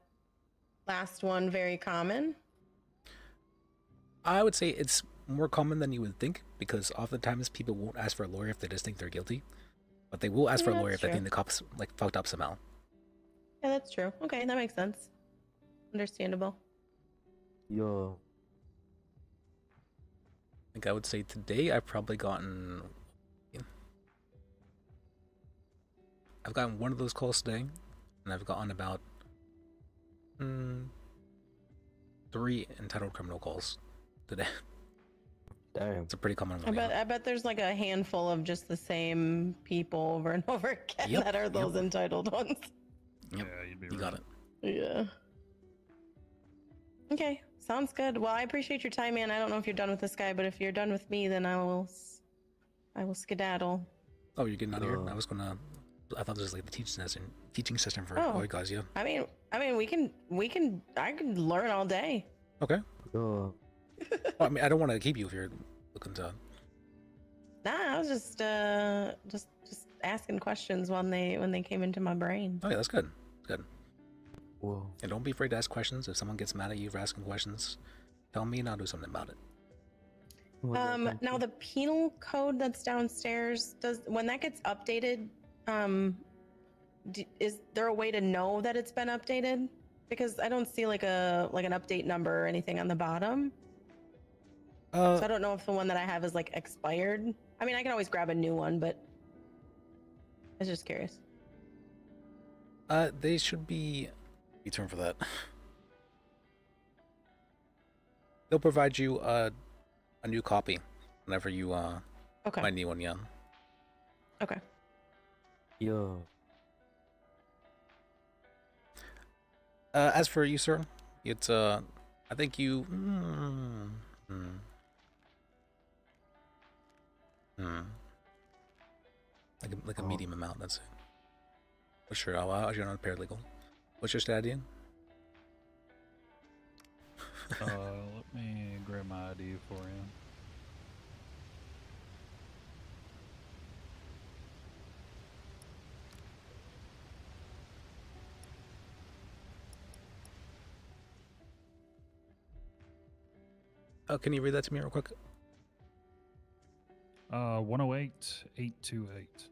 last one very common? I would say it's more common than you would think, because oftentimes people won't ask for a lawyer if they just think they're guilty. But they will ask for a Yeah, lawyer if that's they true. think the cops like fucked up somehow. Yeah, that's true. Okay, that makes sense. Understandable. Yeah. I think I would say today I've probably gotten... I've gotten one of those calls today, and I've gotten about 3 entitled criminal calls today. Damn. It's a pretty common one. I bet there's like a handful of just the same people over and over again Yep, that are those entitled ones. Yep, Yeah, you'd be you got it. Yeah. Okay, sounds good. Well, I appreciate your time, man. I don't know if you're done with this guy, but if you're done with me, then I will skedaddle. Oh, you're getting out of here? I thought this was like the teaching session for Oh. you guys, yeah. I mean, I can learn all day. Okay. Yeah. Well, I mean, I don't want to keep you if you're looking to... Nah, I was just asking questions when they came into my brain. Oh yeah, that's good. Good. Whoa. And don't be afraid to ask questions. If someone gets mad at you for asking questions, tell me and I'll do something about it. Now the penal code that's downstairs, when that gets updated, is there a way to know that it's been updated? Because I don't see like an update number or anything on the bottom. So I don't know if the one that I have is like expired. I mean, I can always grab a new one, but I was just curious. They should be return for that. They'll provide you a new copy whenever you Okay. might need one, yeah. Okay. Yeah. As for you, sir, it's I think you like a medium amount, that's it. But sure, I'll you're not a paralegal. What's your stat, Ian? Let me grab my ID for you. Oh, can you read that to me real quick? 108-828.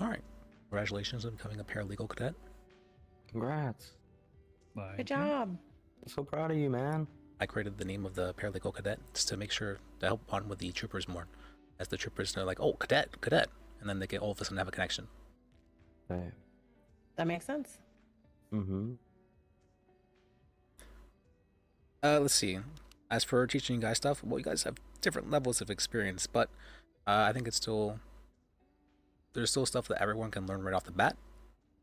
All right. Congratulations on becoming a paralegal cadet. Congrats. Good job. I'm so proud of you, man. I created the name of the paralegal cadet just to make sure to help on with the troopers more. As the troopers are like, oh, cadet, and then they get all of a sudden have a connection. Hey. That makes sense. Mm-hmm. Let's see. As for teaching you guys stuff, well, you guys have different levels of experience, but I think it's there's still stuff that everyone can learn right off the bat,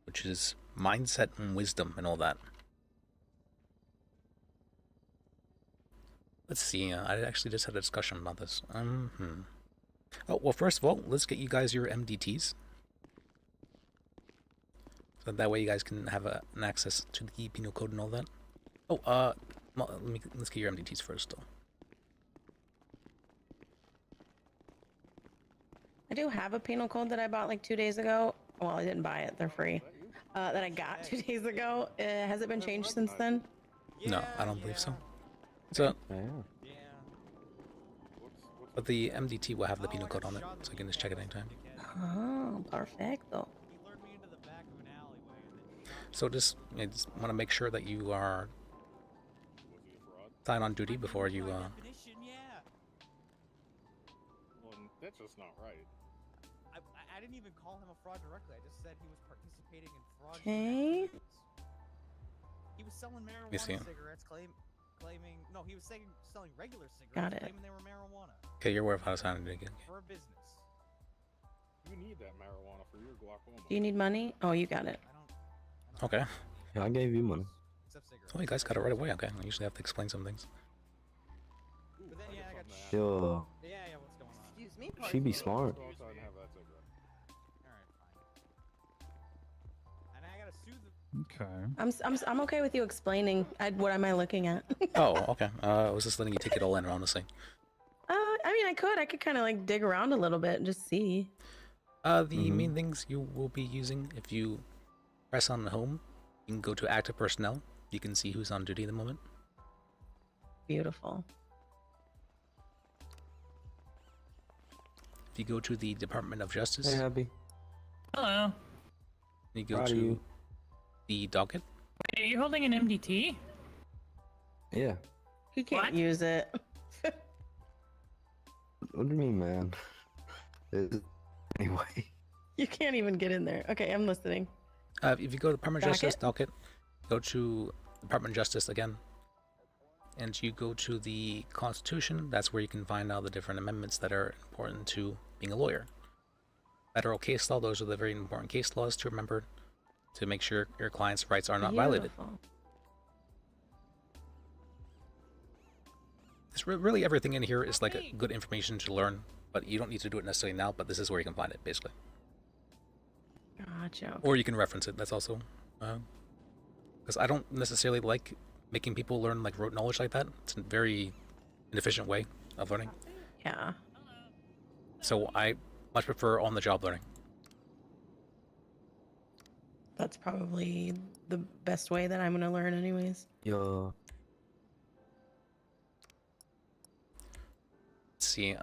which is mindset and wisdom and all that. Let's see. I actually just had a discussion about this. Oh, well, first of all, let's get you guys your MDTs. So that way you guys can have an access to the penal code and all that. Oh, well, let's get your MDTs first, though. I do have a penal code that I bought like 2 days ago. Well, I didn't buy it; they're free. That I got 2 days ago. Has it been changed since then? No, I don't believe so. So, but the MDT will have the penal code on it, so you can just check it anytime. Oh, perfecto. So just want to make sure that you are signed on duty before you. Well, that's just not right. I didn't even call him a fraud directly. I just said he was participating in fraud. Okay. He was selling marijuana You see. cigarettes, claiming no, he was selling regular cigarettes, Got it. claiming they were marijuana Okay, you're aware of how to sign on duty again. for a business. You need that marijuana for your glaucoma. Do you need money? Oh, you got it. Okay. Yeah, I gave you money. Oh, you guys got it right away. Okay, I usually have to explain some things. But then, yeah, I got Sure. yeah, what's going on? Excuse me. She be smart. All right, fine. And I gotta sue the. Okay. I'm okay with you explaining. What am I looking at? Oh, okay. I was just letting you take it all in, honestly. I mean, I could kind of like dig around a little bit and just see. The main things you will be using, if you press on the home, you can go to active personnel. You can see who's on duty at the moment. Beautiful. If you go to the Department of Justice, Hey, Happy. Hello. you go Proud of to you. the docket. Wait, are you holding an MDT? Yeah. He can't What? use it. What do you mean, man? Anyway. You can't even get in there. Okay, I'm listening. If you go to Department of Justice Docket? docket, go to Department of Justice again, and you go to the Constitution. That's where you can find all the different amendments that are important to being a lawyer. Federal case law, those are the very important case laws to remember to make sure your client's rights are not violated. Beautiful. It's really everything in here is like a good information to learn, but you don't need to do it necessarily now, but this is where you can find it, basically. Gotcha. Or you can reference it, that's also... Because I don't necessarily like making people learn like rote knowledge like that. It's a very inefficient way of learning. Yeah. So I much prefer on-the-job learning. That's probably the best way that I'm gonna learn, anyways. Yeah. Let's see,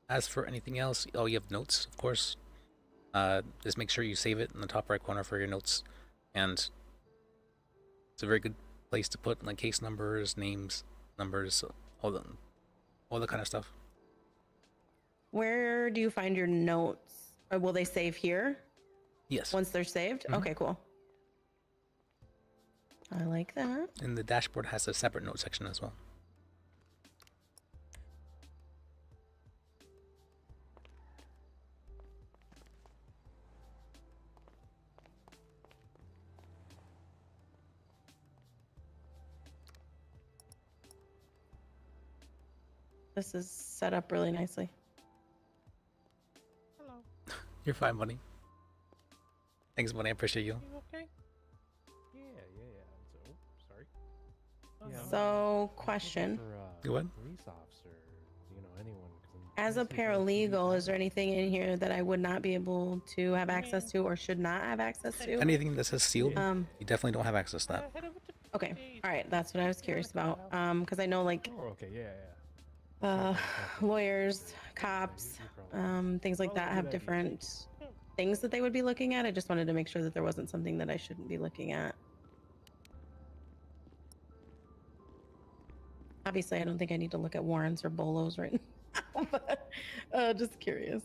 as for anything else, oh, you have notes, of course. Just make sure you save it in the top right corner for your notes, and it's a very good place to put like case numbers, names, numbers, all the kind of stuff. Where do you find your notes? Or will they save here? Yes. Once they're saved? Mhm. Okay, cool. I like that. And the dashboard has a separate note section as well. This is set up really nicely. Hello. You're fine, buddy. Thanks, buddy. I appreciate you. You okay? Yeah. So, sorry. So, question. Go ahead. Police officer, anyone. As a paralegal, is there anything in here that I would not be able to have access to or should not have access to? Anything that says sealed, you definitely don't have access to that. Okay. All right. That's what I was curious about. Because I know, like, Okay, yeah. lawyers, cops, things like that have different things that they would be looking at. I just wanted to make sure that there wasn't something that I shouldn't be looking at. Obviously, I don't think I need to look at warrants or bolos right now, but just curious.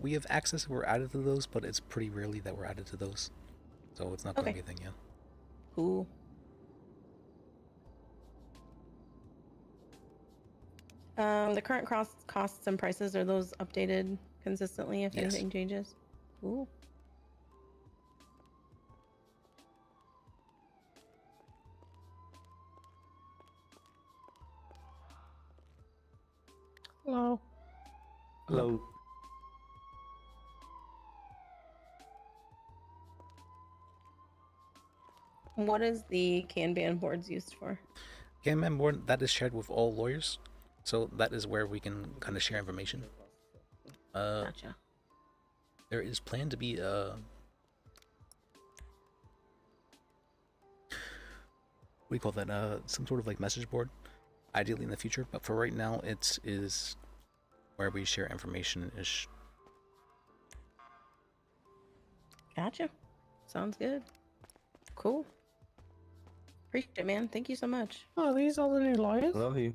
We have access, we're added to those, but it's pretty rarely that we're added to those. So it's not going to be a thing, yeah. Cool. The current costs and prices, are those updated consistently if Yes. anything changes? Cool. Hello. Hello. What is the Kanban boards used for? Kanban board, that is shared with all lawyers, so that is where we can kind of share information. Gotcha. There is planned to be what do you call that? Some sort of like message board, ideally in the future. But for right now, it is where we share information ish. Gotcha. Sounds good. Cool. Appreciate it, man. Thank you so much. Oh, these are the new lawyers. Love you.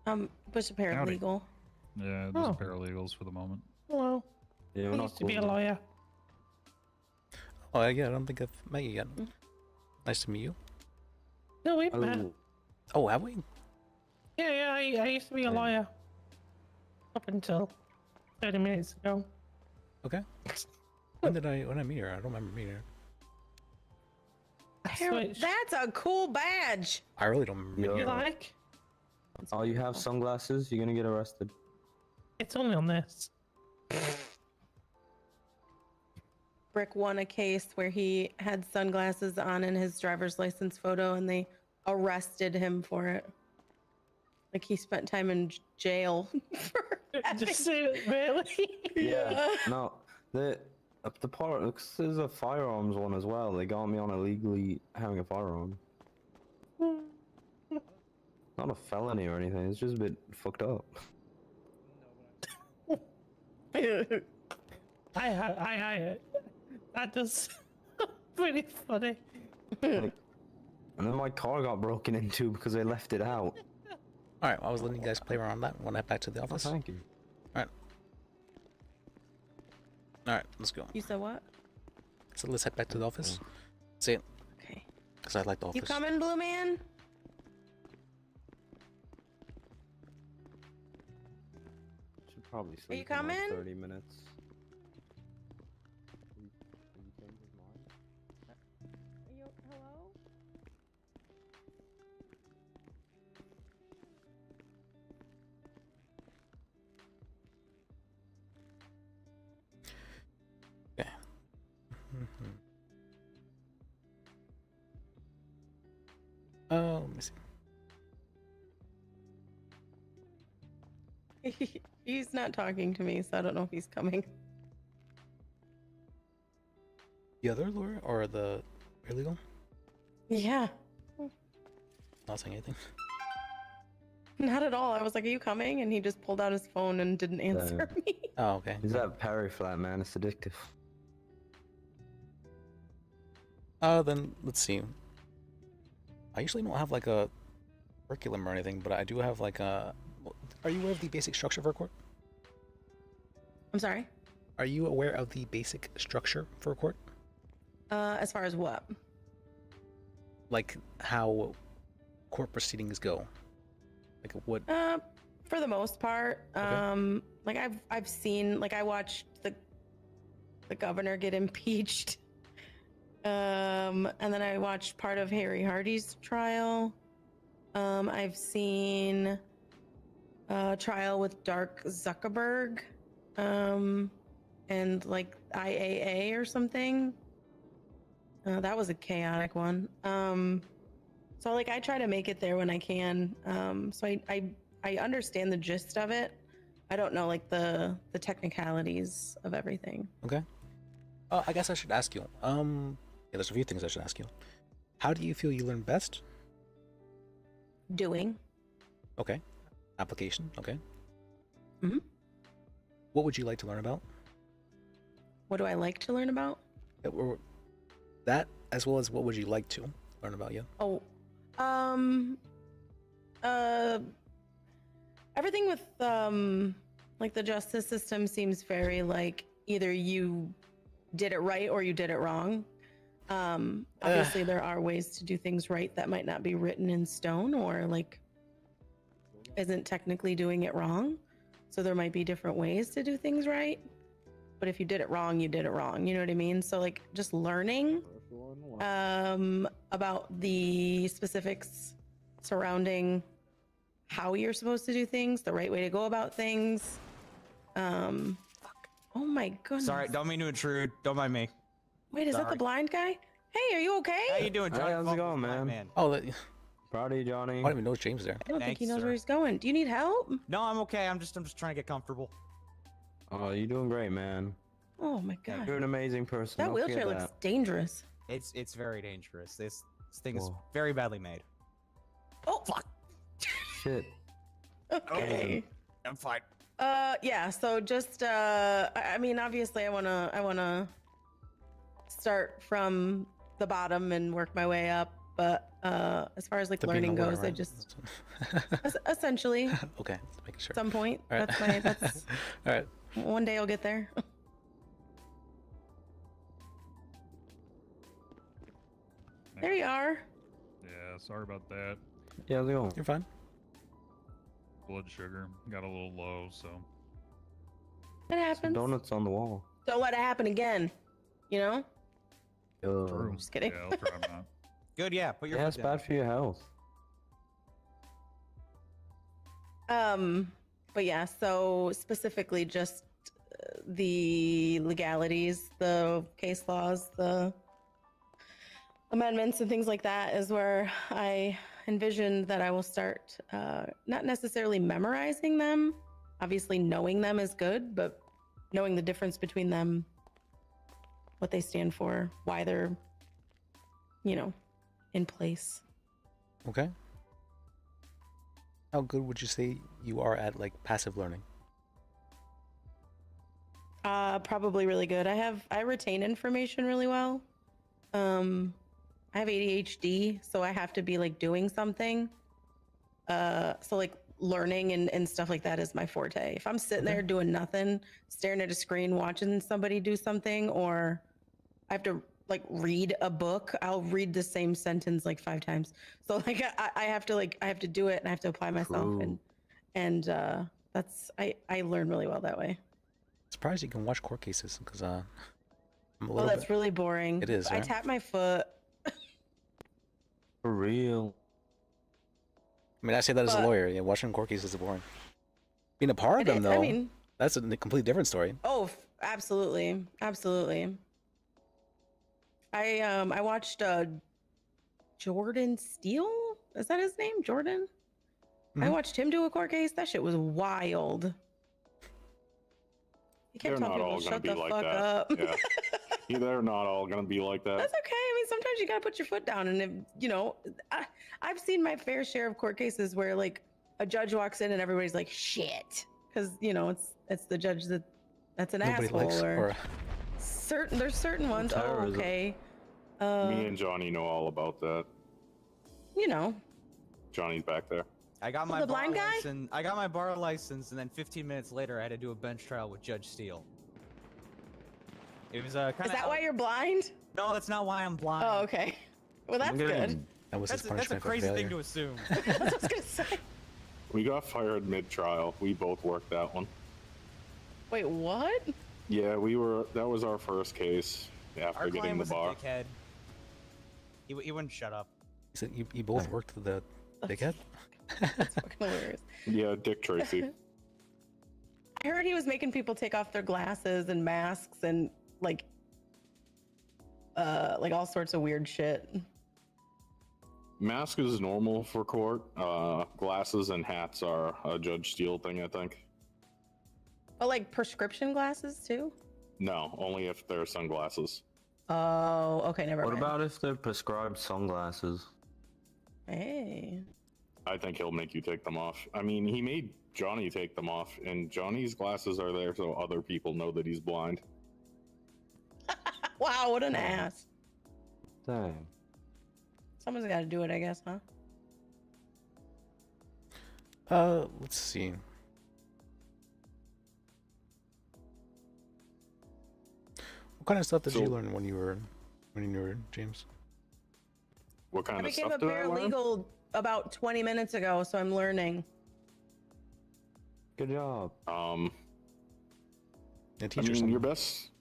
Was a paralegal. Yeah, there's paralegals for the moment. Hello. Yeah, I used to be a lawyer. Oh yeah, I don't think I've met you yet. Nice to meet you. No, we've met. Oh, have we? Yeah, I used to be a lawyer. Up until 30 minutes ago. Okay. When I meet her? I don't remember meeting her. That's a cool badge. I really don't remember meeting You her. like? Oh, you have sunglasses? You're gonna get arrested. It's only on this. Brick won a case where he had sunglasses on in his driver's license photo and they arrested him for it. Like he spent time in jail for Just really? Yeah. No, the part, because there's a firearms one as well. They got me on illegally having a firearm. Not a felony or anything. It's just a bit fucked up. That does pretty funny. Like, and then my car got broken into because they left it out. All right, I was letting you guys play around that. Want to head back to the office? Oh, thank you. All right. All right, let's go. You said what? So let's head back to the office. See it. Okay. Because I like the office. You coming, Blue Man? Should probably sleep you in like coming? 30 minutes. Hello? Okay. Let me see. He's not talking to me, so I don't know if he's coming. The other lawyer or the paralegal? Yeah. Not saying anything. Not at all. I was like, "Are you coming?" And he just pulled out his phone and didn't answer me. Oh, okay. Is that Perry flat, man? It's addictive. Then let's see. I usually don't have like a curriculum or anything, but I do have like a. Are you aware of the basic structure for a court? I'm sorry. Are you aware of the basic structure for a court? As far as what? Like how court proceedings go? Like what? For the most part, like I've seen, like I watched the governor get impeached, and then I watched part of Harry Hardy's trial. I've seen a trial with Dark Zuckerberg, and like IAA or something. That was a chaotic one. So like I try to make it there when I can. So I understand the gist of it. I don't know like the technicalities of everything. Okay. I guess I should ask you. Yeah, there's a few things I should ask you. How do you feel you learn best? Doing. Okay. Application. Okay. Mm-hmm. What would you like to learn about? What do I like to learn about? That as well as what would you like to learn about? Yeah. Oh, everything with like the justice system seems very like either you did it right or you did it wrong. Obviously there are ways to do things right that might not be written in stone or like isn't technically doing it wrong. So there might be different ways to do things right. But if you did it wrong, you did it wrong. You know what I mean? So like just learning about the specifics surrounding how you're supposed to do things, the right way to go about things. Fuck. Oh my goodness. Sorry, don't mean to intrude. Don't mind me. Wait, is that the Sorry. blind guy? Hey, are you okay? How you doing, Johnny? Hey, how's it going, Fumbles, man? Oh, Proud of you, Johnny. I don't even know James there. I don't think Thanks, he knows sir. where he's going. Do you need help? No, I'm okay. I'm just trying to get comfortable. Oh, you're doing great, man. Oh my god. You're an amazing person. That don't wheelchair forget looks that. dangerous. It's very dangerous. This thing is Whoa. very badly made. Oh fuck. Shit. Okay. I'm fine. Yeah, so just I mean obviously I wanna start from the bottom and work my way up, but as far as like To being learning aware, goes, I right? just essentially Okay, just making sure. at some point. All right. That's All right. one day I'll get there. There you are. Yeah, sorry about that. Yeah, how's it going? You're fine. Blood sugar got a little low, so. It happens. Donuts on the wall. Don't let it happen again. You know? True. Just kidding. Yeah, I'll try not. Good, yeah. Put your Yeah, foot it's down. bad for your health. But yeah, so specifically just the legalities, the case laws, the amendments and things like that is where I envisioned that I will start not necessarily memorizing them. Obviously knowing them is good, but knowing the difference between them, what they stand for, why they're, you know, in place. Okay. How good would you say you are at like passive learning? Probably really good. I retain information really well. I have ADHD, so I have to be like doing something. So like learning and stuff like that is my forte. If I'm sitting there doing nothing, staring at a screen, watching somebody do something, or I have to like read a book, I'll read the same sentence like 5 times. So like I have to do it and I have to apply myself True. and that's I learn really well that way. Surprised you can watch court cases because I'm a Oh, little that's bit. really boring. It is, I right? tap my foot. For real. I mean, I say that as a But- lawyer. Yeah, watching court cases is boring. Being a part of them, though, I mean, that's a completely different story. oh, absolutely, absolutely. I watched Jordan Steele. Is that his name, Jordan? I Mhm. watched him do a court case. That shit was wild. He kept They're telling not all people, gonna "Shut be the like fuck that. up." Yeah. Yeah, they're not all gonna be like that. That's okay. I mean, sometimes you gotta put your foot down, and if, you know, I've seen my fair share of court cases where like a judge walks in and everybody's like, "Shit," because you know it's the judge that's an Nobody asshole, likes or or there's certain ones. Oh, terrorism. okay. Me and Johnny know all about that. You know, Johnny's back there. I got Oh, my the bar blind guy? license. I got my bar license, and then 15 minutes later, I had to do a bench trial with Judge Steele. It was kind of. is that why you're blind? No, that's not why I'm blind. Oh, okay. Well, that's good. that was his That's a punishment for crazy failure. thing to assume. That's what I was gonna say. We got fired mid-trial. We both worked that one. Wait, what? Yeah, that was our first case after Our getting client the was a bar. dickhead. He wouldn't shut up. You said you both worked for the dickhead? That's fucking hilarious. Yeah, Dick Tracy. I heard he was making people take off their glasses and masks and like all sorts of weird shit. Mask is normal for court. Glasses and hats are a Judge Steele thing, I think. But like prescription glasses too? No, only if they're sunglasses. Oh, okay, never What mind. about if they're prescribed sunglasses? Hey. I think he'll make you take them off. I mean, he made Johnny take them off, and Johnny's glasses are there so other people know that he's blind. Wow, what an ass. Dang. Someone's got to do it, I guess, huh? Let's see. What kind of stuff did you learn when you were James? What kind I of became a stuff did I learn? paralegal about 20 minutes ago, so I'm learning. Good job. I teach her mean, something.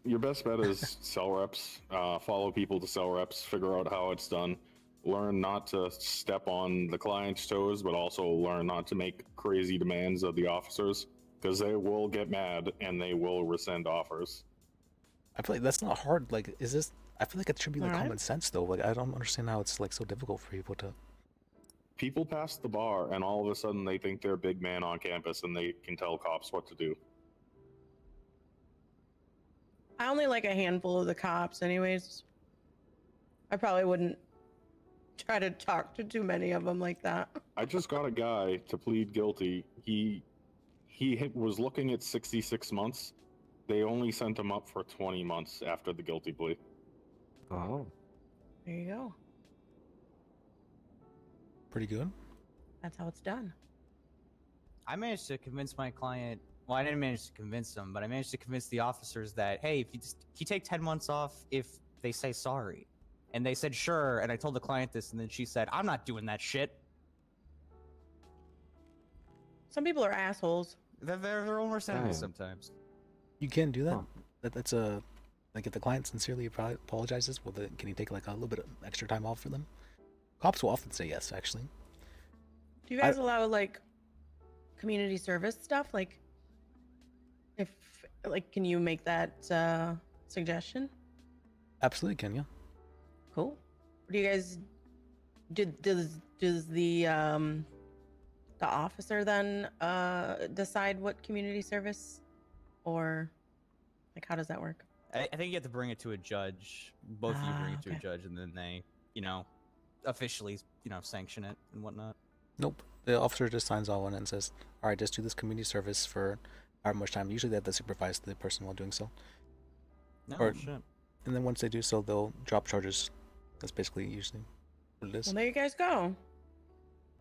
your best bet is cell reps. Follow people to cell reps. Figure out how it's done. learn not to step on the client's toes, but also learn not to make crazy demands of the officers, because they will get mad and they will rescind offers. I feel like that's not hard. Like, is this? I feel like it should be like Alright. common sense though. Like, I don't understand how it's like so difficult for people to. People pass the bar, and all of a sudden they think they're a big man on campus, and they can tell cops what to do. I only like a handful of the cops, anyways. I probably wouldn't try to talk to too many of them like that. I just got a guy to plead guilty. He was looking at 66 months. They only sent him up for 20 months after the guilty plea. Oh. There you go. Pretty good. That's how it's done. I managed to convince my client. Well, I didn't manage to convince them, but I managed to convince the officers that, hey, if you take 10 months off if they say sorry. And they said sure, and I told the client this, and then she said, I'm not doing that shit. Some people are assholes. They're oversensitive Damn. sometimes. You can do that. That's a like if the client sincerely apologizes, well, then can you take like a little bit of extra time off for them? Cops will often say yes, actually. Do you guys allow like community service stuff? Like, if like, can you make that suggestion? Absolutely can, yeah. Cool. What do you guys does the officer then decide what community service, or like how does that work? I think you have to bring it to a judge. Both of you bring it to a okay. judge, and then they, officially, sanction it and whatnot. Nope. The officer just signs on and says, all right, just do this community service for however much time. Usually they have to supervise the person while doing so. No shit. And then once they do so, they'll drop charges. That's basically usually what it is. Well, there you guys go.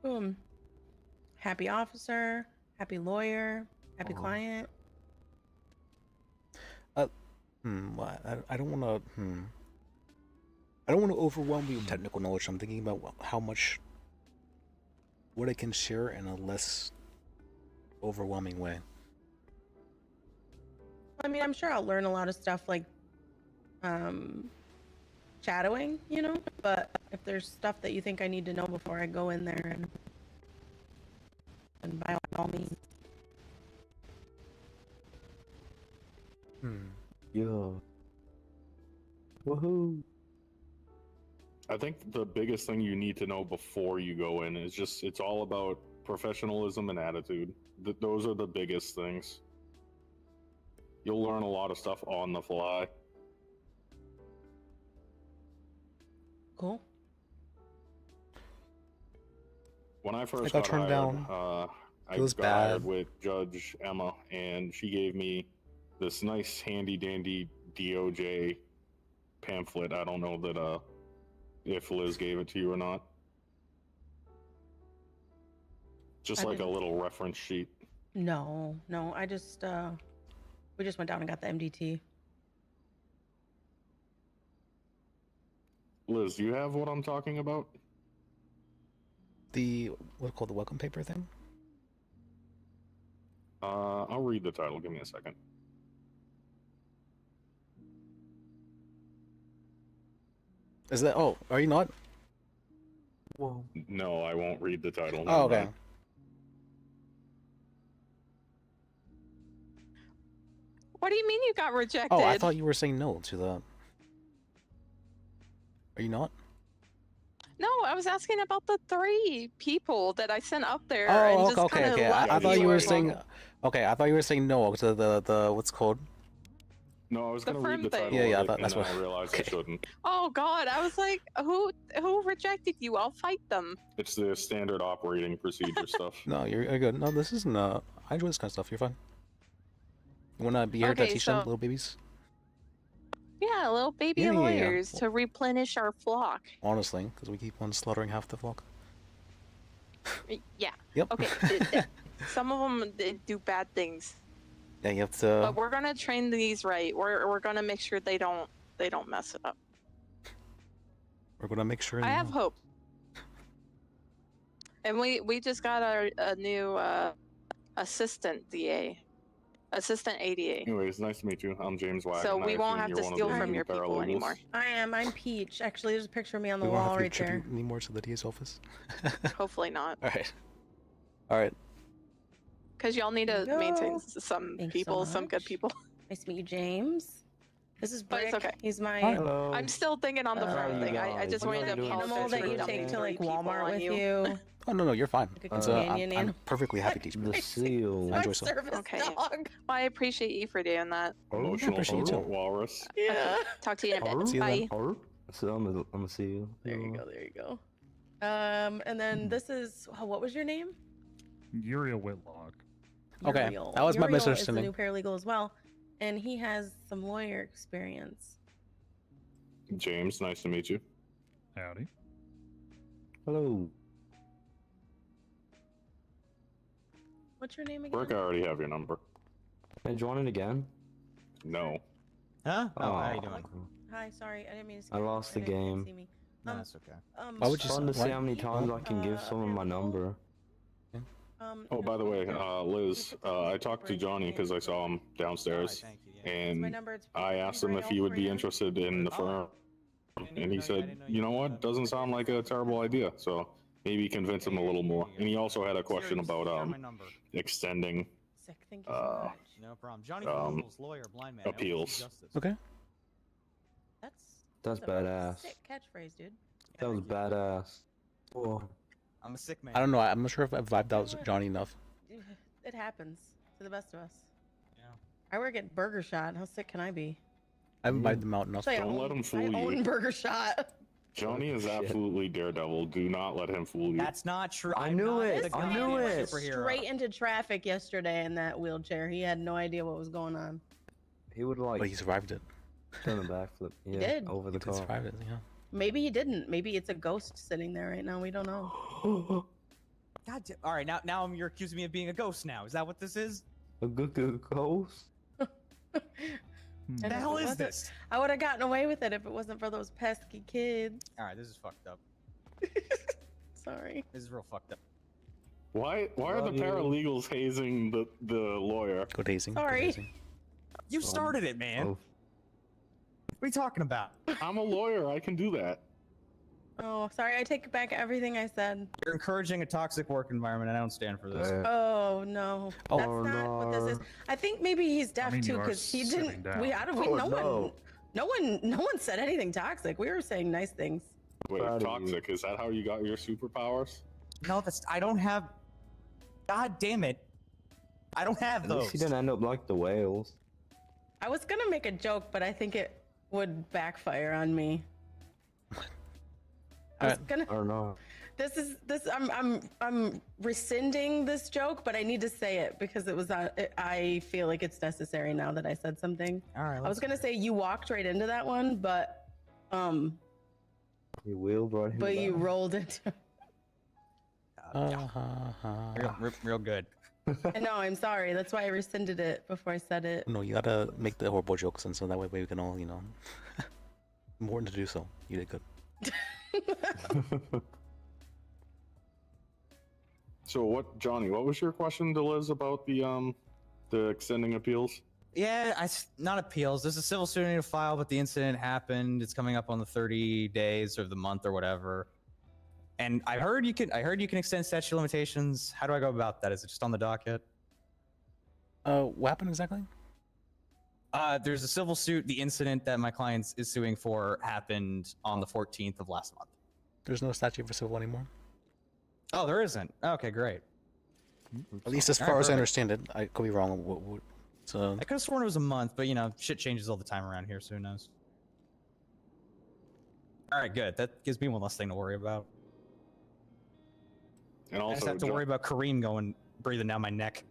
Boom. Happy officer, happy lawyer, happy client. Well, I don't want to. I don't want to overwhelm you with technical knowledge. I'm thinking about what I can share in a less overwhelming way. I mean, I'm sure I'll learn a lot of stuff like shadowing, but if there's stuff that you think I need to know before I go in there, and by all means. Yeah. Woohoo. I think the biggest thing you need to know before you go in is it's all about professionalism and attitude. Those are the biggest things. You'll learn a lot of stuff on the fly. Cool. When I first got got turned hired, down. I It was got hired bad. with Judge Emma, and she gave me this nice handy dandy DOJ pamphlet. I don't know that if Liz gave it to you or not. Just I like a didn't. little reference sheet. No, I just we just went down and got the MDT. Liz, do you have what I'm talking about? The what's called the welcome paper thing. I'll read the title. Give me a second. Is that? Oh, are you not? Whoa. No, I won't read the title. Oh, okay. Never mind. What do you mean you got rejected? Oh, I thought you were saying no to the. Are you not? No, I was asking about the 3 people that I sent up there. Oh, and okay, just okay, kinda okay. left I thought you were were saying. Okay, I thought you were saying no to the what's it called. No, I was The going to read the firm title. thing. Yeah, of it, that's and what. then I realized I shouldn't. Oh God, I was like, who rejected you? I'll fight them. It's the standard operating procedure stuff. No, you're good. No, this isn't. I enjoy this kind of stuff. You're fine. You wanna be here to Okay, teach them, so- little babies? Yeah, little baby Yeah, yeah, yeah. lawyers to replenish our flock. Honestly, because we keep on slaughtering half the flock. Yeah. Yep. Okay. Some of them do bad things, Yeah, you have to. but we're gonna train these right. We're gonna make sure they don't mess it up. We're gonna make sure. I you have know. hope. And we just got a new assistant DA, Assistant ADA. Anyways, nice to meet you. I'm James Wagner. So we won't have you're to one of steal the from your people paralegals. anymore. I'm Peach. Actually, there's a picture of me on the We won't wall have to right there. contribute anymore to the DA's office. Hopefully not. All right. All right. Because y'all need to Go. maintain some Thanks so people, some good much. people. Nice to meet you, James. This is But Brick. it's okay. He's my Hello. I'm still thinking on the firm thing. I just wanted to animal apologize that for you dumping take to like 3 people Walmart on with you. you. Oh no, you're fine. Like a It's, companion I'm animal. perfectly happy to teach you. The seal. Enjoy yourself. Service Okay. dog. Well, I appreciate you for doing that. Emotional appreciate you support too. walrus. Yeah. Talk to you in a bit. See you Bye. then. So I'm a seal. There you go. There you go. And then this is what was your name? Uriel Whitlock. Okay, Uriel. that was my Uriel is the misunderstanding. new paralegal as well, and he has some lawyer experience. James, nice to meet you. Howdy. Hello. What's your name again? Rick, I already have your number. Can I join it again? No. Huh? Oh, how you Oh. doing? Hi, sorry, I didn't mean to. I scare you. lost the didn't mean you game. to see me. No, that's okay. Why would you Fun to why- see how many times I can give someone my number. Oh, by the way, Liz, I talked to Johnny because I saw him downstairs, and I asked him if he would be interested in the firm, and he said, "You know what? Doesn't sound like a terrible idea." So maybe convince him a little more. And he also had a question about extending Sick. Thank you so much. No problem. Johnny Fumbles, lawyer, blind man. appeals. Okay. That's a badass. Sick catchphrase, dude. That was badass. Whoa. I'm a sick man. I don't know. I'm not sure if I vibed out Johnny enough. It happens to the best of us. Yeah. I work at Burger Shot. How sick can I be? I haven't vibed them out enough. Actually, I Don't let own- him fool I you. own Burger Shot. Johnny is absolutely Daredevil. Do not let him fool you. That's not true. I I'm knew not it. the I guy knew who's a it. superhero. Straight into traffic yesterday in that wheelchair. He had no idea what was going on. He would like But he survived it. turn a backflip. Yeah, did. over the He did car. survive it. Yeah. Maybe he didn't. Maybe it's a ghost sitting there right now. We don't know. God damn. All right, now you're accusing me of being a ghost now. Is that what this is? A good ghost. And The if hell it is wasn't- this? I would have gotten away with it if it wasn't for those pesky kids. All right, this is fucked up. Sorry. This is real fucked up. Why are the Love you. paralegals hazing the lawyer? Good hazing. good Sorry. hazing. You started it, man. Oh, What are you talking about? I'm a lawyer. I can do that. Oh, sorry. I take back everything I said. You're encouraging a toxic work environment. I don't stand for this. Oh no. Oh, That's not what this is. no. I think maybe he's deaf mean, too you are because he sitting didn't. down. We had we Oh, no one said anything toxic. We were saying nice things. Wait, Proud of you. toxic. Is that how you got your superpowers? No, I don't have. God damn it! I don't have At those. least he didn't end up like the whales. I was gonna make a joke, but I think it would backfire on me. I was gonna. I don't know. This. I'm rescinding this joke, but I need to say it because it was. I feel like it's necessary now that I said something. All right. I was gonna say you walked right into that one, but You wheeled right into but that. you rolled into. Real good. No, I'm sorry. That's why I rescinded it before I said it. No, you gotta make the horrible jokes, and so that way we can all, important to do so. You did good. So what, Johnny? What was your question to Liz about the extending appeals? Yeah, not appeals. There's a civil suit I need to file, but the incident happened. It's coming up on the 30 days or the month or whatever. And I heard you can extend statute of limitations. How do I go about that? Is it just on the docket? What happened exactly? There's a civil suit. The incident that my client is suing for happened on the 14th of last month. There's no statute for civil anymore. Oh, there isn't. Okay, great. At least as All far right, as I perfect. understand it. I could be wrong. So I could have sworn it was a month, but shit changes all the time around here, so who knows? All right, good. That gives me one less thing to worry about. And I just also, have to worry about Kareem breathing down my neck.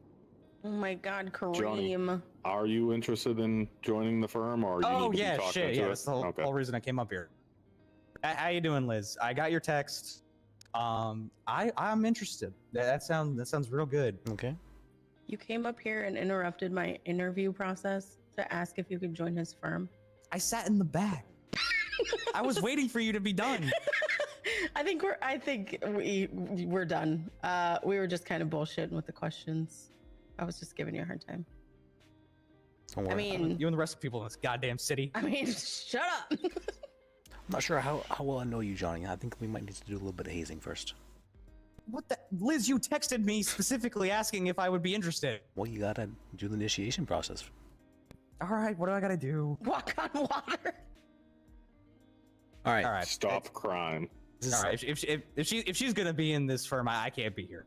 Oh my God, Johnny, Kareem. are you interested in joining the firm, or you Oh need to yeah, be talking shit, to yeah. it? That's the whole, Okay. whole reason I came up here. How you doing, Liz? I got your text. I'm interested. That sounds real good. Okay. You came up here and interrupted my interview process to ask if you could join his firm. I sat in the back. I was waiting for you to be done. I think we're done. We were just kind of bullshitting with the questions. I was just giving you a hard time. Don't worry. I mean, You and the rest of the people in this goddamn city. I mean, shut up. I'm not sure how well I know you, Johnny. I think we might need to do a little bit of hazing first. What the? Liz, you texted me specifically asking if I would be interested. Well, you gotta do the initiation process. All right, what do I gotta do? Walk on water. All right. All right. Stop crime. All right. If she's gonna be in this firm, I can't be here.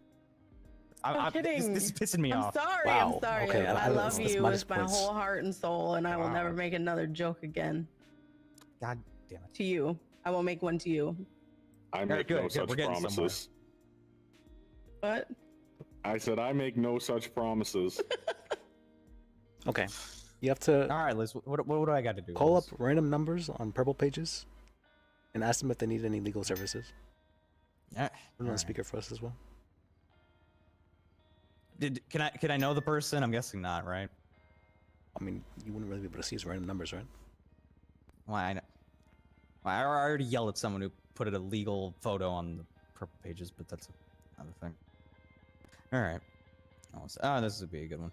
I'm kidding. This is pissing me I'm off. sorry. Wow. I'm sorry. Okay, I love that's you minus with my points. whole heart and soul, and I will never make another joke again. God damn it. To you, I won't make one to you. I Alright, make good, no good, such we're getting promises. What? I said I make no such promises. Okay. You have to All right, Liz. What do I got to do? call up Liz? random numbers on purple pages and ask them if they need any legal services. Yeah. Put it on speaker for us as well. Can I know the person? I'm guessing not, right? I mean, you wouldn't really be able to see his random numbers, right? Why? I already yelled at someone who put a legal photo on the purple pages, but that's another thing. All right. Oh, this would be a good one.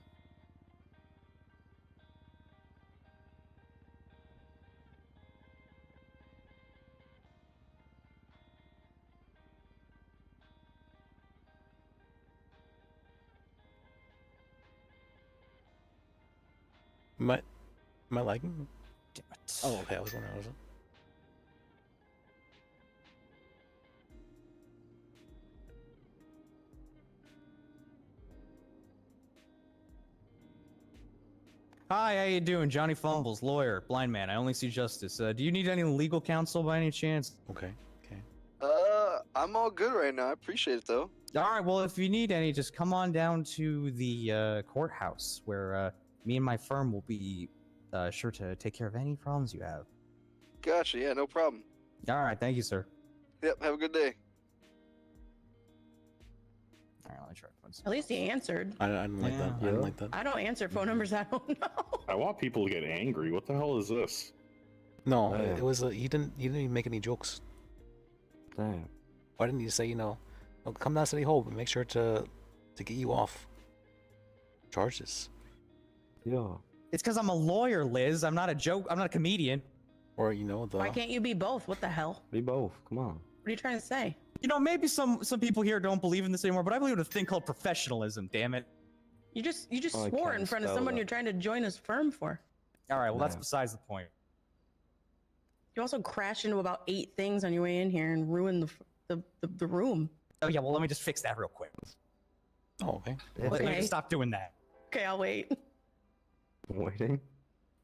Am I lagging? Damn it. Oh, okay. I was wondering. Was it? Hi, how you doing? Johnny Fumbles, lawyer, blind man. I only see justice. Do you need any legal counsel by any chance? Okay. I'm all good right now. I appreciate it though. All right. Well, if you need any, just come on down to the courthouse where me and my firm will be sure to take care of any problems you have. Gotcha. Yeah, no problem. All right. Thank you, sir. Yep. Have a good day. All right. Let me try. At least he answered. I didn't like that. I didn't like that. I don't answer phone numbers I don't know. I want people to get angry. What the hell is this? No, Oh, yeah. it was he didn't even make any jokes. Damn. Why didn't you say, oh, come down to City Hall, but make sure to get you off charges? Yeah. It's because I'm a lawyer, Liz. I'm not a joke. I'm not a comedian. Or the. Why can't you be both? What the hell? Be both. Come on. What are you trying to say? Maybe some people here don't believe in this anymore, but I believe in a thing called professionalism. Damn it. You just Oh, I swore can't in front of spell someone that. you're trying to join his firm for. All right. Well, that's Yeah. besides the point. You also crashed into about 8 things on your way in here and ruined the room. Oh yeah. Well, let me just fix that real quick. Oh, okay. Yeah. Let me Okay. just stop doing that. Okay, I'll wait. Waiting.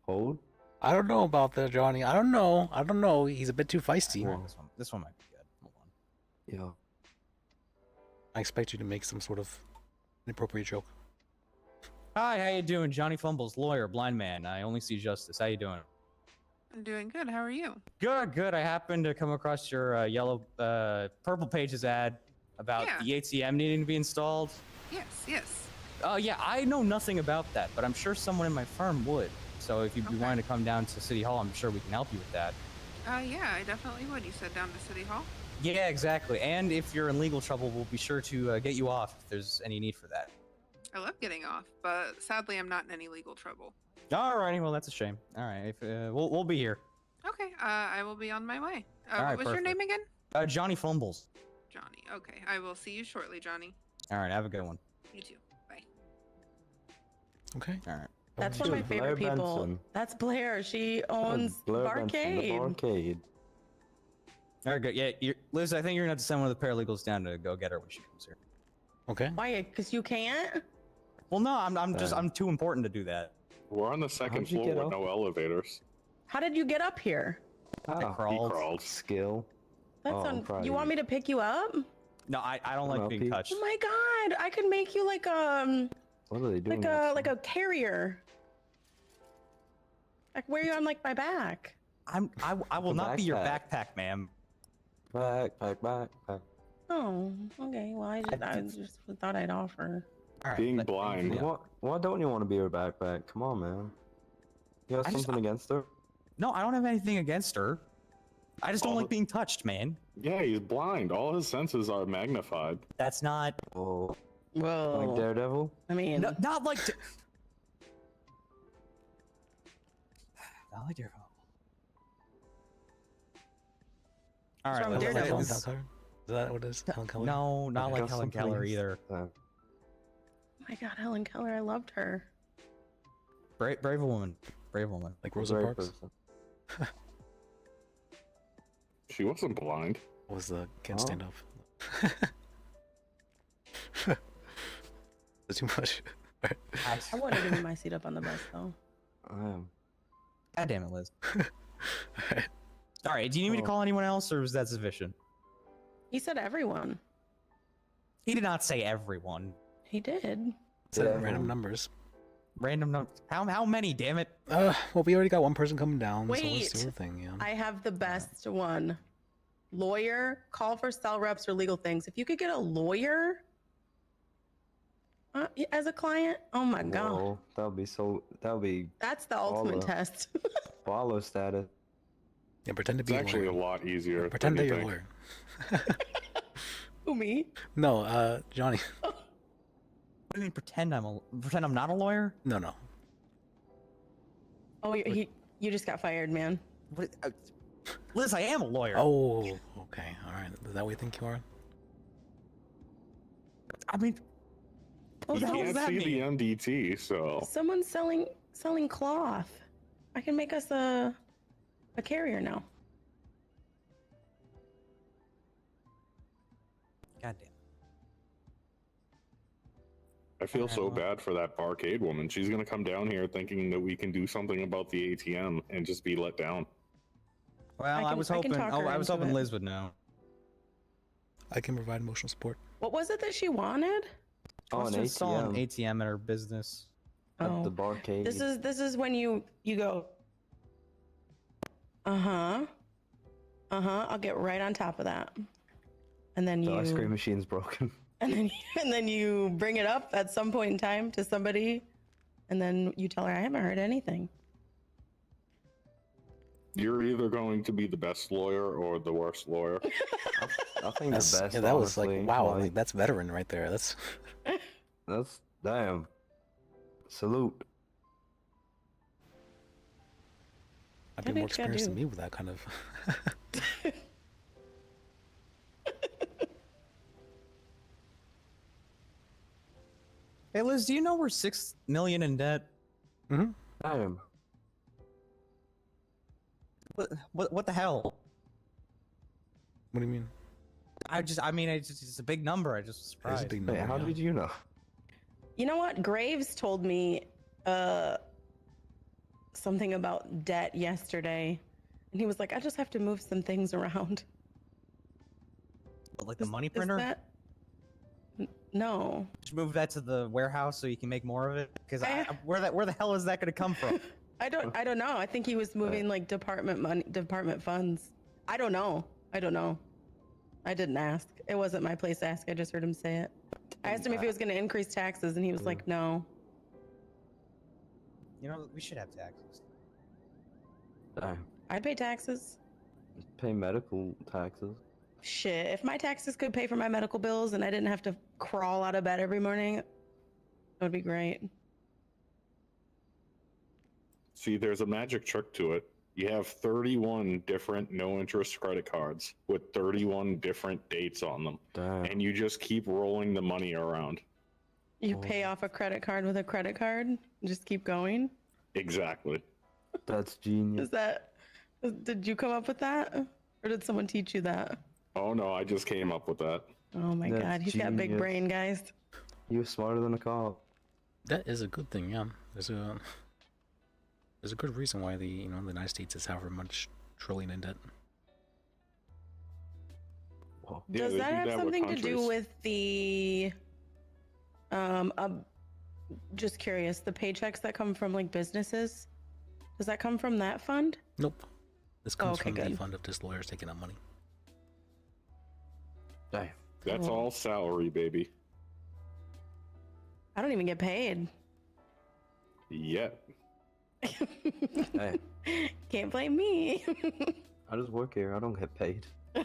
Hold. I don't know about that, Johnny. I don't know. He's a bit too feisty. Whoa. This one might be good. Hold on. Yeah. I expect you to make some sort of inappropriate joke. Hi, how you doing? Johnny Fumbles, lawyer, blind man. I only see justice. How you doing? I'm doing good. How are you? Good, good. I happened to come across your purple pages ad about Yeah. the ATM needing to be installed. Yes, yes. Oh yeah, I know nothing about that, but I'm sure someone in my firm would. So if you'd be wanting to come down to City Hall, I'm sure we can help you with that. Yeah, I definitely would. You said down to City Hall? Yeah, exactly. And if you're in legal trouble, we'll be sure to get you off if there's any need for that. I love getting off, but sadly I'm not in any legal trouble. Alrighty, well that's a shame. All right, if, we'll be here. Okay, I will be on my way. All What right, was your name again? Johnny Fumbles. Johnny. Okay, I will see you shortly, Johnny. All right, have a good one. You too. Bye. Okay. All right. That's one of my favorite Blair people. Benson. That's Blair. She owns Blair Benson, the Barcade. barcade. All right, good. Yeah, Liz, I think you're gonna have to send one of the paralegals down to go get her when she comes here. Okay. Why? Because you can't? Well, no, I'm too important to do that. We're on the second How'd you floor get with up? no elevators. How did you get up here? I Ah, crawled. He crawled. Skill. That's Oh, I'm proud you of want me to pick you up? No, I don't like Well, being Pete. touched. Oh my god! I could make you like What are they doing? like a carrier. I can wear you on like my back. I will The not be your backpack. backpack, ma'am. Backpack. Oh, okay. Well, I just thought I'd offer. All right, Being let- blind. yeah. Why don't you want to be her backpack? Come on, man. You have I just- something against her? No, I don't have anything against her. I just don't All like the- being touched, man. Yeah, he's blind. All his senses are magnified. That's not. Oh, Whoa. like Daredevil? I mean, Not like. I like your phone. All What's right, wrong with let's- Daredevil? Helen Keller? Is that what it is? Helen Keller? No, not Okay. like Justin, Helen Keller please. either. Oh my God, Helen Keller, I loved her. Brave woman. Brave woman. Like Rosa Brave Parks? person. She wasn't blind. Was the can't Oh. stand up. That's too much. I wanted to move my seat up on the bus though. I am. God damn it, Liz. All right, do you need me to call anyone else, or is that sufficient? He said everyone. He did not say everyone. He did. Said Yeah, random well- numbers. Random numbers. How many? Damn it. Well, we already got one person coming down. So let's Wait, do the thing, yeah. I have the best one. Lawyer, call for cell reps or legal things. If you could get a lawyer as a client, oh my God. Whoa, that would be so. That would be That's the ultimate baller. test. baller status. Yeah, pretend to It's be actually a a lawyer. lot easier. Pretend that than you you're a think. lawyer. Who, me? No, Johnny. What do you mean pretend I'm not a lawyer? No, no. Oh, you just got fired, man. What, Liz, I am a lawyer. Oh, okay. All right. Is that what you think you are? I mean, what You the hell does can't that see mean? the MDT, so Someone's selling cloth. I can make us a carrier now. God damn. I feel so bad for that barcade woman. She's gonna come down here thinking that we can do something about the ATM and just be let down. Well, I was I can hoping. talk her I was into hoping it. Liz would know. I can provide emotional support. What was it that she wanted? Oh, Wants an to install an ATM ATM at her business. at Oh. the barcade. This is when you go. I'll get right on top of that, and then the you ice cream machine's broken. and then you bring it up at some point in time to somebody, and then you tell her I haven't heard anything. You're either going to be the best lawyer or the worst lawyer. I think That's, the best. yeah, that was honestly. like, wow, Like, like, that's veteran right there. that's damn. Salute. I'd be What more did you gotta experienced than do? me with that kind of. Hey, Liz, do you know we're $6 million in debt? Mm-hmm. Damn. What the hell? What do you mean? I mean, it's a big number. I just was It's a surprised. big Wait, number. how yeah. did you know? You know what? Graves told me something about debt yesterday, and he was like, "I just have to move some things around." What, like the money Is printer? that- No. Just move that to the warehouse so you can make more of it. Because where the hell is that going to come from? I don't know. I think he was moving like department funds. I don't know. I didn't ask. It wasn't my place to ask. I just heard him say it. I asked him if he was going to increase taxes, and he was like, "No." You know, we should have taxes. Damn. I'd pay taxes. Pay medical taxes. Shit, if my taxes could pay for my medical bills and I didn't have to crawl out of bed every morning, that would be great. See, there's a magic trick to it. You have 31 different no-interest credit cards with 31 different dates on them, Damn. and you just keep rolling the money around. You pay off a credit card with a credit card and just keep going. Exactly. That's genius. Did you come up with that? Or did someone teach you that? Oh no, I just came up with that. Oh my That's god, he's got big genius. brain, guys. You're smarter than a cop. That is a good thing, yeah. There's a good reason why the United States is however much trillion in debt. Whoa. Yeah, Does they that do have that with something to do countries. with the just curious, the paychecks that come from like businesses? Does that come from that fund? Nope. This comes okay, from the good. fund of just lawyers taking out money. Damn. That's Cool. all salary, baby. I don't even get paid. Yet. Hey, Can't blame me. I just work here. I don't get paid. I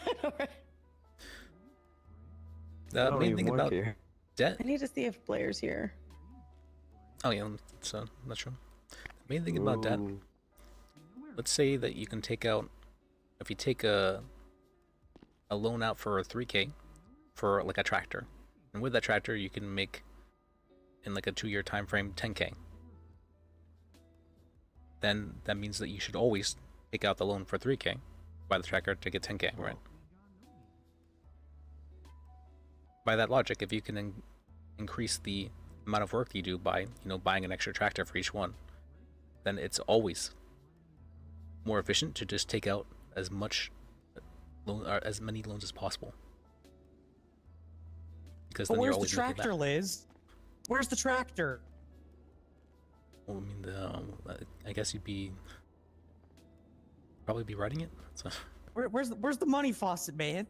The don't main even thing work about here. debt. I need to see if Blair's here. Oh yeah, so not sure. The main thing about debt Ooh. let's say that you can take out, if you take a loan out for 3K for like a tractor, and with that tractor you can make in like a 2-year time frame 10K. Then that means that you should always take out the loan for 3K, buy the tractor to get 10K, right? By that logic, if you can increase the amount of work you do by, buying an extra tractor for each one, then it's always more efficient to just take out as much as many loans as possible. Because then But you're where's the always making tractor, back. Liz? Where's the tractor? Well, I mean, I guess you'd probably be writing it. So. Where's the money faucet, man?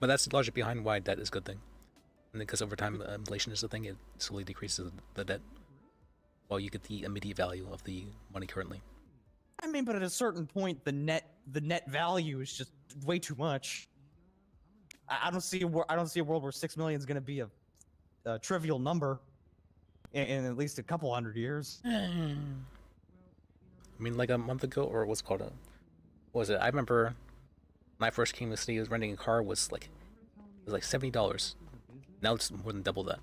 But that's the logic behind why debt is a good thing. And because over time, inflation is the thing, it slowly decreases the debt, while you get the immediate value of the money currently. I mean, but at a certain point, the net value is just way too much. I don't see a world where 6 million is going to be a trivial number in at least a couple hundred years. I mean, like a month ago, or what's it called? What was it? I remember when I first came to the city, renting a car was like $70. Now it's more than double that.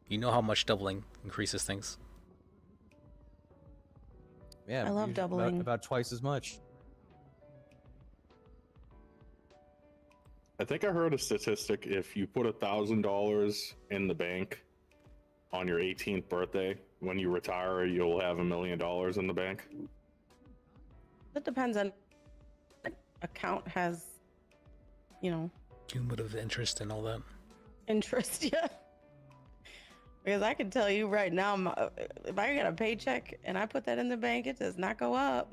You know how much doubling increases things. Yeah, I love usually doubling. about twice as much. I think I heard a statistic. If you put $1,000 in the bank on your 18th birthday, when you retire, you'll have $1 million in the bank. It depends on what account has, Cumulative interest and all that. interest. Yeah. Because I can tell you right now, if I get a paycheck and I put that in the bank, it does not go up.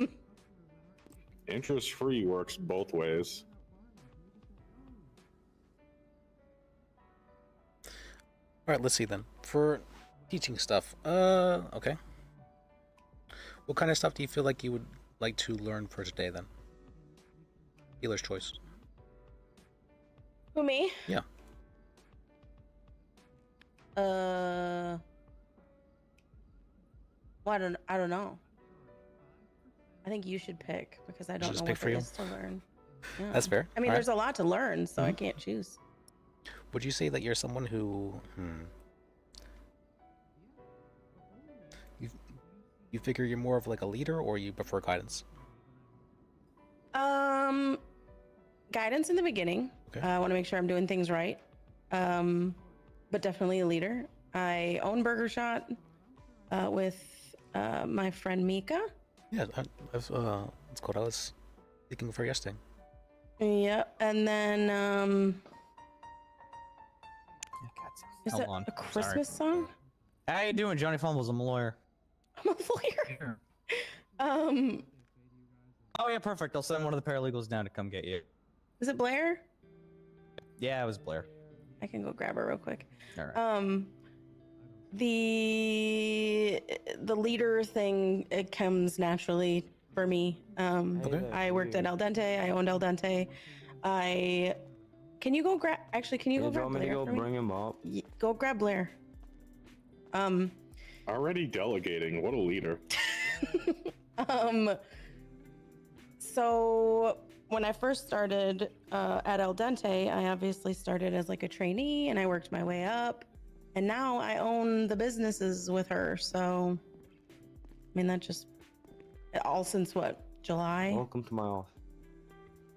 Interest free works both ways. Alright, let's see then. For teaching stuff, okay. What kind of stuff do you feel like you would like to learn for today then? Healer's choice. Who, me? Yeah. Well, I don't know. I think you should pick because I don't just know pick what for there you? is to learn. Yeah. That's fair. I mean, Alright. there's a lot to learn, so I can't choose. Would you say that you're someone who, you figure you're more of like a leader, or you prefer guidance? Guidance in the beginning. Okay. I want to make sure I'm doing things right. But definitely a leader. I own Burger Shot with my friend Mika. Yeah, it's called. I was thinking for yesterday. Yep, and then is Hold it on. a Christmas song? How you doing, Johnny Fumbles? I'm a lawyer. I'm a lawyer. Oh yeah, perfect. I'll send one of the paralegals down to come get you. Is it Blair? Yeah, it was Blair. I can go grab her real quick. All right. The leader thing, it comes naturally for me. I worked at Al Dente. I owned Al Dente. Can you go grab? Actually, can you go Do you grab want me to Blair go for me? bring him up? Go grab Blair. Already delegating. What a leader. So when I first started at Al Dente, I obviously started as like a trainee and I worked my way up. And now I own the businesses with her. So, I mean, that just all since what, July? Welcome to my office.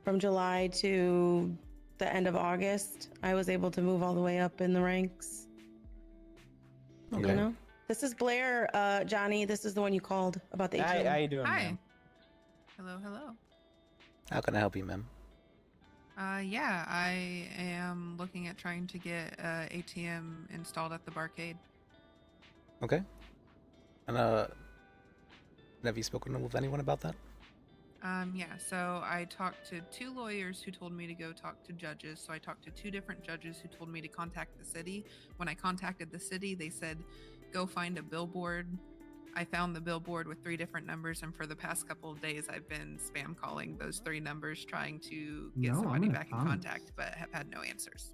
From July to the end of August, I was able to move all the way up in the ranks. Okay. You know? This is Blair, Johnny. This is the one you called about the Hi, ATM. how you doing, Hi. ma'am? Hello, hello. How can I help you, ma'am? Yeah, I am looking at trying to get ATM installed at the barcade. Okay. And have you spoken with anyone about that? Yeah, so I talked to 2 lawyers who told me to go talk to judges. So I talked to 2 different judges who told me to contact the city. When I contacted the city, they said, go find a billboard. I found the billboard with 3 different numbers, and for the past couple of days, I've been spam calling those 3 numbers trying to get somebody back in contact, but have had no answers.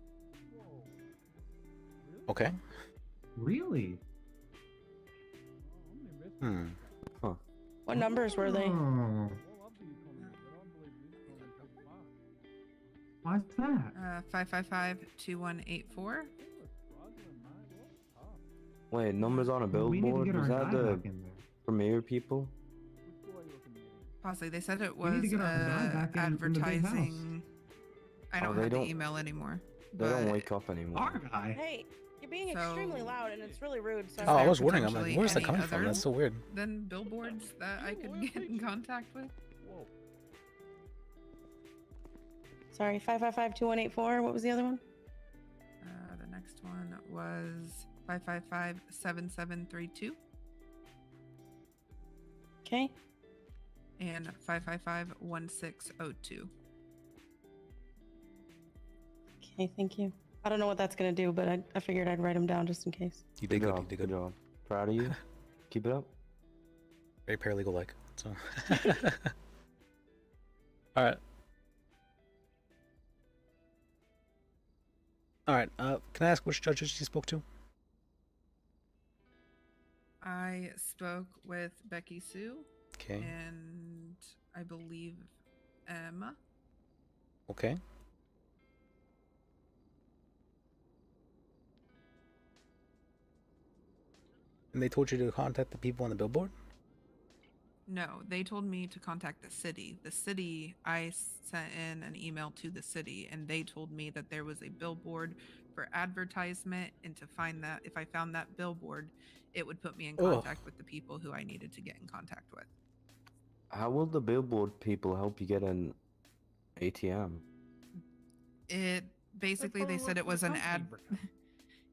Okay. Really? Huh. What numbers were they? Oh. Why's that? 555-2184. Wait, numbers on a We need to billboard? get Is our that guy the back in there. premier people? Possibly. They said it We need was to get our guy back in the big house. advertising. I don't they have the don't- email anymore. They don't but- wake up anymore. Our guy. Hey, you're being So- extremely loud and it's really rude. So Oh, I there was wondering. I'm like, potentially where's that any coming from? other That's so weird. Than billboards that I could get in contact with? Sorry, 555-2184. What was the other one? The next one was 555-7732 Okay. and 555-1602. Okay, thank you. I don't know what that's gonna do, but I figured I'd write them down just in case. You did good. job. You did Good good. job. Proud of you. Keep it up. Very paralegal-like. So. All right. All right. Can I ask which judges you spoke to? I spoke with Becky Sue Okay. and I believe Emma. Okay. And they told you to contact the people on the billboard? No, they told me to contact the city. The city, I sent in an email to the city and they told me that there was a billboard for advertisement and to find that, if I found that billboard, it would put me in Ugh. contact with the people who I needed to get in contact with. How will the billboard people help you get an ATM? It basically, they said it was an ad.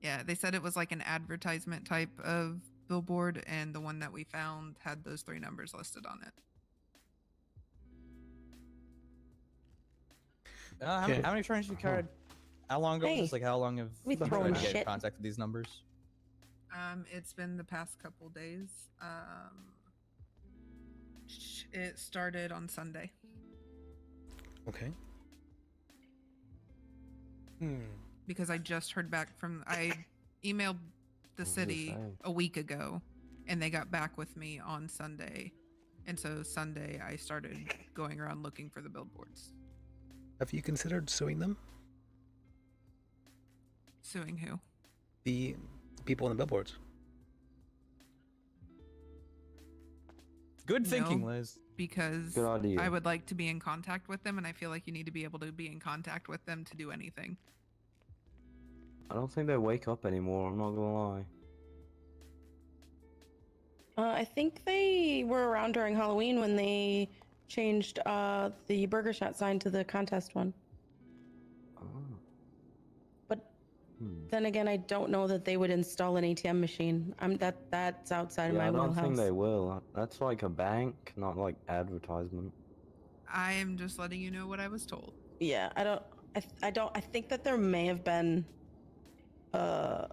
Yeah, they said it was like an advertisement type of billboard, and the one that we found had those 3 numbers listed on it. How many insurance you carried? How long ago was this? Like, how long have we you been throwing trying to get in shit. contact with these numbers? It's been the past couple days. It started on Sunday. Okay. Because I just heard back from, I emailed the city a week ago and they got back with me on Sunday. And so Sunday I started going around looking for the billboards. Have you considered suing them? Suing who? The people on the billboards. Good thinking, No, Liz. Because Good idea. I would like to be in contact with them and I feel like you need to be able to be in contact with them to do anything. I don't think they wake up anymore, I'm not gonna lie. I think they were around during Halloween when they changed the burger shot sign to the contest one. But then again, I don't know that they would install an ATM machine. That's outside of Yeah, my I don't wheelhouse. think they will. That's like a bank, not like advertisement. I am just letting you know what I was told. Yeah, I think that there may have been a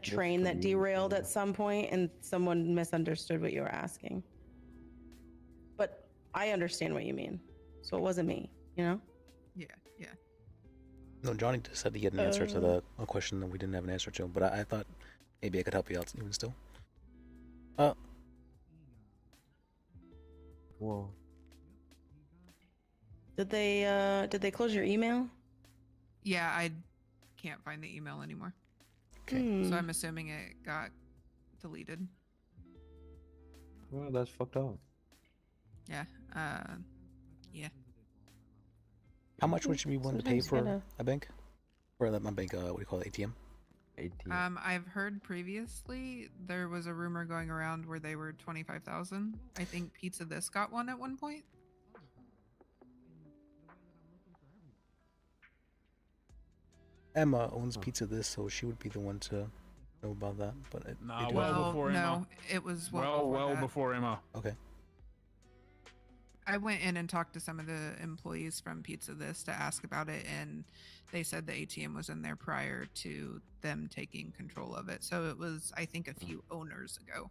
train that derailed at some point and someone misunderstood what you were asking. But I understand what you mean. So it wasn't me, you know? Yeah. No, Johnny just said he had an answer to a question that we didn't have an answer to, but I thought maybe I could help you out even still. Whoa. Did they close your email? Yeah, I can't find the email anymore. Okay. So I'm assuming it got deleted. Well, that's fucked up. Yeah. Yeah. How much would you be willing to pay Sometimes for gotta- a bank? Or my bank, what do you call it, ATM? ATM. I've heard previously there was a rumor going around where they were 25,000. I think Pizza This got one at one point. Emma owns Pizza This, so she would be the one to know about that. But they Nah, do well have- before Emma. No, it was well that. before Emma. Okay. I went in and talked to some of the employees from Pizza This to ask about it, and they said the ATM was in there prior to them taking control of it. So it was, I think, a few owners ago.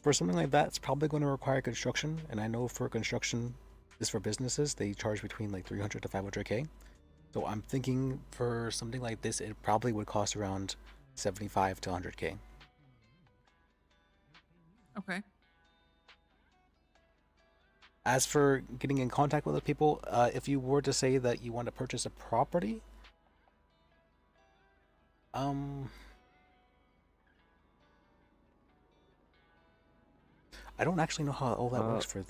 For something like that, it's probably going to require construction, and I know for construction, just for businesses, they charge between like 300 to 500K. So I'm thinking for something like this, it probably would cost around 75 to 100K. Okay. As for getting in contact with other people, if you were to say that you want to purchase a property, I don't actually know how all that works for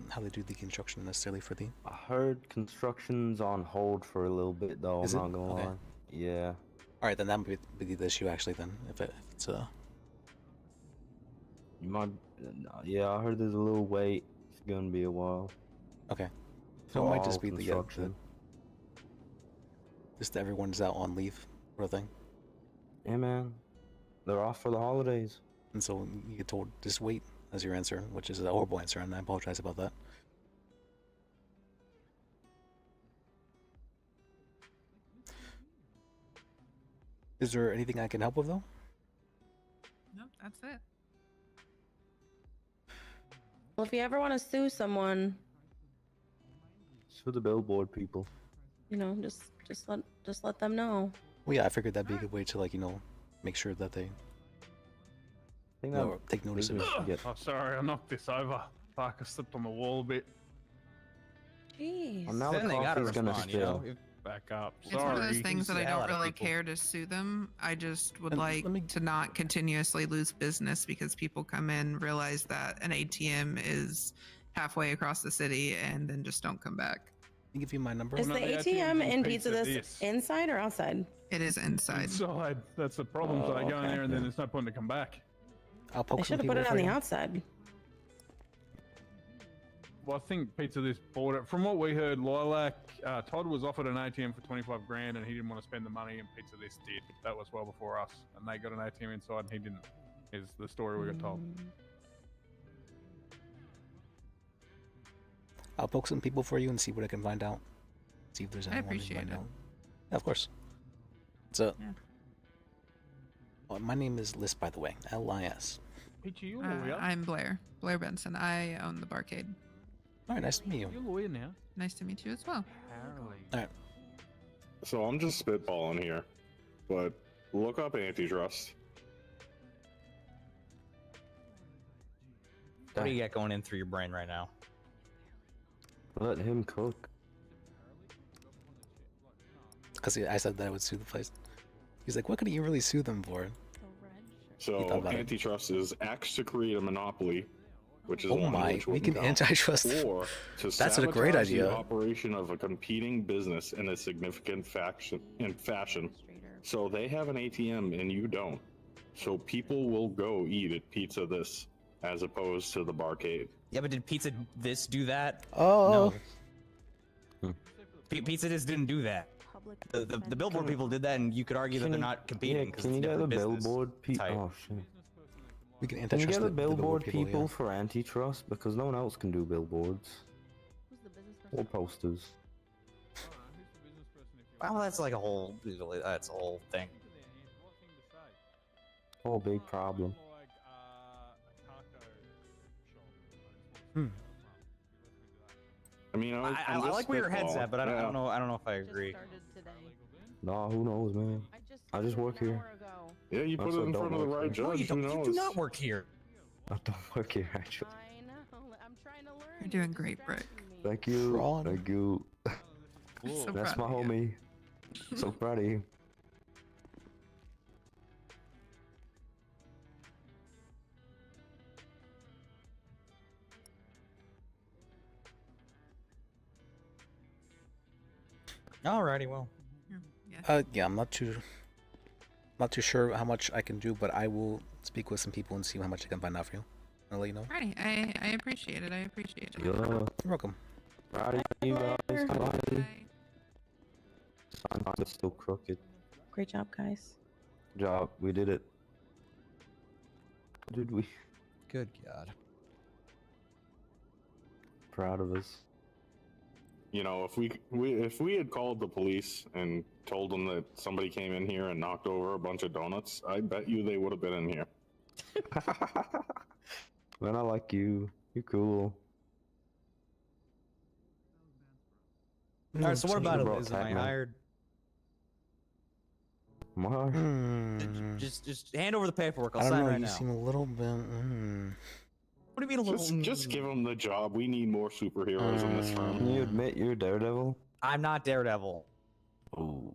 how they do the construction necessarily for the. I heard construction's on hold for a little bit though. Is I'm it? not gonna Okay. lie. Yeah. All right, then that might be the issue actually. Then if it's You might. Yeah, I heard there's a little wait. It's gonna be a while. okay, so For it might all just be the construction. just everyone's out on leave sort of thing, Yeah, man. They're off for the holidays. and so you get told just wait as your answer, which is a horrible answer, and I apologize about that. Is there anything I can help with though? Nope, that's it. Well, if you ever want to sue someone, It's for the billboard people. you know, just let them know. Well, yeah, I figured that'd be a good way to make sure that they think take notice of it. Oh, sorry, I knocked this over. Fuck, I slipped on the wall a bit. Jeez. Well, now the coffee's gonna spill. Back up. It's one of those Sorry. things that I the hell don't out of really people. care to sue them. I just would And like let me- to not continuously lose business because people come in, realize that an ATM is halfway across the city, and then just don't come back. I'll give you my number. Is no, the the ATM ATM in is Pizza Pizza This Dis. inside or outside? It is inside. Inside. That's the problem. So I go in okay. there and then there's no point to come back. I'll They poke should some have put people it for on the you. outside. Well, I think Pizza This bought it. From what we heard, Lilac, Todd was offered an ATM for 25 grand and he didn't want to spend the money, and Pizza This did. That was well before us. And they got an ATM inside and he didn't, is the story we got told. I'll poke some people for you and see what I can find out. See if there's I anyone I can appreciate find it. out. Yeah, of course. So, Yeah. my name is Lis, by the way. Lis. Peachy, you're a lawyer. I'm Blair. Blair Benson. I own the barcade. All right, nice to meet you. You're a lawyer now. Nice to meet you as well. Apparently. All right. So I'm just spitballing here, but look up antitrust. What do you got going in through your brain right now? Let him cook. Because I said that I would sue the place. He's like, what could you really sue them for? He So thought about it. antitrust is acts to create a monopoly, which is Oh one my, which we wouldn't can count, antitrust. or to That's a great sabotage the idea. operation of a competing business in a significant fashion. So they have an ATM and you don't. So people will go eat at Pizza This as opposed to the barcade. Yeah, but did Pizza This do that? Oh. No. Pizza This didn't do that. The billboard people did that, and you could argue that Can they're you- not competing. Yeah, 'cause can you it's get the different business billboard people? type. Oh shit. We can Can you antitrust get the billboard people, people yeah. for antitrust? Because no one else can do billboards. Or posters. Well, that's like a whole. That's a whole thing. Oh, big problem. I mean, I like where your head's at, but I don't know. I don't know if I agree. Nah, who knows, man? I just work here. Yeah, you put Also it in don't front of the work right here. No, judge. you Who don't. You knows? do not work here. I don't work here, actually. You're doing great, Brick. Thank you. Ron. Thank you. So That's my proud of you. homie. So proud of you. Alrighty, well. Yeah, I'm not too sure how much I can do, but I will speak with some people and see how much I can find out for you. I'll let you know. Alrighty, I appreciate it. I appreciate it. Yeah. You're welcome. Proud of you guys. Finally. Sometimes still crooked. Great job, guys. Good job. We did it. Did we? Good God. Proud of us. You know, if we had called the police and told them that somebody came in here and knocked over a bunch of donuts, I bet you they would have been in here. Man, I like you. You're cool. All right. So what about it, brought Liz? Am I Pac-Man. hired? Mar. Just hand over the paperwork. I'll I don't sign know. right You now. seem a little bit. What do you mean a little? Just give him the job. We need more superheroes in this firm. Can you admit you're Daredevil? I'm not Daredevil. Oh.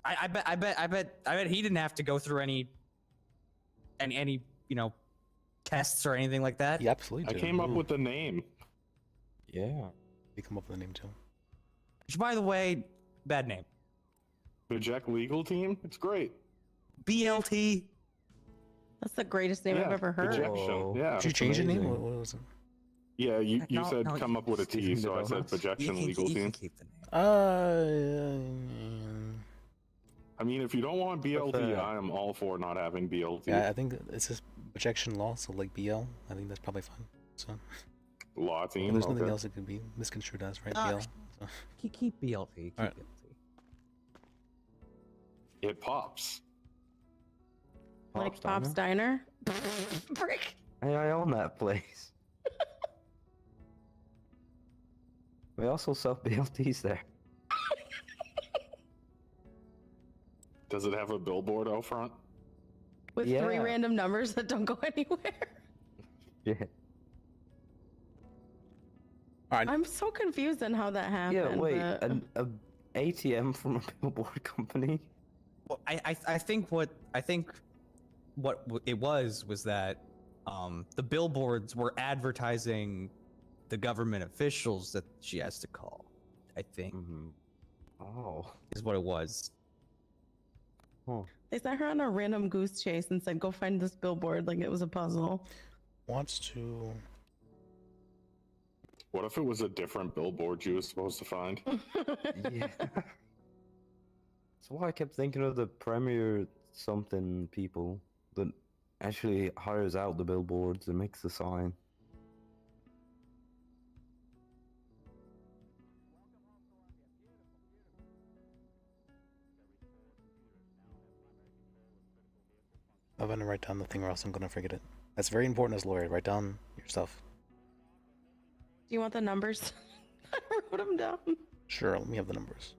I bet he didn't have to go through any tests or anything like that. He absolutely I did. came up with the name. Yeah. You come up with a name too. Which, by the way, bad name. Bajek Legal Team. It's great. BLT. That's the greatest name I've ever heard. Projection. Yeah. Did you change the name? What was it? Yeah, you No, said no, come up with a T, so I said Projection Legal Team. I mean, if you don't want BLT, I am all for not having BLT. Yeah, I think it's just projection law, so like BL. I think that's probably fine. So. Law team. There's nothing okay. else it could be misconstrued as, right? Ah, BL. So. Keep BLT. Keep All right. It pops. Like Pop's Diner. Brick. Hey, I own that place. We also sell BLTs there. Does it have a billboard out front? With 3 random numbers that don't go anywhere. Yeah. I'm so confused on how that happened. Yeah, wait, but- a ATM from a billboard company? Well, I think what it was that the billboards were advertising the government officials that she has to call. I think. Oh. Is what it was. Oh. They sent her on a random goose chase and said, "Go find this billboard," like it was a puzzle. Wants to. What if it was a different billboard you were supposed to find? Yeah. That's why I kept thinking of the premier something people that actually hires out the billboards and makes the sign. I'm gonna write down the thing or else I'm gonna forget it. That's very important as a lawyer. Write down your stuff. Do you want the numbers? I wrote them down. Sure, let me have the numbers.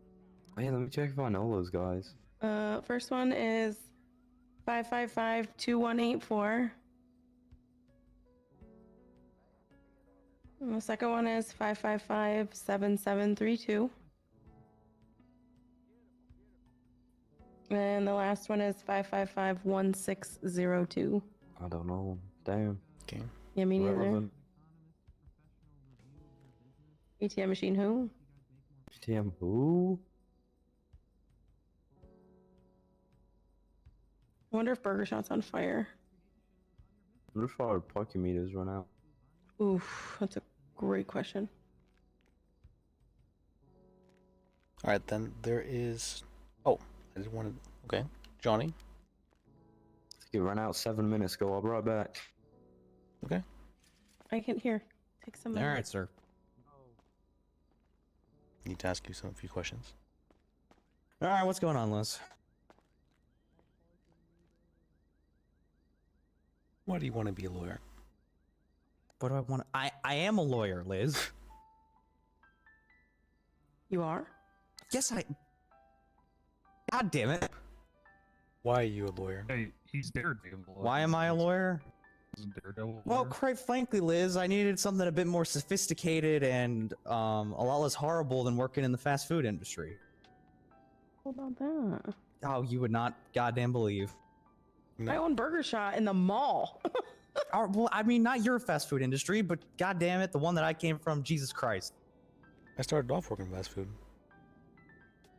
Hey, let me check if I know those guys. First one is 555-2184. And the second one is 555-7732. And the last one is 555-1602. I don't know. Damn. Okay. Yeah, me neither. Relevant. ATM machine who? ATM who? I wonder if Burger Shot's on fire. I wonder if our parking meters run out. Oof, that's a great question. All right, then there is. Oh, I just wanted. Okay, Johnny. I think it ran out 7 minutes ago. I'll be right back. Okay. I can't hear. Take some. All right, sir. Need to ask you a few questions. All right, what's going on, Liz? Why do you want to be a lawyer? What do I want? I am a lawyer, Liz. You are? Yes, I. God damn it! Why are you a lawyer? Hey, he's Daredevil. Why am I a lawyer? Isn't Daredevil? Well, quite frankly, Liz, I needed something a bit more sophisticated and a lot less horrible than working in the fast food industry. What about that? Oh, you would not goddamn believe. I own Burger Shot in the mall. Well, I mean, not your fast food industry, but goddamn it, the one that I came from. Jesus Christ! I started off working fast food.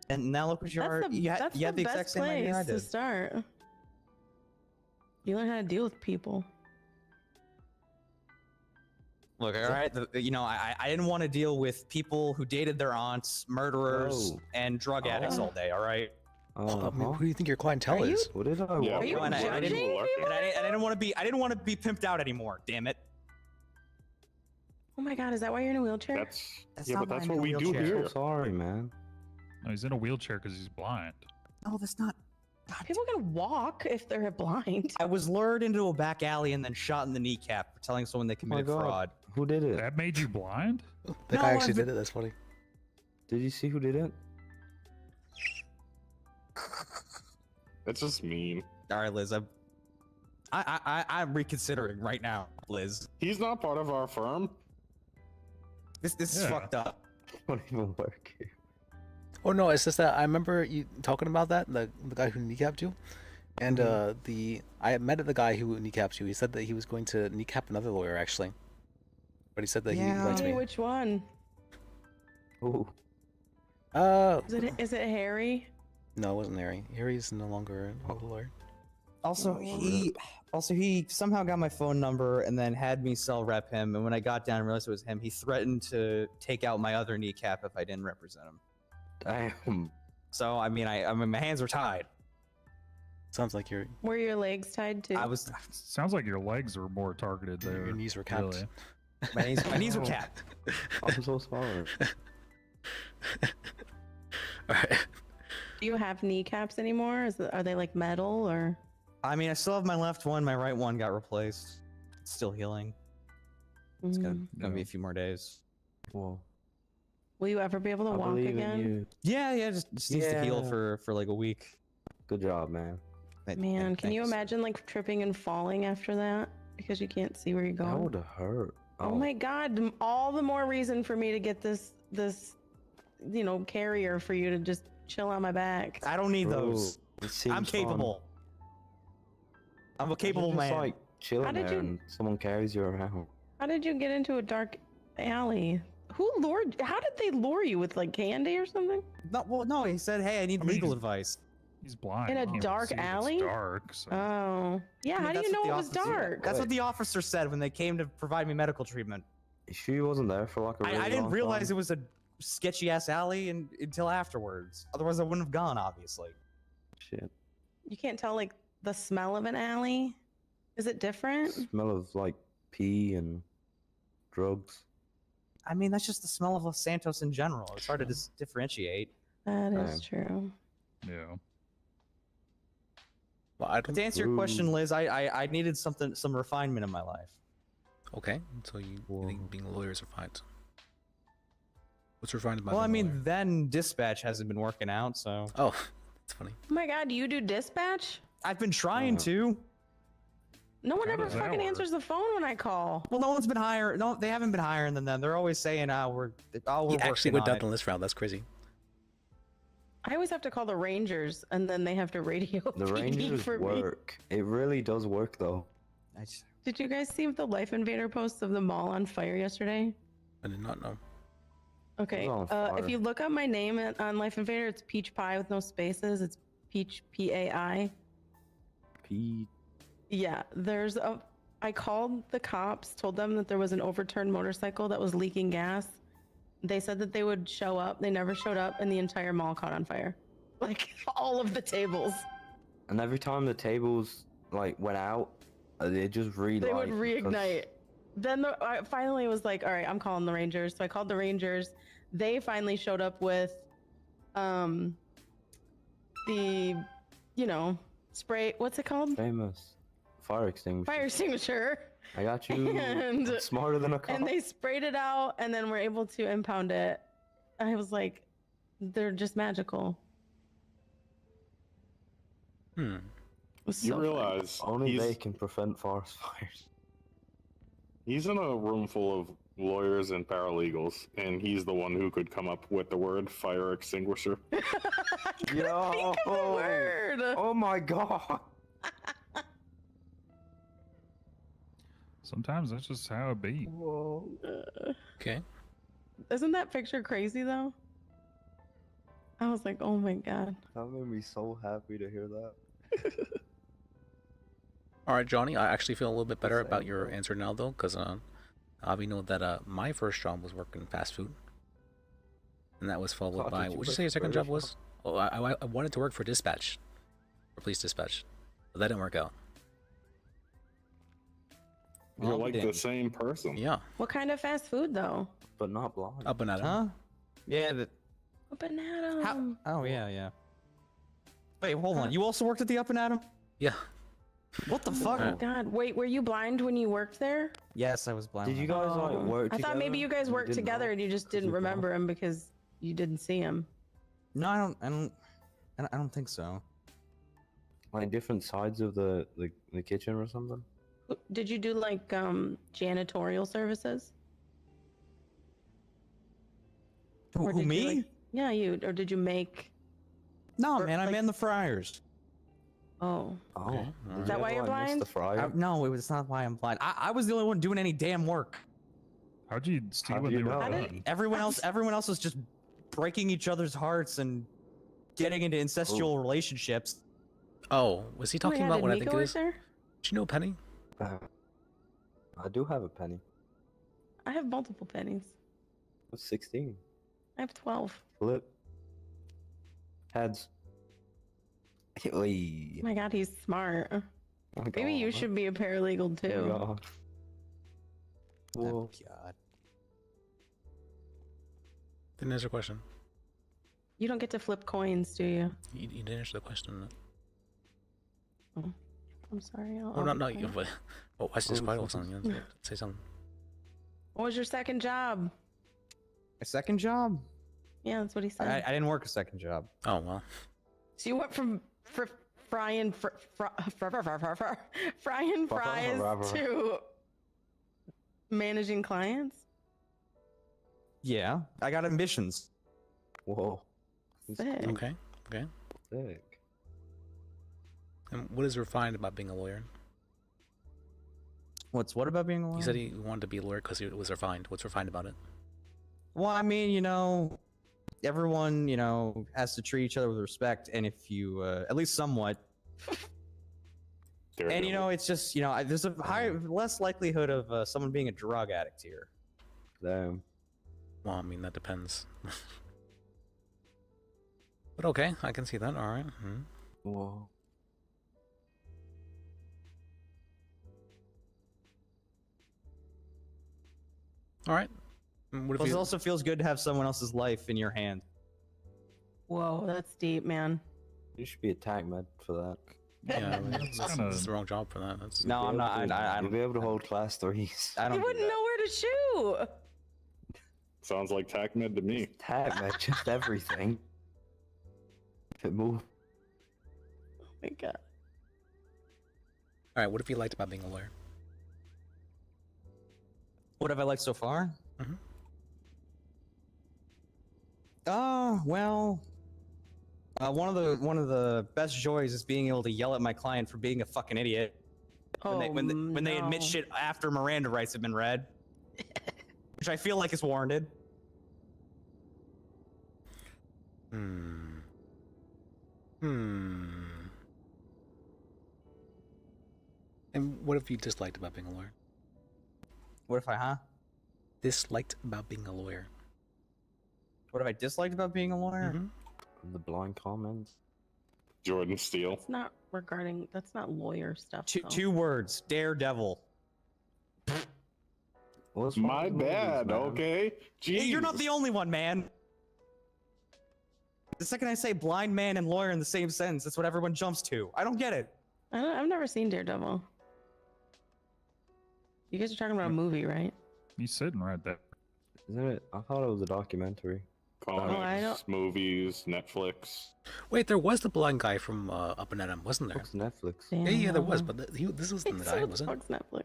And now look what you are. You had the exact same idea I to did. start. You learn how to deal with people. Look, all right. I didn't want to deal with people who dated their aunts, murderers, Oh. and drug addicts all day. All right. I mean, who do you think your clientele is? What did I Yeah, want? you And I judging didn't. people? And I didn't want to be. I didn't want to be pimped out anymore. Damn it. Oh my god, is that why you're in a wheelchair? That's Yeah, not but that's why I'm what in a we do wheelchair. here. So sorry, man. No, he's in a wheelchair because he's blind. No, that's not. People can walk if they're blind. I was lured into a back alley and then shot in the kneecap for telling someone they committed God. fraud. Who did it? That made you blind? That guy actually did it. That's funny. Did you see who did it? That's just mean. All right, Liz. I'm reconsidering right now, Liz. He's not part of our firm. This is fucked up. Don't even work here. Oh no, it's just that I remember you talking about that, the guy who kneecapped you. And I met the guy who kneecapped you. He said that he was going to kneecap another lawyer actually. But he said that he liked Hey, me. which one? Oh. Is it Harry? No, it wasn't Harry. Harry's no longer a lawyer. Also, he somehow got my phone number and then had me cell rep him. And when I got down and realized it was him, he threatened to take out my other kneecap if I didn't represent him. Damn. So I mean, my hands were tied. Sounds like your Were your legs tied too? Sounds like your legs were more targeted there. Your knees were capped. Really. My knees were capped. I'm so sorry. Alright. Do you have kneecaps anymore? Are they like metal or? I mean, I still have my left one. My right one got replaced. It's still healing. It's gonna be a few more days. Whoa. Will you ever be able to I walk believe in again? you. Yeah, just needs to heal for like a week. Good job, man. Man, can you imagine like tripping and falling after that because you can't see where you're going? That would have hurt. Oh my god! All the more reason for me to get this carrier for you to just chill on my back. I don't need Bro, those. it seems I'm capable. I'm a capable Just, man. Like chilling How did there you- and someone carries you around. How did you get into a dark alley? Who lured? How did they lure you with like candy or something? No. He said, "Hey, I need legal advice." He's blind. In He a can't dark see if it's alley? dark. So. Oh, yeah. I mean, how do that's you know what it the was officer- dark? That's what the officer said when they came to provide me medical treatment. You sure you wasn't there for like a really I didn't long realize time? it was a sketchy ass alley until afterwards. Otherwise, I wouldn't have gone. Obviously. Shit. You can't tell like the smell of an alley. Is it different? Smell of like pee and drugs. I mean, that's just the smell of Los Santos in general. It's hard to differentiate. That is true. Yeah. Well, I But don't. to answer your question, Liz, I needed some refinement in my life. Okay, so you think being a lawyer is refined. What's refined about? Well, I being a mean, then dispatch hasn't been working out, so. Oh, that's funny. Oh my god, you do dispatch? I've been trying to. No one ever does that fucking work? answers the phone when I call. Well, no one's been hiring. No, they haven't been hiring them. They're always saying, we're You working actually went on down it." the list route. That's crazy. I always have to call the Rangers, and then they have to radio The PD Rangers for me. work. It really does work though. Did you guys see the Life Invader posts of the mall on fire yesterday? I did not know. Okay, It was on if fire. you look up my name on Life Invader, it's Peach Pie with no spaces. It's Peach P-A-I. P. Yeah, I called the cops, told them that there was an overturned motorcycle that was leaking gas. They said that they would show up. They never showed up, and the entire mall caught on fire. Like, all of the tables. And every time the tables like went out, they just relight. They would because- reignite. Then I finally was like, all right, I'm calling the Rangers. So I called the Rangers. They finally showed up with the, spray. What's it called? Famous fire extinguisher. Fire extinguisher. I got you. And- I'm smarter than a cop. And they sprayed it out, and then were able to impound it. I was like, they're just magical. Hmm. You realize only they can prevent forest fires. He's in a room full of lawyers and paralegals, and he's the one who could come up with the word fire extinguisher. Yo! Think of the word. Oh my god! Sometimes that's just how it be. Whoa. Okay. Isn't that picture crazy though? I was like, oh my god. That made me so happy to hear that. All right, Johnny. I actually feel a little bit better about your answer now, though, because we know that my first job was working fast food, and that was followed Thought by. you What would you worked say your second burger job was? Oh, I wanted to work for dispatch, for police dispatch, but that didn't work out. You're like the same person. Yeah. What kind of fast food though? But not blind. Up and at 'em. Huh? Yeah. Up and Adam. Oh yeah. Wait, hold on. You also worked at the Up and Atom? Yeah. What the Oh fuck? my god. Wait, were you blind when you worked there? Yes, I was blind. Did you guys like work I together? thought maybe you guys and worked didn't together know? and you just didn't you remember him because you didn't see him. No, I don't think so. Like different sides of the kitchen or something? Did you do like janitorial services? Who, Or who did me? You, like, yeah, you. Or did you make? No, or, man, I like- manned the fryers. Oh. Oh. Is that why you're blind? The fryer? No, it was not why I'm blind. I was the only one doing any damn work. How'd you steal How when do they you were know? done? Everyone else was just breaking each other's hearts and getting into incestual relationships. Oh, was he talking about what I think it is? There? Do you know Penny? I do have a penny. I have multiple pennies. What's 16? I have 12. Flip. Heads. Oy. Oh my god, he's smart. Oh, Maybe you God. should be a paralegal too. Oh, God. Whoa. God. Didn't answer the question. You don't get to flip coins, do you? You didn't answer the question. Oh, I'm sorry. Oh, no, you. Oh, I just quiet all of a sudden. You say something. What was your second job? A second job? Yeah, that's what he said. I didn't work a second job. Oh well. So you went from frying fries to managing clients? Yeah, I got ambitions. Whoa. Sick. Okay. Okay. Sick. And what is refined about being a lawyer? What about being a lawyer? He said he wanted to be a lawyer because it was refined. What's refined about it? Well, I mean, everyone, has to treat each other with respect, and if you, at least somewhat. And it's just, there's a less likelihood of someone being a drug addict here. Damn. Well, I mean that depends. But okay, I can see that. All right. Whoa. All right. What if Plus, you... it also feels good to have someone else's life in your hand. Whoa, that's deep, man. You should be a tag med for that. Yeah, that's the wrong job for that. That's... No, I'm not. You'll be able to hold class 3s. I You wouldn't know where to shoot. Sounds like TACMed to me. TACMed, just everything. If it move. Oh my god. All right. What have you liked about being a lawyer? What have I liked so far? Mhm. Well, one of the best joys is being able to yell at my client for being a fucking idiot. When they admit shit after Miranda rights have been read, which I feel like is warranted. And what have you disliked about being a lawyer? What if I, Disliked about being a lawyer. What have I disliked about being a lawyer? The blind comments. Jordan Steele. It's not regarding. That's not lawyer stuff. though. Two words: daredevil. My bad, okay? Hey, you're not the only one, man. The second I say blind man and lawyer in the same sentence, that's what everyone jumps to. I don't get it. I've never seen Daredevil. You guys are talking about a movie, right? He's sitting right there. Isn't it? I thought it was a documentary. Comics, movies, Netflix. Wait, there was the blind guy from Up and Adam, wasn't there? It's Netflix. Yeah, there was, but this wasn't the guy, was it? It's Netflix.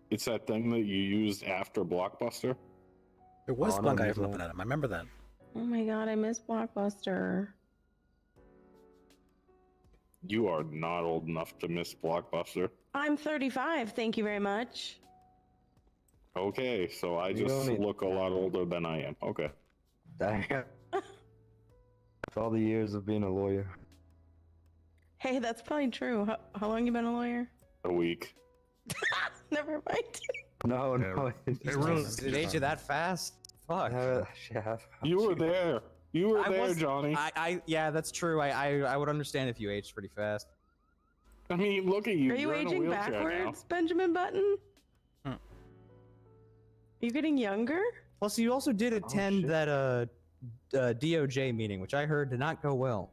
It's that thing that you used after Blockbuster. There was the blind guy from Up and Adam. I remember that. Oh my god, I miss Blockbuster. You are not old enough to miss Blockbuster. I'm 35. Thank you very much. Okay, so I You just don't need- look a lot older than I am. Okay. Damn. For all the years of being a lawyer. Hey, that's probably true. How long you been a lawyer? A week. Never mind. No, no. Did it age you that fast? Fuck. You were there. You were there, Johnny. Yeah, that's true. I would understand if you aged pretty fast. I mean, look at you. Are you You're in a aging wheelchair backwards, Benjamin Button? You getting younger? Plus, you also did attend that DOJ meeting, which I heard did not go well.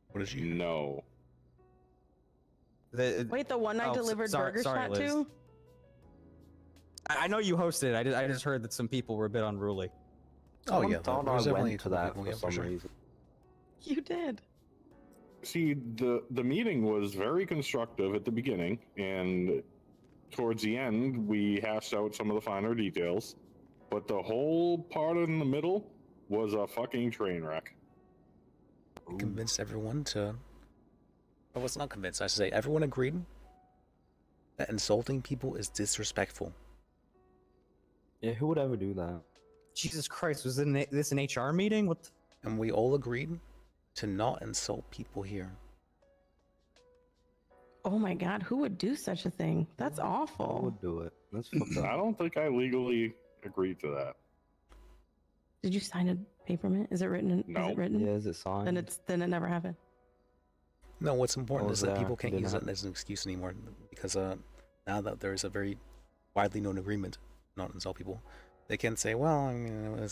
What did you? No. Wait, the one I delivered burger shot Liz. to? I know you hosted it. I just heard that some people were a bit unruly. Oh yeah, thought there was I definitely went to that for yeah, some sure. reason. You did. see, the meeting was very constructive at the beginning, and towards the end, we hashed out some of the finer details. But the whole part in the middle was a fucking train wreck. Convinced everyone to. I was not convinced. I should say everyone agreed that insulting people is disrespectful. Yeah, who would ever do that? Jesus Christ, was this an HR meeting? What? And we all agreed to not insult people here. Oh my god, who would do such a thing? That's I awful. would do it. That's fucked up. I don't think I legally agreed to that. Did you sign a paperment? Is it written? No. Is it written? Yeah, is it signed? Then it never happened. No, what's important Oh, is that yeah, people can't didn't use it happen. as an excuse anymore because now that there is a very widely known agreement not to insult people, they can't say, well, I mean,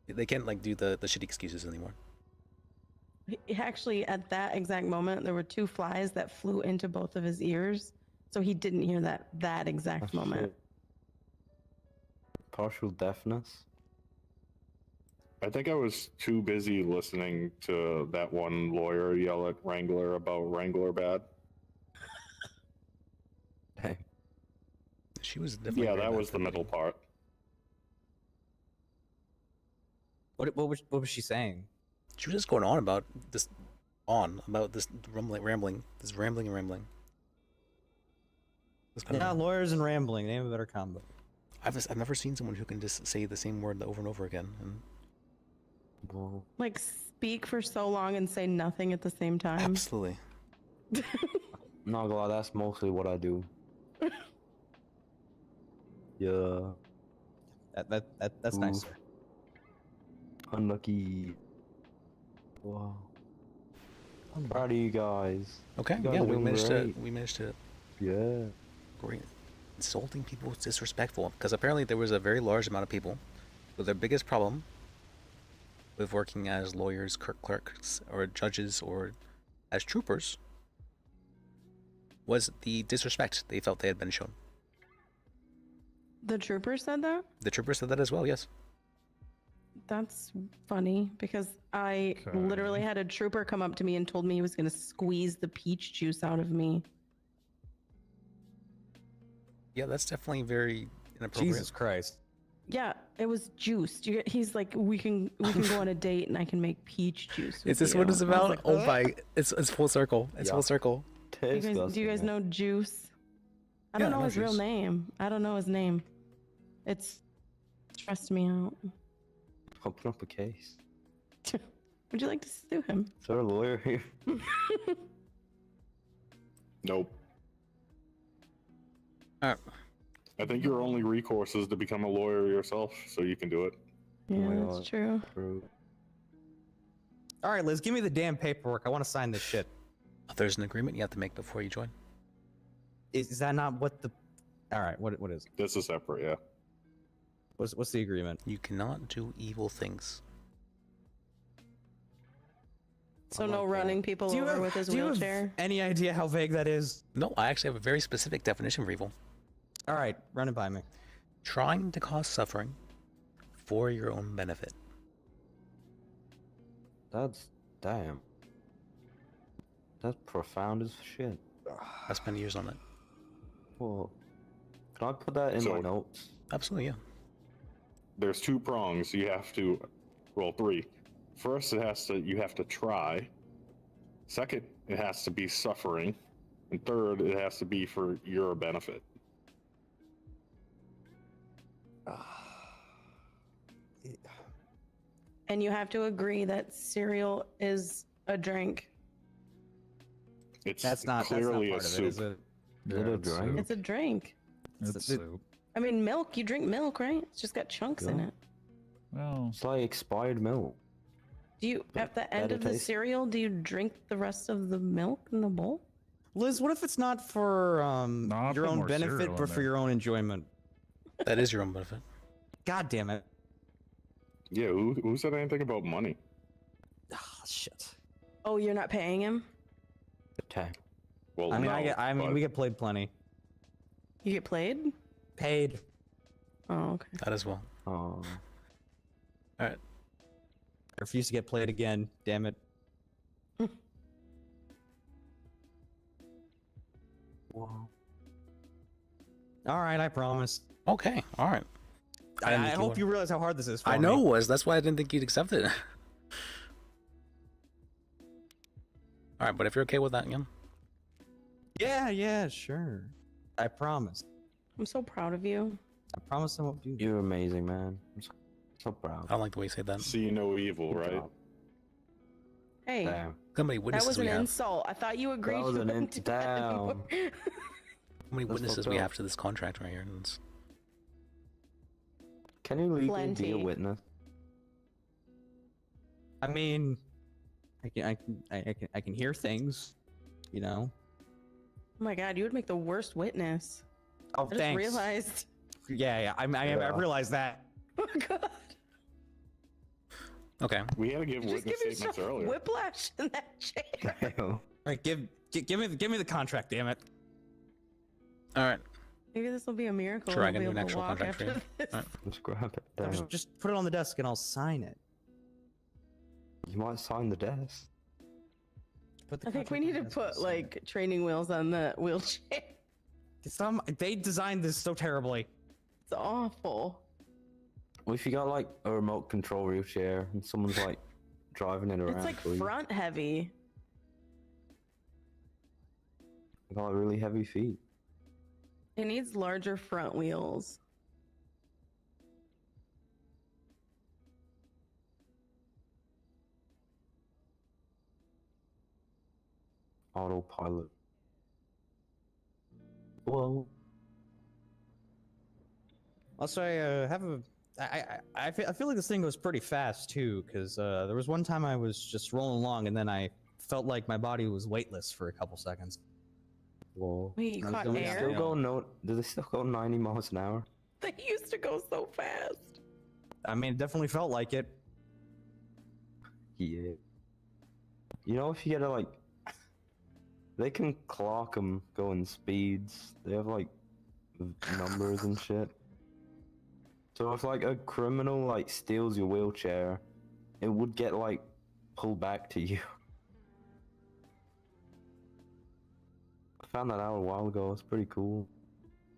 they can't like do the shitty excuses anymore. Actually, at that exact moment, there were 2 flies that flew into both of his ears, so he didn't hear that exact That's moment. shit. Partial deafness. I think I was too busy listening to that one lawyer yell at Wrangler about Wrangler bad. Hey. She was definitely Yeah, very that bad was for the the middle meeting. part. What was she saying? She was just going on about this rambling. This rambling and rambling. It was kind Yeah, of, lawyers and rambling. Name a better combo. I've never seen someone who can just say the same word over and over again. And Whoa. Like, speak for so long and say nothing at the same time. absolutely. Not gonna lie, that's mostly what I do. Yeah. That's nice. Oof. Unlucky. Wow. I'm proud of you guys. Okay, You guys yeah, are we doing managed great. to. We managed to. Yeah. Great. Insulting people is disrespectful because apparently there was a very large amount of people. So their biggest problem with working as lawyers, clerks, or judges, or as troopers was the disrespect they felt they had been shown. The trooper said that? The troopers said that as well. Yes. That's funny because I Okay. literally had a trooper come up to me and told me he was going to squeeze the peach juice out of me. Yeah, that's definitely very inappropriate. Jesus Christ. Yeah, it was juice. He's like, we can go on a date and I can make peach juice. Is with this you." what it's And I was about? like, Oh "Ugh." my! It's full circle. It's Yeah. full circle. Do you guys know Juice? I don't Yeah, I know know his real Juice. name. I don't know his name. It's stressed me out. Open up a case. Would you like to sue him? Is there a lawyer here? Nope. Alright. I think your only recourse is to become a lawyer yourself, so you can do it. Yeah, my that's God. true. Bro. All right, Liz, give me the damn paperwork. I want to sign this shit. There's an agreement you have to make before you join. Is that not what the? All right, what is it? This is separate, yeah. What's the agreement? You cannot do evil things. So no running people over with his do you have wheelchair. any idea how vague that is? No, I actually have a very specific definition for evil. All right, run it by me. Trying to cause suffering for your own benefit. That's damn. That's profound as shit. I spent years on it. Whoa. Can I put that in my notes? Absolutely, yeah. There's 2 prongs. You have to, well, 3. First, you have to try. Second, it has to be suffering. And third, it has to be for your benefit. And you have to agree that cereal is a drink. It's That's not clearly part a of soup. it, is it? Is it a drink? It's a drink. It's soup. I mean, milk. You drink milk, right? It's just got chunks in Yeah. it. Well, It's like expired milk. Do you, at the end better of the taste. cereal, do you drink the rest of the milk in the bowl? Liz, what if it's not for No, I'll your put own more benefit, cereal but in for there. your own enjoyment? That is your own benefit. God damn it! Yeah, who said anything about money? Ah, shit. Oh, you're not paying him? Attack. Well, I mean, no, but we get played plenty. You get played? Paid. Oh, okay. That as well. Oh. Alright. I refuse to get played again. Damn it. All right, I promise. Okay, all right. I didn't think hope would. you realize how hard this is. For I know me. it was. That's why I didn't think you'd accept it. All right, but if you're okay with that, again. Yeah, sure. I promise. I'm so proud of you. I promise I won't do that. You're amazing, man. I'm so proud. I don't like the way you say that. See no evil, right? Hey, Damn. How many that witnesses was an we have? insult. I thought you agreed That was you an wouldn't do that anymore. down. How many That's witnesses fucked we up. have to this contract right here? And it's- Can you legally be a Plenty. witness? I mean, I can hear things, you know. Oh my god, you would make the worst witness. Oh, I just thanks. realized. Yeah, I realized that. Oh god. Okay. We had to give You just witness give statements yourself earlier. whiplash in that chair. Damn. All right, give me the contract, damn it. All right. Maybe this will be a miracle. Sure, I and can we'll do be an able to actual walk contract for you. after this. All right. Just grab it down. Just put it on the desk and I'll sign it. You might sign the desk. Put the I think we contract need to on the desk and put sign like training wheels on the wheelchair. it. They designed this so terribly. It's awful. Well, if you got like a remote control wheelchair and someone's like driving it around, It's like for you, front heavy. you got like, really heavy feet. It needs larger front wheels. Autopilot. Whoa. Also, I have a. I feel like this thing goes pretty fast too, because there was one time I was just rolling along and then I felt like my body was weightless for a couple seconds. Whoa. Wait, you I was caught doing air? Still go no? Do they still go 90 miles an hour? They used to go so fast. I mean, it definitely felt like it. Yeah. You know, if you get a like, they can clock them going speeds. They have like numbers and shit. So if like a criminal like steals your wheelchair, it would get like pulled back to you. I found that out a while ago. It's pretty cool.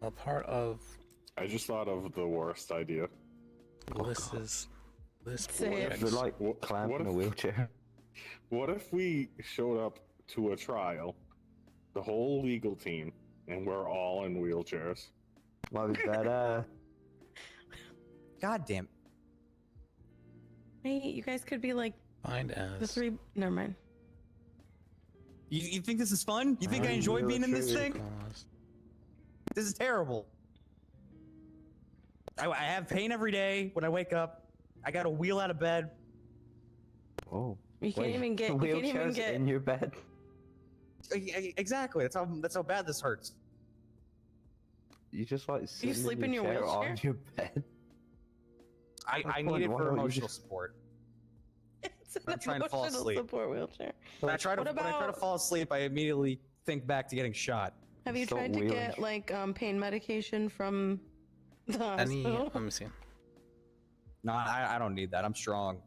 A part of I just thought of the worst idea. Lis's list. Say it. If they're like clamping a wheelchair. What if we showed up to a trial, the whole legal team, and we're all in wheelchairs? Might be badass. God damn. Hey, you guys could be like Find the as three. Never mind. You think this is fun? You think I I'm enjoy really being in this triggered. thing? This is terrible. I have pain every day when I wake up. I gotta wheel out of bed. Oh. You can't Wait, even get. the You can't even wheelchair's get. in your bed. Exactly. That's how bad this hurts. You just like sit sleep in your chair on wheelchair? your bed. I Why need it don't for you emotional just- support. It's an I'm trying to fall emotional asleep. support wheelchair. When I try to What when I try to about- fall asleep, I immediately think back to getting shot. Have you Stop tried to wheeling. get like pain medication from the any. hospital? Let me see. No, I don't need that. I'm strong.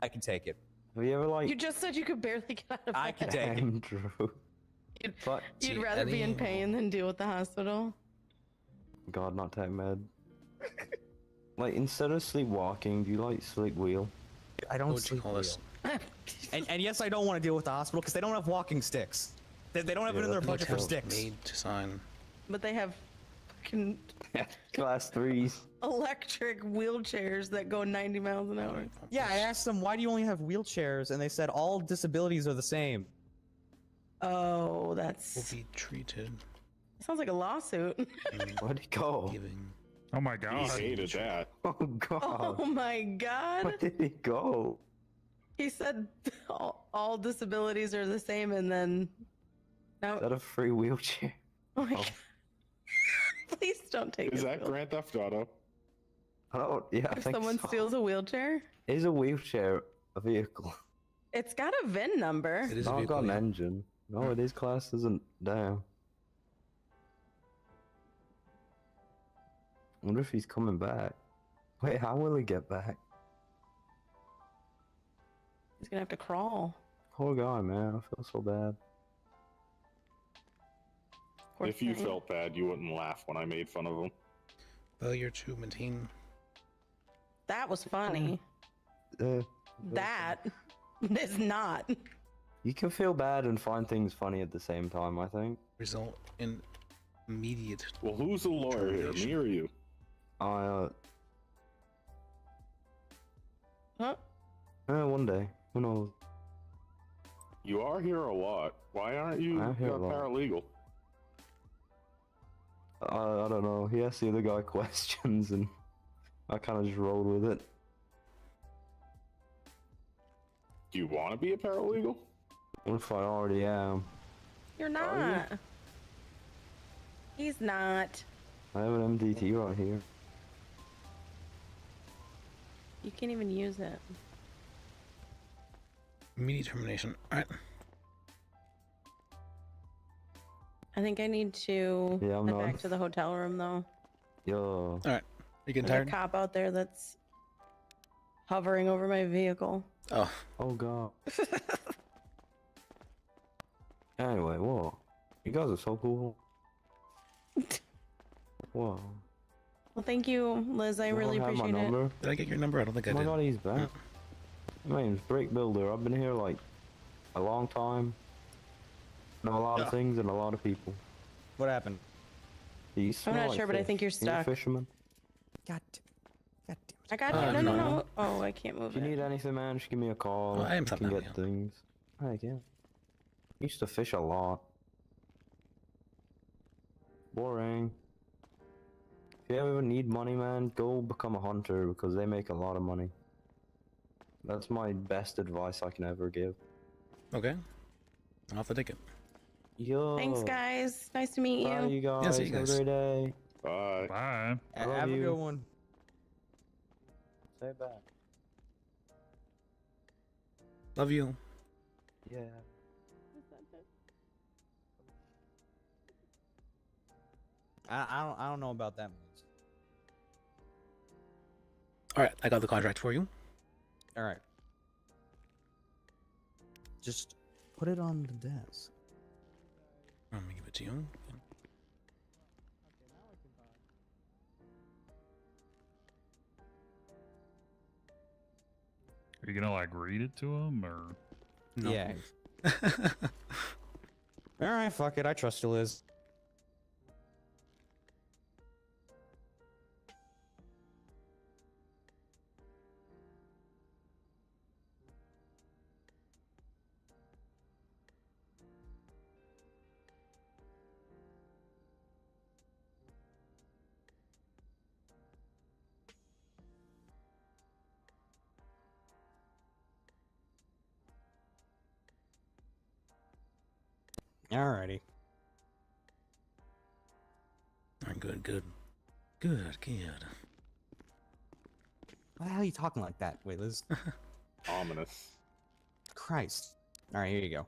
I can take it. Have you ever like You just said you could barely get out of bed. I can take it. Andrew? But You'd See, rather be in any- pain than deal with the hospital. God, not take med. Like instead of sleepwalking, do you like sleep wheel? I don't What would you sleep call wheel. this? And yes, I don't want to deal with the hospital because they don't have walking sticks. They don't have it in their that's budget for okay. sticks. Made to sign. But they have fucking Class 3s. electric wheelchairs that go 90 miles an hour. Yeah, I asked them, why do you only have wheelchairs? And they said all disabilities are the same. Oh, Will that's be treated. sounds like a lawsuit. Where'd he go? Giving. Oh my He god. hated that. Oh God. Oh my god. Where did he go? He said all disabilities are the same, and then now. Is that a free wheelchair? Oh my Oh. god. Please don't take Is his that wheel- Grand Theft Auto? Oh yeah, I If think someone so. steals a wheelchair, Is a wheelchair a vehicle? it's got a VIN number. It is a No, I've got vehicle. an Yeah. engine. No, it is classed as a damn. Wonder if he's coming back. Wait, how will he get back? He's gonna have to crawl. Poor guy, man. I feel so bad. Poor If you thing. felt bad, you wouldn't laugh when I made fun of him. Failure to maintain. That was funny. Uh, That is not. you can feel bad and find things funny at the same time, I think. Result in immediate. Well, who's the lawyer here, me or you? I, Huh? one day. Who knows? You are here a lot. Why aren't you I'm a here a lot. paralegal? I don't know. He asked the other guy questions and I kind of just rolled with it. Do you want to be a paralegal? What if I already am? You're you? not. He's not. I have an MDT right here. You can't even use it. Immediate termination. Alright. I think I need to Yeah, I'm head not. back to the hotel room though. Yo. Alright. You getting There's tired? a cop out there that's hovering over my vehicle. Oh. Oh god. Anyway, whoa. You guys are so cool. Whoa. Well, thank you, Liz. I You really don't have my appreciate it. number? Did I get your number? I don't think I Oh my did. god, he's back. My name's Brick Builder. I've been here like a long time. Know a lot of things and a lot of people. What happened? You I'm smell not like sure, but I fish. think you're Are you a stuck. fisherman? God. I got you. No, no, no. Oh, I can't move If you it. need anything, man, just give me a call. Oh, I am You can something, get yeah. things. Heck yeah. Used to fish a lot. Boring. If you ever need money, man, go become a hunter because they make a lot of money. That's my best advice I can ever give. Okay. I'll have to take it. Yo. Thanks, guys. Nice to meet Bye, you. you guys. Yeah, see you Have guys. a great day. Bye. Bye. I love Have a you. good one. Say it back. Love you. Yeah. I don't know about that. Alright, I got the contract for you. All right. Just put it on the desk. Let me give it to you. Are you gonna like read it to him or? No. Yeah. All right, fuck it. I trust you, Liz. Alrighty. Alright, good, good. Good, good. Why the hell are you talking like that? Wait, Liz. Ominous. Christ. All right, here you go.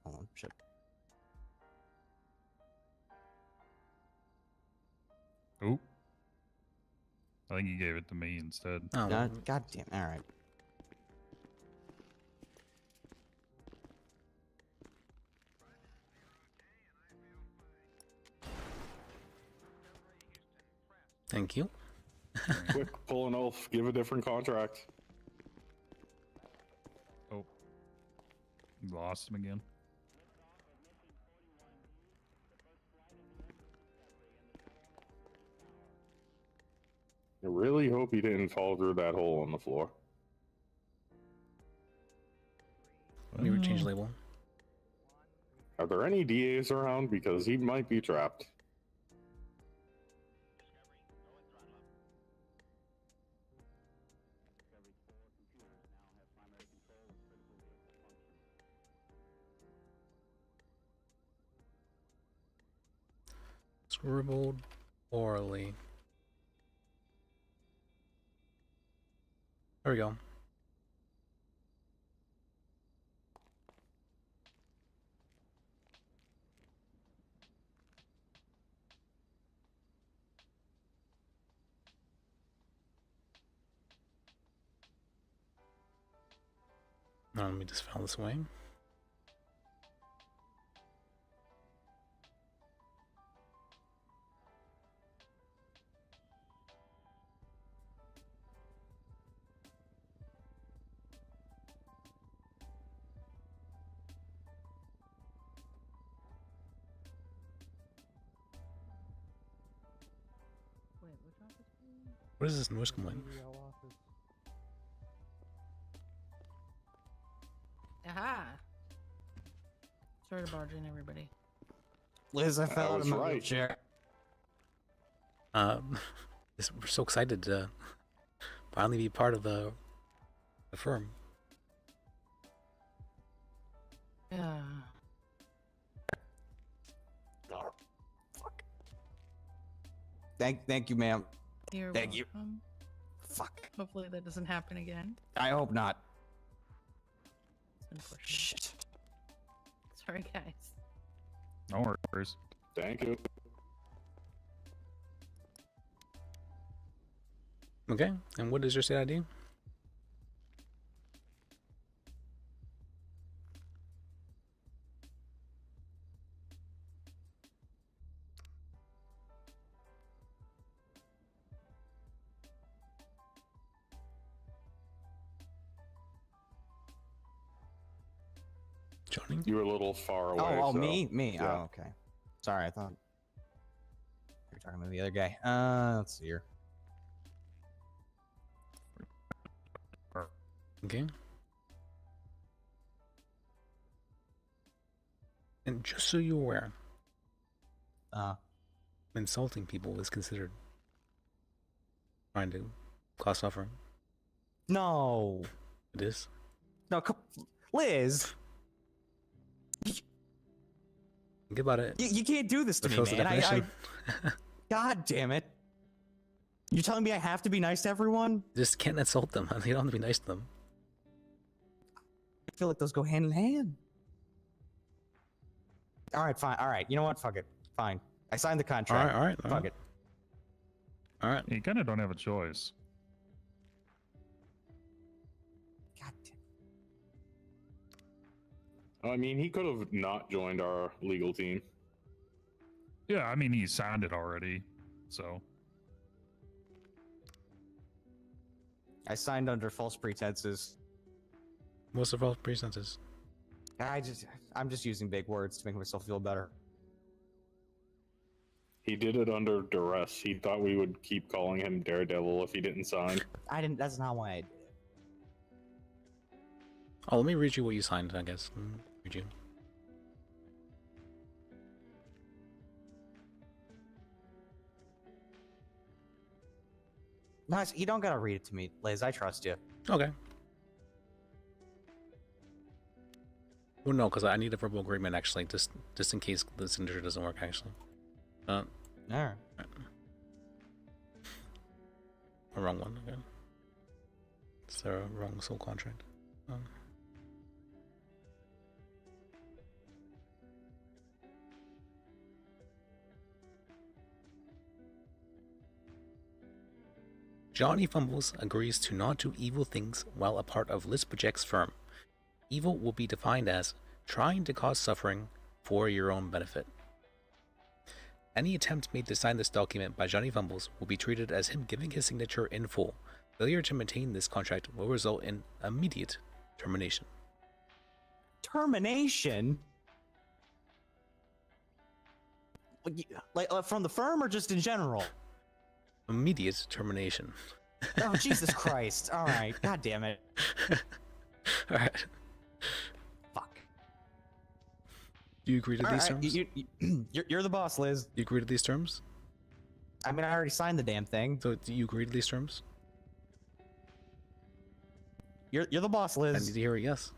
Hold on, shit. Oop. I think you gave it to me instead. Oh, God damn. All right. thank you. Quick, pull an oath. Give a different contract. Oh. Lost him again. I really hope he didn't fall through that hole on the floor. Let me change label. Are there any DAs around? Because he might be trapped. Scribbled orally. There we go. Now let me just file this away. What is this noise complaint? Aha! Sorry to barge in, everybody. Liz, I fell out of was my right. wheelchair. We're so excited to finally be part of the firm. Yeah. Thank you, ma'am. You're Thank you. welcome. Fuck. Hopefully that doesn't happen again. I hope not. Shit. Sorry, guys. No worries. Thank you. Okay, and what is your state ID? Johnny? You were a little far away. Oh, so, me? Yeah. Oh, okay. Sorry, I thought you were talking about the other guy. Let's see here. Okay. And just so you're aware, insulting people is considered trying to cause suffering. No. It is. No, Liz. Think about it. You can't do this to me, Fulfills the man. definition. God damn it. You're telling me I have to be nice to everyone? Just can't insult them. You don't have to be nice to them. I feel like those go hand in hand. All right, fine. All right, you know what? Fuck it. Fine. I signed the contract. All right. Fuck it. All right. You kind of don't have a choice. I mean, he could have not joined our legal team. Yeah, I mean, he signed it already, so. I signed under false pretenses. What's the false pretenses? I'm just using big words to make myself feel better. He did it under duress. He thought we would keep calling him Daredevil if he didn't sign. I didn't. That's not why I did it. Oh, let me read you what you signed, I guess. Read you. Nice. You don't gotta read it to me, Liz. I trust you. Okay. Well, no, because I need a verbal agreement, actually, just in case the signature doesn't work, actually. Alright. A wrong one, again. It's the wrong soul contract. Johnny Fumbles agrees to not do evil things while a part of Lis Bajek's firm. Evil will be defined as trying to cause suffering for your own benefit. Any attempt made to sign this document by Johnny Fumbles will be treated as him giving his signature in full. Failure to maintain this contract will result in immediate termination. Termination? Like from the firm or just in general? Immediate termination. Oh, Jesus Christ. All right. God damn it. All right. Fuck. Do you agree to these terms? You're the boss, Liz. Do you agree to these terms? I mean, I already signed the damn thing. So do you agree to these terms? You're the boss, Liz. I need to hear a yes.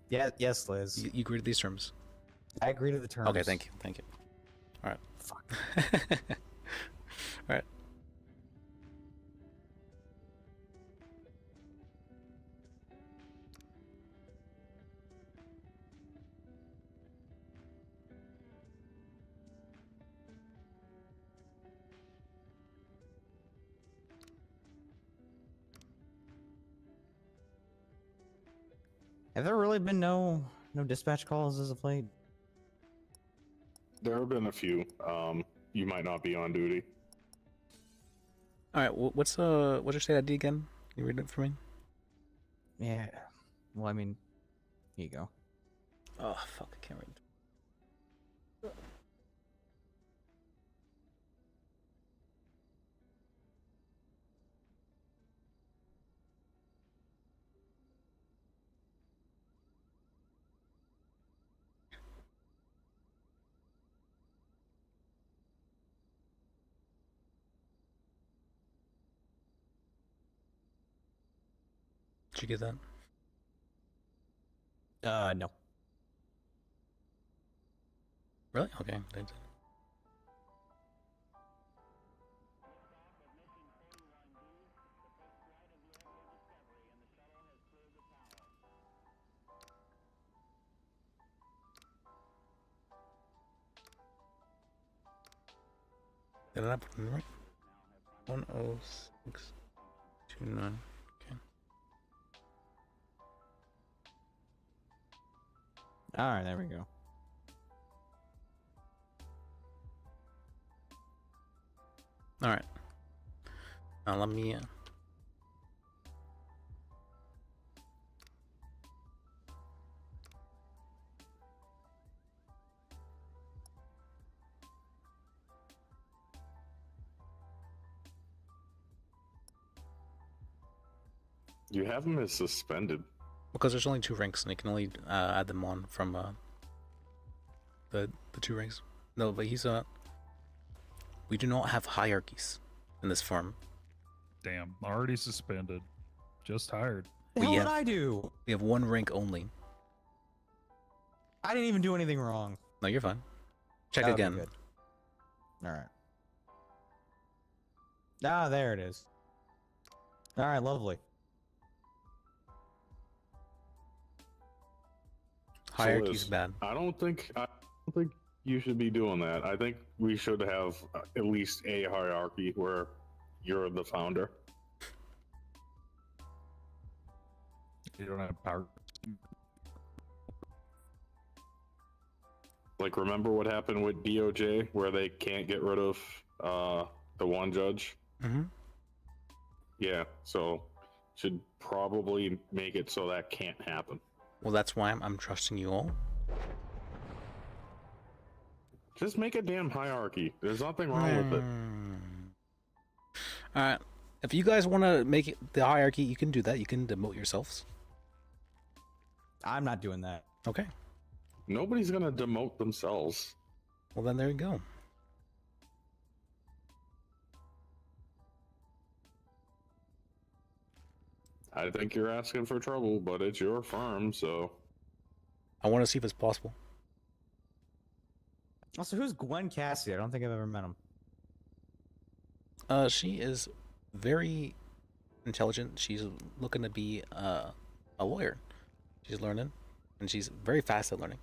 Yeah, yes, Liz. You agree to these terms? I agree to the terms. Okay, thank you. All right. Fuck. All right. Have there really been no dispatch calls as of late? There have been a few. You might not be on duty. All right. What's your state ID again? Can you read it for me? Yeah. Well, I mean, here you go. Oh fuck! I can't read. you get that? No. Really? Okay. They did. Did I put it in right? 10629. Okay. All right, there we go. All right. Now let me. You have him as suspended. Because there's only 2 ranks, and you can only add them on from the 2 ranks. No, but he's we do not have hierarchies in this firm. Damn, already suspended. Just hired. What did I do? We have 1 rank only. I didn't even do anything wrong. No, you're fine. Check Okay, again. good. All right. Ah, there it is. All right, lovely. Hierarchy's Liz, bad. I don't think you should be doing that. I think we should have at least a hierarchy where you're the founder. You don't have power. Like, remember what happened with DOJ, where they can't get rid of the one judge? Mm-hmm. Yeah, so should probably make it so that can't happen. Well, that's why I'm trusting you all. Just make a damn hierarchy. There's nothing wrong with it. Alright. If you guys want to make it the hierarchy, you can do that. You can demote yourselves. I'm not doing that. Okay. Nobody's gonna demote themselves. Well, then there you go. I think you're asking for trouble, but it's your firm, so... I want to see if it's possible. Also, who's Gwen Cassidy? I don't think I've ever met him. She is very intelligent. She's looking to be a lawyer. She's learning, and she's very fast at learning.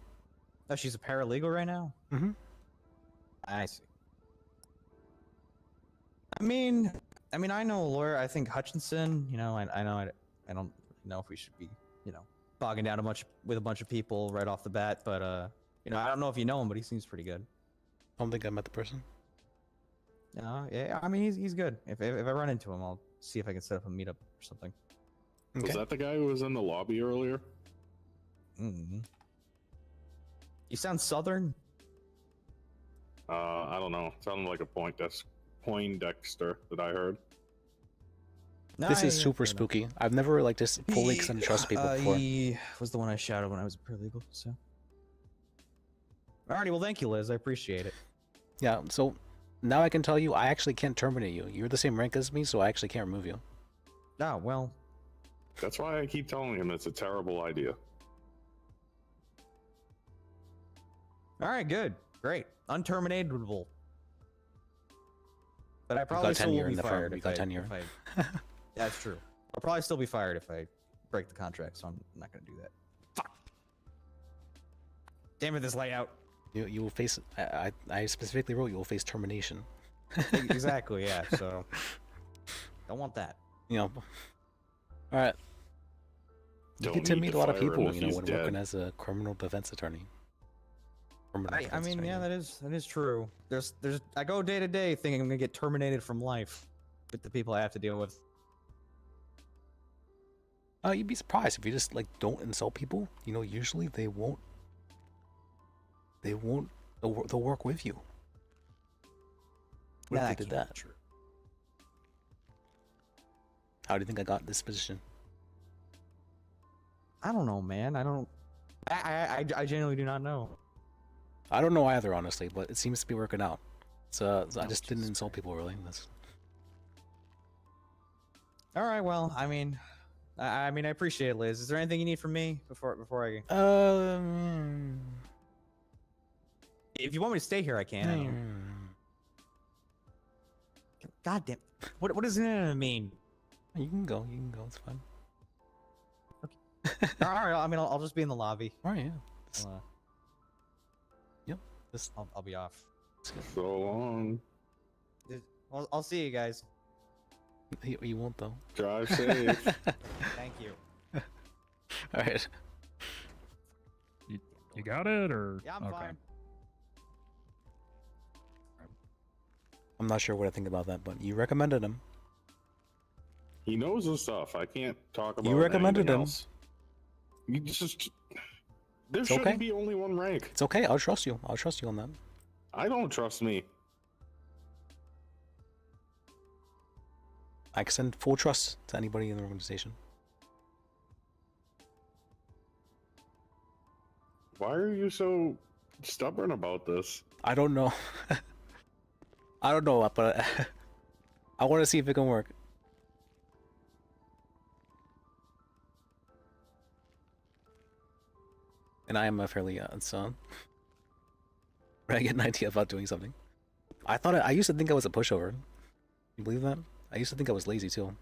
Oh, she's a paralegal right now? Mm-hmm. I see. I mean, I know a lawyer. I think Hutchinson. You know, I don't know if we should be, bogging down with a bunch of people right off the bat. But I don't know if you know him, but he seems pretty good. I don't think I met the person. Yeah. I mean, he's good. If I run into him, I'll see if I can set up a meetup or something. Okay. Was that the guy who was in the lobby earlier? Mm-hmm. You sound southern. I don't know. It sounded like a Poindexter that I heard. This is super spooky. I've never just fully extended trust people before. He was the one I shouted when I was a paralegal. So. Alrighty, well, thank you, Liz. I appreciate it. Yeah. So now I can tell you, I actually can't terminate you. You're the same rank as me, so I actually can't remove you. Oh well. That's why I keep telling him it's a terrible idea. All right, good, great, unterminatable. But I probably got still tenure will in be the firm. fired. You if got I- tenure. if I- Yeah, that's true. I'll probably still be fired if I break the contract, so I'm not gonna do that. Fuck. Damn it, this layout. You will face. I specifically wrote you will face termination. Exactly. Yeah. So. Don't want that. All right. You Don't get to need meet to a lot of fire him people, if when he's working dead. as a criminal defense attorney. Criminal I defense mean, attorney. yeah, that is true. I go day to day thinking I'm gonna get terminated from life with the people I have to deal with. You'd be surprised if you just don't insult people. Usually they won't. They'll work with you. What if they did that? True. How do you think I got this position? I don't know, man. I genuinely do not know. I don't know either, honestly, but it seems to be working out. So I just didn't insult people really. That's... All right, well, I mean, I mean, I appreciate it, Liz. Is there anything you need from me before I? If you want me to stay here, I can. God damn. What does it mean? You can go. You can go. It's fine. All right. I mean, I'll just be in the lobby. All right. Yeah. Yep. I'll be off. So long. I'll see you guys. You won't though. Drive safe. Thank you. All right. You got it, or Yeah, I'm fine. I'm not sure what I think about that, but you recommended him. He knows his stuff. I can't talk about. You recommended anything him. else. You just. There It's shouldn't okay. be only one rank. It's okay. I'll trust you. I'll trust you on that. I don't trust me. I can send full trust to anybody in the organization. Why are you so stubborn about this? I don't know. I don't know, but I want to see if it can work. And I am a fairly son. When I get an idea about doing something, I used to think I was a pushover. You believe that? I used to think I was lazy too.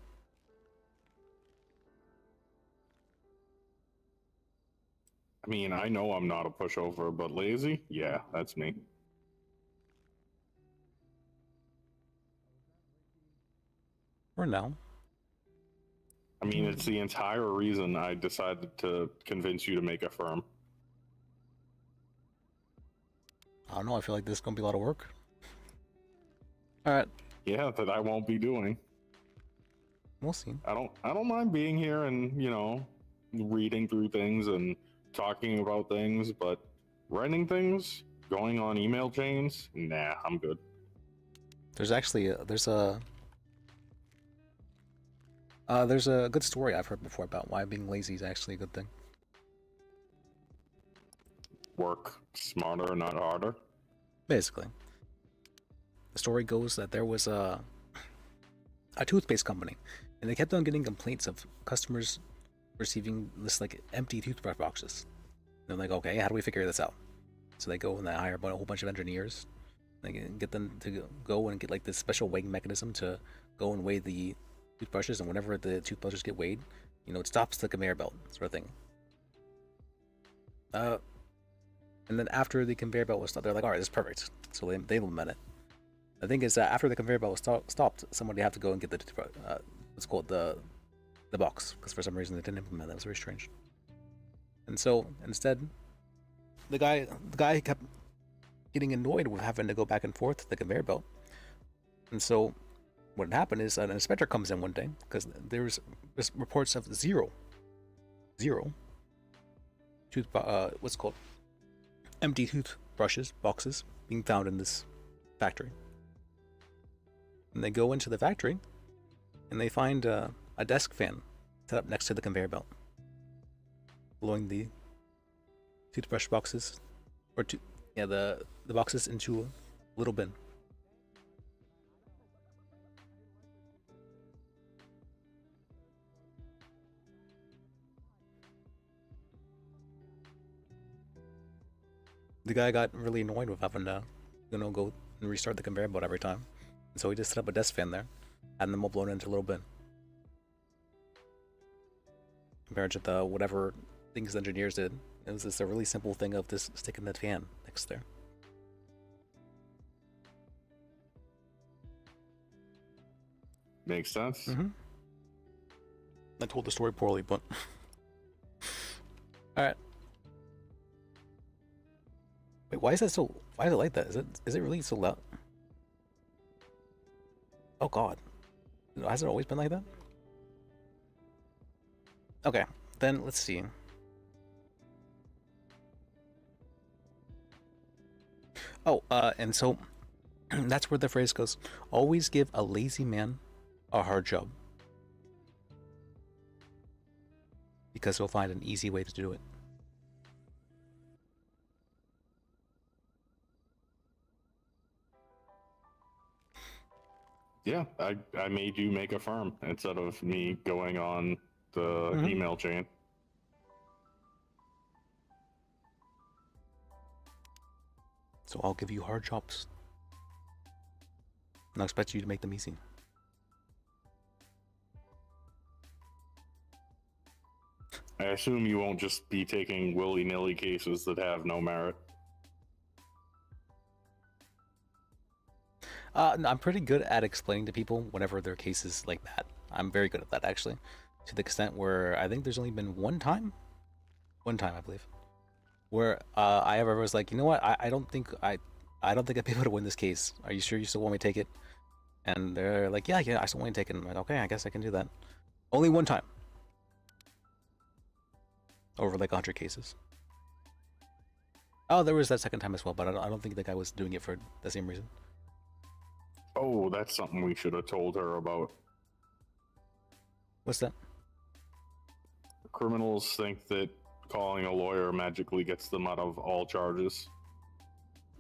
I mean, I know I'm not a pushover, but lazy? Yeah, that's me. Or no. I mean, it's the entire reason I decided to convince you to make a firm. I don't know. I feel like this is gonna be a lot of work. All right. Yeah, that I won't be doing. We'll see. I don't mind being here and, you know, reading through things and talking about things, but writing things, going on email chains, nah, I'm good. There's actually there's a good story I've heard before about why being lazy is actually a good thing. Work smarter, not harder. Basically, the story goes that there was a toothpaste company, and they kept on getting complaints of customers receiving this like empty toothbrush boxes. They're like, okay, how do we figure this out? So they go and they hire a whole bunch of engineers. They get them to go and get like this special weighing mechanism to go and weigh the toothbrushes, and whenever the toothbrushes get weighed, you know, it stops the conveyor belt sort of thing. And then after the conveyor belt was stopped, they're like, all right, this is perfect. So they implement it. The thing is that after the conveyor belt was stopped, somebody had to go and get the what's called the box, because for some reason they didn't implement that. It was very strange. And so instead, the guy kept getting annoyed with having to go back and forth to the conveyor belt. And so what happened is an inspector comes in one day, because there's reports of zero what's called empty toothbrushes boxes being found in this factory. And they go into the factory and they find a desk fan set up next to the conveyor belt, blowing the toothbrush boxes, or the boxes into a little bin. The guy got really annoyed with having to, go and restart the conveyor belt every time. And so he just set up a desk fan there, had them all blown into a little bin. Compared to the whatever things the engineers did, it was just a really simple thing of just sticking the fan next there. Makes sense. Mm-hmm. I told the story poorly, but all right. Wait, why is it like that? Is it really so loud? Oh god. Has it always been like that? Okay, then let's see. Oh, and so that's where the phrase goes, always give a lazy man a hard job, because he'll find an easy way to do it. Yeah, I made you make a firm instead of me going on the Mhm. email chain. So I'll give you hard jobs. And I expect you to make them easy. I assume you won't just be taking willy-nilly cases that have no merit. No, I'm pretty good at explaining to people whenever there are cases like that. I'm very good at that, actually. To the extent where I think there's only been one time I believe, where I ever was like, you know what, I don't think I'd be able to win this case. Are you sure you still want me to take it? And they're like, yeah, I still want to take it. And I'm like, okay, I guess I can do that. Only one time. Over like 100 cases. Oh, there was that second time as well, but I don't think the guy was doing it for the same reason. Oh, that's something we should have told her about. What's that? Criminals think that calling a lawyer magically gets them out of all charges.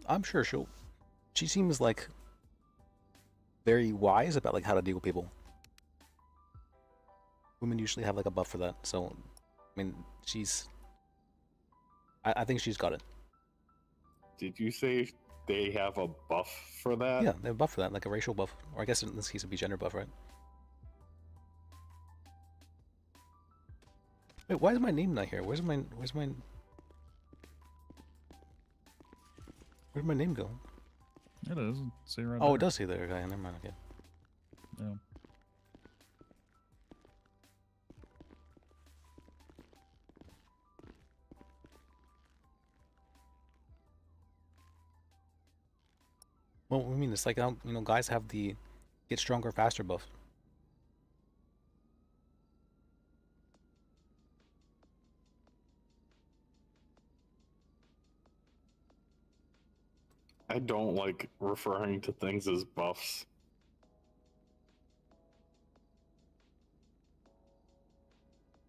I'm sure she seems like very wise about like how to deal with people. Women usually have like a buff for that, so I mean I think she's got it. Did you say they have a buff for that? Yeah, they have a buff for that, like a racial buff, or I guess in this case it'd be gender buff, right? Wait, why is my name not here? Where's my name go? It is. See right Oh, there. it does say there. Okay, never mind. Okay. Yeah. Well, I mean, it's like how, guys have the get stronger faster buff. I don't like referring to things as buffs.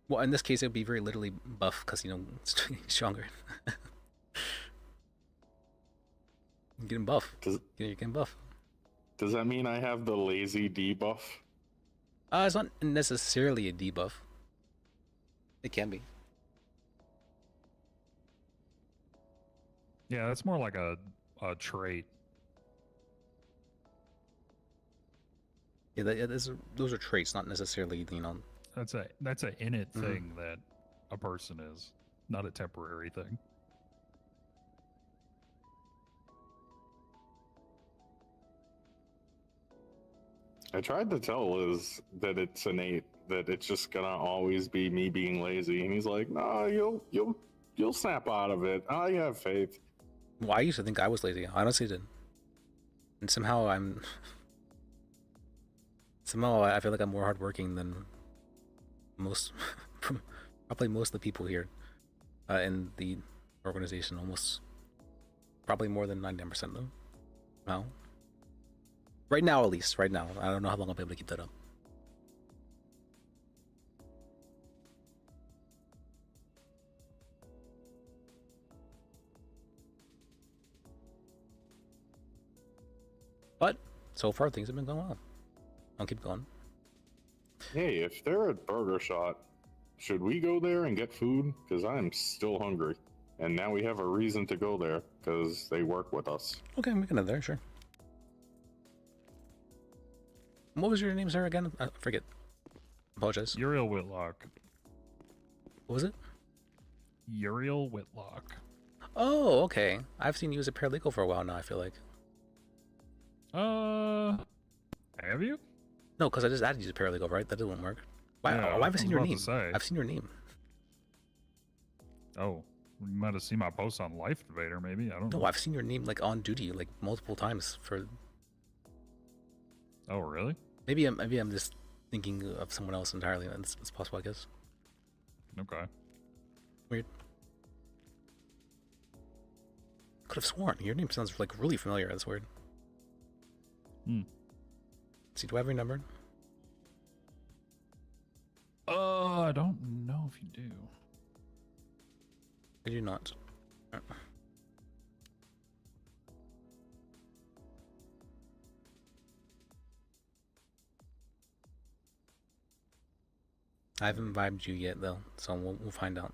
Well, in this case, it would be very literally buff because it's stronger. You're getting buff. You're getting buff. Does that mean I have the lazy debuff? It's not necessarily a debuff. It can be. Yeah, that's more like a trait. Yeah, those are traits, not necessarily That's a innate Mhm. thing that a person is, not a temporary thing. I tried to tell Liz that it's innate, that it's just gonna always be me being lazy, and he's like, "No, you'll snap out of it. I have faith." Well, I used to think I was lazy. I honestly did. And somehow I feel like I'm more hardworking than most, probably most of the people here in the organization. Probably more than 99% though. No. Right now, at least. Right now. I don't know how long I'll be able to keep that up. But so far, things have been going well. I'll keep going. Hey, if they're at Burger Shot, should we go there and get food? Because I'm still hungry. And now we have a reason to go there, because they work with us. Okay, we can head there, sure. What was your name, sir, again? I forget. Apologize. Uriel Whitlock. What was it? Uriel Whitlock. Oh, okay. I've seen you as a paralegal for a while now, I feel like. Have you? No, because I just added you as a paralegal, right? That didn't work. Why, Yeah, why have I seen your about to name? say. I've seen your name. Oh, you might have seen my post on Life Debater, maybe. I don't know. No, I've seen your name like on duty like multiple times for. Oh, really? Maybe I'm just thinking of someone else entirely. It's possible, I guess. Okay. Weird. Could have sworn your name sounds like really familiar. That's weird. See, do I have your number? I don't know if you do. I do not. I haven't vibed you yet, though, so we'll find out.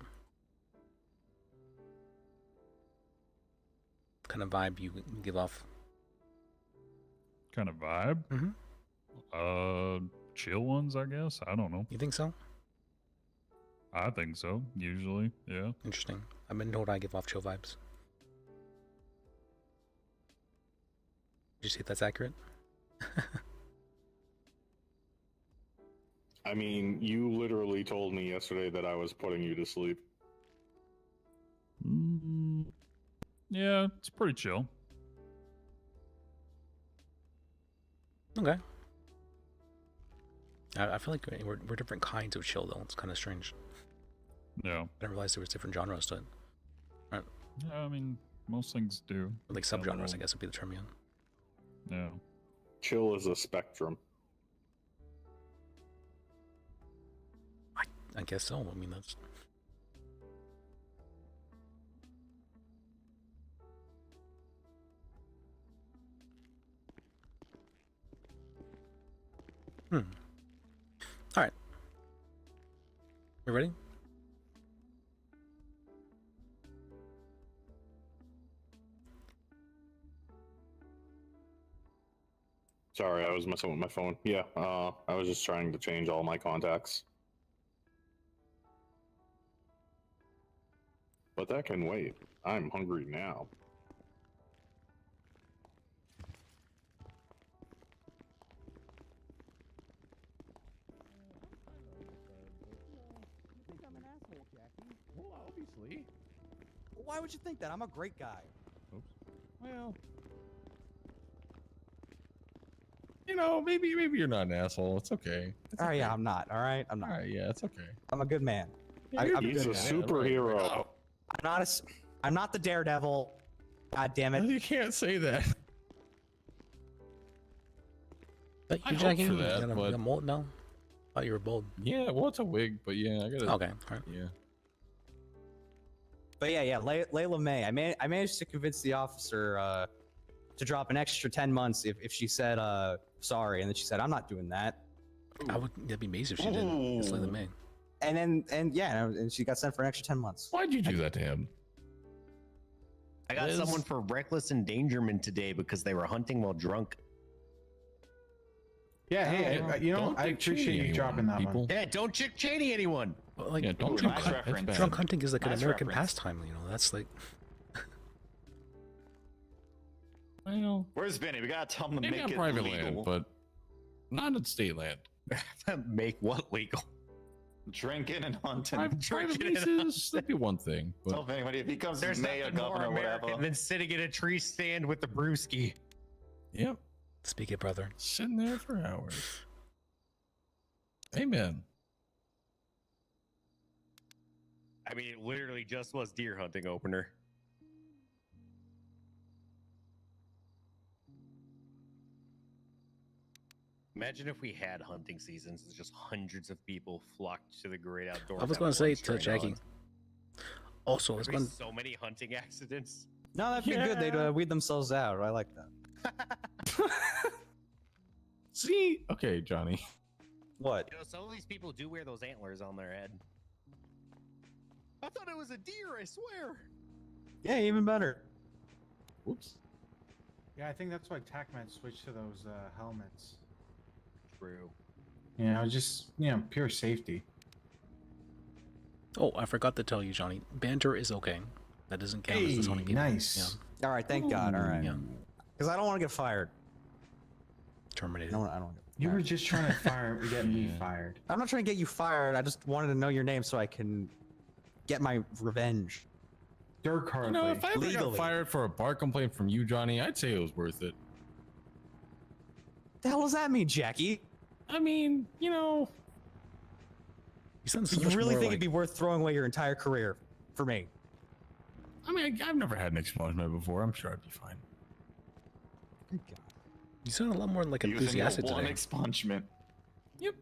What kind of vibe you give off? Kind of vibe? Mm-hmm. Chill ones, I guess. I don't know. You think so? I think so. Usually, yeah. Interesting. I've been told I give off chill vibes. Did you see if that's accurate? I mean, you literally told me yesterday that I was putting you to sleep. Yeah, it's pretty chill. Okay. I feel like we're different kinds of chill, though. It's kind of strange. Yeah. I didn't realize there was different genres to it. Right. Yeah, I mean, most things do. Like subgenres, I guess would be the term, yeah. Yeah. Chill is a spectrum. I guess so. I mean, that's... Alright. You ready? Sorry, I was messing with my phone. Yeah, I was just trying to change all my contacts. But that can wait. I'm hungry now. Well, obviously. Why would you think that? I'm a great guy. Oops. Well, you know, maybe you're not an asshole. It's okay. It's Oh okay. yeah, I'm not. All right, I'm not. All right, yeah, it's okay. I'm a good man. Yeah, I'm He's good a man. superhero. I'm not the Daredevil. God damn it! You can't say that. But I you hope Jackie, for you that, got a but- molt now? Thought you were bold. Yeah, well, it's a wig, but yeah, I gotta. Okay, alright. Yeah. But yeah, Layla May. I managed to convince the officer to drop an extra 10 months if she said sorry, and then she said, "I'm not doing that." That'd be amazing if she did. It's Layla May. And she got sent for an extra 10 months. Why'd you do that to him? I got Liz? someone for reckless endangerment today because they were hunting while drunk. Yeah, hey, you know, Don't I Dick Cheney appreciate you anyone, dropping that people. one. Yeah, don't Dick Cheney anyone. Well, like, Yeah, don't drunk, drunk hunt. That's bad. drunk hunting is like an Nice American reference. pastime, you know. That's like... Well, Where's Vinny? We gotta tell him to maybe make on it private legal. land, but not in state land. Make what legal? Drinking and hunting. Private Drinking and leases, that'd be one thing. But Tell anybody if he comes There's mayor, nothing more governor, American whatever. than sitting in a tree stand with the brewski. yep, Speak it, brother. sitting there for hours. Amen. I mean, it literally just was deer hunting opener. Imagine if we had hunting seasons and just hundreds of people flocked to the great outdoors. I was at going to say once to trying Jackie. hunt. Also, I was There'd be going so many hunting accidents. No, that'd be good. They'd weed themselves out. I like that. See, okay, Johnny. What? You know, some of these people do wear those antlers on their head. I thought it was a deer, I swear. Yeah, even better. Whoops. Yeah, I think that's why TACMED switched to those helmets. True. You know, just, you know, pure safety. Oh, I forgot to tell you, Johnny. Banter is okay. That doesn't count as disowning people. Nice. All right, thank God. All right. Yeah. Because I don't want to get fired. Terminated. I don't. You were just trying to get me fired. I'm not trying to get you fired. I just wanted to know your name so I can get my revenge. Dirk You know, if I ever got fired for a bar complaint from you, Johnny, I'd say it was worth it. The hell does that mean, Jackie? I mean, you know, You really think it'd be worth throwing away your entire career for me? I mean, I've never had an expungement before. I'm sure I'd be fine. You sound a lot more like enthusiastic Using the one today. expungement. Yep.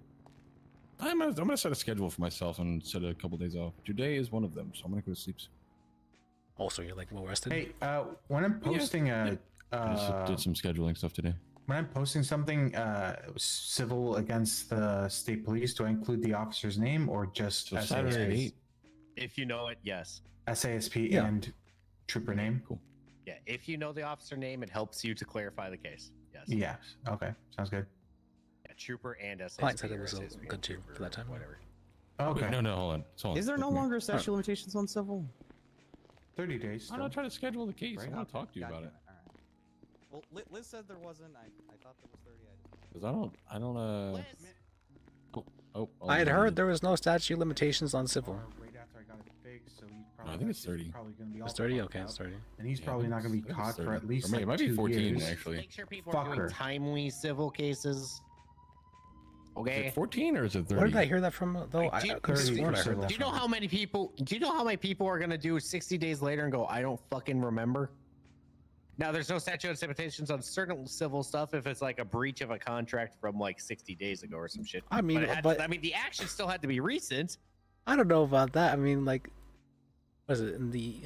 I'm gonna set a schedule for myself and set a couple days off. Today is one of them, so I'm gonna go to sleep soon. Also, you're like well rested. Hey, when I'm posting I just did some scheduling stuff today. When I'm posting something civil against the state police, do I include the officer's name or just Saturday SASP? If you know it, yes. SASP Yeah. and trooper name? Cool. Yeah, if you know the officer name, it helps you to clarify the case. Yes. Yes. Okay. Sounds good. Yeah, trooper and SSP. Client said it or was SSP, good too trooper, for that time. Whatever. Okay. No, hold on. Hold on. Is there no Look at me. longer statute of limitations on civil? 30 days. I'm not trying to schedule the case. Right? I want to talk to you God about damn it. All right. Well, Liz said there wasn't. I thought there was 30. Because I don't. Oh, I had heard there was no statute of limitations on civil. Right after I got it fixed, so he's I think it's 30. probably going to be all It's 30? fucked Okay, up. it's 30. And he's Yeah, probably I not think going to be it's- I caught think for it's at least 30. Or like it might be 2 14 years. actually. Make sure people Fuck are her. doing timely civil cases. Is Okay. it 14 or is it 30? Where did I hear that from, though? I Do you- could have sworn I heard Do that you know from. how many people? Do you know how many people are gonna do 60 days later and go, I don't fucking remember? Now, there's no statute of limitations on certain civil stuff if it's like a breach of a contract from like 60 days ago or some shit. I mean, but I mean, the action still had to be recent. I don't know about that. I mean, like, what is it in the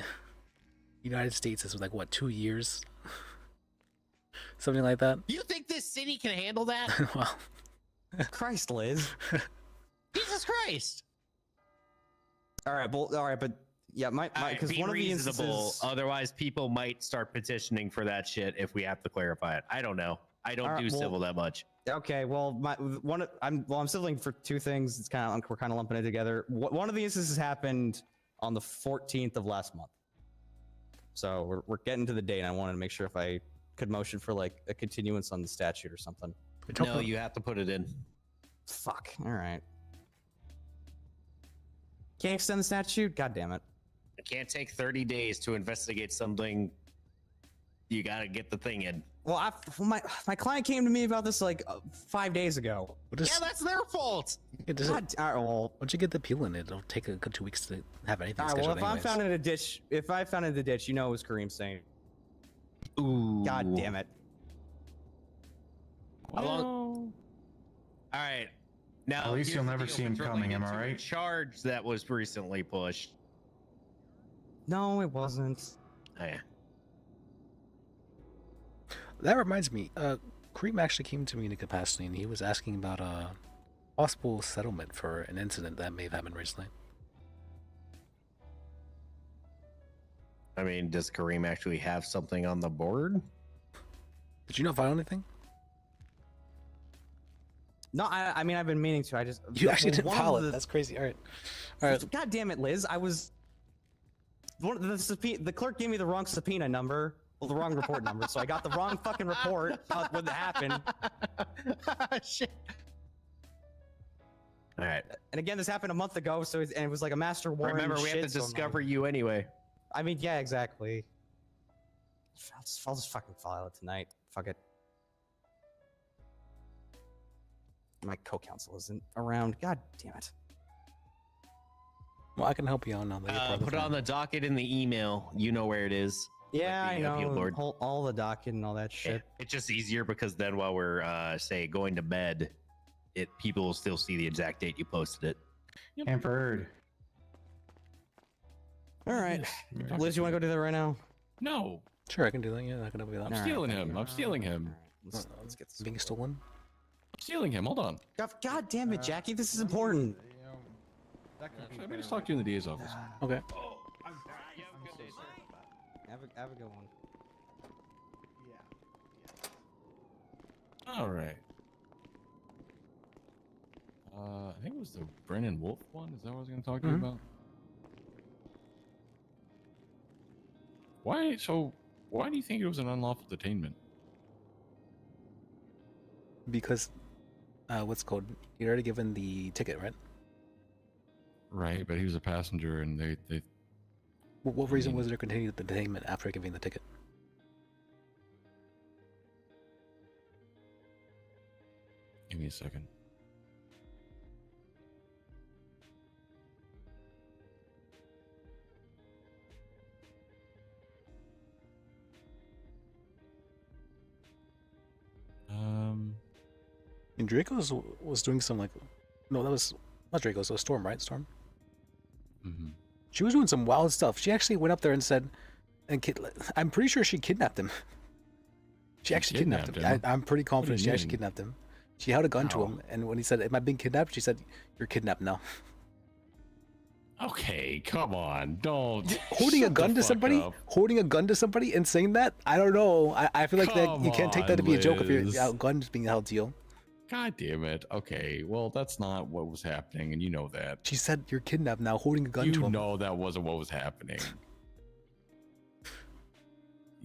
United States? It's like what, 2 years, something like that. You think this city can handle that? Well, Christ, Liz. Jesus Christ! All right, but yeah, because Be one of the reasonable, instances. otherwise people might start petitioning for that shit if we have to clarify it. I don't know. I don't All right, do well- civil that much. Okay, well, I'm civiling for 2 things. It's kind of we're kind of lumping it together. One of the instances happened on the 14th of last month, so we're getting to the date. And I wanted to make sure if I could motion for like a continuance on the statute or something. No, you have to put it in. Fuck. All right. Can't extend the statute. God damn it. It can't take 30 days to investigate something. You gotta get the thing in. Well, my client came to me about this like 5 days ago. Yeah, that's their fault. It does. God, all right, well, once you get the peel in, it'll take a good 2 weeks to have anything all right, well, scheduled. if I'm anyways. found in a ditch, you know it was Kareem saying. Ooh. God damn it. How long? All right. Now, At least here's you'll the never deal see him for coming, drilling am I into a right? Charge that was recently pushed. No, it wasn't. Oh, yeah. That reminds me, Kareem actually came to me in a capacity, and he was asking about a possible settlement for an incident that may have happened recently. I mean, does Kareem actually have something on the board? Did you not find anything? No, I mean I've been meaning to. I just You actually didn't one file of it. the- That's crazy. All right. God damn it, Liz! I was the clerk gave me the wrong subpoena number, well, the wrong report number, so I got the wrong fucking report when it happened. Shit. All right. And again, this happened a month ago, so it was like a master warrant. Remember, and we have shit, to so I'm discover like- you anyway. I mean, yeah, exactly. I'll just fucking file it tonight. Fuck it. My co-counsel isn't around. God damn it. Well, I can help you out now that you're part of the Put it on the docket in the email. You know where it is. Yeah, Like I the appeal know. board. All the docket and all that shit. It's just easier because then while we're say going to bed, people will still see the exact date you posted it. Hampered. All right. Liz, you want to go do that right now? No. Sure, I can do that. Yeah, I can help you with that. I'm stealing him. I'm stealing him. Let's get this. Being stolen? I'm stealing him. Hold on. God damn it, Jackie. This is important. Let me just talk to you in the DA's office. Okay. Have a good one. All right. I think it was the Brennan Wolf one. Is that what I was going to talk to you about? Why? So, why do you think it was an unlawful detainment? Because, what's it called? You're already given the ticket, right? Right, but he was a passenger, and they. What reason was there to continue the detainment after giving the ticket? Give me a second. And Draco's was doing some like, no, that was not Draco's. It was Storm, right? Storm. Mm-hmm. She was doing some wild stuff. She actually went up there and said, I'm pretty sure she kidnapped him. She actually kidnapped him. I'm pretty confident do she you actually mean? kidnapped him. She held a gun to How? him, and when he said, "Am I being kidnapped?" she said, "You're kidnapped now." Okay, come on, don't. Holding a Shut the gun to fuck somebody, up. holding a gun to somebody, and saying that, I don't know. I feel like that Come you can't take that to be a joke if Liz. your gun is being held to you. God damn it. Okay, well, that's not what was happening, and you know that. She said, "You're kidnapped now," holding a gun You to him. know that wasn't what was happening.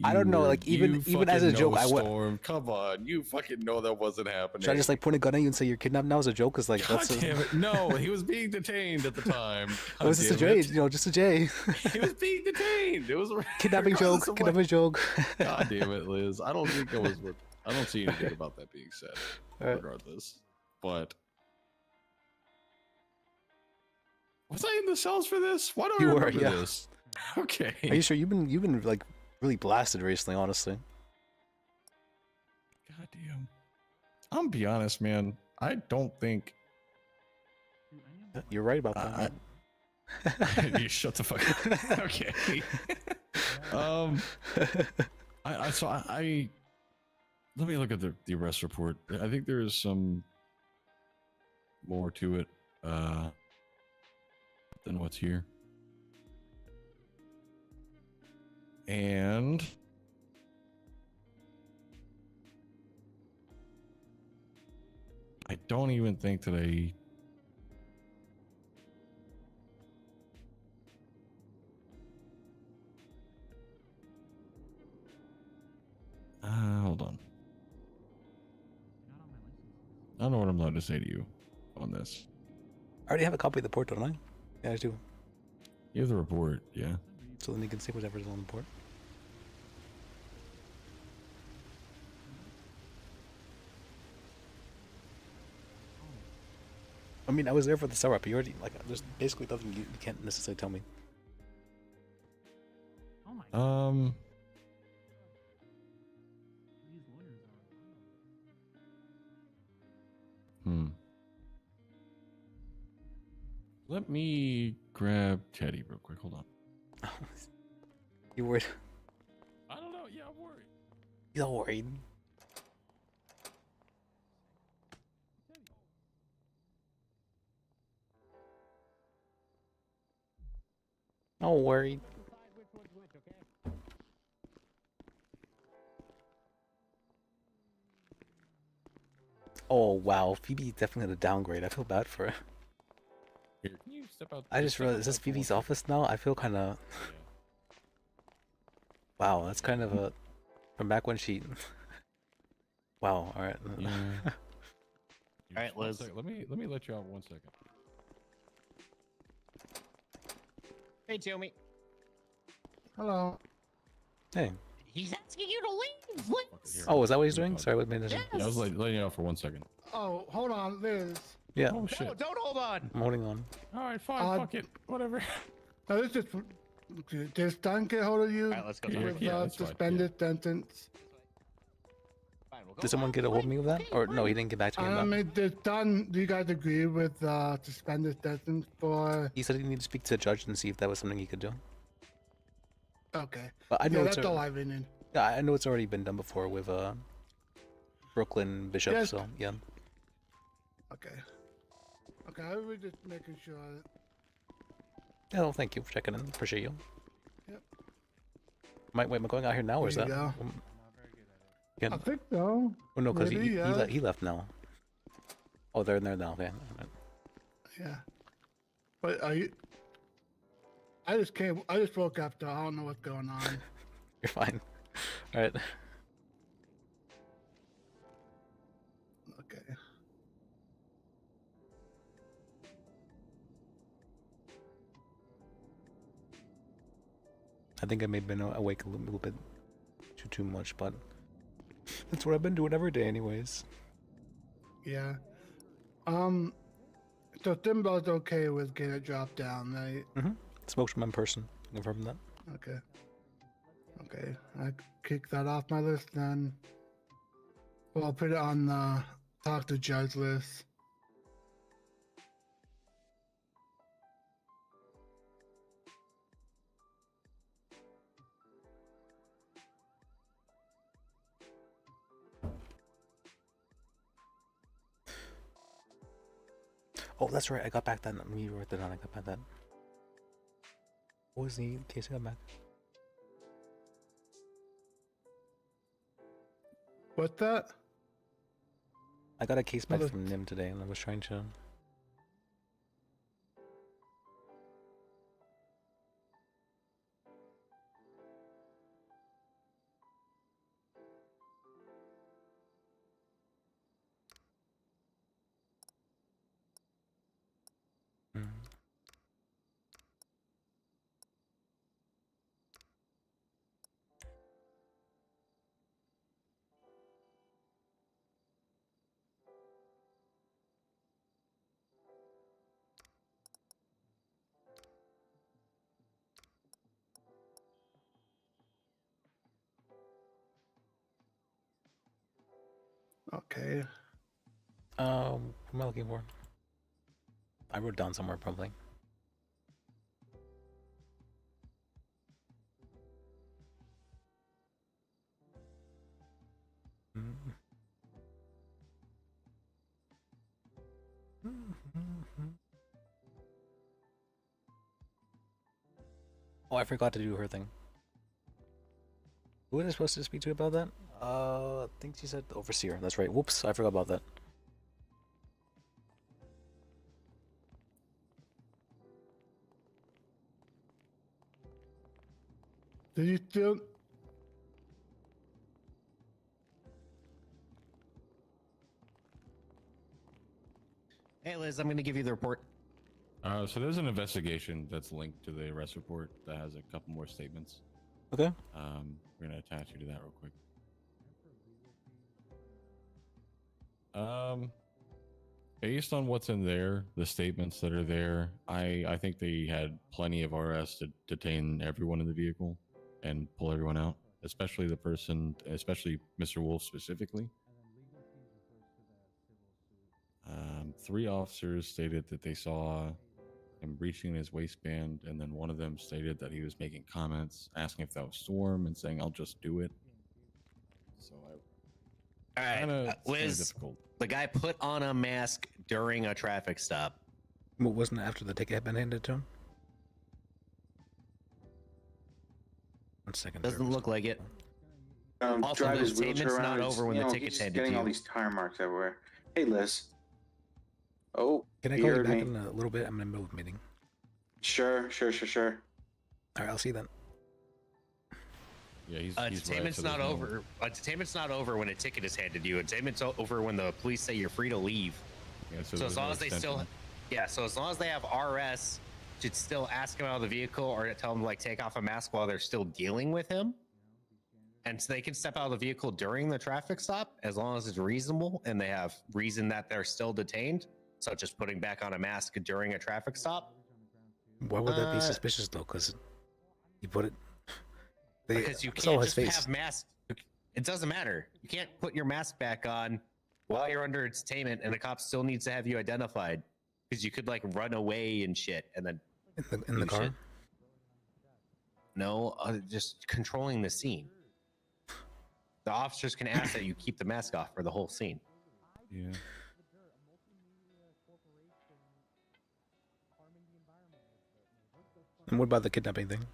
I don't know, like, even as a fucking joke, know, I would. Storm. Come on, you fucking know that wasn't happening. Should I just like point a gun at you and say you're kidnapped now as a joke? Cause like God that's damn it! No, he was being detained at the time. it was just a J, just a J. He was being detained. It was a Kidnapping joke. regardless of Kidnapping joke. God damn it, Liz. I don't think it was. I don't see anything about that being said. Alright. Regardless, but was I in the cells for this? Why do I You were, remember yeah. this? Okay. Are you sure you've been like really blasted recently? Honestly. God damn. I'm be honest, man. I don't think. You're right about that. You shut the fuck up. Okay. I let me look at the arrest report. I think there is some more to it than what's here. And I don't even think that hold on. I don't know what I'm allowed to say to you on this. I already have a copy of the report, don't I? Yeah, I do. You have the report, yeah. So then you can see whatever's on the report. I mean, I was there for the setup. You already like. There's basically nothing you can't necessarily tell me. Let me grab Teddy real quick. Hold on. You worried? I don't know. Yeah, I'm worried. You're worried. Not worried. Oh wow, Phoebe definitely had a downgrade. I feel bad for her. Here, can you step out? I just step realized, is this outside for one Phoebe's second? office now? I feel kind of. Wow, that's kind of a. From back when she. Wow. All right. Yeah. All right, One Liz. sec, Let me let you out 1 second. Hey, Tommy. Hello. Hey. He's asking you to leave. Liz. Oh, is that what he's doing? Sorry, what made it? Yes. Yeah, I was letting you out for 1 second. Oh, hold on, Liz. Yeah. Oh shit. No, don't hold on. I'm holding on. All right, fine. Fuck it. Whatever. Now this is. Does Don get hold of you? All right, let's go. With Yeah, that's fine, suspended sentence. Fine, we'll go Did someone get a hold of me with that? Or no, he didn't get back to me I about mean, does Don? Do you guys agree with suspended sentence for? He said he needed to speak to a judge and see if that was something he could do. Okay. But I know yeah, it's that's all I've been in. Yeah, I know it's already been done before with Brooklyn Bishop. Yes. So yeah. Okay. Okay, I was just making sure. Yeah, well, thank you for checking in. Appreciate you. Yep. Am I going out here now, or is There that? you go. Yeah. I think so. Oh no, because Maybe, yeah. he left now. Oh, they're in there now. Okay. Alright. Yeah. But are you? I just came. I just woke up. Though. I don't know what's going on. You're fine. All right. Okay. I think I may have been awake a little bit too much, but that's what I've been doing every day, anyways. Yeah. So Timbo's okay with getting it dropped down, right? Mm-hmm. Spokesman in person. Confirm that. Okay. Okay. I kick that off my list then. Well, I'll put it on the talk to judge list. Oh, that's right. I got back that. Let me write that down. I got back that. What was the case I got back? What's that? I got a case back Mother- from Nim today, and I was trying to. Mm. Okay. What am I looking for? I wrote down somewhere probably. Oh, I forgot to do her thing. Who was I supposed to speak to about that? I think she said the overseer. That's right. Whoops, I forgot about that. Did you still? Hey, Liz, I'm going to give you the report. So there's an investigation that's linked to the arrest report that has a couple more statements. Okay. We're gonna attach you to that real quick. Based on what's in there, the statements that are there, I think they had plenty of RS to detain everyone in the vehicle and pull everyone out, especially the person, especially Mr. Wolf specifically. 3 officers stated that they saw him reaching his waistband, and then one of them stated that he was making comments, asking if that was Storm, and saying, "I'll just do it." So All right, Liz, difficult. the guy put on a mask during a traffic stop. What wasn't it after the ticket had been handed to him? 1 second. Doesn't look like it. Also, Drive the his wheelchair detainment's around. not over when you the know, ticket's he's handed to getting all you. these tire marks everywhere. Hey, Liz. Oh, Can I you call you heard back me. in a little bit? I'm in the middle of a meeting. Sure. Alright, I'll see you then. Yeah, he's Detainment's not over. Detainment's not over when a ticket is handed to you. Detainment's over when the police say you're free to leave. Yeah, So there's as long no as they still, extension. yeah. So as long as they have RS, should still ask him out of the vehicle or tell him to like take off a mask while they're still dealing with him. And so they can step out of the vehicle during the traffic stop as long as it's reasonable and they have reason that they're still detained, such as putting back on a mask during a traffic stop. Why would that be suspicious though? Because you put it. Because you saw can't his just face. have masks. It doesn't matter. You can't put your mask back on while you're under detainment, and the cop still needs to have you identified because you could like run away and shit, and then in the do car. shit. No, just controlling the scene. The officers can ask that you keep the mask off for the whole scene. Yeah. And what about the kidnapping thing?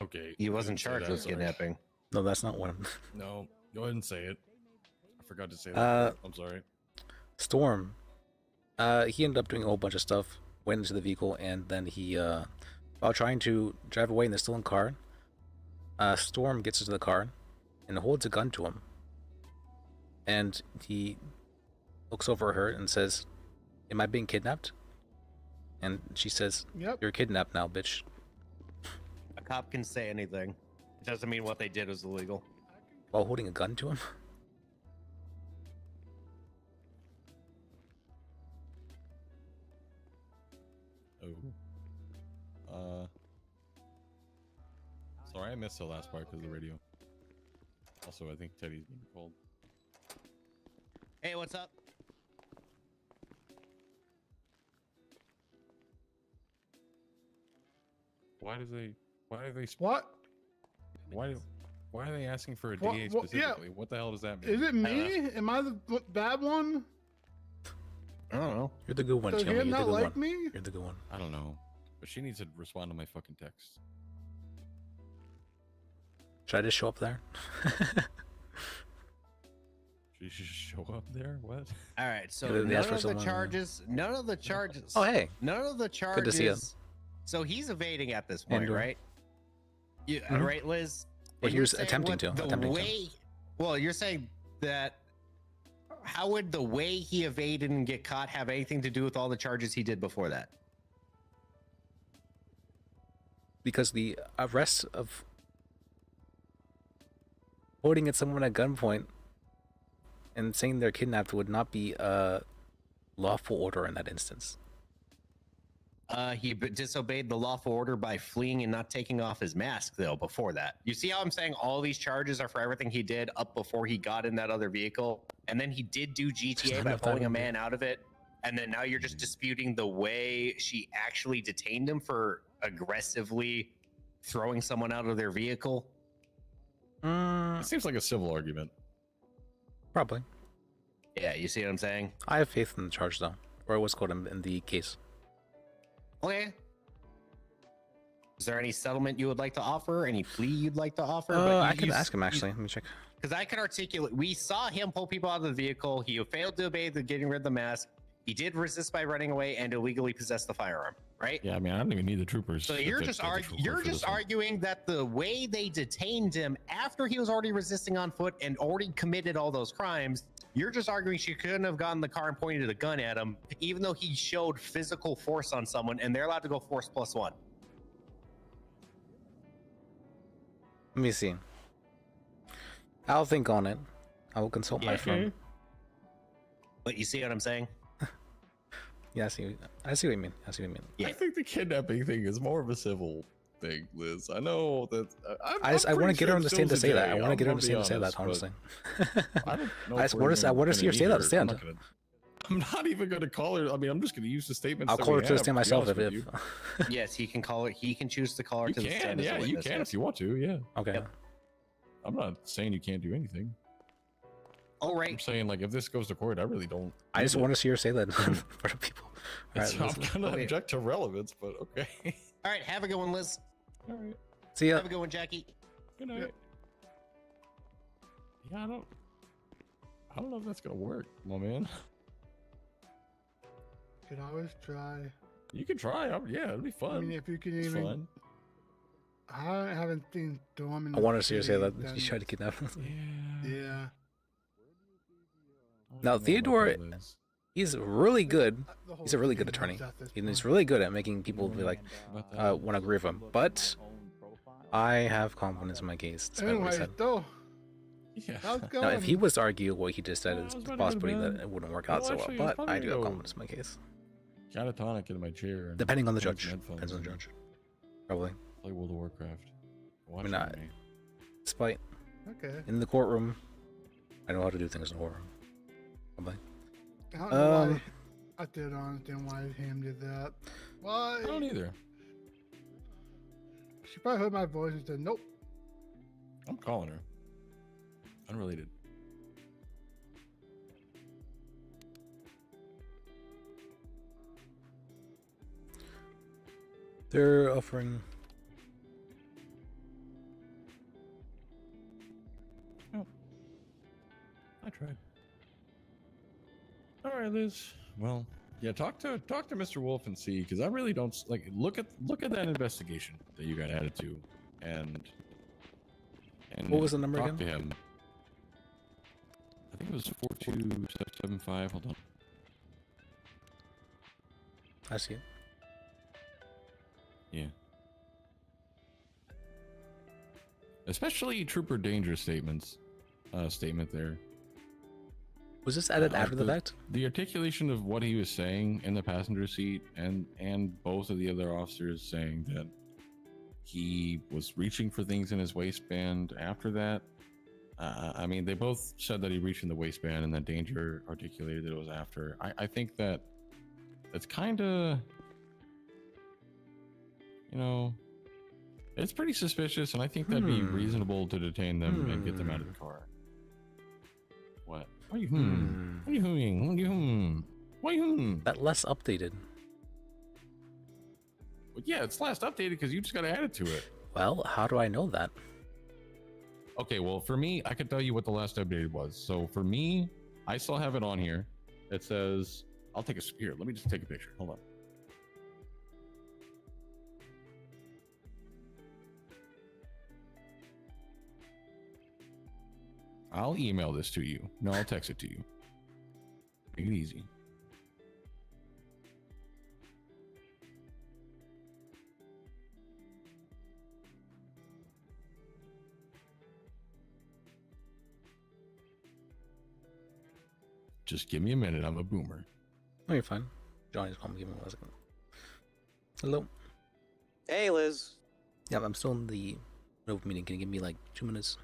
Okay. He wasn't say charged that, with sorry. kidnapping. No, that's not one. No, go ahead and say it. I forgot to say that. I'm sorry. Storm. He ended up doing a whole bunch of stuff. Went into the vehicle and then he, while trying to drive away in the stolen car, Storm gets into the car and holds a gun to him. And he looks over at her and says, "Am I being kidnapped?" And she says, "Yep. You're kidnapped now, bitch." A cop can say anything. It doesn't mean what they did was illegal. While holding a gun to him? Oh. Sorry, I missed the last part because of the radio. Also, I think Teddy's being called. Hey, what's up? Why are they? What? Why are they asking for a What- DA what- yeah. specifically? What the hell does that mean? Is it me? Am I the bad one? I don't know. You're the good one, Does Chummy. he You're the not good like one. me? You're the good one. I don't know, but she needs to respond to my fucking text. Should I just show up there? She should show up there. What? All right, so Yeah, they asked none for of the someone, charges. None of the charges. Oh, hey. None of the charges. Good to see you. So he's evading at this point, Andrew. right? You, Mhm. right, Liz? Well, And he you're was saying attempting what to, the attempting to. way, Well, you're saying that. How would the way he evaded and get caught have anything to do with all the charges he did before that? Because the arrest of holding at someone at gunpoint and saying they're kidnapped would not be a lawful order in that instance. He disobeyed the lawful order by fleeing and not taking off his mask, though, before that. You see how I'm saying all these charges are for everything he did up before he got in that other vehicle? And then he did do GTA by pulling a man out of it. And then now you're just disputing the way she actually detained him for aggressively throwing someone out of their vehicle? It seems like a civil argument. Probably. Yeah, you see what I'm saying? I have faith in the charge, though, or what's called in the case. Okay. Is there any settlement you would like to offer? Any plea you'd like to offer? I could ask him, actually. Let me check. Because I can articulate. We saw him pull people out of the vehicle. He failed to obey the getting rid of the mask. He did resist by running away and illegally possessed the firearm, right? Yeah, I mean, I don't even need the troopers. So you're just arguing that the way they detained him after he was already resisting on foot and already committed all those crimes, you're just arguing she couldn't have gotten in the car and pointed a gun at him, even though he showed physical force on someone, and they're allowed to go force +1. Let me see. I'll think on it. I will consult my firm. But you see what I'm saying? Yeah, I see what you mean. I think the kidnapping thing is more of a civil thing, Liz. I know that. I want to get her on the stand to say that. I want to get her on the stand to say that, honestly. I don't know. I want to see her say that on the stand. I'm not even going to call her. I mean, I'm just going to use the statement. I'll call her to the stand myself if. Yes, he can call her. He can choose to call her You to the can, stand. as a yeah, you witness, can yes. if you want to, yeah. Okay. Yep. I'm not saying you can't do anything. All right. I'm saying, like, if this goes to court, I really don't. I just want to see her say that in front of people. I'm going to object to relevance, but okay. All right, have a good one, Liz. All right. See ya. Have a good one, Jackie. Good night. Yeah, I don't know if that's gonna work, my man. Could always try. You can try. Yeah, it'll be fun. I mean, if you can It's even. fun. I haven't seen Storm in I the want to see her say city, that then- she tried to kidnap him. Yeah. Now Theodore, he's really good. He's a really good attorney, and he's really good at making people be like, want to agree with him. But I have confidence in my case. Despite what he Anyway, said. though. Yeah. How's it going? Now, if he was to argue what he just said, it's was about to go to possibly bed. that it wouldn't work out No, so actually, well. it's But probably I do have go- confidence in my case. Catatonic in my chair. and Depending on the put some judge. headphones Depends on the in. judge. Probably. Play World of Warcraft. Watch mean, anime. Despite Okay. in the courtroom, I know how to do things in the courtroom. Probably. I don't know Um, why. I don't understand why Ham did that. Why? I don't either. She probably heard my voice and said, "Nope." I'm calling her. Unrelated. They're offering. I tried. All right, Liz. Well, yeah, talk to Mr. Wolf and see, because I really don't like look at that investigation that you got added to, and What was the number talk again? to him. I think it was 42775. Hold on. I see it. Yeah. Especially Trooper Danger statement there. Was this added after the fact? The articulation of what he was saying in the passenger seat, and both of the other officers saying that he was reaching for things in his waistband after that. I mean, they both said that he reached in the waistband, and that Danger articulated that it was after. I think that it's kind of, it's pretty suspicious, and I think that'd be reasonable to detain them and get them out of the car. What? What are you What are you Wait, That less updated. Well, yeah, it's last updated because you just got to add it to it. Well, how do I know that? Okay, well, for me, I could tell you what the last update was. So for me, I still have it on here. It says, I'll take a here. Let me just take a picture. Hold on. I'll email this to you. No, I'll text it to you. Make it easy. Just give me a minute. I'm a boomer. Oh, you're fine. Johnny's calling me. Give me 1 second. Hello. Hey, Liz. Yeah, I'm still in the middle of a meeting. Can you give me like 2 minutes?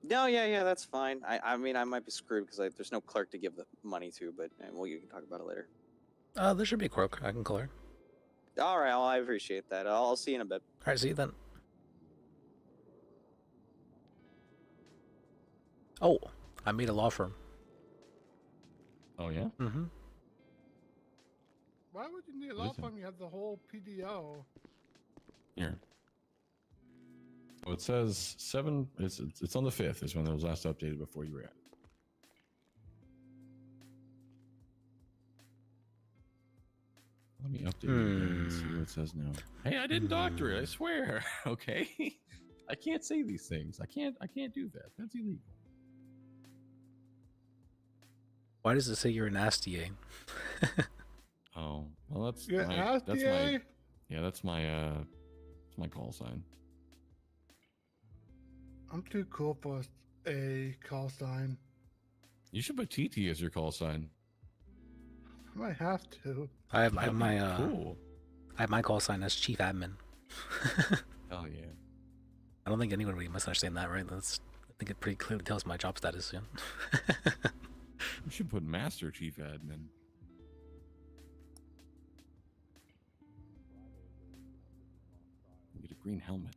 No, yeah, that's fine. I mean, I might be screwed because there's no clerk to give the money to, but well, you can talk about it later. There should be a clerk. I can call her. All right, well, I appreciate that. I'll see you in a bit. All right, see you then. Oh, I made a law firm. Oh yeah. Mm-hmm. Why would you need a What law is it? firm? You have the whole PDO. Here. Oh, it says 7. It's on the 5th. Is when it was last updated before you were at. Let me update it again and see what it says now. Hey, I didn't doctor it. I swear. Okay. I can't say these things. I can't do that. That's illegal. Why does it say you're an SDA? Oh, well, that's You're my, an that's SDA? my, yeah, that's my call sign. I'm too cool for a call sign. You should put TT as your call sign. I might have to. I have That'd be my cool. I have my call sign as chief admin. Oh yeah. I don't think anyone really must understand that, right? I think it pretty clearly tells my job status. Yeah. You should put Master Chief Admin. Get a green helmet.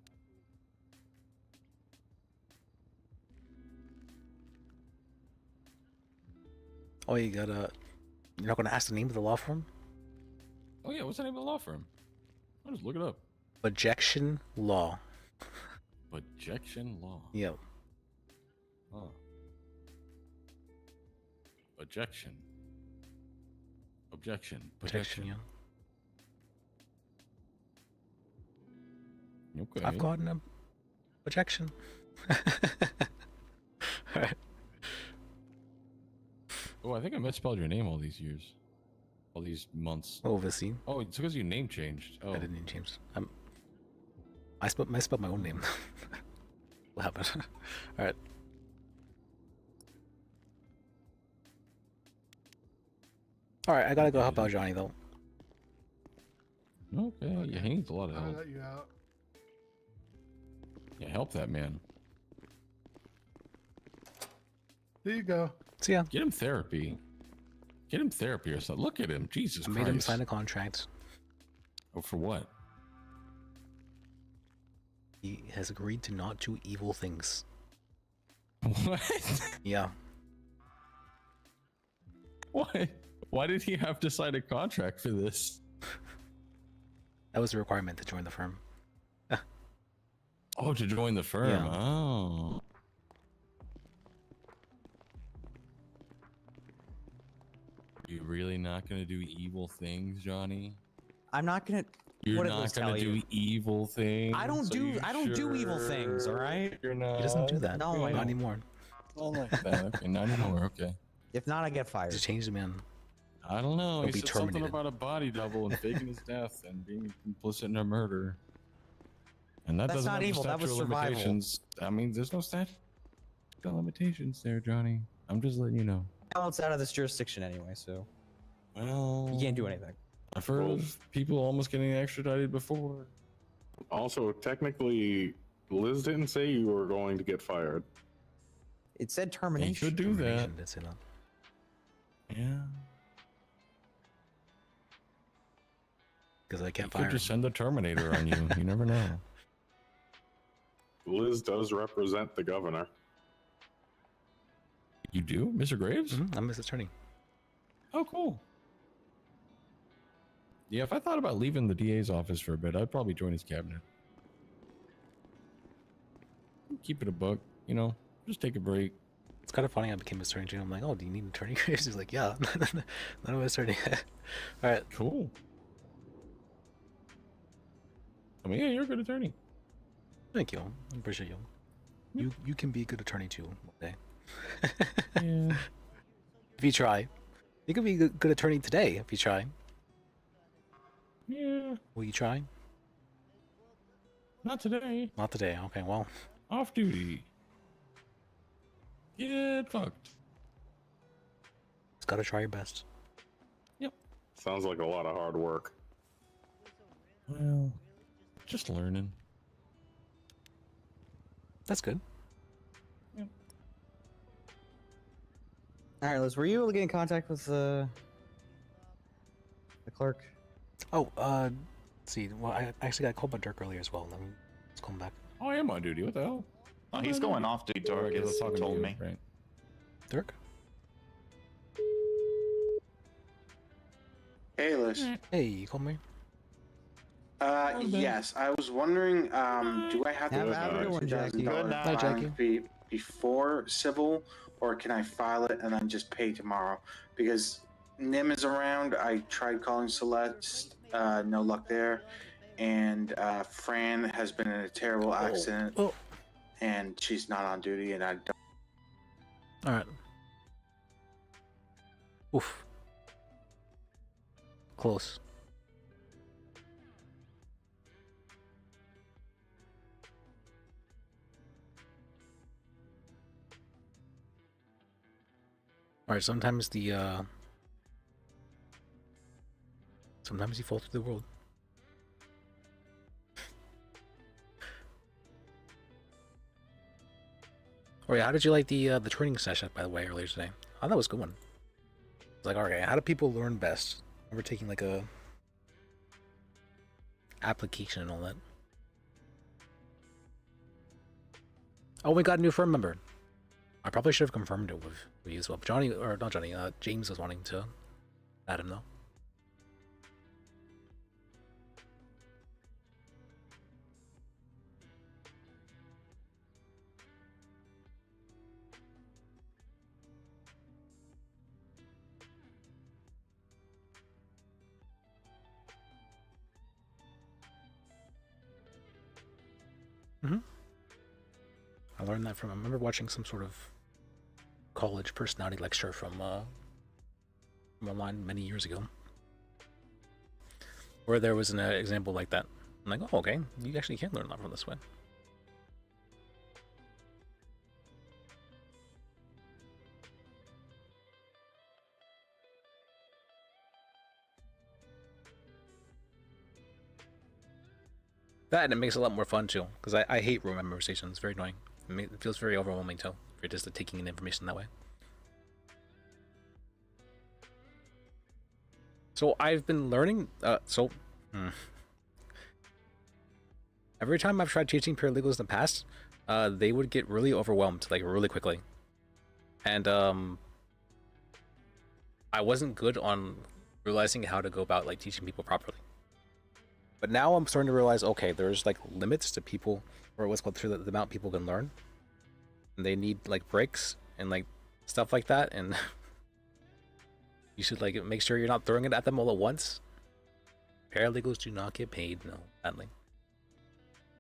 Oh, you're not gonna ask the name of the law firm? Oh yeah, what's the name of the law firm? I'll just look it up. Objection Law. Objection Law. Yeah. Oh. Objection. Objection. Yeah. Okay. I've gotten a objection. Alright. Oh, I think I misspelled your name all these years. All these months. Overseen. Oh, it's because your name changed. Oh. I didn't name change. I spelled my own name. What happened? Alright. Alright, I gotta go help out Johnny though. Okay, yeah, he needs a lot of I'll help. let you out. Yeah, help that man. Here you go. See ya. Get him therapy. Get him therapy or something. Look at him. Jesus I Christ. made him sign a contract. Oh, for what? He has agreed to not do evil things. What? Yeah. Why? Why did he have to sign a contract for this? That was a requirement to join the firm. Oh, to join the firm. Yeah. Oh. Are you really not going to do evil things, Johnny? I'm not gonna. You're what did not Liz going tell to do you? evil things. I don't do. I don't do evil things. All right. You're not. He doesn't do that. No, I not don't. anymore. Not like that. Okay, not anymore. Okay. If not, I get fired. Just change the man. I don't know. He'll He be said something terminated. about a body double and faking his death and being complicit in a murder. And that That's doesn't not have a evil, that was statute of survival. limitations. I mean, there's no statute of limitations there, Johnny. I'm just letting you know. Well, it's out of this jurisdiction anyway, so Well, you can't do anything. I've heard of people almost getting extradited before. Also, technically, Liz didn't say you were going to get fired. It said You termination. could do that. Termination, that's it, huh? Yeah. Because I You can't could fire just him. send the Terminator on you. You never know. Liz does represent the governor. You do, Mr. Graves? I'm his attorney. Oh, cool. Yeah, if I thought about leaving the DA's office for a bit, I'd probably join his cabinet. Keep it a buck, you know, just take a break. It's kind of funny. I became a attorney too. I'm like, oh, do you need an attorney? He's like, yeah, none of us attorney. All right, cool. I mean, yeah, you're a good attorney. Thank you. I appreciate you. You can be a good attorney too one day. Yeah. If you try, you can be a good attorney today if you try. Yeah. Will you try? Not today. Not today. Okay, well. Off duty. Get fucked. Just gotta try your best. Sounds like a lot of hard work. Well, just learning. That's good. All right, Liz, were you able to get in contact with the clerk? Oh, let's see. Well, I actually got called by Dirk earlier as well. Let me just call him back. Oh, I am on duty. What the hell? Oh, he's going off duty. Dirk Okay, let's talk to told you, me. Right. Dirk? Hey, Liz. Hey, you called me? Yes. I was wondering, do I have to Have a good one, Jackie. Good night. Bye, Jackie. Before civil, or can I file it and then just pay tomorrow? Because Nim is around. I tried calling Celeste, no luck there, and Fran has been in a terrible accident, and she's not on duty, and I don't. All right. Oof. Close. All right. Sometimes sometimes you fall through the world. Oh yeah, how did you like the training session, by the way, earlier today? I thought that was a good one. It's like, okay, how do people learn best? We're taking like a application and all that. Oh, we got a new firm member. I probably should have confirmed it with you as well. Johnny, or not Johnny, James was wanting to add him though. I learned that from, I remember watching some sort of college personality lecture from online many years ago, where there was an example like that. I'm like, oh, okay, you actually can learn a lot from this way. That, and it makes it a lot more fun too, because I hate room memorization. It's very annoying. It feels very overwhelming too, if you're just taking in information that way. So I've been learning, every time I've tried teaching paralegals in the past, they would get really overwhelmed, like really quickly. And I wasn't good on realizing how to go about like teaching people properly. But now I'm starting to realize, okay, there's like limits to people, or what's called through the amount people can learn. And they need like breaks and like stuff like that, and you should like make sure you're not throwing it at them all at once. Paralegals do not get paid, no, sadly.